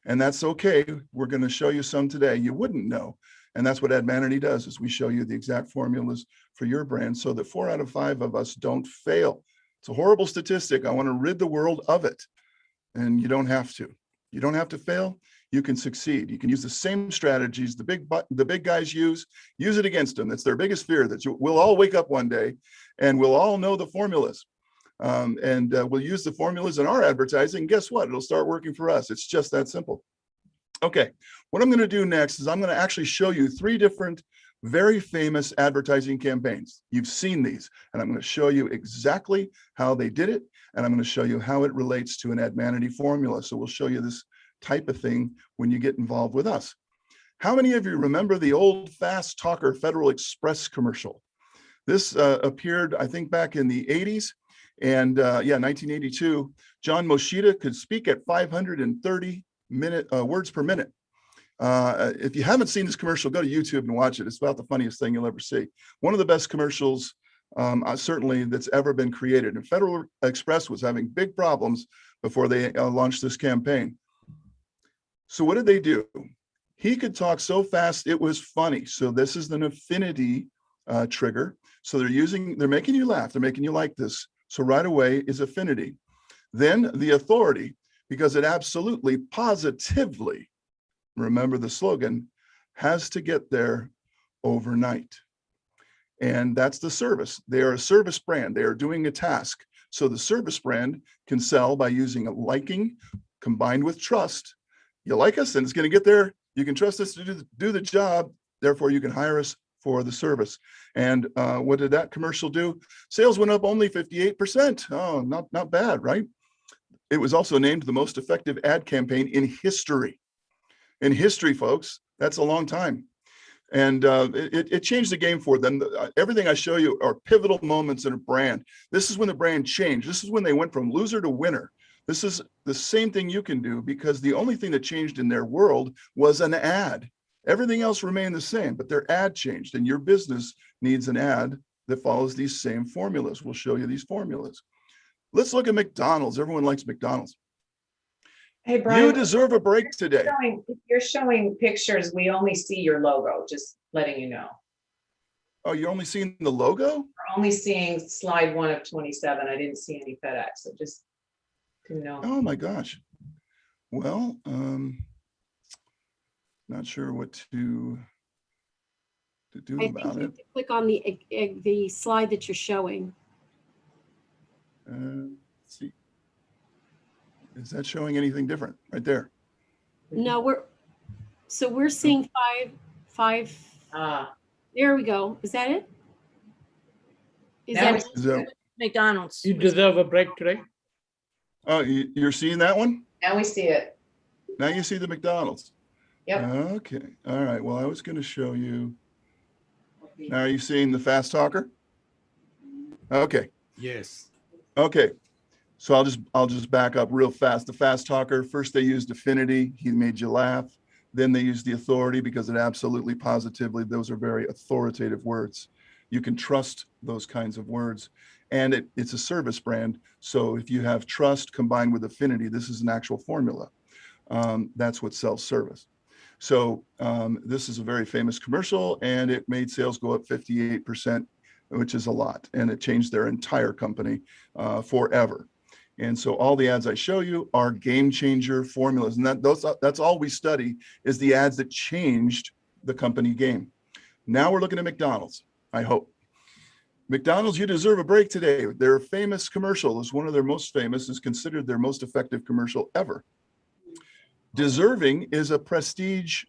And that's okay. We're going to show you some today. You wouldn't know. And that's what Admanity does, is we show you the exact formulas for your brand so that 4 out of 5 of us don't fail. It's a horrible statistic. I want to rid the world of it. And you don't have to. You don't have to fail. You can succeed. You can use the same strategies the big guys use it against them. It's their biggest fear, that we'll all wake up one day and we'll all know the formulas. We'll use the formulas in our advertising. Guess what? It'll start working for us. It's just that simple. Okay, what I'm going to do next is I'm going to actually show you 3 different very famous advertising campaigns. You've seen these, and I'm going to show you exactly how they did it, and I'm going to show you how it relates to an Admanity formula. So we'll show you this type of thing when you get involved with us. How many of you remember the old Fast Talker Federal Express commercial? This appeared, I think, back in the 80s. And 1982, John Moshida could speak at 530 words per minute. If you haven't seen this commercial, go to YouTube and watch it. It's about the funniest thing you'll ever see. One of the best commercials, certainly, that's ever been created. And Federal Express was having big problems before they launched this campaign. So what did they do? He could talk so fast, it was funny. So this is an affinity trigger. So they're making you laugh. They're making you like this. So right away is affinity. Then the authority, because it absolutely, positively, remember the slogan, has to get there overnight. And that's the service. They are a service brand. They are doing a task. So the service brand can sell by using a liking combined with trust. You like us and it's going to get there. You can trust us to do the job. Therefore, you can hire us for the service. And what did that commercial do? Sales went up only 58%. Oh, not bad, right? It was also named the most effective ad campaign in history. In history, folks, that's a long time. And it changed the game for them. Everything I show you are pivotal moments in a brand. This is when the brand changed. This is when they went from loser to winner. This is the same thing you can do, because the only thing that changed in their world was an ad. Everything else remained the same, but their ad changed, and your business needs an ad that follows these same formulas. We'll show you these formulas. Let's look at McDonald's. Everyone likes McDonald's. Hey, Brian. You deserve a break today. If you're showing pictures, we only see your logo, just letting you know. Oh, you're only seeing the logo? We're only seeing slide 1 of 27. I didn't see any FedEx, so just to know. Oh my gosh. Well, not sure what to do I about think you it. have to click on the slide that you're showing. Let's see. Is that showing anything different right there? No, we're seeing five. There we go. Is that it? Is that McDonald's? You deserve a break today. Oh, you're seeing that one? Now we see it. Now you see the McDonald's. Yep. Okay. All right. Well, I was going to show you. Now, are you seeing the fast talker? Okay. Yes. Okay. So I'll just back up real fast. The fast talker, first they used affinity. He made you laugh. Then they used the authority, because it absolutely positively, those are very authoritative words. You can trust those kinds of words. And it's a service brand. So if you have trust combined with affinity, this is an actual formula. That's what sells service. So this is a very famous commercial, and it made sales go up 58%, which is a lot. And it changed their entire company forever. And so all the ads I show you are game changer formulas. And that's all we study, is the ads that changed the company game. Now we're looking at McDonald's, I hope. McDonald's, you deserve a break today. Their famous commercial is one of their most famous, is considered their most effective commercial ever. Deserving is a prestige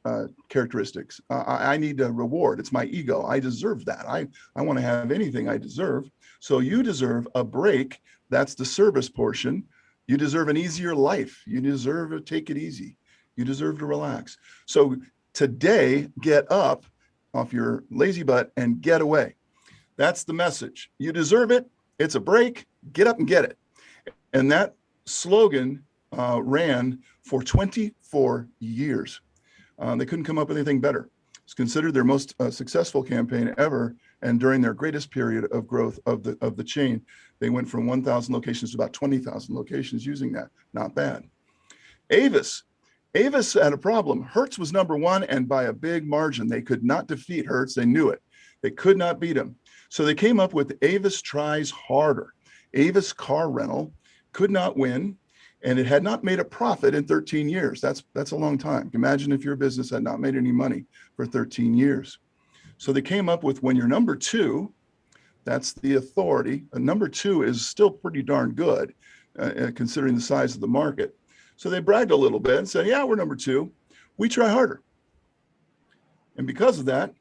characteristics. I need a reward. It's my ego. I deserve that. I want to have anything I deserve. So you deserve a break. That's the service portion. You deserve an easier life. You deserve to take it easy. You deserve to relax. So today, get up off your lazy butt and get away. That's the message. You deserve it. It's a break. Get up and get it. And that slogan ran for 24 years. They couldn't come up with anything better. It's considered their most successful campaign ever. And during their greatest period of growth of the chain, they went from 1,000 locations to about 20,000 locations using that. Not bad. Avis had a problem. Hertz was number one, and by a big margin. They could not defeat Hertz. They knew it. They could not beat him. So they came up with Avis Tries Harder. Avis Car Rental could not win, and it had not made a profit in 13 years. That's a long time. Imagine if your business had not made any money for 13 years. So they came up with, when you're number two, that's the authority. Number two is still pretty darn good, considering the size of the market. So they bragged a little bit and said, yeah, we're number two. We try harder. And because of that,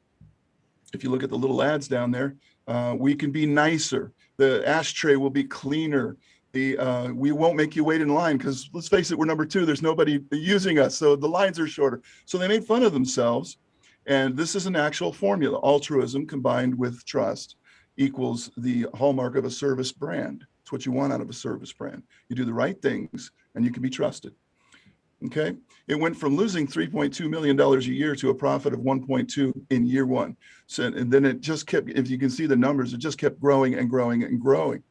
if you look at the little ads down there, we can be nicer. The ashtray will be cleaner. We won't make you wait in line, because let's face it, we're number two. There's nobody using us, so the lines are shorter. So they made fun of themselves. And this is an actual formula. Altruism combined with trust equals the hallmark of a service brand. It's what you want out of a service brand. You do the right things and you can be trusted. Okay. It went from losing $3.2 million a year to a profit of 1.2 in year one. So, and then it just kept, if you can see the numbers, it just kept growing and growing and growing.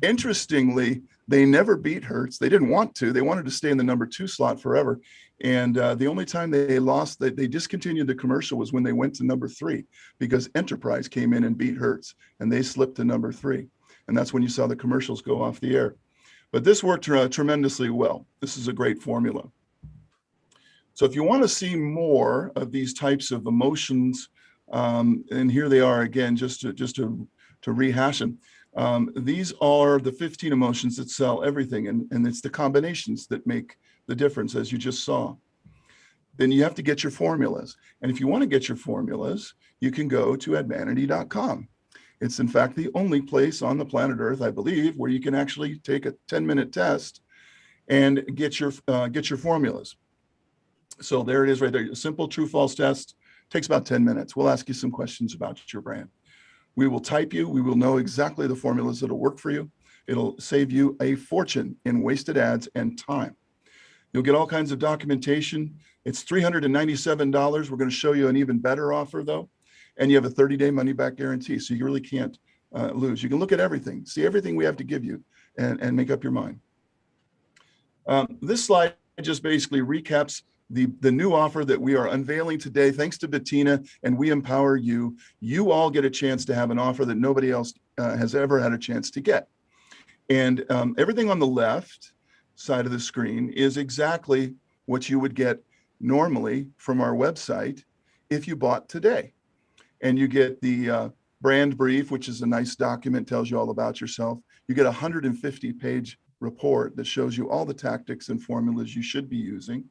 Interestingly, they never beat Hertz. They didn't want to. They wanted to stay in the number two slot forever. And the only time they lost, they discontinued the commercial, was when they went to number three, because Enterprise came in and beat Hertz, and they slipped to number three. And that's when you saw the commercials go off the air. But this worked tremendously well. This is a great formula. So if you want to see more of these types of emotions, and here they are again, just to rehash them. These are the 15 emotions that sell everything, and it's the combinations that make the difference, as you just saw. Then you have to get your formulas. And if you want to get your formulas, you can go to advanity.com. It's in fact the only place on the planet Earth, I believe, where you can actually take a 10-minute test and get your formulas. So there it is right there. A simple true-false test takes about 10 minutes. We'll ask you some questions about your brand. We will type you. We will know exactly the formulas that'll work for you. It'll save you a fortune in wasted ads and time. You'll get all kinds of documentation. It's $397. We're going to show you an even better offer though. And you have a 30-day money-back guarantee. So you really can't lose. You can look at everything, see everything we have to give you and make up your mind. This slide just basically recaps the new offer that we are unveiling today. Thanks to Bettina and We Empower You. You all get a chance to have an offer that nobody else has ever had a chance to get. And everything on the left side of the screen is exactly what you would get normally from our website if you bought today. And you get the brand brief, which is a nice document, tells you all about yourself. You get a 150-page report that shows you all the tactics and formulas you should be using.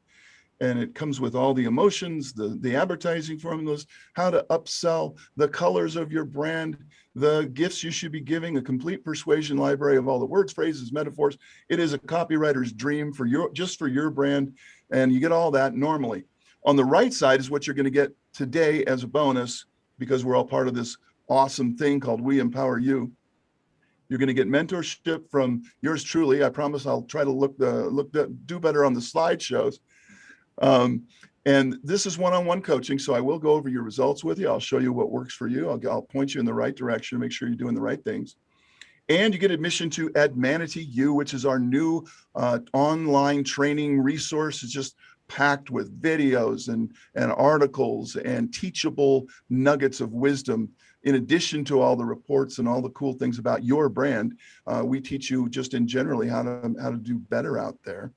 And it comes with all the emotions, the advertising formulas, how to upsell, the colors of your brand, the gifts you should be giving, a complete persuasion library of all the words, phrases, metaphors. It is a copywriter's dream for just for your brand. And you get all that normally. On the right side is what you're going to get today as a bonus, because we're all part of this awesome thing called We Empower You. You're going to get mentorship from yours truly. I promise I'll try to do better on the slideshows. And this is one-on-one coaching, so I will go over your results with you. I'll show you what works for you. I'll point you in the right direction, make sure you're doing the right things. And you get admission to Admanity U, which is our new online training resource. It's just packed with videos and articles and teachable nuggets of wisdom. In addition to all the reports and all the cool things about your brand, we teach you just in generally how to do better out there.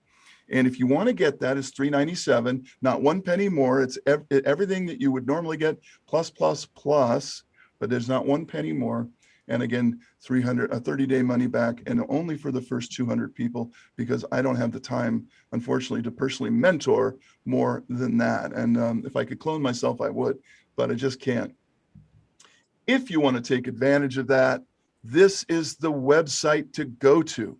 And if you want to get that, it's $397, not 1 penny more. It's everything that you would normally get plus, but there's not 1 penny more. And again, a 30-day money back, and only for the first 200 people, because I don't have the time, unfortunately, to personally mentor more than that. And if I could clone myself, I would, but I just can't. If you want to take advantage of that, this is the website to go to.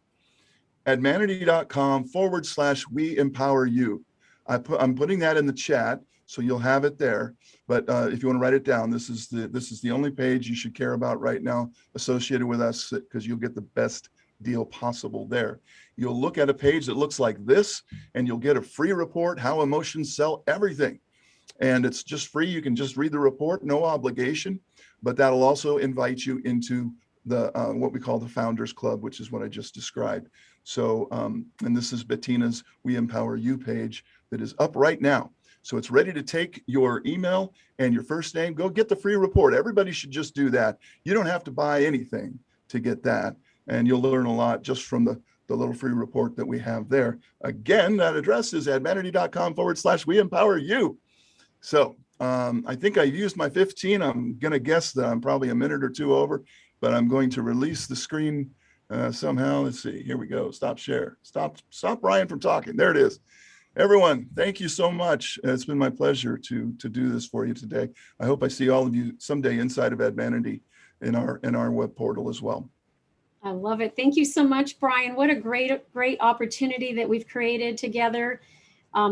Admanity.com/We Empower You. I'm putting that in the chat, so you'll have it there. But if you want to write it down, this is the only page you should care about right now associated with us, because you'll get the best deal possible there. You'll look at a page that looks like this, and you'll get a free report, How Emotions Sell Everything. And it's just free. You can just read the report, no obligation, but that'll also invite you into the what we call the Founders Club, which is what I just described. So, and this is Bettina's We Empower You page that is up right now. So it's ready to take your email and your first name. Go get the free report. Everybody should just do that. You don't have to buy anything to get that. And you'll learn a lot just from the little free report that we have there. Again, that address is admanity.com/We Empower You. So I think I used my 15. I'm going to guess that I'm probably a minute or two over, but I'm going to release the screen somehow. Let's see. Here we go. Stop share. Stop Brian from talking. There it is. Everyone, thank you so much. It's been my pleasure to do this for you today. I hope I see all of you someday inside of Admanity in our web portal as well. I love it. Thank you so much, Brian. What a great opportunity that we've created together.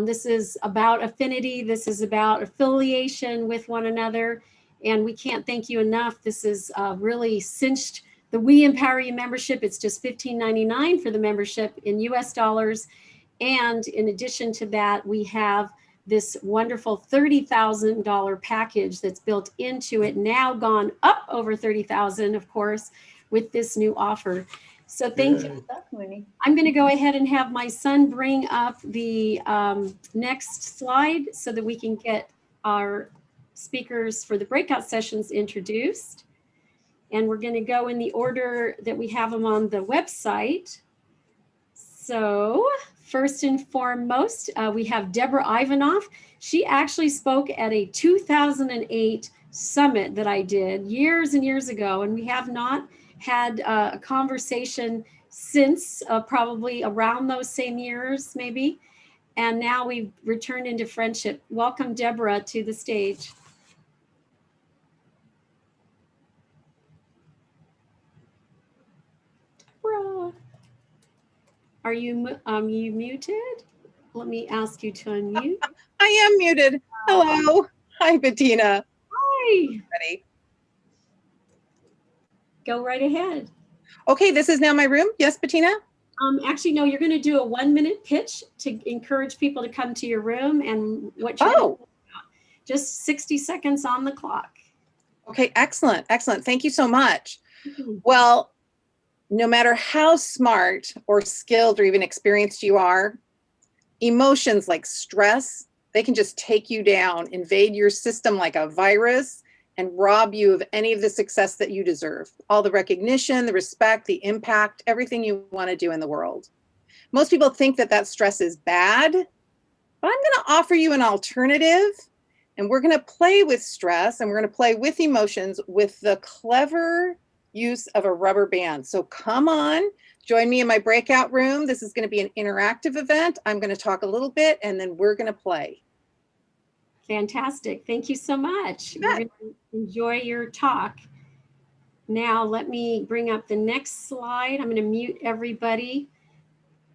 This is about affinity. This is about affiliation with one another. And we can't thank you enough. This is really cinched the We Empower You membership. It's just $15.99 for the membership in US dollars. And in addition to that, we have this wonderful $30,000 package that's built into it, now gone up over $30,000, of course, with this new offer. So thank you. I'm going to go ahead and have my son bring up the next slide so that we can get our speakers for the breakout sessions introduced. And we're going to go in the order that we have them on the website. So first and foremost, we have Deborah Ivanoff. She actually spoke at a 2008 summit that I did years and years ago, and we have not had a conversation since, probably around those same years, maybe. And now we've returned into friendship. Welcome, Deborah, to the stage. Deborah, are you muted? Let me ask you to unmute. I am muted. Hello. Hi, Bettina. Hi. Ready? Go right ahead. Okay, this is now my room. Yes, Bettina? Actually, no, you're going to do a 1-minute pitch to encourage people to come to your room and what you're Oh, just 60 seconds on the clock. okay, excellent, excellent. Thank you so much. Well, no matter how smart or skilled or even experienced you are, emotions like stress, they can just take you down, invade your system like a virus, and rob you of any of the success that you deserve. All the recognition, the respect, the impact, everything you want to do in the world. Most people think that that stress is bad, but I'm going to offer you an alternative. And we're going to play with stress and we're going to play with emotions with the clever use of a rubber band. So come on, join me in my breakout room. This is going to be an interactive event. I'm going to talk a little bit and then we're going to play. Fantastic. Thank you so much. We're going to enjoy your talk. Now, let me bring up the next slide. I'm going to mute everybody.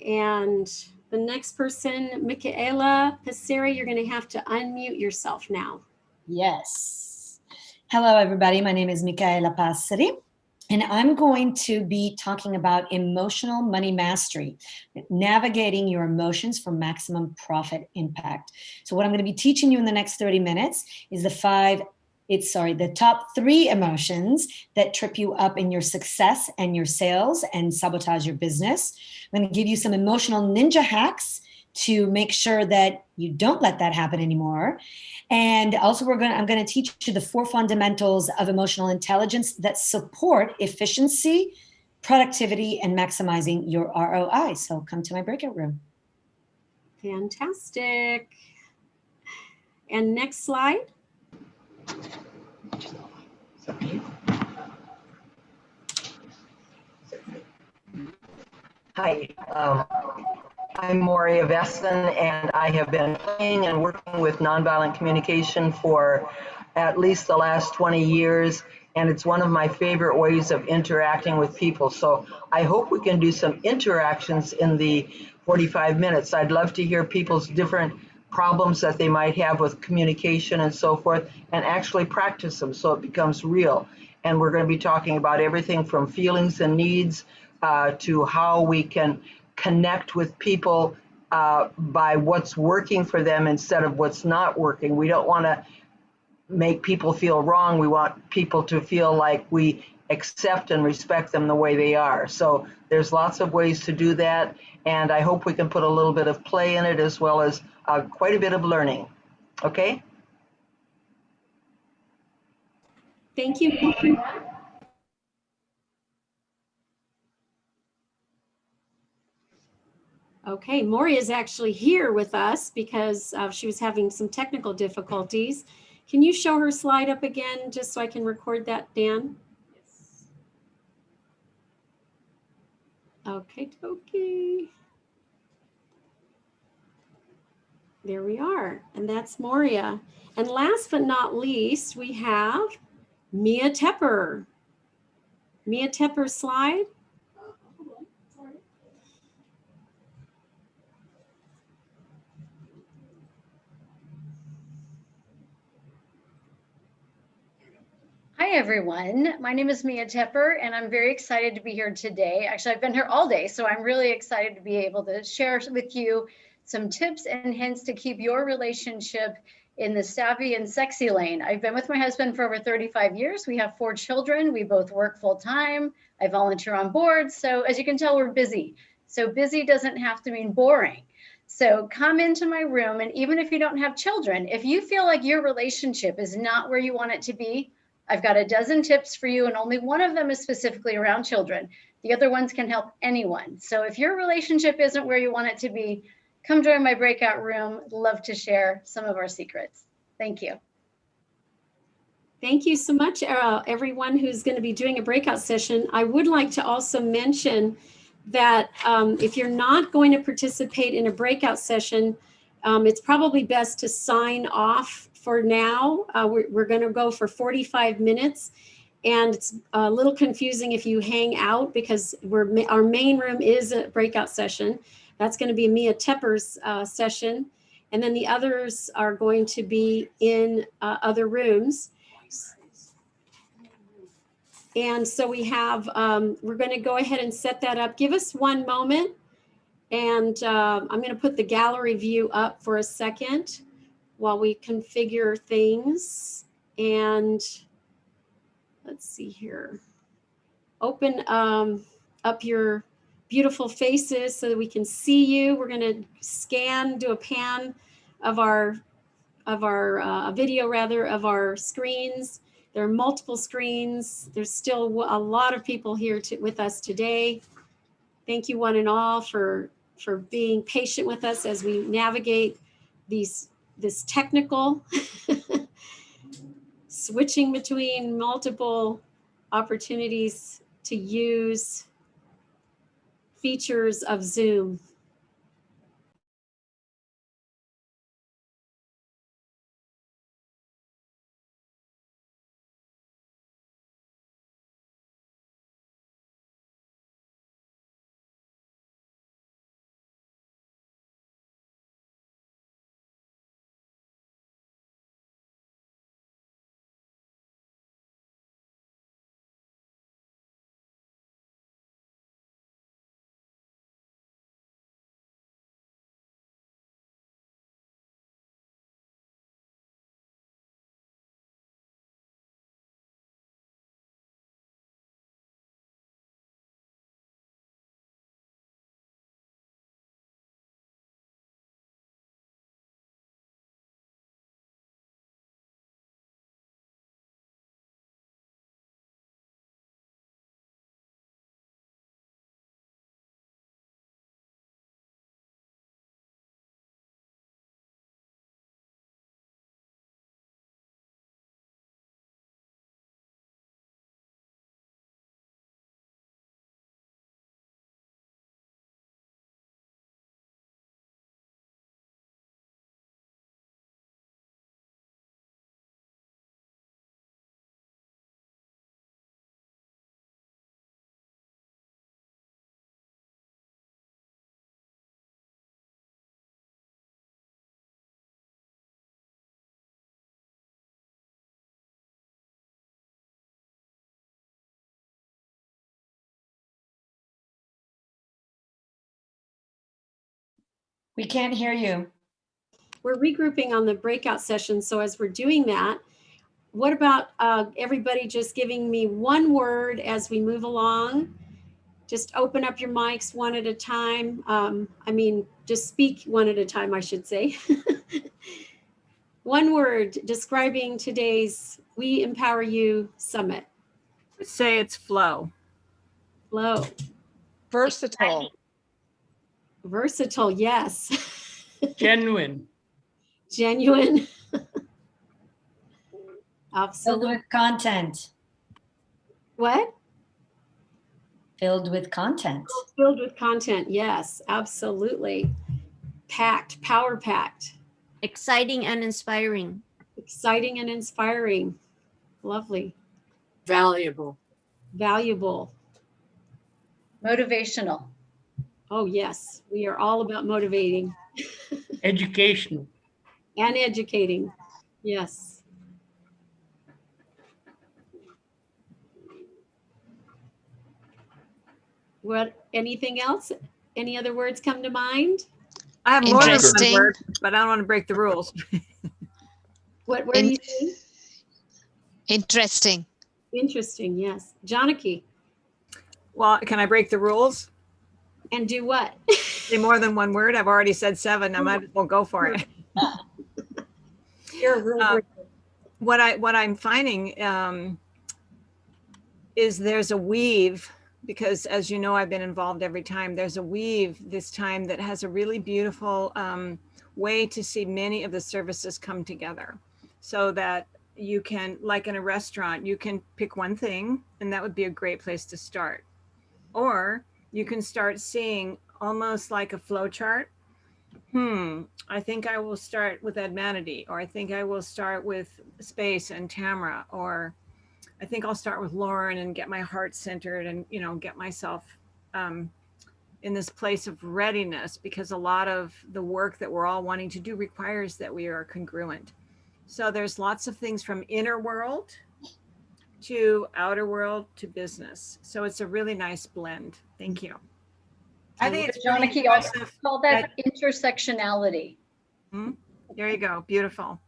And the next person, Michaela Passeri, you're going to have to unmute yourself now. Yes. Hello, everybody. My name is Michaela Passeri, and I'm going to be talking about emotional money mastery, navigating your emotions for maximum profit impact. So what I'm going to be teaching you in the next 30 minutes is the top 3 emotions that trip you up in your success and your sales and sabotage your business. I'm going to give you some emotional ninja hacks to make sure that you don't let that happen anymore. And also I'm going to teach you the 4 fundamentals of emotional intelligence that support efficiency, productivity, and maximizing your ROI. So come to my breakout room. Fantastic. And next slide. Hi, I'm Moria Veston, and I have been playing and working with nonviolent communication for at least the last 20 years, and it's one of my favorite ways of interacting with people. So I hope we can do some interactions in the 45 minutes. I'd love to hear people's different problems that they might have with communication and so forth, and actually practice them so it becomes real. And we're going to be talking about everything from feelings and needs to how we can connect with people by what's working for them instead of what's not working. We don't want to make people feel wrong. We want people to feel like we accept and respect them the way they are. So there's lots of ways to do that, and I hope we can put a little bit of play in it as well as quite a bit of learning. Okay? Thank you. Okay, Moria is actually here with us because she was having some technical difficulties. Can you show her slide up again just so I can record that, Dan? Yes. Okay, okay. There we are, and that's Moria. And last but not least, we have Mia Tepper. Mia Tepper slide. Hi, everyone. My name is Mia Tepper, and I'm very excited to be here today. Actually, I've been here all day, so I'm really excited to be able to share with you some tips and hints to keep your relationship in the savvy and sexy lane. I've been with my husband for over 35 years. We have 4 children. We both work full time. I volunteer on boards. So as you can tell, we're busy. So busy doesn't have to mean boring. So come into my room, and even if you don't have children, if you feel like your relationship is not where you want it to be, I've got a dozen tips for you, and only one of them is specifically around children. The other ones can help anyone. So if your relationship isn't where you want it to be, come join my breakout room. Love to share some of our secrets. Thank you. Thank you so much, everyone who's going to be doing a breakout session. I would like to also mention that if you're not going to participate in a breakout session, it's probably best to sign off for now. We're going to go for 45 minutes, and it's a little confusing if you hang out because our main room is a breakout session. That's going to be Mia Tepper's session, and then the others are going to be in other rooms. And so we have, we're going to go ahead and set that up. Give us one moment. And I'm going to put the gallery view up for a second while we configure things. And let's see here. Open up your beautiful faces so that we can see you. We're going to scan, do a pan of our video rather, of our screens. There are multiple screens. There's still a lot of people here with us today. Thank you one and all for being patient with us as we navigate this technical switching between multiple opportunities to use features of Zoom. We can't hear you. We're regrouping on the breakout session. So as we're doing that, what about everybody just giving me one word as we move along? Just open up your mics one at a time. I mean, just speak one at a time, I should say. One word describing today's We Empower You Summit. Let's say it's flow. Flow. Versatile. Versatile, yes. Genuine. Genuine. Filled Absolutely. with content. What? Filled with content. Filled with content, yes, absolutely. Packed, power packed. Exciting and inspiring. Exciting and inspiring. Lovely. Valuable. Valuable. Motivational. Oh, yes. We are all about motivating. Educational. And educating. Yes. What, anything else? Any other words come to mind? I have more than one Interesting. word, but I don't want to break the rules. What do you think? Interesting. Interesting, yes. Janaki. Well, can I break the rules? And do what? Say more than one word? I've already said 7. I might as well go for it. You're a rule breaker. What I'm finding is there's a weave, because as you know, I've been involved every time. There's a weave this time that has a really beautiful way to see many of the services come together, so that you can, like in a restaurant, you can pick one thing, and that would be a great place to start. Or you can start seeing almost like a flow chart. I think I will start with Edmanity, or I think I will start with Space and Tamara, or I think I'll start with Lauren and get my heart centered and, you know, get myself in this place of readiness, because a lot of the work that we're all wanting to do requires that we are congruent. So there's lots of things from inner world to outer world to business. So it's a really nice blend. Thank you. I think it's really Johnny also impressive. call that intersectionality. There you go. Beautiful.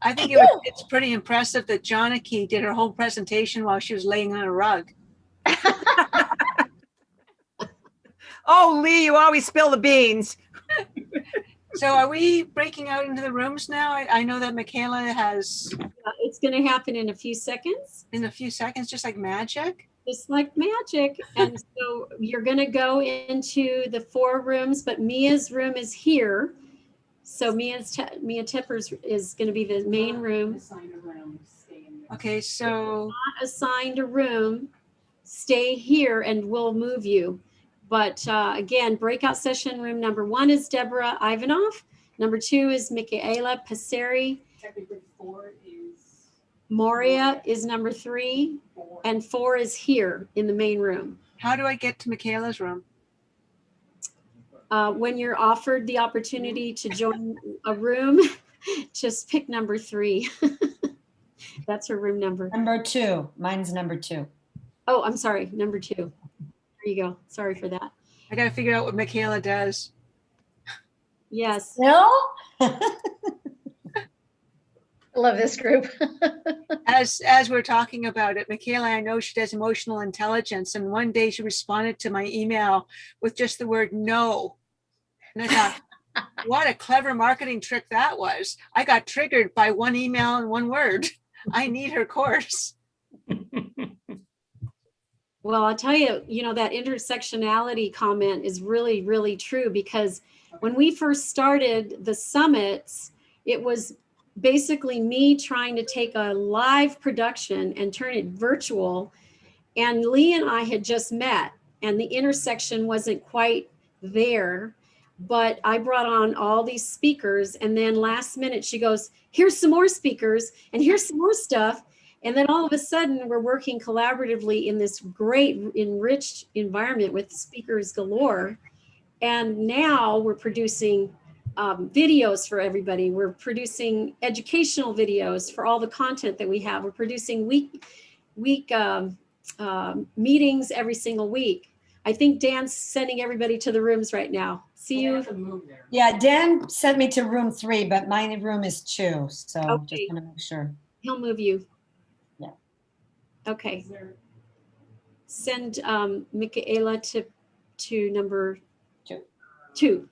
I think it's pretty impressive that Johnny did her whole presentation while she was laying on a rug. Oh, Lee, you always spill the beans. So are we breaking out into the rooms now? I know that Michaela has. It's going to happen in a few seconds. In a few seconds, just like magic? Just like magic. And so you're going to go into the 4 rooms, but Mia's room is here. So Mia Tipper's is going to be the main room. Okay, so. Not assigned a room. Stay here and we'll move you. But again, breakout session room number 1 is Deborah Ivanov. Number 2 is Michaela Passeri. Technically 4 is Moria is number 3. And 4 is here in the main room. How do I get to Michaela's room? When you're offered the opportunity to join a room, just pick number 3. That's her room number. Number 2. Mine's number 2. Oh, I'm sorry. Number 2. There you go. Sorry for that. I got to figure out what Michaela does. Yes. No? Love this group. As we're talking about it, Michaela, I know she does emotional intelligence, and one day she responded to my email with just the word no. And I thought, what a clever marketing trick that was. I got triggered by one email and one word. I need her course. Well, I'll tell you, that intersectionality comment is really, really true, because when we first started the summits, it was basically me trying to take a live production and turn it virtual. And Lee and I had just met and the intersection wasn't quite there, but I brought on all these speakers. And then last minute she goes, here's some more speakers and here's some more stuff. And then all of a sudden we're working collaboratively in this great enriched environment with speakers galore. And now we're producing videos for everybody. We're producing educational videos for all the content that we have. We're producing week meetings every single week. I think Dan's sending everybody to the rooms right now. See you. Yeah, Dan sent me to room 3, but my room is 2. So Okay. just want to make sure. He'll move you. Yeah. Okay. Send Michaela to number 2.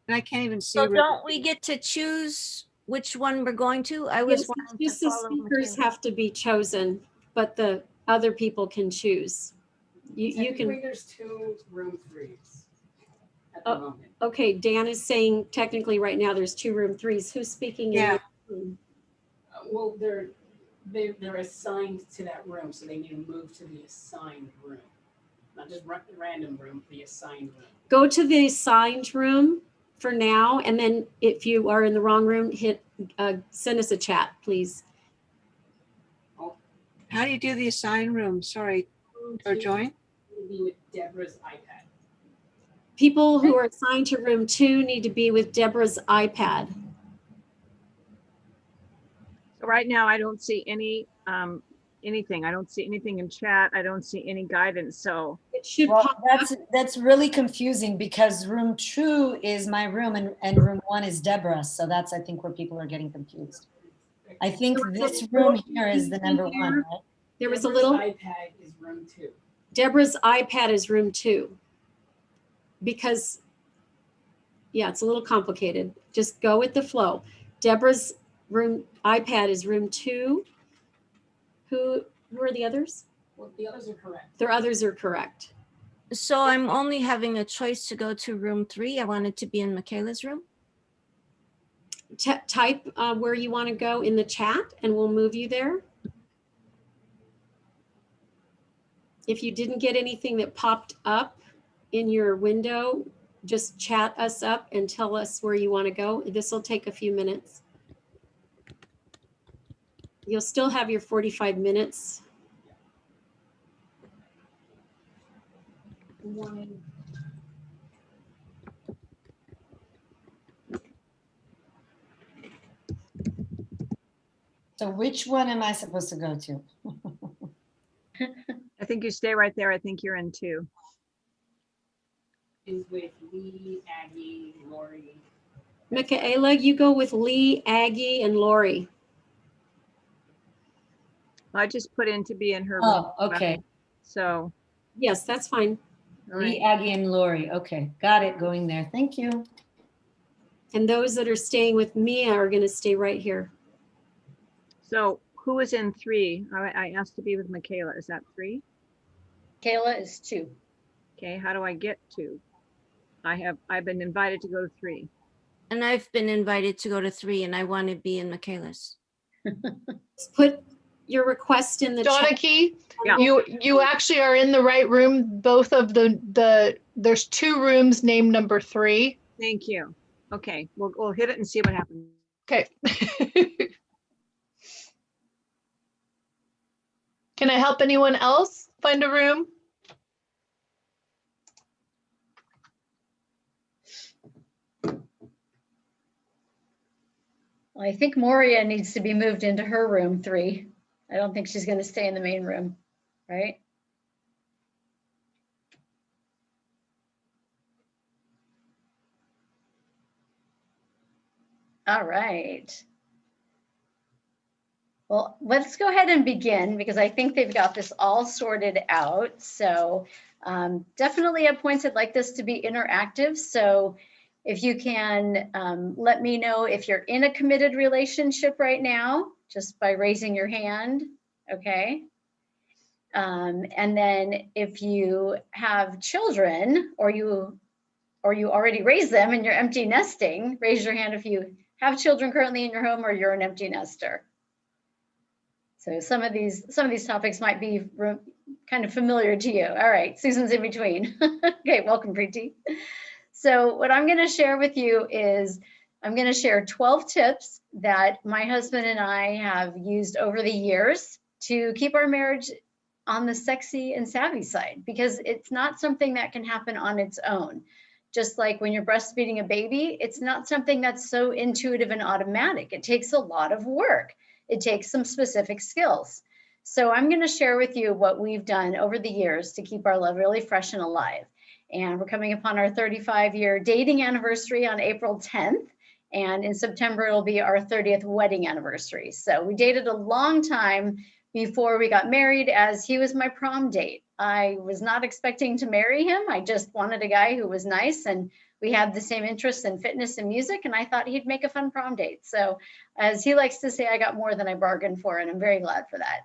And I can't even see. So don't we get to choose which one we're going to? I was Yes, wanting to just the follow speakers Michaela. have to be chosen, but the other people can choose. You can. There's 2 room 3s at the moment. Okay, Dan is saying technically right now there's 2 room 3s. Who's speaking? Yeah. In your room? Well, they're assigned to that room, so they need to move to the assigned room, not just random room, the assigned room. Go to the assigned room for now, and then if you are in the wrong room, send us a chat, please. How do you do the assigned room? Sorry, or join? Be with Deborah's iPad. People who are assigned to room 2 need to be with Deborah's iPad. So right now I don't see any anything. I don't see anything in chat. I don't see any guidance. So it should well, that's really confusing because room 2 is my room and room 1 is Deborah's. So that's, I think, where people are getting confused. I think this room here is the number 1, right? There was a Deborah's little. iPad is room 2. Deborah's iPad is room 2. Because, yeah, it's a little complicated. Just go with the flow. Deborah's iPad is room 2. Who are the others? Well, the others are correct. The others are correct. So I'm only having a choice to go to room 3. I wanted to be in Michaela's room. Type where you want to go in the chat and we'll move you there. If you didn't get anything that popped up in your window, just chat us up and tell us where you want to go. This will take a few minutes. You'll still have your 45 minutes. So which one am I supposed to go to? I think you stay right there. I think you're in 2. Is with Lee, Aggie, Lori. Michaela, you go with Lee, Aggie, and Lori. I just put in to be in her Oh, room. okay. So. Yes, that's fine. Lee, Aggie, and Lori. Okay, got it. Going there. Thank you. And those that are staying with Mia are going to stay right here. So who is in 3? I asked to be with Michaela. Is that 3? Kayla is 2. Okay, how do I get 2? I've been invited to go to 3. And I've been invited to go to 3, and I want to be in Michaela's. Put your request in the Donna chat. Key, Yeah. you actually are in the right room. Both of there's 2 rooms named number 3. Thank you. Okay, we'll hit it and see what happens. Okay. Can I help anyone else find a room? Well, I think Moria needs to be moved into her room 3. I don't think she's going to stay in the main room, right? All right. Well, let's go ahead and begin because I think they've got this all sorted out. So definitely at points I'd like this to be interactive. So if you can let me know if you're in a committed relationship right now, just by raising your hand, okay? And then if you have children or you already raised them and you're empty nesting, raise your hand if you have children currently in your home or you're an empty nester. So some of these topics might be kind of familiar to you. All right, Susan's in between. Okay, welcome, Preeti. So what I'm going to share with you is I'm going to share 12 tips that my husband and I have used over the years to keep our marriage on the sexy and savvy side, because it's not something that can happen on its own. Just like when you're breastfeeding a baby, it's not something that's so intuitive and automatic. It takes a lot of work. It takes some specific skills. So I'm going to share with you what we've done over the years to keep our love really fresh and alive. And we're coming upon our 35-year dating anniversary on April 10th. And in September, it'll be our 30th wedding anniversary. So we dated a long time before we got married, as he was my prom date. I was not expecting to marry him. I just wanted a guy who was nice, and we had the same interests in fitness and music, and I thought he'd make a fun prom date. So as he likes to say, I got more than I bargained for, and I'm very glad for that.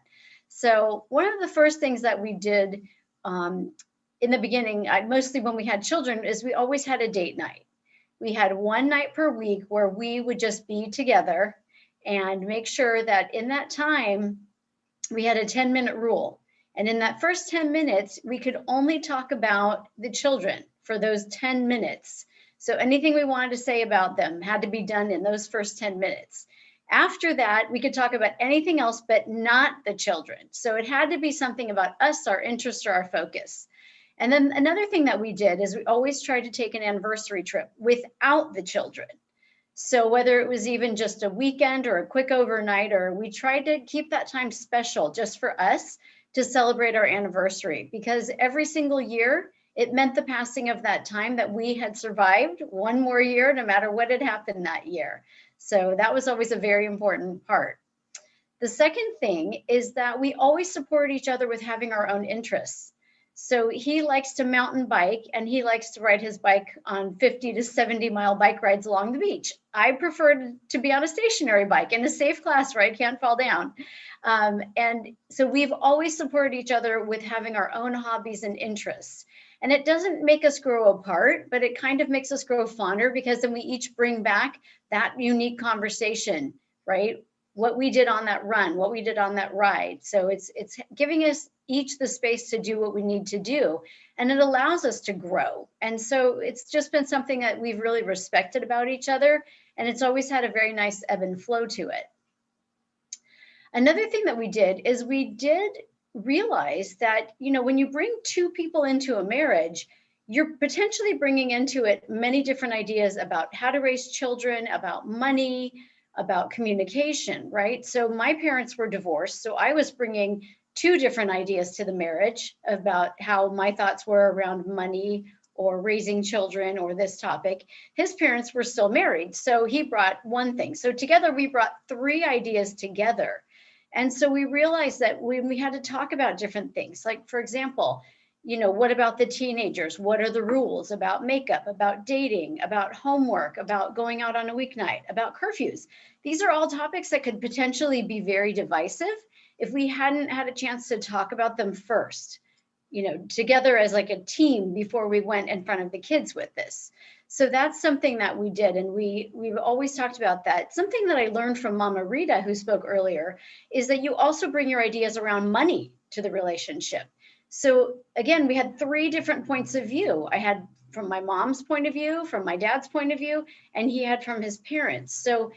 So one of the first things that we did in the beginning, mostly when we had children, is we always had a date night. We had one night per week where we would just be together and make sure that in that time, we had a 10-minute rule. And in that first 10 minutes, we could only talk about the children for those 10 minutes. So anything we wanted to say about them had to be done in those first 10 minutes. After that, we could talk about anything else, but not the children. So it had to be something about us, our interests, or our focus. And then another thing that we did is we always tried to take an anniversary trip without the children. So whether it was even just a weekend or a quick overnight, or we tried to keep that time special just for us to celebrate our anniversary, because every single year it meant the passing of that time, that we had survived one more year, no matter what had happened that year. So that was always a very important part. The second thing is that we always support each other with having our own interests. So he likes to mountain bike, and he likes to ride his bike on 50 to 70 mile bike rides along the beach. I prefer to be on a stationary bike in a safe class where I can't fall down. And so we've always supported each other with having our own hobbies and interests. And it doesn't make us grow apart, but it kind of makes us grow fonder, because then we each bring back that unique conversation, right? What we did on that run, what we did on that ride. So it's giving us each the space to do what we need to do, and it allows us to grow. And so it's just been something that we've really respected about each other, and it's always had a very nice ebb and flow to it. Another thing that we did is we did realize that, you know, when you bring two people into a marriage, you're potentially bringing into it many different ideas about how to raise children, about money, about communication, right? So my parents were divorced, so I was bringing two different ideas to the marriage about how my thoughts were around money or raising children or this topic. His parents were still married, so he brought one thing. So together we brought three ideas together. And so we realized that when we had to talk about different things, like for example, you know, what about the teenagers? What are the rules about makeup, about dating, about homework, about going out on a weeknight, about curfews? These are all topics that could potentially be very divisive if we hadn't had a chance to talk about them first, you know, together as like a team before we went in front of the kids with this. So that's something that we did. And we've always talked about that. Something that I learned from Mama Rita, who spoke earlier, is that you also bring your ideas around money to the relationship. So again, we had three different points of view. I had from my mom's point of view, from my dad's point of view, and he had from his parents. So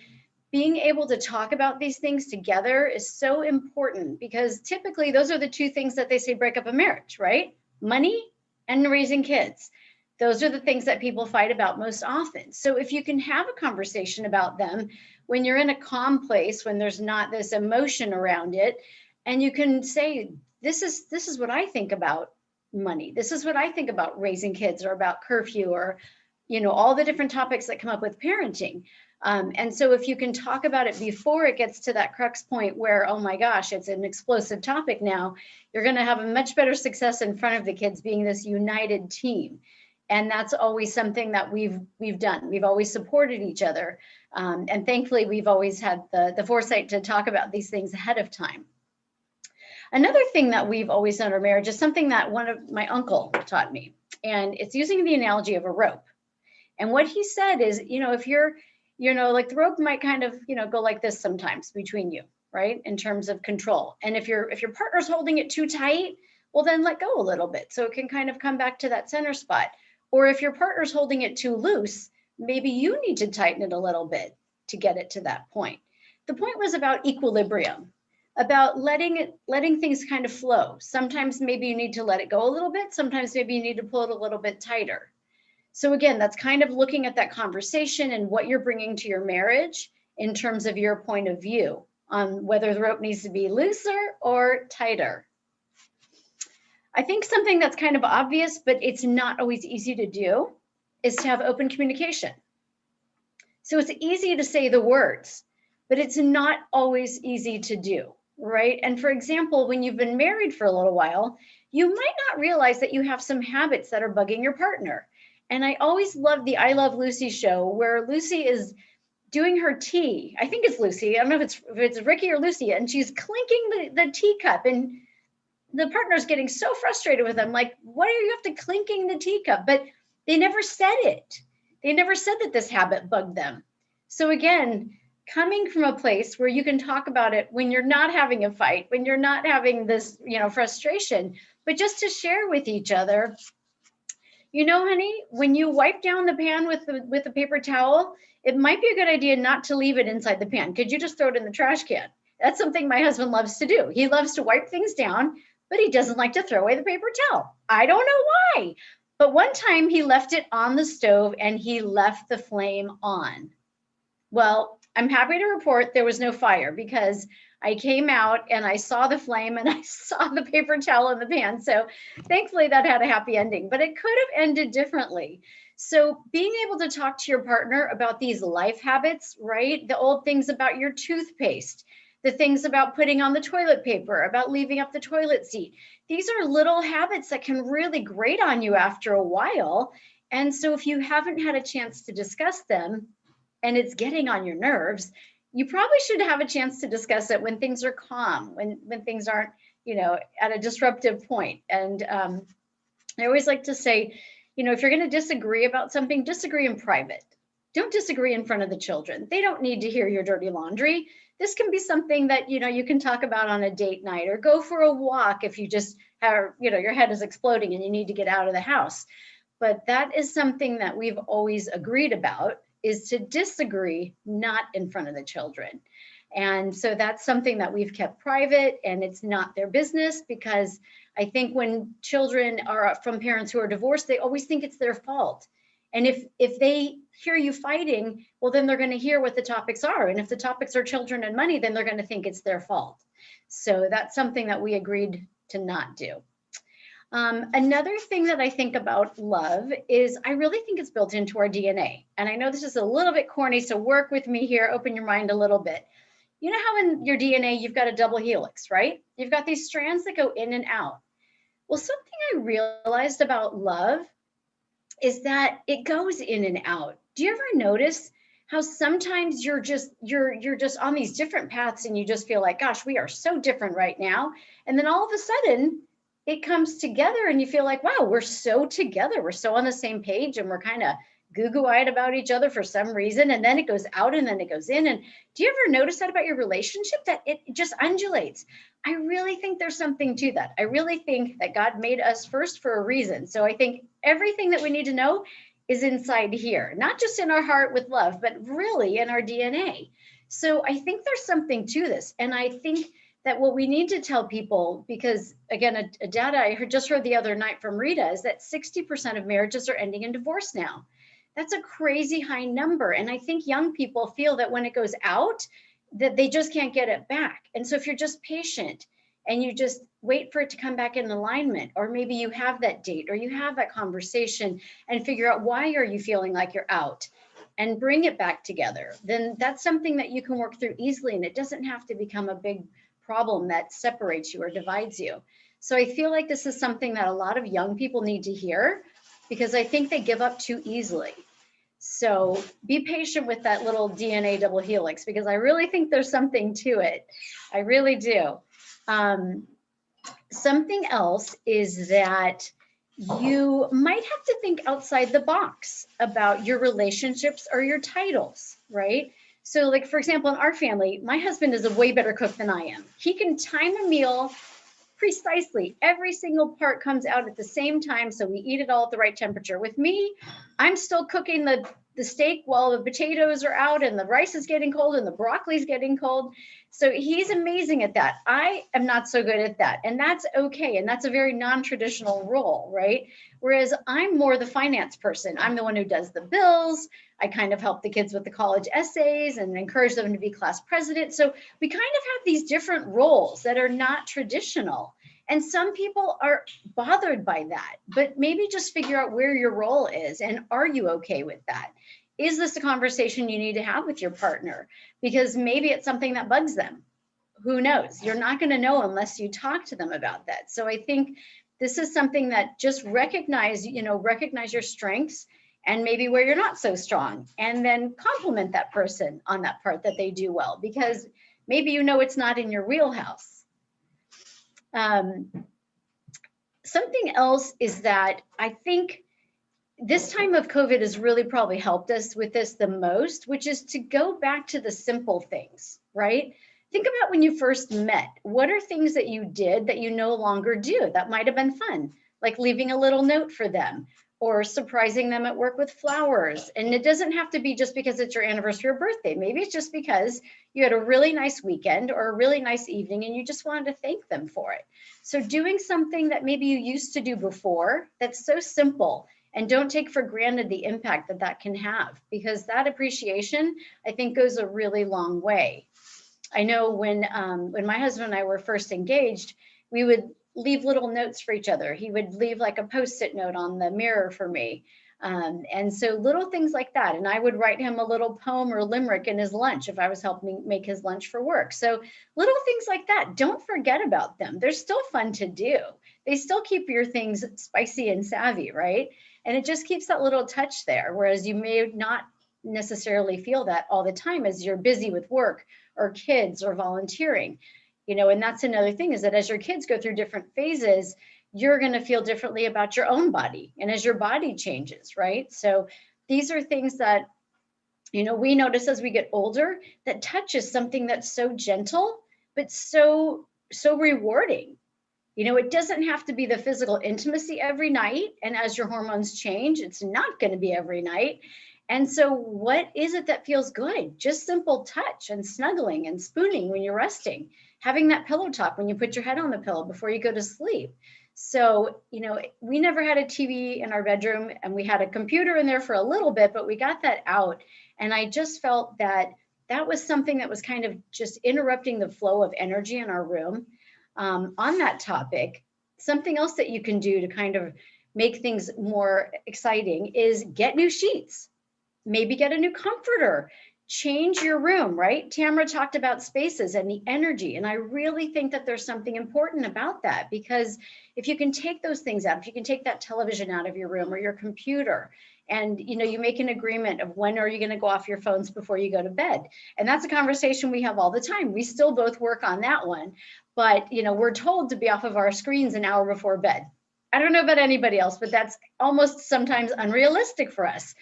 being able to talk about these things together is so important, because typically those are the two things that they say break up a marriage, right? Money and raising kids. Those are the things that people fight about most often. So if you can have a conversation about them when you're in a calm place, when there's not this emotion around it, and you can say, this is what I think about money. This is what I think about raising kids, or about curfew, or, you know, all the different topics that come up with parenting. And so if you can talk about it before it gets to that crux point where, oh my gosh, it's an explosive topic now, you're going to have a much better success in front of the kids being this united team. And that's always something that we've done. We've always supported each other. And thankfully, we've always had the foresight to talk about these things ahead of time. Another thing that we've always done in our marriage is something that one of my uncle taught me. And it's using the analogy of a rope. And what he said is, you know, if you're, you know, like the rope might kind of, you know, go like this sometimes between you, right? In terms of control. And if your partner's holding it too tight, well, then let go a little bit so it can kind of come back to that center spot. Or if your partner's holding it too loose, maybe you need to tighten it a little bit to get it to that point. The point was about equilibrium, about letting things kind of flow. Sometimes maybe you need to let it go a little bit. Sometimes maybe you need to pull it a little bit tighter. So again, that's kind of looking at that conversation and what you're bringing to your marriage in terms of your point of view on whether the rope needs to be looser or tighter. I think something that's kind of obvious, but it's not always easy to do, is to have open communication. So it's easy to say the words, but it's not always easy to do, right? And for example, when you've been married for a little while, you might not realize that you have some habits that are bugging your partner. And I always love the I Love Lucy show where Lucy is doing her tea. I think it's Lucy. I don't know if it's Ricky or Lucy, and she's clinking the teacup, and the partner's getting so frustrated with them, like, why are you have to clinking the teacup? But they never said it. They never said that this habit bugged them. So again, coming from a place where you can talk about it when you're not having a fight, when you're not having this, you know, frustration, but just to share with each other, you know, honey, when you wipe down the pan with the paper towel, it might be a good idea not to leave it inside the pan. Could you just throw it in the trash can? That's something my husband loves to do. He loves to wipe things down, but he doesn't like to throw away the paper towel. I don't know why. But one time he left it on the stove and he left the flame on. Well, I'm happy to report there was no fire, because I came out and I saw the flame and I saw the paper towel in the pan. So thankfully that had a happy ending, but it could have ended differently. So being able to talk to your partner about these life habits, right? The old things about your toothpaste, the things about putting on the toilet paper, about leaving up the toilet seat. These are little habits that can really grate on you after a while. And so if you haven't had a chance to discuss them and it's getting on your nerves, you probably should have a chance to discuss it when things are calm, when things aren't, you know, at a disruptive point. And I always like to say, you know, if you're going to disagree about something, disagree in private. Don't disagree in front of the children. They don't need to hear your dirty laundry. This can be something that, you know, you can talk about on a date night, or go for a walk if you just have, you know, your head is exploding and you need to get out of the house. But that is something that we've always agreed about, is to disagree, not in front of the children. And so that's something that we've kept private, and it's not their business, because I think when children are from parents who are divorced, they always think it's their fault. And if they hear you fighting, well, then they're going to hear what the topics are. And if the topics are children and money, then they're going to think it's their fault. So that's something that we agreed to not do. Another thing that I think about love is I really think it's built into our DNA. And I know this is a little bit corny, so work with me here, open your mind a little bit. You know how in your DNA, you've got a double helix, right? You've got these strands that go in and out. Well, something I realized about love is that it goes in and out. Do you ever notice how sometimes you're just on these different paths and you just feel like, gosh, we are so different right now. And then all of a sudden it comes together and you feel like, wow, we're so together. We're so on the same page and we're kind of goo-goo-eyed about each other for some reason. And then it goes out and then it goes in. And do you ever notice that about your relationship, that it just undulates? I really think there's something to that. I really think that God made us first for a reason. So I think everything that we need to know is inside here, not just in our heart with love, but really in our DNA. So I think there's something to this. And I think that what we need to tell people, because again, a data I just heard the other night from Rita is that 60% of marriages are ending in divorce now. That's a crazy high number. And I think young people feel that when it goes out, that they just can't get it back. And so if you're just patient and you just wait for it to come back in alignment, or maybe you have that date or you have that conversation and figure out why are you feeling like you're out and bring it back together, then that's something that you can work through easily. And it doesn't have to become a big problem that separates you or divides you. So I feel like this is something that a lot of young people need to hear, because I think they give up too easily. So be patient with that little DNA double helix, because I really think there's something to it. I really do. Something else is that you might have to think outside the box about your relationships or your titles, right? So like, for example, in our family, my husband is a way better cook than I am. He can time a meal precisely. Every single part comes out at the same time, so we eat it all at the right temperature. With me, I'm still cooking the steak while the potatoes are out and the rice is getting cold and the broccoli's getting cold. So he's amazing at that. I am not so good at that, and that's okay. And that's a very non-traditional role, right? Whereas I'm more the finance person. I'm the one who does the bills. I kind of help the kids with the college essays and encourage them to be class president. So we kind of have these different roles that are not traditional. And some people are bothered by that, but maybe just figure out where your role is and are you okay with that? Is this a conversation you need to have with your partner? Because maybe it's something that bugs them. Who knows? You're not going to know unless you talk to them about that. So I think this is something that just recognize your strengths and maybe where you're not so strong, and then compliment that person on that part that they do well, because maybe it's not in your wheelhouse. Something else is that I think this time of COVID has really probably helped us with this the most, which is to go back to the simple things, right? Think about when you first met. What are things that you did that you no longer do that might have been fun, like leaving a little note for them or surprising them at work with flowers? And it doesn't have to be just because it's your anniversary or birthday. Maybe it's just because you had a really nice weekend or a really nice evening and you just wanted to thank them for it. So doing something that maybe you used to do before that's so simple, and don't take for granted the impact that that can have, because that appreciation, I think, goes a really long way. I know when my husband and I were first engaged, we would leave little notes for each other. He would leave like a Post-it note on the mirror for me. And so little things like that. And I would write him a little poem or limerick in his lunch if I was helping make his lunch for work. So little things like that, don't forget about them. They're still fun to do. They still keep your things spicy and savvy, right? And it just keeps that little touch there. Whereas you may not necessarily feel that all the time as you're busy with work or kids or volunteering. And that's another thing, is that as your kids go through different phases, you're going to feel differently about your own body, and as your body changes, right? So these are things that, we notice as we get older, that touch is something that's so gentle, but so rewarding. It doesn't have to be the physical intimacy every night. And as your hormones change, it's not going to be every night. And so what is it that feels good? Just simple touch and snuggling and spooning when you're resting, having that pillow talk when you put your head on the pillow before you go to sleep. So, we never had a TV in our bedroom, and we had a computer in there for a little bit, but we got that out. And I just felt that that was something that was kind of just interrupting the flow of energy in our room. On that topic, something else that you can do to kind of make things more exciting is get new sheets, maybe get a new comforter, change your room, right? Tamara talked about spaces and the energy. And I really think that there's something important about that, because if you can take those things out, if you can take that television out of your room or your computer, and you make an agreement of when are you going to go off your phones before you go to bed. And that's a conversation we have all the time. We still both work on that one, but we're told to be off of our screens an hour before bed. I don't know about anybody else, but that's almost sometimes unrealistic for us.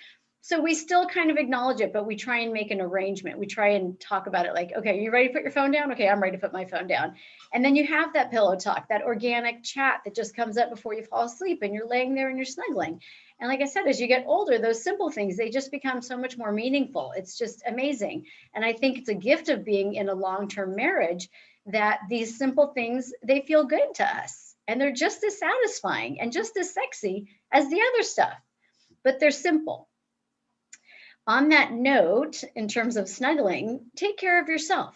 So we still kind of acknowledge it, but we try and make an arrangement. We try and talk about it like, okay, you ready to put your phone down? Okay, I'm ready to put my phone down. And then you have that pillow talk, that organic chat that just comes up before you fall asleep and you're laying there and you're snuggling. And like I said, as you get older, those simple things, they just become so much more meaningful. It's just amazing. And I think it's a gift of being in a long-term marriage that these simple things, they feel good to us. And they're just as satisfying and just as sexy as the other stuff, but they're simple. On that note, in terms of snuggling, take care of yourself,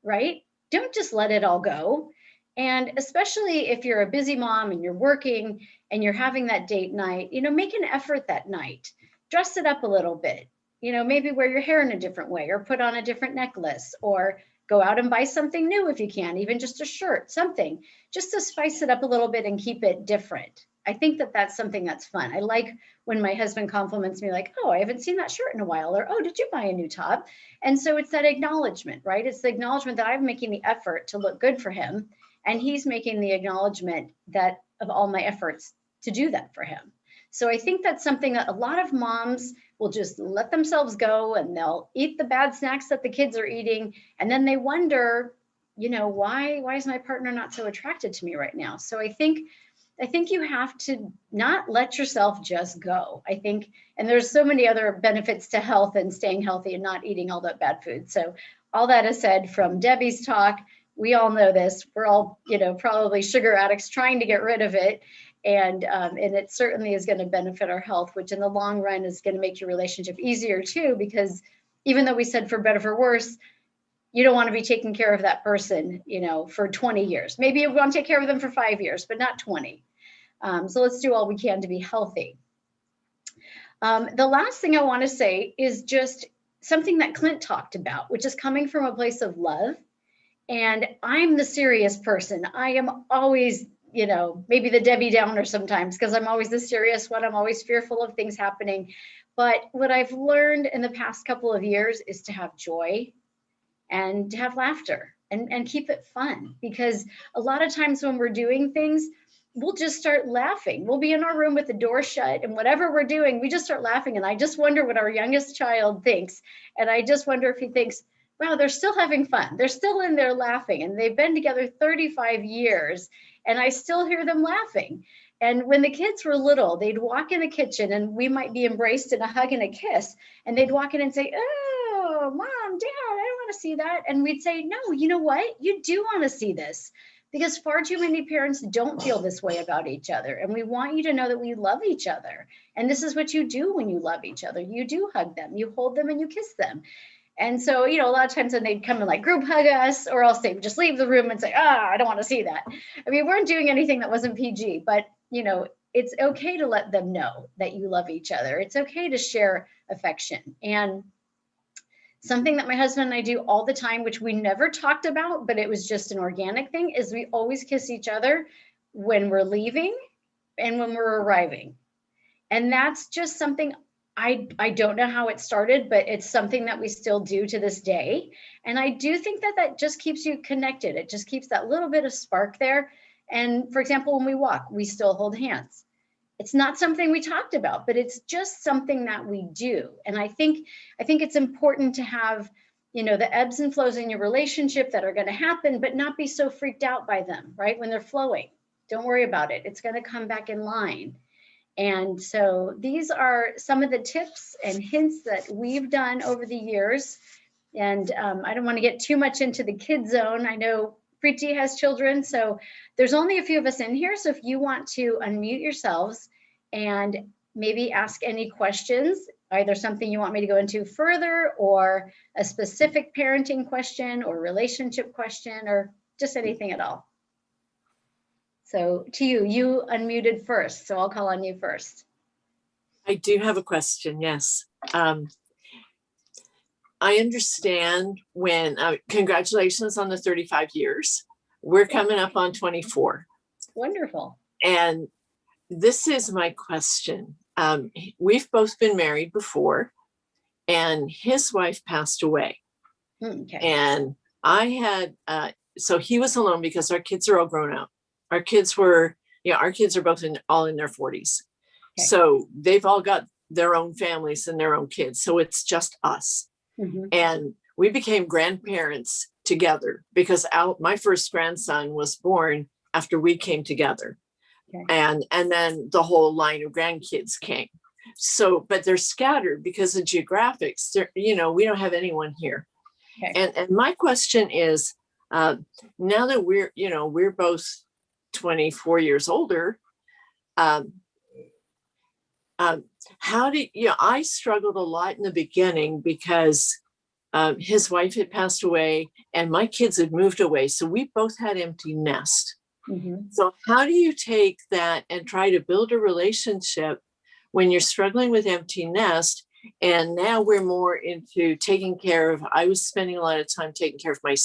right? Don't just let it all go. And especially if you're a busy mom and you're working and you're having that date night, make an effort that night. Dress it up a little bit. Maybe wear your hair in a different way or put on a different necklace or go out and buy something new if you can, even just a shirt, something, just to spice it up a little bit and keep it different. I think that that's something that's fun. I like when my husband compliments me like, oh, I haven't seen that shirt in a while, or, oh, did you buy a new top? And so it's that acknowledgement, right? It's the acknowledgement that I'm making the effort to look good for him. And he's making the acknowledgement that of all my efforts to do that for him. So I think that's something that a lot of moms will just let themselves go and they'll eat the bad snacks that the kids are eating. And then they wonder, why is my partner not so attracted to me right now? So I think you have to not let yourself just go. I think, and there's so many other benefits to health and staying healthy and not eating all that bad food. So all that is said from Debbie's talk, we all know this. We're all, probably sugar addicts trying to get rid of it. And it certainly is going to benefit our health, which in the long run is going to make your relationship easier too, because even though we said for better, for worse, you don't want to be taking care of that person, for 20 years. Maybe you want to take care of them for 5 years, but not 20. So let's do all we can to be healthy. The last thing I want to say is just something that Clint talked about, which is coming from a place of love. And I'm the serious person. I am always, maybe the Debbie Downer sometimes, because I'm always the serious one. I'm always fearful of things happening. But what I've learned in the past couple of years is to have joy and to have laughter and keep it fun. Because a lot of times when we're doing things, we'll just start laughing. We'll be in our room with the door shut and whatever we're doing, we just start laughing. And I just wonder what our youngest child thinks. And I just wonder if he thinks, wow, they're still having fun. They're still in there laughing. And they've been together 35 years and I still hear them laughing. And when the kids were little, they'd walk in the kitchen and we might be embraced in a hug and a kiss. And they'd walk in and say, oh, Mom, Dad, I don't want to see that. And we'd say, no, you know what? You do want to see this. Because far too many parents don't feel this way about each other. And we want you to know that we love each other. And this is what you do when you love each other. You do hug them, you hold them and you kiss them. And so, a lot of times when they'd come and like group hug us, or else they would just leave the room and say, I don't want to see that. I mean, we weren't doing anything that wasn't PG, but it's okay to let them know that you love each other. It's okay to share affection. And something that my husband and I do all the time, which we never talked about, but it was just an organic thing, is we always kiss each other when we're leaving and when we're arriving. And that's just something I don't know how it started, but it's something that we still do to this day. And I do think that just keeps you connected. It just keeps that little bit of spark there. And for example, when we walk, we still hold hands. It's not something we talked about, but it's just something that we do. And I think it's important to have, the ebbs and flows in your relationship that are going to happen, but not be so freaked out by them, right? When they're flowing, don't worry about it. It's going to come back in line. And so these are some of the tips and hints that we've done over the years. And I don't want to get too much into the kid zone. I know Preeti has children, so there's only a few of us in here. So if you want to unmute yourselves and maybe ask any questions, Either something you want me to go into further, or a specific parenting question or relationship question, or just anything at all. So to you, you unmuted first, so I'll call on you first. I do have a question, yes. I understand when, congratulations on the 35 years. We're coming up on 24. Wonderful. And this is my question. We've both been married before, and his wife passed away. Okay. And I had, so he was alone because our kids are all grown up. Our kids were, our kids are both all in their 40s. Okay. So they've all got their own families and their own kids. So it's just us. Mm-hmm. And we became grandparents together because my first grandson was born after we came together. Okay. And then the whole line of grandkids came. So, but they're scattered because of geographics. We don't have anyone here. Okay. And my question is, now that we're both 24 years older, how did I struggled a lot in the beginning because his wife had passed away and my kids had moved away. So we both had empty nest. Mm-hmm. So how do you take that and try to build a relationship when you're struggling with empty nest? And now we're more into taking care of, I was spending a lot of time taking care of my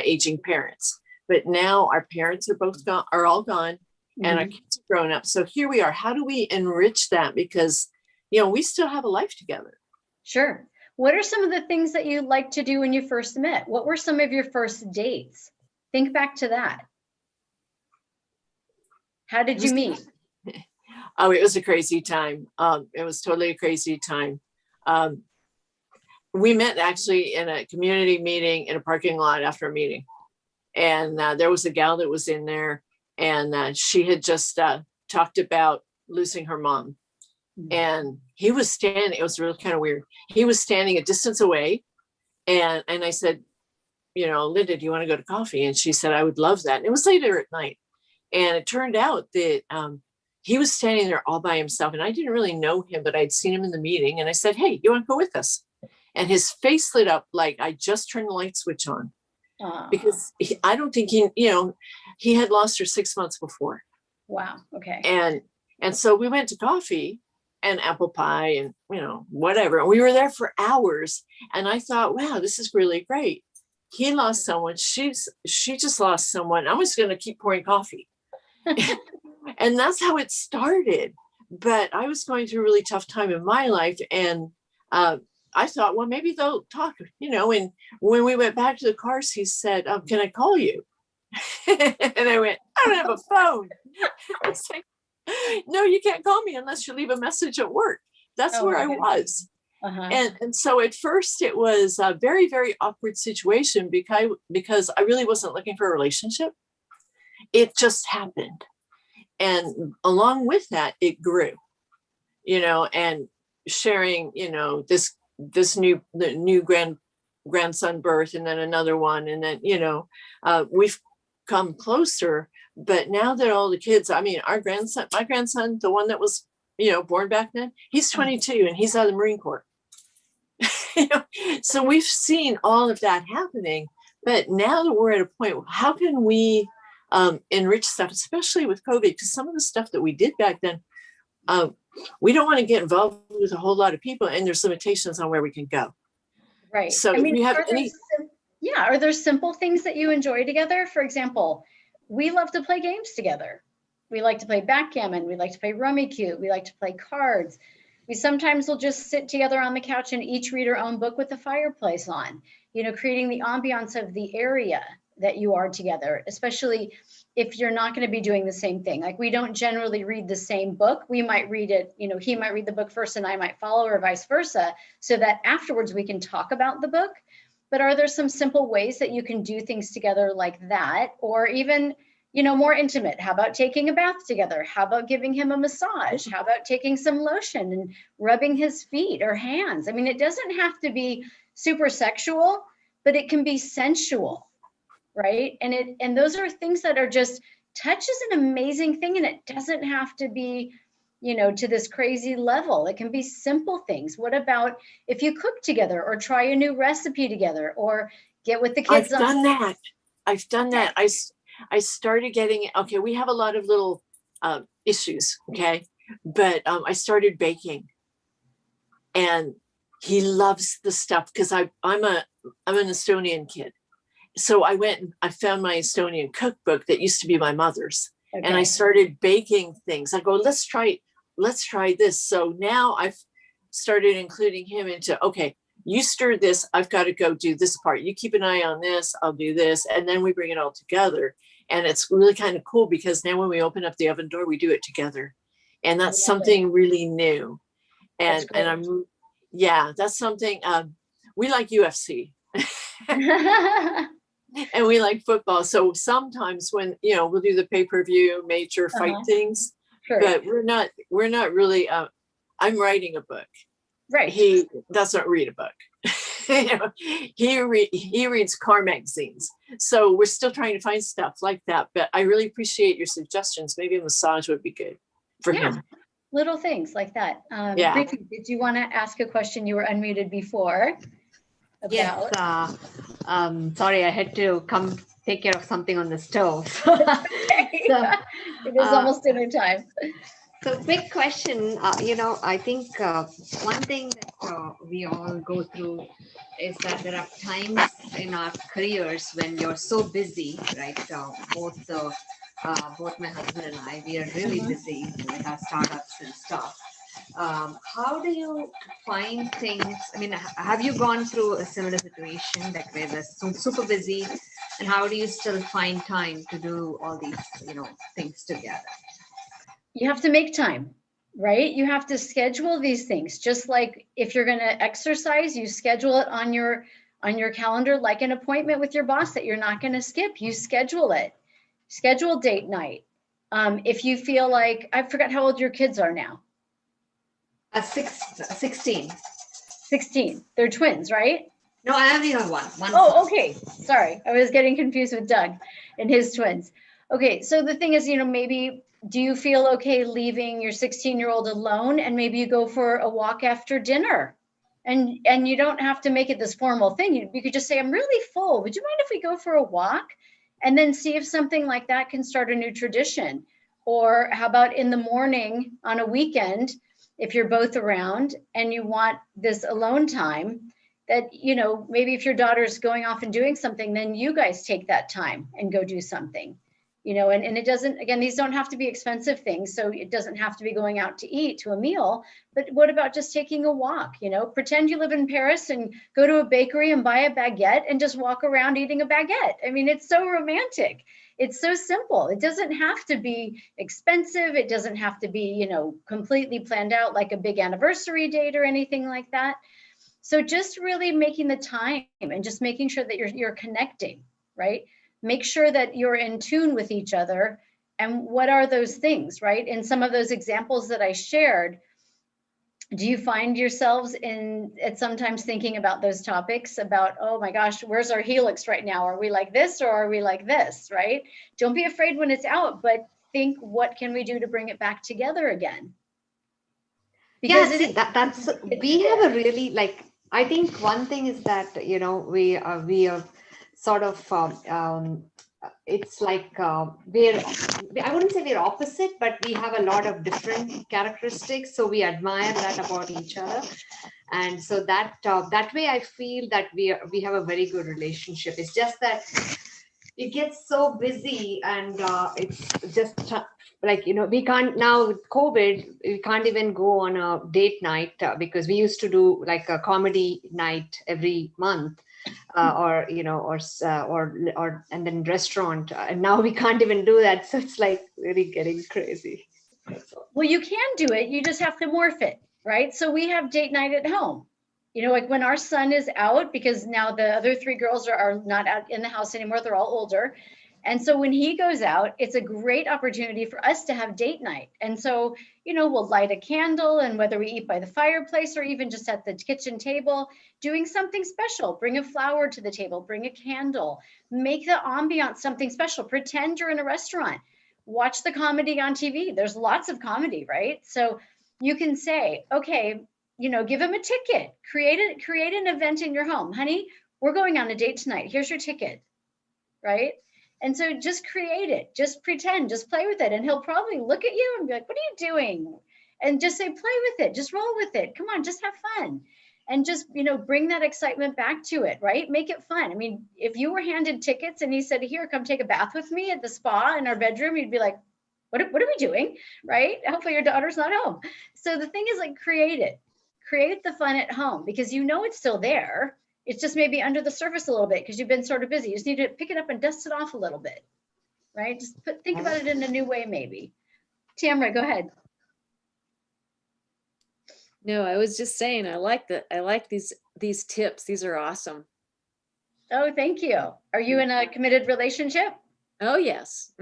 aging parents, but now our parents are all gone. Mm-hmm. And our kids are grown up. So here we are. How do we enrich that? Because, we still have a life together. Sure. What are some of the things that you liked to do when you first met? What were some of your first dates? Think back to that. How did you meet? Oh, it was a crazy time. It was totally a crazy time. We met actually in a community meeting in a parking lot after a meeting. And there was a gal that was in there, and she had just talked about losing her mom. And he was standing, it was really kind of weird. He was standing a distance away. And I said, Linda, do you want to go to coffee? And she said, I would love that. And it was later at night. And it turned out that he was standing there all by himself. And I didn't really know him, but I'd seen him in the meeting. And I said, hey, you want to go with us? And his face lit up like I just turned the light switch on. Because I don't think he had lost her 6 months before. Wow. Okay. And so we went to coffee and apple pie and, whatever. And we were there for hours. And I thought, wow, this is really great. He lost someone. She just lost someone. I'm just going to keep pouring coffee. And that's how it started. But I was going through a really tough time in my life. And I thought, well, maybe they'll talk, and when we went back to the cars, he said, can I call you? And I went, I don't have a phone. I was like, no, you can't call me unless you leave a message at work. That's where I was. Uh-huh. And so at first it was a very, very awkward situation because I really wasn't looking for a relationship. It just happened. And along with that, it grew, and sharing, this new grandson birth, and then another one. And then, we've come closer, but now that all the kids, my grandson, the one that was, born back then, he's 22 and he's out of the Marine Corps. So we've seen all of that happening, but now that we're at a point, how can we enrich stuff, especially with COVID, because some of the stuff that we did back then, we don't want to get involved with a whole lot of people, and there's limitations on where we can go. Right. So do you have any? Are there simple things that you enjoy together? For example, we love to play games together. We like to play backgammon. We like to play Rummy Cube. We like to play cards. We sometimes will just sit together on the couch and each read our own book with the fireplace on, creating the ambiance of the area that you are together, especially if you're not going to be doing the same thing. Like, we don't generally read the same book. We might read it, he might read the book first and I might follow, or vice versa, so that afterwards we can talk about the book. But are there some simple ways that you can do things together like that? Or even, more intimate? How about taking a bath together? How about giving him a massage? How about taking some lotion and rubbing his feet or hands? It doesn't have to be super sexual, but it can be sensual, right? And those are things that are just, touch is an amazing thing, and it doesn't have to be to this crazy level. It can be simple things. What about if you cook together or try a new recipe together or get with the kids? I've done that. I started getting, okay, we have a lot of little issues, okay? But I started baking, and he loves the stuff because I'm an Estonian kid. So I went and I found my Estonian cookbook that used to be my mother's. Okay. And I started baking things. I go, let's try this. So now I've started including him into, okay, you stir this, I've got to go do this part. You keep an eye on this, I'll do this. And then we bring it all together. And it's really kind of cool because now when we open up the oven door, we do it together. And that's something really new. And that's something, we like UFC. And we like football. So sometimes when, we'll do the pay-per-view major fight things, but we're not really, I'm writing a book. Right. He doesn't read a book. He reads car magazines. So we're still trying to find stuff like that. But I really appreciate your suggestions. Maybe a massage would be good for him. Little things like that. Vicky, did you want to ask a question? You were unmuted before. Yes. Sorry, I had to come take care of something on the stove. It is almost dinner time. So quick question, I think one thing that we all go through is that there are times in our careers when you're so busy, right? Both my husband and I, we are really busy with our startups and stuff. How do you find things? I mean, have you gone through a similar situation that where we're so super busy, and how do you still find time to do all these, things together? You have to make time, right? You have to schedule these things. Just like if you're going to exercise, you schedule it on your calendar, like an appointment with your boss that you're not going to skip. You schedule it. Schedule date night. If you feel like, I forgot how old your kids are now. 16. 16. They're twins, right? No, I only have one. Oh, okay. Sorry. I was getting confused with Doug and his twins. Okay. So the thing is, maybe do you feel okay leaving your 16-year-old alone and maybe you go for a walk after dinner? And you don't have to make it this formal thing. You could just say, I'm really full. Would you mind if we go for a walk? And then see if something like that can start a new tradition. Or how about in the morning on a weekend, if you're both around and you want this alone time, that, maybe if your daughter's going off and doing something, then you guys take that time and go do something, and it doesn't, again, these don't have to be expensive things. So it doesn't have to be going out to eat to a meal, but what about just taking a walk, pretend you live in Paris and go to a bakery and buy a baguette and just walk around eating a baguette. I mean, it's so romantic. It's so simple. It doesn't have to be expensive. It doesn't have to be, completely planned out like a big anniversary date or anything like that. So just really making the time and just making sure that you're connecting, right? Make sure that you're in tune with each other. And what are those things, right? In some of those examples that I shared, do you find yourselves at sometimes thinking about those topics about, oh my gosh, where's our helix right now? Are we like this or are we like this, right? Don't be afraid when it's out, but think, what can we do to bring it back together again? Because we have a really, I think one thing is that, we are sort of, it's like I wouldn't say we're opposite, but we have a lot of different characteristics. So we admire that about each other. And so that way I feel that we have a very good relationship. It's just that it gets so busy and it's just we can't now with COVID, we can't even go on a date night because we used to do like a comedy night every month. Or and then restaurant, and now we can't even do that. So it's like really getting crazy. Well, you can do it. You just have to morph it, right? So we have date night at home. Like when our son is out, because now the other 3 girls are not out in the house anymore. They're all older. And so when he goes out, it's a great opportunity for us to have date night. And so, we'll light a candle, and whether we eat by the fireplace or even just at the kitchen table, doing something special, bring a flower to the table, bring a candle, make the ambiance something special, pretend you're in a restaurant. watch the comedy on TV. There's lots of comedy, right? So you can say, okay, give him a ticket, create an event in your home. Honey, we're going on a date tonight. Here's your ticket, right? And so just create it, just pretend, just play with it. And he'll probably look at you and be like, what are you doing? And just say, play with it, just roll with it. Come on, just have fun. And just, bring that excitement back to it, right? Make it fun. I mean, if you were handed tickets and he said, here, come take a bath with me at the spa in our bedroom, you'd be like, what are we doing, right? Hopefully your daughter's not home. So the thing is, like, create it. Create the fun at home, because it's still there. It's just maybe under the surface a little bit because you've been sort of busy. You just need to pick it up and dust it off a little bit, right? Just think about it in a new way, maybe. Tamara, go ahead. No, I was just saying, I like these tips. These are awesome. Oh, thank you. Are you in a committed relationship? Oh, yes.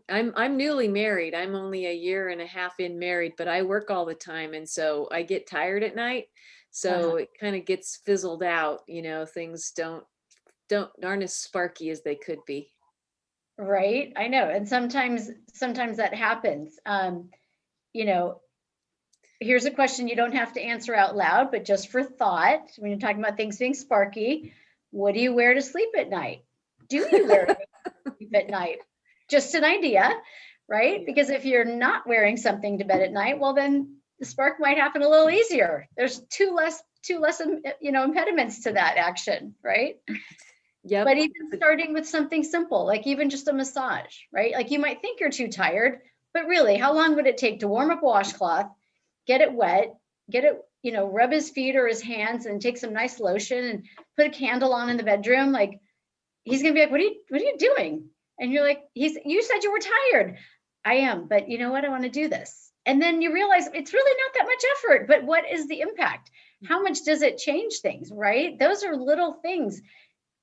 I'm newly married. I'm only a year and a half in married, but I work all the time. And so I get tired at night. So it kind of gets fizzled out. Things aren't as sparky as they could be. Right. I know. And sometimes that happens. Here's a question you don't have to answer out loud, but just for thought, when you're talking about things being sparky, what do you wear to sleep at night? Do you wear to sleep at night? Just an idea, right? Because if you're not wearing something to bed at night, well, then the spark might happen a little easier. There's two less impediments to that action, right? Yeah. But even starting with something simple, like even just a massage, right? Like you might think you're too tired, but really, how long would it take to warm up a washcloth, get it wet, rub his feet or his hands and take some nice lotion and put a candle on in the bedroom? Like, he's going to be like, what are you doing? And you're like, you said you were tired. I am, but you know what? I want to do this. And then you realize it's really not that much effort, but what is the impact? How much does it change things, right? Those are little things.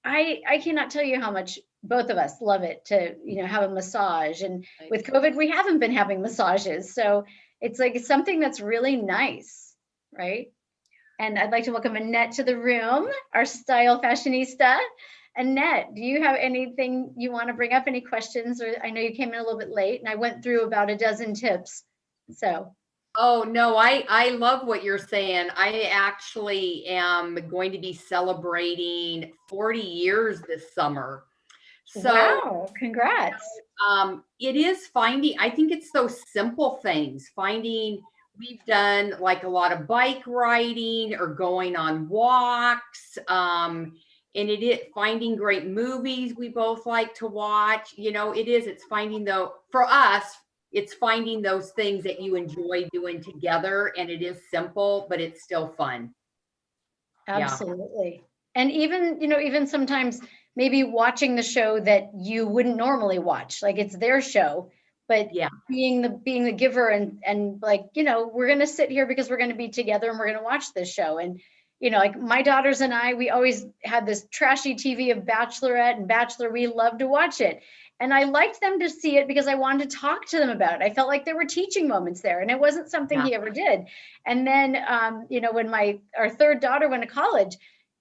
I cannot tell you how much both of us love it to, have a massage. And with COVID, we haven't been having massages. So it's like something that's really nice, right? And I'd like to welcome Annette to the room, our style fashionista. Annette, do you have anything you want to bring up? Any questions? Or I know you came in a little bit late and I went through about a dozen tips. So. Oh, no, I love what you're saying. I actually am going to be celebrating 40 years this summer. So, wow, congrats. It is I think it's those simple things, we've done like a lot of bike riding or going on walks, and finding great movies we both like to watch. It's for us, it's finding those things that you enjoy doing together, and it is simple, but it's still fun. Absolutely. Yeah. And even sometimes maybe watching the show that you wouldn't normally watch, like it's their show, but being the giver and like, we're going to sit here because we're going to be together and we're going to watch this show. And, like my daughters and I, we always had this trashy TV of Bachelorette and Bachelor. We love to watch it. And I liked them to see it because I wanted to talk to them about it. I felt like there were teaching moments there, and it wasn't something he ever did. And then, when our third daughter went to college,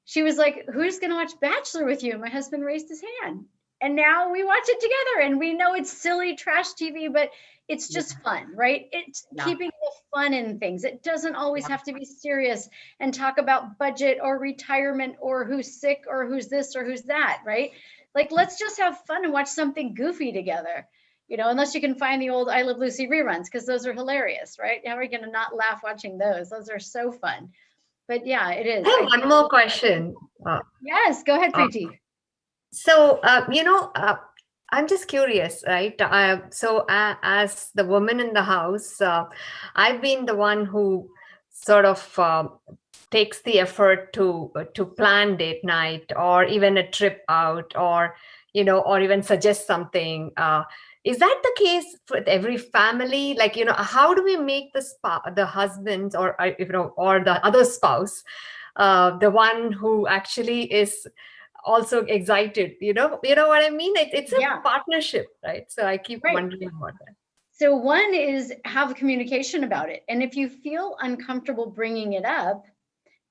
she was like, who's going to watch Bachelor with you? And my husband raised his hand. And now we watch it together, and we know it's silly trash TV, but it's just fun, right? It's keeping the fun in things. It doesn't always have to be serious and talk about budget or retirement or who's sick or who's this or who's that, right? Like, let's just have fun and watch something goofy together, unless you can find the old I Love Lucy reruns, because those are hilarious, right? How are we going to not laugh watching those? Those are so fun. But yeah, it is. I have one more question. Yes, go ahead, Preeti. So, I'm just curious, right? As the woman in the house, I've been the one who sort of takes the effort to plan date night or even a trip out, or even suggest something. Is that the case with every family? Like, how do we make the husbands or the other spouse, the one who actually is also excited? You know what I mean? It's a partnership, right? So I keep wondering about that. So one is have communication about it. And if you feel uncomfortable bringing it up,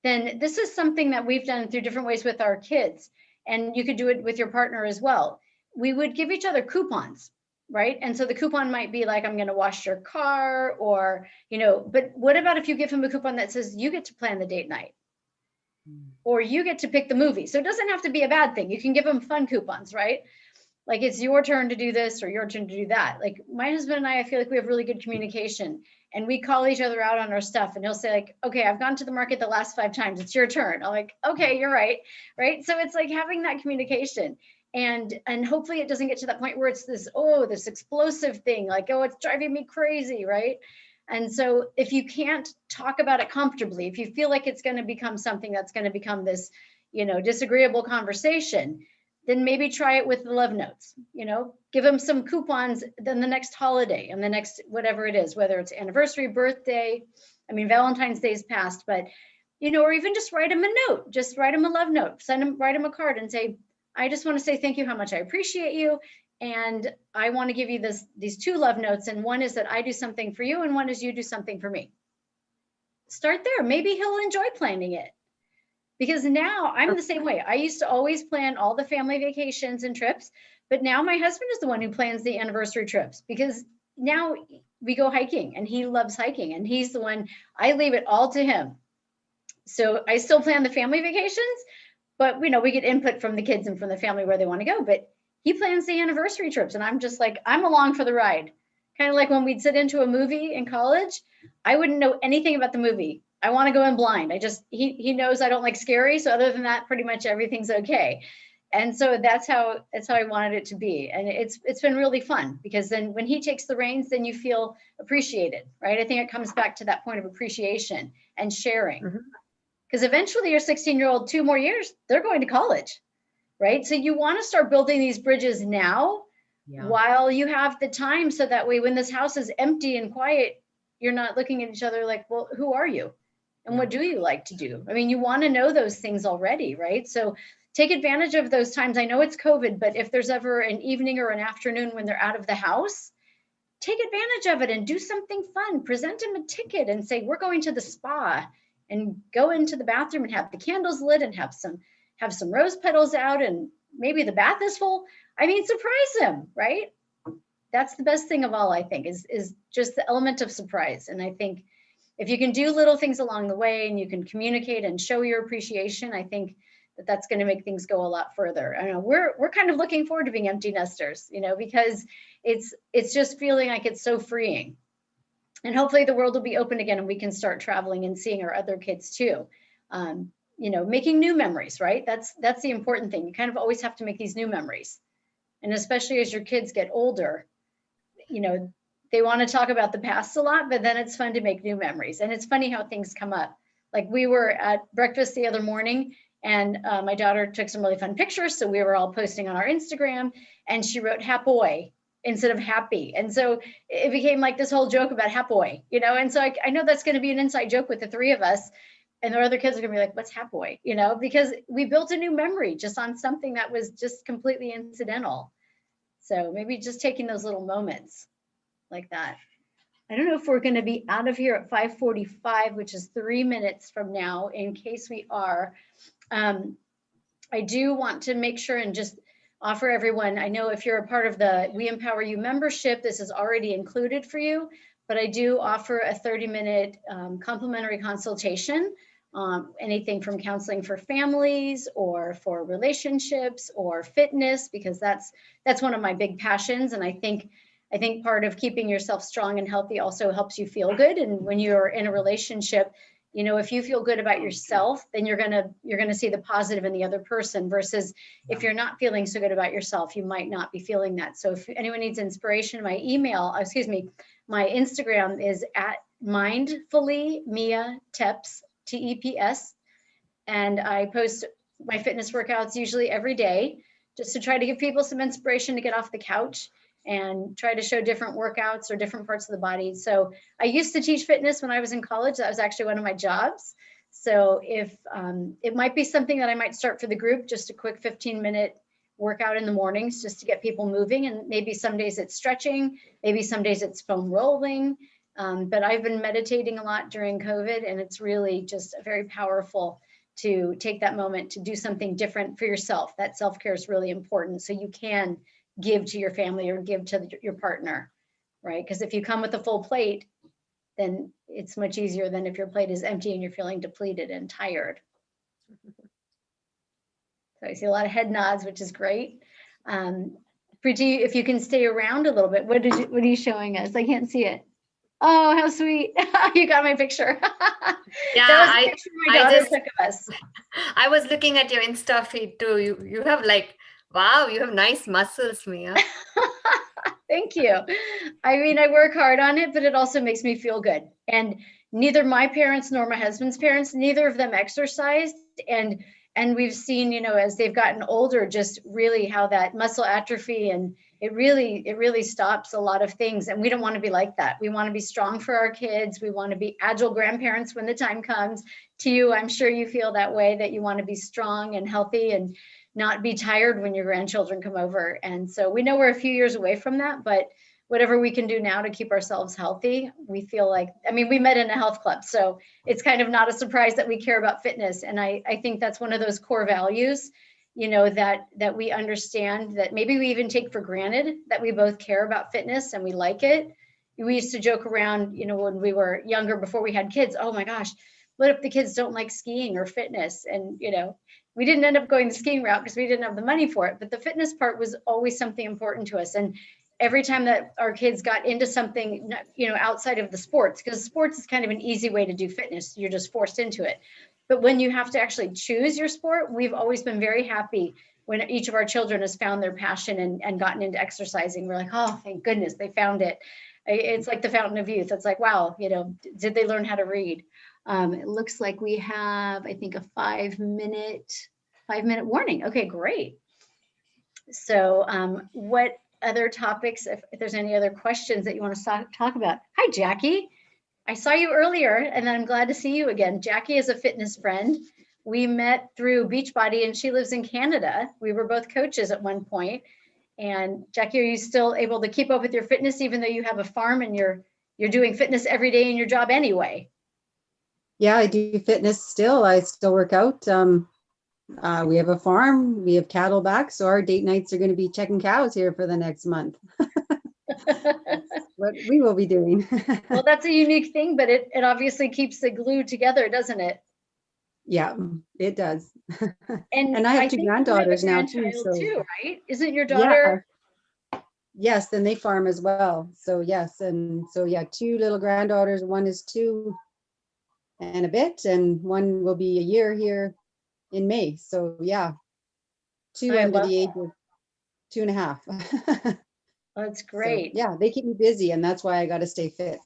then this is something that we've done through different ways with our kids. And you could do it with your partner as well. We would give each other coupons. right? And so the coupon might be like, I'm going to wash your car, or, you know, but what about if you give him a coupon that says you get to plan the date night, or you get to pick the movie? So it doesn't have to be a bad thing. You can give them fun coupons, right? Like, it's your turn to do this or your turn to do that. Like, my husband and I feel like we have really good communication, and we call each other out on our stuff, and he'll say like, okay, I've gone to the market the last 5 times. It's your turn. I'm like, okay, you're right. Right. So it's like having that communication, and hopefully it doesn't get to that point where it's this, oh, this explosive thing, like, oh, it's driving me crazy. Right. And so if you can't talk about it comfortably, if you feel like it's going to become something that's going to become this, you know, disagreeable conversation, then maybe try it with the love notes, you know, give them some coupons, then the next holiday and the next, whatever it is, whether it's anniversary, birthday, I mean, Valentine's Day's passed, but, you know, or even just write them a note, just write them a love note, write them a card and say, I just want to say thank you, how much I appreciate you. And I want to give you these 2 love notes. And one is that I do something for you, and one is you do something for me. Start there. Maybe he'll enjoy planning it. Because now I'm the same way. I used to always plan all the family vacations and trips, but now my husband is the one who plans the anniversary trips, because now we go hiking and he loves hiking, and he's the one, I leave it all to him. So I still plan the family vacations, but you know, we get input from the kids and from the family where they want to go, but he plans the anniversary trips, and I'm just like, I'm along for the ride. Kind of like when we'd sit into a movie in college, I wouldn't know anything about the movie. I want to go in blind. He knows I don't like scary. So other than that, pretty much everything's okay. And so that's how I wanted it to be. And it's been really fun, because then when he takes the reins, then you feel appreciated, right? I think it comes back to that point of appreciation and sharing. Because eventually your 16-year-old, 2 more years, they're going to college, right? So you want to start building these bridges now while you have the time. So that way, when this house is empty and quiet, you're not looking at each other like, well, who are you? And what do you like to do? I mean, you want to know those things already, right? So take advantage of those times. I know it's COVID, but if there's ever an evening or an afternoon when they're out of the house, take advantage of it and do something fun. Present them a ticket and say, we're going to the spa, and go into the bathroom and have the candles lit and have some rose petals out, and maybe the bath is full. I mean, surprise them, right? That's the best thing of all, I think, is just the element of surprise. And I think if you can do little things along the way, and you can communicate and show your appreciation, I think that's going to make things go a lot further. I know we're kind of looking forward to being empty nesters, you know, because it's just feeling like it's so freeing. And hopefully the world will be open again, and we can start traveling and seeing our other kids too. You know, making new memories, right? That's the important thing. You kind of always have to make these new memories. And especially as your kids get older, you know, they want to talk about the past a lot, but then it's fun to make new memories. And it's funny how things come up. Like, we were at breakfast the other morning, and my daughter took some really fun pictures. So we were all posting on our Instagram, and she wrote "happy" instead of "happy." And so it became like this whole joke about "happy," you know? And so I know that's going to be an inside joke with the 3 of us. And the other kids are going to be like, what's "happy," you know, because we built a new memory just on something that was just completely incidental. So maybe just taking those little moments like that. I don't know if we're going to be out of here at 5:45, which is 3 minutes from now. In case we are, I do want to make sure and just offer everyone, I know if you're a part of the We Empower You membership, this is already included for you, but I do offer a 30-minute complimentary consultation. Anything from counseling for families or for relationships or fitness, because that's one of my big passions. And I think part of keeping yourself strong and healthy also helps you feel good. And when you're in a relationship, you know, if you feel good about yourself, then you're gonna see the positive in the other person, versus if you're not feeling so good about yourself, you might not be feeling that. So if anyone needs inspiration, my Instagram is at mindfully Mia Teps, TEPS, and I post my fitness workouts usually every day, just to try to give people some inspiration to get off the couch and try to show different workouts or different parts of the body. So I used to teach fitness when I was in college. That was actually one of my jobs. So if it might be something that I might start for the group, just a quick 15-minute workout in the mornings, just to get people moving. And maybe some days it's stretching, maybe some days it's foam rolling. But I've been meditating a lot during COVID, and it's really just very powerful to take that moment to do something different for yourself. That self-care is really important, so you can give to your family or give to your partner, right? Because if you come with a full plate, then it's much easier than if your plate is empty and you're feeling depleted and tired. So I see a lot of head nods, which is great. Preeti, if you can stay around a little bit, what are you showing us? I can't see it. Oh, how sweet. You got my picture. Yeah, That was a picture my daughter took of us. I was looking at your Insta feed too. You have like, wow, you have nice muscles, Mia. Thank you. I mean, I work hard on it, but it also makes me feel good. And neither my parents nor my husband's parents, neither of them exercised. And we've seen, as they've gotten older, just really how that muscle atrophy, and it really stops a lot of things. And we don't want to be like that. We want to be strong for our kids. We want to be agile grandparents when the time comes. To you, I'm sure you feel that way, that you want to be strong and healthy and not be tired when your grandchildren come over. And so we know we're a few years away from that, but whatever we can do now to keep ourselves healthy, we feel like, we met in a health club, so it's kind of not a surprise that we care about fitness. And I think that's one of those core values, that we understand, that maybe we even take for granted, that we both care about fitness and we like it. We used to joke around, when we were younger, before we had kids, oh my gosh, what if the kids don't like skiing or fitness? And, we didn't end up going the skiing route because we didn't have the money for it, but the fitness part was always something important to us. And every time that our kids got into something, outside of the sports, because sports is kind of an easy way to do fitness, you're just forced into it. But when you have to actually choose your sport, we've always been very happy when each of our children has found their passion and gotten into exercising. We're like, oh, thank goodness they found it. It's like the fountain of youth. It's like, wow, did they learn how to read? It looks like we have, I think, a 5-minute warning. Okay, great. So what other topics, if there's any other questions that you want to talk about? Hi, Jackie. I saw you earlier, and I'm glad to see you again. Jackie is a fitness friend. We met through Beachbody, and she lives in Canada. We were both coaches at one point. And Jackie, are you still able to keep up with your fitness, even though you have a farm and you're doing fitness every day in your job anyway? Yeah, I do fitness still. I still work out. We have a farm, we have cattle back, so our date nights are going to be checking cows here for the next month. What we will be doing. Well, that's a unique thing, but it obviously keeps the glue together, doesn't it? Yeah, it does. And I have two think granddaughters you have a now too. grandchild So too, right? Isn't your daughter? yeah, yes, and they farm as well. So yes, and so yeah, two little granddaughters. One is 2 and a bit, and one will be a year here in May. So yeah, 2 under the age of 2.5. That's great. So, yeah, they keep me busy, and that's why I got to stay fit.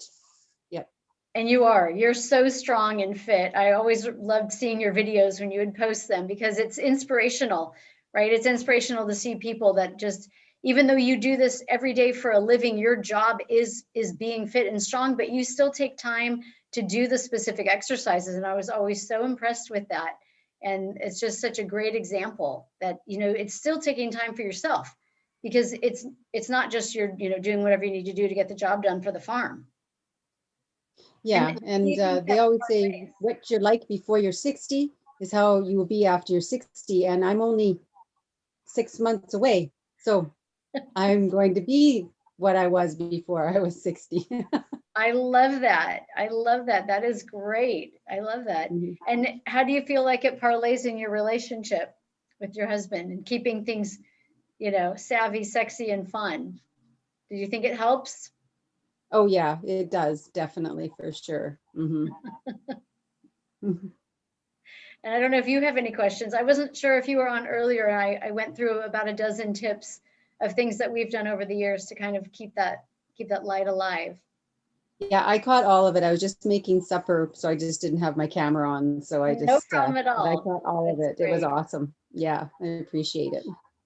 Yep. And you're so strong and fit. I always loved seeing your videos when you would post them, because it's inspirational, right? It's inspirational to see people that just, even though you do this every day for a living, your job is being fit and strong, but you still take time to do the specific exercises. And I was always so impressed with that. And it's just such a great example that, it's still taking time for yourself, because it's not just you're, doing whatever you need to do to get the job done for the farm. Yeah, and they always say what you're like before you're 60 is how you will be after you're 60. And I'm only 6 months away. So I'm going to be what I was before I was 60. I love that. I love that. That is great. I love that. Mm-hmm. And how do you feel like it parlays in your relationship with your husband and keeping things, savvy, sexy, and fun? Do you think it helps? Oh yeah, it does. Definitely, for sure. Mm-hmm. And I don't know if you have any questions. I wasn't sure if you were on earlier, and I went through about a dozen tips of things that we've done over the years to kind of keep that light alive. Yeah, I caught all of it. I was just making supper, so I just didn't have my camera on. So I just no problem at all. I caught all of it. Great. It was awesome. Yeah, I appreciate it.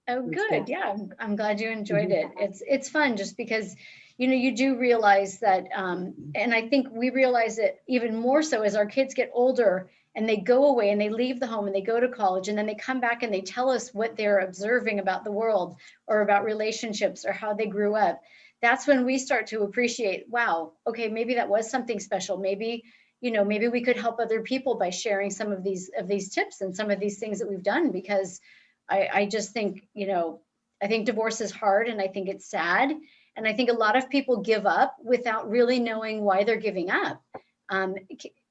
Oh, good. Yeah, I'm glad you enjoyed it. It's fun just because, you do realize that, and I think we realize it even more so as our kids get older and they go away and they leave the home and they go to college, and then they come back and they tell us what they're observing about the world or about relationships or how they grew up. That's when we start to appreciate, wow, okay, maybe that was something special. Maybe, maybe we could help other people by sharing some of these tips and some of these things that we've done, because I just think, I think divorce is hard and I think it's sad. And I think a lot of people give up without really knowing why they're giving up.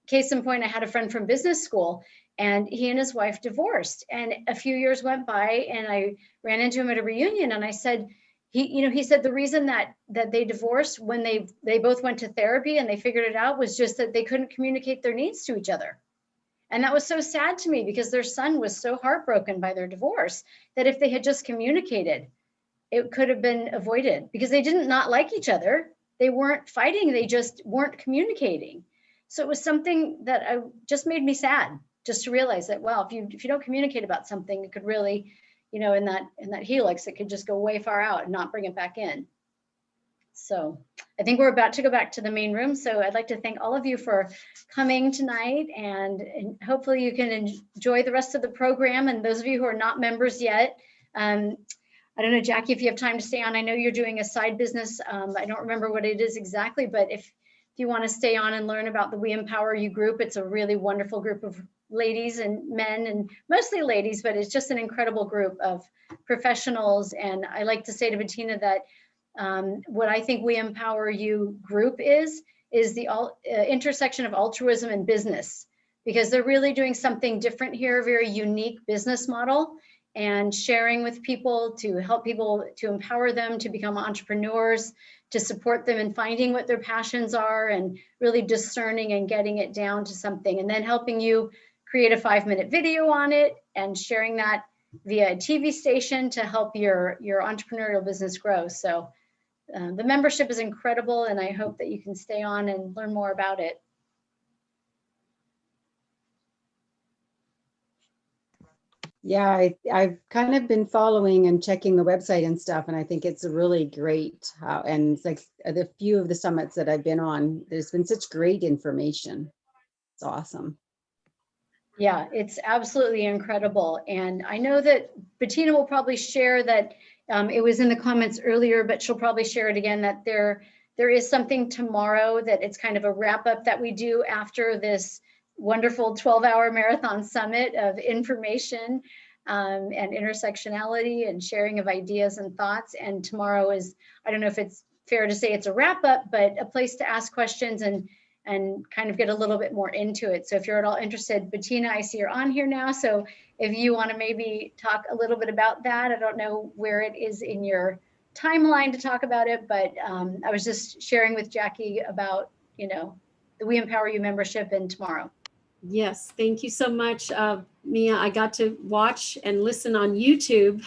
Case in point, I had a friend from business school and he and his wife divorced. And a few years went by and I ran into him at a reunion and I said, he said the reason that they divorced when they both went to therapy and they figured it out was just that they couldn't communicate their needs to each other. And that was so sad to me because their son was so heartbroken by their divorce that if they had just communicated, it could have been avoided because they didn't not like each other. They weren't fighting, they just weren't communicating. So it was something that just made me sad just to realize that, wow, if you don't communicate about something, it could really, in that helix, it could just go way far out and not bring it back in. So I think we're about to go back to the main room. So I'd like to thank all of you for coming tonight and hopefully you can enjoy the rest of the program. And those of you who are not members yet, I don't know, Jackie, if you have time to stay on. I know you're doing a side business. I don't remember what it is exactly, but if you want to stay on and learn about the We Empower You group, it's a really wonderful group of ladies and men, and mostly ladies, but it's just an incredible group of professionals. And I like to say to Bettina that what I think We Empower You group is the intersection of altruism and business, because they're really doing something different here, a very unique business model, and sharing with people to help people, to empower them to become entrepreneurs, to support them in finding what their passions are and really discerning and getting it down to something, and then helping you create a 5-minute video on it and sharing that via a TV station to help your entrepreneurial business grow. So the membership is incredible, and I hope that you can stay on and learn more about it. Yeah, I've kind of been following and checking the website and stuff, and I think it's really great how, and it's like the few of the summits that I've been on, there's been such great information. It's awesome. Yeah, it's absolutely incredible. And I know that Bettina will probably share that it was in the comments earlier, but she'll probably share it again, that there is something tomorrow that it's kind of a wrap up that we do after this wonderful 12-hour marathon summit of information and intersectionality and sharing of ideas and thoughts. And tomorrow is, I don't know if it's fair to say it's a wrap up, but a place to ask questions and kind of get a little bit more into it. So if you're at all interested, Bettina, I see you're on here now. So if you want to maybe talk a little bit about that, I don't know where it is in your timeline to talk about it, but I was just sharing with Jackie about, the We Empower You membership and tomorrow. Yes, thank you so much, Mia. I got to watch and listen on YouTube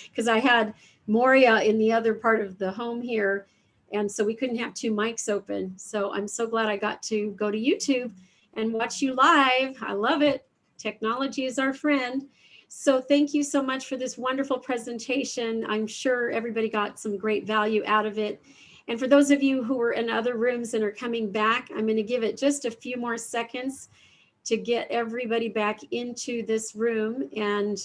because I had Moria in the other part of the home here, and so we couldn't have two mics open. So I'm so glad I got to go to YouTube and watch you live. I love it. Technology is our friend. So thank you so much for this wonderful presentation. I'm sure everybody got some great value out of it. And for those of you who are in other rooms and are coming back, I'm going to give it just a few more seconds to get everybody back into this room. And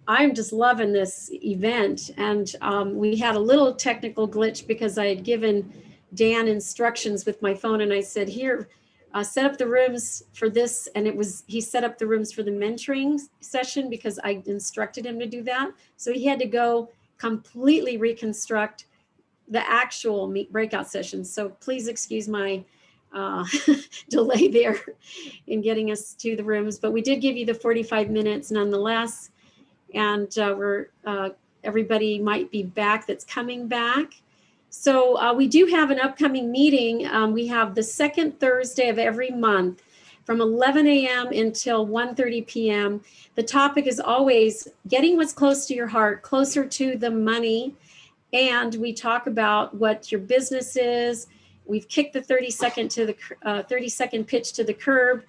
I'm just loving this event. And we had a little technical glitch because I had given Dan instructions with my phone and I said, here, set up the rooms for this. And he set up the rooms for the mentoring session because I instructed him to do that. So he had to go completely reconstruct the actual breakout sessions. So please excuse my delay there in getting us to the rooms, but we did give you the 45 minutes nonetheless. And everybody might be back that's coming back. So we do have an upcoming meeting. We have the second Thursday of every month from 11 a.m. until 1:30 p.m. The topic is always getting what's close to your heart, closer to the money. And we talk about what your business is. We've kicked the 30-second pitch to the curb,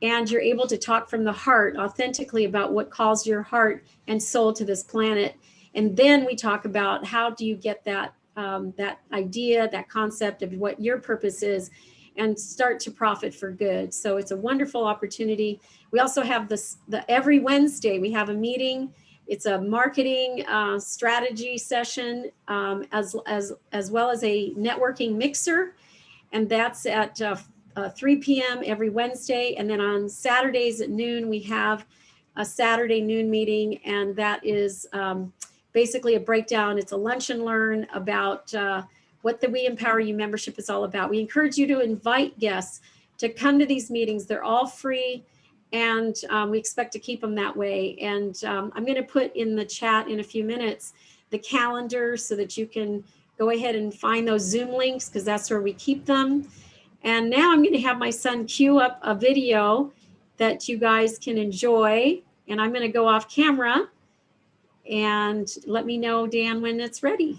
and you're able to talk from the heart authentically about what calls your heart and soul to this planet. And then we talk about how do you get that that idea, that concept of what your purpose is, and start to profit for good. So it's a wonderful opportunity. We also have every Wednesday we have a meeting. It's a marketing strategy session as well as a networking mixer. And that's at 3 p.m. every Wednesday. And then on Saturdays at noon, we have a Saturday noon meeting. And that is basically a breakdown. It's a lunch and learn about what the We Empower You membership is all about. We encourage you to invite guests to come to these meetings. They're all free, and we expect to keep them that way. And I'm going to put in the chat in a few minutes the calendar so that you can go ahead and find those Zoom links, because that's where we keep them. And now I'm going to have my son cue up a video that you guys can enjoy. And I'm going to go off camera, and let me know, Dan, when it's ready.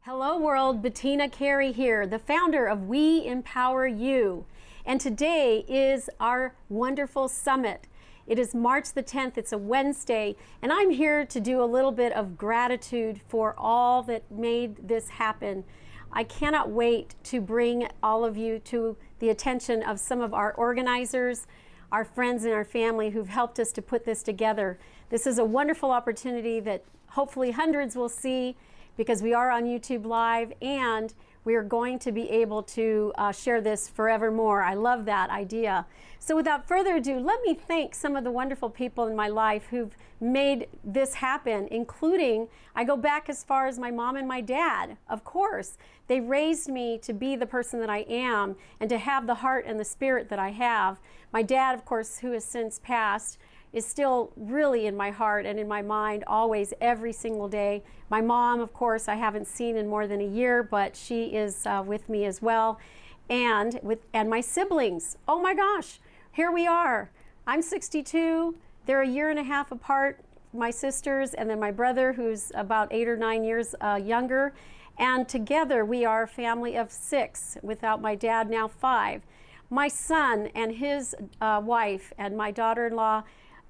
Hello world, Bettina Carey here, the founder of We Empower You. And today is our wonderful summit. It is March the 10th, it's a Wednesday, and I'm here to do a little bit of gratitude for all that made this happen. I cannot wait to bring all of you to the attention of some of our organizers, our friends and our family who've helped us to put this together. This is a wonderful opportunity that hopefully hundreds will see, because we are on YouTube Live, and we are going to be able to share this forevermore. I love that idea. So without further ado, let me thank some of the wonderful people in my life who've made this happen, including, I go back as far as my mom and my dad, of course. They raised me to be the person that I am and to have the heart and the spirit that I have. My dad, of course, who has since passed, is still really in my heart and in my mind always, every single day. My mom, of course, I haven't seen in more than a year, but she is with me as well. And my siblings. Oh my gosh, here we are. I'm 62. They're a year and a half apart, my sisters, and then my brother, who's about 8 or 9 years younger. And together we are a family of 6, without my dad, now 5. My son and his wife, and my daughter-in-law,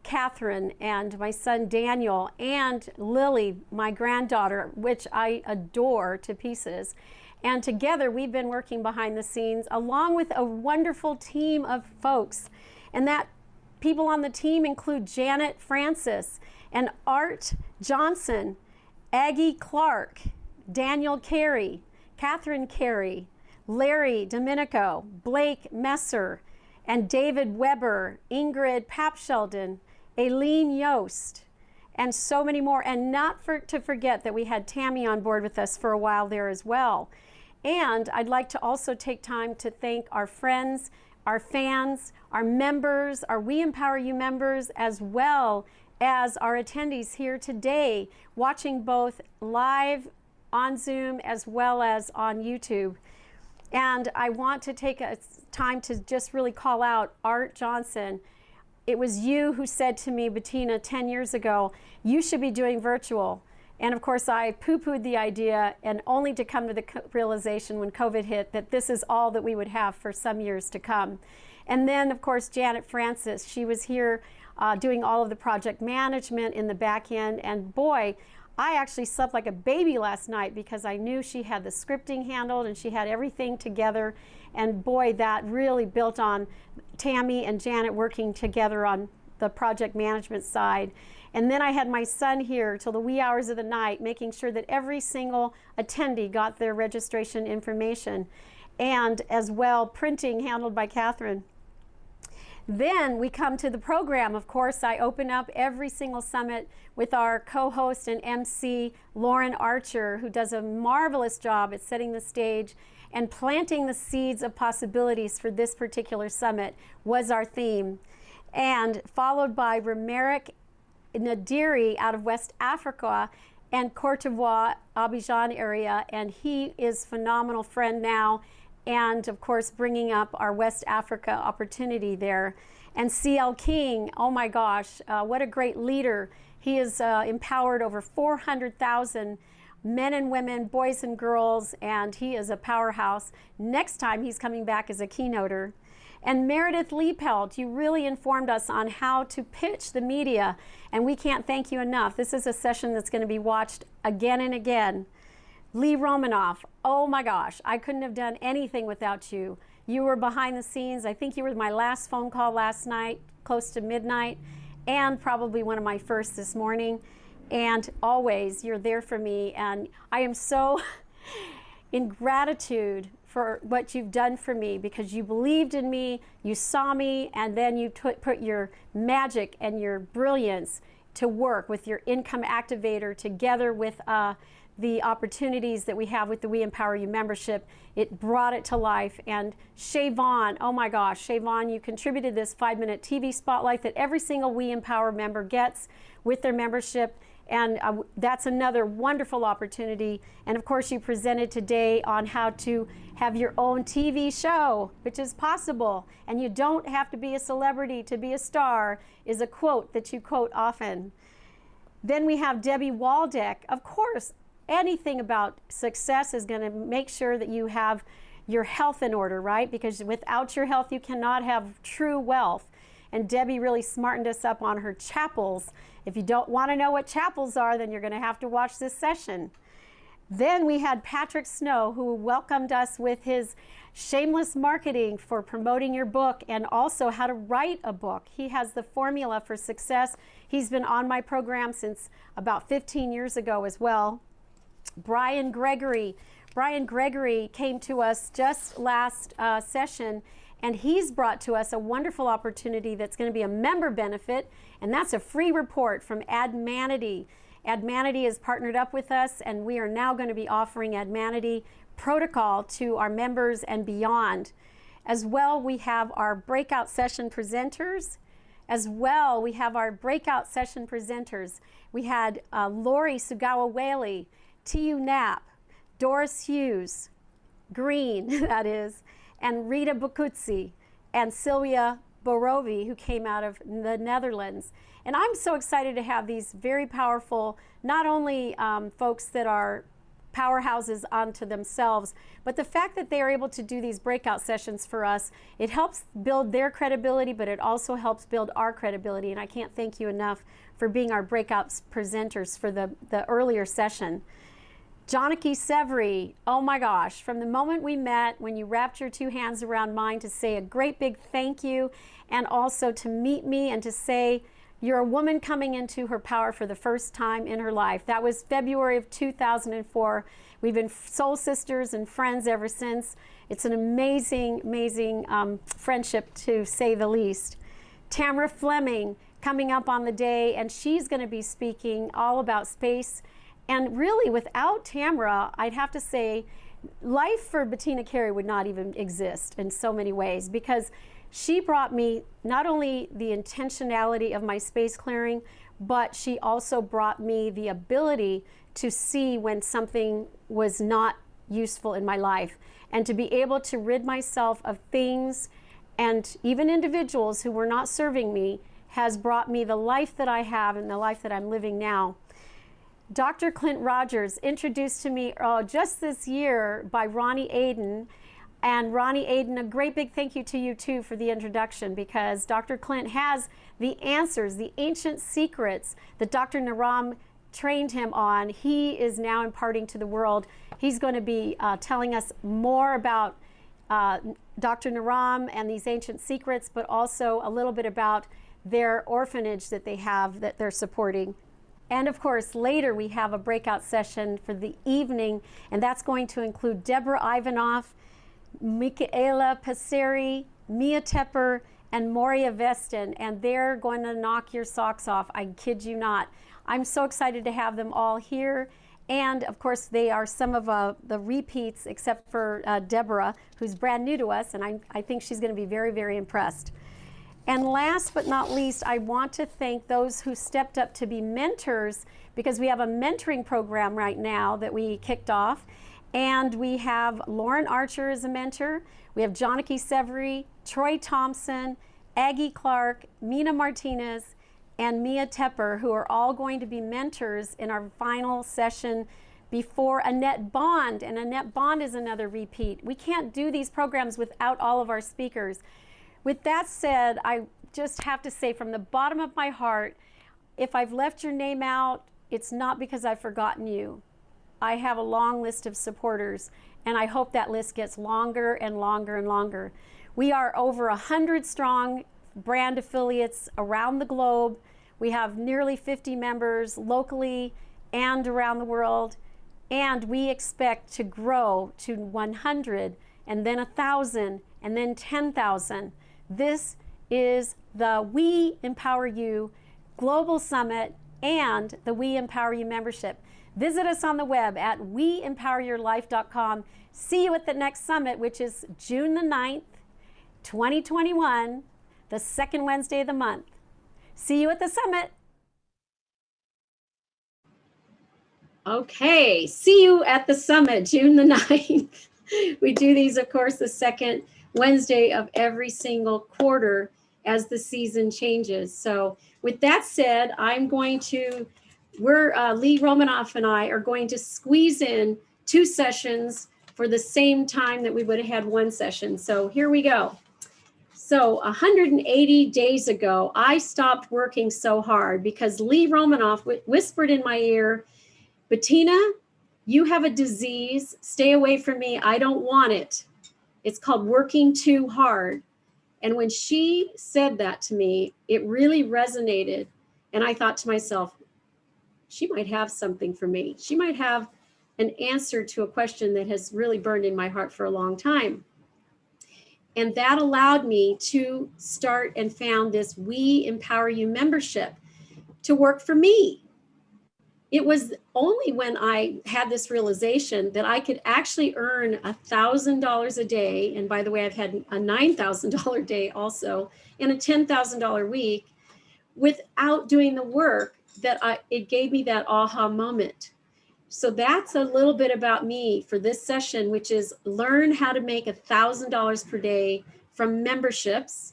Catherine, and my son Daniel, and Lily, my granddaughter, which I adore to pieces. And together we've been working behind the scenes along with a wonderful team of folks. And that people on the team include Janet Francis and Art Johnson, Aggie Clark, Daniel Carey, Catherine Carey, Larry Domenico, Blake Messer, and David Weber, Ingrid Papsheldon, Aileen Yost, and so many more. And not to forget that we had Tammy on board with us for a while there as well. And I'd like to also take time to thank our friends, our fans, our members, our We Empower You members, as well as our attendees here today, watching both live on Zoom as well as on YouTube. And I want to take a time to just really call out Art Johnson. It was you who said to me, Bettina, 10 years ago, you should be doing virtual. And of course, I poo-pooed the idea, and only to come to the realization when COVID hit that this is all that we would have for some years to come. And then, of course, Janet Francis, she was here doing all of the project management in the back end. And boy, I actually slept like a baby last night because I knew she had the scripting handled and she had everything together. And boy, that really built on Tammy and Janet working together on the project management side. And then I had my son here till the wee hours of the night, making sure that every single attendee got their registration information, and as well printing handled by Catherine. Then we come to the program. Of course, I open up every single summit with our co-host and MC, Lauren Archer, who does a marvelous job at setting the stage and planting the seeds of possibilities for this particular summit was our theme. And followed by Romeric Nadiri out of West Africa and Cote d'Ivoire, Abidjan area, and he is a phenomenal friend now, and of course bringing up our West Africa opportunity there. And CL King, oh my gosh, what a great leader. He has empowered over 400,000 men and women, boys and girls, and he is a powerhouse. Next time he's coming back as a keynoter. And Meredith Liepelt, you really informed us on how to pitch the media, and we can't thank you enough. This is a session that's going to be watched again and again. Lee Romanoff, oh my gosh, I couldn't have done anything without you. You were behind the scenes. I think you were my last phone call last night, close to midnight, and probably one of my first this morning. and always you're there for me. And I am so in gratitude for what you've done for me, because you believed in me, you saw me, and then you put your magic and your brilliance to work with your income activator together with the opportunities that we have with the We Empower You membership. It brought it to life. And Shavon, oh my gosh, Shavon, you contributed this 5-minute TV spotlight that every single We Empower member gets with their membership. And that's another wonderful opportunity. And of course, you presented today on how to have your own TV show, which is possible. And you don't have to be a celebrity to be a star, is a quote that you quote often. Then we have Debbie Waldeck. Of course, anything about success is going to make sure that you have your health in order, right? Because without your health, you cannot have true wealth. And Debbie really smartened us up on her chapels. If you don't want to know what chapels are, then you're going to have to watch this session. Then we had Patrick Snow, who welcomed us with his shameless marketing for promoting your book and also how to write a book. He has the formula for success. He's been on my program since about 15 years ago as well. Brian Gregory came to us just last session, and he's brought to us a wonderful opportunity that's going to be a member benefit, and that's a free report from Admanity. Admanity has partnered up with us, and we are now going to be offering Admanity protocol to our members and beyond. As well, we have our breakout session presenters. We had Lori Sugawa-Whaley, T.U. Knapp, Doris Hughes, Green, that is, and Rita Bukutsi, and Sylvia Borovi, who came out of the Netherlands. And I'm so excited to have these very powerful, not only folks that are powerhouses unto themselves, but the fact that they are able to do these breakout sessions for us, it helps build their credibility, but it also helps build our credibility. And I can't thank you enough for being our breakout presenters for the earlier session. Janaki Severy, oh my gosh, from the moment we met, when you wrapped your 2 hands around mine to say a great big thank you, and also to meet me and to say you're a woman coming into her power for the first time in her life. That was February of 2004. We've been soul sisters and friends ever since. It's an amazing, amazing friendship, to say the least. Tamara Fleming coming up on the day, and she's going to be speaking all about space. And really, without Tamara, I'd have to say life for Bettina Carey would not even exist in so many ways, because she brought me not only the intentionality of my space clearing, but she also brought me the ability to see when something was not useful in my life, and to be able to rid myself of things and even individuals who were not serving me has brought me the life that I have and the life that I'm living now. Dr. Clint Rogers, introduced to me just this year by Ronnie Aiden. And Ronnie Aiden, a great big thank you to you too for the introduction, because Dr. Clint has the answers, the ancient secrets that Dr. Naram trained him on. He is now imparting to the world. He's going to be telling us more about Dr. Naram and these ancient secrets, but also a little bit about their orphanage that they have that they're supporting. And of course, later we have a breakout session for the evening, and that's going to include Deborah Ivanoff, Michaela Passeri, Mia Tepper, and Moria Vestin, and they're going to knock your socks off. I kid you not. I'm so excited to have them all here. And of course, they are some of the repeats, except for Deborah, who's brand new to us, and I think she's going to be very, very impressed. And last but not least, I want to thank those who stepped up to be mentors, because we have a mentoring program right now that we kicked off. And we have Lauren Archer as a mentor. We have Janaki Severy, Troy Thompson, Aggie Clark, Mina Martinez, and Mia Tepper, who are all going to be mentors in our final session before Annette Bond. And Annette Bond is another repeat. We can't do these programs without all of our speakers. With that said, I just have to say from the bottom of my heart, if I've left your name out, it's not because I've forgotten you. I have a long list of supporters, and I hope that list gets longer and longer and longer. We are over 100 strong brand affiliates around the globe. We have nearly 50 members locally and around the world, and we expect to grow to 100 and then 1,000 and then 10,000. This is the We Empower You Global Summit and the We Empower You membership. Visit us on the web at weempoweryourlife.com. See you at the next summit, which is June the 9th, 2021, the second Wednesday of the month. See you at the summit. Okay, see you at the summit, June the 9th. We do these, of course, the second Wednesday of every single quarter as the season changes. So with that said, Lee Romanoff and I are going to squeeze in 2 sessions for the same time that we would have had 1 session. So here we go. So 180 days ago, I stopped working so hard because Lee Romanoff whispered in my ear, Bettina, you have a disease. Stay away from me. I don't want it. It's called working too hard. And when she said that to me, it really resonated. And I thought to myself, she might have something for me. She might have an answer to a question that has really burned in my heart for a long time. And that allowed me to start and found this We Empower You membership to work for me. It was only when I had this realization that I could actually earn $1,000 a day. And by the way, I've had a $9,000 day also and a $10,000 week without doing the work that it gave me that aha moment. So that's a little bit about me for this session, which is learn how to make $1,000 per day from memberships.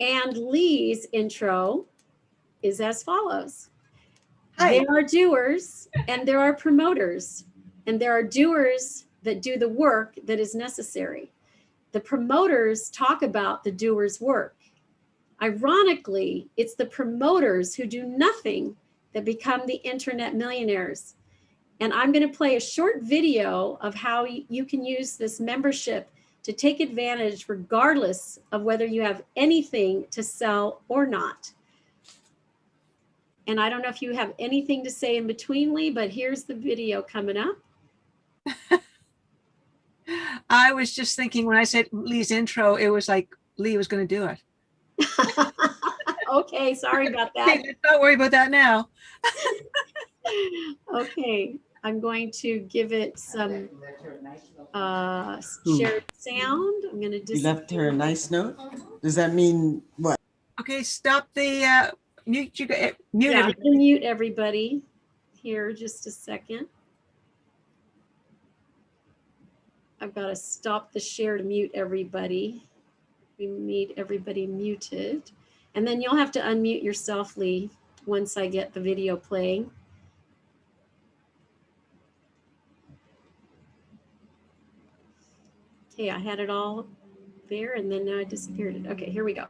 And Lee's intro is as follows. Hi. There are doers and there are promoters, and there are doers that do the work that is necessary. The promoters talk about the doers' work. Ironically, it's the promoters who do nothing that become the internet millionaires. And I'm going to play a short video of how you can use this membership to take advantage regardless of whether you have anything to sell or not. And I don't know if you have anything to say in between, Lee, but here's the video coming up. I was just thinking when I said Lee's intro, it was like Lee was going to do it. Okay, sorry about that. Okay, don't worry about that now. Okay, I'm going to give it some shared sound. I'm going to You left her a nice note? Does that mean what? Okay, stop the mute. Mute yeah, everybody. mute everybody here just a second. I've got to stop the share to mute everybody. We need everybody muted. And then you'll have to unmute yourself, Lee, once I get the video playing. Okay, I had it all there and then now I disappeared it. Okay, here we go.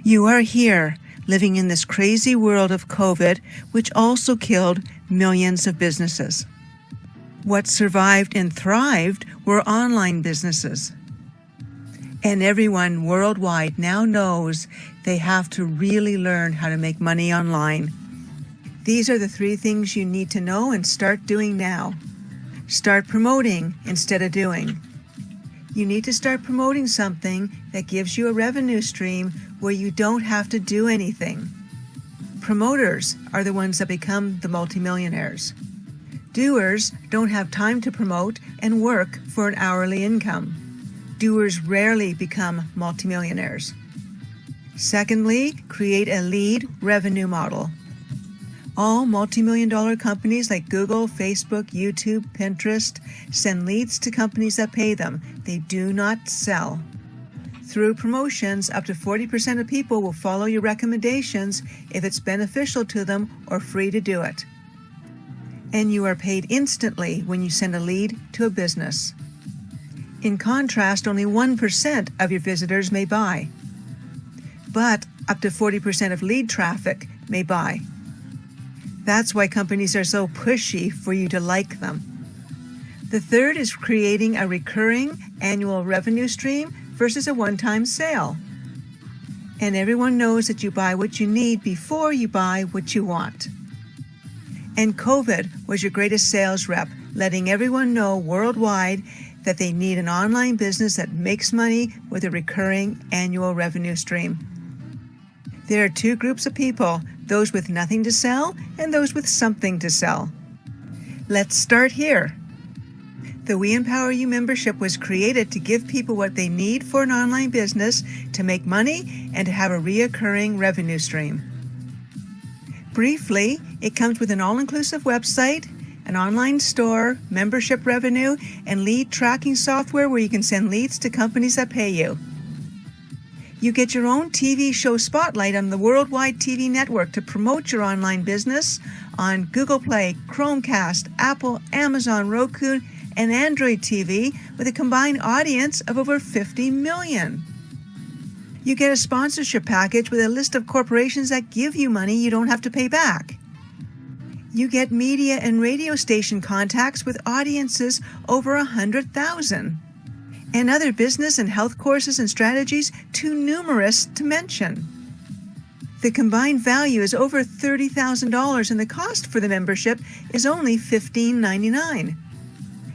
You are here, living in this crazy world of COVID, which also killed millions of businesses. What survived and thrived were online businesses. And everyone worldwide now knows they have to really learn how to make money online. These are the 3 things you need to know and start doing now. Start promoting instead of doing. You need to start promoting something that gives you a revenue stream where you don't have to do anything. Promoters are the ones that become the multimillionaires. Doers don't have time to promote and work for an hourly income. Doers rarely become multimillionaires. Secondly, create a lead revenue model. All multi-million-dollar companies like Google, Facebook, YouTube, Pinterest send leads to companies that pay them. They do not sell. Through promotions, up to 40% of people will follow your recommendations if it's beneficial to them or free to do it. And you are paid instantly when you send a lead to a business. In contrast, only 1% of your visitors may buy. But up to 40% of lead traffic may buy. That's why companies are so pushy for you to like them. The third is creating a recurring annual revenue stream versus a one-time sale. And everyone knows that you buy what you need before you buy what you want. And COVID was your greatest sales rep, letting everyone know worldwide that they need an online business that makes money with a recurring annual revenue stream. There are two groups of people, those with nothing to sell and those with something to sell. Let's start here. The We Empower You membership was created to give people what they need for an online business to make money and to have a reoccurring revenue stream. Briefly, it comes with an all-inclusive website, an online store, membership revenue, and lead tracking software where you can send leads to companies that pay you. You get your own TV show spotlight on the worldwide TV network to promote your online business on Google Play, Chromecast, Apple, Amazon, Roku, and Android TV with a combined audience of over 50 million. You get a sponsorship package with a list of corporations that give you money you don't have to pay back. You get media and radio station contacts with audiences over 100,000. And other business and health courses and strategies too numerous to mention. The combined value is over $30,000 and the cost for the membership is only $15.99.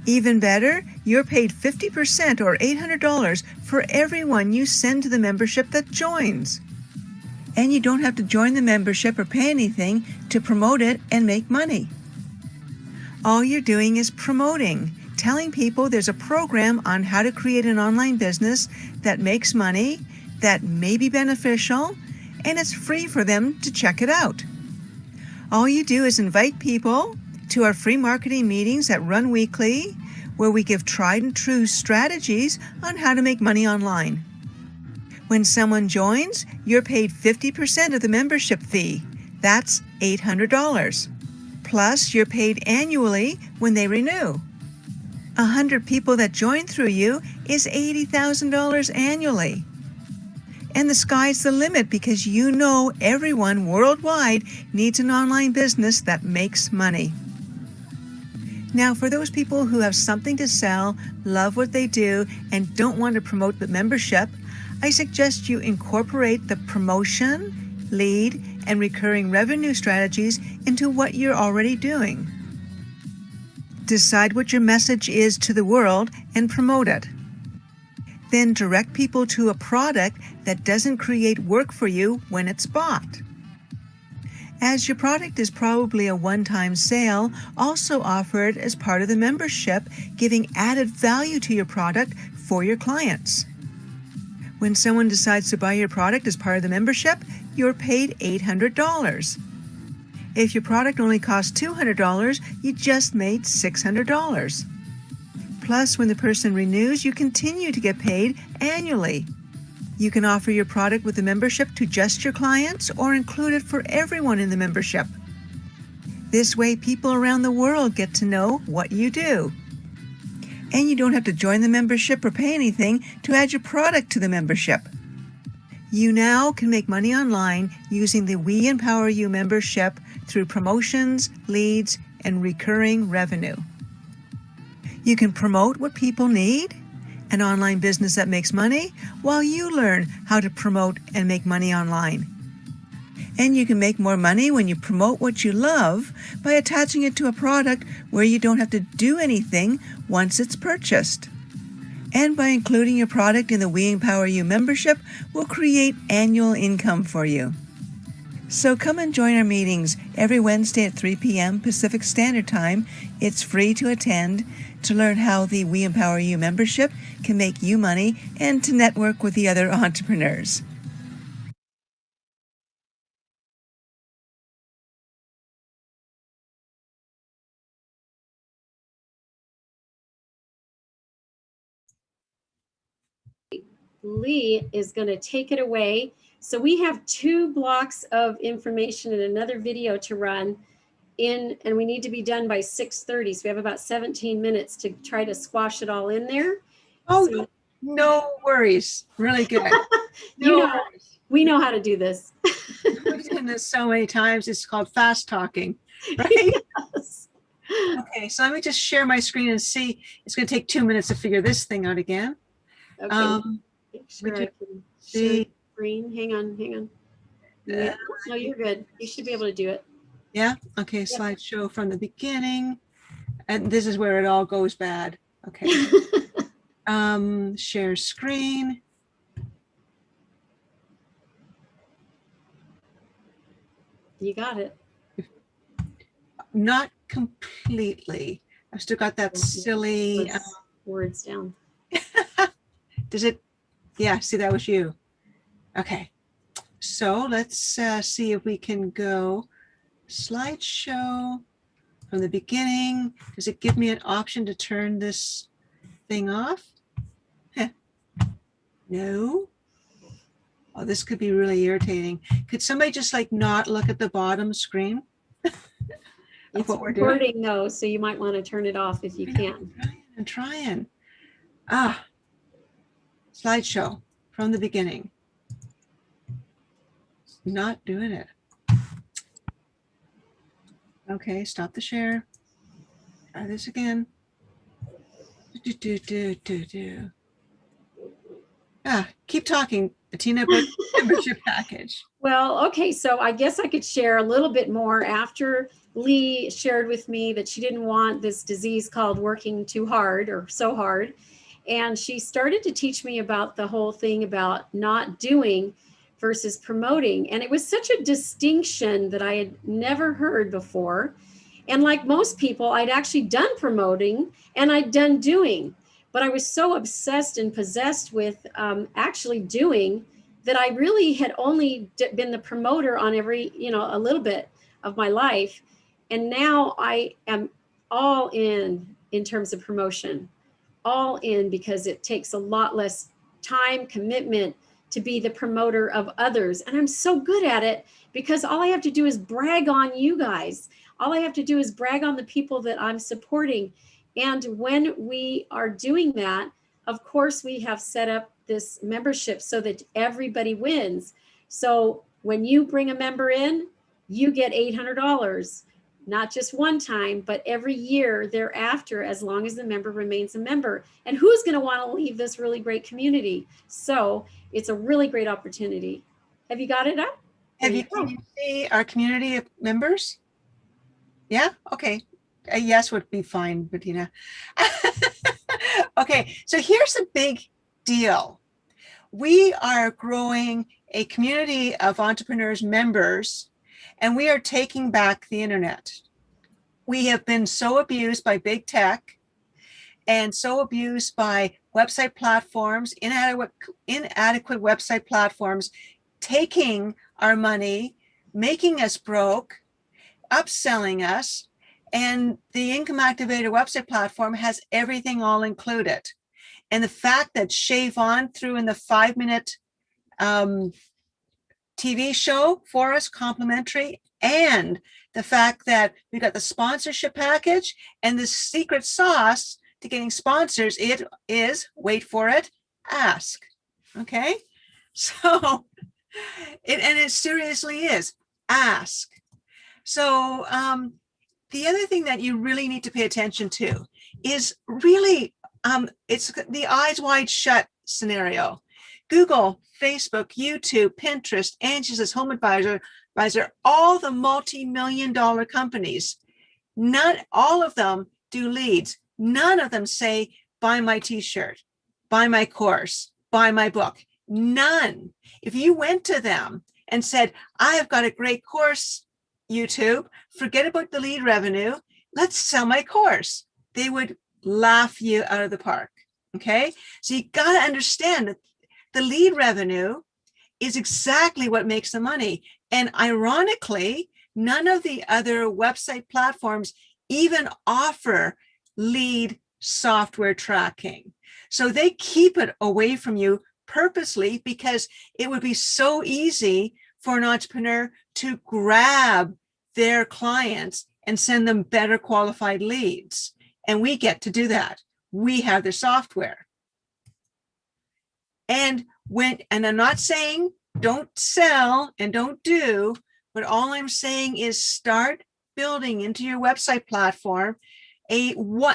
Even better, you're paid 50% or $800 for everyone you send to the membership that joins. And you don't have to join the membership or pay anything to promote it and make money. All you're doing is promoting, telling people there's a program on how to create an online business that makes money, that may be beneficial, and it's free for them to check it out. All you do is invite people to our free marketing meetings that run weekly, where we give tried and true strategies on how to make money online. When someone joins, you're paid 50% of the membership fee. That's $800. Plus, you're paid annually when they renew. 100 people that join through you is $80,000 annually. And the sky's the limit because you know everyone worldwide needs an online business that makes money. Now, for those people who have something to sell, love what they do, and don't want to promote the membership, I suggest you incorporate the promotion, lead, and recurring revenue strategies into what you're already doing. Decide what your message is to the world and promote it. Then direct people to a product that doesn't create work for you when it's bought. As your product is probably a one-time sale, also offer it as part of the membership, giving added value to your product for your clients. When someone decides to buy your product as part of the membership, you're paid $800. If your product only costs $200, you just made $600. Plus, when the person renews, you continue to get paid annually. You can offer your product with the membership to just your clients or include it for everyone in the membership. This way, people around the world get to know what you do. And you don't have to join the membership or pay anything to add your product to the membership. You now can make money online using the We Empower You membership through promotions, leads, and recurring revenue. You can promote what people need, an online business that makes money, while you learn how to promote and make money online. And you can make more money when you promote what you love by attaching it to a product where you don't have to do anything once it's purchased. And by including your product in the We Empower You membership will create annual income for you. So come and join our meetings every Wednesday at 3 p.m. Pacific Standard Time. It's free to attend, to learn how the We Empower You membership can make you money and to network with the other entrepreneurs. Lee is going to take it away. So we have 2 blocks of information and another video to run in, and we need to be done by 6:30. So we have about 17 minutes to try to squash it all in there. Oh, so, no worries. Really good. We know how to do this. We've done this so many times. It's called fast talking, right? Yes. Okay, so let me just share my screen and see. It's going to take 2 minutes to figure this thing out again. Okay. Make we sure I just can share see. the screen. Hang on. Yeah, no, you're good. You should be able to do it. Yeah. Okay. Slideshow from the beginning. And this is where it all goes bad. Okay. Share screen. You got it. Not completely. I've still got that silly words down. Does it? Yeah, see, that was you. Okay. So let's see if we can go slideshow from the beginning. Does it give me an option to turn this thing off? No. Oh, this could be really irritating. Could somebody just like not look at the bottom screen? It's what we're recording though, so you might want to turn it off if you can. I'm trying. Slideshow from the beginning. Not doing it. Okay, stop the share. Try this again. Keep talking, Bettina, about membership package. Well, okay, so I guess I could share a little bit more after Lee shared with me that she didn't want this disease called working too hard or so hard. And she started to teach me about the whole thing about not doing versus promoting. And it was such a distinction that I had never heard before. And like most people, I'd actually done promoting and I'd done doing, but I was so obsessed and possessed with actually doing that I really had only been the promoter on every, a little bit of my life. And now I am all in terms of promotion, all in, because it takes a lot less time, commitment to be the promoter of others. And I'm so good at it because all I have to do is brag on you guys. All I have to do is brag on the people that I'm supporting. And when we are doing that, of course, we have set up this membership so that everybody wins. So when you bring a member in, you get $800, not just one time, but every year thereafter, as long as the member remains a member. And who's going to want to leave this really great community? So it's a really great opportunity. Have you got it up? Can you see our community of members? Yeah, okay. A yes would be fine, Bettina. Okay, so here's a big deal. We are growing a community of entrepreneurs members, and we are taking back the internet. We have been so abused by big tech and so abused by website platforms, inadequate website platforms, taking our money, making us broke, upselling us. And the income activator website platform has everything all included. And the fact that Shave On threw in the 5-minute TV show for us, complimentary, and the fact that we got the sponsorship package and the secret sauce to getting sponsors, it is, wait for it, ask. Okay? So, it seriously is, ask. So, the other thing that you really need to pay attention to is really, it's the eyes wide shut scenario. Google, Facebook, YouTube, Pinterest, Angie's Home Advisor, all the multi-million-dollar companies, not all of them do leads. None of them say, buy my t-shirt, buy my course, buy my book. None. If you went to them and said, I have got a great course, YouTube, forget about the lead revenue, let's sell my course, they would laugh you out of the park. Okay, so you got to understand that the lead revenue is exactly what makes the money. And ironically, none of the other website platforms even offer lead software tracking. So they keep it away from you purposely because it would be so easy for an entrepreneur to grab their clients and send them better qualified leads. And we get to do that. We have the software. And I'm not saying don't sell and don't do, but all I'm saying is start building into your website platform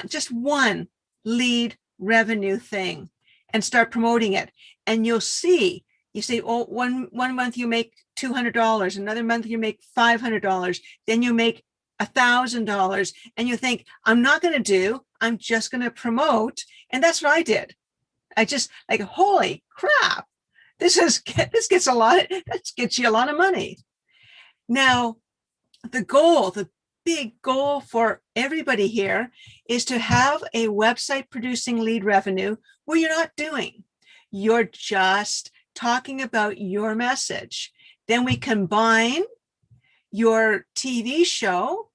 just one lead revenue thing and start promoting it. And you'll see, you say, oh, one month you make $200, another month you make $500, then you make $1,000, and you think, I'm just going to promote. And that's what I did. I just like, holy crap, this gets you a lot of money. Now, the big goal for everybody here is to have a website producing lead revenue where you're just talking about your message. Then we combine your TV show,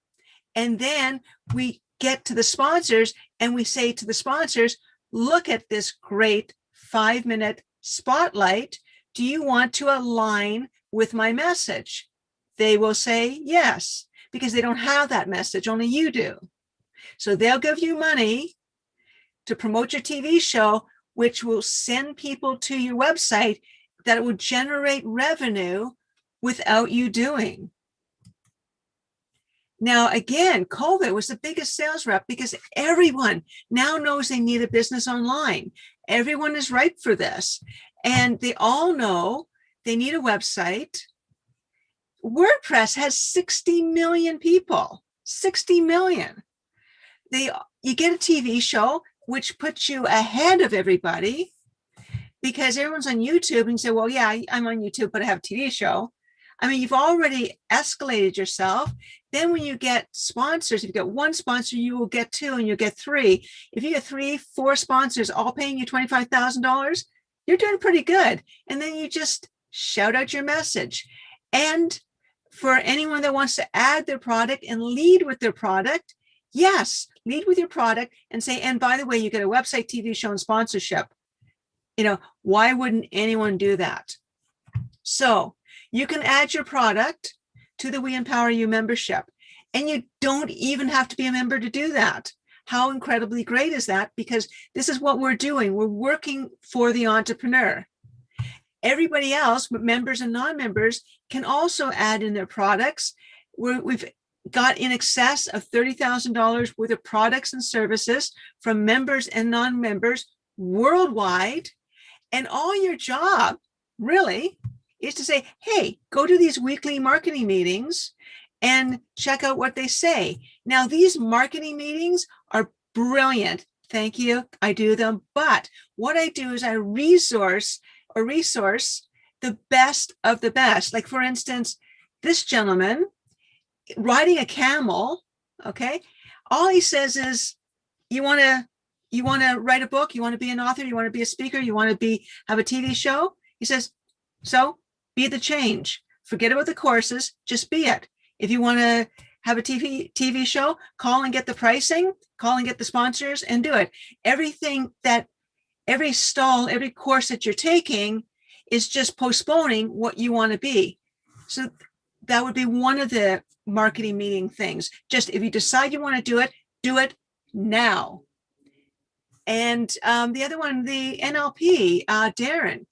and then we get to the sponsors and we say to the sponsors, look at this great 5-minute spotlight. Do you want to align with my message? They will say yes, because they don't have that message, only you do. So they'll give you money to promote your TV show, which will send people to your website that will generate revenue without you doing. Now, again, COVID was the biggest sales rep because everyone now knows they need a business online. Everyone is ripe for this. And they all know they need a website. WordPress has 60 million people, 60 million. You get a TV show, which puts you ahead of everybody because everyone's on YouTube and you say, well, yeah, I'm on YouTube, but I have a TV show. I mean, you've already escalated yourself. Then when you get sponsors, if you get one sponsor, you will get two and you'll get three. If you get 3, 4 sponsors all paying you $25,000, you're doing pretty good. And then you just shout out your message. And for anyone that wants to add their product and lead with their product, yes, lead with your product and say, and by the way, you get a website, TV show, and sponsorship. Why wouldn't anyone do that? So you can add your product to the We Empower You membership, and you don't even have to be a member to do that. How incredibly great is that? Because this is what we're doing. We're working for the entrepreneur. Everybody else, members and non-members, can also add in their products. We've got in excess of $30,000 worth of products and services from members and non-members worldwide. And all your job really is to say, hey, go to these weekly marketing meetings and check out what they say. Now, these marketing meetings are brilliant. Thank you. I do them. But what I do is I resource the best of the best. Like, for instance, this gentleman riding a camel, okay? All he says is, you want to write a book? You want to be an author? You want to be a speaker? You want to have a TV show? He says, so be the change. Forget about the courses, just be it. If you want to have a TV show, call and get the pricing, call and get the sponsors and do it. Every course that you're taking is just postponing what you want to be. So that would be one of the marketing meeting things. Just if you decide you want to do it now. And the other one, the NLP, Darren,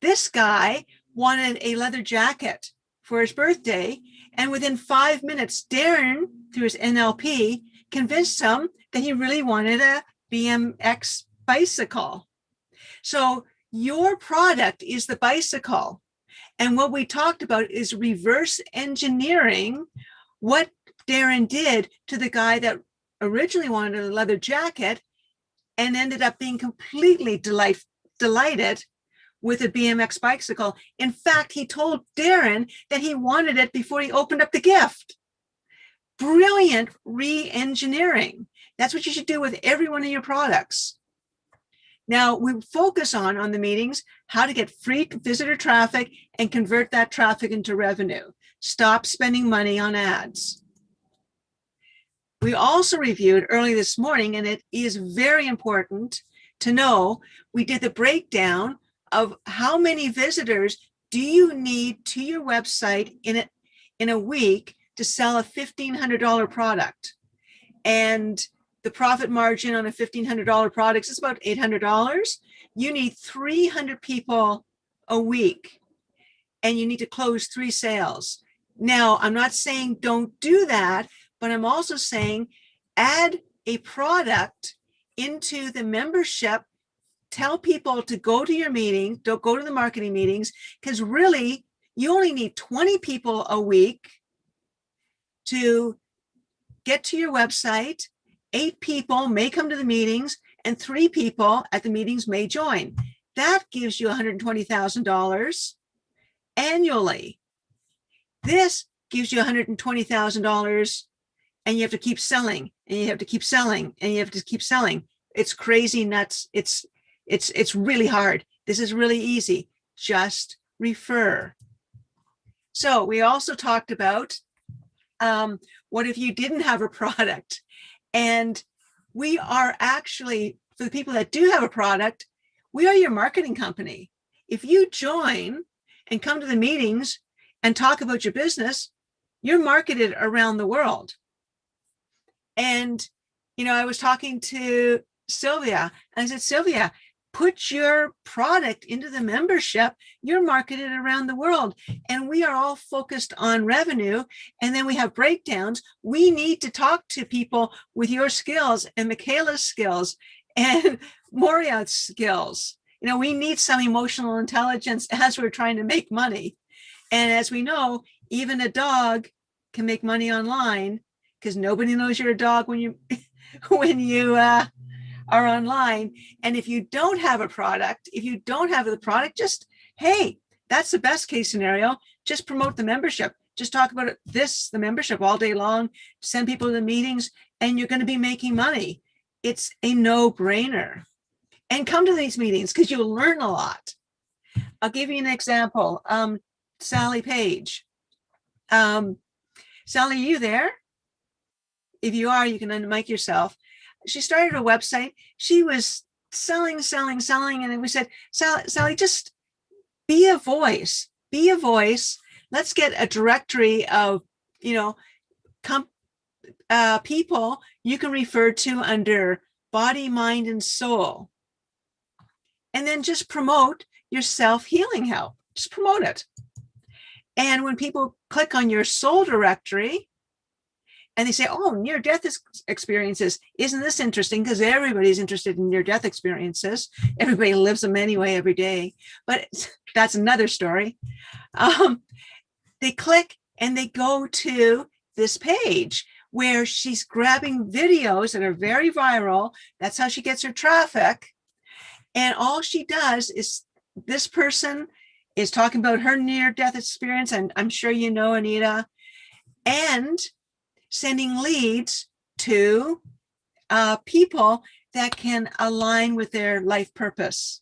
this guy wanted a leather jacket for his birthday. And within 5 minutes, Darren, through his NLP, convinced him that he really wanted a BMX bicycle. So your product is the bicycle. And what we talked about is reverse engineering what Darren did to the guy that originally wanted a leather jacket and ended up being completely delighted with a BMX bicycle. In fact, he told Darren that he wanted it before he opened up the gift. Brilliant re-engineering. That's what you should do with every one of your products. Now, we focus on the meetings, how to get free visitor traffic and convert that traffic into revenue. Stop spending money on ads. We also reviewed early this morning, and it is very important to know, we did the breakdown of how many visitors do you need to your website in a week to sell a $1,500 product. And the profit margin on a $1,500 product is about $800. You need 300 people a week, and you need to close 3 sales. Now, I'm not saying don't do that, but I'm also saying add a product into the membership. Tell people to go to your meeting, don't go to the marketing meetings, because really you only need 20 people a week to get to your website. 8 people may come to the meetings and 3 people at the meetings may join. That gives you $120,000 annually. This gives you $120,000 and you have to keep selling and you have to keep selling and you have to keep selling. It's crazy nuts. It's really hard. This is really easy. Just refer. So we also talked about what if you didn't have a product? And we are actually, for the people that do have a product, we are your marketing company. If you join and come to the meetings and talk about your business, you're marketed around the world. And, you know, I was talking to Sylvia and I said, Sylvia, put your product into the membership. You're marketed around the world. And we are all focused on revenue. And then we have breakdowns. We need to talk to people with your skills and Michaela's skills and Moriarty's skills. You know, we need some emotional intelligence as we're trying to make money. And as we know, even a dog can make money online because nobody knows you're a dog when you are online. And if you don't have a product, if you don't have the product, just, hey, that's the best case scenario. Just promote the membership. Just talk about the membership all day long, send people to the meetings, and you're going to be making money. It's a no-brainer. And come to these meetings because you'll learn a lot. I'll give you an example. Sally Page. Sally, are you there? If you are, you can unmic yourself. She started a website. She was selling. And we said, Sally, just be a voice. Be a voice. Let's get a directory of, people you can refer to under body, mind, and soul. And then just promote your self-healing help. Just promote it. And when people click on your soul directory, and they say, oh, near-death experiences. Isn't this interesting? Because everybody's interested in near-death experiences. Everybody lives them anyway every day. But that's another story. They click and they go to this page where she's grabbing videos that are very viral. That's how she gets her traffic. And all she does is, this person is talking about her near-death experience. And I'm sure you know, Anita. And sending leads to people that can align with their life purpose.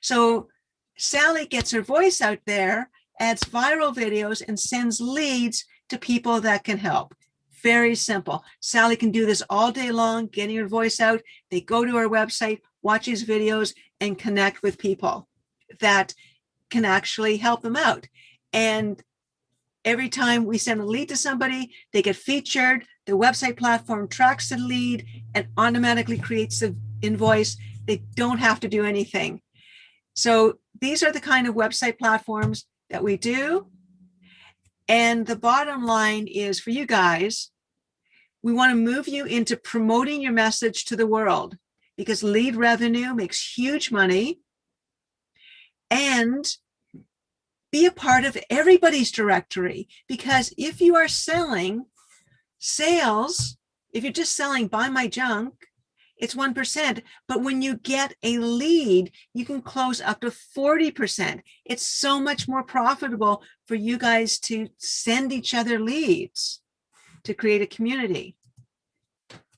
So Sally gets her voice out there, adds viral videos, and sends leads to people that can help. Very simple. Sally can do this all day long, getting her voice out. They go to her website, watch these videos, and connect with people that can actually help them out. And every time we send a lead to somebody, they get featured. The website platform tracks the lead and automatically creates the invoice. They don't have to do anything. So these are the kind of website platforms that we do. And the bottom line is, for you guys, we want to move you into promoting your message to the world, because lead revenue makes huge money. And be a part of everybody's directory, because if you are selling sales, if you're just selling buy my junk, it's 1%. But when you get a lead, you can close up to 40%. It's so much more profitable for you guys to send each other leads to create a community.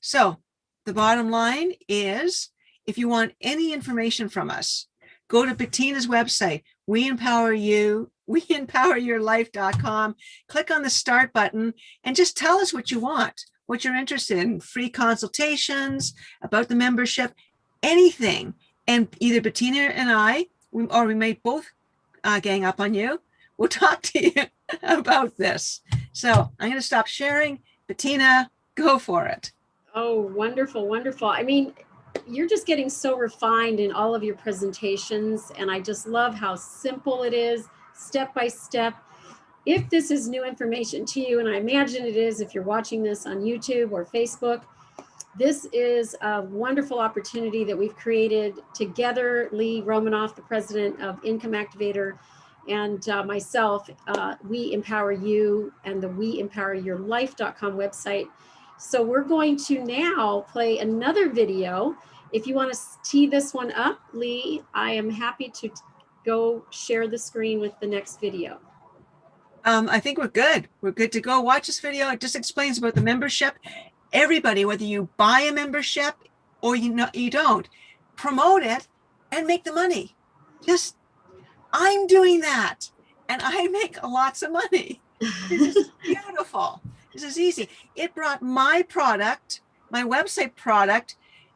So the bottom line is, if you want any information from us, go to Bettina's website. We empower you. WeEmpowerYourLife.com. Click on the start button and just tell us what you want, what you're interested in. Free consultations, about the membership, anything. And either Bettina and I, or we may both gang up on you, we'll talk to you about this. So I'm going to stop sharing. Bettina, go for it. Oh, wonderful, wonderful. I mean, you're just getting so refined in all of your presentations, and I just love how simple it is, step by step. if this is new information to you, and I imagine it is if you're watching this on YouTube or Facebook, this is a wonderful opportunity that we've created together. Lee Romanoff, the president of Income Activator, and myself, We Empower You and the WeEmpowerYourLife.com website. So we're going to now play another video. If you want to tee this one up, Lee, I am happy to go share the screen with the next video. I think we're good. We're good to go. Watch this video. It just explains about the membership. Everybody, whether you buy a membership or you don't, promote it and make the money. I'm doing that, and I make lots of money. This is beautiful. This is easy. It brought my product, my website product,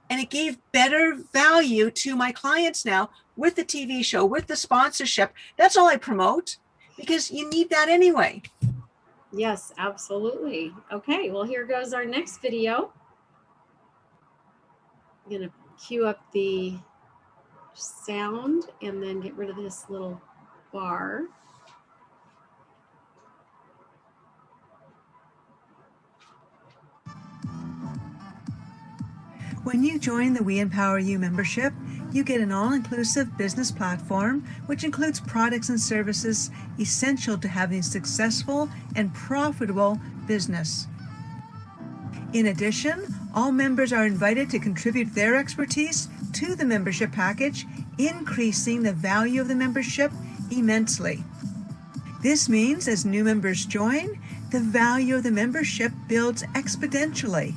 and it gave better value to my clients now with the TV show, with the sponsorship. That's all I promote, because you need that anyway. Yes, absolutely. Okay, well, here goes our next video. I'm going to cue up the sound and then get rid of this little bar. When you join the We Empower You membership, you get an all-inclusive business platform, which includes products and services essential to having a successful and profitable business. In addition, all members are invited to contribute their expertise to the membership package, increasing the value of the membership immensely. This means as new members join, the value of the membership builds exponentially.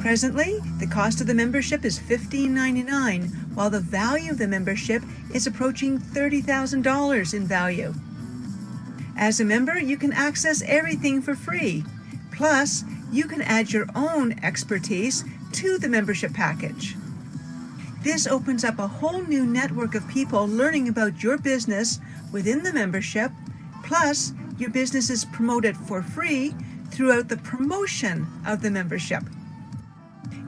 Presently, the cost of the membership is $15.99, while the value of the membership is approaching $30,000 in value. As a member, you can access everything for free. Plus, you can add your own expertise to the membership package. This opens up a whole new network of people learning about your business within the membership. Plus, your business is promoted for free throughout the promotion of the membership.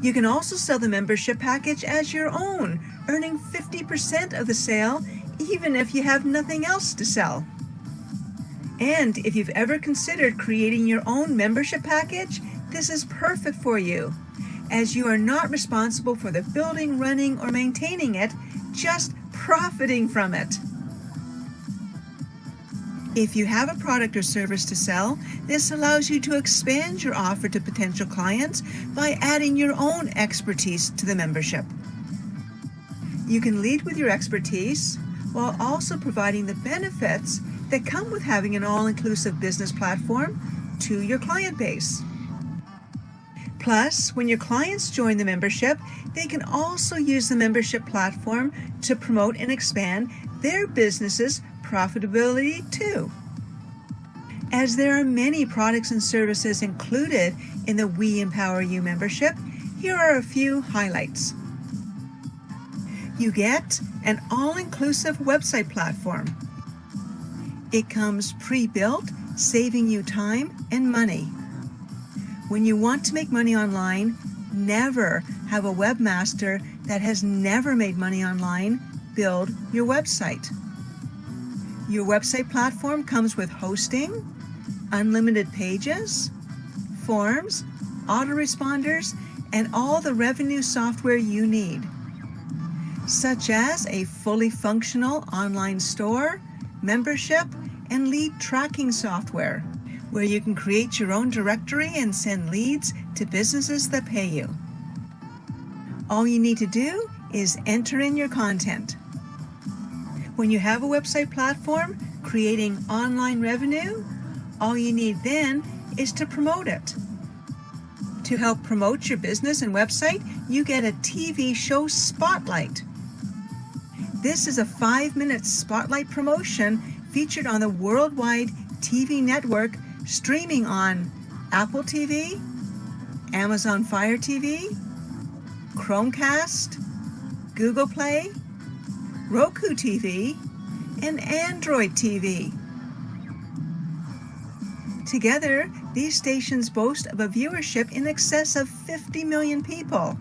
You can also sell the membership package as your own, earning 50% of the sale, even if you have nothing else to sell. And if you've ever considered creating your own membership package, this is perfect for you, as you are not responsible for the building, running, or maintaining it, just profiting from it. If you have a product or service to sell, this allows you to expand your offer to potential clients by adding your own expertise to the membership. You can lead with your expertise while also providing the benefits that come with having an all-inclusive business platform to your client base. Plus, when your clients join the membership, they can also use the membership platform to promote and expand their business's profitability too. As there are many products and services included in the We Empower You membership, here are a few highlights. You get an all-inclusive website platform. It comes pre-built, saving you time and money. When you want to make money online, never have a webmaster that has never made money online build your website. Your website platform comes with hosting, unlimited pages, forms, autoresponders, and all the revenue software you need, such as a fully functional online store, membership, and lead tracking software, where you can create your own directory and send leads to businesses that pay you. All you need to do is enter in your content. When you have a website platform creating online revenue, all you need then is to promote it. To help promote your business and website, you get a TV show spotlight. This is a 5-minute spotlight promotion featured on the worldwide TV network, streaming on Apple TV, Amazon Fire TV, Chromecast, Google Play, Roku TV, and Android TV. Together, these stations boast of a viewership in excess of 50 million people.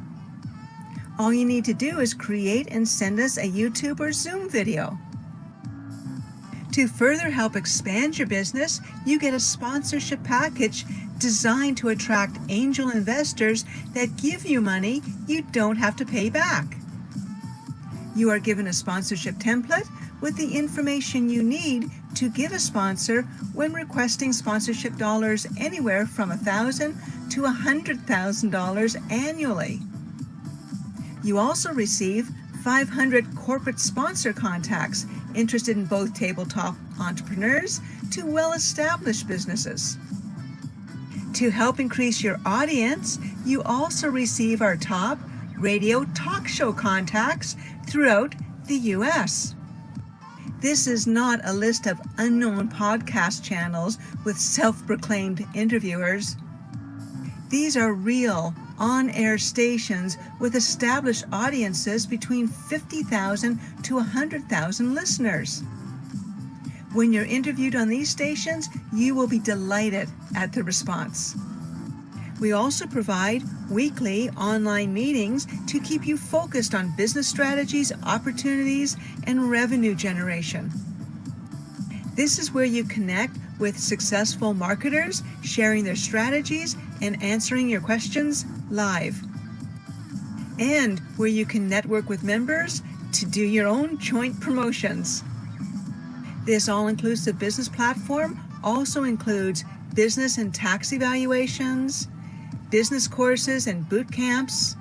All you need to do is create and send us a YouTube or Zoom video. To further help expand your business, you get a sponsorship package designed to attract angel investors that give you money you don't have to pay back. You are given a sponsorship template with the information you need to give a sponsor when requesting sponsorship dollars anywhere from $1,000 to $100,000 annually. You also receive 500 corporate sponsor contacts interested in both tabletop entrepreneurs to well-established businesses. To help increase your audience, you also receive our top radio talk show contacts throughout the U.S. This is not a list of unknown podcast channels with self-proclaimed interviewers. These are real on-air stations with established audiences between 50,000 to 100,000 listeners. When you're interviewed on these stations, you will be delighted at the response. We also provide weekly online meetings to keep you focused on business strategies, opportunities, and revenue generation. This is where you connect with successful marketers, sharing their strategies and answering your questions live. And where you can network with members to do your own joint promotions. This all-inclusive business platform also includes business and tax evaluations, business courses and boot camps,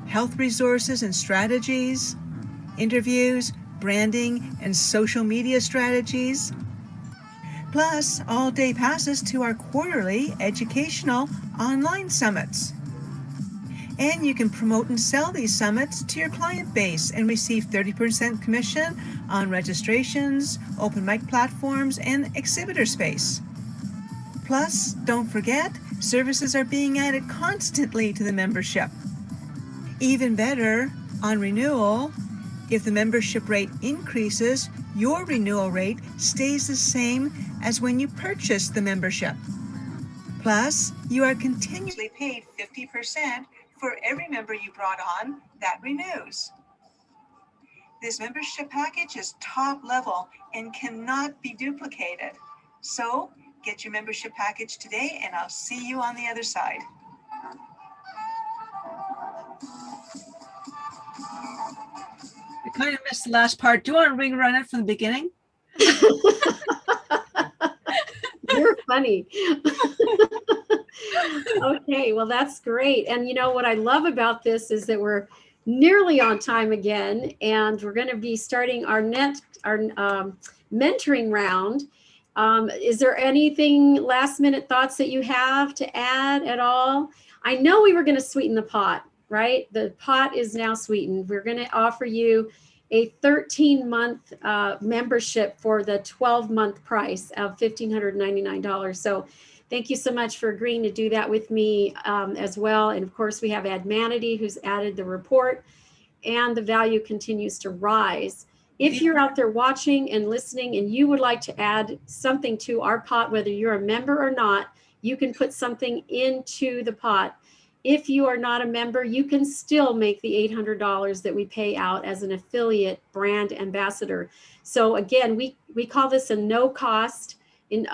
health resources and strategies, interviews, branding, and social media strategies, plus all-day passes to our quarterly educational online summits. And you can promote and sell these summits to your client base and receive 30% commission on registrations, open mic platforms, and exhibitor space. Plus, don't forget, services are being added constantly to the membership. Even better, on renewal, if the membership rate increases, your renewal rate stays the same as when you purchased the membership. Plus, you are continually paid 50% for every member you brought on that renews. This membership package is top level and cannot be duplicated. So, get your membership package today and I'll see you on the other side. I kind of missed the last part. Do you want to rerun it from the beginning? You're funny. Okay, well, that's great. And you know what I love about this is that we're nearly on time again, and we're going to be starting our mentoring round. Is there anything last minute thoughts that you have to add at all? I know we were going to sweeten the pot, right? The pot is now sweetened. We're going to offer you a 13-month membership for the 12-month price of $1,599. So thank you so much for agreeing to do that with me as well. And of course, we have Admanity who's added the report, and the value continues to rise. If you're out there watching and listening and you would like to add something to our pot, whether you're a member or not, you can put something into the pot. If you are not a member, you can still make the $800 that we pay out as an affiliate brand ambassador. So again, we call this a no cost in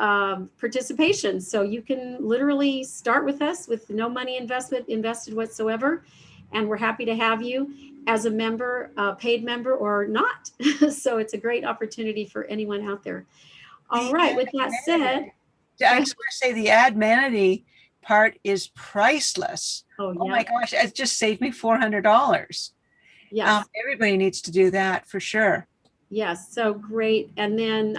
participation. So you can literally start with us with no money invested whatsoever. And we're happy to have you as a member, paid member or not. So it's a great opportunity for anyone out there. All right, with that said. I just want to say the Admanity part is priceless. Oh, yeah. Oh my gosh, it just saved me $400. Yes. Everybody needs to do that for sure. Yes, so great. And then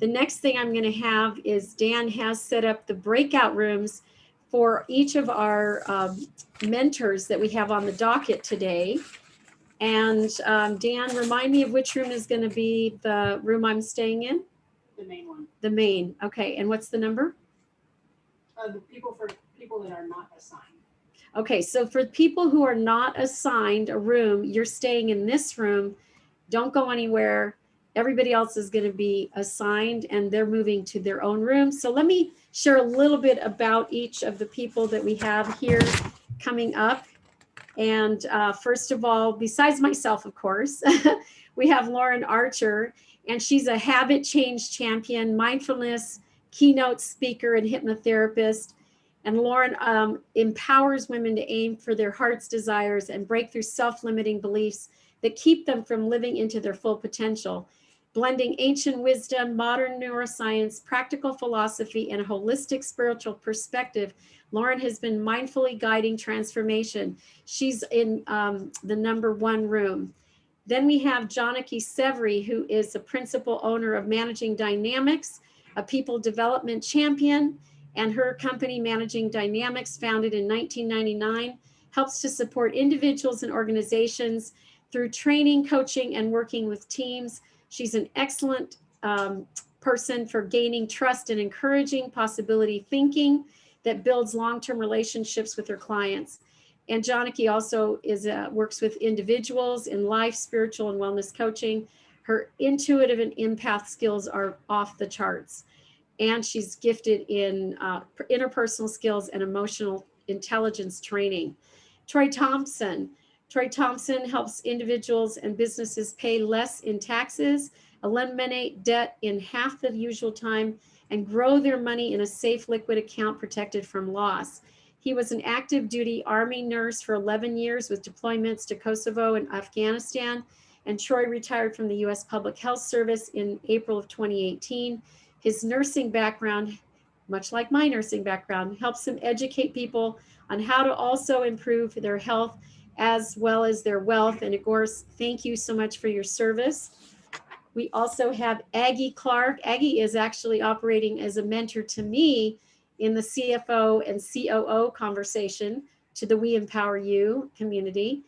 the next thing I'm going to have is Dan has set up the breakout rooms for each of our mentors that we have on the docket today. And Dan, remind me of which room is going to be the room I'm staying in? The main one. The main. Okay. And what's the number? The people that are not assigned. Okay. So for people who are not assigned a room, you're staying in this room. Don't go anywhere. Everybody else is going to be assigned and they're moving to their own room. So let me share a little bit about each of the people that we have here coming up. And first of all, besides myself, of course, we have Lauren Archer, and she's a habit change champion, mindfulness keynote speaker, and hypnotherapist. And Lauren empowers women to aim for their heart's desires and break through self-limiting beliefs that keep them from living into their full potential. Blending ancient wisdom, modern neuroscience, practical philosophy, and a holistic spiritual perspective, Lauren has been mindfully guiding transformation. She's in the #1 room. Then we have Janaki Severi, who is the principal owner of Managing Dynamics, a people development champion, and her company, Managing Dynamics, founded in 1999, helps to support individuals and organizations through training, coaching, and working with teams. She's an excellent person for gaining trust and encouraging possibility thinking that builds long-term relationships with her clients. And Janaki also works with individuals in life, spiritual, and wellness coaching. Her intuitive and empath skills are off the charts. And she's gifted in interpersonal skills and emotional intelligence training. Troy Thompson. Troy Thompson helps individuals and businesses pay less in taxes, eliminate debt in half the usual time, and grow their money in a safe liquid account protected from loss. He was an active duty Army nurse for 11 years with deployments to Kosovo and Afghanistan. And Troy retired from the U.S. Public Health Service in April of 2018. His nursing background, much like my nursing background, helps him educate people on how to also improve their health as well as their wealth. And of course, thank you so much for your service. We also have Aggie Clark. Aggie is actually operating as a mentor to me in the CFO and COO conversation to the We Empower You community.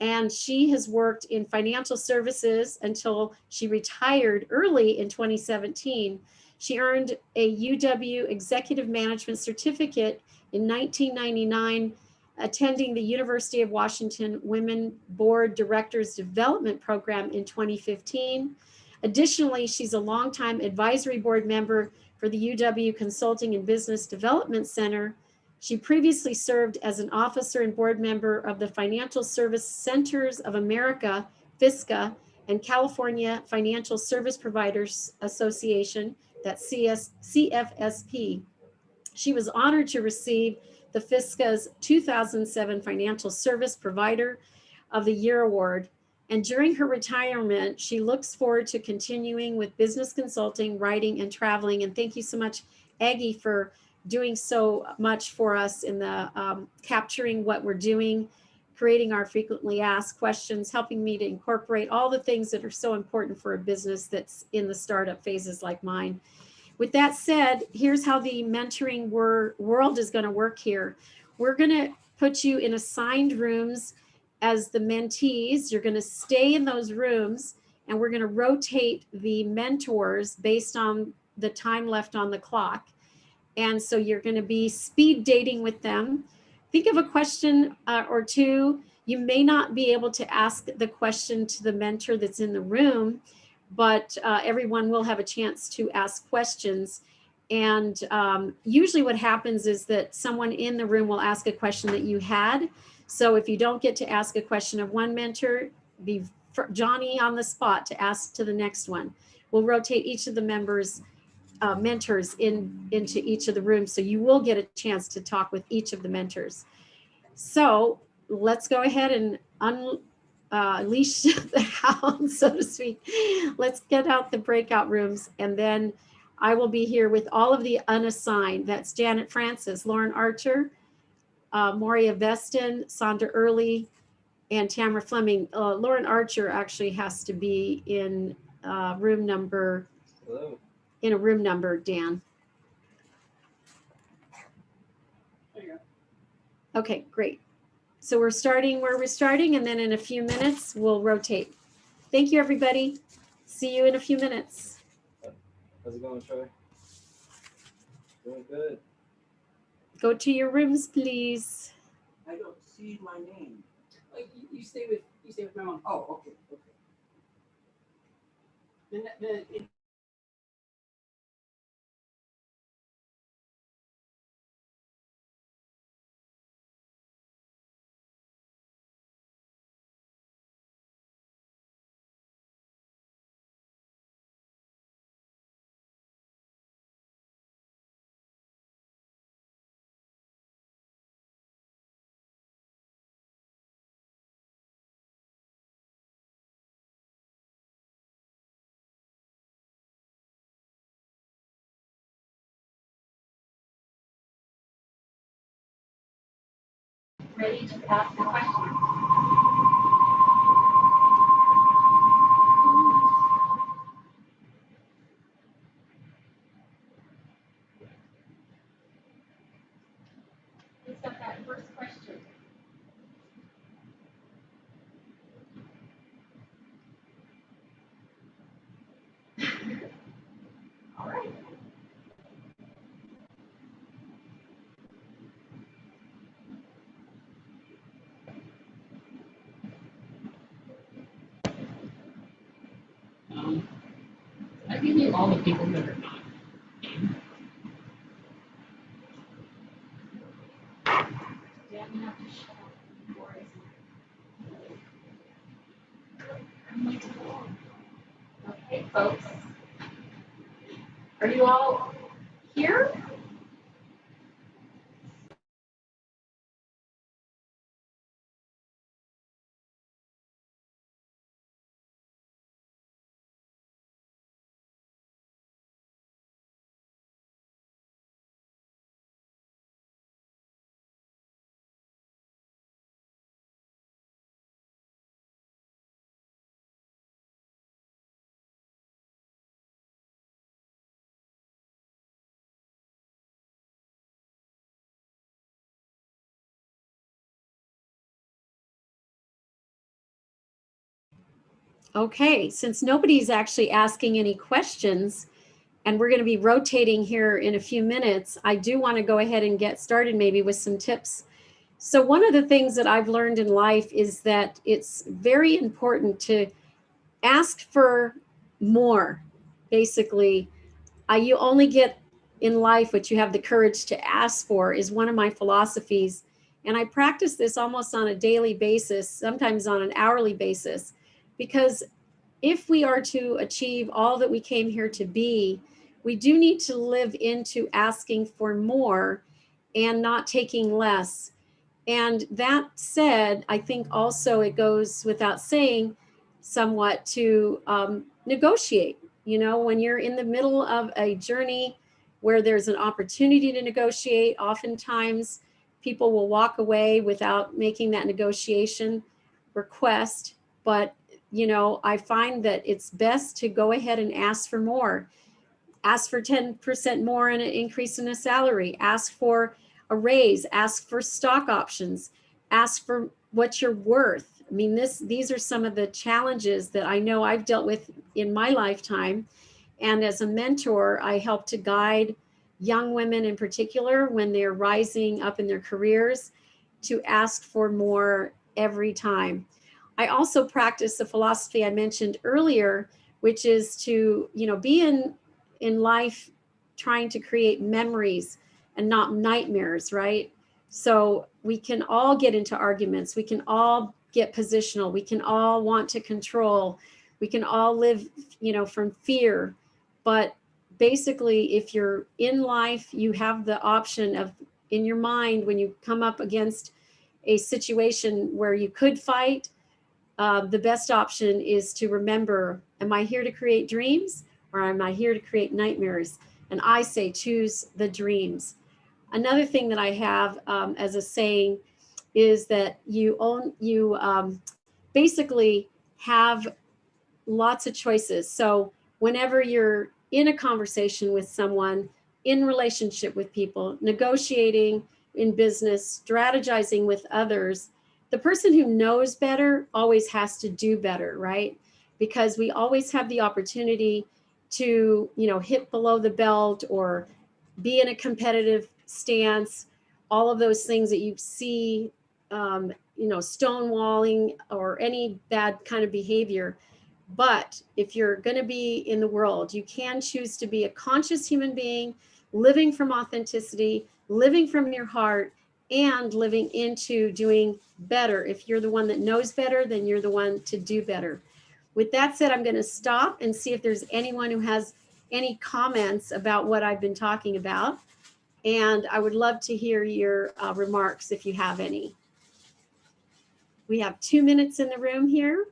And she has worked in financial services until she retired early in 2017. She earned a UW Executive Management Certificate in 1999, attending the University of Washington Women Board Directors Development Program in 2015. Additionally, she's a longtime advisory board member for the UW Consulting and Business Development Center. She previously served as an officer and board member of the Financial Service Centers of America, FISCA, and California Financial Service Providers Association, that's CFSP. She was honored to receive the FISCA's 2007 Financial Service Provider of the Year Award. And during her retirement, she looks forward to continuing with business consulting, writing, and traveling. And thank you so much, Aggie, for doing so much for us in the capturing what we're doing, creating our frequently asked questions, helping me to incorporate all the things that are so important for a business that's in the startup phases like mine. With that said, here's how the mentoring world is going to work here. We're going to put you in assigned rooms as the mentees. You're going to stay in those rooms, and we're going to rotate the mentors based on the time left on the clock. And so you're going to be speed dating with them. Think of a question or two. You may not be able to ask the question to the mentor that's in the room, but everyone will have a chance to ask questions. And usually what happens is that someone in the room will ask a question that you had. So if you don't get to ask a question of one mentor, be Johnny on the spot to ask to the next one. We'll rotate each of the mentors into each of the rooms. So you will get a chance to talk with each of the mentors. So let's go ahead and unleash the hound, so to speak. Let's get out the breakout rooms, and then I will be here with all of the unassigned. That's Janet Francis, Lauren Archer, Moria Veston, Sandra Early, and Tamara Fleming. Lauren Archer actually has to be in room number, Dan. There you go. Okay, great. So we're starting where we're starting, and then in a few minutes, we'll rotate. Thank you, everybody. See you in a few minutes. How's it going, Troy? Doing good. Go to your rooms, please. I don't see my name. Like you stay with my mom. Oh, okay. Then ready to ask a question. Who's got that first question? All right. I give you all the people that are not. Yeah, I'm gonna have to shut up before I Okay, folks. Are you all here? Okay, since nobody's actually asking any questions, and we're going to be rotating here in a few minutes, I do want to go ahead and get started maybe with some tips. So one of the things that I've learned in life is that it's very important to ask for more. Basically, you only get in life what you have the courage to ask for is one of my philosophies. And I practice this almost on a daily basis, sometimes on an hourly basis, because if we are to achieve all that we came here to be, we do need to live into asking for more and not taking less. And that said, I think also it goes without saying somewhat to negotiate. You know, when you're in the middle of a journey where there's an opportunity to negotiate, oftentimes people will walk away without making that negotiation request. But, you know, I find that it's best to go ahead and ask for more. Ask for 10% more in an increase in a salary. Ask for a raise. Ask for stock options. Ask for what you're worth. I mean, these are some of the challenges that I know I've dealt with in my lifetime. And as a mentor, I help to guide young women in particular when they're rising up in their careers to ask for more every time. I also practice the philosophy I mentioned earlier, which is to, you know, be in life trying to create memories and not nightmares, right? So we can all get into arguments. We can all get positional. We can all want to control. We can all live, you know, from fear. But basically, if you're in life, you have the option of, in your mind, when you come up against a situation where you could fight, the best option is to remember, am I here to create dreams or am I here to create nightmares? And I say, choose the dreams. Another thing that I have as a saying is that you basically have lots of choices. So whenever you're in a conversation with someone, in relationship with people, negotiating in business, strategizing with others, the person who knows better always has to do better, right? Because we always have the opportunity to, you know, hit below the belt or be in a competitive stance, all of those things that you see, you know, stonewalling or any bad kind of behavior. But if you're going to be in the world, you can choose to be a conscious human being, living from authenticity, living from your heart, and living into doing better. If you're the one that knows better, then you're the one to do better. With that said, I'm going to stop and see if there's anyone who has any comments about what I've been talking about. And I would love to hear your remarks if you have any. We have 2 minutes in the room here.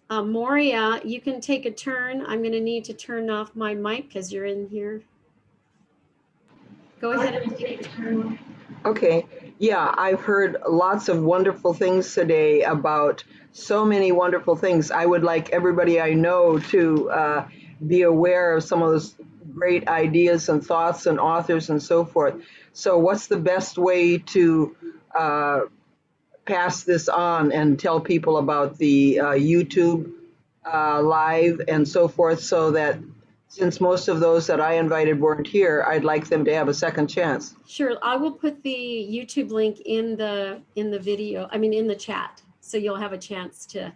Moria, you can take a turn. I'm going to need to turn off my mic because you're in here. Go ahead and take a turn. Okay. Yeah, I've heard lots of wonderful things today about so many wonderful things. I would like everybody I know to be aware of some of those great ideas and thoughts and authors and so forth. So, what's the best way to pass this on and tell people about the YouTube live and so forth, so that since most of those that I invited weren't here, I'd like them to have a second chance. Sure, I will put the YouTube link in the video, I mean in the chat, so you'll have a chance to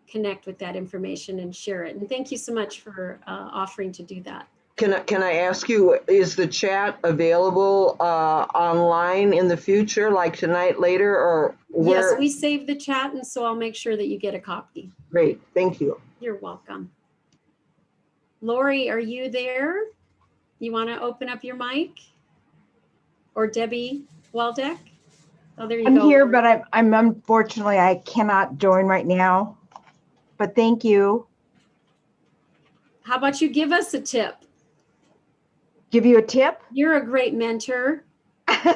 connect with that information and share it. And thank you so much for offering to do that. Can I ask you, is the chat available online in the future, like tonight, later, or where? Yes, we saved the chat, and so I'll make sure that you get a copy. Great, thank you. You're welcome. Lori, are you there? You want to open up your mic? Or Debbie Waldeck? Oh, there you I'm go. here, but I'm unfortunately, I cannot join right now. But thank you. How about you give us a tip? Give you a tip? You're a great mentor. Okay,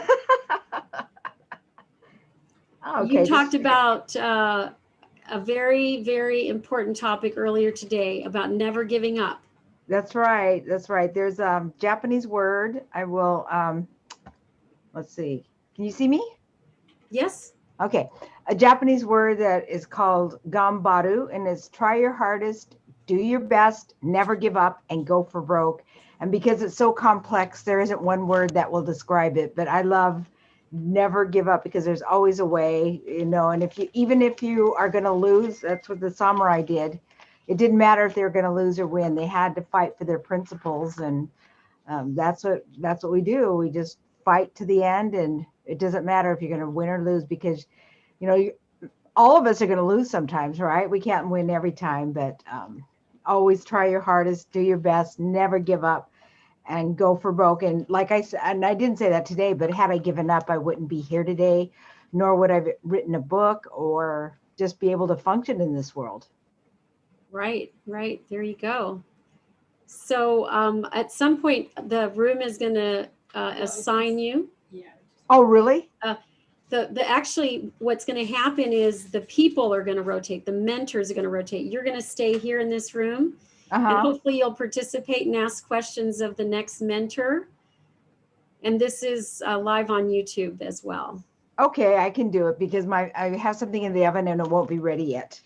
You talked about a very, very important topic earlier today about never giving up. That's right. That's right. There's a Japanese word. I will, let's see. Can you see me? Yes. Okay. A Japanese word that is called gambaru, and it's try your hardest, do your best, never give up, and go for broke. And because it's so complex, there isn't one word that will describe it, but I love never give up because there's always a way, you know, and even if you are going to lose, that's what the samurai did. It didn't matter if they were going to lose or win. They had to fight for their principles. And that's what we do. We just fight to the end, and it doesn't matter if you're going to win or lose, because, you know, all of us are going to lose sometimes, right? We can't win every time, but always try your hardest, do your best, never give up, and go for broke. And like I said, and I didn't say that today, but had I given up, I wouldn't be here today, nor would I have written a book or just be able to function in this world. Right, right. There you go. So at some point, the room is going to assign you. Yeah. Oh, really? Actually, what's going to happen is the people are going to rotate. The mentors are going to rotate. You're going to stay here in this room, and hopefully you'll participate and ask questions of the next mentor. And this is live on YouTube as well. Okay, I can do it because I have something in the oven and it won't be ready yet.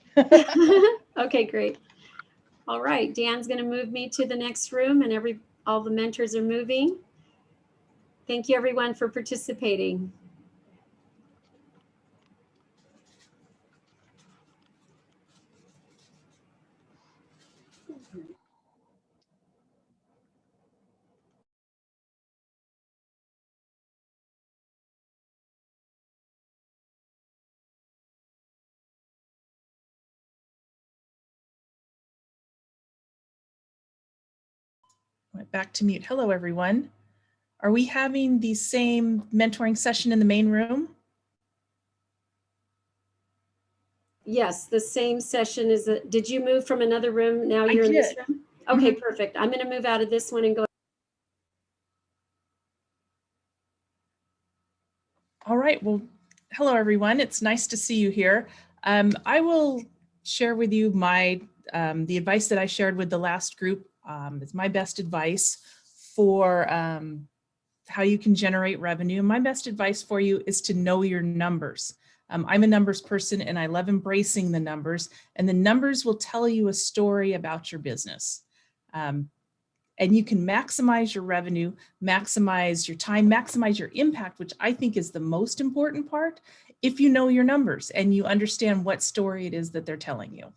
Okay, great. All right, Dan's going to move me to the next room, and all the mentors are moving. Thank you, everyone, for participating. Went back to mute. Hello, everyone. Are we having the same mentoring session in the main room? Yes, the same session is. Did you move from another room? Now you're in this room? Okay, perfect. I'm going to move out of this one and go. All right. Well, hello, everyone. It's nice to see you here. I will share with you the advice that I shared with the last group. It's my best advice for how you can generate revenue. My best advice for you is to know your numbers. I'm a numbers person, and I love embracing the numbers, and the numbers will tell you a story about your business. And you can maximize your revenue, maximize your time, maximize your impact, which I think is the most important part, if you know your numbers and you understand what story it is that they're telling you.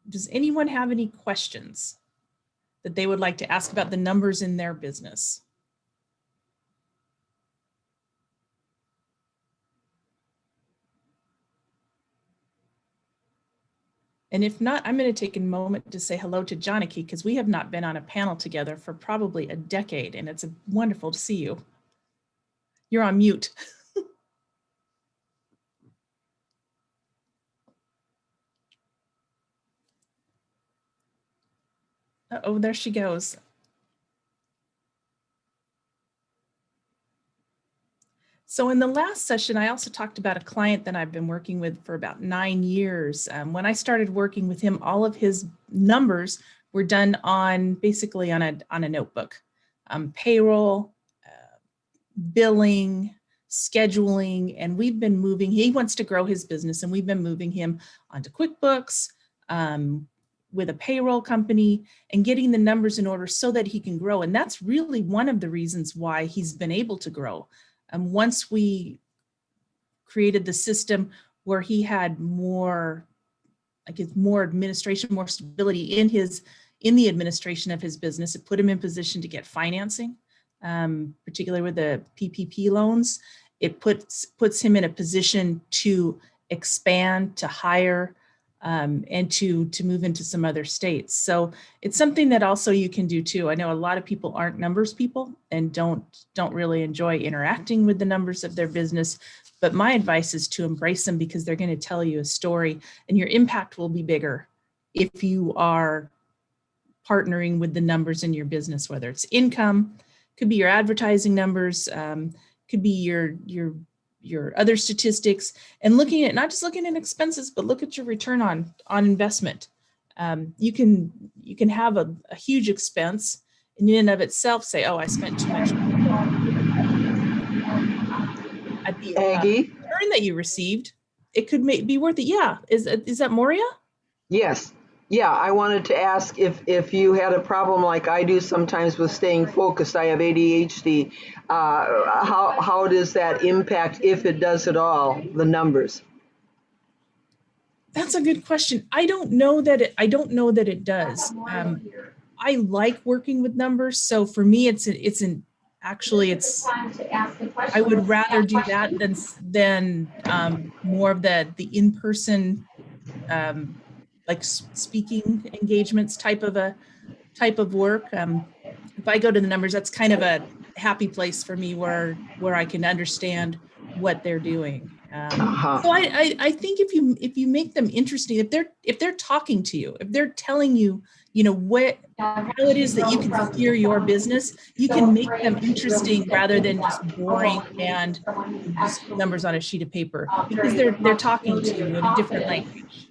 Does anyone have any questions that they would like to ask about the numbers in their business? And if not, I'm going to take a moment to say hello to Janaki, because we have not been on a panel together for probably a decade, and it's wonderful to see you. You're on mute. Uh-oh, there she goes. So in the last session, I also talked about a client that I've been working with for about 9 years. When I started working with him, all of his numbers were done on basically on a notebook. Payroll, billing, scheduling, and we've been moving, he wants to grow his business, and we've been moving him onto QuickBooks, with a payroll company, and getting the numbers in order so that he can grow. And that's really one of the reasons why he's been able to grow. Once we created the system where he had more, more administration, more stability in the administration of his business, it put him in position to get financing, particularly with the PPP loans. It puts him in a position to expand, to hire, and to move into some other states. So it's something that also you can do too. I know a lot of people aren't numbers people and don't really enjoy interacting with the numbers of their business, but my advice is to embrace them, because they're going to tell you a story, and your impact will be bigger if you are partnering with the numbers in your business, whether it's income, could be your advertising numbers, could be your other statistics, and looking at, not just looking at expenses, but look at your return on investment. You can have a huge expense and in and of itself say, oh, I spent too much at the return that you received. It could be worth it. Yeah. Is that Moria? Yes. Yeah, I wanted to ask if you had a problem like I do sometimes with staying focused. I have ADHD. How does that impact, if it does at all, the numbers? That's a good question. I don't know that it does. I like working with numbers, so for me, I would rather do that than more of the in-person, like speaking engagements type of work. If I go to the numbers, that's kind of a happy place for me where I can understand what they're doing. So I think if you make them interesting, if they're talking to you, if they're telling you, how it is that you can steer your business, you can make them interesting rather than just boring and just numbers on a sheet of paper, because they're talking to you in a different language.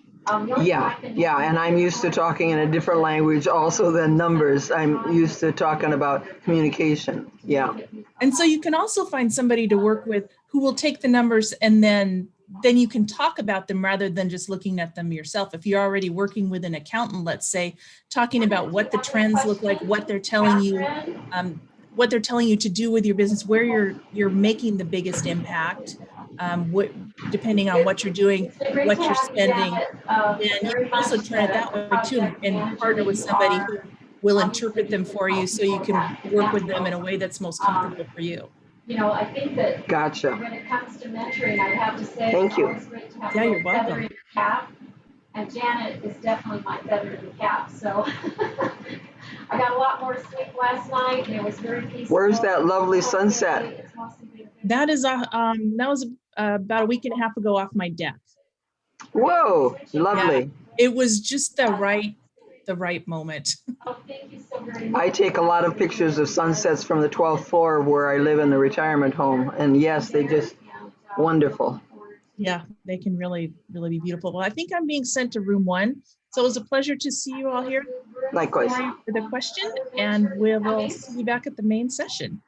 Yeah, and I'm used to talking in a different language also than numbers. I'm used to talking about communication. Yeah. And so you can also find somebody to work with who will take the numbers, and then you can talk about them rather than just looking at them yourself. If you're already working with an accountant, let's say, talking about what the trends look like, what they're telling you to do with your business, where you're making the biggest impact, depending on what you're doing, what you're spending, and you can also turn it that way too, and partner with somebody who will interpret them for you, so you can work with them in a way that's most comfortable for you. I think that Gotcha. when it comes to mentoring, I have to say, Thank you. It's always great to have Yeah, a you're little feather welcome. in your cap. And Janet is definitely my feather in the cap. So I got a lot more sleep last night, and it was very peaceful. Where's that lovely sunset? That was about a week and a half ago off my deck. Whoa, lovely. Yeah, it was just the right moment. Oh, thank you so very much. I take a lot of pictures of sunsets from the 12th floor where I live in the retirement home. And yes, they just wonderful. Yeah, they can really, really be beautiful. Well, I think I'm being sent to room 1. So it was a pleasure to see you all here. Likewise. Sorry for the question, and we will see you back at the main session.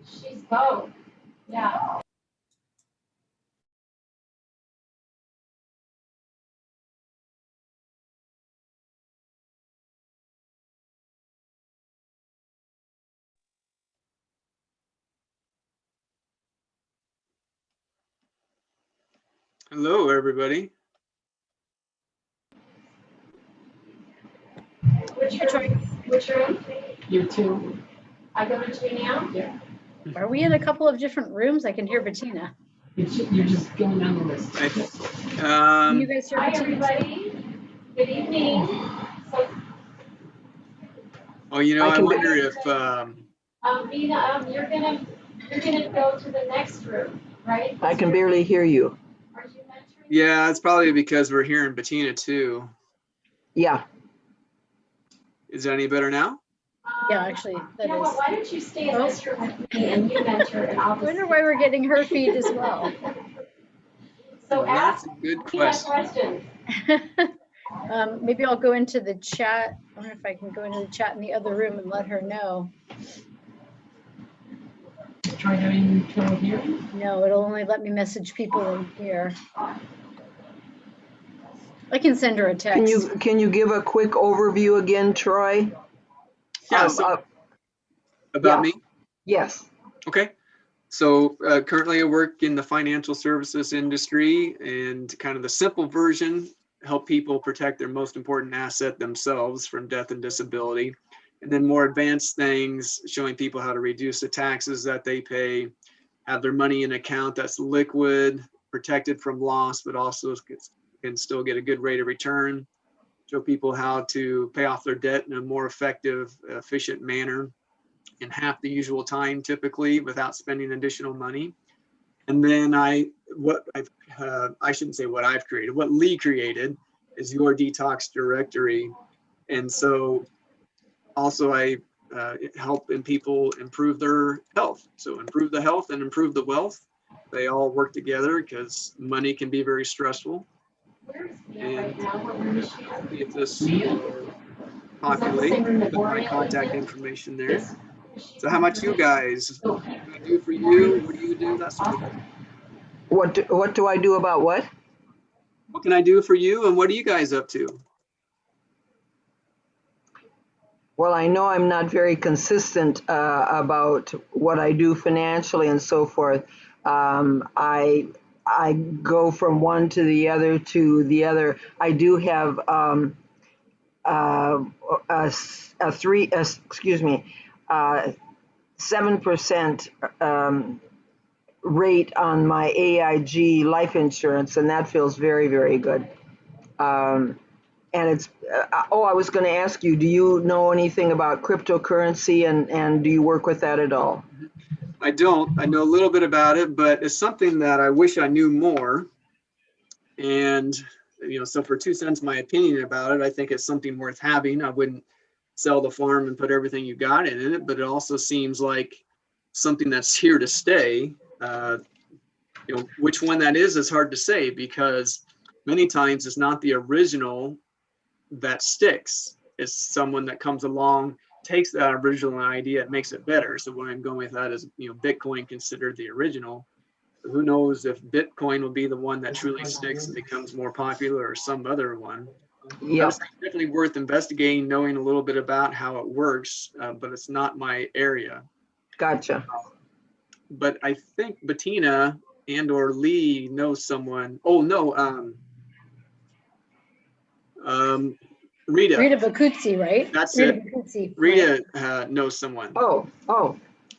She's both. Yeah. Hello, everybody. Which room? You too. I go to 2 now? Yeah. Are we in a couple of different rooms? I can hear Bettina. You're just going down the list. Can you guys hear Hi, Bettina? everybody. Good evening. So, Oh, I wonder if Vina, you're gonna go to the next room, right? I can barely hear you. Are you mentoring? yeah, it's probably because we're hearing Bettina too. Yeah. Is it any better now? Yeah, actually, that You know is. what, why don't you stay as Oh. mentor with me and you mentor and I'll I just. wonder why we're getting her feed as well. So That's ask a good me my question. questions. Maybe I'll go into the chat. I wonder if I can go into the chat in the other room and let her know. Try having trouble hearing? No, it'll only let me message people in here. I can send her a text. Can you give a quick overview again, Troy? Yeah, so about yeah. me? Yes. Okay. So currently I work in the financial services industry, and kind of the simple version, help people protect their most important asset, themselves, from death and disability. And then more advanced things, showing people how to reduce the taxes that they pay, have their money in an account that's liquid, protected from loss, but also can still get a good rate of return. Show people how to pay off their debt in a more effective, efficient manner in half the usual time, typically, without spending additional money. And then I shouldn't say what I've created, what Lee created is your detox directory. And so also I help in people improve their health. So improve the health and improve the wealth. They all work together because money can be very stressful. And if this populate, put my contact information there. So how much you guys? What can I do for you? What do you do? That sort of thing. What do I do about what? What can I do for you, and what are you guys up to? Well, I know I'm not very consistent about what I do financially and so forth. I go from one to the other to the other. I do have a 7% rate on my AIG life insurance, and that feels very, very good. And it's, I was going to ask you, do you know anything about cryptocurrency, and do you work with that at all? I don't. I know a little bit about it, but it's something that I wish I knew more. And, so for 2 cents, my opinion about it, I think it's something worth having. I wouldn't sell the farm and put everything you got in it, but it also seems like something that's here to stay. Which one that is hard to say, because many times it's not the original that sticks. It's someone that comes along, takes that original idea, and makes it better. So what I'm going with that is, Bitcoin considered the original. But who knows if Bitcoin will be the one that truly sticks and becomes more popular, or some other one. Yeah, it's definitely worth investigating, knowing a little bit about how it works, but it's not my area. Gotcha. But I think Bettina and or Lee knows someone. Oh no, Rita. Rita Bacuzzi, right? That's Rita it. Bacuzzi, Rita right? knows someone. Oh.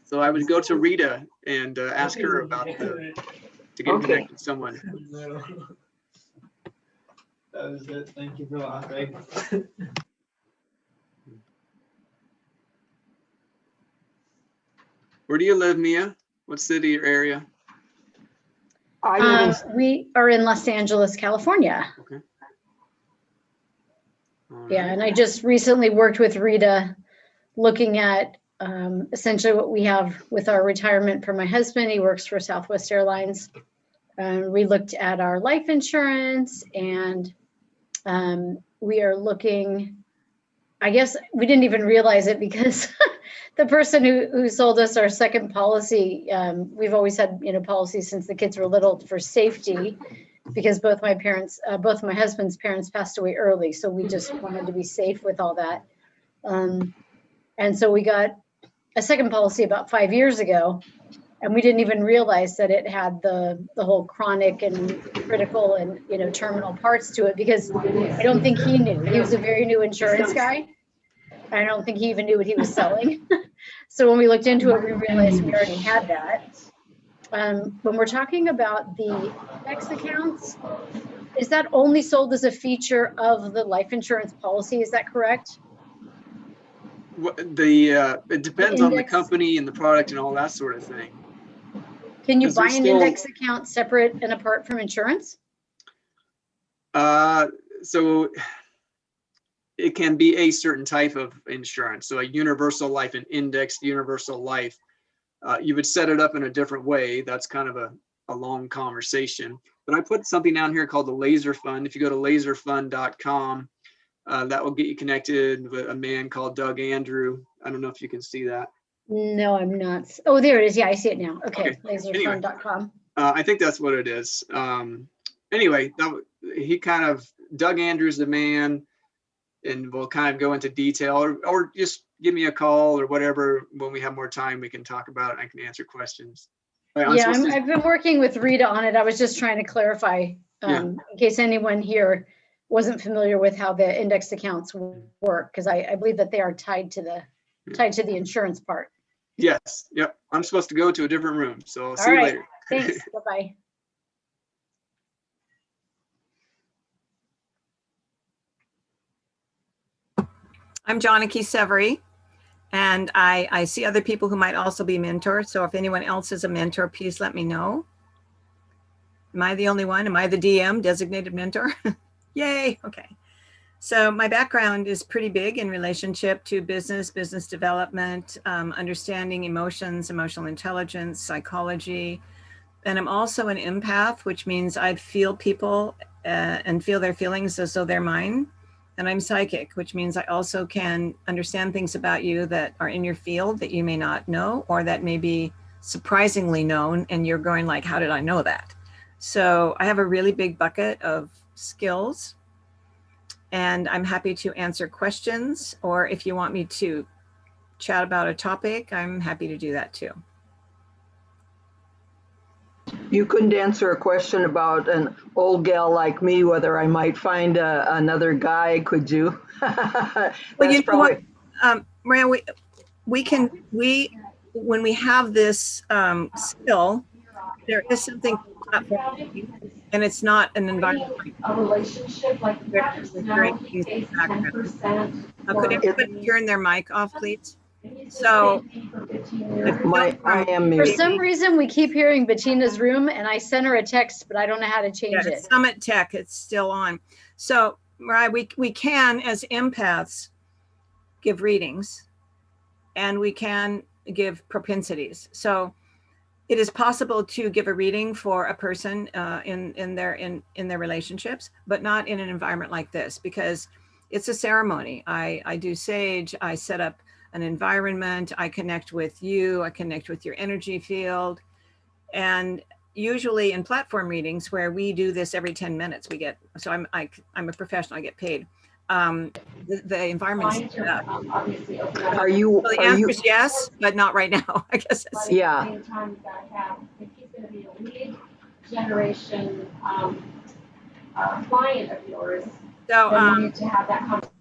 So I would go to Rita and ask her about to get connected to someone. That was it. Thank you for laughing. Where do you live, Mia? What city or area? We are in Los Angeles, California. Okay. Yeah, and I just recently worked with Rita looking at essentially what we have with our retirement for my husband. He works for Southwest Airlines. We looked at our life insurance, and we are looking, I guess we didn't even realize it because the person who sold us our second policy, we've always had, policies since the kids were little for safety, because both my husband's parents passed away early. So we just wanted to be safe with all that. And so we got a second policy about 5 years ago, and we didn't even realize that it had the whole chronic and critical and, terminal parts to it, because I don't think he knew. He was a very new insurance guy. I don't think he even knew what he was selling. So when we looked into it, we realized we already had that. When we're talking about the index accounts, is that only sold as a feature of the life insurance policy? Is that correct? It depends on the company and the product and all that sort of thing. Can you buy an index account separate and apart from insurance? So it can be a certain type of insurance. So a universal life, an indexed universal life, you would set it up in a different way. That's kind of a long conversation. But I put something down here called the Laser Fund. If you go to laserfund.com, that will get you connected with a man called Doug Andrew. I don't know if you can see that. No, I'm not. Oh, there it is. Yeah, I see it now. Okay, Okay. laserfund.com. I think that's what it is. Anyway, he kind of, Doug Andrews, the man, and we'll kind of go into detail, or just give me a call or whatever. When we have more time, we can talk about it. I can answer questions. Yeah, I've been working with Rita on it. I was just trying to clarify in case anyone here wasn't familiar with how the indexed accounts work, because I believe that they are tied to the insurance part. Yes. Yep. I'm supposed to go to a different room, so I'll see All you right. later. Thanks. Bye-bye. I'm Johniki Severy, and I see other people who might also be mentors. So if anyone else is a mentor, please let me know. Am I the only one? Am I the DM, designated mentor? Yay. Okay. So my background is pretty big in relationship to business development, understanding emotions, emotional intelligence, psychology. And I'm also an empath, which means I feel people and feel their feelings as though they're mine. And I'm psychic, which means I also can understand things about you that are in your field that you may not know, or that may be surprisingly known. And you're going like, how did I know that? So I have a really big bucket of skills, and I'm happy to answer questions, or if you want me to chat about a topic, I'm happy to do that too. You couldn't answer a question about an old gal like me, whether I might find another guy, could you? Well, you know what, Maria, when we have this skill, there is something platform, and it's not an environment. A relationship like that personality based 10%. Could everybody turn their mic off, please? So I am muted. For some reason, we keep hearing Bettina's room, and I sent her a text, but I don't know how to change it. Summit Tech, it's still on. So, Mariah, we can, as empaths, give readings, and we can give propensities. So it is possible to give a reading for a person in their relationships, but not in an environment like this, because it's a ceremony. I do sage, I set up an environment, I connect with you, I connect with your energy field. And usually in platform readings where we do this every 10 minutes, we get, so I'm a professional, I get paid. The environment set up. Are you? So the answer is yes, but not right now, I guess. Yeah. At the same time, you gotta have, if he's gonna be a lead generation client of yours, so then you need to have that conversation.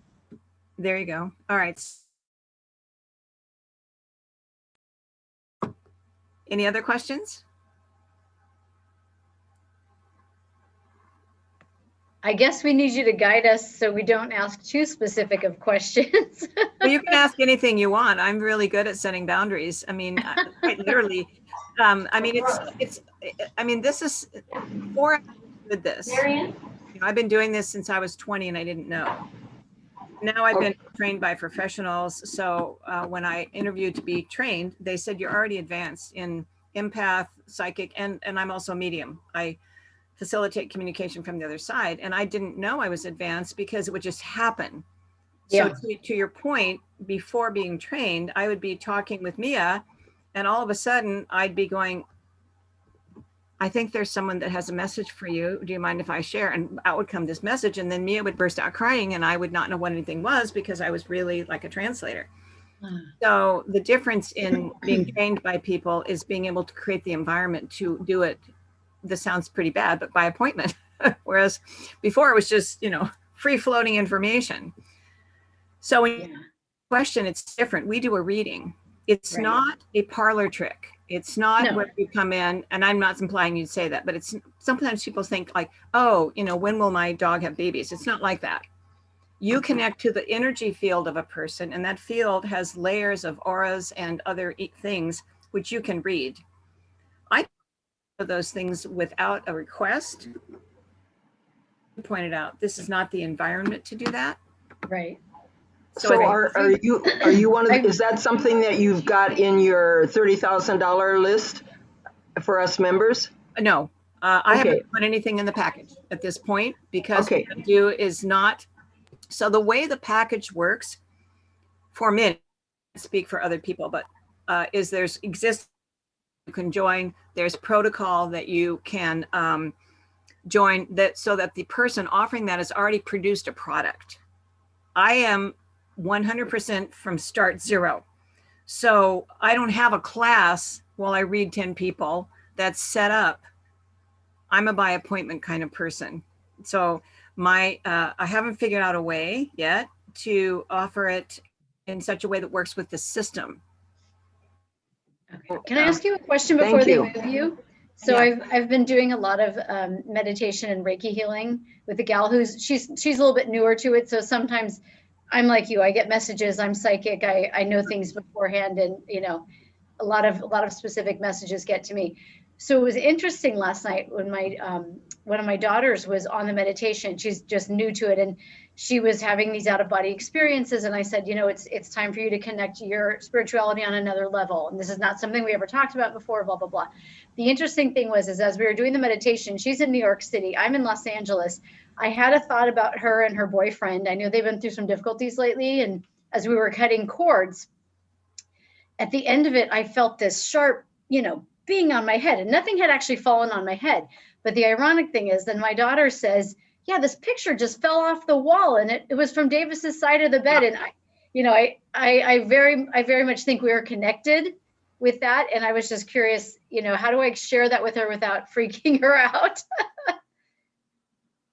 There you go. All right. Any other questions? I guess we need you to guide us so we don't ask too specific of questions. Well, you can ask anything you want. I'm really good at setting boundaries. I mean, quite literally. I mean, this is before I did this. You know, I've been doing this since I was 20 and I didn't know. Now I've been trained by professionals. So when I interviewed to be trained, they said, you're already advanced in empath, psychic, and I'm also medium. I facilitate communication from the other side. And I didn't know I was advanced because it would just happen. Yeah. So to your point, before being trained, I would be talking with Mia, and all of a sudden I'd be going, I think there's someone that has a message for you. Do you mind if I share? And out would come this message, and then Mia would burst out crying, and I would not know what anything was because I was really like a translator. So the difference in being trained by people is being able to create the environment to do it. This sounds pretty bad, but by appointment. Whereas before it was just, you know, free floating information. So in question, it's different. We do a reading. It's not a parlor trick. It's not where you come in, and I'm not implying you'd say that, but it's sometimes people think like, oh, you know, when will my dog have babies? It's not like that. You connect to the energy field of a person, and that field has layers of auras and other things which you can read. I do those things without a request. You pointed out, this is not the environment to do that. Right. So are you one of, is that something that you've got in your $30,000 list for us members? No, I haven't put anything in the package at this point because what I do is not, so the way the package works for me, I speak for other people, but is there's exist, you can join, there's protocol that you can join that so that the person offering that has already produced a product. I am 100% from start zero. So I don't have a class while I read 10 people that's set up. I'm a by appointment kind of person. So I haven't figured out a way yet to offer it in such a way that works with the system. Okay. Can I ask you a question before they move you? So I've been doing a lot of meditation and Reiki healing with a gal who's she's a little bit newer to it. So sometimes I'm like you, I get messages, I'm psychic, I know things beforehand, and you know, a lot of specific messages get to me. So it was interesting last night when my one of my daughters was on the meditation. She's just new to it, and she was having these out of body experiences. And I said, you know, it's time for you to connect your spirituality on another level. And this is not something we ever talked about before, blah, blah, blah. The interesting thing was, is as we were doing the meditation, she's in New York City, I'm in Los Angeles. I had a thought about her and her boyfriend. I know they've been through some difficulties lately. And as we were cutting cords, at the end of it, I felt this sharp, you know, being on my head, and nothing had actually fallen on my head. But the ironic thing is, then my daughter says, yeah, this picture just fell off the wall, and it was from Davis's side of the bed. And I very much think we are connected with that. And I was just curious, you know, how do I share that with her without freaking her out?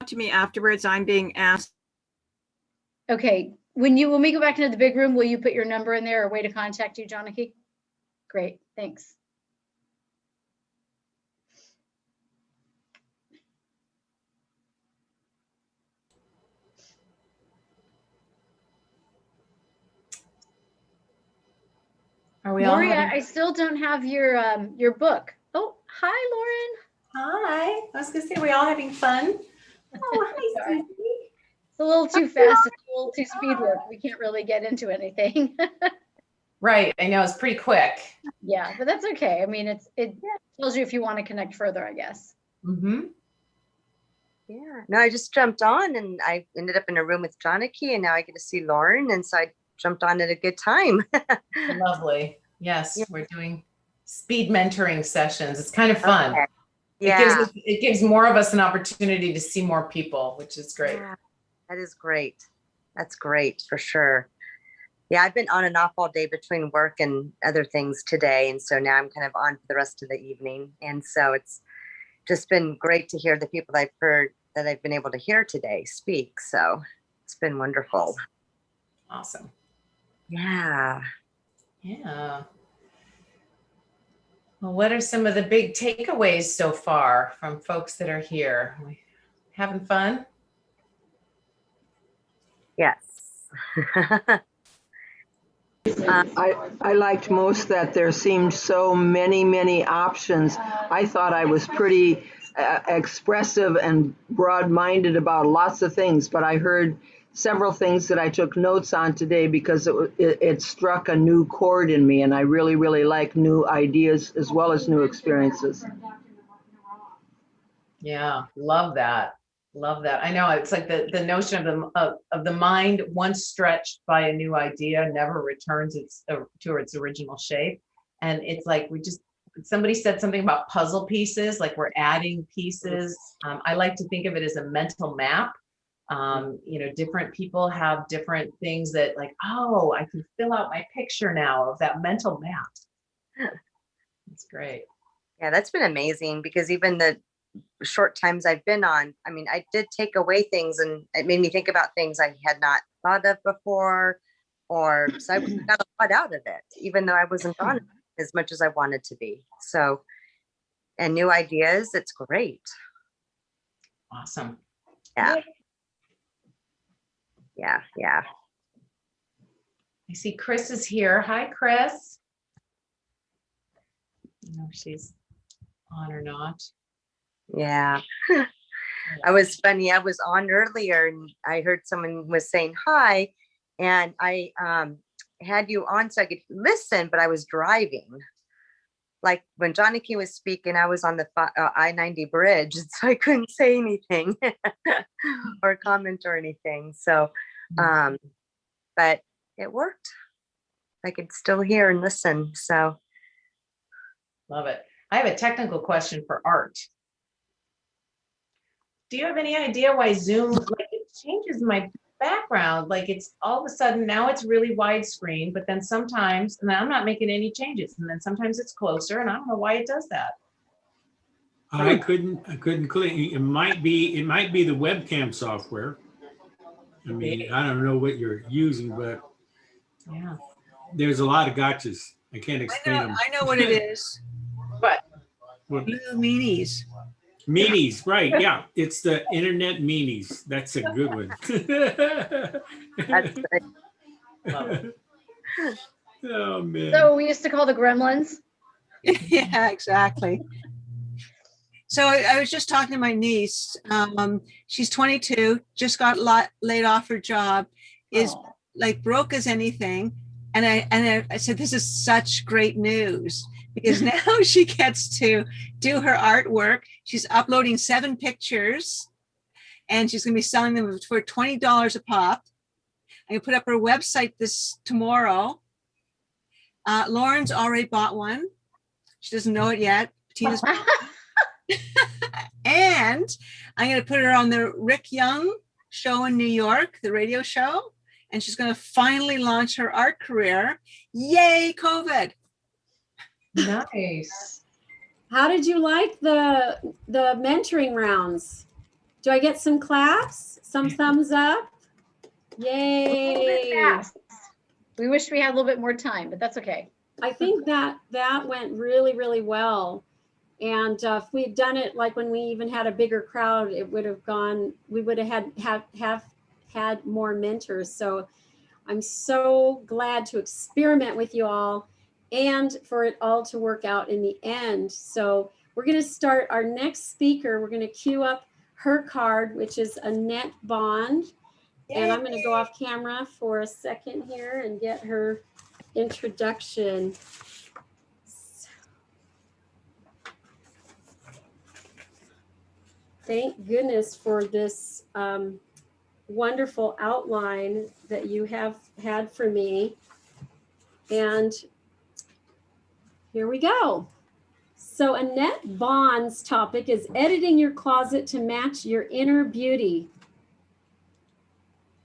To me afterwards, I'm being asked. Okay, when we go back into the big room, will you put your number in there or a way to contact you, Janaki? Great, thanks. Are we all Lori, having... I still don't have your book. Oh, hi, Lauren. Hi. I was gonna say, are we all having fun? Oh, hi, Sorry. It's a little too fast. It's a little too speed work. We can't really get into anything. Right. I know, it's pretty quick. Yeah, but that's okay. I mean, it tells you if you want to connect further, I guess. Mm-hmm. Yeah. No, I just jumped on and I ended up in a room with Janaki, and now I get to see Lauren. And so I jumped on at a good time. Lovely. Yes, yeah. We're doing speed mentoring sessions. It's kind of fun. Okay. Yeah. It gives more of us an opportunity to see more people, which is great. Yeah, that is great. That's great for sure. Yeah, I've been on and off all day between work and other things today. And so now I'm kind of on for the rest of the evening. And so it's just been great to hear the people that I've heard that I've been able to hear today speak. So it's been wonderful. Awesome. Yeah. Yeah. Well, what are some of the big takeaways so far from folks that are here? Having fun? Yes. I liked most that there seemed so many options. I thought I was pretty expressive and broad-minded about lots of things, but I heard several things that I took notes on today because it struck a new chord in me, and I really like new ideas as well as new experiences. Yeah, love that. Love that. I know it's like the notion of the mind, once stretched by a new idea, never returns to its original shape. And it's like somebody said something about puzzle pieces, like we're adding pieces. I like to think of it as a mental map. You know, different people have different things that like, oh, I can fill out my picture now of that mental map. It's great. Yeah, that's been amazing because even the short times I've been on, I mean, I did take away things and it made me think about things I had not thought of before, or so I got a lot out of it, even though I wasn't on it as much as I wanted to be. So, and new ideas, it's great. Awesome. Yeah. Yeah. I see Chris is here. Hi, Chris. I don't know if she's on or not. Yeah. I was funny. I was on earlier and I heard someone was saying hi. And I had you on so I could listen, but I was driving. Like when Johnny King was speaking, I was on the I-90 bridge, so I couldn't say anything or comment or anything. So, but it worked. I could still hear and listen. So, Love it. I have a technical question for Art. Do you have any idea why Zoom, like, it changes my background? Like, it's all of a sudden now it's really widescreen, but then sometimes, and I'm not making any changes, and then sometimes it's closer, and I don't know why it does that. I couldn't click. It might be the webcam software. I mean, I don't know what you're using, but yeah, there's a lot of gotchas. I can't explain them. I know what it is. But Blue meanies. Meanies, right? Yeah, it's the internet meanies. That's a good one. that's good. Oh man. So we used to call the gremlins. Yeah, exactly. So I was just talking to my niece. She's 22, just got laid off her job, is like broke as anything. And I said, this is such great news, because now she gets to do her artwork. She's uploading 7 pictures and she's going to be selling them for $20 a pop. I'm going to put up her website tomorrow. Lauren's already bought one. She doesn't know it yet. Bettina's and I'm going to put her on the Rick Young show in New York, the radio show. And she's going to finally launch her art career. Yay, COVID. Nice. How did you like the mentoring rounds? Do I get some claps? Some thumbs up? Yay. We wish we had a little bit more time, but that's okay. I think that went really, really well. And if we had done it like when we even had a bigger crowd, it would have gone, we would have had more mentors. So I'm so glad to experiment with you all and for it all to work out in the end. So we're going to start our next speaker. We're going to queue up her card, which is Annette Bond. Yay. And I'm going to go off camera for a second here and get her introduction. Thank goodness for this wonderful outline that you have had for me. And here we go. So Annette Bond's topic is editing your closet to match your inner beauty.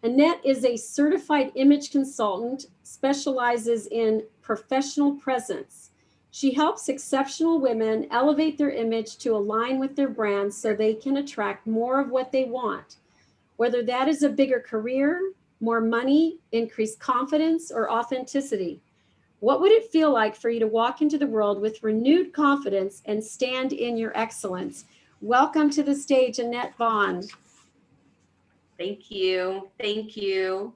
Annette is a certified image consultant, specializes in professional presence. She helps exceptional women elevate their image to align with their brand so they can attract more of what they want, whether that is a bigger career, more money, increased confidence, or authenticity. What would it feel like for you to walk into the world with renewed confidence and stand in your excellence? Welcome to the stage, Annette Bond. Thank you. Thank you.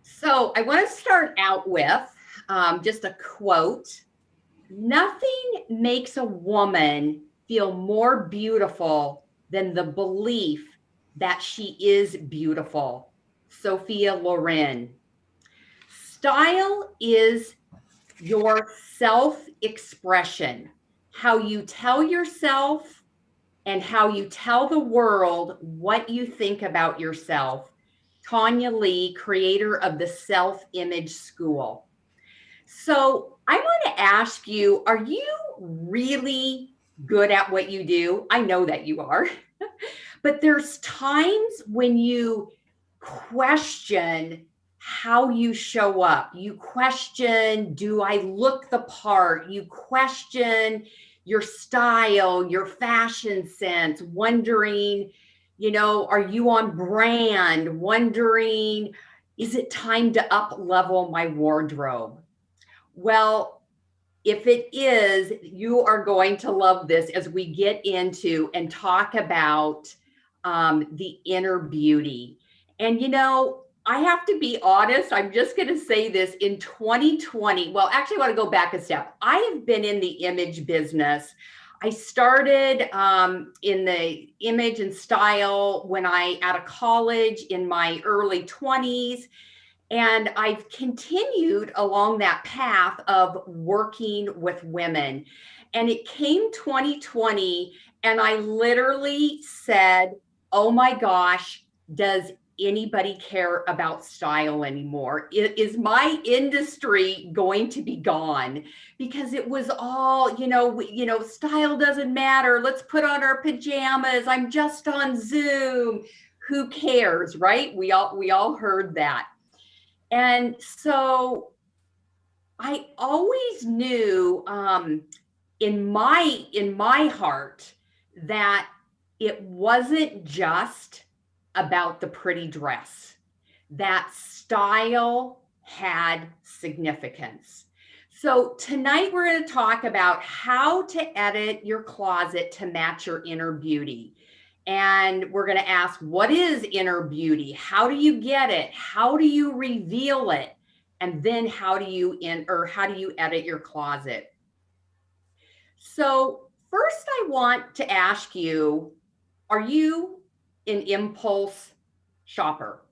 So I want to start out with just a quote. Nothing makes a woman feel more beautiful than the belief that she is beautiful. Sophia Loren. Style is your self-expression, how you tell yourself and how you tell the world what you think about yourself. Tanya Lee, creator of the Self-Image School. So I want to ask you, are you really good at what you do? I know that you are, but there's times when you question how you show up. You question, do I look the part? You question your style, your fashion sense, wondering, you know, are you on brand? Wondering, is it time to up level my wardrobe? Well, if it is, you are going to love this as we get into and talk about the inner beauty. And, you know, I have to be honest, I'm just going to say this in 2020. Well, actually, I want to go back a step. I have been in the image business. I started in the image and style when out of college in my early 20s. And I've continued along that path of working with women. And it came 2020, and I literally said, oh my gosh, does anybody care about style anymore? Is my industry going to be gone? Because it was all, style doesn't matter. Let's put on our pajamas. I'm just on Zoom. Who cares, right? We all heard that. And so I always knew in my heart that it wasn't just about the pretty dress, that style had significance. So tonight we're going to talk about how to edit your closet to match your inner beauty. And we're going to ask, what is inner beauty? How do you get it? How do you reveal it? And then how do you edit your closet? So first I want to ask you, are you an impulse shopper?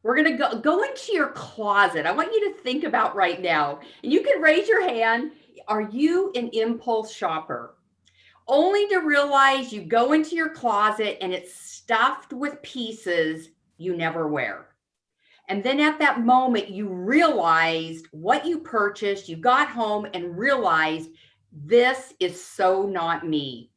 We're going to go into your closet. I want you to think about right now, and you can raise your hand. Are you an impulse shopper? Only to realize you go into your closet and it's stuffed with pieces you never wear. And then at that moment, you realized what you purchased, you got home and realized this is so not me.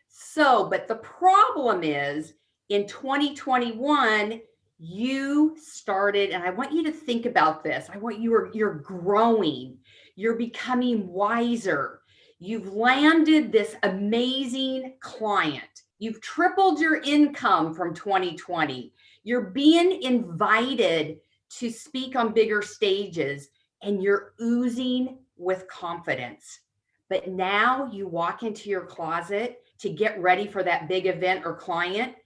So, but the problem is in 2021, you started, and I want you to think about this. You're growing, you're becoming wiser. You've landed this amazing client. You've tripled your income from 2020. You're being invited to speak on bigger stages, and you're oozing with confidence. But now you walk into your closet to get ready for that big event or client,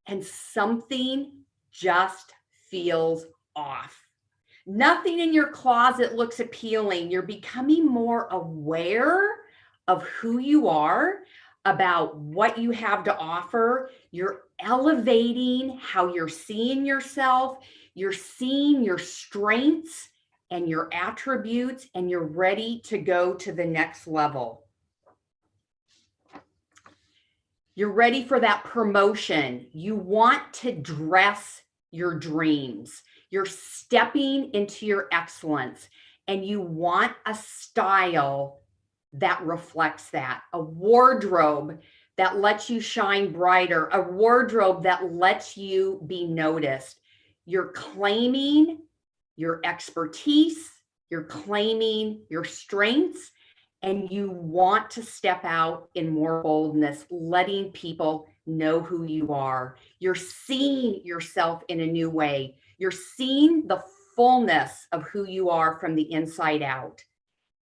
and something just feels off. Nothing in your closet looks appealing. You're becoming more aware of who you are, about what you have to offer. You're elevating how you're seeing yourself. You're seeing your strengths and your attributes, and you're ready to go to the next level. You're ready for that promotion. You want to dress your dreams. You're stepping into your excellence, and you want a style that reflects that, a wardrobe that lets you shine brighter, a wardrobe that lets you be noticed. You're claiming your expertise, you're claiming your strengths, and you want to step out in more boldness, letting people know who you are. You're seeing yourself in a new way. You're seeing the fullness of who you are from the inside out,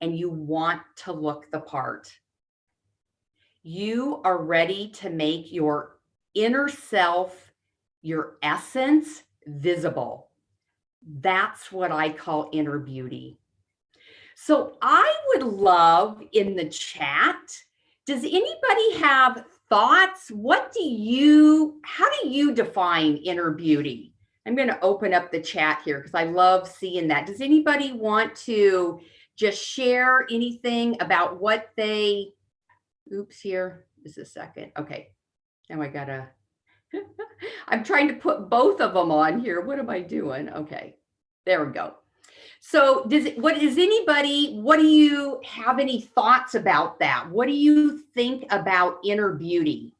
and you want to look the part. You are ready to make your inner self, your essence, visible. That's what I call inner beauty. So I would love in the chat, does anybody have thoughts? How do you define inner beauty? I'm going to open up the chat here because I love seeing that. Does anybody want to just share anything about what they, here, just a second. Okay, now I I'm trying to put both of them on here. What am I doing? Okay, there we go. So do you have any thoughts about that? What do you think about inner beauty?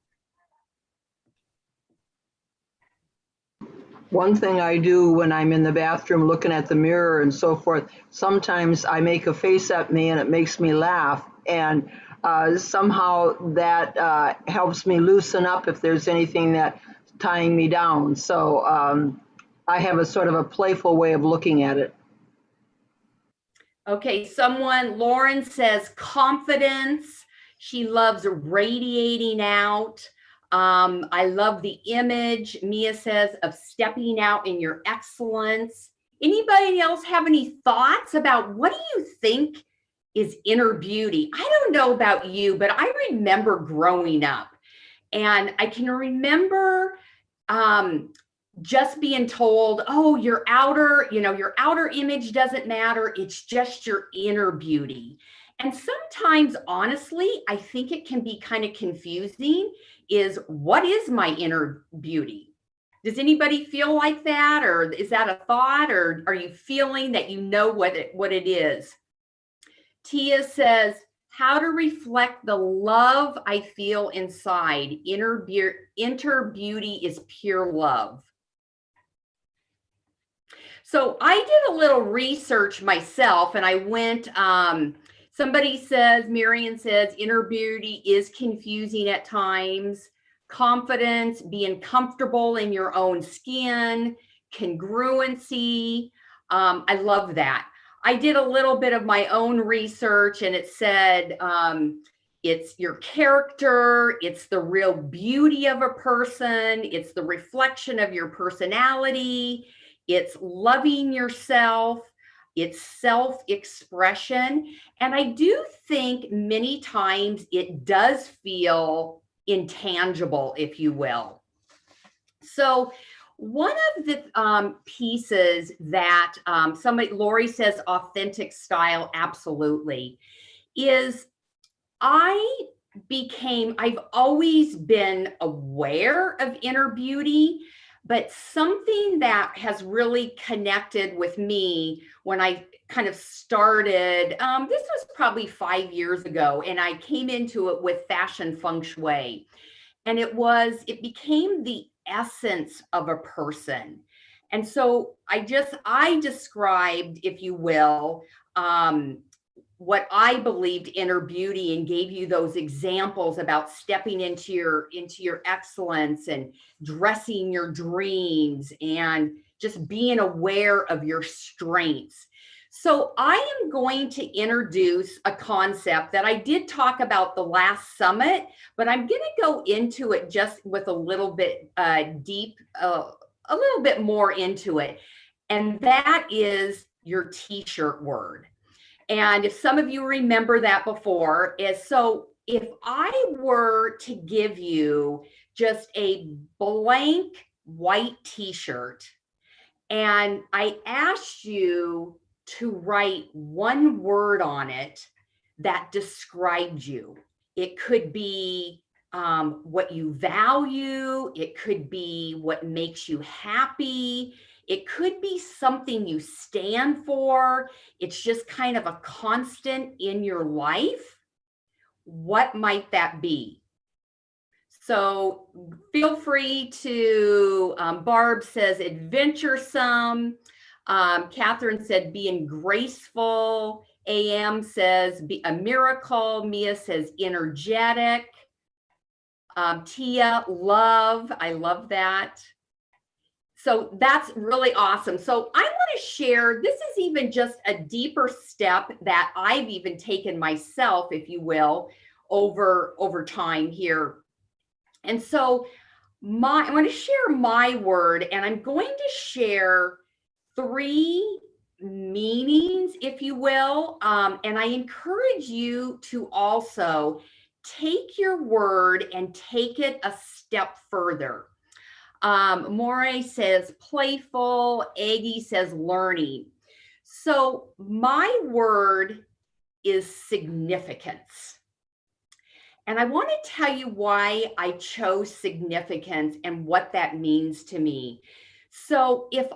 One thing I do when I'm in the bathroom looking at the mirror and so forth, sometimes I make a face at me and it makes me laugh. And somehow that helps me loosen up if there's anything that's tying me down. So I have a sort of a playful way of looking at it. Okay, Lauren says confidence. She loves radiating out. I love the image, Mia says, of stepping out in your excellence. Anybody else have any thoughts about what do you think is inner beauty. I don't know about you, but I remember growing up, and I can remember just being told, oh, your outer image doesn't matter. It's just your inner beauty. And sometimes, honestly, I think it can be kind of confusing, is what is my inner beauty? Does anybody feel like that? Or is that a thought? Or are you feeling that you know what it is? Tia says, how to reflect the love I feel inside. Inner beauty is pure love. So I did a little research myself, and I went, somebody says, Marion says, inner beauty is confusing at times. Confidence, being comfortable in your own skin, congruency. I love that. I did a little bit of my own research, and it said it's your character, it's the real beauty of a person, it's the reflection of your personality, it's loving yourself, it's self-expression. And I do think many times it does feel intangible, if you will. So one of the pieces that Lori says authentic style, absolutely, is I've always been aware of inner beauty, but something that has really connected with me when I kind of started, this was probably 5 years ago, and I came into it with fashion feng shui. And it became the essence of a person. And so I described, if you will, what I believed inner beauty, and gave you those examples about stepping into your excellence and dressing your dreams and just being aware of your strengths. So I am going to introduce a concept that I did talk about the last summit, but I'm going to go into it just with a little bit a little bit more into it. And that is your t-shirt word. And if some of you remember that before, so if I were to give you just a blank white t-shirt, and I asked you to write one word on it that described you. It could be what you value. It could be what makes you happy. It could be something you stand for. It's just kind of a constant in your life. What might that be? So feel free to, Barb says adventuresome. Catherine said being graceful. AM says be a miracle. Mia says energetic. Tia, love. I love that. So that's really awesome. So I want to share, this is even just a deeper step that I've even taken myself, if you will, over time here. And so I'm going to share my word, and I'm going to share 3 meanings, if you will. And I encourage you to also take your word and take it a step further. Moray says playful. Aggie says learning. So my word is significance. And I want to tell you why I chose significance and what that means to me. So if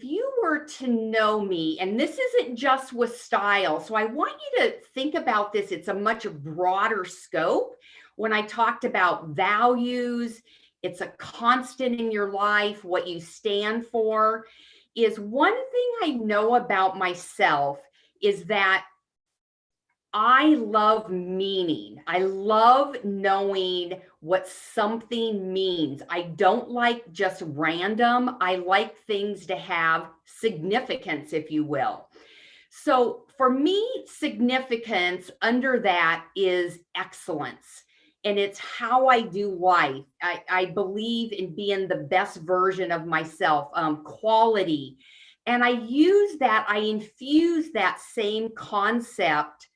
you were to know me, and this isn't just with style, so I want you to think about this. It's a much broader scope. When I talked about values, it's a constant in your life, what you stand for, is one thing I know about myself is that I love meaning. I love knowing what something means. I don't like just random. I like things to have significance, if you will. So for me, significance under that is excellence. And it's how I do life. I believe in being the best version of myself, quality, And I use that, I infuse that same concept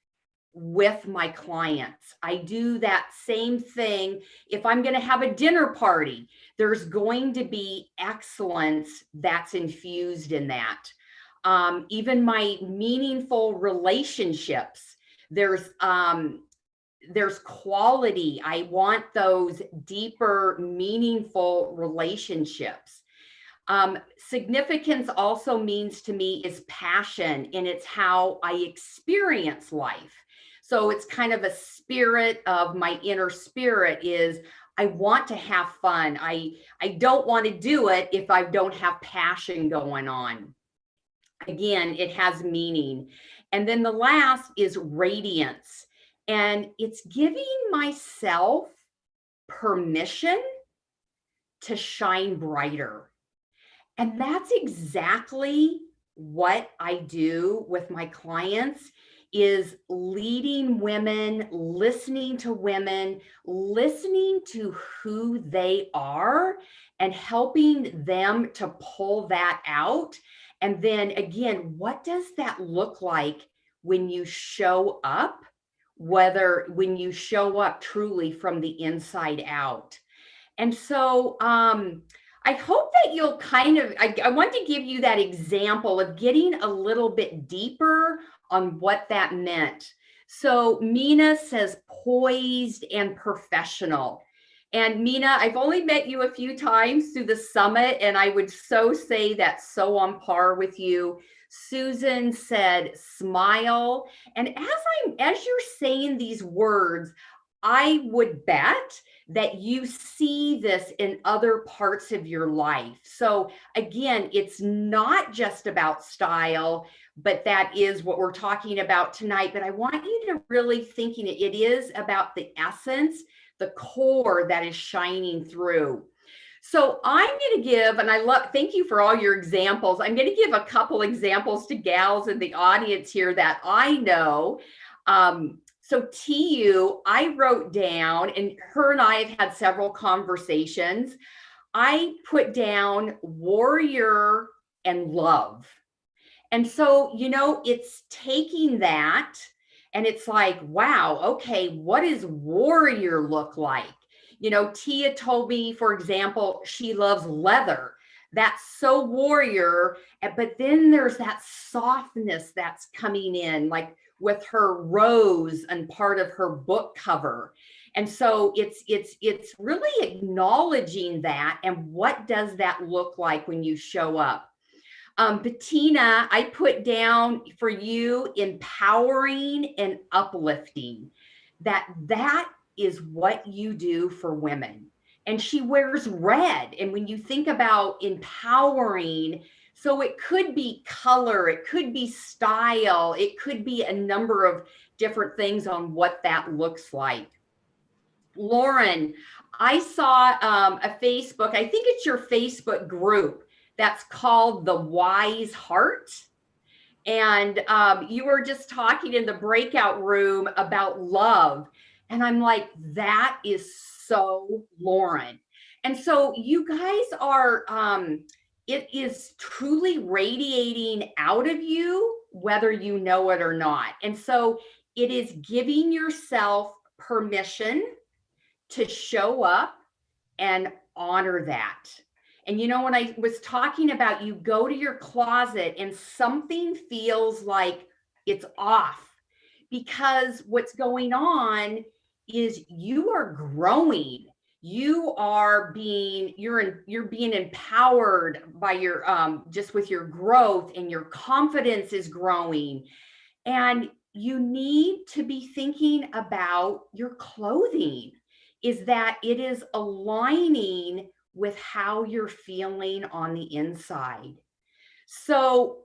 with my clients. I do that same thing. If I'm going to have a dinner party, there's going to be excellence that's infused in that. Even my meaningful relationships, there's quality. I want those deeper, meaningful relationships. Significance also means to me is passion, and it's how I experience life. So it's kind of a spirit of my inner spirit is I want to have fun. I don't want to do it if I don't have passion going on. Again, it has meaning. And then the last is radiance. And it's giving myself permission to shine brighter. And that's exactly what I do with my clients, is leading women, listening to women, listening to who they are and helping them to pull that out. And then again, what does that look like when you show up, when you show up truly from the inside out? And so I hope that you'll kind of, I want to give you that example of getting a little bit deeper on what that meant. So Mina says poised and professional. And Mina, I've only met you a few times through the summit, and I would so say that's so on par with you. Susan said smile. And as you're saying these words, I would bet that you see this in other parts of your life. So again, it's not just about style, but that is what we're talking about tonight. But I want you to really thinking it is about the essence, the core that is shining through. So I'm going to give, and thank you for all your examples. I'm going to give a couple examples to gals in the audience here that I know. So TU, I wrote down, and her and I have had several conversations. I put down warrior and love. And so, it's taking that and it's like, wow, okay, what does warrior look like? Tia told me, for example, she loves leather. That's so warrior. But then there's that softness that's coming in, like with her rose and part of her book cover. And so it's really acknowledging that. And what does that look like when you show up? Bettina, I put down for you empowering and uplifting. That is what you do for women. And she wears red. And when you think about empowering, so it could be color, it could be style, it could be a number of different things on what that looks like. Lauren, I saw a Facebook, I think it's your Facebook group that's called The Wise Heart. And you were just talking in the breakout room about love. And I'm like, that is so Lauren. And so you guys are, it is truly radiating out of you, whether you know it or not. And so it is giving yourself permission to show up and honor that. And when I was talking about you go to your closet and something feels like it's off, because what's going on is you are growing. You're being empowered by your just with your growth, and your confidence is growing. And you need to be thinking about your clothing, is that it is aligning with how you're feeling on the inside. So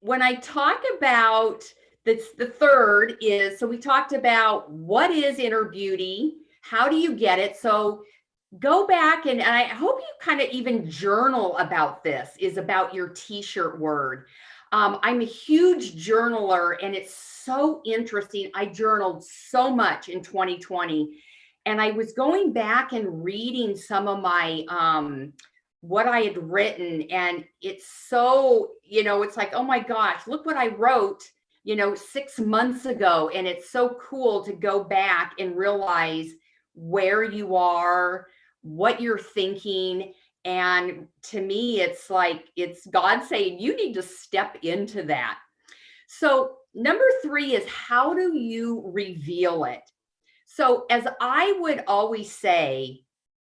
when I talk about this, the third is, so we talked about what is inner beauty, how do you get it? So go back and I hope you kind of even journal about this, is about your t-shirt word. I'm a huge journaler, and it's so interesting. I journaled so much in 2020. And I was going back and reading some of my what I had written, and it's so, it's like, oh my gosh, look what I wrote, 6 months ago. And it's so cool to go back and realize where you are, what you're thinking. And to me, it's like, it's God saying, you need to step into that. So number 3 is, how do you reveal it? So as I would always say,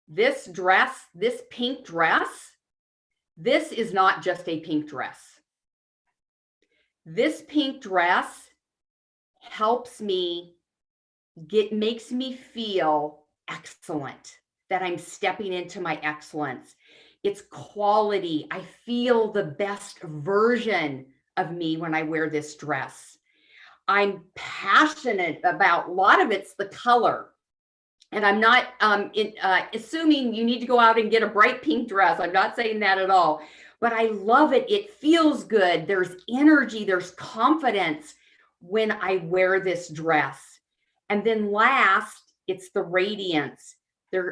this dress, this pink dress, this is not just a pink dress. This pink dress helps me makes me feel excellent, that I'm stepping into my excellence. It's quality. I feel the best version of me when I wear this dress. I'm passionate about, a lot of it's the color. And I'm not assuming you need to go out and get a bright pink dress. I'm not saying that at all, but I love it. It feels good. There's energy, there's confidence when I wear this dress. And then last, it's the radiance.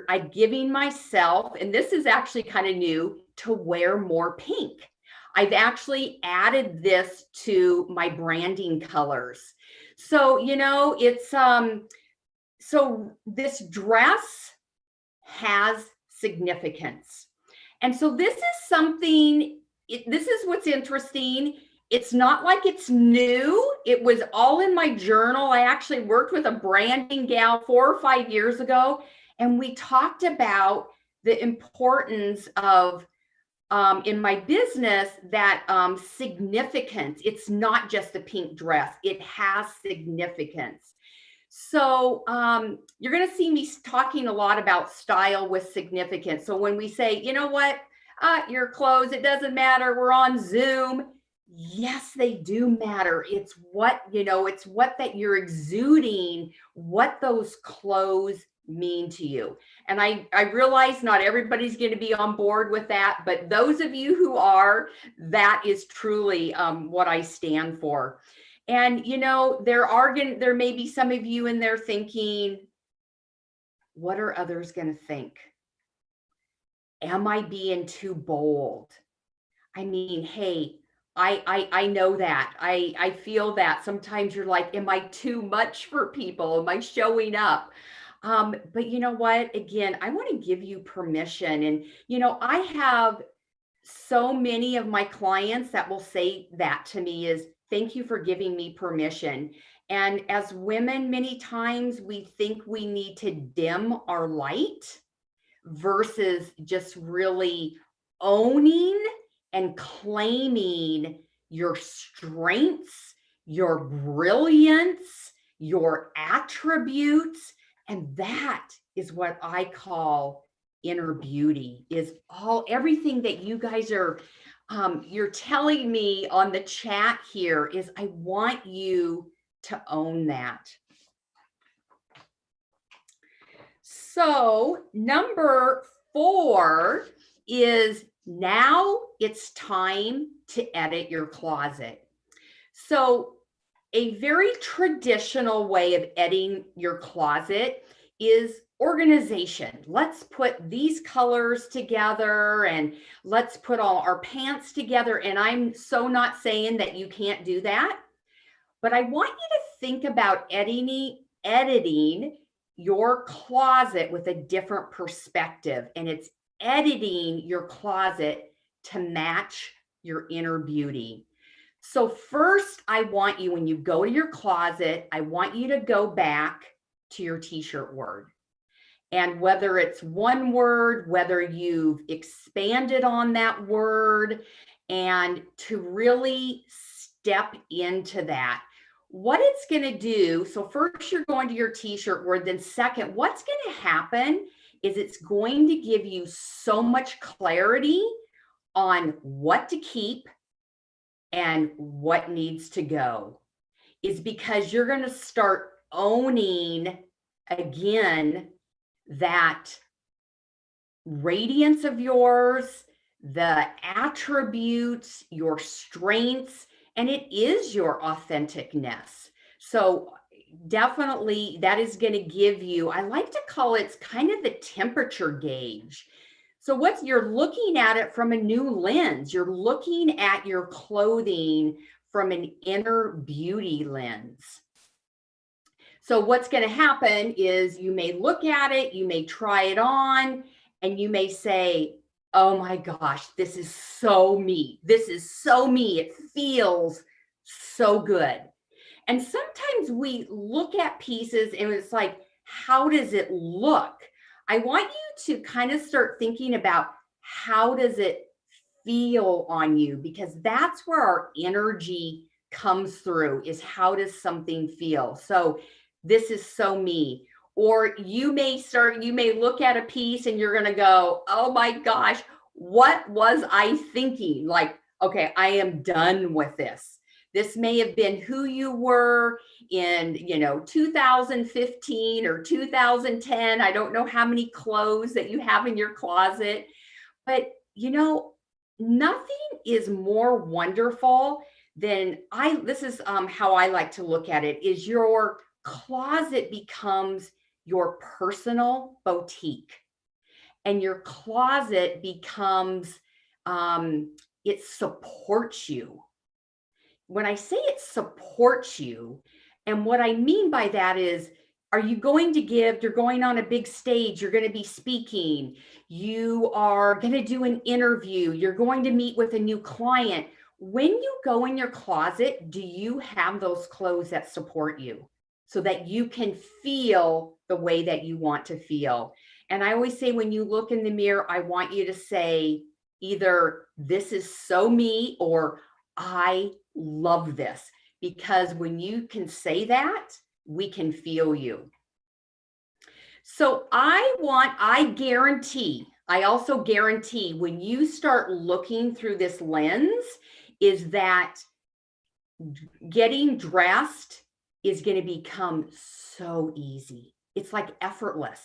I'm giving myself, and this is actually kind of new, to wear more pink. I've actually added this to my branding colors. So, it's, so this dress has significance. And so this is something, this is what's interesting. It's not like it's new. It was all in my journal. I actually worked with a branding gal 4 or 5 years ago, and we talked about the importance of, in my business, that significance. It's not just a pink dress. It has significance. So you're going to see me talking a lot about style with significance. So when we say, you know what, your clothes, it doesn't matter, we're on Zoom. Yes, they do matter. It's what, it's what that you're exuding, what those clothes mean to you. And I realize not everybody's going to be on board with that, but those of you who are, that is truly what I stand for. And, there may be some of you in there thinking, what are others going to think? Am I being too bold? I mean, hey, I know that. I feel that. Sometimes you're like, am I too much for people? Am I showing up? But you know what? Again, I want to give you permission. And, I have so many of my clients that will say that to me is, thank you for giving me permission. And as women, many times we think we need to dim our light versus just really owning and claiming your strengths, your brilliance, your attributes. And that is what I call inner beauty, is everything that you guys are you're telling me on the chat here is, I want you to own that. So number 4 is, now it's time to edit your closet. So a very traditional way of editing your closet is organization. Let's put these colors together and let's put all our pants together. And I'm so not saying that you can't do that, but I want you to think about editing your closet with a different perspective. And it's editing your closet to match your inner beauty. So first, I want you, when you go to your closet, I want you to go back to your t-shirt word. And whether it's one word, whether you've expanded on that word, and to really step into that. What it's going to do, so first you're going to your t-shirt word, then second, what's going to happen is it's going to give you so much clarity on what to keep and what needs to go, is because you're going to start owning again that radiance of yours, the attributes, your strengths, and it is your authenticness. So definitely that is going to give you, I like to call it, it's kind of the temperature gauge. So you're looking at it from a new lens. You're looking at your clothing from an inner beauty lens. So what's going to happen is you may look at it, you may try it on, and you may say, oh my gosh, this is so me. This is so me. It feels so good. And sometimes we look at pieces and it's like, how does it look? I want you to kind of start thinking about how does it feel on you, because that's where our energy comes through, is how does something feel? So this is so me. Or you may look at a piece and you're going to go, oh my gosh, what was I thinking? Like, okay, I am done with this. This may have been who you were in, 2015 or 2010. I don't know how many clothes that you have in your closet, but nothing is more wonderful than this is how I like to look at it, is your closet becomes your personal boutique, and your closet becomes, it supports you. When I say it supports you, and what I mean by that is, are you going to give, you're going on a big stage, you're going to be speaking, you are going to do an interview, you're going to meet with a new client. When you go in your closet, do you have those clothes that support you so that you can feel the way that you want to feel? And I always say, when you look in the mirror, I want you to say either this is so me or I love this, because when you can say that, we can feel you. So I also guarantee when you start looking through this lens, is that getting dressed is going to become so easy. It's like effortless,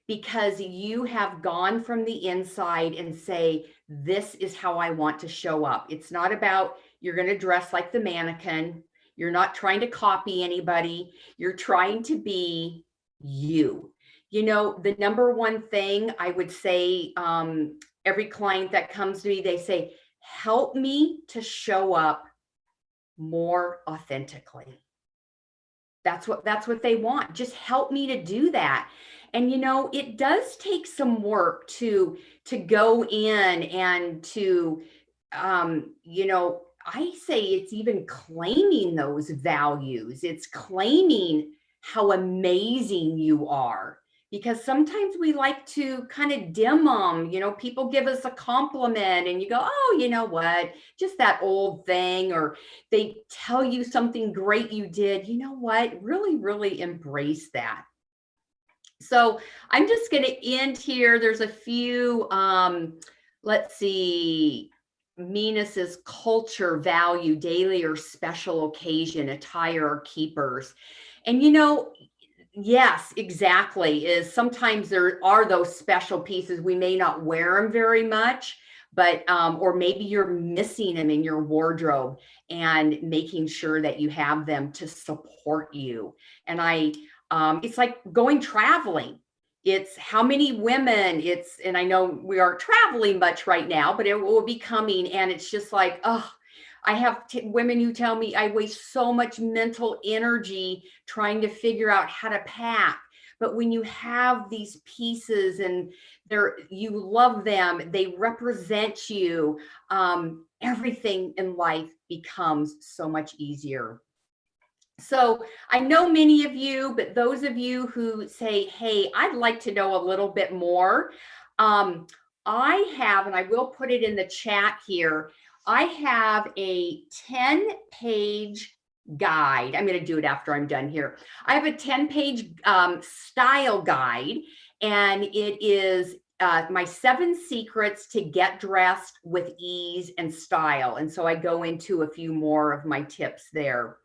because you have gone from the inside and say, this is how I want to show up. It's not about you're going to dress like the mannequin. You're not trying to copy anybody. You're trying to be you. The number one thing I would say, every client that comes to me, they say, help me to show up more authentically. That's what they want. Just help me to do that. And it does take some work to go in and to I say it's even claiming those values. It's claiming how amazing you are, because sometimes we like to kind of dim them. People give us a compliment and you go, oh, you know what, just that old thing, or they tell you something great you did. You know what, really, really embrace that. So I'm just going to end here. There's a few, let's see, Venus's culture, value, daily or special occasion, attire or keepers. And yes, exactly, is sometimes there are those special pieces. We may not wear them very much, but or maybe you're missing them in your wardrobe, and making sure that you have them to support you. And it's like going traveling. It's how many women, and I know we aren't traveling much right now, but it will be coming. And it's just like, oh, I have women who tell me I waste so much mental energy trying to figure out how to pack. But when you have these pieces and you love them, they represent you, everything in life becomes so much easier. So I know many of you, but those of you who say, hey, I'd like to know a little bit more, I have, and I will put it in the chat here, I have a 10-page guide. I'm going to do it after I'm done here. I have a 10-page style guide, and it is my 7 secrets to get dressed with ease and style. And so I go into a few more of my tips there.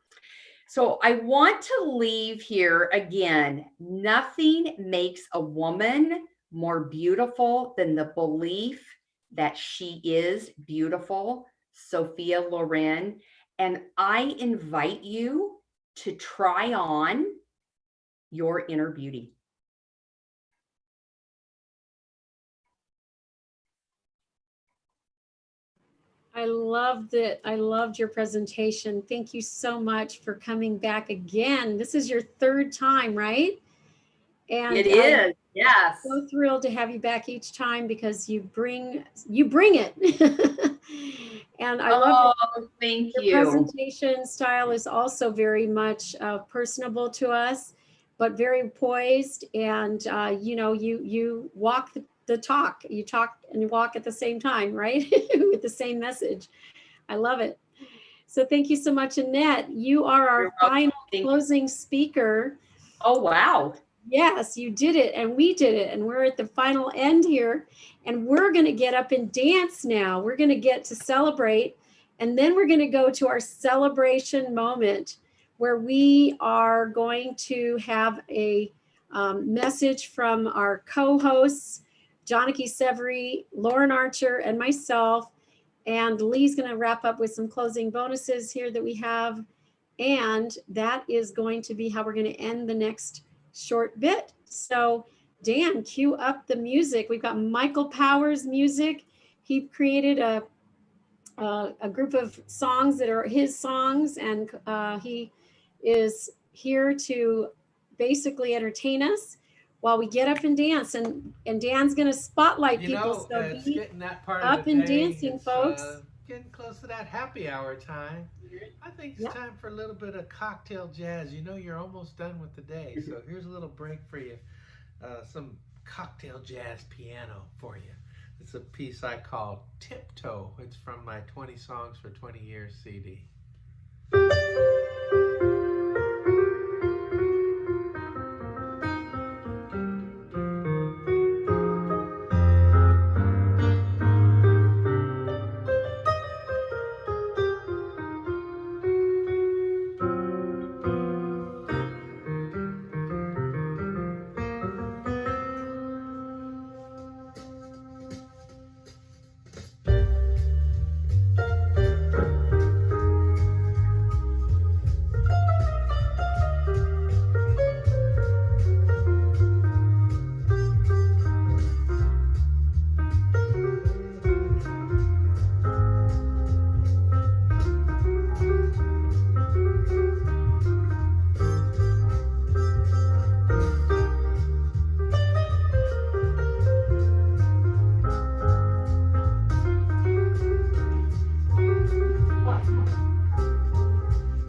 So I want to leave here again, nothing makes a woman more beautiful than the belief that she is beautiful. Sophia Loren. And I invite you to try on your inner beauty. I loved it. I loved your presentation. Thank you so much for coming back again. This is your third time, right? And it is, yes. So thrilled to have you back each time because you bring it. And I love it. Thank your you. presentation style is also very much personable to us, but very poised. And you know, you walk the talk. You talk and walk at the same time, right? With the same message. I love it. So thank you so much, Annette. You are our final closing speaker. Oh, wow. Yes, you did it, and we did it, and we're at the final end here, and we're going to get up and dance now. We're going to get to celebrate, and then we're going to go to our celebration moment where we are going to have a message from our co-hosts, Janaki Severy, Lauren Archer, and myself, and Lee's going to wrap up with some closing bonuses here that we have, and that is going to be how we're going to end the next short bit. So Dan, cue up the music. We've got Michael Powers music. He created a group of songs that are his songs, and he is here to basically entertain us while we get up and dance. And Dan's going to spotlight people. So it's be getting that part up of the and day. dancing, It's, folks. Getting close to that happy hour time. I think it's time for a little bit of cocktail jazz. You know you're almost done with the day, so here's a little break for you. Some cocktail jazz piano for you. It's a piece I call Tiptoe. It's from my 20 Songs for 20 Years CD.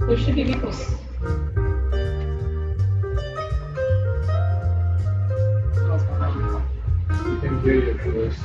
There should be people. You can hear your voice.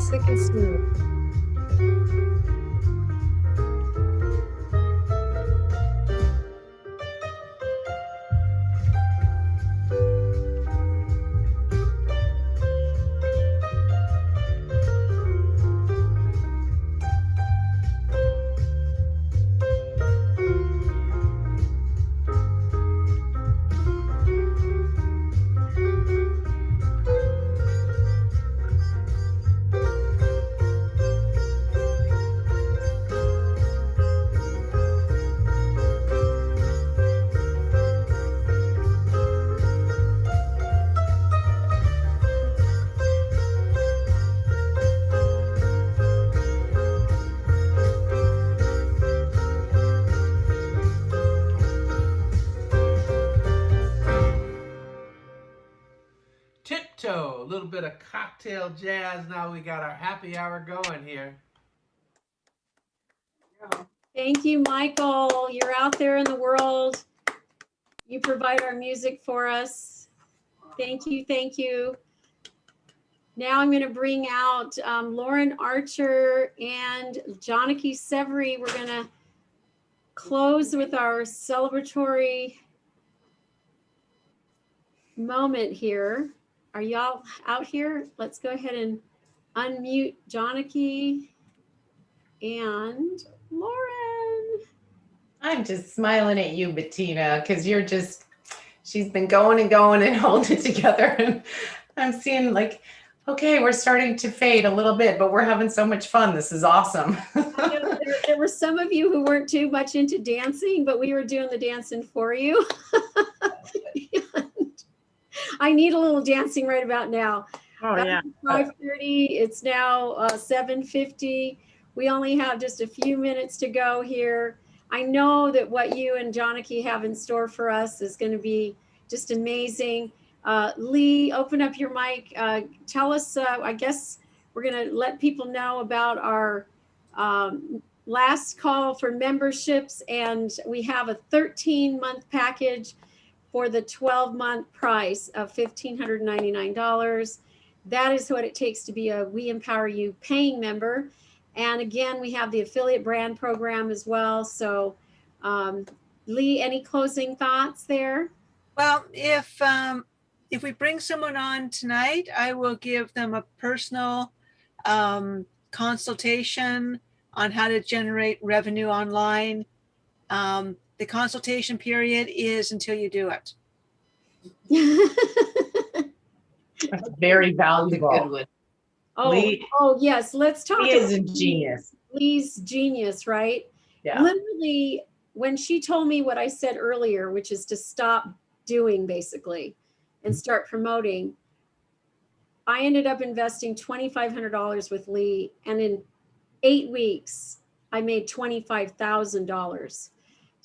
Slick and smooth. Tiptoe, a little bit of cocktail jazz. Now we got our happy hour going here. Thank you, Michael. You're out there in the world. You provide our music for us. Thank you. Thank you. Now I'm going to bring out Lauren Archer and Janaki Severy. We're going to close with our celebratory moment here. Are y'all out here? Let's go ahead and unmute Janaki and Lauren. I'm just smiling at you, Bettina, because you're just, she's been going and going and holding it together. And I'm seeing like, okay, we're starting to fade a little bit, but we're having so much fun. This is awesome. There were some of you who weren't too much into dancing, but we were doing the dancing for you. I need a little dancing right about now. Oh, yeah. 5:30. It's now 7:50. We only have just a few minutes to go here. I know that what you and Janaki have in store for us is going to be just amazing. Lee, open up your mic. Tell us, I guess we're going to let people know about our last call for memberships, and we have a 13-month package for the 12-month price of $1,599. That is what it takes to be a We Empower You paying member. And again, we have the affiliate brand program as well. So Lee, any closing thoughts there? Well, if we bring someone on tonight, I will give them a personal consultation on how to generate revenue online. The consultation period is until you do it. That's very valuable. Good one. Oh, yes. Let's talk. Lee is a genius. Lee's genius, right? Yeah. Literally, when she told me what I said earlier, which is to stop doing basically and start promoting, I ended up investing $2,500 with Lee, and in 8 weeks, I made $25,000.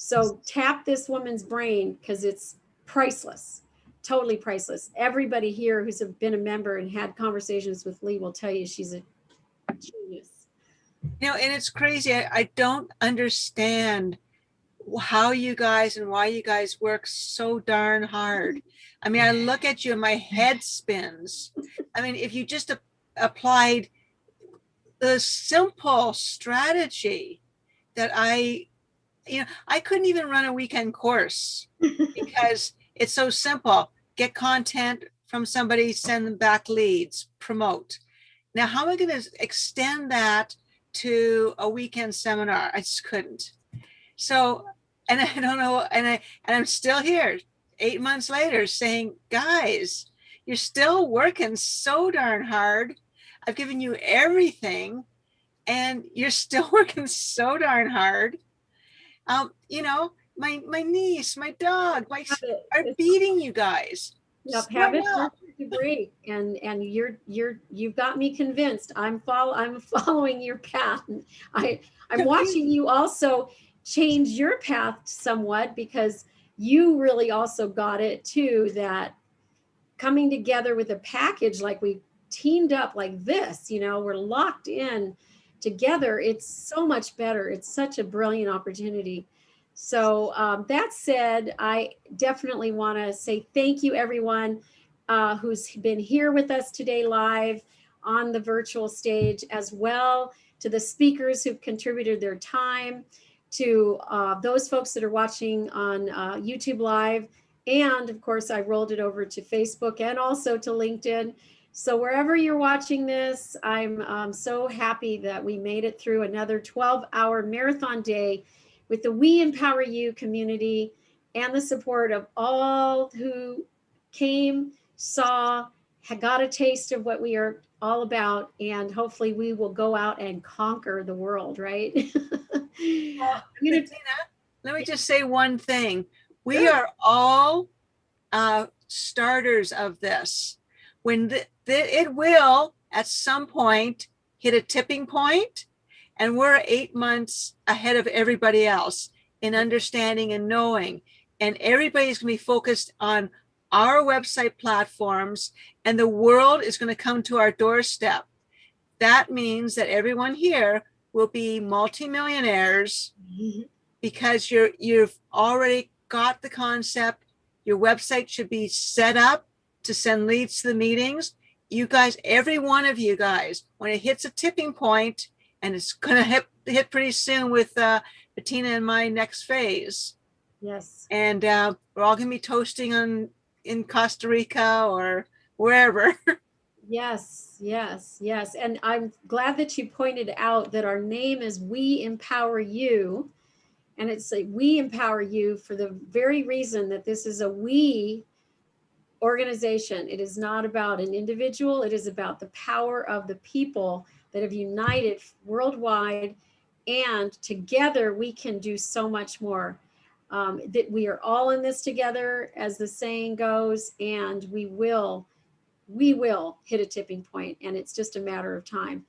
So tap this woman's brain because it's priceless, totally priceless. Everybody here who's been a member and had conversations with Lee will tell you she's a genius. You know, and it's crazy. I don't understand how you guys and why you guys work so darn hard. I mean, I look at you and my head spins. I mean, if you just applied the simple strategy that I couldn't even run a weekend course because it's so simple. Get content from somebody, send them back leads, promote. Now, how am I going to extend that to a weekend seminar? I just couldn't. So, and I don't know, and I'm still here 8 months later saying, guys, you're still working so darn hard. I've given you everything and you're still working so darn hard. You know, my niece, my dog, are beating you guys. Yep, have it to a degree, and you've got me convinced. I'm following your path. I'm watching you also change your path somewhat, because you really also got it too, that coming together with a package, like we teamed up like this, you know, we're locked in together. It's so much better. It's such a brilliant opportunity. So that said, I definitely want to say thank you, everyone who's been here with us today live on the virtual stage, as well to the speakers who've contributed their time, to those folks that are watching on YouTube Live. And of course, I rolled it over to Facebook and also to LinkedIn. So wherever you're watching this, I'm so happy that we made it through another 12-hour marathon day with the We Empower You community and the support of all who came, saw, got a taste of what we are all about, and hopefully we will go out and conquer the world, right? Well, Bettina, let me just say one thing. We are all starters of this. When it will at some point hit a tipping point, and we're 8 months ahead of everybody else in understanding and knowing, and everybody's going to be focused on our website platforms, and the world is going to come to our doorstep. That means that everyone here will be multimillionaires because you've already got the concept. Your website should be set up to send leads to the meetings. You guys, every one of you guys, when it hits a tipping point, and it's going to hit pretty soon with Bettina and my next phase. Yes. And we're all going to be toasting in Costa Rica or wherever. Yes, yes, yes. And I'm glad that you pointed out that our name is We Empower You. And it's like We Empower You for the very reason that this is a we organization. It is not about an individual. It is about the power of the people that have united worldwide. And together we can do so much more. That we are all in this together, as the saying goes, and we will hit a tipping point, and it's just a matter of time.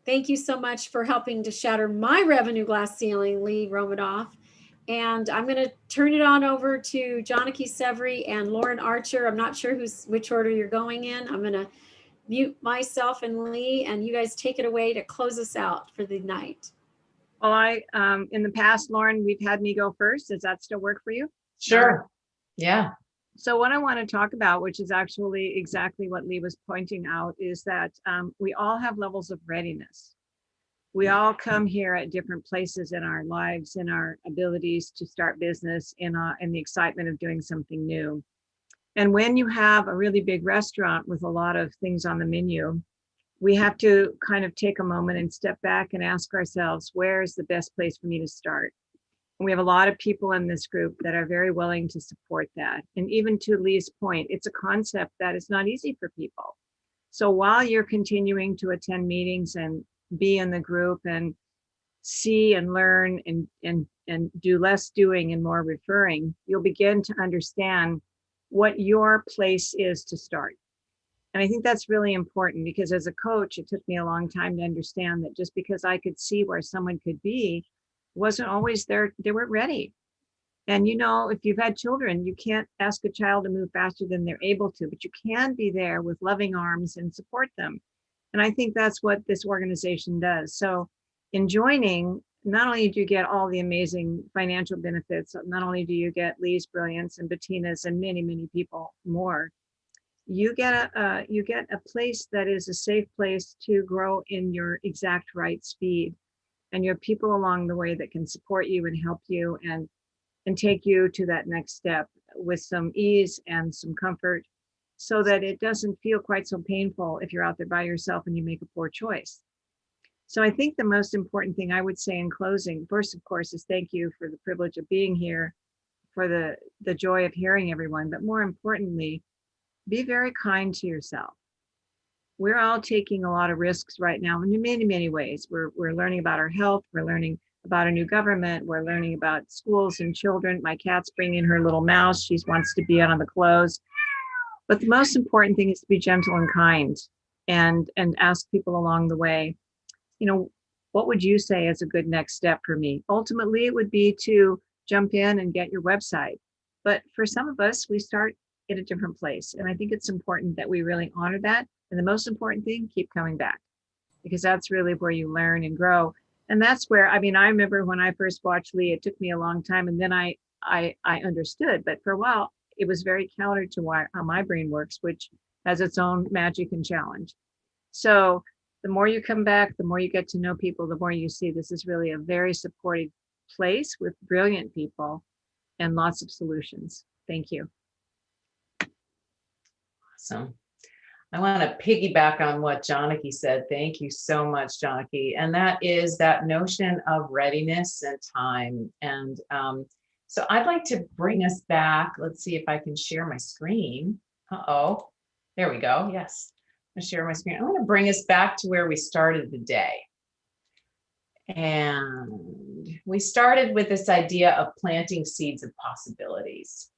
Thank you so much for helping to shatter my revenue glass ceiling, Lee Romanoff. And I'm going to turn it on over to Janaki Severy and Lauren Archer. I'm not sure which order you're going in. I'm going to mute myself and Lee, and you guys take it away to close us out for the night. Well, in the past, Lauren, we've had me go first. Does that still work for you? Sure. Yeah. So what I want to talk about, which is actually exactly what Lee was pointing out, is that we all have levels of readiness. We all come here at different places in our lives, in our abilities to start business, in the excitement of doing something new. And when you have a really big restaurant with a lot of things on the menu, we have to kind of take a moment and step back and ask ourselves, where is the best place for me to start? And we have a lot of people in this group that are very willing to support that. And even to Lee's point, it's a concept that is not easy for people. So while you're continuing to attend meetings and be in the group and see and learn and do less doing and more referring, you'll begin to understand what your place is to start. And I think that's really important, because as a coach, it took me a long time to understand that just because I could see where someone could be, wasn't always there. They weren't ready. And if you've had children, you can't ask a child to move faster than they're able to, but you can be there with loving arms and support them. And I think that's what this organization does. So in joining, not only do you get all the amazing financial benefits, not only do you get Lee's brilliance and Bettina's and many, many people more, you get a place that is a safe place to grow in your exact right speed. And you have people along the way that can support you and help you and take you to that next step with some ease and some comfort, so that it doesn't feel quite so painful if you're out there by yourself and you make a poor choice. So I think the most important thing I would say in closing, first, of course, is thank you for the privilege of being here, for the joy of hearing everyone, but more importantly, be very kind to yourself. We're all taking a lot of risks right now in many, many ways. We're learning about our health. We're learning about a new government. We're learning about schools and children. My cat's bringing her little mouse. She wants to be out on the clothes. But the most important thing is to be gentle and kind, and ask people along the way, what would you say is a good next step for me? Ultimately, it would be to jump in and get your website. But for some of us, we start at a different place. And I think it's important that we really honor that. And the most important thing, keep coming back, because that's really where you learn and grow. And that's where, I remember when I first watched Lee, it took me a long time, and then I understood, but for a while, it was very counter to how my brain works, which has its own magic and challenge. So the more you come back, the more you get to know people, the more you see this is really a very supportive place with brilliant people and lots of solutions. Thank you. Awesome. I want to piggyback on what Janaki said. Thank you so much, Janaki. And that is that notion of readiness and time. And so I'd like to bring us back. Let's see if I can share my screen. Uh-oh, there we go. Yes, I'm gonna share my screen. I'm gonna bring us back to where we started the day. And we started with this idea of planting seeds of possibilities.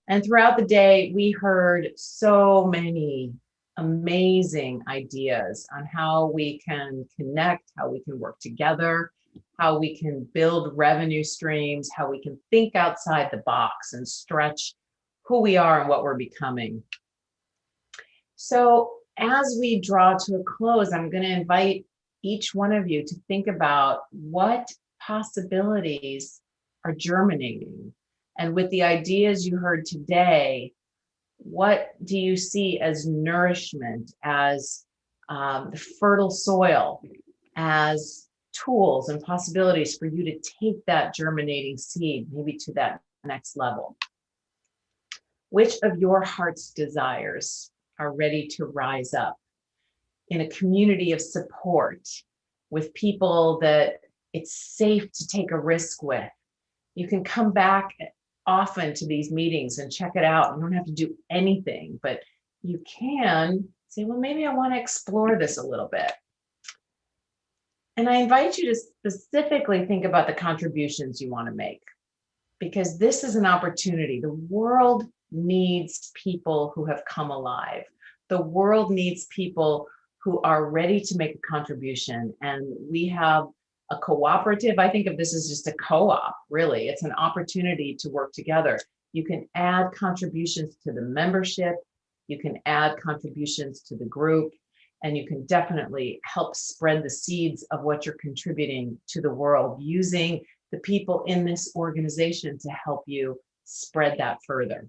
And throughout the day, we heard so many amazing ideas on how we can connect, how we can work together, how we can build revenue streams, how we can think outside the box and stretch who we are and what we're becoming. So as we draw to a close, I'm going to invite each one of you to think about what possibilities are germinating. And with the ideas you heard today, what do you see as nourishment, as the fertile soil, as tools and possibilities for you to take that germinating seed maybe to that next level? Which of your heart's desires are ready to rise up in a community of support with people that it's safe to take a risk with? You can come back often to these meetings and check it out. You don't have to do anything, but you can say, well, maybe I want to explore this a little bit. And I invite you to specifically think about the contributions you want to make, because this is an opportunity. The world needs people who have come alive. The world needs people who are ready to make a contribution. And we have a cooperative. I think of this as just a co-op, really. It's an opportunity to work together. You can add contributions to the membership, you can add contributions to the group, and you can definitely help spread the seeds of what you're contributing to the world using the people in this organization to help you spread that further.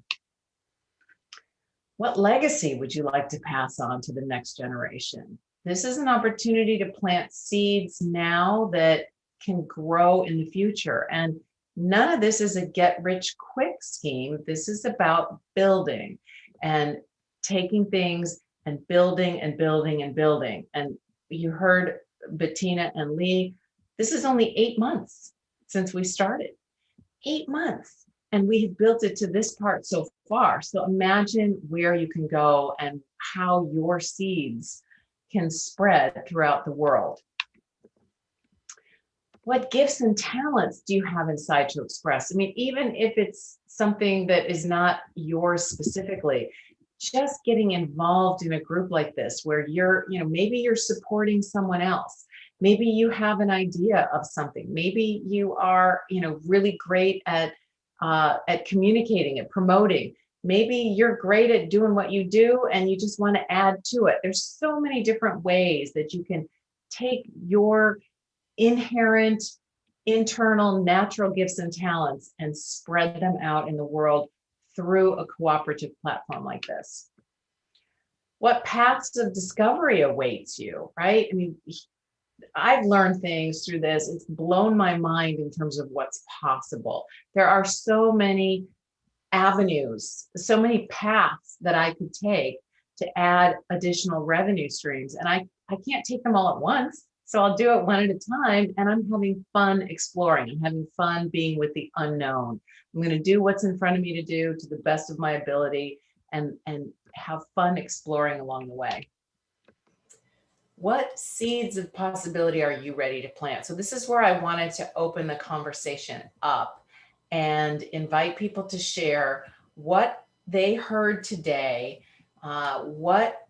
What legacy would you like to pass on to the next generation? This is an opportunity to plant seeds now that can grow in the future. And none of this is a get-rich-quick scheme. This is about building and taking things and building and building and building. And you heard Bettina and Lee, this is only 8 months since we started. 8 months. And we have built it to this part so far. So imagine where you can go and how your seeds can spread throughout the world. What gifts and talents do you have inside to express? I mean, even if it's something that is not yours specifically, just getting involved in a group like this where you're, maybe you're supporting someone else. Maybe you have an idea of something. Maybe you are, really great at communicating and promoting. Maybe you're great at doing what you do and you just want to add to it. There's so many different ways that you can take your inherent, internal, natural gifts and talents and spread them out in the world through a cooperative platform like this. What paths of discovery awaits you, right? I mean, I've learned things through this. It's blown my mind in terms of what's possible. There are so many avenues, so many paths that I could take to add additional revenue streams. And I can't take them all at once. So I'll do it one at a time. And I'm having fun exploring. I'm having fun being with the unknown. I'm going to do what's in front of me to do to the best of my ability and have fun exploring along the way. What seeds of possibility are you ready to plant? So this is where I wanted to open the conversation up and invite people to share what they heard today, what,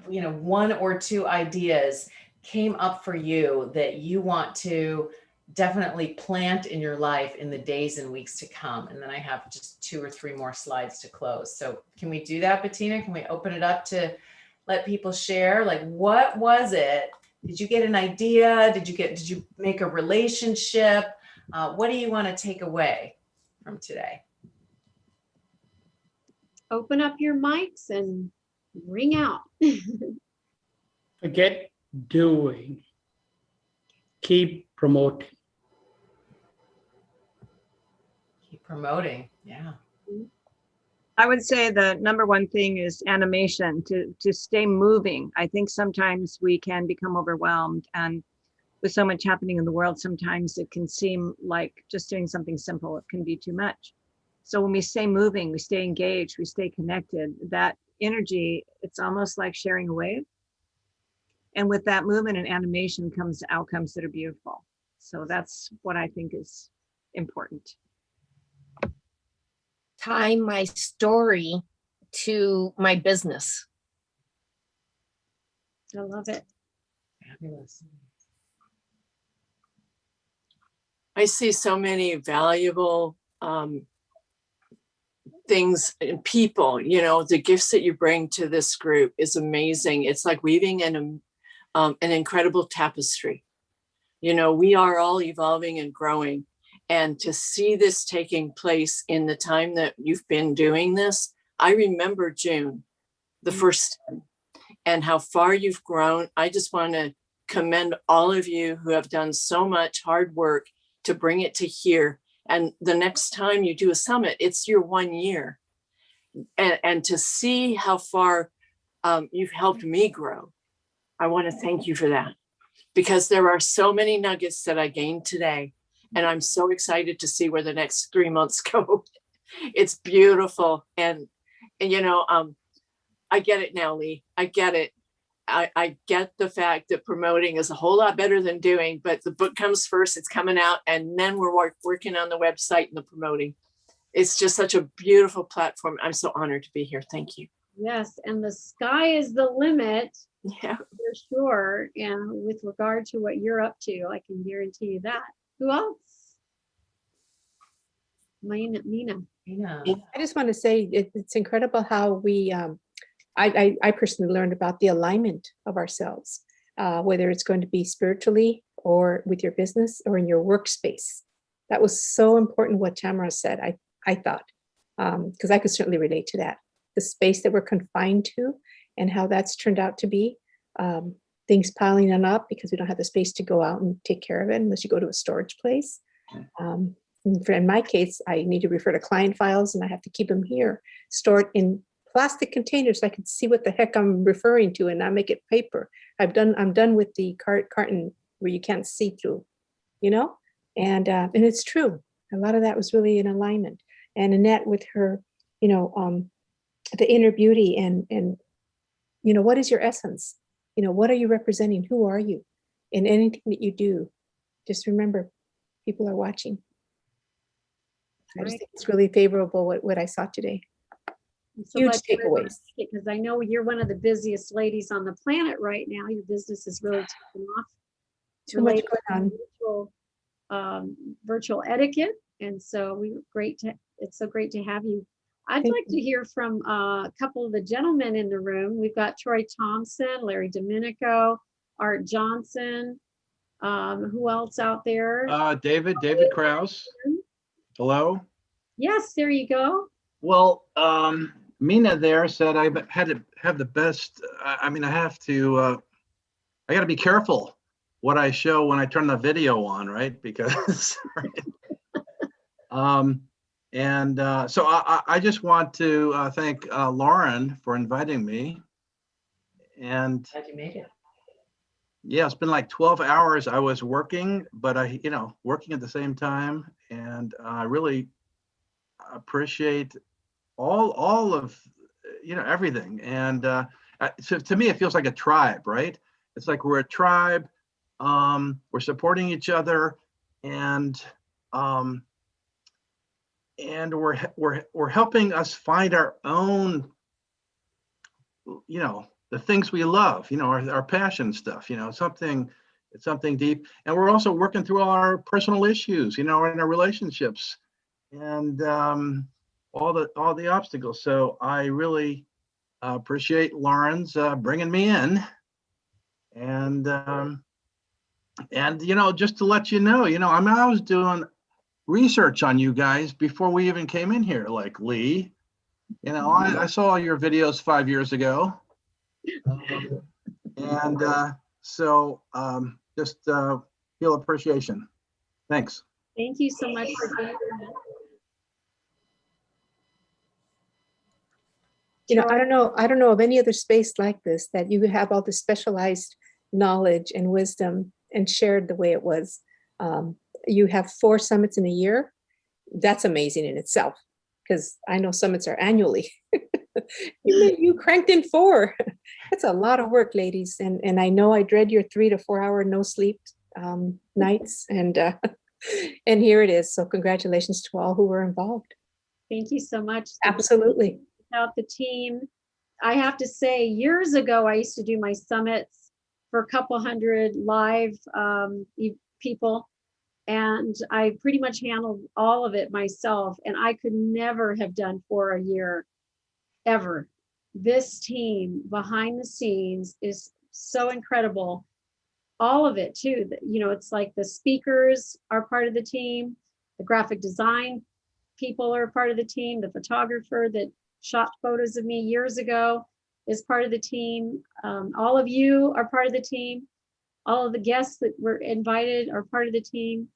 one or two ideas came up for you that you want to definitely plant in your life in the days and weeks to come. And then I have just 2 or 3 more slides to close. So can we do that, Bettina? Can we open it up to let people share? Like, what was it? Did you get an idea? Did you make a relationship? What do you want to take away from today? Open up your mics and ring out. Forget doing. Keep promoting. Keep promoting. Yeah. I would say the number one thing is animation, to stay moving. I think sometimes we can become overwhelmed, and with so much happening in the world, sometimes it can seem like just doing something simple, it can be too much. So when we stay moving, we stay engaged, we stay connected, that energy, it's almost like sharing a wave. And with that movement and animation comes outcomes that are beautiful. So that's what I think is important. Tie my story to my business. I love it. Fabulous. I see so many valuable things in people. You know, the gifts that you bring to this group is amazing. It's like weaving in an incredible tapestry. You know, we are all evolving and growing. And to see this taking place in the time that you've been doing this, I remember June, the first time, and how far you've grown. I just want to commend all of you who have done so much hard work to bring it to here. And the next time you do a summit, it's your 1 year. And to see how far you've helped me grow, I want to thank you for that, because there are so many nuggets that I gained today. And I'm so excited to see where the next 3 months go. It's beautiful. And you know, I get it now, Lee. I get it. I get the fact that promoting is a whole lot better than doing, but the book comes first, it's coming out, and then we're working on the website and the promoting. It's just such a beautiful platform. I'm so honored to be here. Thank you. Yes, and the sky is the limit. Yeah, for sure. And with regard to what you're up to, I can guarantee you that. Who else? Mina. I just want to say it's incredible how we, I personally learned about the alignment of ourselves, whether it's going to be spiritually or with your business or in your workspace. That was so important what Tamara said, I thought, because I could certainly relate to that. The space that we're confined to and how that's turned out to be, things piling on up because we don't have the space to go out and take care of it unless you go to a storage place. In my case, I need to refer to client files and I have to keep them here, stored in plastic containers so I can see what the heck I'm referring to and not make it paper. I'm done with the carton where you can't see through, you know? And it's true. A lot of that was really in alignment. And Annette with her, you know, the inner beauty and, you know, what is your essence? You know, what are you representing? Who are you? In anything that you do, just remember, people are watching. I just think it's really favorable what I saw today. Huge takeaways. Because I know you're one of the busiest ladies on the planet right now. Your business is really taking off. Too much going on. Virtual etiquette, and so it's so great to have you. I'd like to hear from a couple of the gentlemen in the room. We've got Troy Thompson, Larry Domenico, Art Johnson. Who else out there? David Krause. Hello. Yes, there you go. Well, Mina there said I had to have the best. I mean, I got to be careful what I show when I turn the video on, right? Because, so I just want to thank Lauren for inviting me. And glad you made it. Yeah, it's been like 12 hours. I was working, but working at the same time, and I really appreciate all of everything. And so to me, it feels like a tribe, right? It's like we're a tribe. We're supporting each other, and we're helping us find our own, the things we love, our passion stuff, it's something deep. And we're also working through all our personal issues, in our relationships, and all the obstacles. So I really appreciate Lauren's bringing me in, and just to let you know, I was doing research on you guys before we even came in here, like Lee. I saw your videos 5 years ago. And And so just feel appreciation. Thanks. Thank you so much for being here. You know, I don't know of any other space like this that you have all the specialized knowledge and wisdom and shared the way it was. You have 4 summits in a year. That's amazing in itself, because I know summits are annually. You cranked in 4. That's a lot of work, ladies. And I know I dread your 3 to 4 hour no sleep nights. And here it is. So congratulations to all who were involved. Thank you so much. Absolutely. Without the team, I have to say, years ago, I used to do my summits for a couple hundred live people. And I pretty much handled all of it myself. And I could never have done 4 a year, ever. This team behind the scenes is so incredible. All of it too. You know, it's like the speakers are part of the team, the graphic design people are part of the team, the photographer that shot photos of me years ago is part of the team. All of you are part of the team. All of the guests that were invited are part of the team.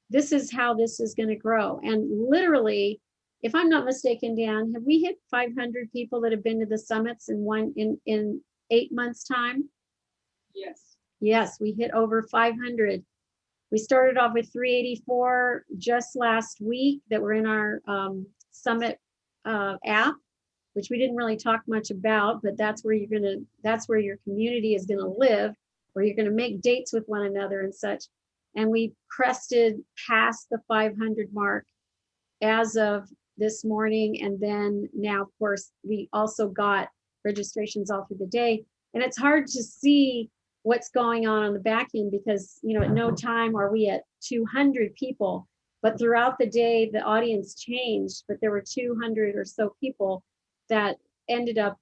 This is how this is going to grow. And literally, if I'm not mistaken, Dan, have we hit 500 people that have been to the summits in 8 months time? Yes. Yes, we hit over 500. We started off with 384 just last week that were in our summit app, which we didn't really talk much about, but that's where that's where your community is gonna live, where you're gonna make dates with one another and such. And we crested past the 500 mark as of this morning. And then now, of course, we also got registrations all through the day. And it's hard to see what's going on the back end because, you know, at no time are we at 200 people, but throughout the day, the audience changed, but there were 200 or so people that ended up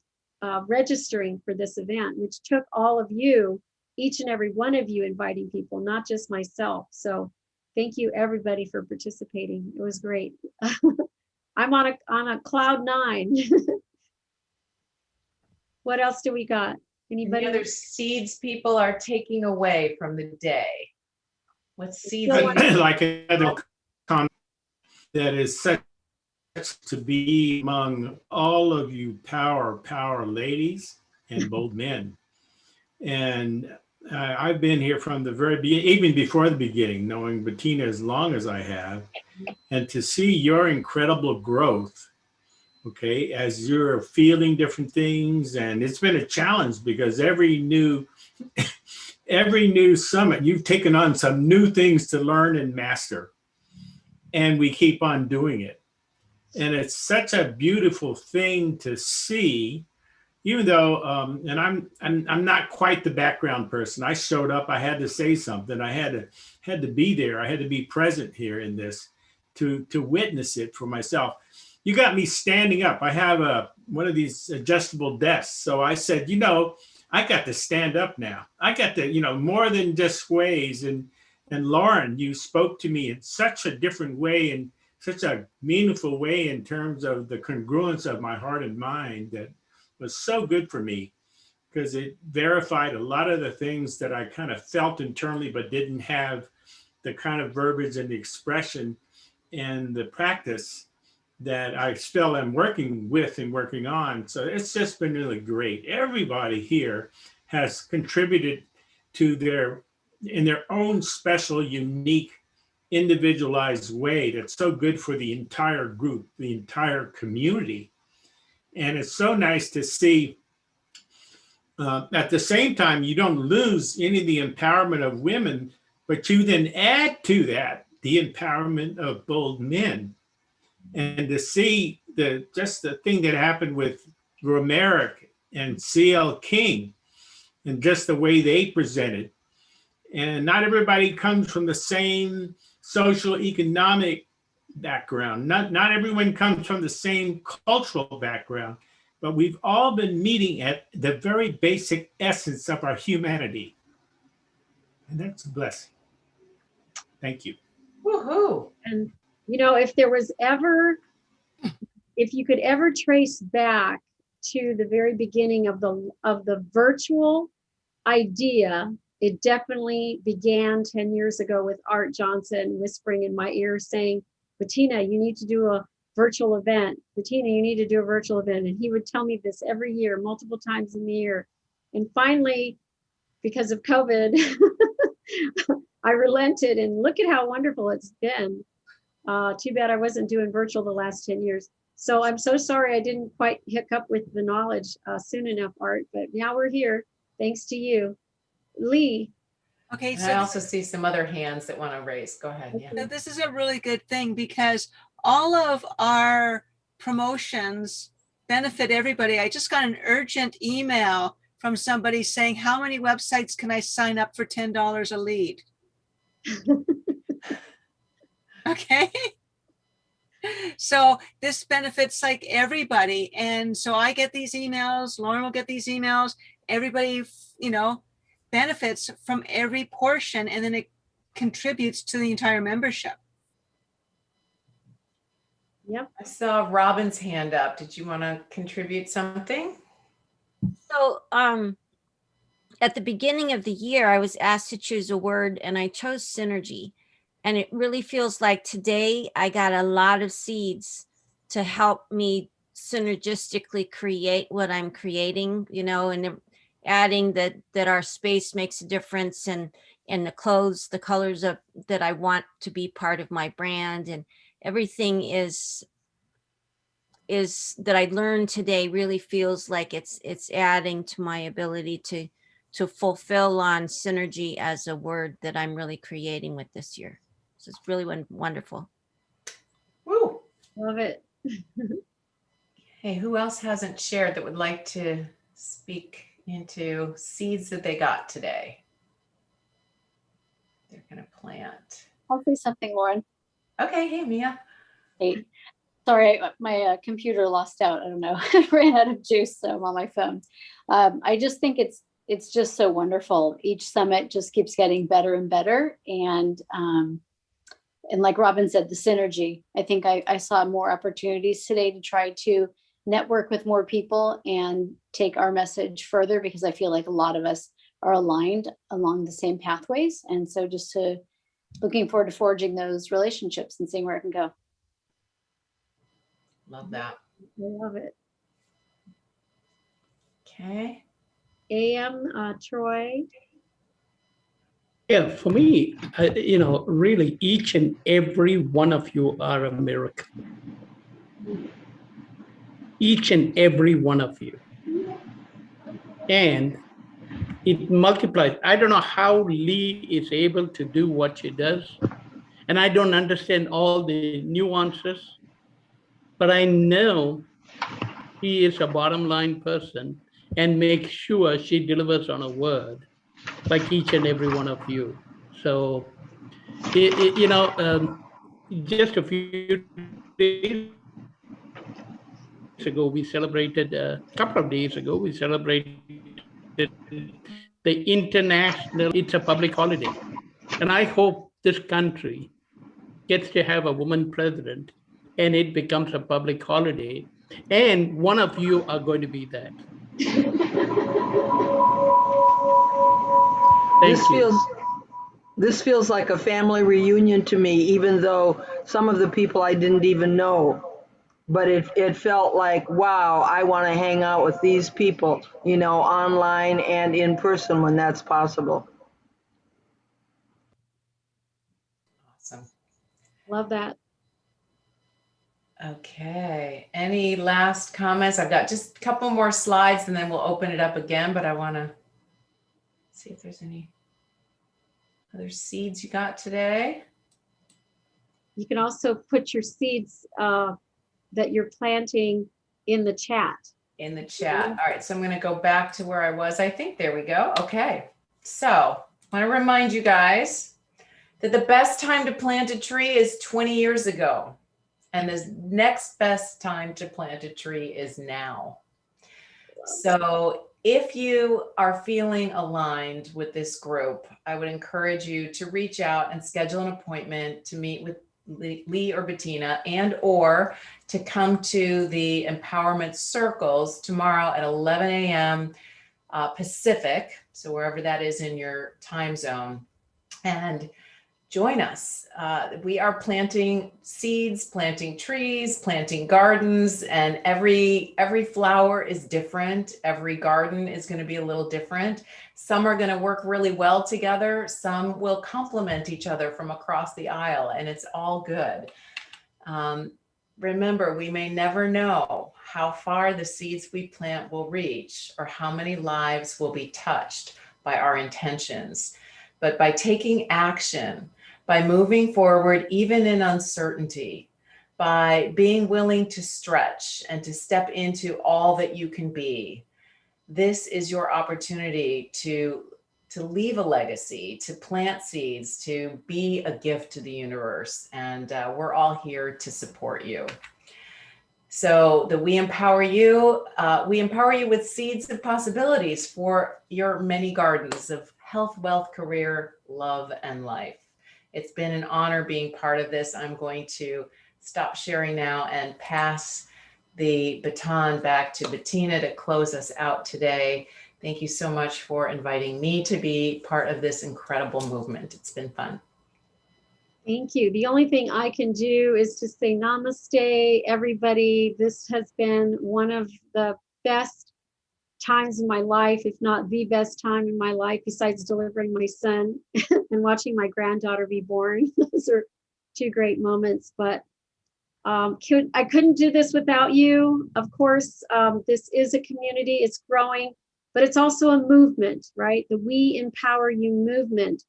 registering for this event, which took all of you, each and every one of you inviting people, not just myself. So thank you everybody for participating. It was great. I'm on a cloud 9. What else do we got? Anybody? Any other seeds people are taking away from the day? What seeds? Like another comment that is such to be among all of you power ladies and bold men. And I've been here from the very beginning, even before the beginning, knowing Bettina as long as I have, and to see your incredible growth, okay, as you're feeling different things. And it's been a challenge because every new summit, you've taken on some new things to learn and master. And we keep on doing it. And it's such a beautiful thing to see, even though, and I'm not quite the background person. I showed up, I had to say something. I had to be there. I had to be present here in this to witness it for myself. You got me standing up. I have one of these adjustable desks. So I said, you know, I got to stand up now. I got to, you know, more than just sways. And Lauren, you spoke to me in such a different way and such a meaningful way in terms of the congruence of my heart and mind that was so good for me because it verified a lot of the things that I kind of felt internally, but didn't have the kind of verbiage and the expression and the practice that I still am working with and working on. So it's just been really great. Everybody here has contributed to in their own special, unique, individualized way that's so good for the entire group, the entire community. And it's so nice to see at the same time, you don't lose any of the empowerment of women, but you then add to that the empowerment of bold men. And to see just the thing that happened with Romerick and C.L. King and just the way they presented. And not everybody comes from the same social economic background. Not everyone comes from the same cultural background, but we've all been meeting at the very basic essence of our humanity. And that's a blessing. Thank you. Woohoo. And you know, if you could ever trace back to the very beginning of the virtual, idea, it definitely began 10 years ago with Art Johnson whispering in my ear saying, Bettina, you need to do a virtual event. Bettina, you need to do a virtual event. And he would tell me this every year, multiple times in the year. And finally, because of COVID, I relented, and look at how wonderful it's been. Too bad I wasn't doing virtual the last 10 years. So I'm so sorry I didn't quite hook up with the knowledge soon enough, Art, but now we're here, thanks to you. Lee. Okay, so I also see some other hands that want to raise. Go ahead. Yeah. So this is a really good thing because all of our promotions benefit everybody. I just got an urgent email from somebody saying, how many websites can I sign up for $10 a lead? Okay. So this benefits like everybody. And so I get these emails, Lauren will get these emails, everybody, you know, benefits from every portion, and then it contributes to the entire membership. Yep. I saw Robin's hand up. Did you want to contribute something? So at the beginning of the year, I was asked to choose a word and I chose synergy. And it really feels like today I got a lot of seeds to help me synergistically create what I'm creating, you know, and adding that our space makes a difference, and the clothes, the colors of that I want to be part of my brand, and everything is that I learned today really feels like it's adding to my ability to fulfill on synergy as a word that I'm really creating with this year. So it's really wonderful. Woo! Love it. Hey, who else hasn't shared that would like to speak into seeds that they got today? They're going to plant. I'll say something, Lauren. Okay. Hey, Mia. Hey, sorry, my computer lost out. I don't know. I ran out of juice, so I'm on my phone. I just think it's just so wonderful. Each summit just keeps getting better and better. And like Robin said, the synergy. I think I saw more opportunities today to try to network with more people and take our message further, because I feel like a lot of us are aligned along the same pathways. And so just looking forward to forging those relationships and seeing where it can go. Love that. I love it. Okay. Troy. Yeah, for me, you know, really each and every one of you are a miracle. Each and every one of you. And it multiplies. I don't know how Lee is able to do what she does. And I don't understand all the nuances, but I know he is a bottom line person and makes sure she delivers on a word, like each and every one of you. So, you know, just a few days ago, we celebrated, a couple of days ago, we celebrated the international, it's a public holiday. And I hope this country gets to have a woman president and it becomes a public holiday. And one of you are going to be that. This feels like a family reunion to me, even though some of the people I didn't even know. But it felt like, wow, I want to hang out with these people, you know, online and in person when that's possible. Awesome. Love that. Okay. Any last comments? I've got just a couple more slides and then we'll open it up again, but I want to see if there's any other seeds you got today. You can also put your seeds that you're planting in the chat. In the chat. All right. So I'm going to go back to where I was. I think there we go. Okay. So I want to remind you guys that the best time to plant a tree is 20 years ago. And the next best time to plant a tree is now. So if you are feeling aligned with this group, I would encourage you to reach out and schedule an appointment to meet with Lee or Bettina, and or to come to the empowerment circles tomorrow at 11 a.m. Pacific, so wherever that is in your time zone, and join us. We are planting seeds, planting trees, planting gardens, and every flower is different. Every garden is going to be a little different. Some are going to work really well together. Some will complement each other from across the aisle, and it's all good. Remember, we may never know how far the seeds we plant will reach or how many lives will be touched by our intentions. But by taking action, by moving forward, even in uncertainty, by being willing to stretch and to step into all that you can be, this is your opportunity to leave a legacy, to plant seeds, to be a gift to the universe. And we're all here to support you. So we empower you with seeds of possibilities for your many gardens of health, wealth, career, love, and life. It's been an honor being part of this. I'm going to stop sharing now and pass the baton back to Bettina to close us out today. Thank you so much for inviting me to be part of this incredible movement. It's been fun. Thank you. The only thing I can do is to say namaste, everybody. This has been one of the best times in my life, if not the best time in my life, besides delivering my son and watching my granddaughter be born. Those are two great moments, but I couldn't do this without you. Of course, this is a community, it's growing, but it's also a movement, right? The We Empower You movement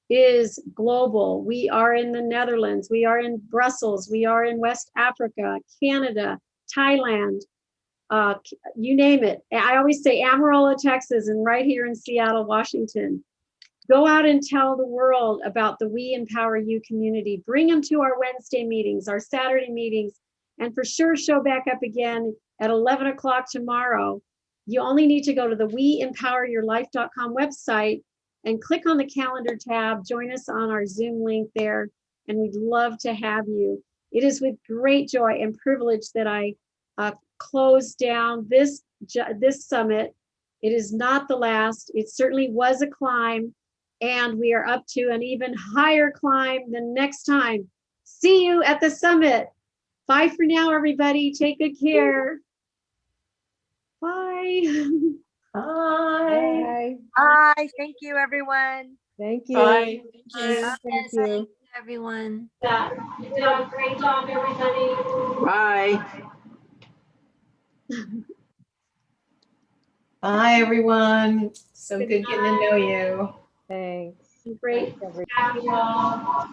is global. We are in the Netherlands, we are in Brussels, we are in West Africa, Canada, Thailand, you name it. I always say Amarillo, Texas, and right here in Seattle, Washington. Go out and tell the world about the We Empower You community. Bring them to our Wednesday meetings, our Saturday meetings, and for sure show back up again at 11 o'clock tomorrow. You only need to go to the weempoweryourlife.com website and click on the calendar tab. Join us on our Zoom link there, and we'd love to have you. It is with great joy and privilege that I close down this summit. It is not the last. It certainly was a climb, and we are up to an even higher climb the next time. See you at the summit. Bye for now, everybody. Take good care. Bye. Bye. Bye. Thank you, everyone. Thank you. Bye. Thank you. Everyone. You did a great job, everybody. Bye. Bye, everyone. So good getting to know you. Thanks. Great. Have you all.